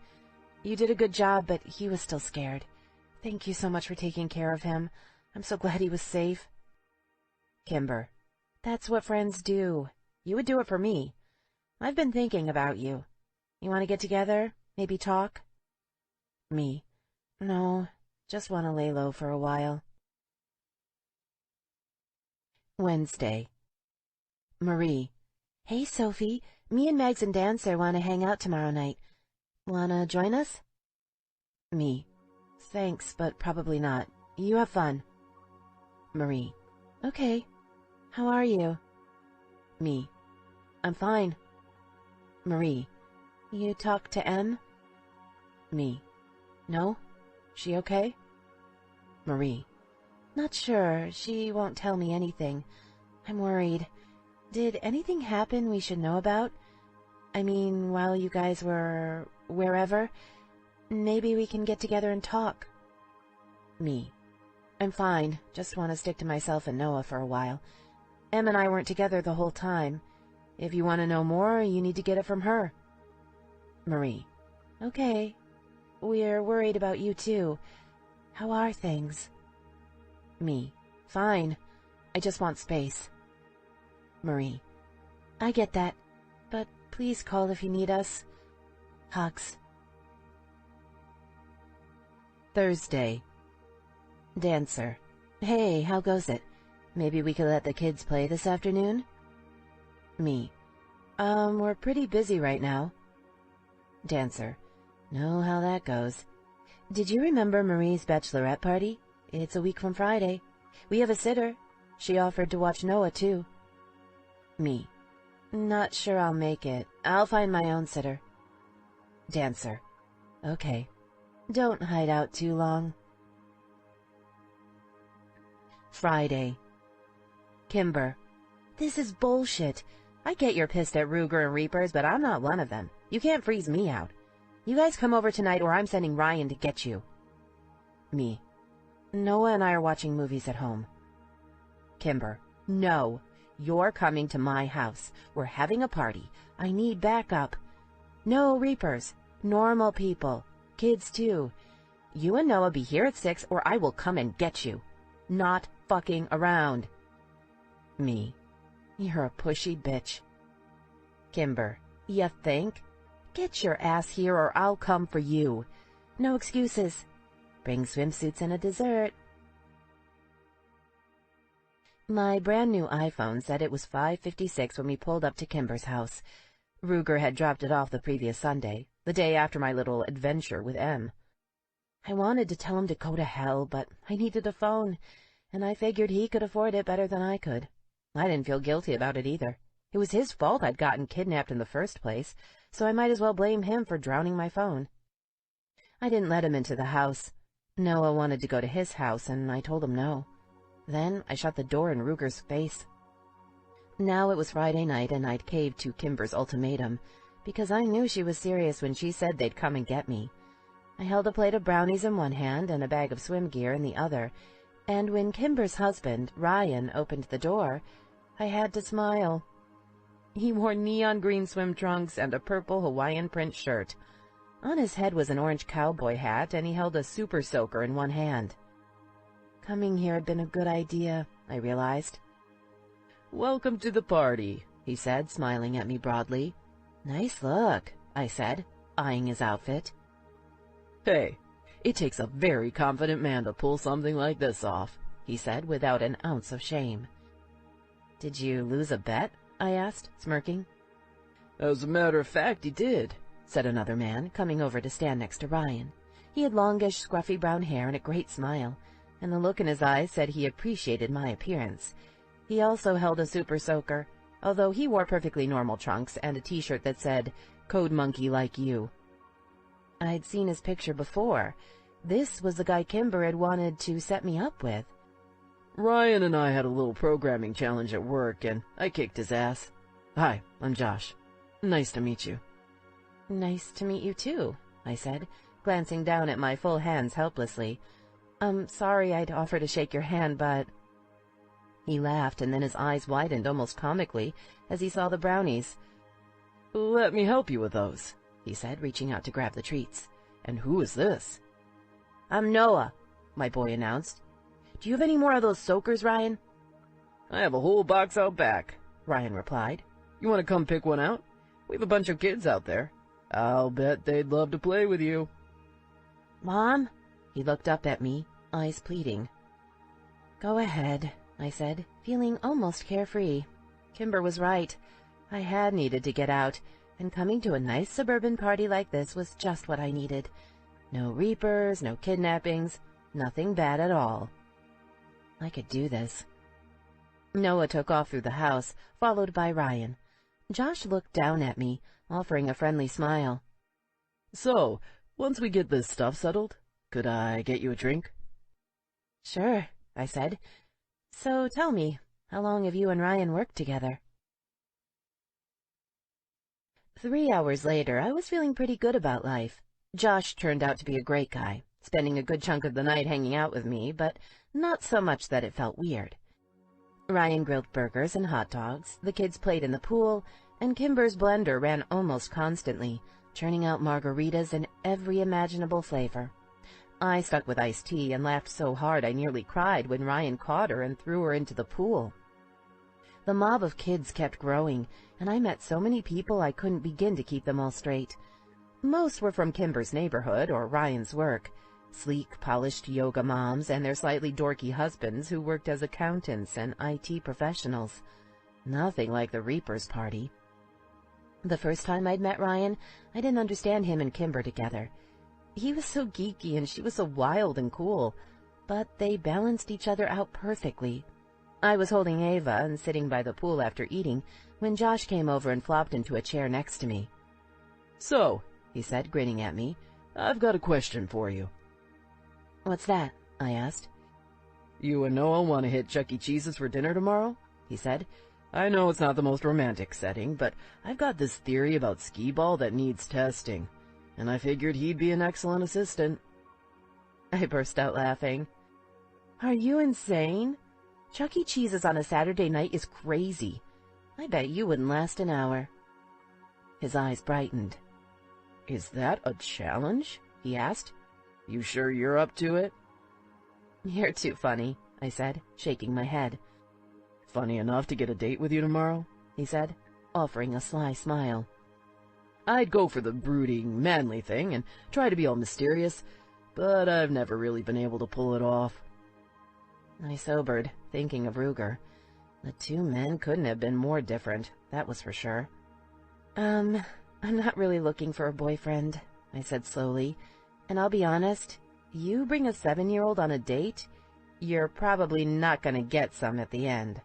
You did a good job, but he was still scared. Thank you so much for taking care of him. I'm so glad he was safe. Kimber. That's what friends do. You would do it for me. I've been thinking about you. You want to get together? Maybe talk? Me. No, just want to lay low for a while. Wednesday. Marie. Hey, Sophie. Me and Megs and Dancer want to hang out tomorrow night. Wanna join us? Me. Thanks, but probably not. You have fun. Marie. Okay. How are you? Me. I'm fine. Marie. You talk to Em? Me. No? She okay? Marie. Not sure. She won't tell me anything. I'm worried. Did anything happen we should know about? I mean, while you guys were wherever? Maybe we can get together and talk. Me. I'm fine. Just want to stick to myself and Noah for a while. Em and I weren't together the whole time. If you want to know more, you need to get it from her. Marie. Okay. We're worried about you too. How are things? Me. Fine. I just want space. Marie. I get that, but please call if you need us. Hugs. Thursday. Dancer. Hey, how goes it? Maybe we could let the kids play this afternoon? Me. We're pretty busy right now. Dancer. Know how that goes. Did you remember Marie's bachelorette party? It's a week from Friday. We have a sitter. She offered to watch Noah, too. Me. Not sure I'll make it. I'll find my own sitter. Dancer. Okay. Don't hide out too long. Friday. Kimber. This is bullshit. I get you're pissed at Ruger and Reapers, but I'm not one of them. You can't freeze me out. You guys come over tonight or I'm sending Ryan to get you. Me. Noah and I are watching movies at home. Kimber. No. You're coming to my house. We're having a party. I need backup. No Reapers. Normal people. Kids too. You and Noah be here at 6 or I will come and get you. Not fucking around. Me. You're a pushy bitch. Kimber. Ya think? Get your ass here or I'll come for you. No excuses. Bring swimsuits and a dessert. My brand new iPhone said it was 5:56 when we pulled up to Kimber's house. Ruger had dropped it off the previous Sunday, the day after my little adventure with M. I wanted to tell him to go to hell, but I needed a phone, and I figured he could afford it better than I could. I didn't feel guilty about it either. It was his fault I'd gotten kidnapped in the first place, so I might as well blame him for drowning my phone. I didn't let him into the house. Noah wanted to go to his house, and I told him no. Then I shut the door in Ruger's face. Now it was Friday night, and I'd caved to Kimber's ultimatum, because I knew she was serious when she said they'd come and get me. I held a plate of brownies in one hand and a bag of swim gear in the other, and when Kimber's husband, Ryan, opened the door, I had to smile. He wore neon green swim trunks and a purple Hawaiian print shirt. On his head was an orange cowboy hat, and he held a super soaker in one hand. Coming here had been a good idea, I realized. "Welcome to the party," he said, smiling at me broadly. "Nice look," I said, eyeing his outfit. "Hey, it takes a very confident man to pull something like this off," he said without an ounce of shame. "Did you lose a bet?" I asked, smirking. "As a matter of fact, he did," said another man, coming over to stand next to Ryan. He had longish, scruffy brown hair and a great smile, and the look in his eyes said he appreciated my appearance. He also held a super soaker, although he wore perfectly normal trunks and a t-shirt that said, "Code Monkey Like You." I'd seen his picture before. This was the guy Kimber had wanted to set me up with. "Ryan and I had a little programming challenge at work, and I kicked his ass. Hi, I'm Josh. Nice to meet you." "Nice to meet you too," I said, glancing down at my full hands helplessly. Sorry I'd offer to shake your hand, but—" He laughed, and then his eyes widened almost comically as he saw the brownies. "Let me help you with those," he said, reaching out to grab the treats. "And who is this?" "I'm Noah," my boy announced. "Do you have any more of those soakers, Ryan?" "I have a whole box out back," Ryan replied. "You want to come pick one out? We have a bunch of kids out there. I'll bet they'd love to play with you." "Mom?" He looked up at me, eyes pleading. "Go ahead," I said, feeling almost carefree. Kimber was right. I had needed to get out, and coming to a nice suburban party like this was just what I needed. No Reapers, no kidnappings, nothing bad at all. I could do this. Noah took off through the house, followed by Ryan. Josh looked down at me, offering a friendly smile. "So, once we get this stuff settled, could I get you a drink?" "Sure," I said. "So tell me, how long have you and Ryan worked together?" 3 hours later, I was feeling pretty good about life. Josh turned out to be a great guy, spending a good chunk of the night hanging out with me, but not so much that it felt weird. Ryan grilled burgers and hot dogs, the kids played in the pool, and Kimber's blender ran almost constantly, churning out margaritas in every imaginable flavor. I stuck with iced tea and laughed so hard I nearly cried when Ryan caught her and threw her into the pool. The mob of kids kept growing, and I met so many people I couldn't begin to keep them all straight. Most were from Kimber's neighborhood or Ryan's work, Sleek, polished yoga moms and their slightly dorky husbands who worked as accountants and IT professionals. Nothing like the Reaper's party. The first time I'd met Ryan, I didn't understand him and Kimber together. He was so geeky and she was so wild and cool, but they balanced each other out perfectly. I was holding Ava and sitting by the pool after eating when Josh came over and flopped into a chair next to me. "So," he said, grinning at me, "I've got a question for you." "What's that?" I asked. "You and Noah want to hit Chuck E. Cheese's for dinner tomorrow?" he said. "I know it's not the most romantic setting, but I've got this theory about skee-ball that needs testing, and I figured he'd be an excellent assistant." I burst out laughing. "Are you insane? Chuck E. Cheese's on a Saturday night is crazy. I bet you wouldn't last an hour." His eyes brightened. "Is that a challenge?" he asked. "You sure you're up to it?" "You're too funny," I said, shaking my head. "Funny enough to get a date with you tomorrow?" he said, offering a sly smile. "I'd go for the brooding, manly thing and try to be all mysterious, but I've never really been able to pull it off." I sobered, thinking of Ruger. The two men couldn't have been more different, that was for sure. I'm not really looking for a boyfriend," I said slowly, "and I'll be honest, you bring a 7-year-old on a date, you're probably not going to get some at the end."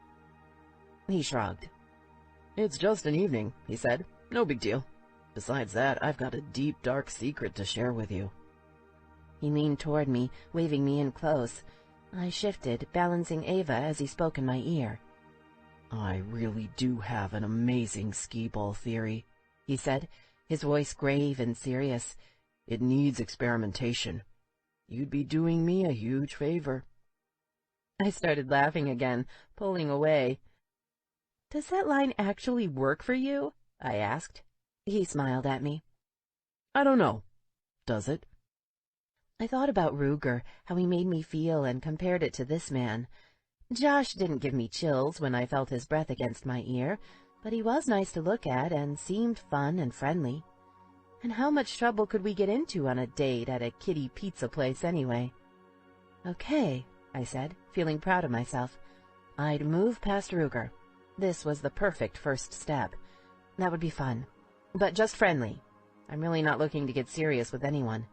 He shrugged. "It's just an evening," he said. "No big deal. Besides that, I've got a deep, dark secret to share with you." He leaned toward me, waving me in close. I shifted, balancing Ava as he spoke in my ear. "I really do have an amazing skee-ball theory," he said, his voice grave and serious. "It needs experimentation. You'd be doing me a huge favor." I started laughing again, pulling away. "Does that line actually work for you?" I asked. He smiled at me. "I don't know. Does it?" I thought about Ruger, how he made me feel, and compared it to this man. Josh didn't give me chills when I felt his breath against my ear, but he was nice to look at and seemed fun and friendly. And how much trouble could we get into on a date at a kiddie pizza place anyway? "Okay," I said, feeling proud of myself. I'd move past Ruger. This was the perfect first step. That would be fun, but just friendly. I'm really not looking to get serious with anyone.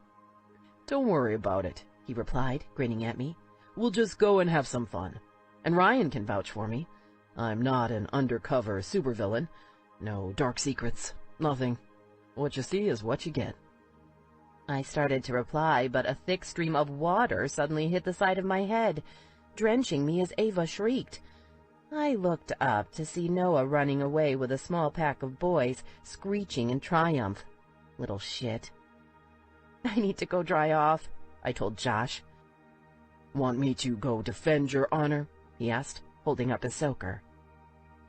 "Don't worry about it," he replied, grinning at me. "We'll just go and have some fun. And Ryan can vouch for me. I'm not an undercover supervillain. No dark secrets, nothing. What you see is what you get." I started to reply, but a thick stream of water suddenly hit the side of my head, drenching me as Ava shrieked. I looked up to see Noah running away with a small pack of boys, screeching in triumph. Little shit. "I need to go dry off," I told Josh. "Want me to go defend your honor?" he asked, holding up his soaker.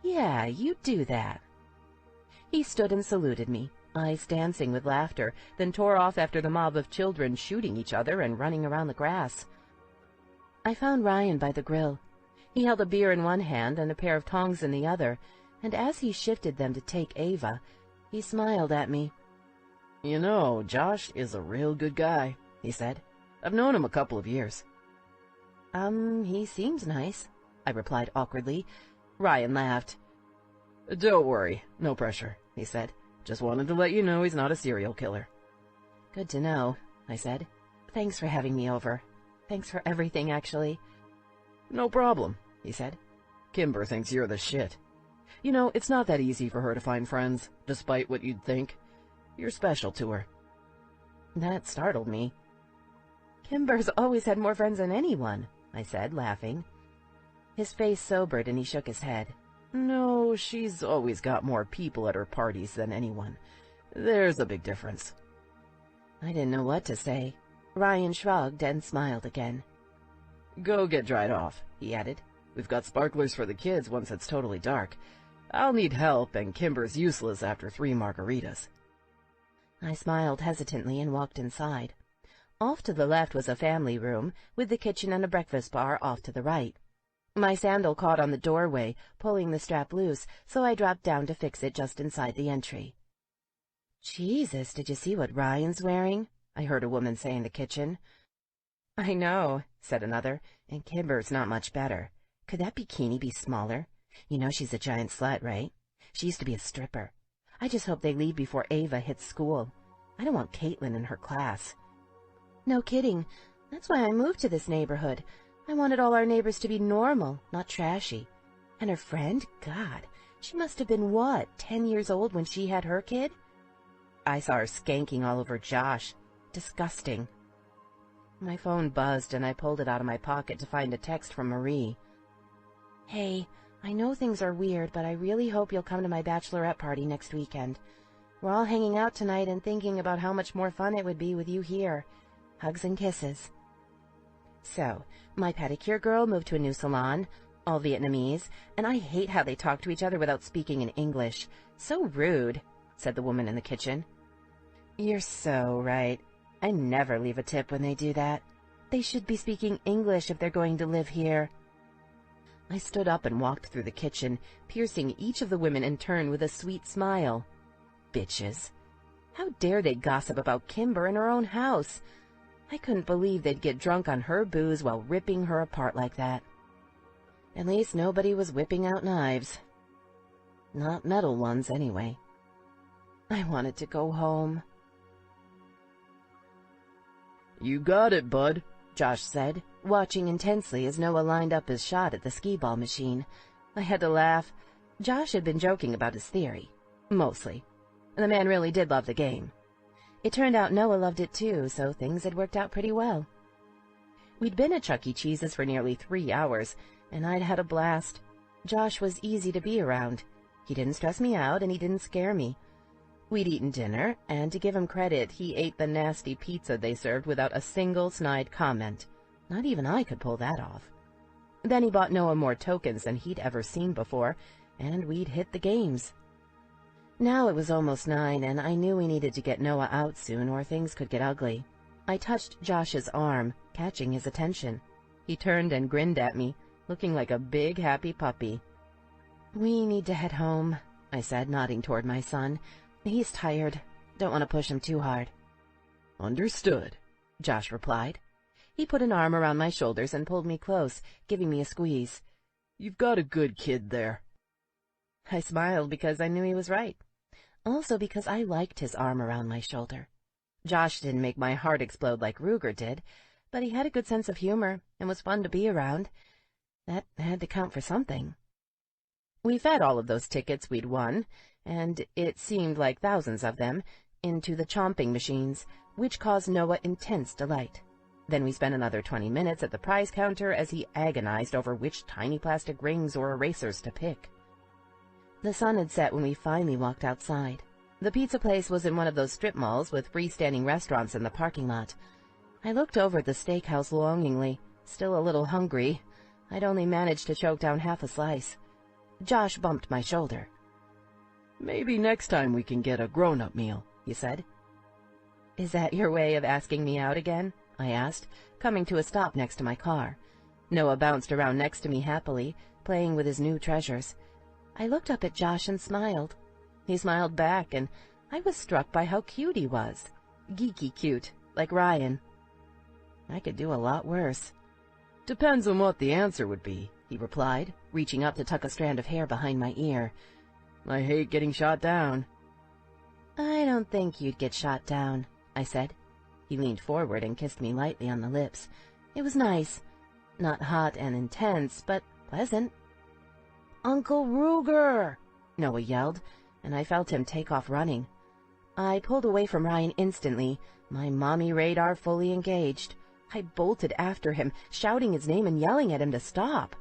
"Yeah, you do that." He stood and saluted me, eyes dancing with laughter, then tore off after the mob of children shooting each other and running around the grass. I found Ryan by the grill. He held a beer in one hand and a pair of tongs in the other, and as he shifted them to take Ava, he smiled at me. "You know, Josh is a real good guy," he said. "I've known him a couple of years." He seems nice," I replied awkwardly. Ryan laughed. "Don't worry, no pressure," he said. "Just wanted to let you know he's not a serial killer." "Good to know," I said. "Thanks for having me over. Thanks for everything, actually." "No problem," he said. "Kimber thinks you're the shit. You know, it's not that easy for her to find friends, despite what you'd think. You're special to her." That startled me. "Kimber's always had more friends than anyone," I said, laughing. His face sobered and he shook his head. "No, she's always got more people at her parties than anyone. There's a big difference." I didn't know what to say. Ryan shrugged and smiled again. "Go get dried off," he added. "We've got sparklers for the kids once it's totally dark. I'll need help, and Kimber's useless after 3 margaritas." I smiled hesitantly and walked inside. Off to the left was a family room, with the kitchen and a breakfast bar off to the right. My sandal caught on the doorway, pulling the strap loose, so I dropped down to fix it just inside the entry. "Jesus, did you see what Ryan's wearing?" I heard a woman say in the kitchen. I know, said another, and Kimber's not much better. Could that bikini be smaller? You know she's a giant slut, right? She used to be a stripper. I just hope they leave before Ava hits school. I don't want Caitlin in her class. No kidding. That's why I moved to this neighborhood. I wanted all our neighbors to be normal, not trashy. And her friend? God, she must have been, what, 10 years old when she had her kid? I saw her skanking all over Josh. Disgusting. My phone buzzed, and I pulled it out of my pocket to find a text from Marie. Hey, I know things are weird, but I really hope you'll come to my bachelorette party next weekend. We're all hanging out tonight and thinking about how much more fun it would be with you here. Hugs and kisses. So, my pedicure girl moved to a new salon, all Vietnamese, and I hate how they talk to each other without speaking in English. So rude, said the woman in the kitchen. You're so right. I never leave a tip when they do that. They should be speaking English if they're going to live here. I stood up and walked through the kitchen, piercing each of the women in turn with a sweet smile. Bitches. How dare they gossip about Kimber in her own house? I couldn't believe they'd get drunk on her booze while ripping her apart like that. At least nobody was whipping out knives. Not metal ones, anyway. I wanted to go home. You got it, bud, Josh said, watching intensely as Noah lined up his shot at the skee-ball machine. I had to laugh. Josh had been joking about his theory. Mostly. The man really did love the game. It turned out Noah loved it too, so things had worked out pretty well. We'd been at Chuck E. Cheese's for nearly 3 hours, and I'd had a blast. Josh was easy to be around. He didn't stress me out, and he didn't scare me. We'd eaten dinner, and to give him credit, he ate the nasty pizza they served without a single snide comment. Not even I could pull that off. Then he bought Noah more tokens than he'd ever seen before, and we'd hit the games. Now it was almost 9, and I knew we needed to get Noah out soon or things could get ugly. I touched Josh's arm, catching his attention. He turned and grinned at me, looking like a big, happy puppy. We need to head home, I said, nodding toward my son. He's tired. Don't want to push him too hard. Understood, Josh replied. He put an arm around my shoulders and pulled me close, giving me a squeeze. You've got a good kid there. I smiled because I knew he was right. Also because I liked his arm around my shoulder. Josh didn't make my heart explode like Ruger did, but he had a good sense of humor and was fun to be around. That had to count for something. We fed all of those tickets we'd won, and it seemed like thousands of them, into the chomping machines, which caused Noah intense delight. Then we spent another 20 minutes at the prize counter as he agonized over which tiny plastic rings or erasers to pick. The sun had set when we finally walked outside. The pizza place was in one of those strip malls with freestanding restaurants in the parking lot. I looked over at the steakhouse longingly, still a little hungry. I'd only managed to choke down half a slice. Josh bumped my shoulder. Maybe next time we can get a grown-up meal, he said. Is that your way of asking me out again? I asked, coming to a stop next to my car. Noah bounced around next to me happily, playing with his new treasures. I looked up at Josh and smiled. He smiled back, and I was struck by how cute he was. Geeky cute, like Ryan. I could do a lot worse. Depends on what the answer would be, he replied, reaching up to tuck a strand of hair behind my ear. I hate getting shot down. I don't think you'd get shot down, I said. He leaned forward and kissed me lightly on the lips. It was nice. Not hot and intense, but pleasant. Uncle Ruger! Noah yelled, and I felt him take off running. I pulled away from Ryan instantly, my mommy radar fully engaged. I bolted after him, shouting his name and yelling at him to stop.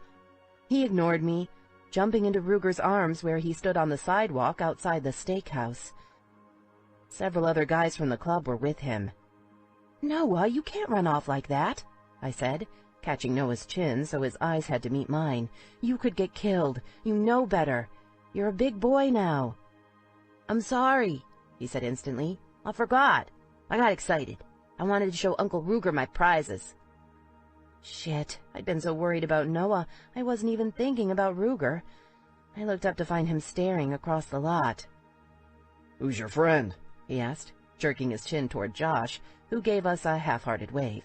He ignored me, jumping into Ruger's arms where he stood on the sidewalk outside the steakhouse. Several other guys from the club were with him. Noah, you can't run off like that, I said, catching Noah's chin so his eyes had to meet mine. You could get killed. You know better. You're a big boy now. I'm sorry, he said instantly. I forgot. I got excited. I wanted to show Uncle Ruger my prizes. Shit, I'd been so worried about Noah, I wasn't even thinking about Ruger. I looked up to find him staring across the lot. Who's your friend? He asked, jerking his chin toward Josh, who gave us a half-hearted wave.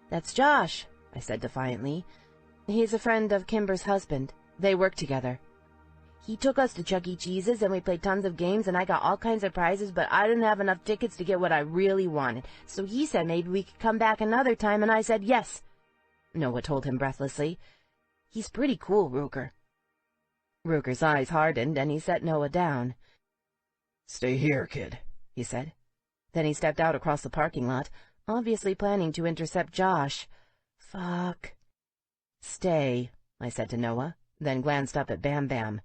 "That's Josh," I said defiantly. "He's a friend of Kimber's husband. They work together. He took us to Chuck E. Cheese's and we played tons of games and I got all kinds of prizes, but I didn't have enough tickets to get what I really wanted. So he said maybe we could come back another time and I said yes," Noah told him breathlessly. "He's pretty cool, Ruger." Ruger's eyes hardened and he set Noah down. "Stay here, kid," he said. Then he stepped out across the parking lot, obviously planning to intercept Josh. Fuck. "Stay," I said to Noah, then glanced up at Bam Bam.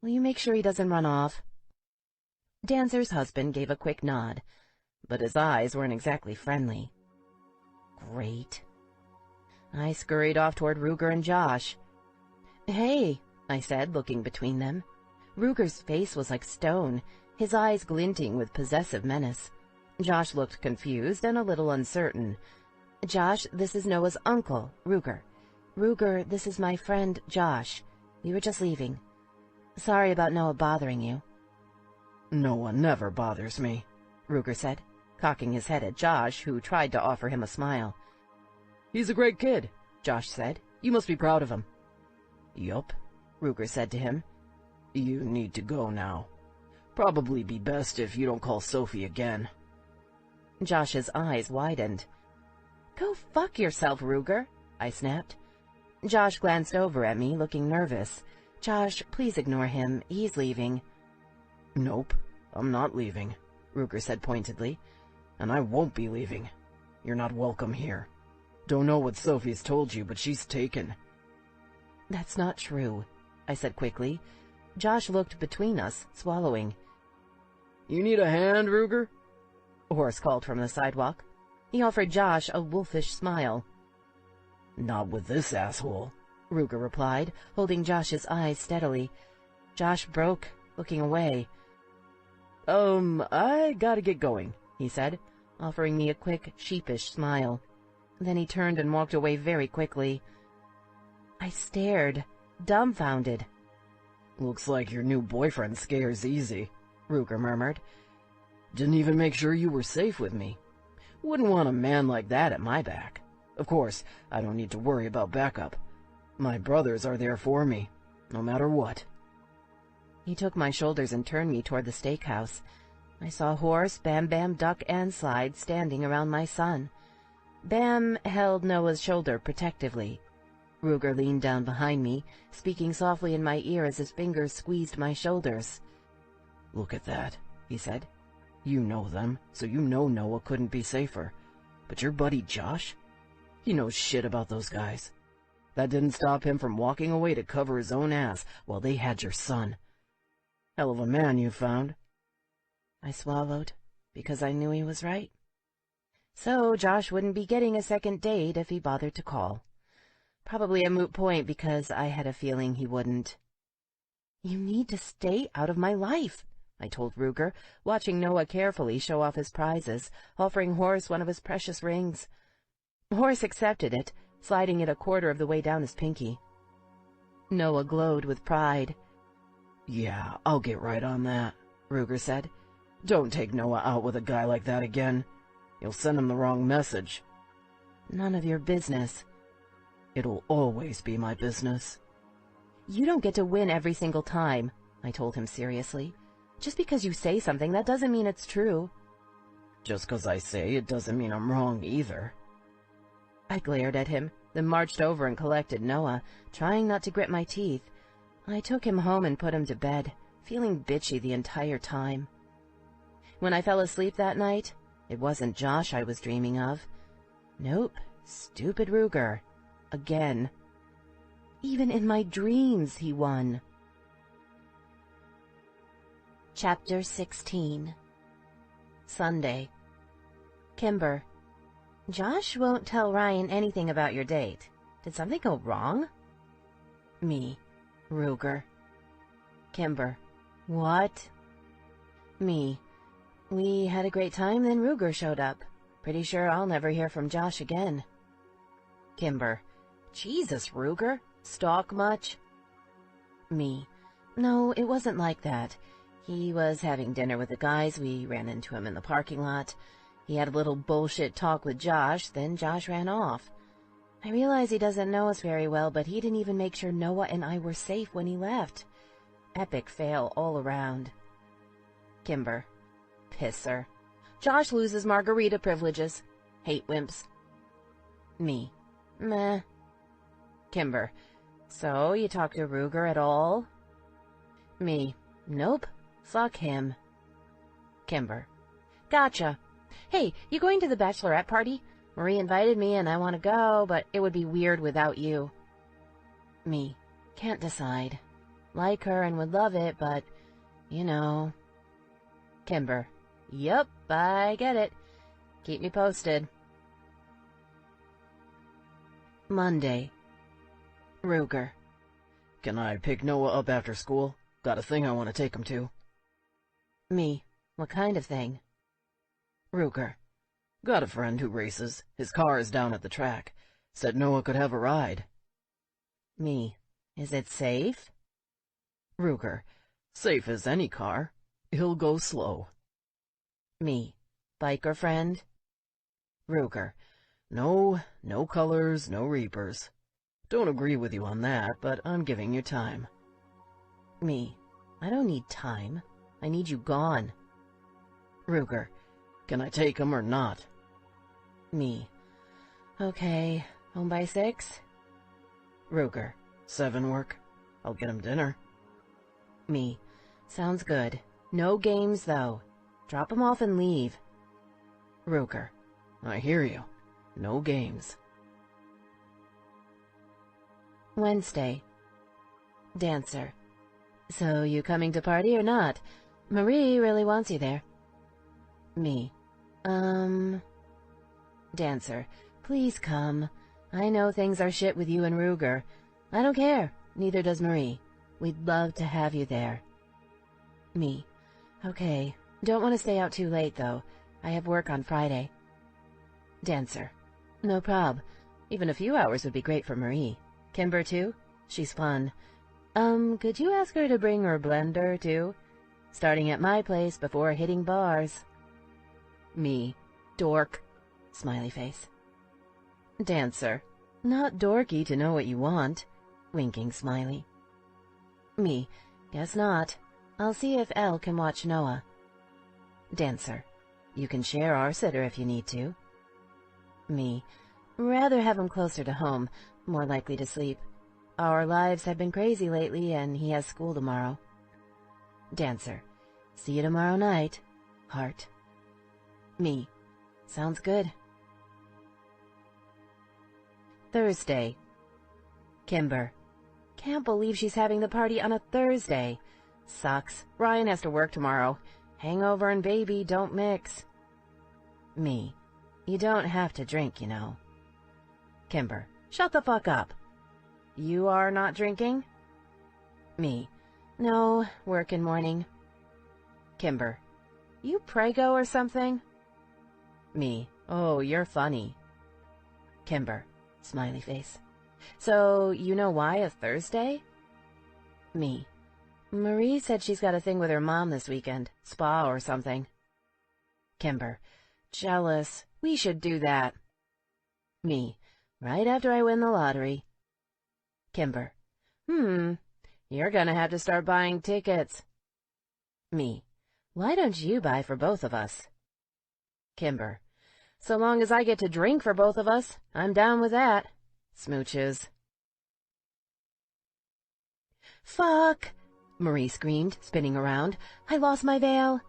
"Will you make sure he doesn't run off?" Dancer's husband gave a quick nod, but his eyes weren't exactly friendly. Great. I scurried off toward Ruger and Josh. "Hey," I said, looking between them. Ruger's face was like stone, his eyes glinting with possessive menace. Josh looked confused and a little uncertain. "Josh, this is Noah's uncle, Ruger. Ruger, this is my friend, Josh. We were just leaving. Sorry about Noah bothering you." "Noah never bothers me," Ruger said, cocking his head at Josh, who tried to offer him a smile. "He's a great kid," Josh said. "You must be proud of him." "Yup," Ruger said to him. "You need to go now. Probably be best if you don't call Sophie again." Josh's eyes widened. "Go fuck yourself, Ruger," I snapped. Josh glanced over at me, looking nervous. "Josh, please ignore him. He's leaving." "Nope, I'm not leaving," Ruger said pointedly. "And I won't be leaving. You're not welcome here. Don't know what Sophie's told you, but she's taken." "That's not true," I said quickly. Josh looked between us, swallowing. "You need a hand, Ruger?" Horace called from the sidewalk. He offered Josh a wolfish smile. "Not with this asshole," Ruger replied, holding Josh's eyes steadily. Josh broke, looking away. I gotta get going," he said, offering me a quick, sheepish smile. Then he turned and walked away very quickly. I stared, dumbfounded. "Looks like your new boyfriend scares easy," Ruger murmured. "Didn't even make sure you were safe with me. Wouldn't want a man like that at my back. Of course, I don't need to worry about backup. My brothers are there for me, no matter what." He took my shoulders and turned me toward the steakhouse. I saw Horse, Bam Bam, Duck, and Slide standing around my son. Bam held Noah's shoulder protectively. Ruger leaned down behind me, speaking softly in my ear as his fingers squeezed my shoulders. "Look at that," he said. "You know them, so you know Noah couldn't be safer. But your buddy Josh? He knows shit about those guys. That didn't stop him from walking away to cover his own ass while they had your son. Hell of a man you found." I swallowed, because I knew he was right. So Josh wouldn't be getting a second date if he bothered to call. Probably a moot point because I had a feeling he wouldn't. "You need to stay out of my life," I told Ruger, watching Noah carefully show off his prizes, offering Horace one of his precious rings. Horace accepted it, sliding it a quarter of the way down his pinky. Noah glowed with pride. "Yeah, I'll get right on that," Ruger said. "Don't take Noah out with a guy like that again. You'll send him the wrong message." "None of your business." "It'll always be my business." "You don't get to win every single time," I told him seriously. "Just because you say something, that doesn't mean it's true." "Just 'cause I say it doesn't mean I'm wrong either." I glared at him, then marched over and collected Noah, trying not to grit my teeth. I took him home and put him to bed, feeling bitchy the entire time. When I fell asleep that night, it wasn't Josh I was dreaming of. Nope, stupid Ruger. Again. Even in my dreams, he won. Chapter 16. Sunday. Kimber. Josh won't tell Ryan anything about your date. Did something go wrong? Me. Ruger. Kimber. What? Me. We had a great time, then Ruger showed up. Pretty sure I'll never hear from Josh again. Kimber. Jesus, Ruger. Stalk much? Me. No, it wasn't like that. He was having dinner with the guys. We ran into him in the parking lot. He had a little bullshit talk with Josh, then Josh ran off. I realize he doesn't know us very well, but he didn't even make sure Noah and I were safe when he left. Epic fail all around. Kimber. Pisser. Josh loses margarita privileges. Hate wimps. Me. Meh. Kimber. So, you talk to Ruger at all? Me. Nope. Fuck him. Kimber. Gotcha. Hey, you going to the bachelorette party? Marie invited me and I want to go, but it would be weird without you. Me. Can't decide. Like her and would love it, but, you know. Kimber. Yup, I get it. Keep me posted. Monday. Ruger. Can I pick Noah up after school? Got a thing I want to take him to. Me. What kind of thing? Ruger. Got a friend who races. His car is down at the track. Said Noah could have a ride. Me. Is it safe? Ruger. Safe as any car. He'll go slow. Me. Biker friend? Ruger. No colors, no reapers. Don't agree with you on that, but I'm giving you time. Me. I don't need time. I need you gone. Ruger. Can I take him or not? Me. Okay. Home by 6? Ruger. 7 work. I'll get him dinner. Me. Sounds good. No games, though. Drop him off and leave. Ruger. I hear you. No games. Wednesday. Dancer. So you coming to party or not? Marie really wants you there. Me. Dancer. Please come. I know things are shit with you and Ruger. I don't care. Neither does Marie. We'd love to have you there. Me. Okay. Don't want to stay out too late, though. I have work on Friday. Dancer. No prob. Even a few hours would be great for Marie. Kimber, too? She's fun. Could you ask her to bring her blender, too? Starting at my place before hitting bars. Me. Dork. Smiley face. Dancer. Not dorky to know what you want. Winking smiley. Me. Guess not. I'll see if Elle can watch Noah. Dancer. You can share our sitter if you need to. Me. Rather have him closer to home, more likely to sleep. Our lives have been crazy lately, and he has school tomorrow. Dancer. See you tomorrow night. Heart. Me. Sounds good. Thursday. Kimber. Can't believe she's having the party on a Thursday. Sucks. Ryan has to work tomorrow. Hangover and baby don't mix. Me. You don't have to drink, you know. Kimber. Shut the fuck up. You are not drinking? Me. No, working morning. Kimber. You prego or something? Me. Oh, you're funny. Kimber. Smiley face. So, you know why a Thursday? Me. Marie said she's got a thing with her mom this weekend. Spa or something. Kimber. Jealous. We should do that. Me. Right after I win the lottery. Kimber. You're gonna have to start buying tickets. Me. Why don't you buy for both of us? Kimber. So long as I get to drink for both of us, I'm down with that. Smooches. Fuck! Marie screamed, spinning around. I lost my veil.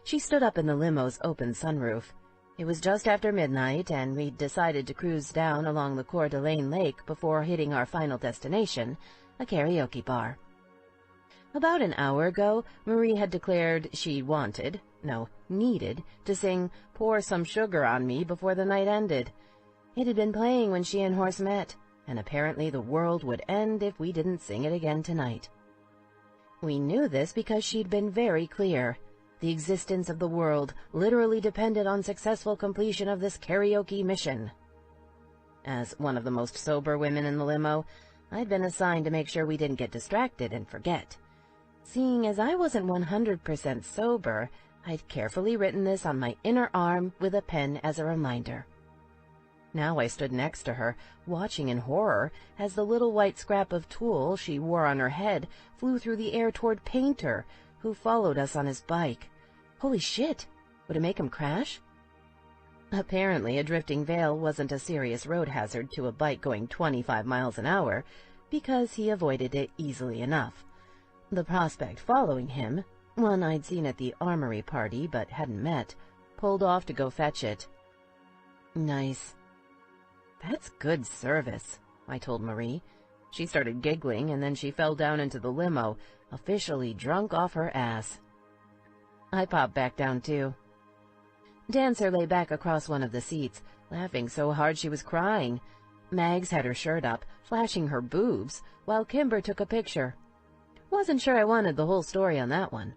She stood up in the limo's open sunroof. It was just after midnight, and we'd decided to cruise down along the Coeur d'Alene Lake before hitting our final destination, a karaoke bar. About an hour ago, Marie had declared she needed, to sing Pour Some Sugar on Me before the night ended. It had been playing when she and Horse met, and apparently the world would end if we didn't sing it again tonight. We knew this because she'd been very clear. The existence of the world literally depended on successful completion of this karaoke mission. As one of the most sober women in the limo, I'd been assigned to make sure we didn't get distracted and forget. Seeing as I wasn't 100% sober, I'd carefully written this on my inner arm with a pen as a reminder. Now I stood next to her, watching in horror as the little white scrap of tulle she wore on her head flew through the air toward Painter, who followed us on his bike. Holy shit! Would it make him crash? Apparently, a drifting veil wasn't a serious road hazard to a bike going 25 miles an hour, because he avoided it easily enough. The prospect following him, one I'd seen at the armory party but hadn't met, pulled off to go fetch it. Nice. That's good service, I told Marie. She started giggling, and then she fell down into the limo, officially drunk off her ass. I popped back down, too. Dancer lay back across one of the seats, laughing so hard she was crying. Mags had her shirt up, flashing her boobs, while Kimber took a picture. Wasn't sure I wanted the whole story on that one.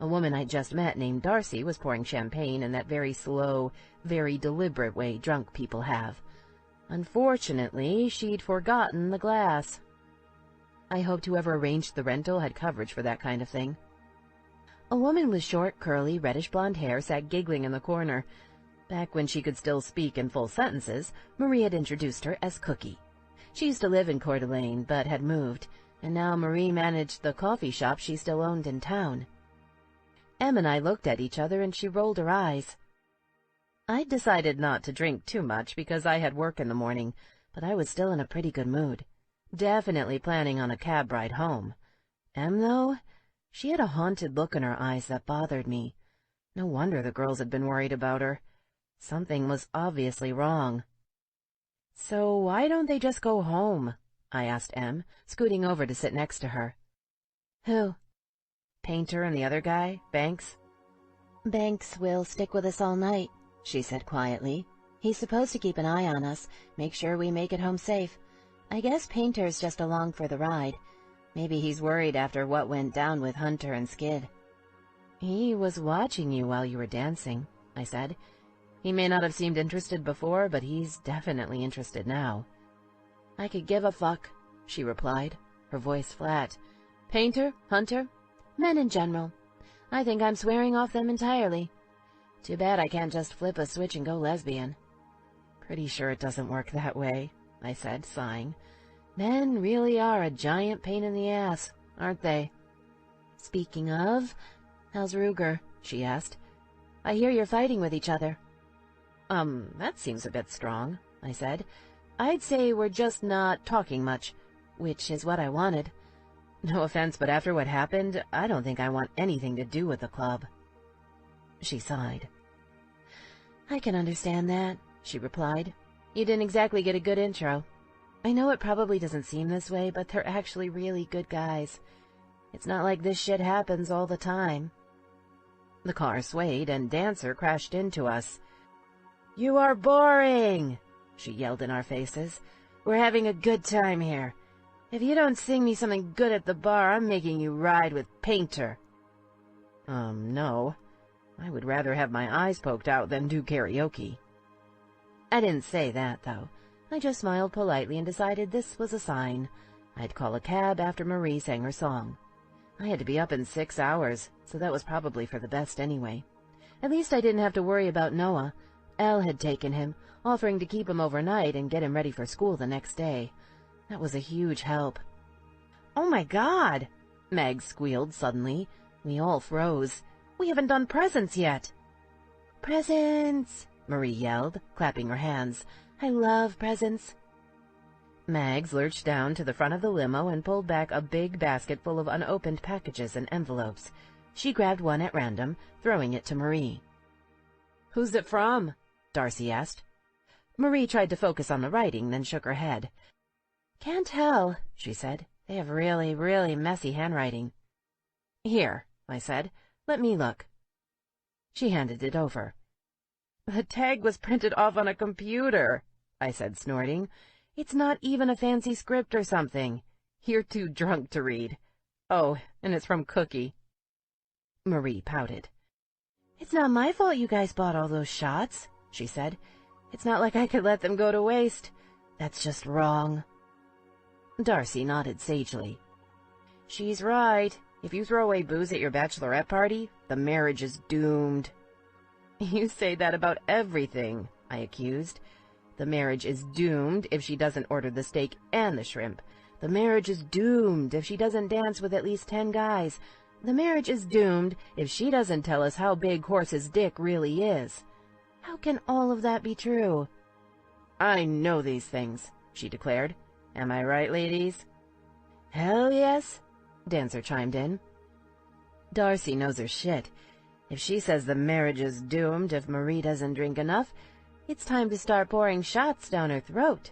A woman I'd just met named Darcy was pouring champagne in that very slow, very deliberate way drunk people have. Unfortunately, she'd forgotten the glass. I hoped whoever arranged the rental had coverage for that kind of thing. A woman with short, curly, reddish-blonde hair sat giggling in the corner. Back when she could still speak in full sentences, Marie had introduced her as Cookie. She used to live in Coeur d'Alene, but had moved, and now Marie managed the coffee shop she still owned in town. Em and I looked at each other, and she rolled her eyes. I'd decided not to drink too much because I had work in the morning, but I was still in a pretty good mood. Definitely planning on a cab ride home. Em, though, she had a haunted look in her eyes that bothered me. No wonder the girls had been worried about her. Something was obviously wrong. "So why don't they just go home?" I asked Em, scooting over to sit next to her. "Who?" "Painter and the other guy, Banks." "Banks will stick with us all night," she said quietly. "He's supposed to keep an eye on us, make sure we make it home safe. I guess Painter's just along for the ride. Maybe he's worried after what went down with Hunter and Skid." "He was watching you while you were dancing," I said. "He may not have seemed interested before, but he's definitely interested now." "I could give a fuck," she replied, her voice flat. "Painter? Hunter? Men in general. I think I'm swearing off them entirely. Too bad I can't just flip a switch and go lesbian." "Pretty sure it doesn't work that way," I said, sighing. "Men really are a giant pain in the ass, aren't they?" "Speaking of, how's Ruger?" she asked. "I hear you're fighting with each other." That seems a bit strong," I said. "I'd say we're just not talking much, which is what I wanted. No offense, but after what happened, I don't think I want anything to do with the club." She sighed. "I can understand that," she replied. "You didn't exactly get a good intro. I know it probably doesn't seem this way, but they're actually really good guys. It's not like this shit happens all the time." The car swayed, and Dancer crashed into us. "You are boring!" she yelled in our faces. "We're having a good time here. If you don't sing me something good at the bar, I'm making you ride with Painter." No. I would rather have my eyes poked out than do karaoke." I didn't say that, though. I just smiled politely and decided this was a sign. I'd call a cab after Marie sang her song. I had to be up in 6 hours, so that was probably for the best anyway. At least I didn't have to worry about Noah. Elle had taken him, offering to keep him overnight and get him ready for school the next day. That was a huge help. "Oh my God!" Meg squealed suddenly. We all froze. "We haven't done presents yet." "Presents!" Marie yelled, clapping her hands. "I love presents." Mags lurched down to the front of the limo and pulled back a big basket full of unopened packages and envelopes. She grabbed one at random, throwing it to Marie. "Who's it from?" Darcy asked. Marie tried to focus on the writing, then shook her head. "Can't tell," she said. "They have really, really messy handwriting." "Here," I said. "Let me look." She handed it over. "The tag was printed off on a computer," I said, snorting. "It's not even a fancy script or something. You're too drunk to read. Oh, and it's from Cookie." Marie pouted. "It's not my fault you guys bought all those shots," she said. "It's not like I could let them go to waste. That's just wrong." Darcy nodded sagely. "She's right. If you throw away booze at your bachelorette party, the marriage is doomed." "You say that about everything," I accused. "The marriage is doomed if she doesn't order the steak and the shrimp. The marriage is doomed if she doesn't dance with at least 10 guys. The marriage is doomed if she doesn't tell us how big Horse's dick really is. How can all of that be true?" "I know these things," she declared. "Am I right, ladies?" "Hell yes," Dancer chimed in. "Darcy knows her shit. If she says the marriage is doomed if Marie doesn't drink enough, it's time to start pouring shots down her throat."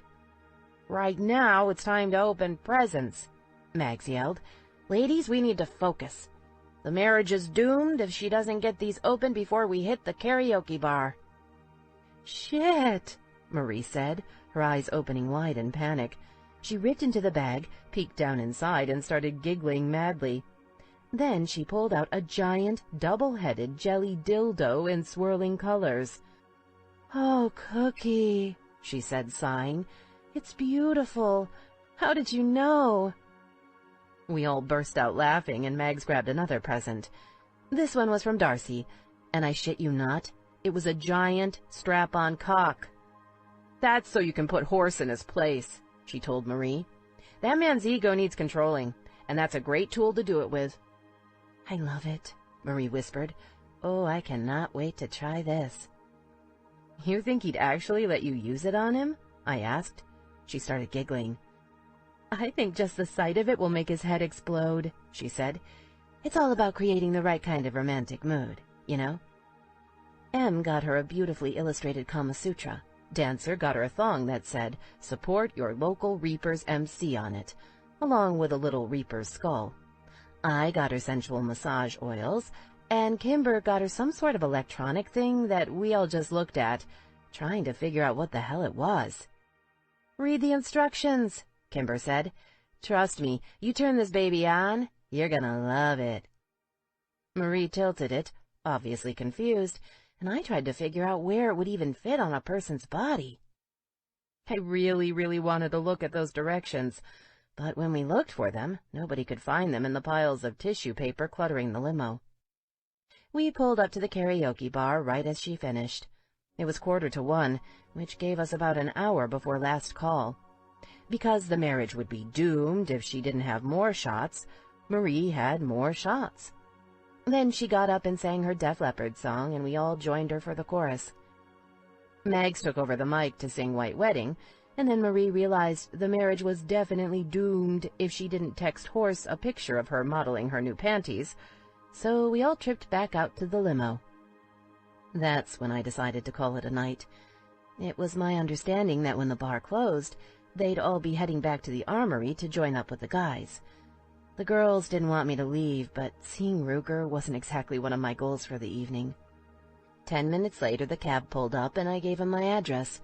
"Right now, it's time to open presents," Mags yelled. "Ladies, we need to focus. The marriage is doomed if she doesn't get these open before we hit the karaoke bar." "Shit," Marie said, her eyes opening wide in panic. She ripped into the bag, peeked down inside, and started giggling madly. Then she pulled out a giant, double-headed jelly dildo in swirling colors. "Oh, Cookie," she said, sighing. "It's beautiful. How did you know?" We all burst out laughing, and Mags grabbed another present. This one was from Darcy, and I shit you not, it was a giant strap-on cock. "That's so you can put Horse in his place," she told Marie. "That man's ego needs controlling, and that's a great tool to do it with." "I love it," Marie whispered. "Oh, I cannot wait to try this." "You think he'd actually let you use it on him?" I asked. She started giggling. "I think just the sight of it will make his head explode," she said. "It's all about creating the right kind of romantic mood, you know?" Em got her a beautifully illustrated Kama Sutra. Dancer got her a thong that said, "Support your local Reaper's MC" on it, along with a little Reaper's skull. I got her sensual massage oils, and Kimber got her some sort of electronic thing that we all just looked at, trying to figure out what the hell it was. "Read the instructions," Kimber said. "Trust me, you turn this baby on, you're gonna love it." Marie tilted it, obviously confused, and I tried to figure out where it would even fit on a person's body. I really wanted to look at those directions, but when we looked for them, nobody could find them in the piles of tissue paper cluttering the limo. We pulled up to the karaoke bar right as she finished. It was 1:45, which gave us about an hour before last call. Because the marriage would be doomed if she didn't have more shots, Marie had more shots. Then she got up and sang her Def Leppard song, and we all joined her for the chorus. Mags took over the mic to sing White Wedding, and then Marie realized the marriage was definitely doomed if she didn't text Horse a picture of her modeling her new panties, so we all tripped back out to the limo. That's when I decided to call it a night. It was my understanding that when the bar closed, they'd all be heading back to the armory to join up with the guys. The girls didn't want me to leave, but seeing Ruger wasn't exactly one of my goals for the evening. 10 minutes later, the cab pulled up, and I gave him my address.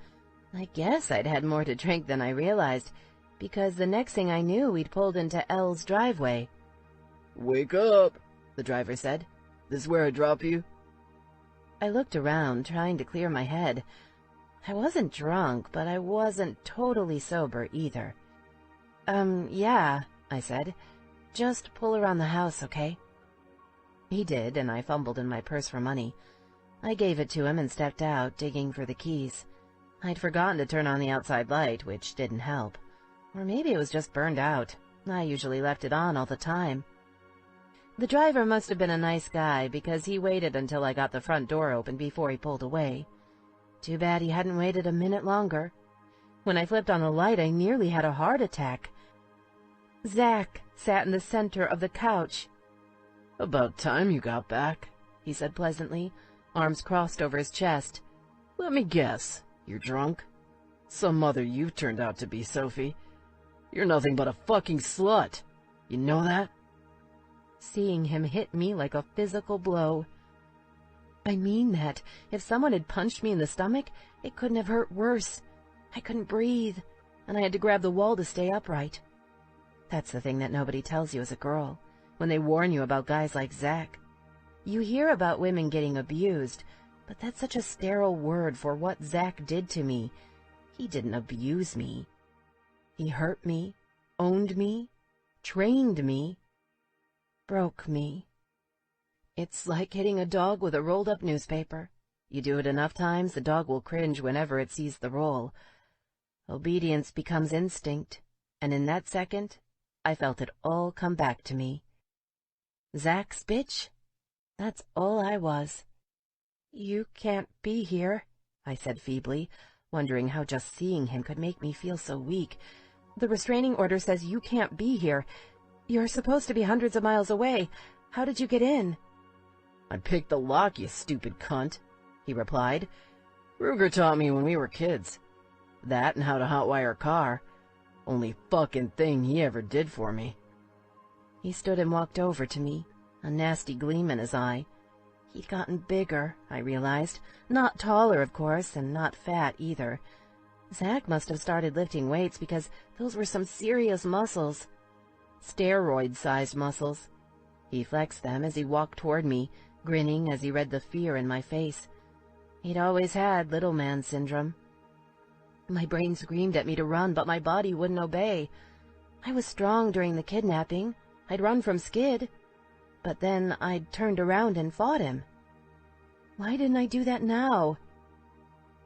I guess I'd had more to drink than I realized, because the next thing I knew, we'd pulled into Elle's driveway. "Wake up," the driver said. "This where I drop you?" I looked around, trying to clear my head. I wasn't drunk, but I wasn't totally sober either. Yeah," I said. "Just pull around the house, okay?" He did, and I fumbled in my purse for money. I gave it to him and stepped out, digging for the keys. I'd forgotten to turn on the outside light, which didn't help. Or maybe it was just burned out. I usually left it on all the time. The driver must have been a nice guy, because he waited until I got the front door open before he pulled away. Too bad he hadn't waited a minute longer. When I flipped on the light, I nearly had a heart attack. Zach sat in the center of the couch. "About time you got back," he said pleasantly, arms crossed over his chest. "Let me guess, you're drunk? Some mother you've turned out to be, Sophie. You're nothing but a fucking slut. You know that?" Seeing him hit me like a physical blow. I mean that. If someone had punched me in the stomach, it couldn't have hurt worse. I couldn't breathe, and I had to grab the wall to stay upright. That's the thing that nobody tells you as a girl, when they warn you about guys like Zach. You hear about women getting abused, but that's such a sterile word for what Zach did to me. He didn't abuse me. He hurt me, owned me, trained me, broke me. It's like hitting a dog with a rolled-up newspaper. You do it enough times, the dog will cringe whenever it sees the roll. Obedience becomes instinct, and in that second, I felt it all come back to me. Zach's bitch? That's all I was. "You can't be here," I said feebly, wondering how just seeing him could make me feel so weak. "The restraining order says you can't be here. You're supposed to be hundreds of miles away. How did you get in?" "I picked the lock, you stupid cunt," he replied. "Ruger taught me when we were kids. That and how to hotwire a car. Only fucking thing he ever did for me." He stood and walked over to me, a nasty gleam in his eye. He'd gotten bigger, I realized. Not taller, of course, and not fat either. Zach must have started lifting weights because those were some serious muscles. Steroid-sized muscles. He flexed them as he walked toward me, grinning as he read the fear in my face. He'd always had little man syndrome. My brain screamed at me to run, but my body wouldn't obey. I was strong during the kidnapping. I'd run from Skid. But then I'd turned around and fought him. Why didn't I do that now?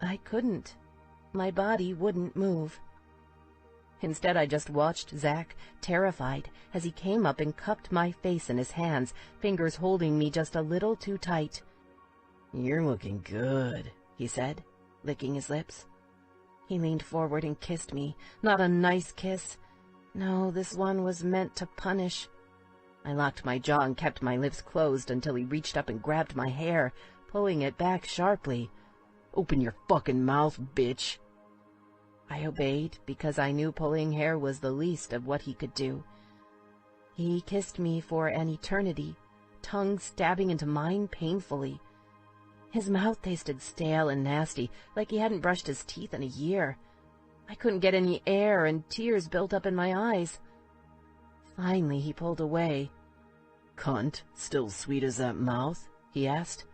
I couldn't. My body wouldn't move. Instead, I just watched Zach, terrified, as he came up and cupped my face in his hands, fingers holding me just a little too tight. "You're looking good," he said, licking his lips. He leaned forward and kissed me. Not a nice kiss. No, this one was meant to punish. I locked my jaw and kept my lips closed until he reached up and grabbed my hair, pulling it back sharply. "Open your fucking mouth, bitch." I obeyed because I knew pulling hair was the least of what he could do. He kissed me for an eternity, tongue stabbing into mine painfully. His mouth tasted stale and nasty, like he hadn't brushed his teeth in a year. I couldn't get any air, and tears built up in my eyes. Finally, he pulled away. "Cunt, still sweet as that mouth?" he asked.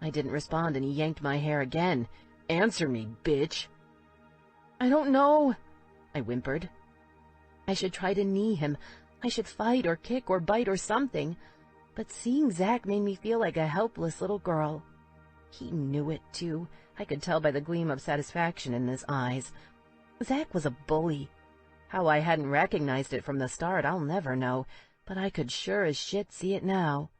I didn't respond, and he yanked my hair again. "Answer me, bitch." "I don't know," I whimpered. I should try to knee him. I should fight or kick or bite or something. But seeing Zach made me feel like a helpless little girl. He knew it, too. I could tell by the gleam of satisfaction in his eyes. Zach was a bully. How I hadn't recognized it from the start, I'll never know, but I could sure as shit see it now.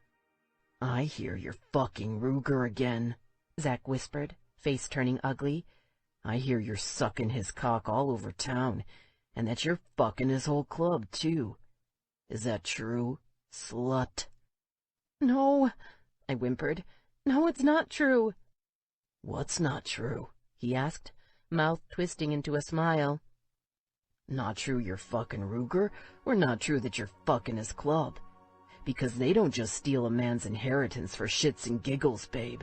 "I hear you're fucking Ruger again," Zach whispered, face turning ugly. "I hear you're sucking his cock all over town, and that you're fucking his whole club, too. Is that true, slut?" "No," I whimpered. "No, it's not true." "What's not true?" he asked, mouth twisting into a smile. "Not true you're fucking Ruger, or not true that you're fucking his club? Because they don't just steal a man's inheritance for shits and giggles, babe.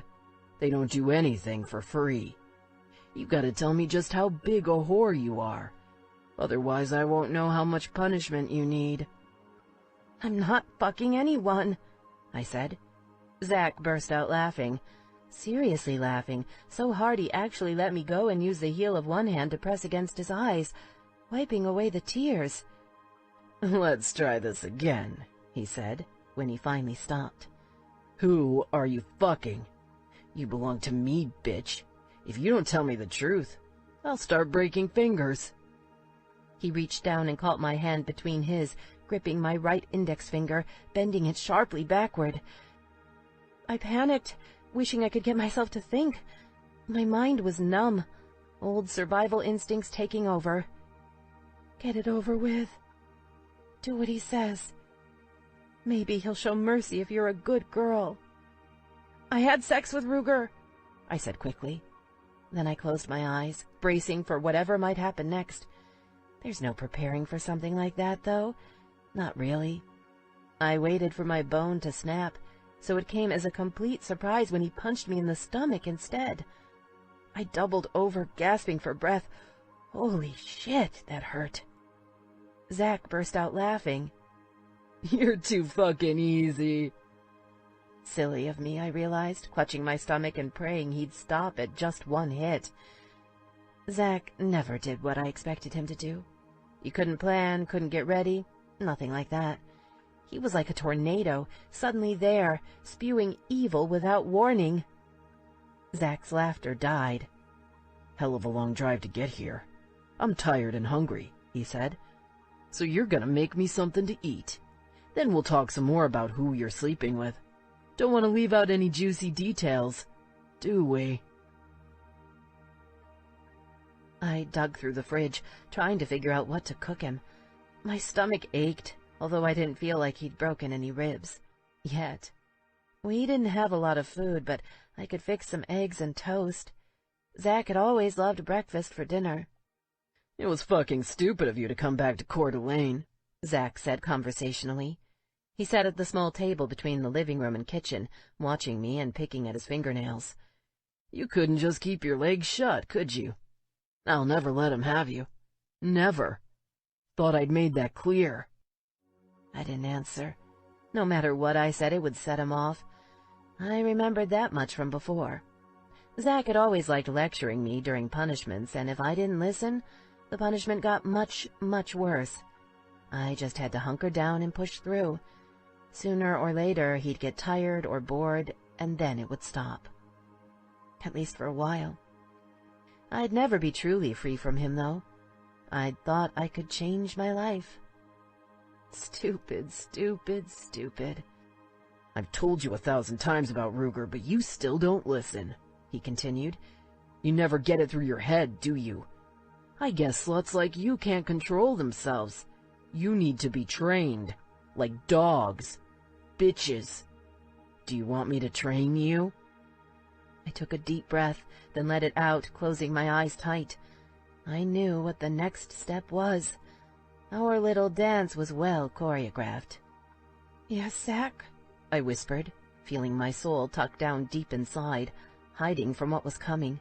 They don't do anything for free. You gotta tell me just how big a whore you are. Otherwise I won't know how much punishment you need." "I'm not fucking anyone," I said. Zach burst out laughing. Seriously laughing, so hard he actually let me go and use the heel of one hand to press against his eyes, wiping away the tears. "Let's try this again," he said, when he finally stopped. "Who are you fucking? You belong to me, bitch. If you don't tell me the truth, I'll start breaking fingers." He reached down and caught my hand between his, gripping my right index finger, bending it sharply backward. I panicked, wishing I could get myself to think. My mind was numb, old survival instincts taking over. Get it over with. Do what he says. Maybe he'll show mercy if you're a good girl. "I had sex with Ruger," I said quickly. Then I closed my eyes, bracing for whatever might happen next. There's no preparing for something like that, though. Not really. I waited for my bone to snap, so it came as a complete surprise when he punched me in the stomach instead. I doubled over, gasping for breath. Holy shit, that hurt. Zach burst out laughing. "You're too fucking easy." Silly of me, I realized, clutching my stomach and praying he'd stop at just one hit. Zach never did what I expected him to do. He couldn't plan, couldn't get ready, nothing like that. He was like a tornado, suddenly there, spewing evil without warning. Zach's laughter died. "Hell of a long drive to get here. I'm tired and hungry," he said. "So you're gonna make me something to eat. Then we'll talk some more about who you're sleeping with. Don't want to leave out any juicy details, do we?" I dug through the fridge, trying to figure out what to cook him. My stomach ached, although I didn't feel like he'd broken any ribs. Yet. We didn't have a lot of food, but I could fix some eggs and toast. Zach had always loved breakfast for dinner. "It was fucking stupid of you to come back to Coeur d'Alene," Zach said conversationally. He sat at the small table between the living room and kitchen, watching me and picking at his fingernails. "You couldn't just keep your legs shut, could you? I'll never let him have you. Never. Thought I'd made that clear." I didn't answer. No matter what I said, it would set him off. I remembered that much from before. Zach had always liked lecturing me during punishments, and if I didn't listen, the punishment got much, much worse. I just had to hunker down and push through. Sooner or later, he'd get tired or bored, and then it would stop. At least for a while. I'd never be truly free from him, though. I'd thought I could change my life. Stupid, stupid, stupid. "I've told you 1,000 times about Ruger, but you still don't listen," he continued. "You never get it through your head, do you? I guess sluts like you can't control themselves. You need to be trained, like dogs, bitches. Do you want me to train you?" I took a deep breath, then let it out, closing my eyes tight. I knew what the next step was. Our little dance was well choreographed. "Yes, Zach?" I whispered, feeling my soul tucked down deep inside, hiding from what was coming.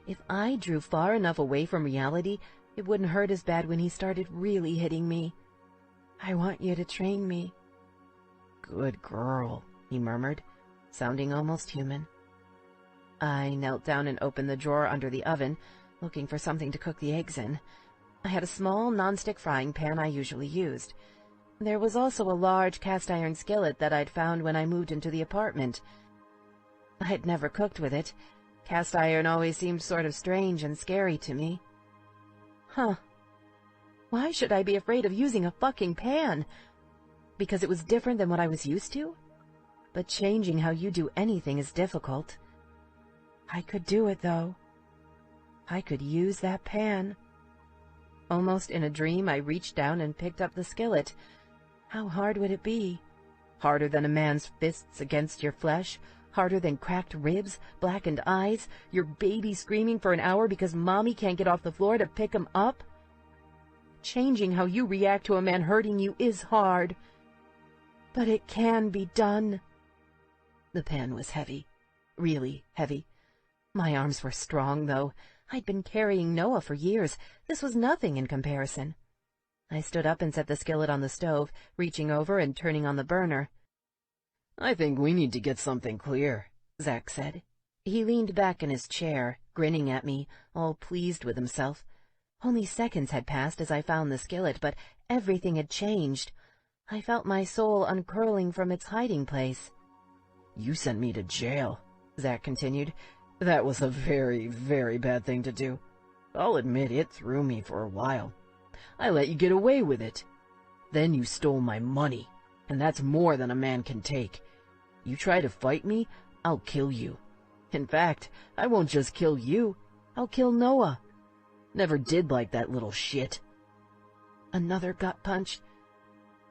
If I drew far enough away from reality, it wouldn't hurt as bad when he started really hitting me. "I want you to train me." "Good girl," he murmured, sounding almost human. I knelt down and opened the drawer under the oven, looking for something to cook the eggs in. I had a small nonstick frying pan I usually used. There was also a large cast-iron skillet that I'd found when I moved into the apartment. I'd never cooked with it. Cast iron always seemed sort of strange and scary to me. Why should I be afraid of using a fucking pan? Because it was different than what I was used to? But changing how you do anything is difficult. I could do it, though. I could use that pan. Almost in a dream, I reached down and picked up the skillet. How hard would it be? Harder than a man's fists against your flesh? Harder than cracked ribs, blackened eyes, your baby screaming for an hour because Mommy can't get off the floor to pick him up? Changing how you react to a man hurting you is hard. But it can be done. The pan was heavy. Really heavy. My arms were strong, though. I'd been carrying Noah for years. This was nothing in comparison. I stood up and set the skillet on the stove, reaching over and turning on the burner. "I think we need to get something clear," Zach said. He leaned back in his chair, grinning at me, all pleased with himself. Only seconds had passed as I found the skillet, but everything had changed. I felt my soul uncurling from its hiding place. "You sent me to jail," Zach continued. "That was a very, very bad thing to do. I'll admit it threw me for a while. I let you get away with it. Then you stole my money, and that's more than a man can take. You try to fight me, I'll kill you. In fact, I won't just kill you, I'll kill Noah. Never did like that little shit." Another gut punch.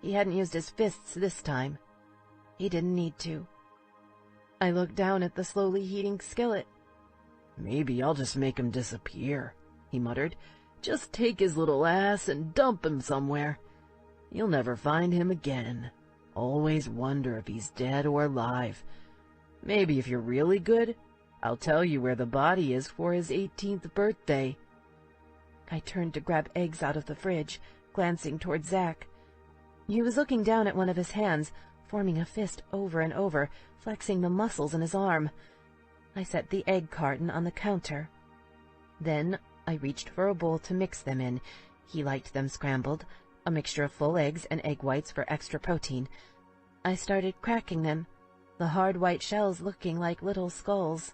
He hadn't used his fists this time. He didn't need to. I looked down at the slowly heating skillet. "Maybe I'll just make him disappear," he muttered. "Just take his little ass and dump him somewhere. You'll never find him again. Always wonder if he's dead or alive. Maybe if you're really good, I'll tell you where the body is for his 18th birthday." I turned to grab eggs out of the fridge, glancing toward Zach. He was looking down at one of his hands, forming a fist over and over, flexing the muscles in his arm. I set the egg carton on the counter. Then I reached for a bowl to mix them in. He liked them scrambled, a mixture of full eggs and egg whites for extra protein. I started cracking them, the hard white shells looking like little skulls.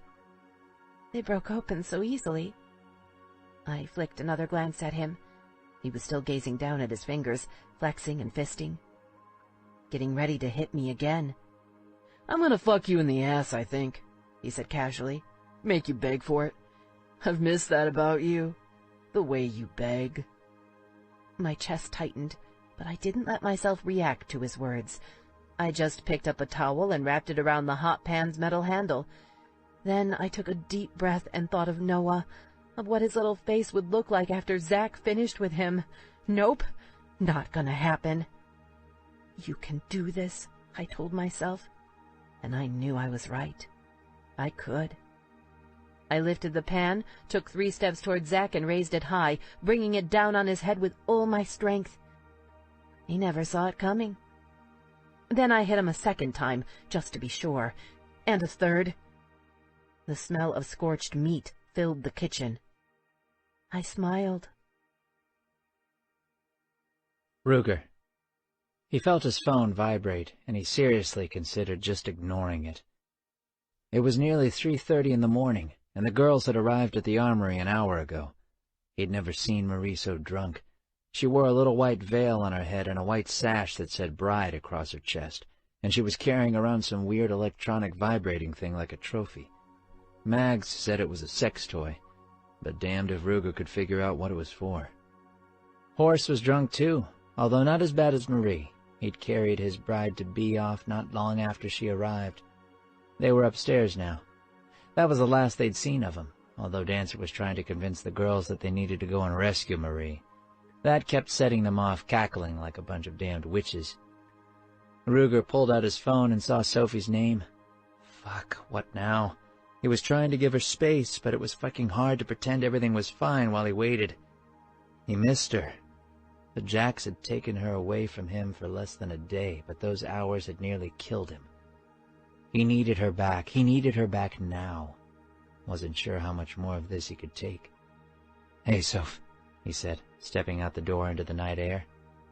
They broke open so easily. I flicked another glance at him. He was still gazing down at his fingers, flexing and fisting, getting ready to hit me again. "I'm gonna fuck you in the ass, I think," he said casually. "Make you beg for it. I've missed that about you. The way you beg." My chest tightened, but I didn't let myself react to his words. I just picked up a towel and wrapped it around the hot pan's metal handle. Then I took a deep breath and thought of Noah, of what his little face would look like after Zach finished with him. Nope, not gonna happen. You can do this, I told myself, and I knew I was right. I could. I lifted the pan, took 3 steps toward Zach and raised it high, bringing it down on his head with all my strength. He never saw it coming. Then I hit him a second time, just to be sure, and a third. The smell of scorched meat filled the kitchen. I smiled. Ruger. He felt his phone vibrate, and he seriously considered just ignoring it. It was nearly 3:30 in the morning, and the girls had arrived at the armory an hour ago. He'd never seen Marie so drunk. She wore a little white veil on her head and a white sash that said bride across her chest, and she was carrying around some weird electronic vibrating thing like a trophy. Mags said it was a sex toy, but damned if Ruger could figure out what it was for. Horace was drunk too, although not as bad as Marie. He'd carried his bride-to-be off not long after she arrived. They were upstairs now. That was the last they'd seen of him, although Dancer was trying to convince the girls that they needed to go and rescue Marie. That kept setting them off, cackling like a bunch of damned witches. Ruger pulled out his phone and saw Sophie's name. Fuck, what now? He was trying to give her space, but it was fucking hard to pretend everything was fine while he waited. He missed her. The Jacks had taken her away from him for less than a day, but those hours had nearly killed him. He needed her back. He needed her back now. Wasn't sure how much more of this he could take. "Hey, Soph," he said, stepping out the door into the night air.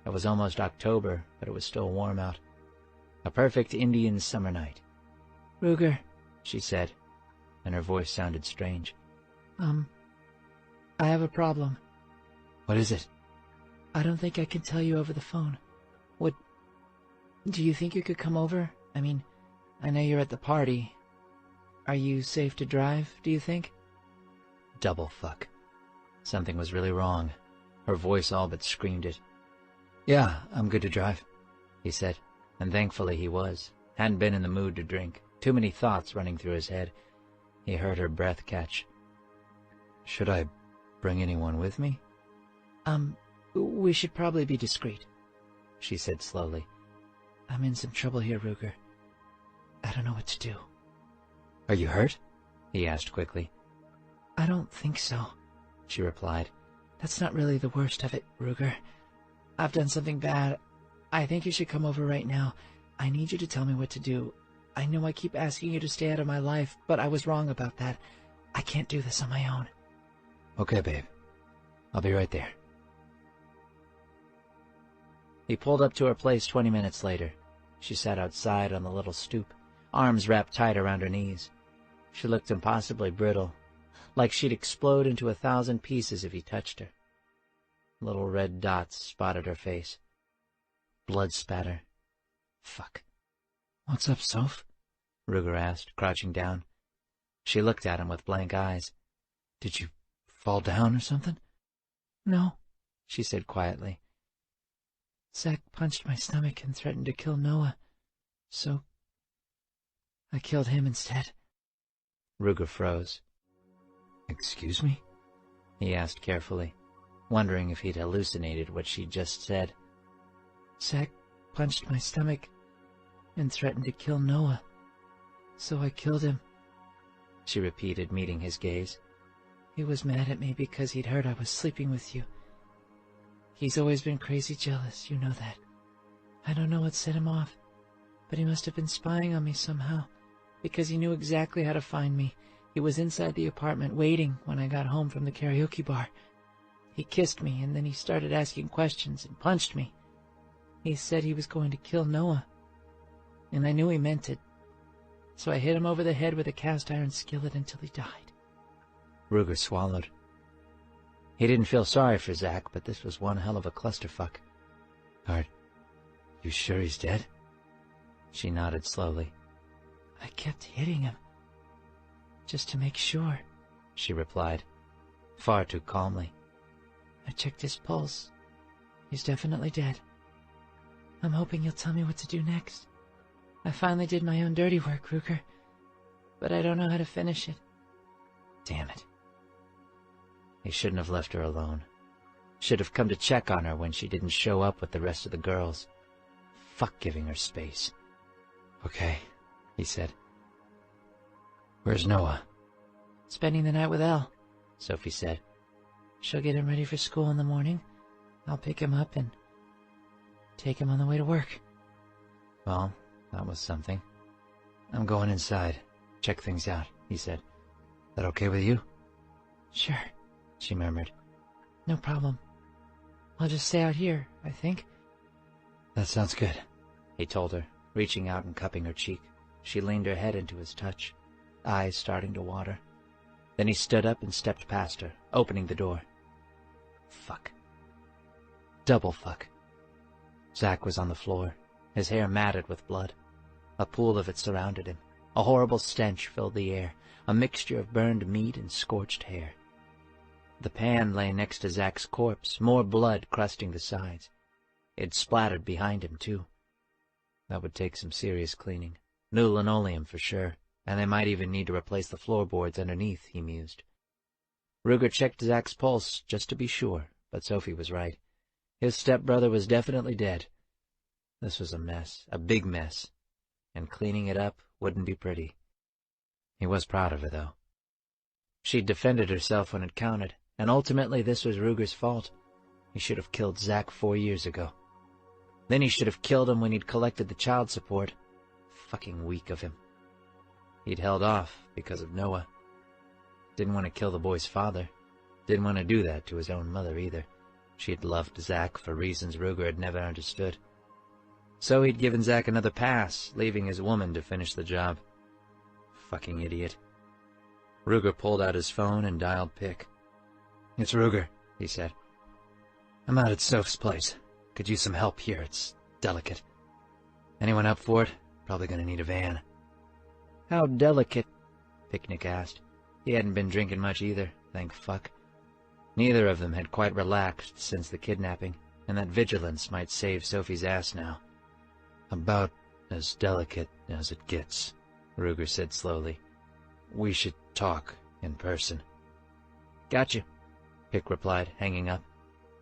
It was almost October, but it was still warm out. A perfect Indian summer night. "Ruger," she said, and her voice sounded strange. I have a problem." "What is it?" "I don't think I can tell you over the phone. Do you think you could come over? I mean, I know you're at the party. Are you safe to drive, do you think?" Double fuck. Something was really wrong. Her voice all but screamed it. "Yeah, I'm good to drive," he said, and thankfully he was. Hadn't been in the mood to drink. Too many thoughts running through his head. He heard her breath catch. "Should I bring anyone with me?" We should probably be discreet," she said slowly. "I'm in some trouble here, Ruger. I don't know what to do." "Are you hurt?" he asked quickly. "I don't think so," she replied. "That's not really the worst of it, Ruger. I've done something bad. I think you should come over right now. I need you to tell me what to do. I know I keep asking you to stay out of my life, but I was wrong about that. I can't do this on my own." "Okay, babe. I'll be right there." He pulled up to her place 20 minutes later. She sat outside on the little stoop, arms wrapped tight around her knees. She looked impossibly brittle, like she'd explode into 1,000 pieces if he touched her. Little red dots spotted her face. Blood spatter. Fuck. "What's up, Soph?" Ruger asked, crouching down. She looked at him with blank eyes. "Did you fall down or something?" "No," she said quietly. "Zach punched my stomach and threatened to kill Noah, so I killed him instead." Ruger froze. "Excuse me?" he asked carefully, wondering if he'd hallucinated what she'd just said. "Zach punched my stomach and threatened to kill Noah, so I killed him," she repeated, meeting his gaze. "He was mad at me because he'd heard I was sleeping with you. He's always been crazy jealous, you know that. I don't know what set him off, but he must have been spying on me somehow, because he knew exactly how to find me. He was inside the apartment waiting when I got home from the karaoke bar. He kissed me, and then he started asking questions and punched me. He said he was going to kill Noah. and I knew he meant it. So I hit him over the head with a cast-iron skillet until he died. Ruger swallowed. He didn't feel sorry for Zach, but this was one hell of a clusterfuck. Are you sure he's dead? She nodded slowly. I kept hitting him, just to make sure, she replied, far too calmly. I checked his pulse. He's definitely dead. I'm hoping you'll tell me what to do next. I finally did my own dirty work, Ruger, but I don't know how to finish it. Damn it. He shouldn't have left her alone. Should have come to check on her when she didn't show up with the rest of the girls. Fuck giving her space. Okay, he said. Where's Noah? Spending the night with Elle, Sophie said. She'll get him ready for school in the morning. I'll pick him up and take him on the way to work. Well, that was something. I'm going inside. Check things out, he said. That okay with you? Sure, she murmured. No problem. I'll just stay out here, I think. That sounds good, he told her, reaching out and cupping her cheek. She leaned her head into his touch, eyes starting to water. Then he stood up and stepped past her, opening the door. Fuck. Double fuck. Zach was on the floor, his hair matted with blood. A pool of it surrounded him. A horrible stench filled the air, a mixture of burned meat and scorched hair. The pan lay next to Zach's corpse, more blood crusting the sides. It splattered behind him, too. That would take some serious cleaning. New linoleum for sure, and they might even need to replace the floorboards underneath, he mused. Ruger checked Zach's pulse just to be sure, but Sophie was right. His stepbrother was definitely dead. This was a mess, a big mess, and cleaning it up wouldn't be pretty. He was proud of her, though. She'd defended herself when it counted, and ultimately this was Ruger's fault. He should have killed Zach 4 years ago. Then he should have killed him when he'd collected the child support. Fucking weak of him. He'd held off because of Noah. Didn't want to kill the boy's father. Didn't want to do that to his own mother either. She had loved Zach for reasons Ruger had never understood. So he'd given Zach another pass, leaving his woman to finish the job. Fucking idiot. Ruger pulled out his phone and dialed Pick. It's Ruger, he said. I'm out at Soph's place. Could use some help here. It's delicate. Anyone up for it? Probably gonna need a van. How delicate? Picnic asked. He hadn't been drinking much either, thank fuck. Neither of them had quite relaxed since the kidnapping, and that vigilance might save Sophie's ass now. About as delicate as it gets, Ruger said slowly. We should talk in person. Gotcha, Pick replied, hanging up.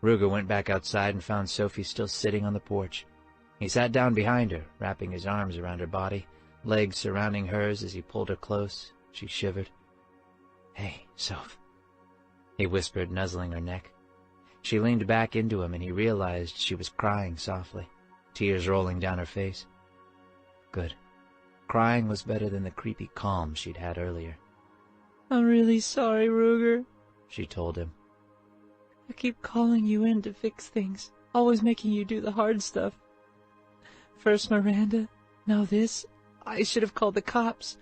Ruger went back outside and found Sophie still sitting on the porch. He sat down behind her, wrapping his arms around her body, legs surrounding hers as he pulled her close. She shivered. Hey, Soph, he whispered, nuzzling her neck. She leaned back into him, and he realized she was crying softly, tears rolling down her face. Good. Crying was better than the creepy calm she'd had earlier. I'm really sorry, Ruger, she told him. I keep calling you in to fix things, always making you do the hard stuff. First Miranda, now this. I should have called the cops.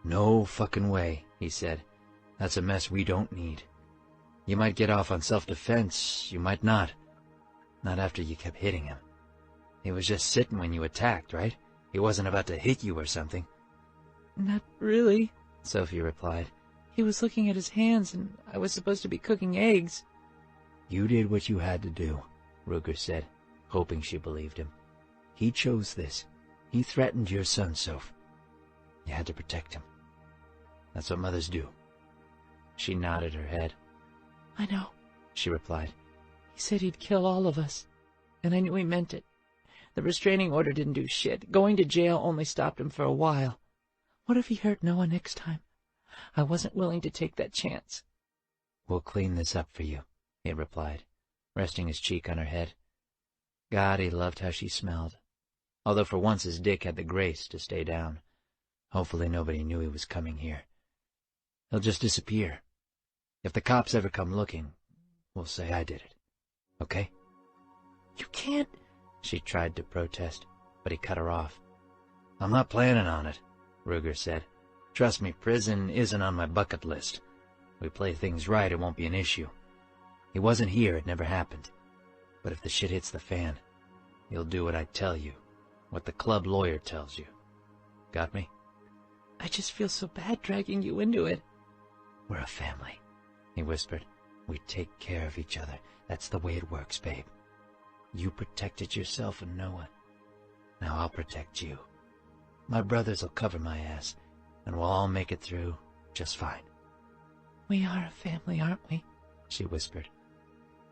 No fucking way, he said. That's a mess we don't need. You might get off on self-defense, you might not. Not after you kept hitting him. He was just sitting when you attacked, right? He wasn't about to hit you or something. Not really, Sophie replied. He was looking at his hands, and I was supposed to be cooking eggs. You did what you had to do, Ruger said, hoping she believed him. He chose this. He threatened your son, Soph. You had to protect him. That's what mothers do. She nodded her head. I know, she replied. He said he'd kill all of us, and I knew he meant it. The restraining order didn't do shit. Going to jail only stopped him for a while. What if he hurt Noah next time? I wasn't willing to take that chance. We'll clean this up for you, he replied, resting his cheek on her head. God, he loved how she smelled. Although for once his dick had the grace to stay down. Hopefully nobody knew he was coming here. He'll just disappear. If the cops ever come looking, we'll say I did it. Okay? You can't... She tried to protest, but he cut her off. I'm not planning on it, Ruger said. Trust me, prison isn't on my bucket list. We play things right, it won't be an issue. He wasn't here, it never happened. But if the shit hits the fan, you'll do what I tell you, what the club lawyer tells you. Got me? I just feel so bad dragging you into it. We're a family, he whispered. We take care of each other. That's the way it works, babe. You protected yourself and Noah. Now I'll protect you. My brothers will cover my ass, and we'll all make it through just fine. We are a family, aren't we? She whispered.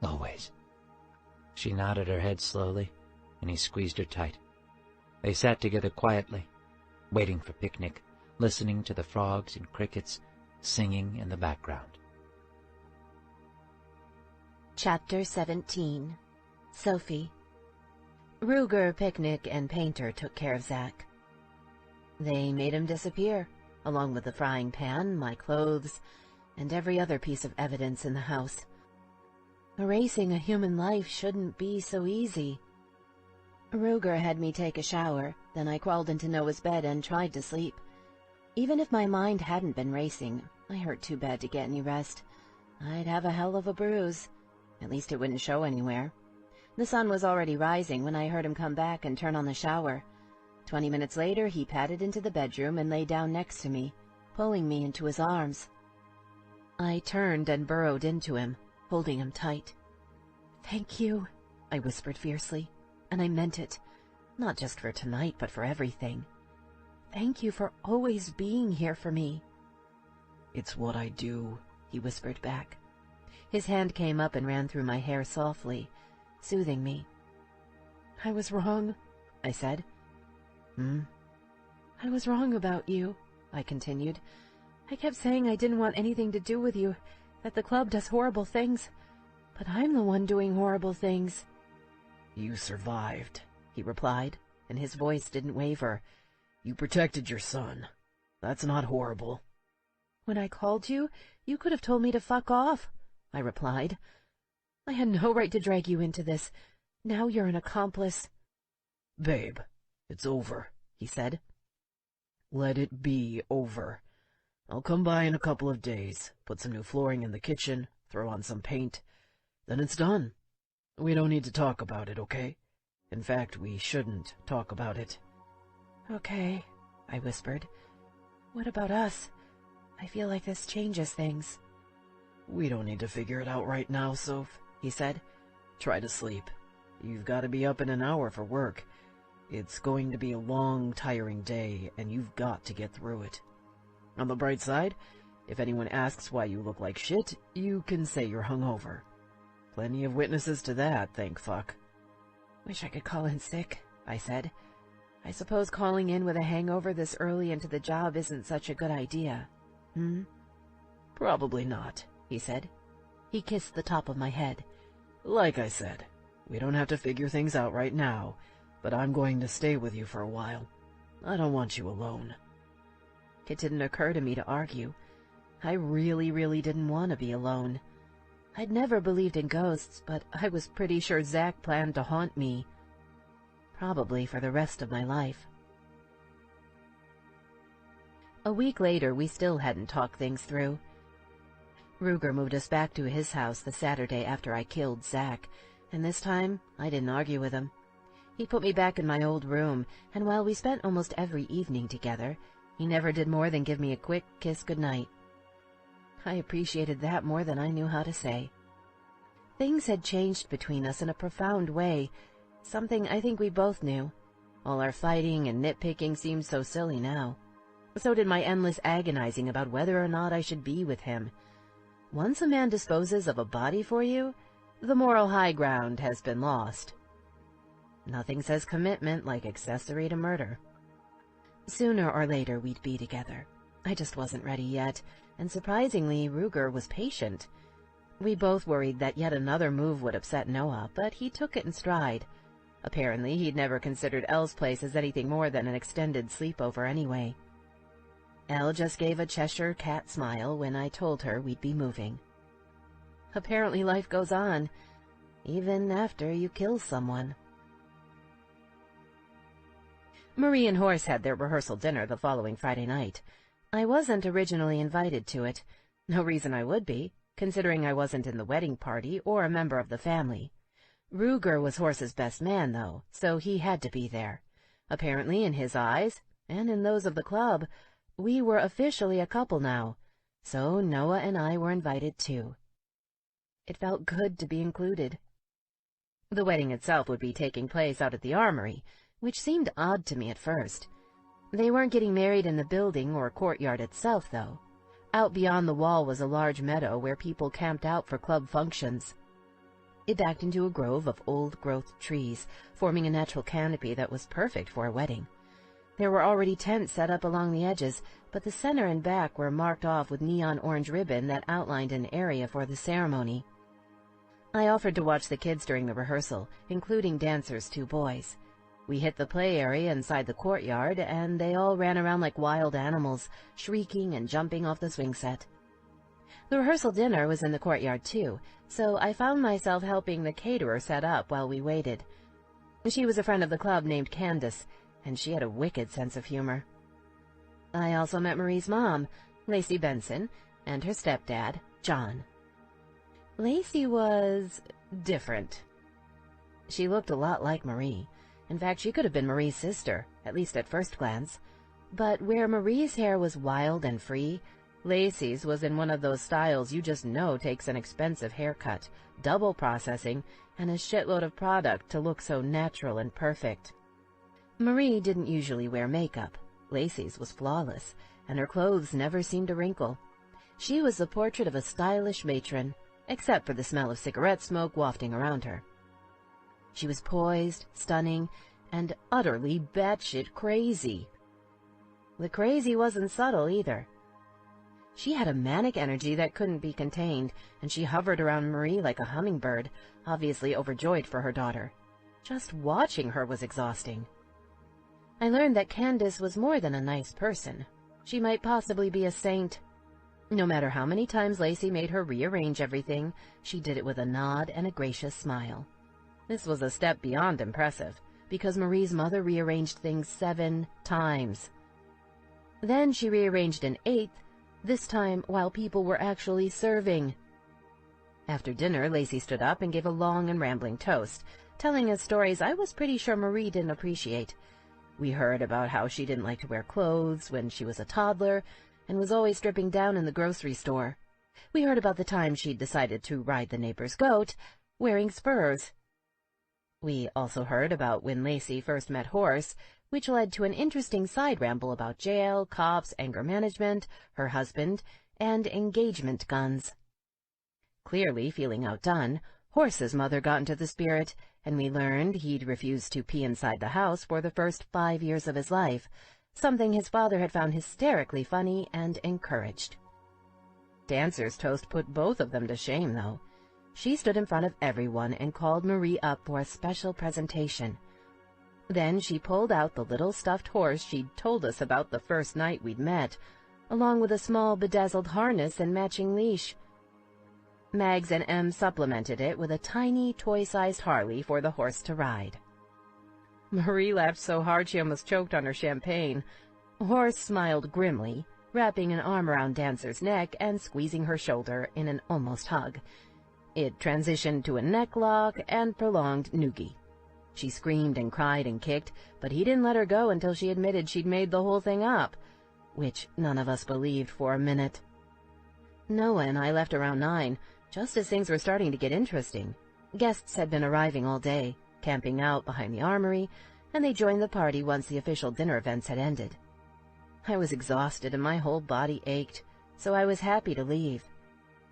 Always. She nodded her head slowly, and he squeezed her tight. They sat together quietly, waiting for picnic, listening to the frogs and crickets singing in the background. Chapter 17. Sophie. Ruger, Picnic, and Painter took care of Zach. They made him disappear, along with the frying pan, my clothes, and every other piece of evidence in the house. Erasing a human life shouldn't be so easy. Ruger had me take a shower, then I crawled into Noah's bed and tried to sleep. Even if my mind hadn't been racing, I hurt too bad to get any rest. I'd have a hell of a bruise. At least it wouldn't show anywhere. The sun was already rising when I heard him come back and turn on the shower. 20 minutes later, he padded into the bedroom and lay down next to me, pulling me into his arms. I turned and burrowed into him, holding him tight. "Thank you," I whispered fiercely, and I meant it, not just for tonight, but for everything. "Thank you for always being here for me." "It's what I do," he whispered back. His hand came up and ran through my hair softly, soothing me. "I was wrong," I said. "I was wrong about you," I continued. "I kept saying I didn't want anything to do with you, that the club does horrible things. But I'm the one doing horrible things." "You survived," he replied, and his voice didn't waver. "You protected your son. That's not horrible." "When I called you, you could have told me to fuck off," I replied. "I had no right to drag you into this. Now you're an accomplice." "Babe, it's over," he said. "Let it be over. I'll come by in a couple of days, put some new flooring in the kitchen, throw on some paint. Then it's done. We don't need to talk about it, okay? In fact, we shouldn't talk about it." "Okay," I whispered. "What about us? I feel like this changes things." "We don't need to figure it out right now, Soph," he said. "Try to sleep. You've got to be up in an hour for work. It's going to be a long, tiring day, and you've got to get through it. On the bright side, if anyone asks why you look like shit, you can say you're hungover. Plenty of witnesses to that, thank fuck." "Wish I could call in sick," I said. "I suppose calling in with a hangover this early into the job isn't such a good idea." "Probably not," he said. He kissed the top of my head. "Like I said, we don't have to figure things out right now, but I'm going to stay with you for a while. I don't want you alone." It didn't occur to me to argue. I really didn't want to be alone. I'd never believed in ghosts, but I was pretty sure Zach planned to haunt me. Probably for the rest of my life. A week later, we still hadn't talked things through. Ruger moved us back to his house the Saturday after I killed Zach, and this time I didn't argue with him. He put me back in my old room, and while we spent almost every evening together, he never did more than give me a quick kiss goodnight. I appreciated that more than I knew how to say. Things had changed between us in a profound way, something I think we both knew. All our fighting and nitpicking seemed so silly now. So did my endless agonizing about whether or not I should be with him. Once a man disposes of a body for you, the moral high ground has been lost. Nothing says commitment like accessory to murder. Sooner or later we'd be together. I just wasn't ready yet, and surprisingly, Ruger was patient. We both worried that yet another move would upset Noah, but he took it in stride. Apparently, he'd never considered Elle's place as anything more than an extended sleepover anyway. Elle just gave a Cheshire cat smile when I told her we'd be moving. Apparently life goes on, even after you kill someone. Marie and Horace had their rehearsal dinner the following Friday night. I wasn't originally invited to it. No reason I would be, considering I wasn't in the wedding party or a member of the family. Ruger was Horace's best man, though, so he had to be there. Apparently, in his eyes, and in those of the club, we were officially a couple now, so Noah and I were invited too. It felt good to be included. The wedding itself would be taking place out at the armory, which seemed odd to me at first. They weren't getting married in the building or courtyard itself, though. Out beyond the wall was a large meadow where people camped out for club functions. It backed into a grove of old-growth trees, forming a natural canopy that was perfect for a wedding. There were already tents set up along the edges, but the center and back were marked off with neon orange ribbon that outlined an area for the ceremony. I offered to watch the kids during the rehearsal, including dancers' 2 boys. We hit the play area inside the courtyard, and they all ran around like wild animals, shrieking and jumping off the swing set. The rehearsal dinner was in the courtyard, too, so I found myself helping the caterer set up while we waited. She was a friend of the club named Candace, and she had a wicked sense of humor. I also met Marie's mom, Lacey Benson, and her stepdad, John. Lacey was different. She looked a lot like Marie. In fact, she could have been Marie's sister, at least at first glance. But where Marie's hair was wild and free, Lacey's was in one of those styles you just know takes an expensive haircut, double processing, and a shitload of product to look so natural and perfect. Marie didn't usually wear makeup. Lacey's was flawless, and her clothes never seemed to wrinkle. She was the portrait of a stylish matron, except for the smell of cigarette smoke wafting around her. She was poised, stunning, and utterly batshit crazy. The crazy wasn't subtle either. She had a manic energy that couldn't be contained, and she hovered around Marie like a hummingbird, obviously overjoyed for her daughter. Just watching her was exhausting. I learned that Candace was more than a nice person. She might possibly be a saint. No matter how many times Lacey made her rearrange everything, she did it with a nod and a gracious smile. This was a step beyond impressive, because Marie's mother rearranged things 7 times. Then she rearranged an 8th, this time while people were actually serving. After dinner, Lacey stood up and gave a long and rambling toast, telling us stories I was pretty sure Marie didn't appreciate. We heard about how she didn't like to wear clothes when she was a toddler, and was always stripping down in the grocery store. We heard about the time she'd decided to ride the neighbor's goat, wearing spurs. We also heard about when Lacey first met Horace, which led to an interesting side ramble about jail, cops, anger management, her husband, and engagement guns. Clearly feeling outdone, Horace's mother got into the spirit, and we learned he'd refused to pee inside the house for the first 5 years of his life, something his father had found hysterically funny and encouraged. Dancer's toast put both of them to shame, though. She stood in front of everyone and called Marie up for a special presentation. Then she pulled out the little stuffed horse she'd told us about the first night we'd met, along with a small bedazzled harness and matching leash. Mags and Em supplemented it with a tiny, toy-sized Harley for the horse to ride. Marie laughed so hard she almost choked on her champagne. Horace smiled grimly, wrapping an arm around Dancer's neck and squeezing her shoulder in an almost hug. It transitioned to a neck lock and prolonged noogie. She screamed and cried and kicked, but he didn't let her go until she admitted she'd made the whole thing up, which none of us believed for a minute. Noah and I left around 9, just as things were starting to get interesting. Guests had been arriving all day, camping out behind the armory, and they joined the party once the official dinner events had ended. I was exhausted and my whole body ached, so I was happy to leave.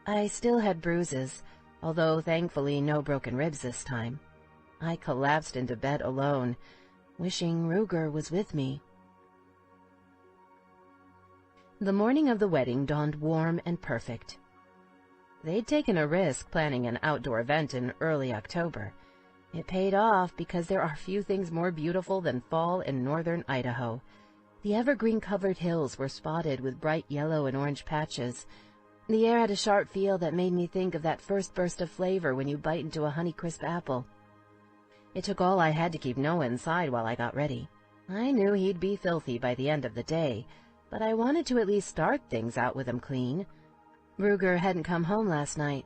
I still had bruises, although thankfully no broken ribs this time. I collapsed into bed alone, wishing Ruger was with me. The morning of the wedding dawned warm and perfect. They'd taken a risk planning an outdoor event in early October. It paid off because there are few things more beautiful than fall in northern Idaho. The evergreen-covered hills were spotted with bright yellow and orange patches. The air had a sharp feel that made me think of that first burst of flavor when you bite into a Honeycrisp apple. It took all I had to keep Noah inside while I got ready. I knew he'd be filthy by the end of the day, but I wanted to at least start things out with him clean. Ruger hadn't come home last night.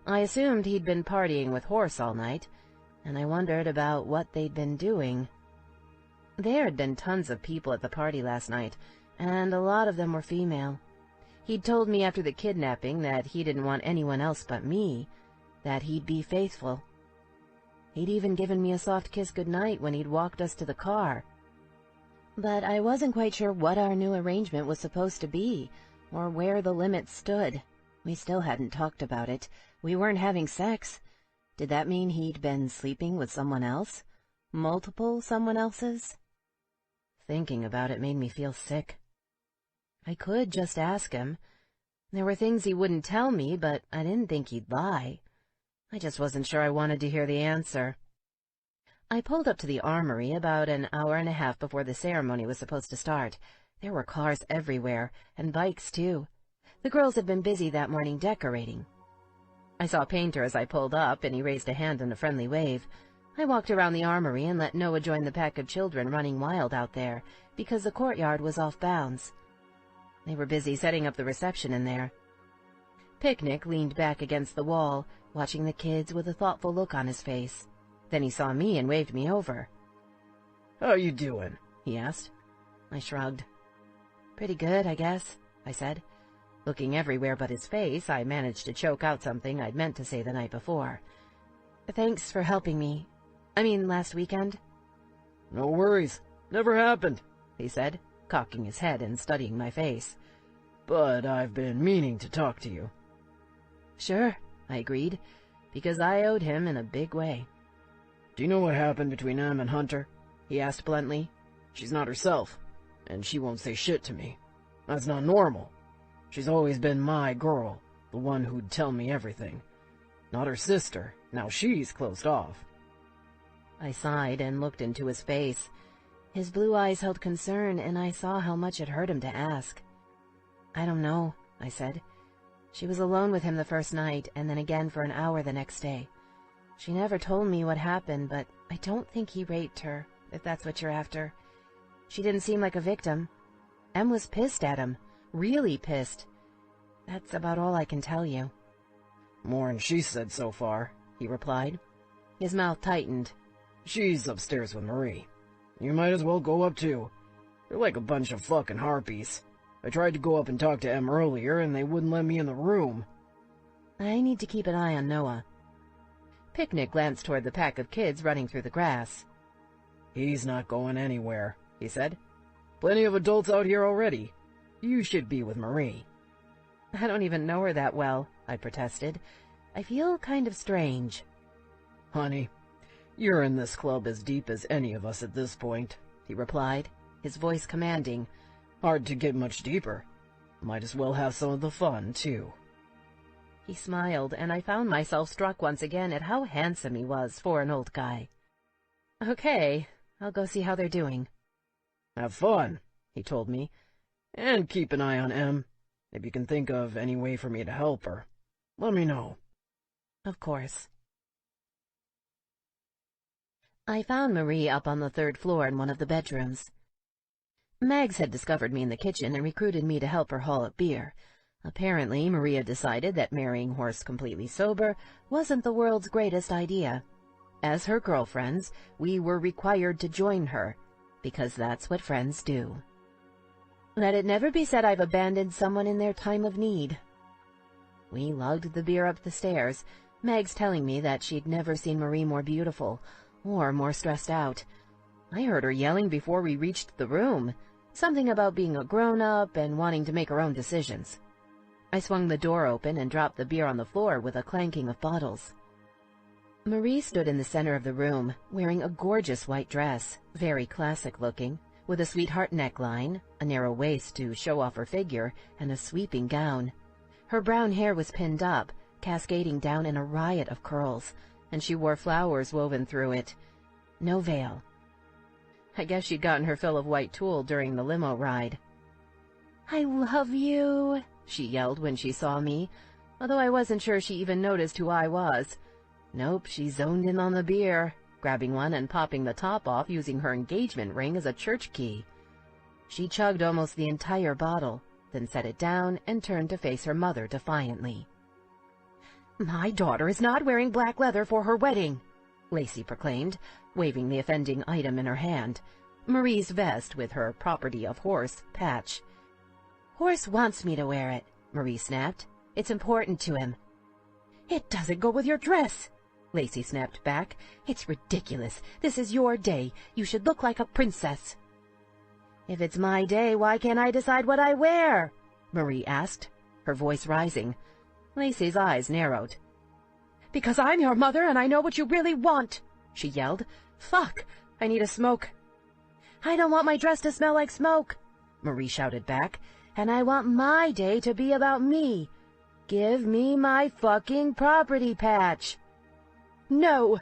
I assumed he'd been partying with Horse all night, and I wondered about what they'd been doing. There had been tons of people at the party last night, and a lot of them were female. He'd told me after the kidnapping that he didn't want anyone else but me, that he'd be faithful. He'd even given me a soft kiss goodnight when he'd walked us to the car. But I wasn't quite sure what our new arrangement was supposed to be, or where the limits stood. We still hadn't talked about it. We weren't having sex. Did that mean he'd been sleeping with someone else? Multiple someone else's? Thinking about it made me feel sick. I could just ask him. There were things he wouldn't tell me, but I didn't think he'd lie. I just wasn't sure I wanted to hear the answer. I pulled up to the armory about an hour and a half before the ceremony was supposed to start. There were cars everywhere, and bikes too. The girls had been busy that morning decorating. I saw Painter as I pulled up, and he raised a hand in a friendly wave. I walked around the armory and let Noah join the pack of children running wild out there, because the courtyard was off bounds. They were busy setting up the reception in there. Picnic leaned back against the wall, watching the kids with a thoughtful look on his face. Then he saw me and waved me over. "How you doing?" he asked. I shrugged. "Pretty good, I guess," I said. Looking everywhere but his face, I managed to choke out something I'd meant to say the night before. "Thanks for helping me. Last weekend." "No worries. Never happened," he said, cocking his head and studying my face. "But I've been meaning to talk to you." "Sure," I agreed, because I owed him in a big way. "Do you know what happened between Em and Hunter?" he asked bluntly. "She's not herself, and she won't say shit to me. That's not normal. She's always been my girl, the one who'd tell me everything. Not her sister. Now she's closed off." I sighed and looked into his face. His blue eyes held concern, and I saw how much it hurt him to ask. "I don't know," I said. "She was alone with him the first night, and then again for an hour the next day. She never told me what happened, but I don't think he raped her, if that's what you're after. She didn't seem like a victim. Em was pissed at him, really pissed. That's about all I can tell you." "More'n she said so far," he replied. His mouth tightened. "She's upstairs with Marie. You might as well go up too. They're like a bunch of fucking harpies. I tried to go up and talk to Em earlier, and they wouldn't let me in the room." "I need to keep an eye on Noah." Picnic glanced toward the pack of kids running through the grass. "He's not going anywhere," he said. "Plenty of adults out here already. You should be with Marie." "I don't even know her that well," I protested. "I feel kind of strange." "Honey, you're in this club as deep as any of us at this point," he replied, his voice commanding. "Hard to get much deeper. Might as well have some of the fun, too." He smiled, and I found myself struck once again at how handsome he was for an old guy. "Okay, I'll go see how they're doing." "Have fun," he told me. "And keep an eye on Em. If you can think of any way for me to help her, let me know." "Of course." I found Marie up on the third floor in one of the bedrooms. Mags had discovered me in the kitchen and recruited me to help her haul up beer. Apparently, Maria decided that marrying Horse completely sober wasn't the world's greatest idea. As her girlfriends, we were required to join her, because that's what friends do. Let it never be said I've abandoned someone in their time of need. We lugged the beer up the stairs, Mags telling me that she'd never seen Marie more beautiful, or more stressed out. I heard her yelling before we reached the room, something about being a grown-up and wanting to make her own decisions. I swung the door open and dropped the beer on the floor with a clanking of bottles. Marie stood in the center of the room, wearing a gorgeous white dress, very classic-looking, with a sweetheart neckline, a narrow waist to show off her figure, and a sweeping gown. Her brown hair was pinned up, cascading down in a riot of curls, and she wore flowers woven through it. No veil. I guess she'd gotten her fill of white tulle during the limo ride. "I love you," she yelled when she saw me, although I wasn't sure she even noticed who I was. Nope, she zoned in on the beer. grabbing one and popping the top off using her engagement ring as a church key. She chugged almost the entire bottle, then set it down and turned to face her mother defiantly. "My daughter is not wearing black leather for her wedding," Lacey proclaimed, waving the offending item in her hand, Marie's vest with her property of Horse patch. "Horse wants me to wear it," Marie snapped. "It's important to him." "It doesn't go with your dress," Lacey snapped back. "It's ridiculous. This is your day. You should look like a princess." "If it's my day, why can't I decide what I wear?" Marie asked, her voice rising. Lacey's eyes narrowed. "Because I'm your mother and I know what you really want," she yelled. "Fuck, I need a smoke." "I don't want my dress to smell like smoke," Marie shouted back. "And I want my day to be about me. Give me my fucking property patch." "No,"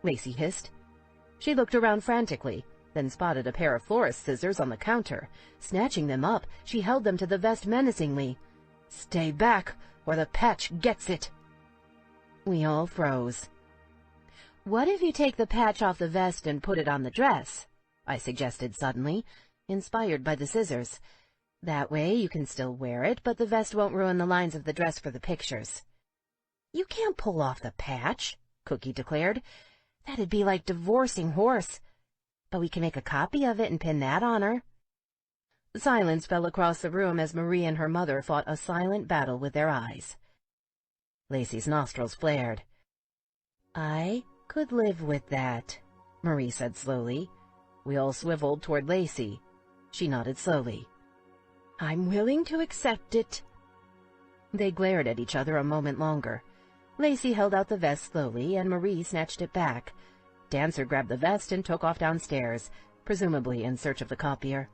Lacey hissed. She looked around frantically, then spotted a pair of florist scissors on the counter. Snatching them up, she held them to the vest menacingly. "Stay back, or the patch gets it." We all froze. "What if you take the patch off the vest and put it on the dress?" I suggested suddenly, inspired by the scissors. "That way you can still wear it, but the vest won't ruin the lines of the dress for the pictures." "You can't pull off the patch," Cookie declared. "That'd be like divorcing Horse. But we can make a copy of it and pin that on her." Silence fell across the room as Marie and her mother fought a silent battle with their eyes. Lacey's nostrils flared. "I could live with that," Marie said slowly. We all swiveled toward Lacey. She nodded slowly. "I'm willing to accept it." They glared at each other a moment longer. Lacey held out the vest slowly, and Marie snatched it back. Dancer grabbed the vest and took off downstairs, presumably in search of the copier.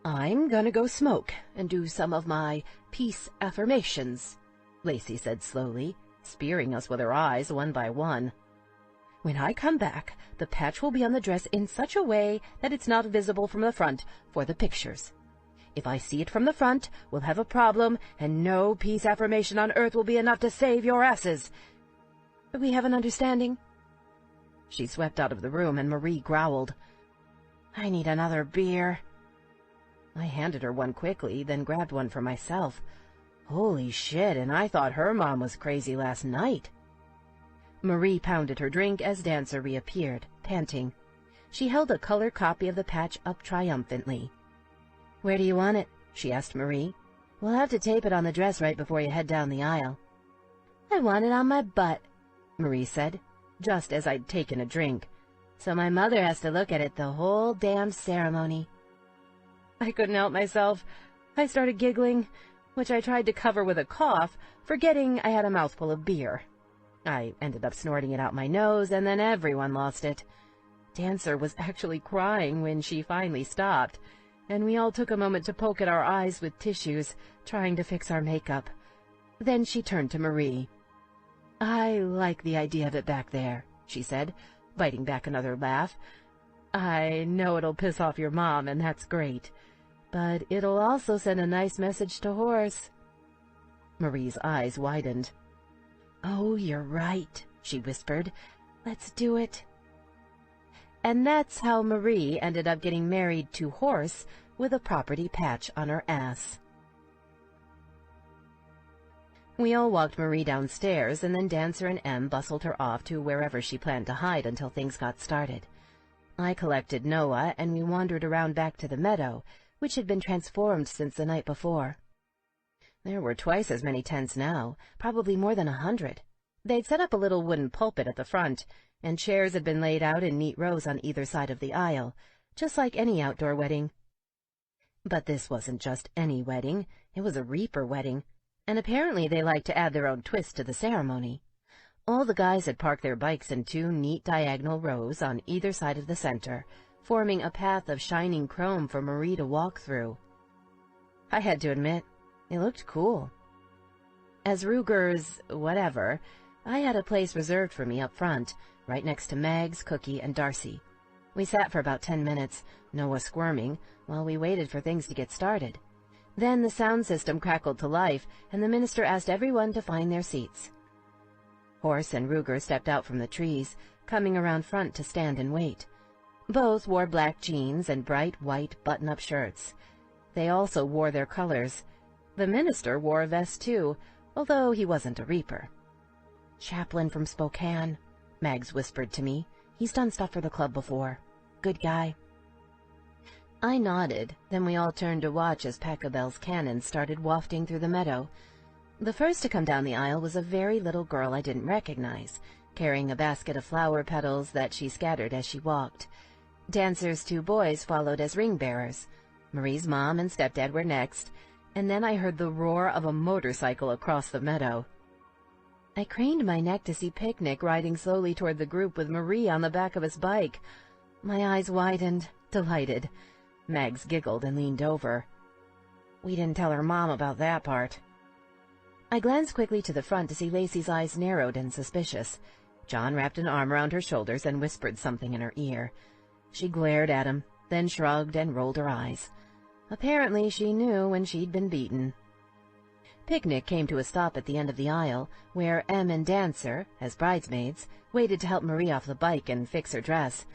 "I'm gonna go smoke and do some of my peace affirmations," Lacey said slowly, spearing us with her eyes one by one. "When I come back, the patch will be on the dress in such a way that it's not visible from the front for the pictures. If I see it from the front, we'll have a problem, and no peace affirmation on earth will be enough to save your asses. We have an understanding?" She swept out of the room, and Marie growled, "I need another beer." I handed her one quickly, then grabbed one for myself. Holy shit, and I thought her mom was crazy last night. Marie pounded her drink as Dancer reappeared, panting. She held a color copy of the patch up triumphantly. "Where do you want it?" she asked Marie. "We'll have to tape it on the dress right before you head down the aisle." "I want it on my butt," Marie said, just as I'd taken a drink. "So my mother has to look at it the whole damn ceremony." I couldn't help myself. I started giggling, which I tried to cover with a cough, forgetting I had a mouthful of beer. I ended up snorting it out my nose, and then everyone lost it. Dancer was actually crying when she finally stopped, and we all took a moment to poke at our eyes with tissues, trying to fix our makeup. Then she turned to Marie. "I like the idea of it back there," she said, biting back another laugh. "I know it'll piss off your mom, and that's great. But it'll also send a nice message to Horse." Marie's eyes widened. "Oh, you're right," she whispered. "Let's do it." And that's how Marie ended up getting married to Horse with a property patch on her ass. We all walked Marie downstairs, and then Dancer and Em bustled her off to wherever she planned to hide until things got started. I collected Noah, and we wandered around back to the meadow, which had been transformed since the night before. There were twice as many tents now, probably more than 100. They'd set up a little wooden pulpit at the front, and chairs had been laid out in neat rows on either side of the aisle, just like any outdoor wedding. But this wasn't just any wedding, it was a Reaper wedding, and apparently they liked to add their own twist to the ceremony. All the guys had parked their bikes in 2 neat diagonal rows on either side of the center, forming a path of shining chrome for Marie to walk through. I had to admit, it looked cool. As Ruger's whatever, I had a place reserved for me up front, right next to Megs, Cookie, and Darcy. We sat for about 10 minutes, Noah squirming, while we waited for things to get started. Then the sound system crackled to life, and the minister asked everyone to find their seats. Horse and Ruger stepped out from the trees, coming around front to stand and wait. Both wore black jeans and bright white button-up shirts. They also wore their colors. The minister wore a vest too, although he wasn't a Reaper. "Chaplain from Spokane," Mags whispered to me. "He's done stuff for the club before. Good guy." I nodded, then we all turned to watch as Pachelbel's cannon started wafting through the meadow. The first to come down the aisle was a very little girl I didn't recognize, carrying a basket of flower petals that she scattered as she walked. Dancer's 2 boys followed as ring-bearers. Marie's mom and stepdad were next, and then I heard the roar of a motorcycle across the meadow. I craned my neck to see Picnic riding slowly toward the group with Marie on the back of his bike. My eyes widened, delighted. Mags giggled and leaned over. "We didn't tell her mom about that part." I glanced quickly to the front to see Lacey's eyes narrowed and suspicious. John wrapped an arm around her shoulders and whispered something in her ear. She glared at him, then shrugged and rolled her eyes. Apparently she knew when she'd been beaten. Picnic came to a stop at the end of the aisle, where Em and Dancer, as bridesmaids, waited to help Marie off the bike and fix her dress.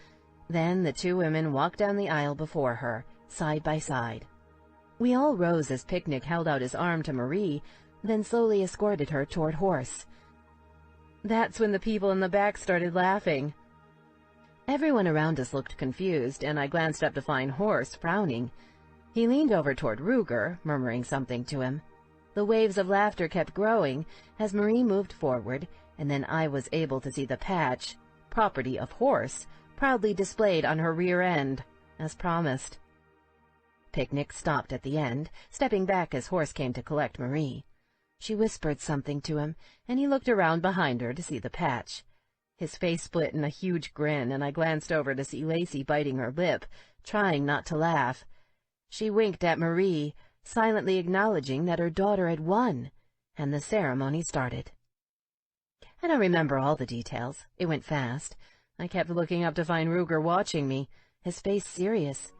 Then the 2 women walked down the aisle before her, side by side. We all rose as Picnic held out his arm to Marie, then slowly escorted her toward Horse. That's when the people in the back started laughing. Everyone around us looked confused, and I glanced up to find Horse frowning. He leaned over toward Ruger, murmuring something to him. The waves of laughter kept growing as Marie moved forward, and then I was able to see the patch, property of Horse, proudly displayed on her rear end, as promised. Picnic stopped at the end, stepping back as Horse came to collect Marie. She whispered something to him, and he looked around behind her to see the patch. His face split in a huge grin, and I glanced over to see Lacey biting her lip, trying not to laugh. She winked at Marie, silently acknowledging that her daughter had won, and the ceremony started. I don't remember all the details. It went fast. I kept looking up to find Ruger watching me, his face serious.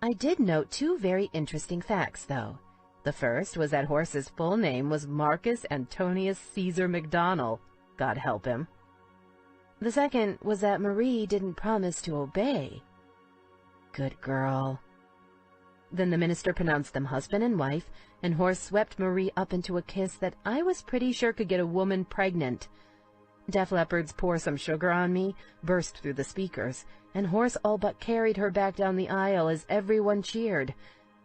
I did note 2 very interesting facts, though. The first was that Horse's full name was Marcus Antonius Caesar McDonnell, God help him. The second was that Marie didn't promise to obey. Good girl. Then the minister pronounced them husband and wife, and Horse swept Marie up into a kiss that I was pretty sure could get a woman pregnant. Def Leppard's Pour Some Sugar on Me burst through the speakers, and Horse all but carried her back down the aisle as everyone cheered,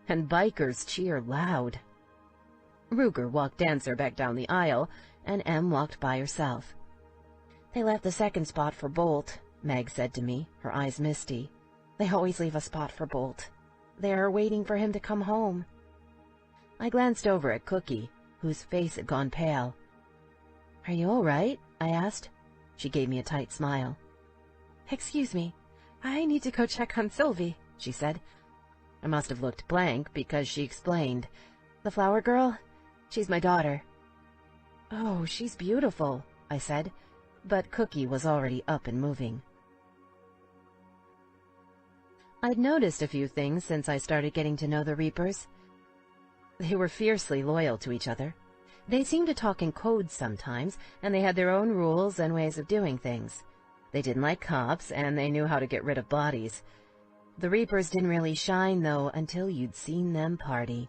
and bikers cheer loud. Ruger walked Dancer back down the aisle, and Em walked by herself. "They left the second spot for Bolt," Meg said to me, her eyes misty. "They always leave a spot for Bolt. They are waiting for him to come home." I glanced over at Cookie, whose face had gone pale. "Are you all right?" I asked. She gave me a tight smile. "Excuse me, I need to go check on Sylvie," she said. I must have looked blank because she explained. "The flower girl? She's my daughter." "Oh, she's beautiful," I said, but Cookie was already up and moving. I'd noticed a few things since I started getting to know the Reapers. They were fiercely loyal to each other. They seemed to talk in codes sometimes, and they had their own rules and ways of doing things. They didn't like cops, and they knew how to get rid of bodies. The Reapers didn't really shine, though, until you'd seen them party.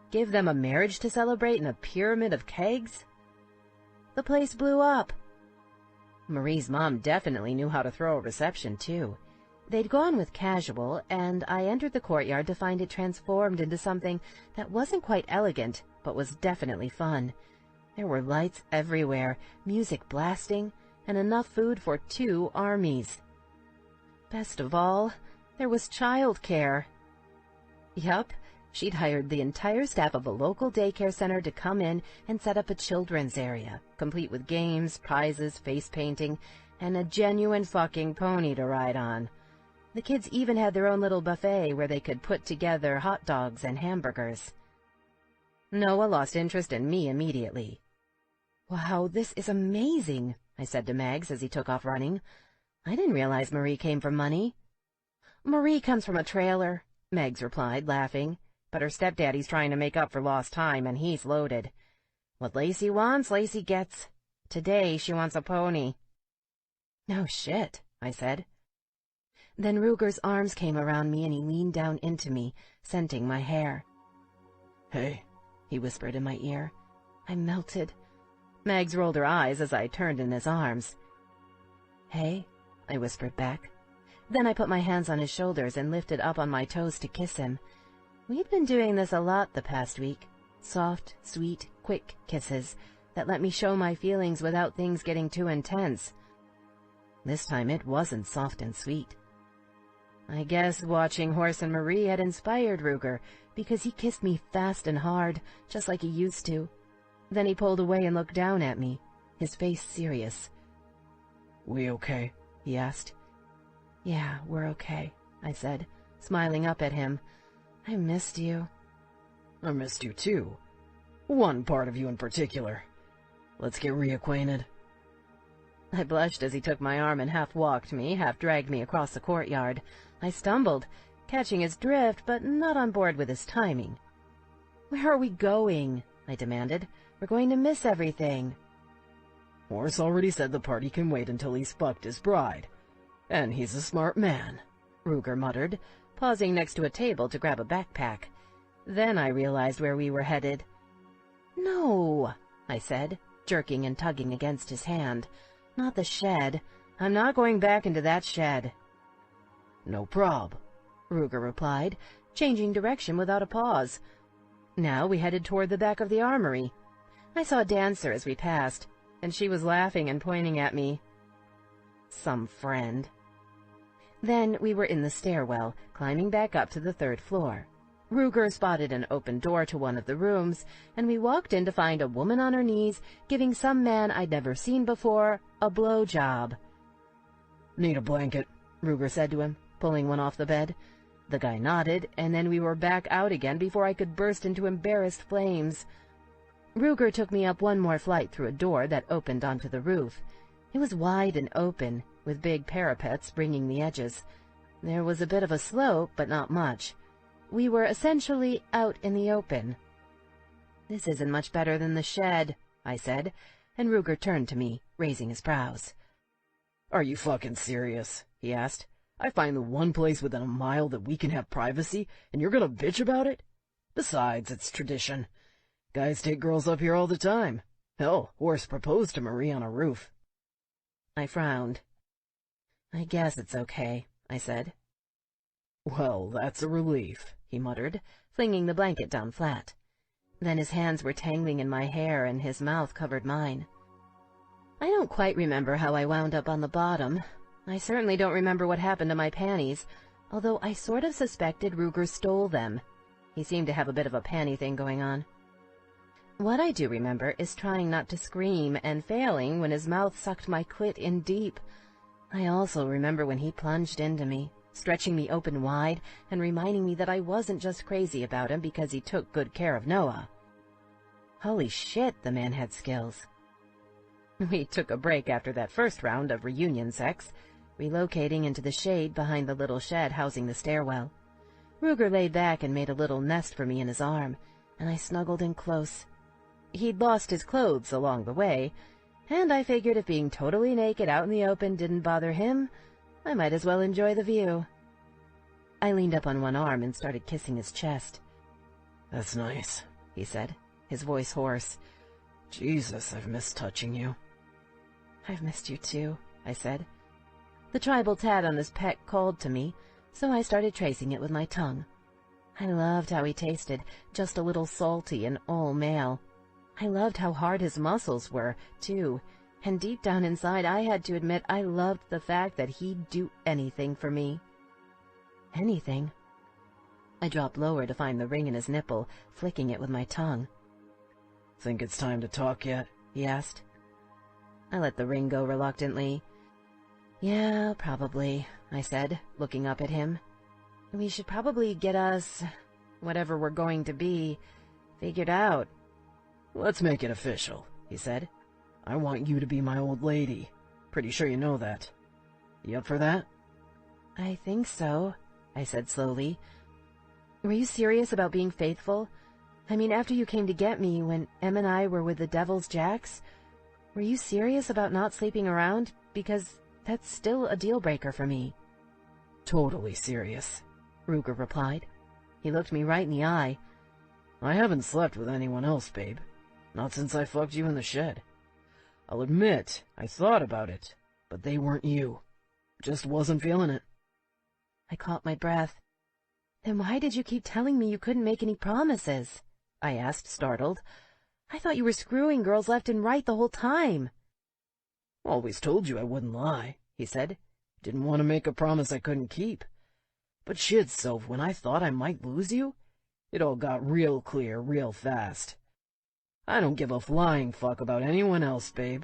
Give them a marriage to celebrate in a pyramid of kegs? The place blew up. Marie's mom definitely knew how to throw a reception, too. They'd gone with casual, and I entered the courtyard to find it transformed into something that wasn't quite elegant, but was definitely fun. There were lights everywhere, music blasting, and enough food for 2 armies. Best of all, there was childcare. Yup, she'd hired the entire staff of a local daycare center to come in and set up a children's area, complete with games, prizes, face painting, and a genuine fucking pony to ride on. The kids even had their own little buffet where they could put together hot dogs and hamburgers. Noah lost interest in me immediately. "Wow, this is amazing," I said to Mags as he took off running. "I didn't realize Marie came from money." "Marie comes from a trailer," Mags replied, laughing, "but her stepdaddy's trying to make up for lost time, and he's loaded. What Lacey wants, Lacey gets. Today she wants a pony." "No shit," I said. Then Ruger's arms came around me and he leaned down into me, scenting my hair. "Hey," he whispered in my ear. I melted. Mags rolled her eyes as I turned in his arms. "Hey," I whispered back. Then I put my hands on his shoulders and lifted up on my toes to kiss him. We'd been doing this a lot the past week. Soft, sweet, quick kisses that let me show my feelings without things getting too intense. This time it wasn't soft and sweet. I guess watching Horse and Marie had inspired Ruger, because he kissed me fast and hard, just like he used to. Then he pulled away and looked down at me, his face serious. "We okay?" he asked. "Yeah, we're okay," I said, smiling up at him. "I missed you." "I missed you too. One part of you in particular. Let's get reacquainted." I blushed as he took my arm and half walked me, half dragged me across the courtyard. I stumbled, catching his drift, but not on board with his timing. "Where are we going?" I demanded. "We're going to miss everything." "Horse already said the party can wait until he's fucked his bride. And he's a smart man," Ruger muttered, pausing next to a table to grab a backpack. Then I realized where we were headed. "No," I said, jerking and tugging against his hand. "Not the shed. I'm not going back into that shed." "No prob," Ruger replied, changing direction without a pause. Now we headed toward the back of the armory. I saw Dancer as we passed, and she was laughing and pointing at me. Some friend. Then we were in the stairwell, climbing back up to the 3rd floor. Ruger spotted an open door to one of the rooms, and we walked in to find a woman on her knees giving some man I'd never seen before a blowjob. "Need a blanket," Ruger said to him, pulling one off the bed. The guy nodded, and then we were back out again before I could burst into embarrassed flames. Ruger took me up one more flight through a door that opened onto the roof. It was wide and open, with big parapets bringing the edges. There was a bit of a slope, but not much. We were essentially out in the open. "This isn't much better than the shed," I said, and Ruger turned to me, raising his brows. "Are you fucking serious?" he asked. "I find the one place within a mile that we can have privacy, and you're gonna bitch about it? Besides, it's tradition. Guys take girls up here all the time. Hell, Horse proposed to Marie on a roof." I frowned. "I guess it's okay," I said. "Well, that's a relief," he muttered, flinging the blanket down flat. Then his hands were tangling in my hair and his mouth covered mine. I don't quite remember how I wound up on the bottom. I certainly don't remember what happened to my panties, although I sort of suspected Ruger stole them. He seemed to have a bit of a panty thing going on. What I do remember is trying not to scream and failing when his mouth sucked my clit in deep. I also remember when he plunged into me, stretching me open wide and reminding me that I wasn't just crazy about him because he took good care of Noah. Holy shit, the man had skills. We took a break after that first round of reunion sex, relocating into the shade behind the little shed housing the stairwell. Ruger lay back and made a little nest for me in his arm, and I snuggled in close. He'd lost his clothes along the way, and I figured if being totally naked out in the open didn't bother him, I might as well enjoy the view. I leaned up on one arm and started kissing his chest. "That's nice," he said, his voice hoarse. "Jesus, I've missed touching you." "I've missed you too," I said. The tribal tat on his peck called to me, so I started tracing it with my tongue. I loved how he tasted, just a little salty and all male. I loved how hard his muscles were, too, and deep down inside I had to admit I loved the fact that he'd do anything for me. Anything. I dropped lower to find the ring in his nipple, flicking it with my tongue. "Think it's time to talk yet?" he asked. I let the ring go reluctantly. "Yeah, probably," I said, looking up at him. "We should probably get us, whatever we're going to be, figured out." "Let's make it official," he said. "I want you to be my old lady. Pretty sure you know that. You up for that?" "I think so," I said slowly. "Were you serious about being faithful? I mean, after you came to get me when Em and I were with the Devil's Jacks? Were you serious about not sleeping around? Because that's still a deal-breaker for me. Totally serious, Ruger replied. He looked me right in the eye. I haven't slept with anyone else, babe. Not since I fucked you in the shed. I'll admit, I thought about it, but they weren't you. Just wasn't feeling it. I caught my breath. Then why did you keep telling me you couldn't make any promises? I asked, startled. I thought you were screwing girls left and right the whole time. Always told you I wouldn't lie, he said. Didn't want to make a promise I couldn't keep. But shit, Soph, when I thought I might lose you, it all got real clear real fast. I don't give a flying fuck about anyone else, babe.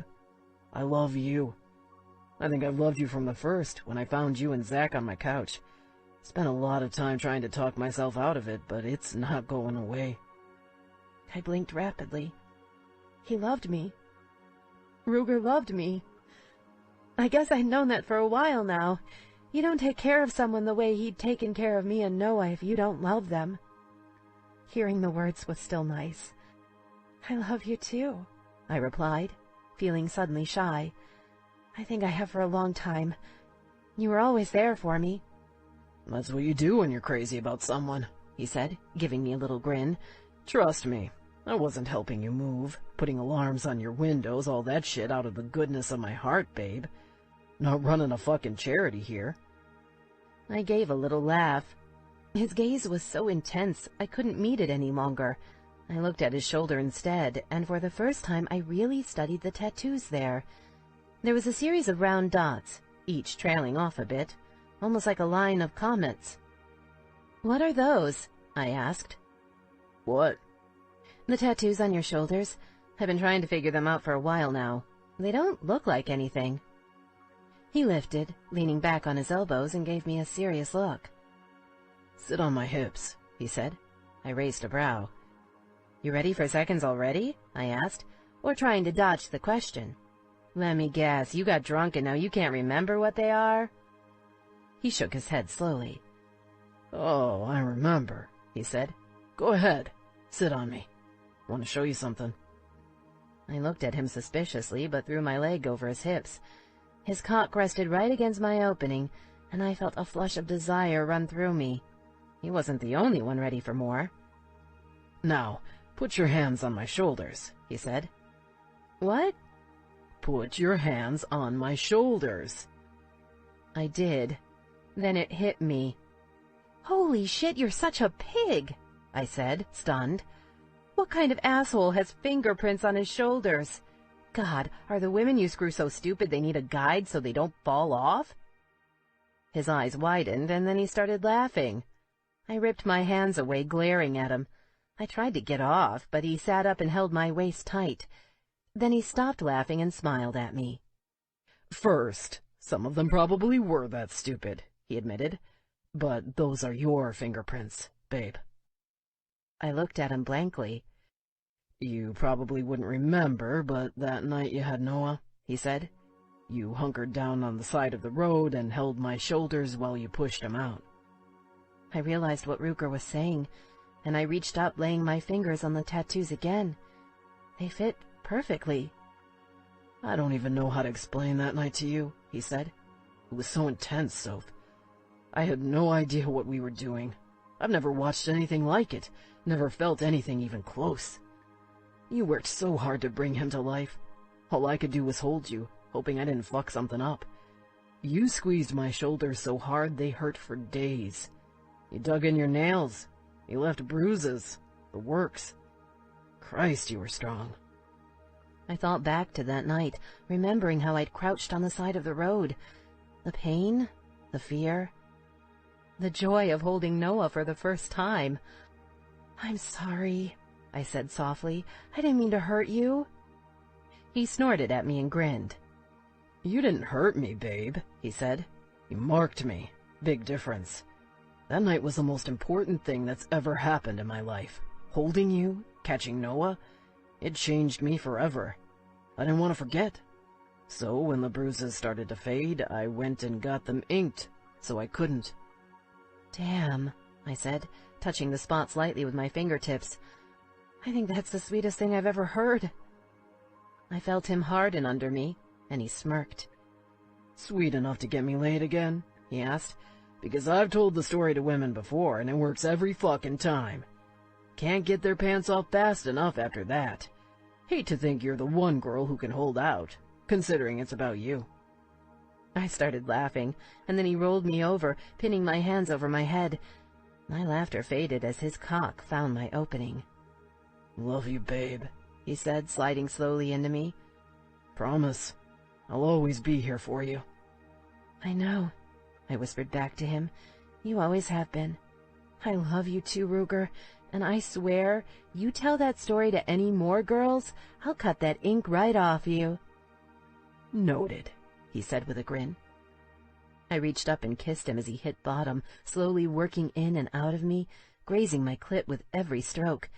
I love you. I think I've loved you from the first, when I found you and Zach on my couch. Spent a lot of time trying to talk myself out of it, but it's not going away. I blinked rapidly. He loved me. Ruger loved me. I guess I'd known that for a while now. You don't take care of someone the way he'd taken care of me and Noah if you don't love them. Hearing the words was still nice. I love you too, I replied, feeling suddenly shy. I think I have for a long time. You were always there for me. That's what you do when you're crazy about someone, he said, giving me a little grin. Trust me, I wasn't helping you move, putting alarms on your windows, all that shit out of the goodness of my heart, babe. Not running a fucking charity here. I gave a little laugh. His gaze was so intense I couldn't meet it any longer. I looked at his shoulder instead, and for the first time I really studied the tattoos there. There was a series of round dots, each trailing off a bit, almost like a line of comets. "What are those?" I asked. What? "The tattoos on your shoulders. I've been trying to figure them out for a while now. They don't look like anything." He lifted, leaning back on his elbows, and gave me a serious look. "Sit on my hips," he said. I raised a brow. "You ready for seconds already?" I asked, or trying to dodge the question. "Let me guess, you got drunk and now you can't remember what they are?" He shook his head slowly. "Oh, I remember," he said. "Go ahead, sit on me. Want to show you something." I looked at him suspiciously, but threw my leg over his hips. His cock rested right against my opening, and I felt a flush of desire run through me. He wasn't the only one ready for more. "Now, put your hands on my shoulders," he said. "What?" "Put your hands on my shoulders." I did. Then it hit me. "Holy shit, you're such a pig," I said, stunned. "What kind of asshole has fingerprints on his shoulders? God, are the women you screw so stupid they need a guide so they don't fall off?" His eyes widened, and then he started laughing. I ripped my hands away, glaring at him. I tried to get off, but he sat up and held my waist tight. Then he stopped laughing and smiled at me. "First, some of them probably were that stupid," he admitted. "But those are your fingerprints, babe." I looked at him blankly. "You probably wouldn't remember, but that night you had Noah," he said. "You hunkered down on the side of the road and held my shoulders while you pushed him out." I realized what Ruger was saying, and I reached up, laying my fingers on the tattoos again. They fit perfectly. "I don't even know how to explain that night to you," he said. "It was so intense, Soph. I had no idea what we were doing. I've never watched anything like it, never felt anything even close. You worked so hard to bring him to life. All I could do was hold you, hoping I didn't fuck something up. You squeezed my shoulders so hard they hurt for days. You dug in your nails. You left bruises. The works. Christ, you were strong." I thought back to that night, remembering how I'd crouched on the side of the road. The pain, the fear, the joy of holding Noah for the first time. "I'm sorry," I said softly. "I didn't mean to hurt you." He snorted at me and grinned. "You didn't hurt me, babe," he said. "You marked me. Big difference. That night was the most important thing that's ever happened in my life. Holding you, catching Noah, it changed me forever. I didn't want to forget. So when the bruises started to fade, I went and got them inked, so I couldn't." "Damn," I said, touching the spots lightly with my fingertips. "I think that's the sweetest thing I've ever heard." I felt him harden under me, and he smirked. Sweet enough to get me laid again? He asked. Because I've told the story to women before, and it works every fucking time. Can't get their pants off fast enough after that. Hate to think you're the one girl who can hold out, considering it's about you. I started laughing, and then he rolled me over, pinning my hands over my head. My laughter faded as his cock found my opening. Love you, babe, he said, sliding slowly into me. Promise, I'll always be here for you. I know, I whispered back to him. You always have been. I love you too, Ruger, and I swear, you tell that story to any more girls, I'll cut that ink right off you. Noted, he said with a grin. I reached up and kissed him as he hit bottom, slowly working in and out of me, grazing my clit with every stroke.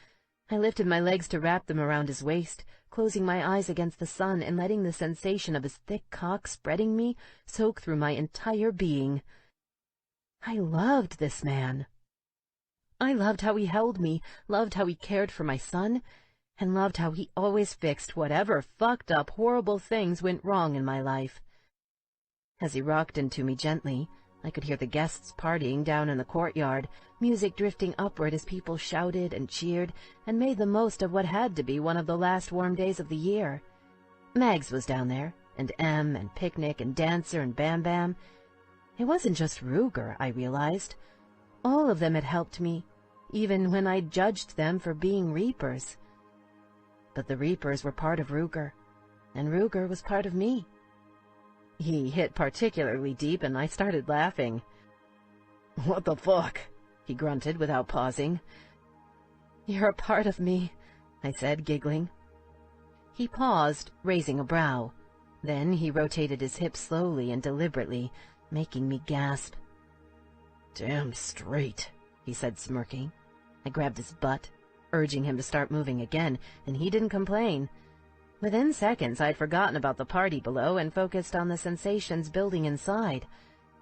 I lifted my legs to wrap them around his waist, closing my eyes against the sun and letting the sensation of his thick cock spreading me soak through my entire being. I loved this man. I loved how he held me, loved how he cared for my son, and loved how he always fixed whatever fucked up, horrible things went wrong in my life. As he rocked into me gently, I could hear the guests partying down in the courtyard, music drifting upward as people shouted and cheered and made the most of what had to be one of the last warm days of the year. Mags was down there, and Em, and Picnic, and Dancer, and Bam Bam. It wasn't just Ruger, I realized. All of them had helped me, even when I judged them for being Reapers. But the Reapers were part of Ruger, and Ruger was part of me. He hit particularly deep, and I started laughing. What the fuck? He grunted without pausing. You're a part of me, I said, giggling. He paused, raising a brow. Then he rotated his hips slowly and deliberately, making me gasp. Damn straight, he said, smirking. I grabbed his butt, urging him to start moving again, and he didn't complain. Within seconds, I'd forgotten about the party below and focused on the sensations building inside.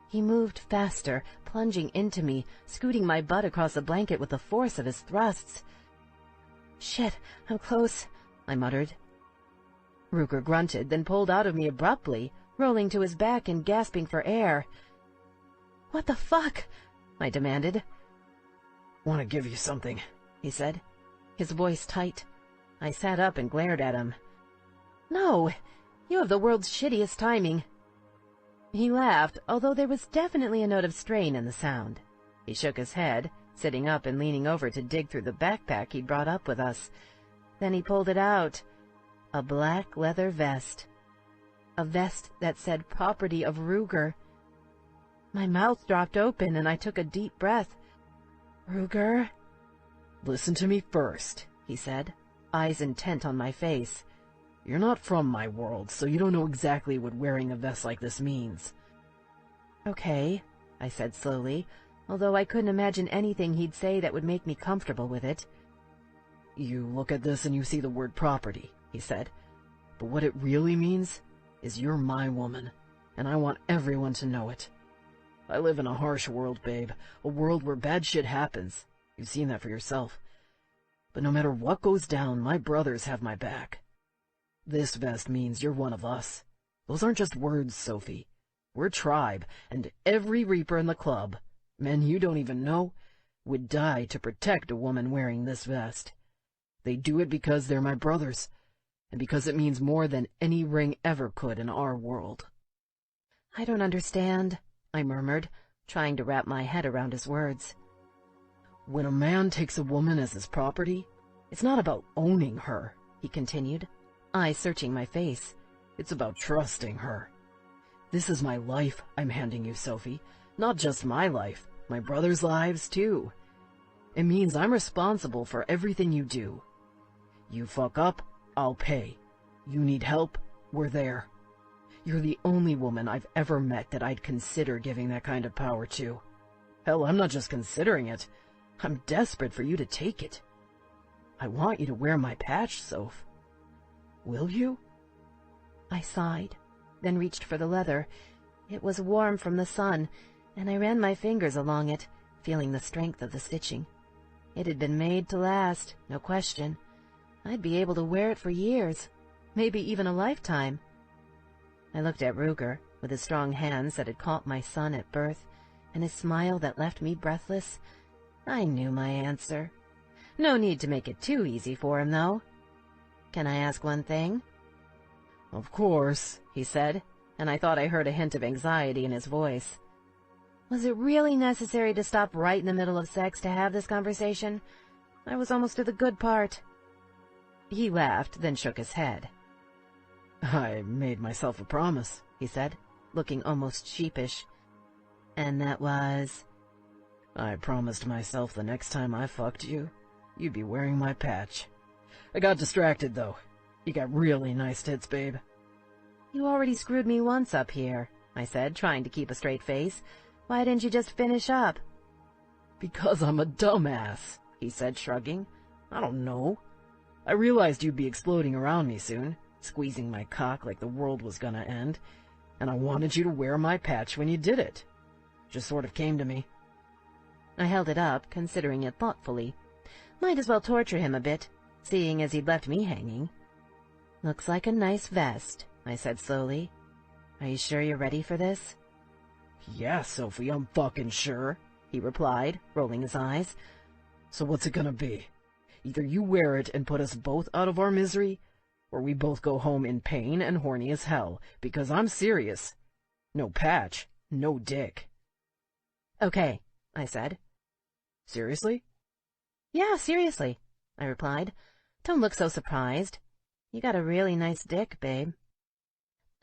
He moved faster, plunging into me, scooting my butt across the blanket with the force of his thrusts. Shit, I'm close, I muttered. Ruger grunted, then pulled out of me abruptly, rolling to his back and gasping for air. What the fuck? I demanded. Want to give you something, he said, his voice tight. I sat up and glared at him. No, you have the world's shittiest timing. He laughed, although there was definitely a note of strain in the sound. He shook his head, sitting up and leaning over to dig through the backpack he'd brought up with us. Then he pulled it out. A black leather vest. A vest that said property of Ruger. My mouth dropped open and I took a deep breath. Ruger? Listen to me first, he said, eyes intent on my face. You're not from my world, so you don't know exactly what wearing a vest like this means. Okay, I said slowly, although I couldn't imagine anything he'd say that would make me comfortable with it. You look at this and you see the word property, he said. But what it really means is you're my woman, and I want everyone to know it. I live in a harsh world, babe, a world where bad shit happens. You've seen that for yourself. But no matter what goes down, my brothers have my back. This vest means you're one of us. Those aren't just words, Sophie. We're tribe, and every Reaper in the club, men you don't even know, would die to protect a woman wearing this vest. They do it because they're my brothers, and because it means more than any ring ever could in our world. I don't understand, I murmured, trying to wrap my head around his words. When a man takes a woman as his property, it's not about owning her, he continued, eyes searching my face. It's about trusting her. This is my life I'm handing you, Sophie. Not just my life, my brothers' lives, too. It means I'm responsible for everything you do. You fuck up, I'll pay. You need help, we're there. You're the only woman I've ever met that I'd consider giving that kind of power to. Hell, I'm not just considering it. I'm desperate for you to take it. I want you to wear my patch, Soph. Will you? I sighed, then reached for the leather. It was warm from the sun, and I ran my fingers along it, feeling the strength of the stitching. It had been made to last, no question. I'd be able to wear it for years, maybe even a lifetime. I looked at Ruger, with his strong hands that had caught my son at birth, and his smile that left me breathless. I knew my answer. No need to make it too easy for him, though. "Can I ask one thing?" "Of course," he said, and I thought I heard a hint of anxiety in his voice. Was it really necessary to stop right in the middle of sex to have this conversation? I was almost to the good part. He laughed, then shook his head. "I made myself a promise," he said, looking almost sheepish. "And that was?" "I promised myself the next time I fucked you, you'd be wearing my patch. I got distracted, though. You got really nice tits, babe." "You already screwed me once up here," I said, trying to keep a straight face. "Why didn't you just finish up?" "Because I'm a dumbass," he said, shrugging. "I don't know. I realized you'd be exploding around me soon, squeezing my cock like the world was gonna end, and I wanted you to wear my patch when you did it. Just sort of came to me." I held it up, considering it thoughtfully. Might as well torture him a bit, seeing as he'd left me hanging. "Looks like a nice vest," I said slowly. "Are you sure you're ready for this?" "Yeah, Sophie, I'm fucking sure," he replied, rolling his eyes. "So what's it gonna be? Either you wear it and put us both out of our misery, or we both go home in pain and horny as hell, because I'm serious. No patch, no dick." "Okay," I said. "Seriously?" "Yeah, seriously," I replied. "Don't look so surprised. You got a really nice dick, babe."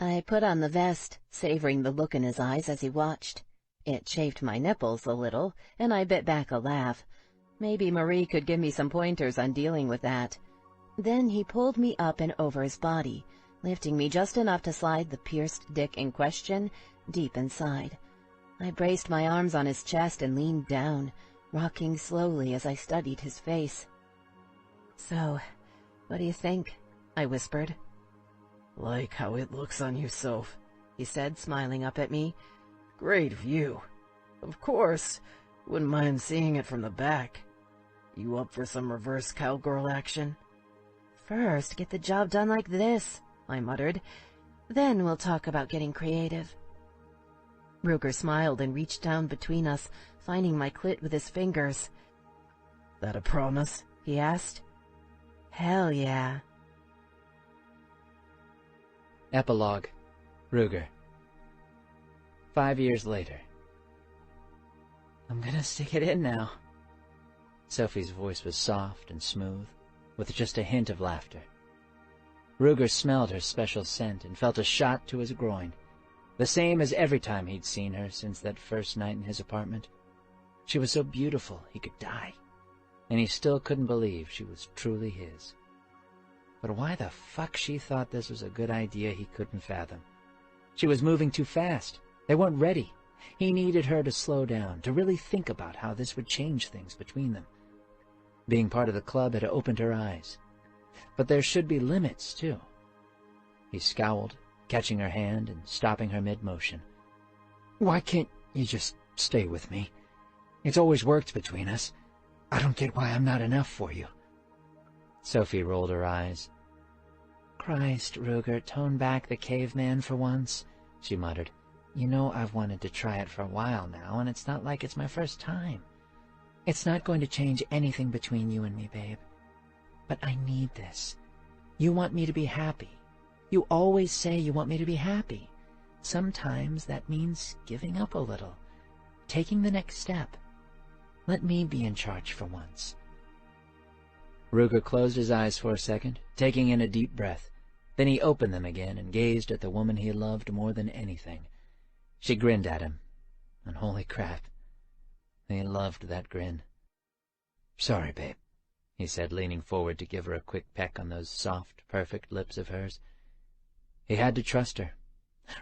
I put on the vest, savoring the look in his eyes as he watched. It chafed my nipples a little, and I bit back a laugh. Maybe Marie could give me some pointers on dealing with that. Then he pulled me up and over his body, lifting me just enough to slide the pierced dick in question deep inside. I braced my arms on his chest and leaned down, rocking slowly as I studied his face. "So, what do you think?" I whispered. "Like how it looks on you, Soph," he said, smiling up at me. "Great view. Of course, wouldn't mind seeing it from the back. You up for some reverse cowgirl action?" "First, get the job done like this," I muttered. "Then we'll talk about getting creative." Ruger smiled and reached down between us, finding my clit with his fingers. "That a promise?" he asked. "Hell yeah." Epilogue. Ruger. 5 years later. "I'm gonna stick it in now." Sophie's voice was soft and smooth, with just a hint of laughter. Ruger smelled her special scent and felt a shot to his groin, the same as every time he'd seen her since that first night in his apartment. She was so beautiful he could die, and he still couldn't believe she was truly his. But why the fuck she thought this was a good idea he couldn't fathom. She was moving too fast. They weren't ready. He needed her to slow down, to really think about how this would change things between them. Being part of the club had opened her eyes. But there should be limits, too. He scowled, catching her hand and stopping her mid-motion. "Why can't you just stay with me? It's always worked between us. I don't get why I'm not enough for you." Sophie rolled her eyes. "Christ, Ruger, tone back the caveman for once," she muttered. "You know I've wanted to try it for a while now, and it's not like it's my first time. It's not going to change anything between you and me, babe. But I need this. You want me to be happy. You always say you want me to be happy. Sometimes that means giving up a little, taking the next step. Let me be in charge for once." Ruger closed his eyes for a second, taking in a deep breath. Then he opened them again and gazed at the woman he loved more than anything. She grinned at him, and holy crap, he loved that grin. "Sorry, babe," he said, leaning forward to give her a quick peck on those soft, perfect lips of hers. He had to trust her.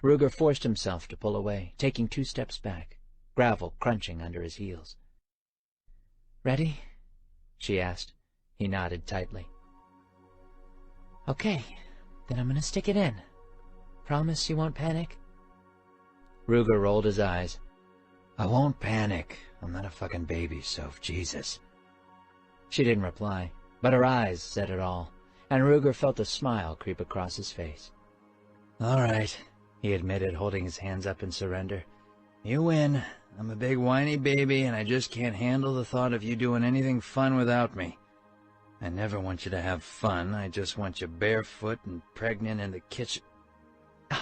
Ruger forced himself to pull away, taking 2 steps back, gravel crunching under his heels. "Ready?" she asked. He nodded tightly. "Okay, then I'm gonna stick it in. Promise you won't panic?" Ruger rolled his eyes. "I won't panic. I'm not a fucking baby, Soph. Jesus." She didn't reply, but her eyes said it all, and Ruger felt a smile creep across his face. "All right," he admitted, holding his hands up in surrender. "You win. I'm a big whiny baby, and I just can't handle the thought of you doing anything fun without me. I never want you to have fun. I just want you barefoot and pregnant in the kitchen."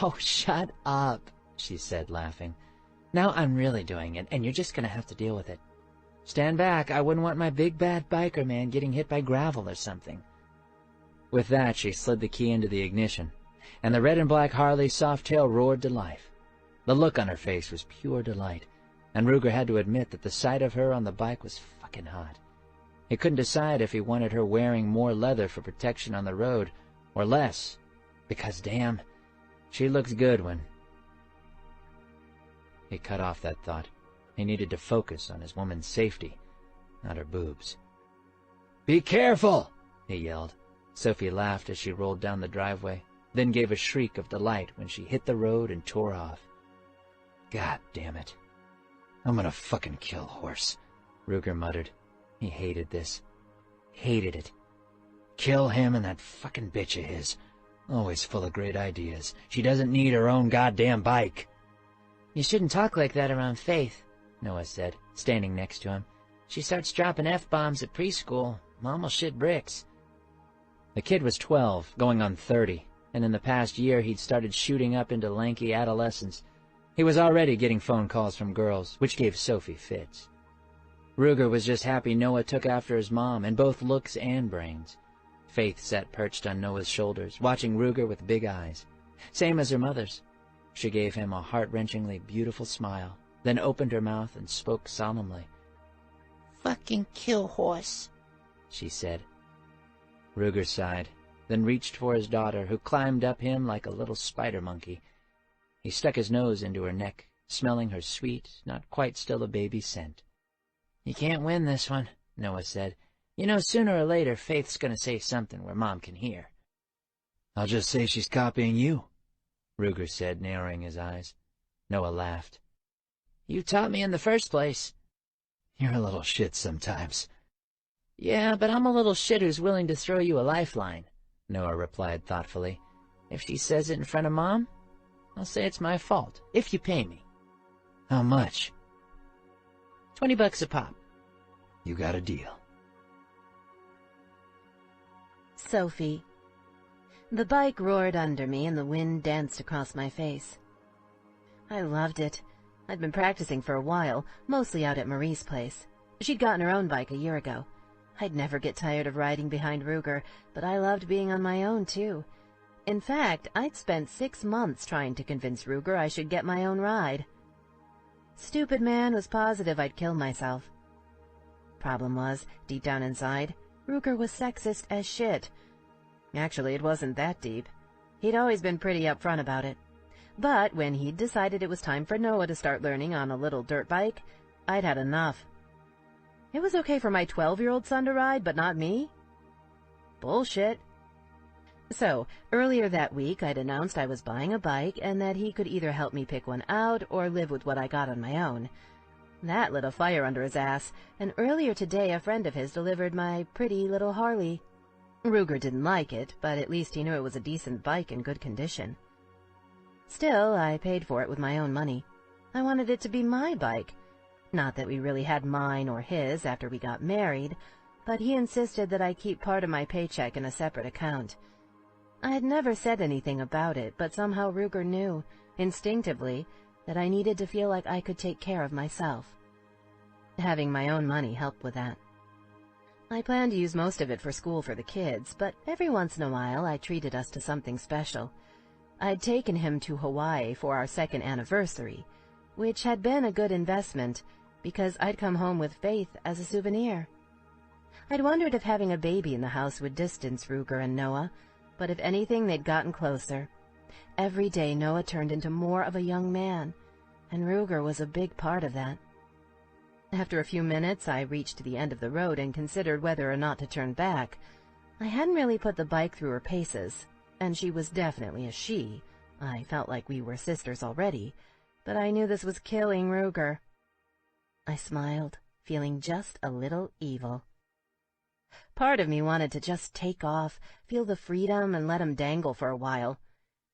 "Oh, shut up," she said, laughing. "Now I'm really doing it, and you're just gonna have to deal with it. Stand back. I wouldn't want my big bad biker man getting hit by gravel or something." With that, she slid the key into the ignition, and the red and black Harley Softail roared to life. The look on her face was pure delight, and Ruger had to admit that the sight of her on the bike was fucking hot. He couldn't decide if he wanted her wearing more leather for protection on the road, or less, because damn, she looked good when... He cut off that thought. He needed to focus on his woman's safety, not her boobs. "Be careful!" he yelled. Sophie laughed as she rolled down the driveway, then gave a shriek of delight when she hit the road and tore off. "God damn it. I'm gonna fucking kill Horse," Ruger muttered. He hated this. Hated it. Kill him and that fucking bitch of his. Always full of great ideas. She doesn't need her own goddamn bike. "You shouldn't talk like that around Faith," Noah said, standing next to him. "She starts dropping F-bombs at preschool. Mom will shit bricks." The kid was 12, going on 30, and in the past year he'd started shooting up into lanky adolescence. He was already getting phone calls from girls, which gave Sophie fits. Ruger was just happy Noah took after his mom in both looks and brains. Faith sat perched on Noah's shoulders, watching Ruger with big eyes, same as her mother's. She gave him a heart-wrenchingly beautiful smile, then opened her mouth and spoke solemnly. "Fucking kill Horse," she said. Ruger sighed, then reached for his daughter, who climbed up him like a little spider monkey. He stuck his nose into her neck, smelling her sweet, not quite still a baby scent. "You can't win this one," Noah said. "You know, sooner or later, Faith's gonna say something where Mom can hear." "I'll just say she's copying you," Ruger said, narrowing his eyes. Noah laughed. "You taught me in the first place." "You're a little shit sometimes." "Yeah, but I'm a little shit who's willing to throw you a lifeline," Noah replied thoughtfully. "If she says it in front of Mom, I'll say it's my fault, if you pay me." "How much?" $20 a pop." "You got a deal." Sophie. The bike roared under me and the wind danced across my face. I loved it. I'd been practicing for a while, mostly out at Marie's place. She'd gotten her own bike a year ago. I'd never get tired of riding behind Ruger, but I loved being on my own, too. In fact, I'd spent 6 months trying to convince Ruger I should get my own ride. Stupid man was positive I'd kill myself. Problem was, deep down inside, Ruger was sexist as shit. Actually, it wasn't that deep. He'd always been pretty upfront about it. But when he'd decided it was time for Noah to start learning on a little dirt bike, I'd had enough. It was okay for my 12-year-old son to ride, but not me? Bullshit. So, earlier that week, I'd announced I was buying a bike and that he could either help me pick one out or live with what I got on my own. That lit a fire under his ass, and earlier today a friend of his delivered my pretty little Harley. Ruger didn't like it, but at least he knew it was a decent bike in good condition. Still, I paid for it with my own money. I wanted it to be my bike. Not that we really had mine or his after we got married, but he insisted that I keep part of my paycheck in a separate account. I had never said anything about it, but somehow Ruger knew, instinctively, that I needed to feel like I could take care of myself. Having my own money helped with that. I planned to use most of it for school for the kids, but every once in a while I treated us to something special. I'd taken him to Hawaii for our 2nd anniversary, which had been a good investment because I'd come home with Faith as a souvenir. I'd wondered if having a baby in the house would distance Ruger and Noah, but if anything, they'd gotten closer. Every day Noah turned into more of a young man, and Ruger was a big part of that. After a few minutes, I reached the end of the road and considered whether or not to turn back. I hadn't really put the bike through her paces, and she was definitely a she. I felt like we were sisters already, but I knew this was killing Ruger. I smiled, feeling just a little evil. Part of me wanted to just take off, feel the freedom, and let him dangle for a while.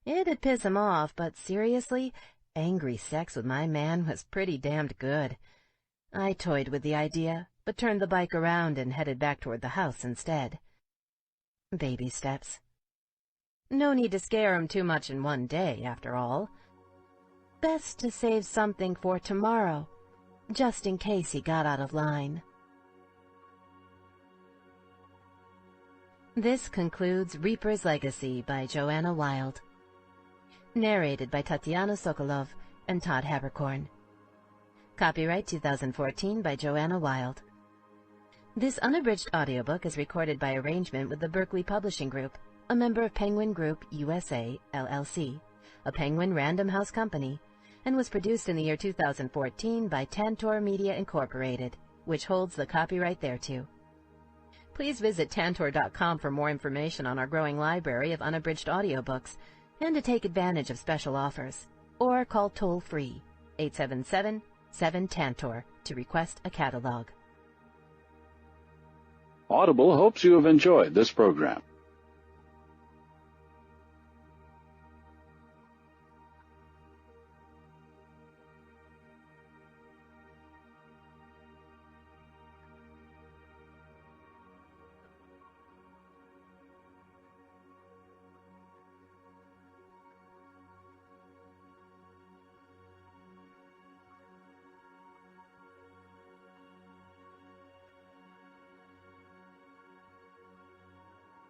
It'd piss him off, but seriously, angry sex with my man was pretty damned good. I toyed with the idea, but turned the bike around and headed back toward the house instead. Baby steps. No need to scare him too much in one day, after all. Best to save something for tomorrow, just in case he got out of line. This concludes Reaper's Legacy by Joanna Wylde. Narrated by Tatiana Sokolov and Todd Haberkorn. Copyright 2014 by Joanna Wylde. This unabridged audiobook is recorded by arrangement with the Berkeley Publishing Group, a member of Penguin Group USA, LLC, a Penguin Random House company, and was produced in the year 2014 by Tantor Media Incorporated, which holds the copyright thereto. Please visit Tantor.com for more information on our growing library of unabridged audiobooks and to take advantage of special offers, or call toll-free 877-7-TANTOR to request a catalog. Audible hopes you have enjoyed this program.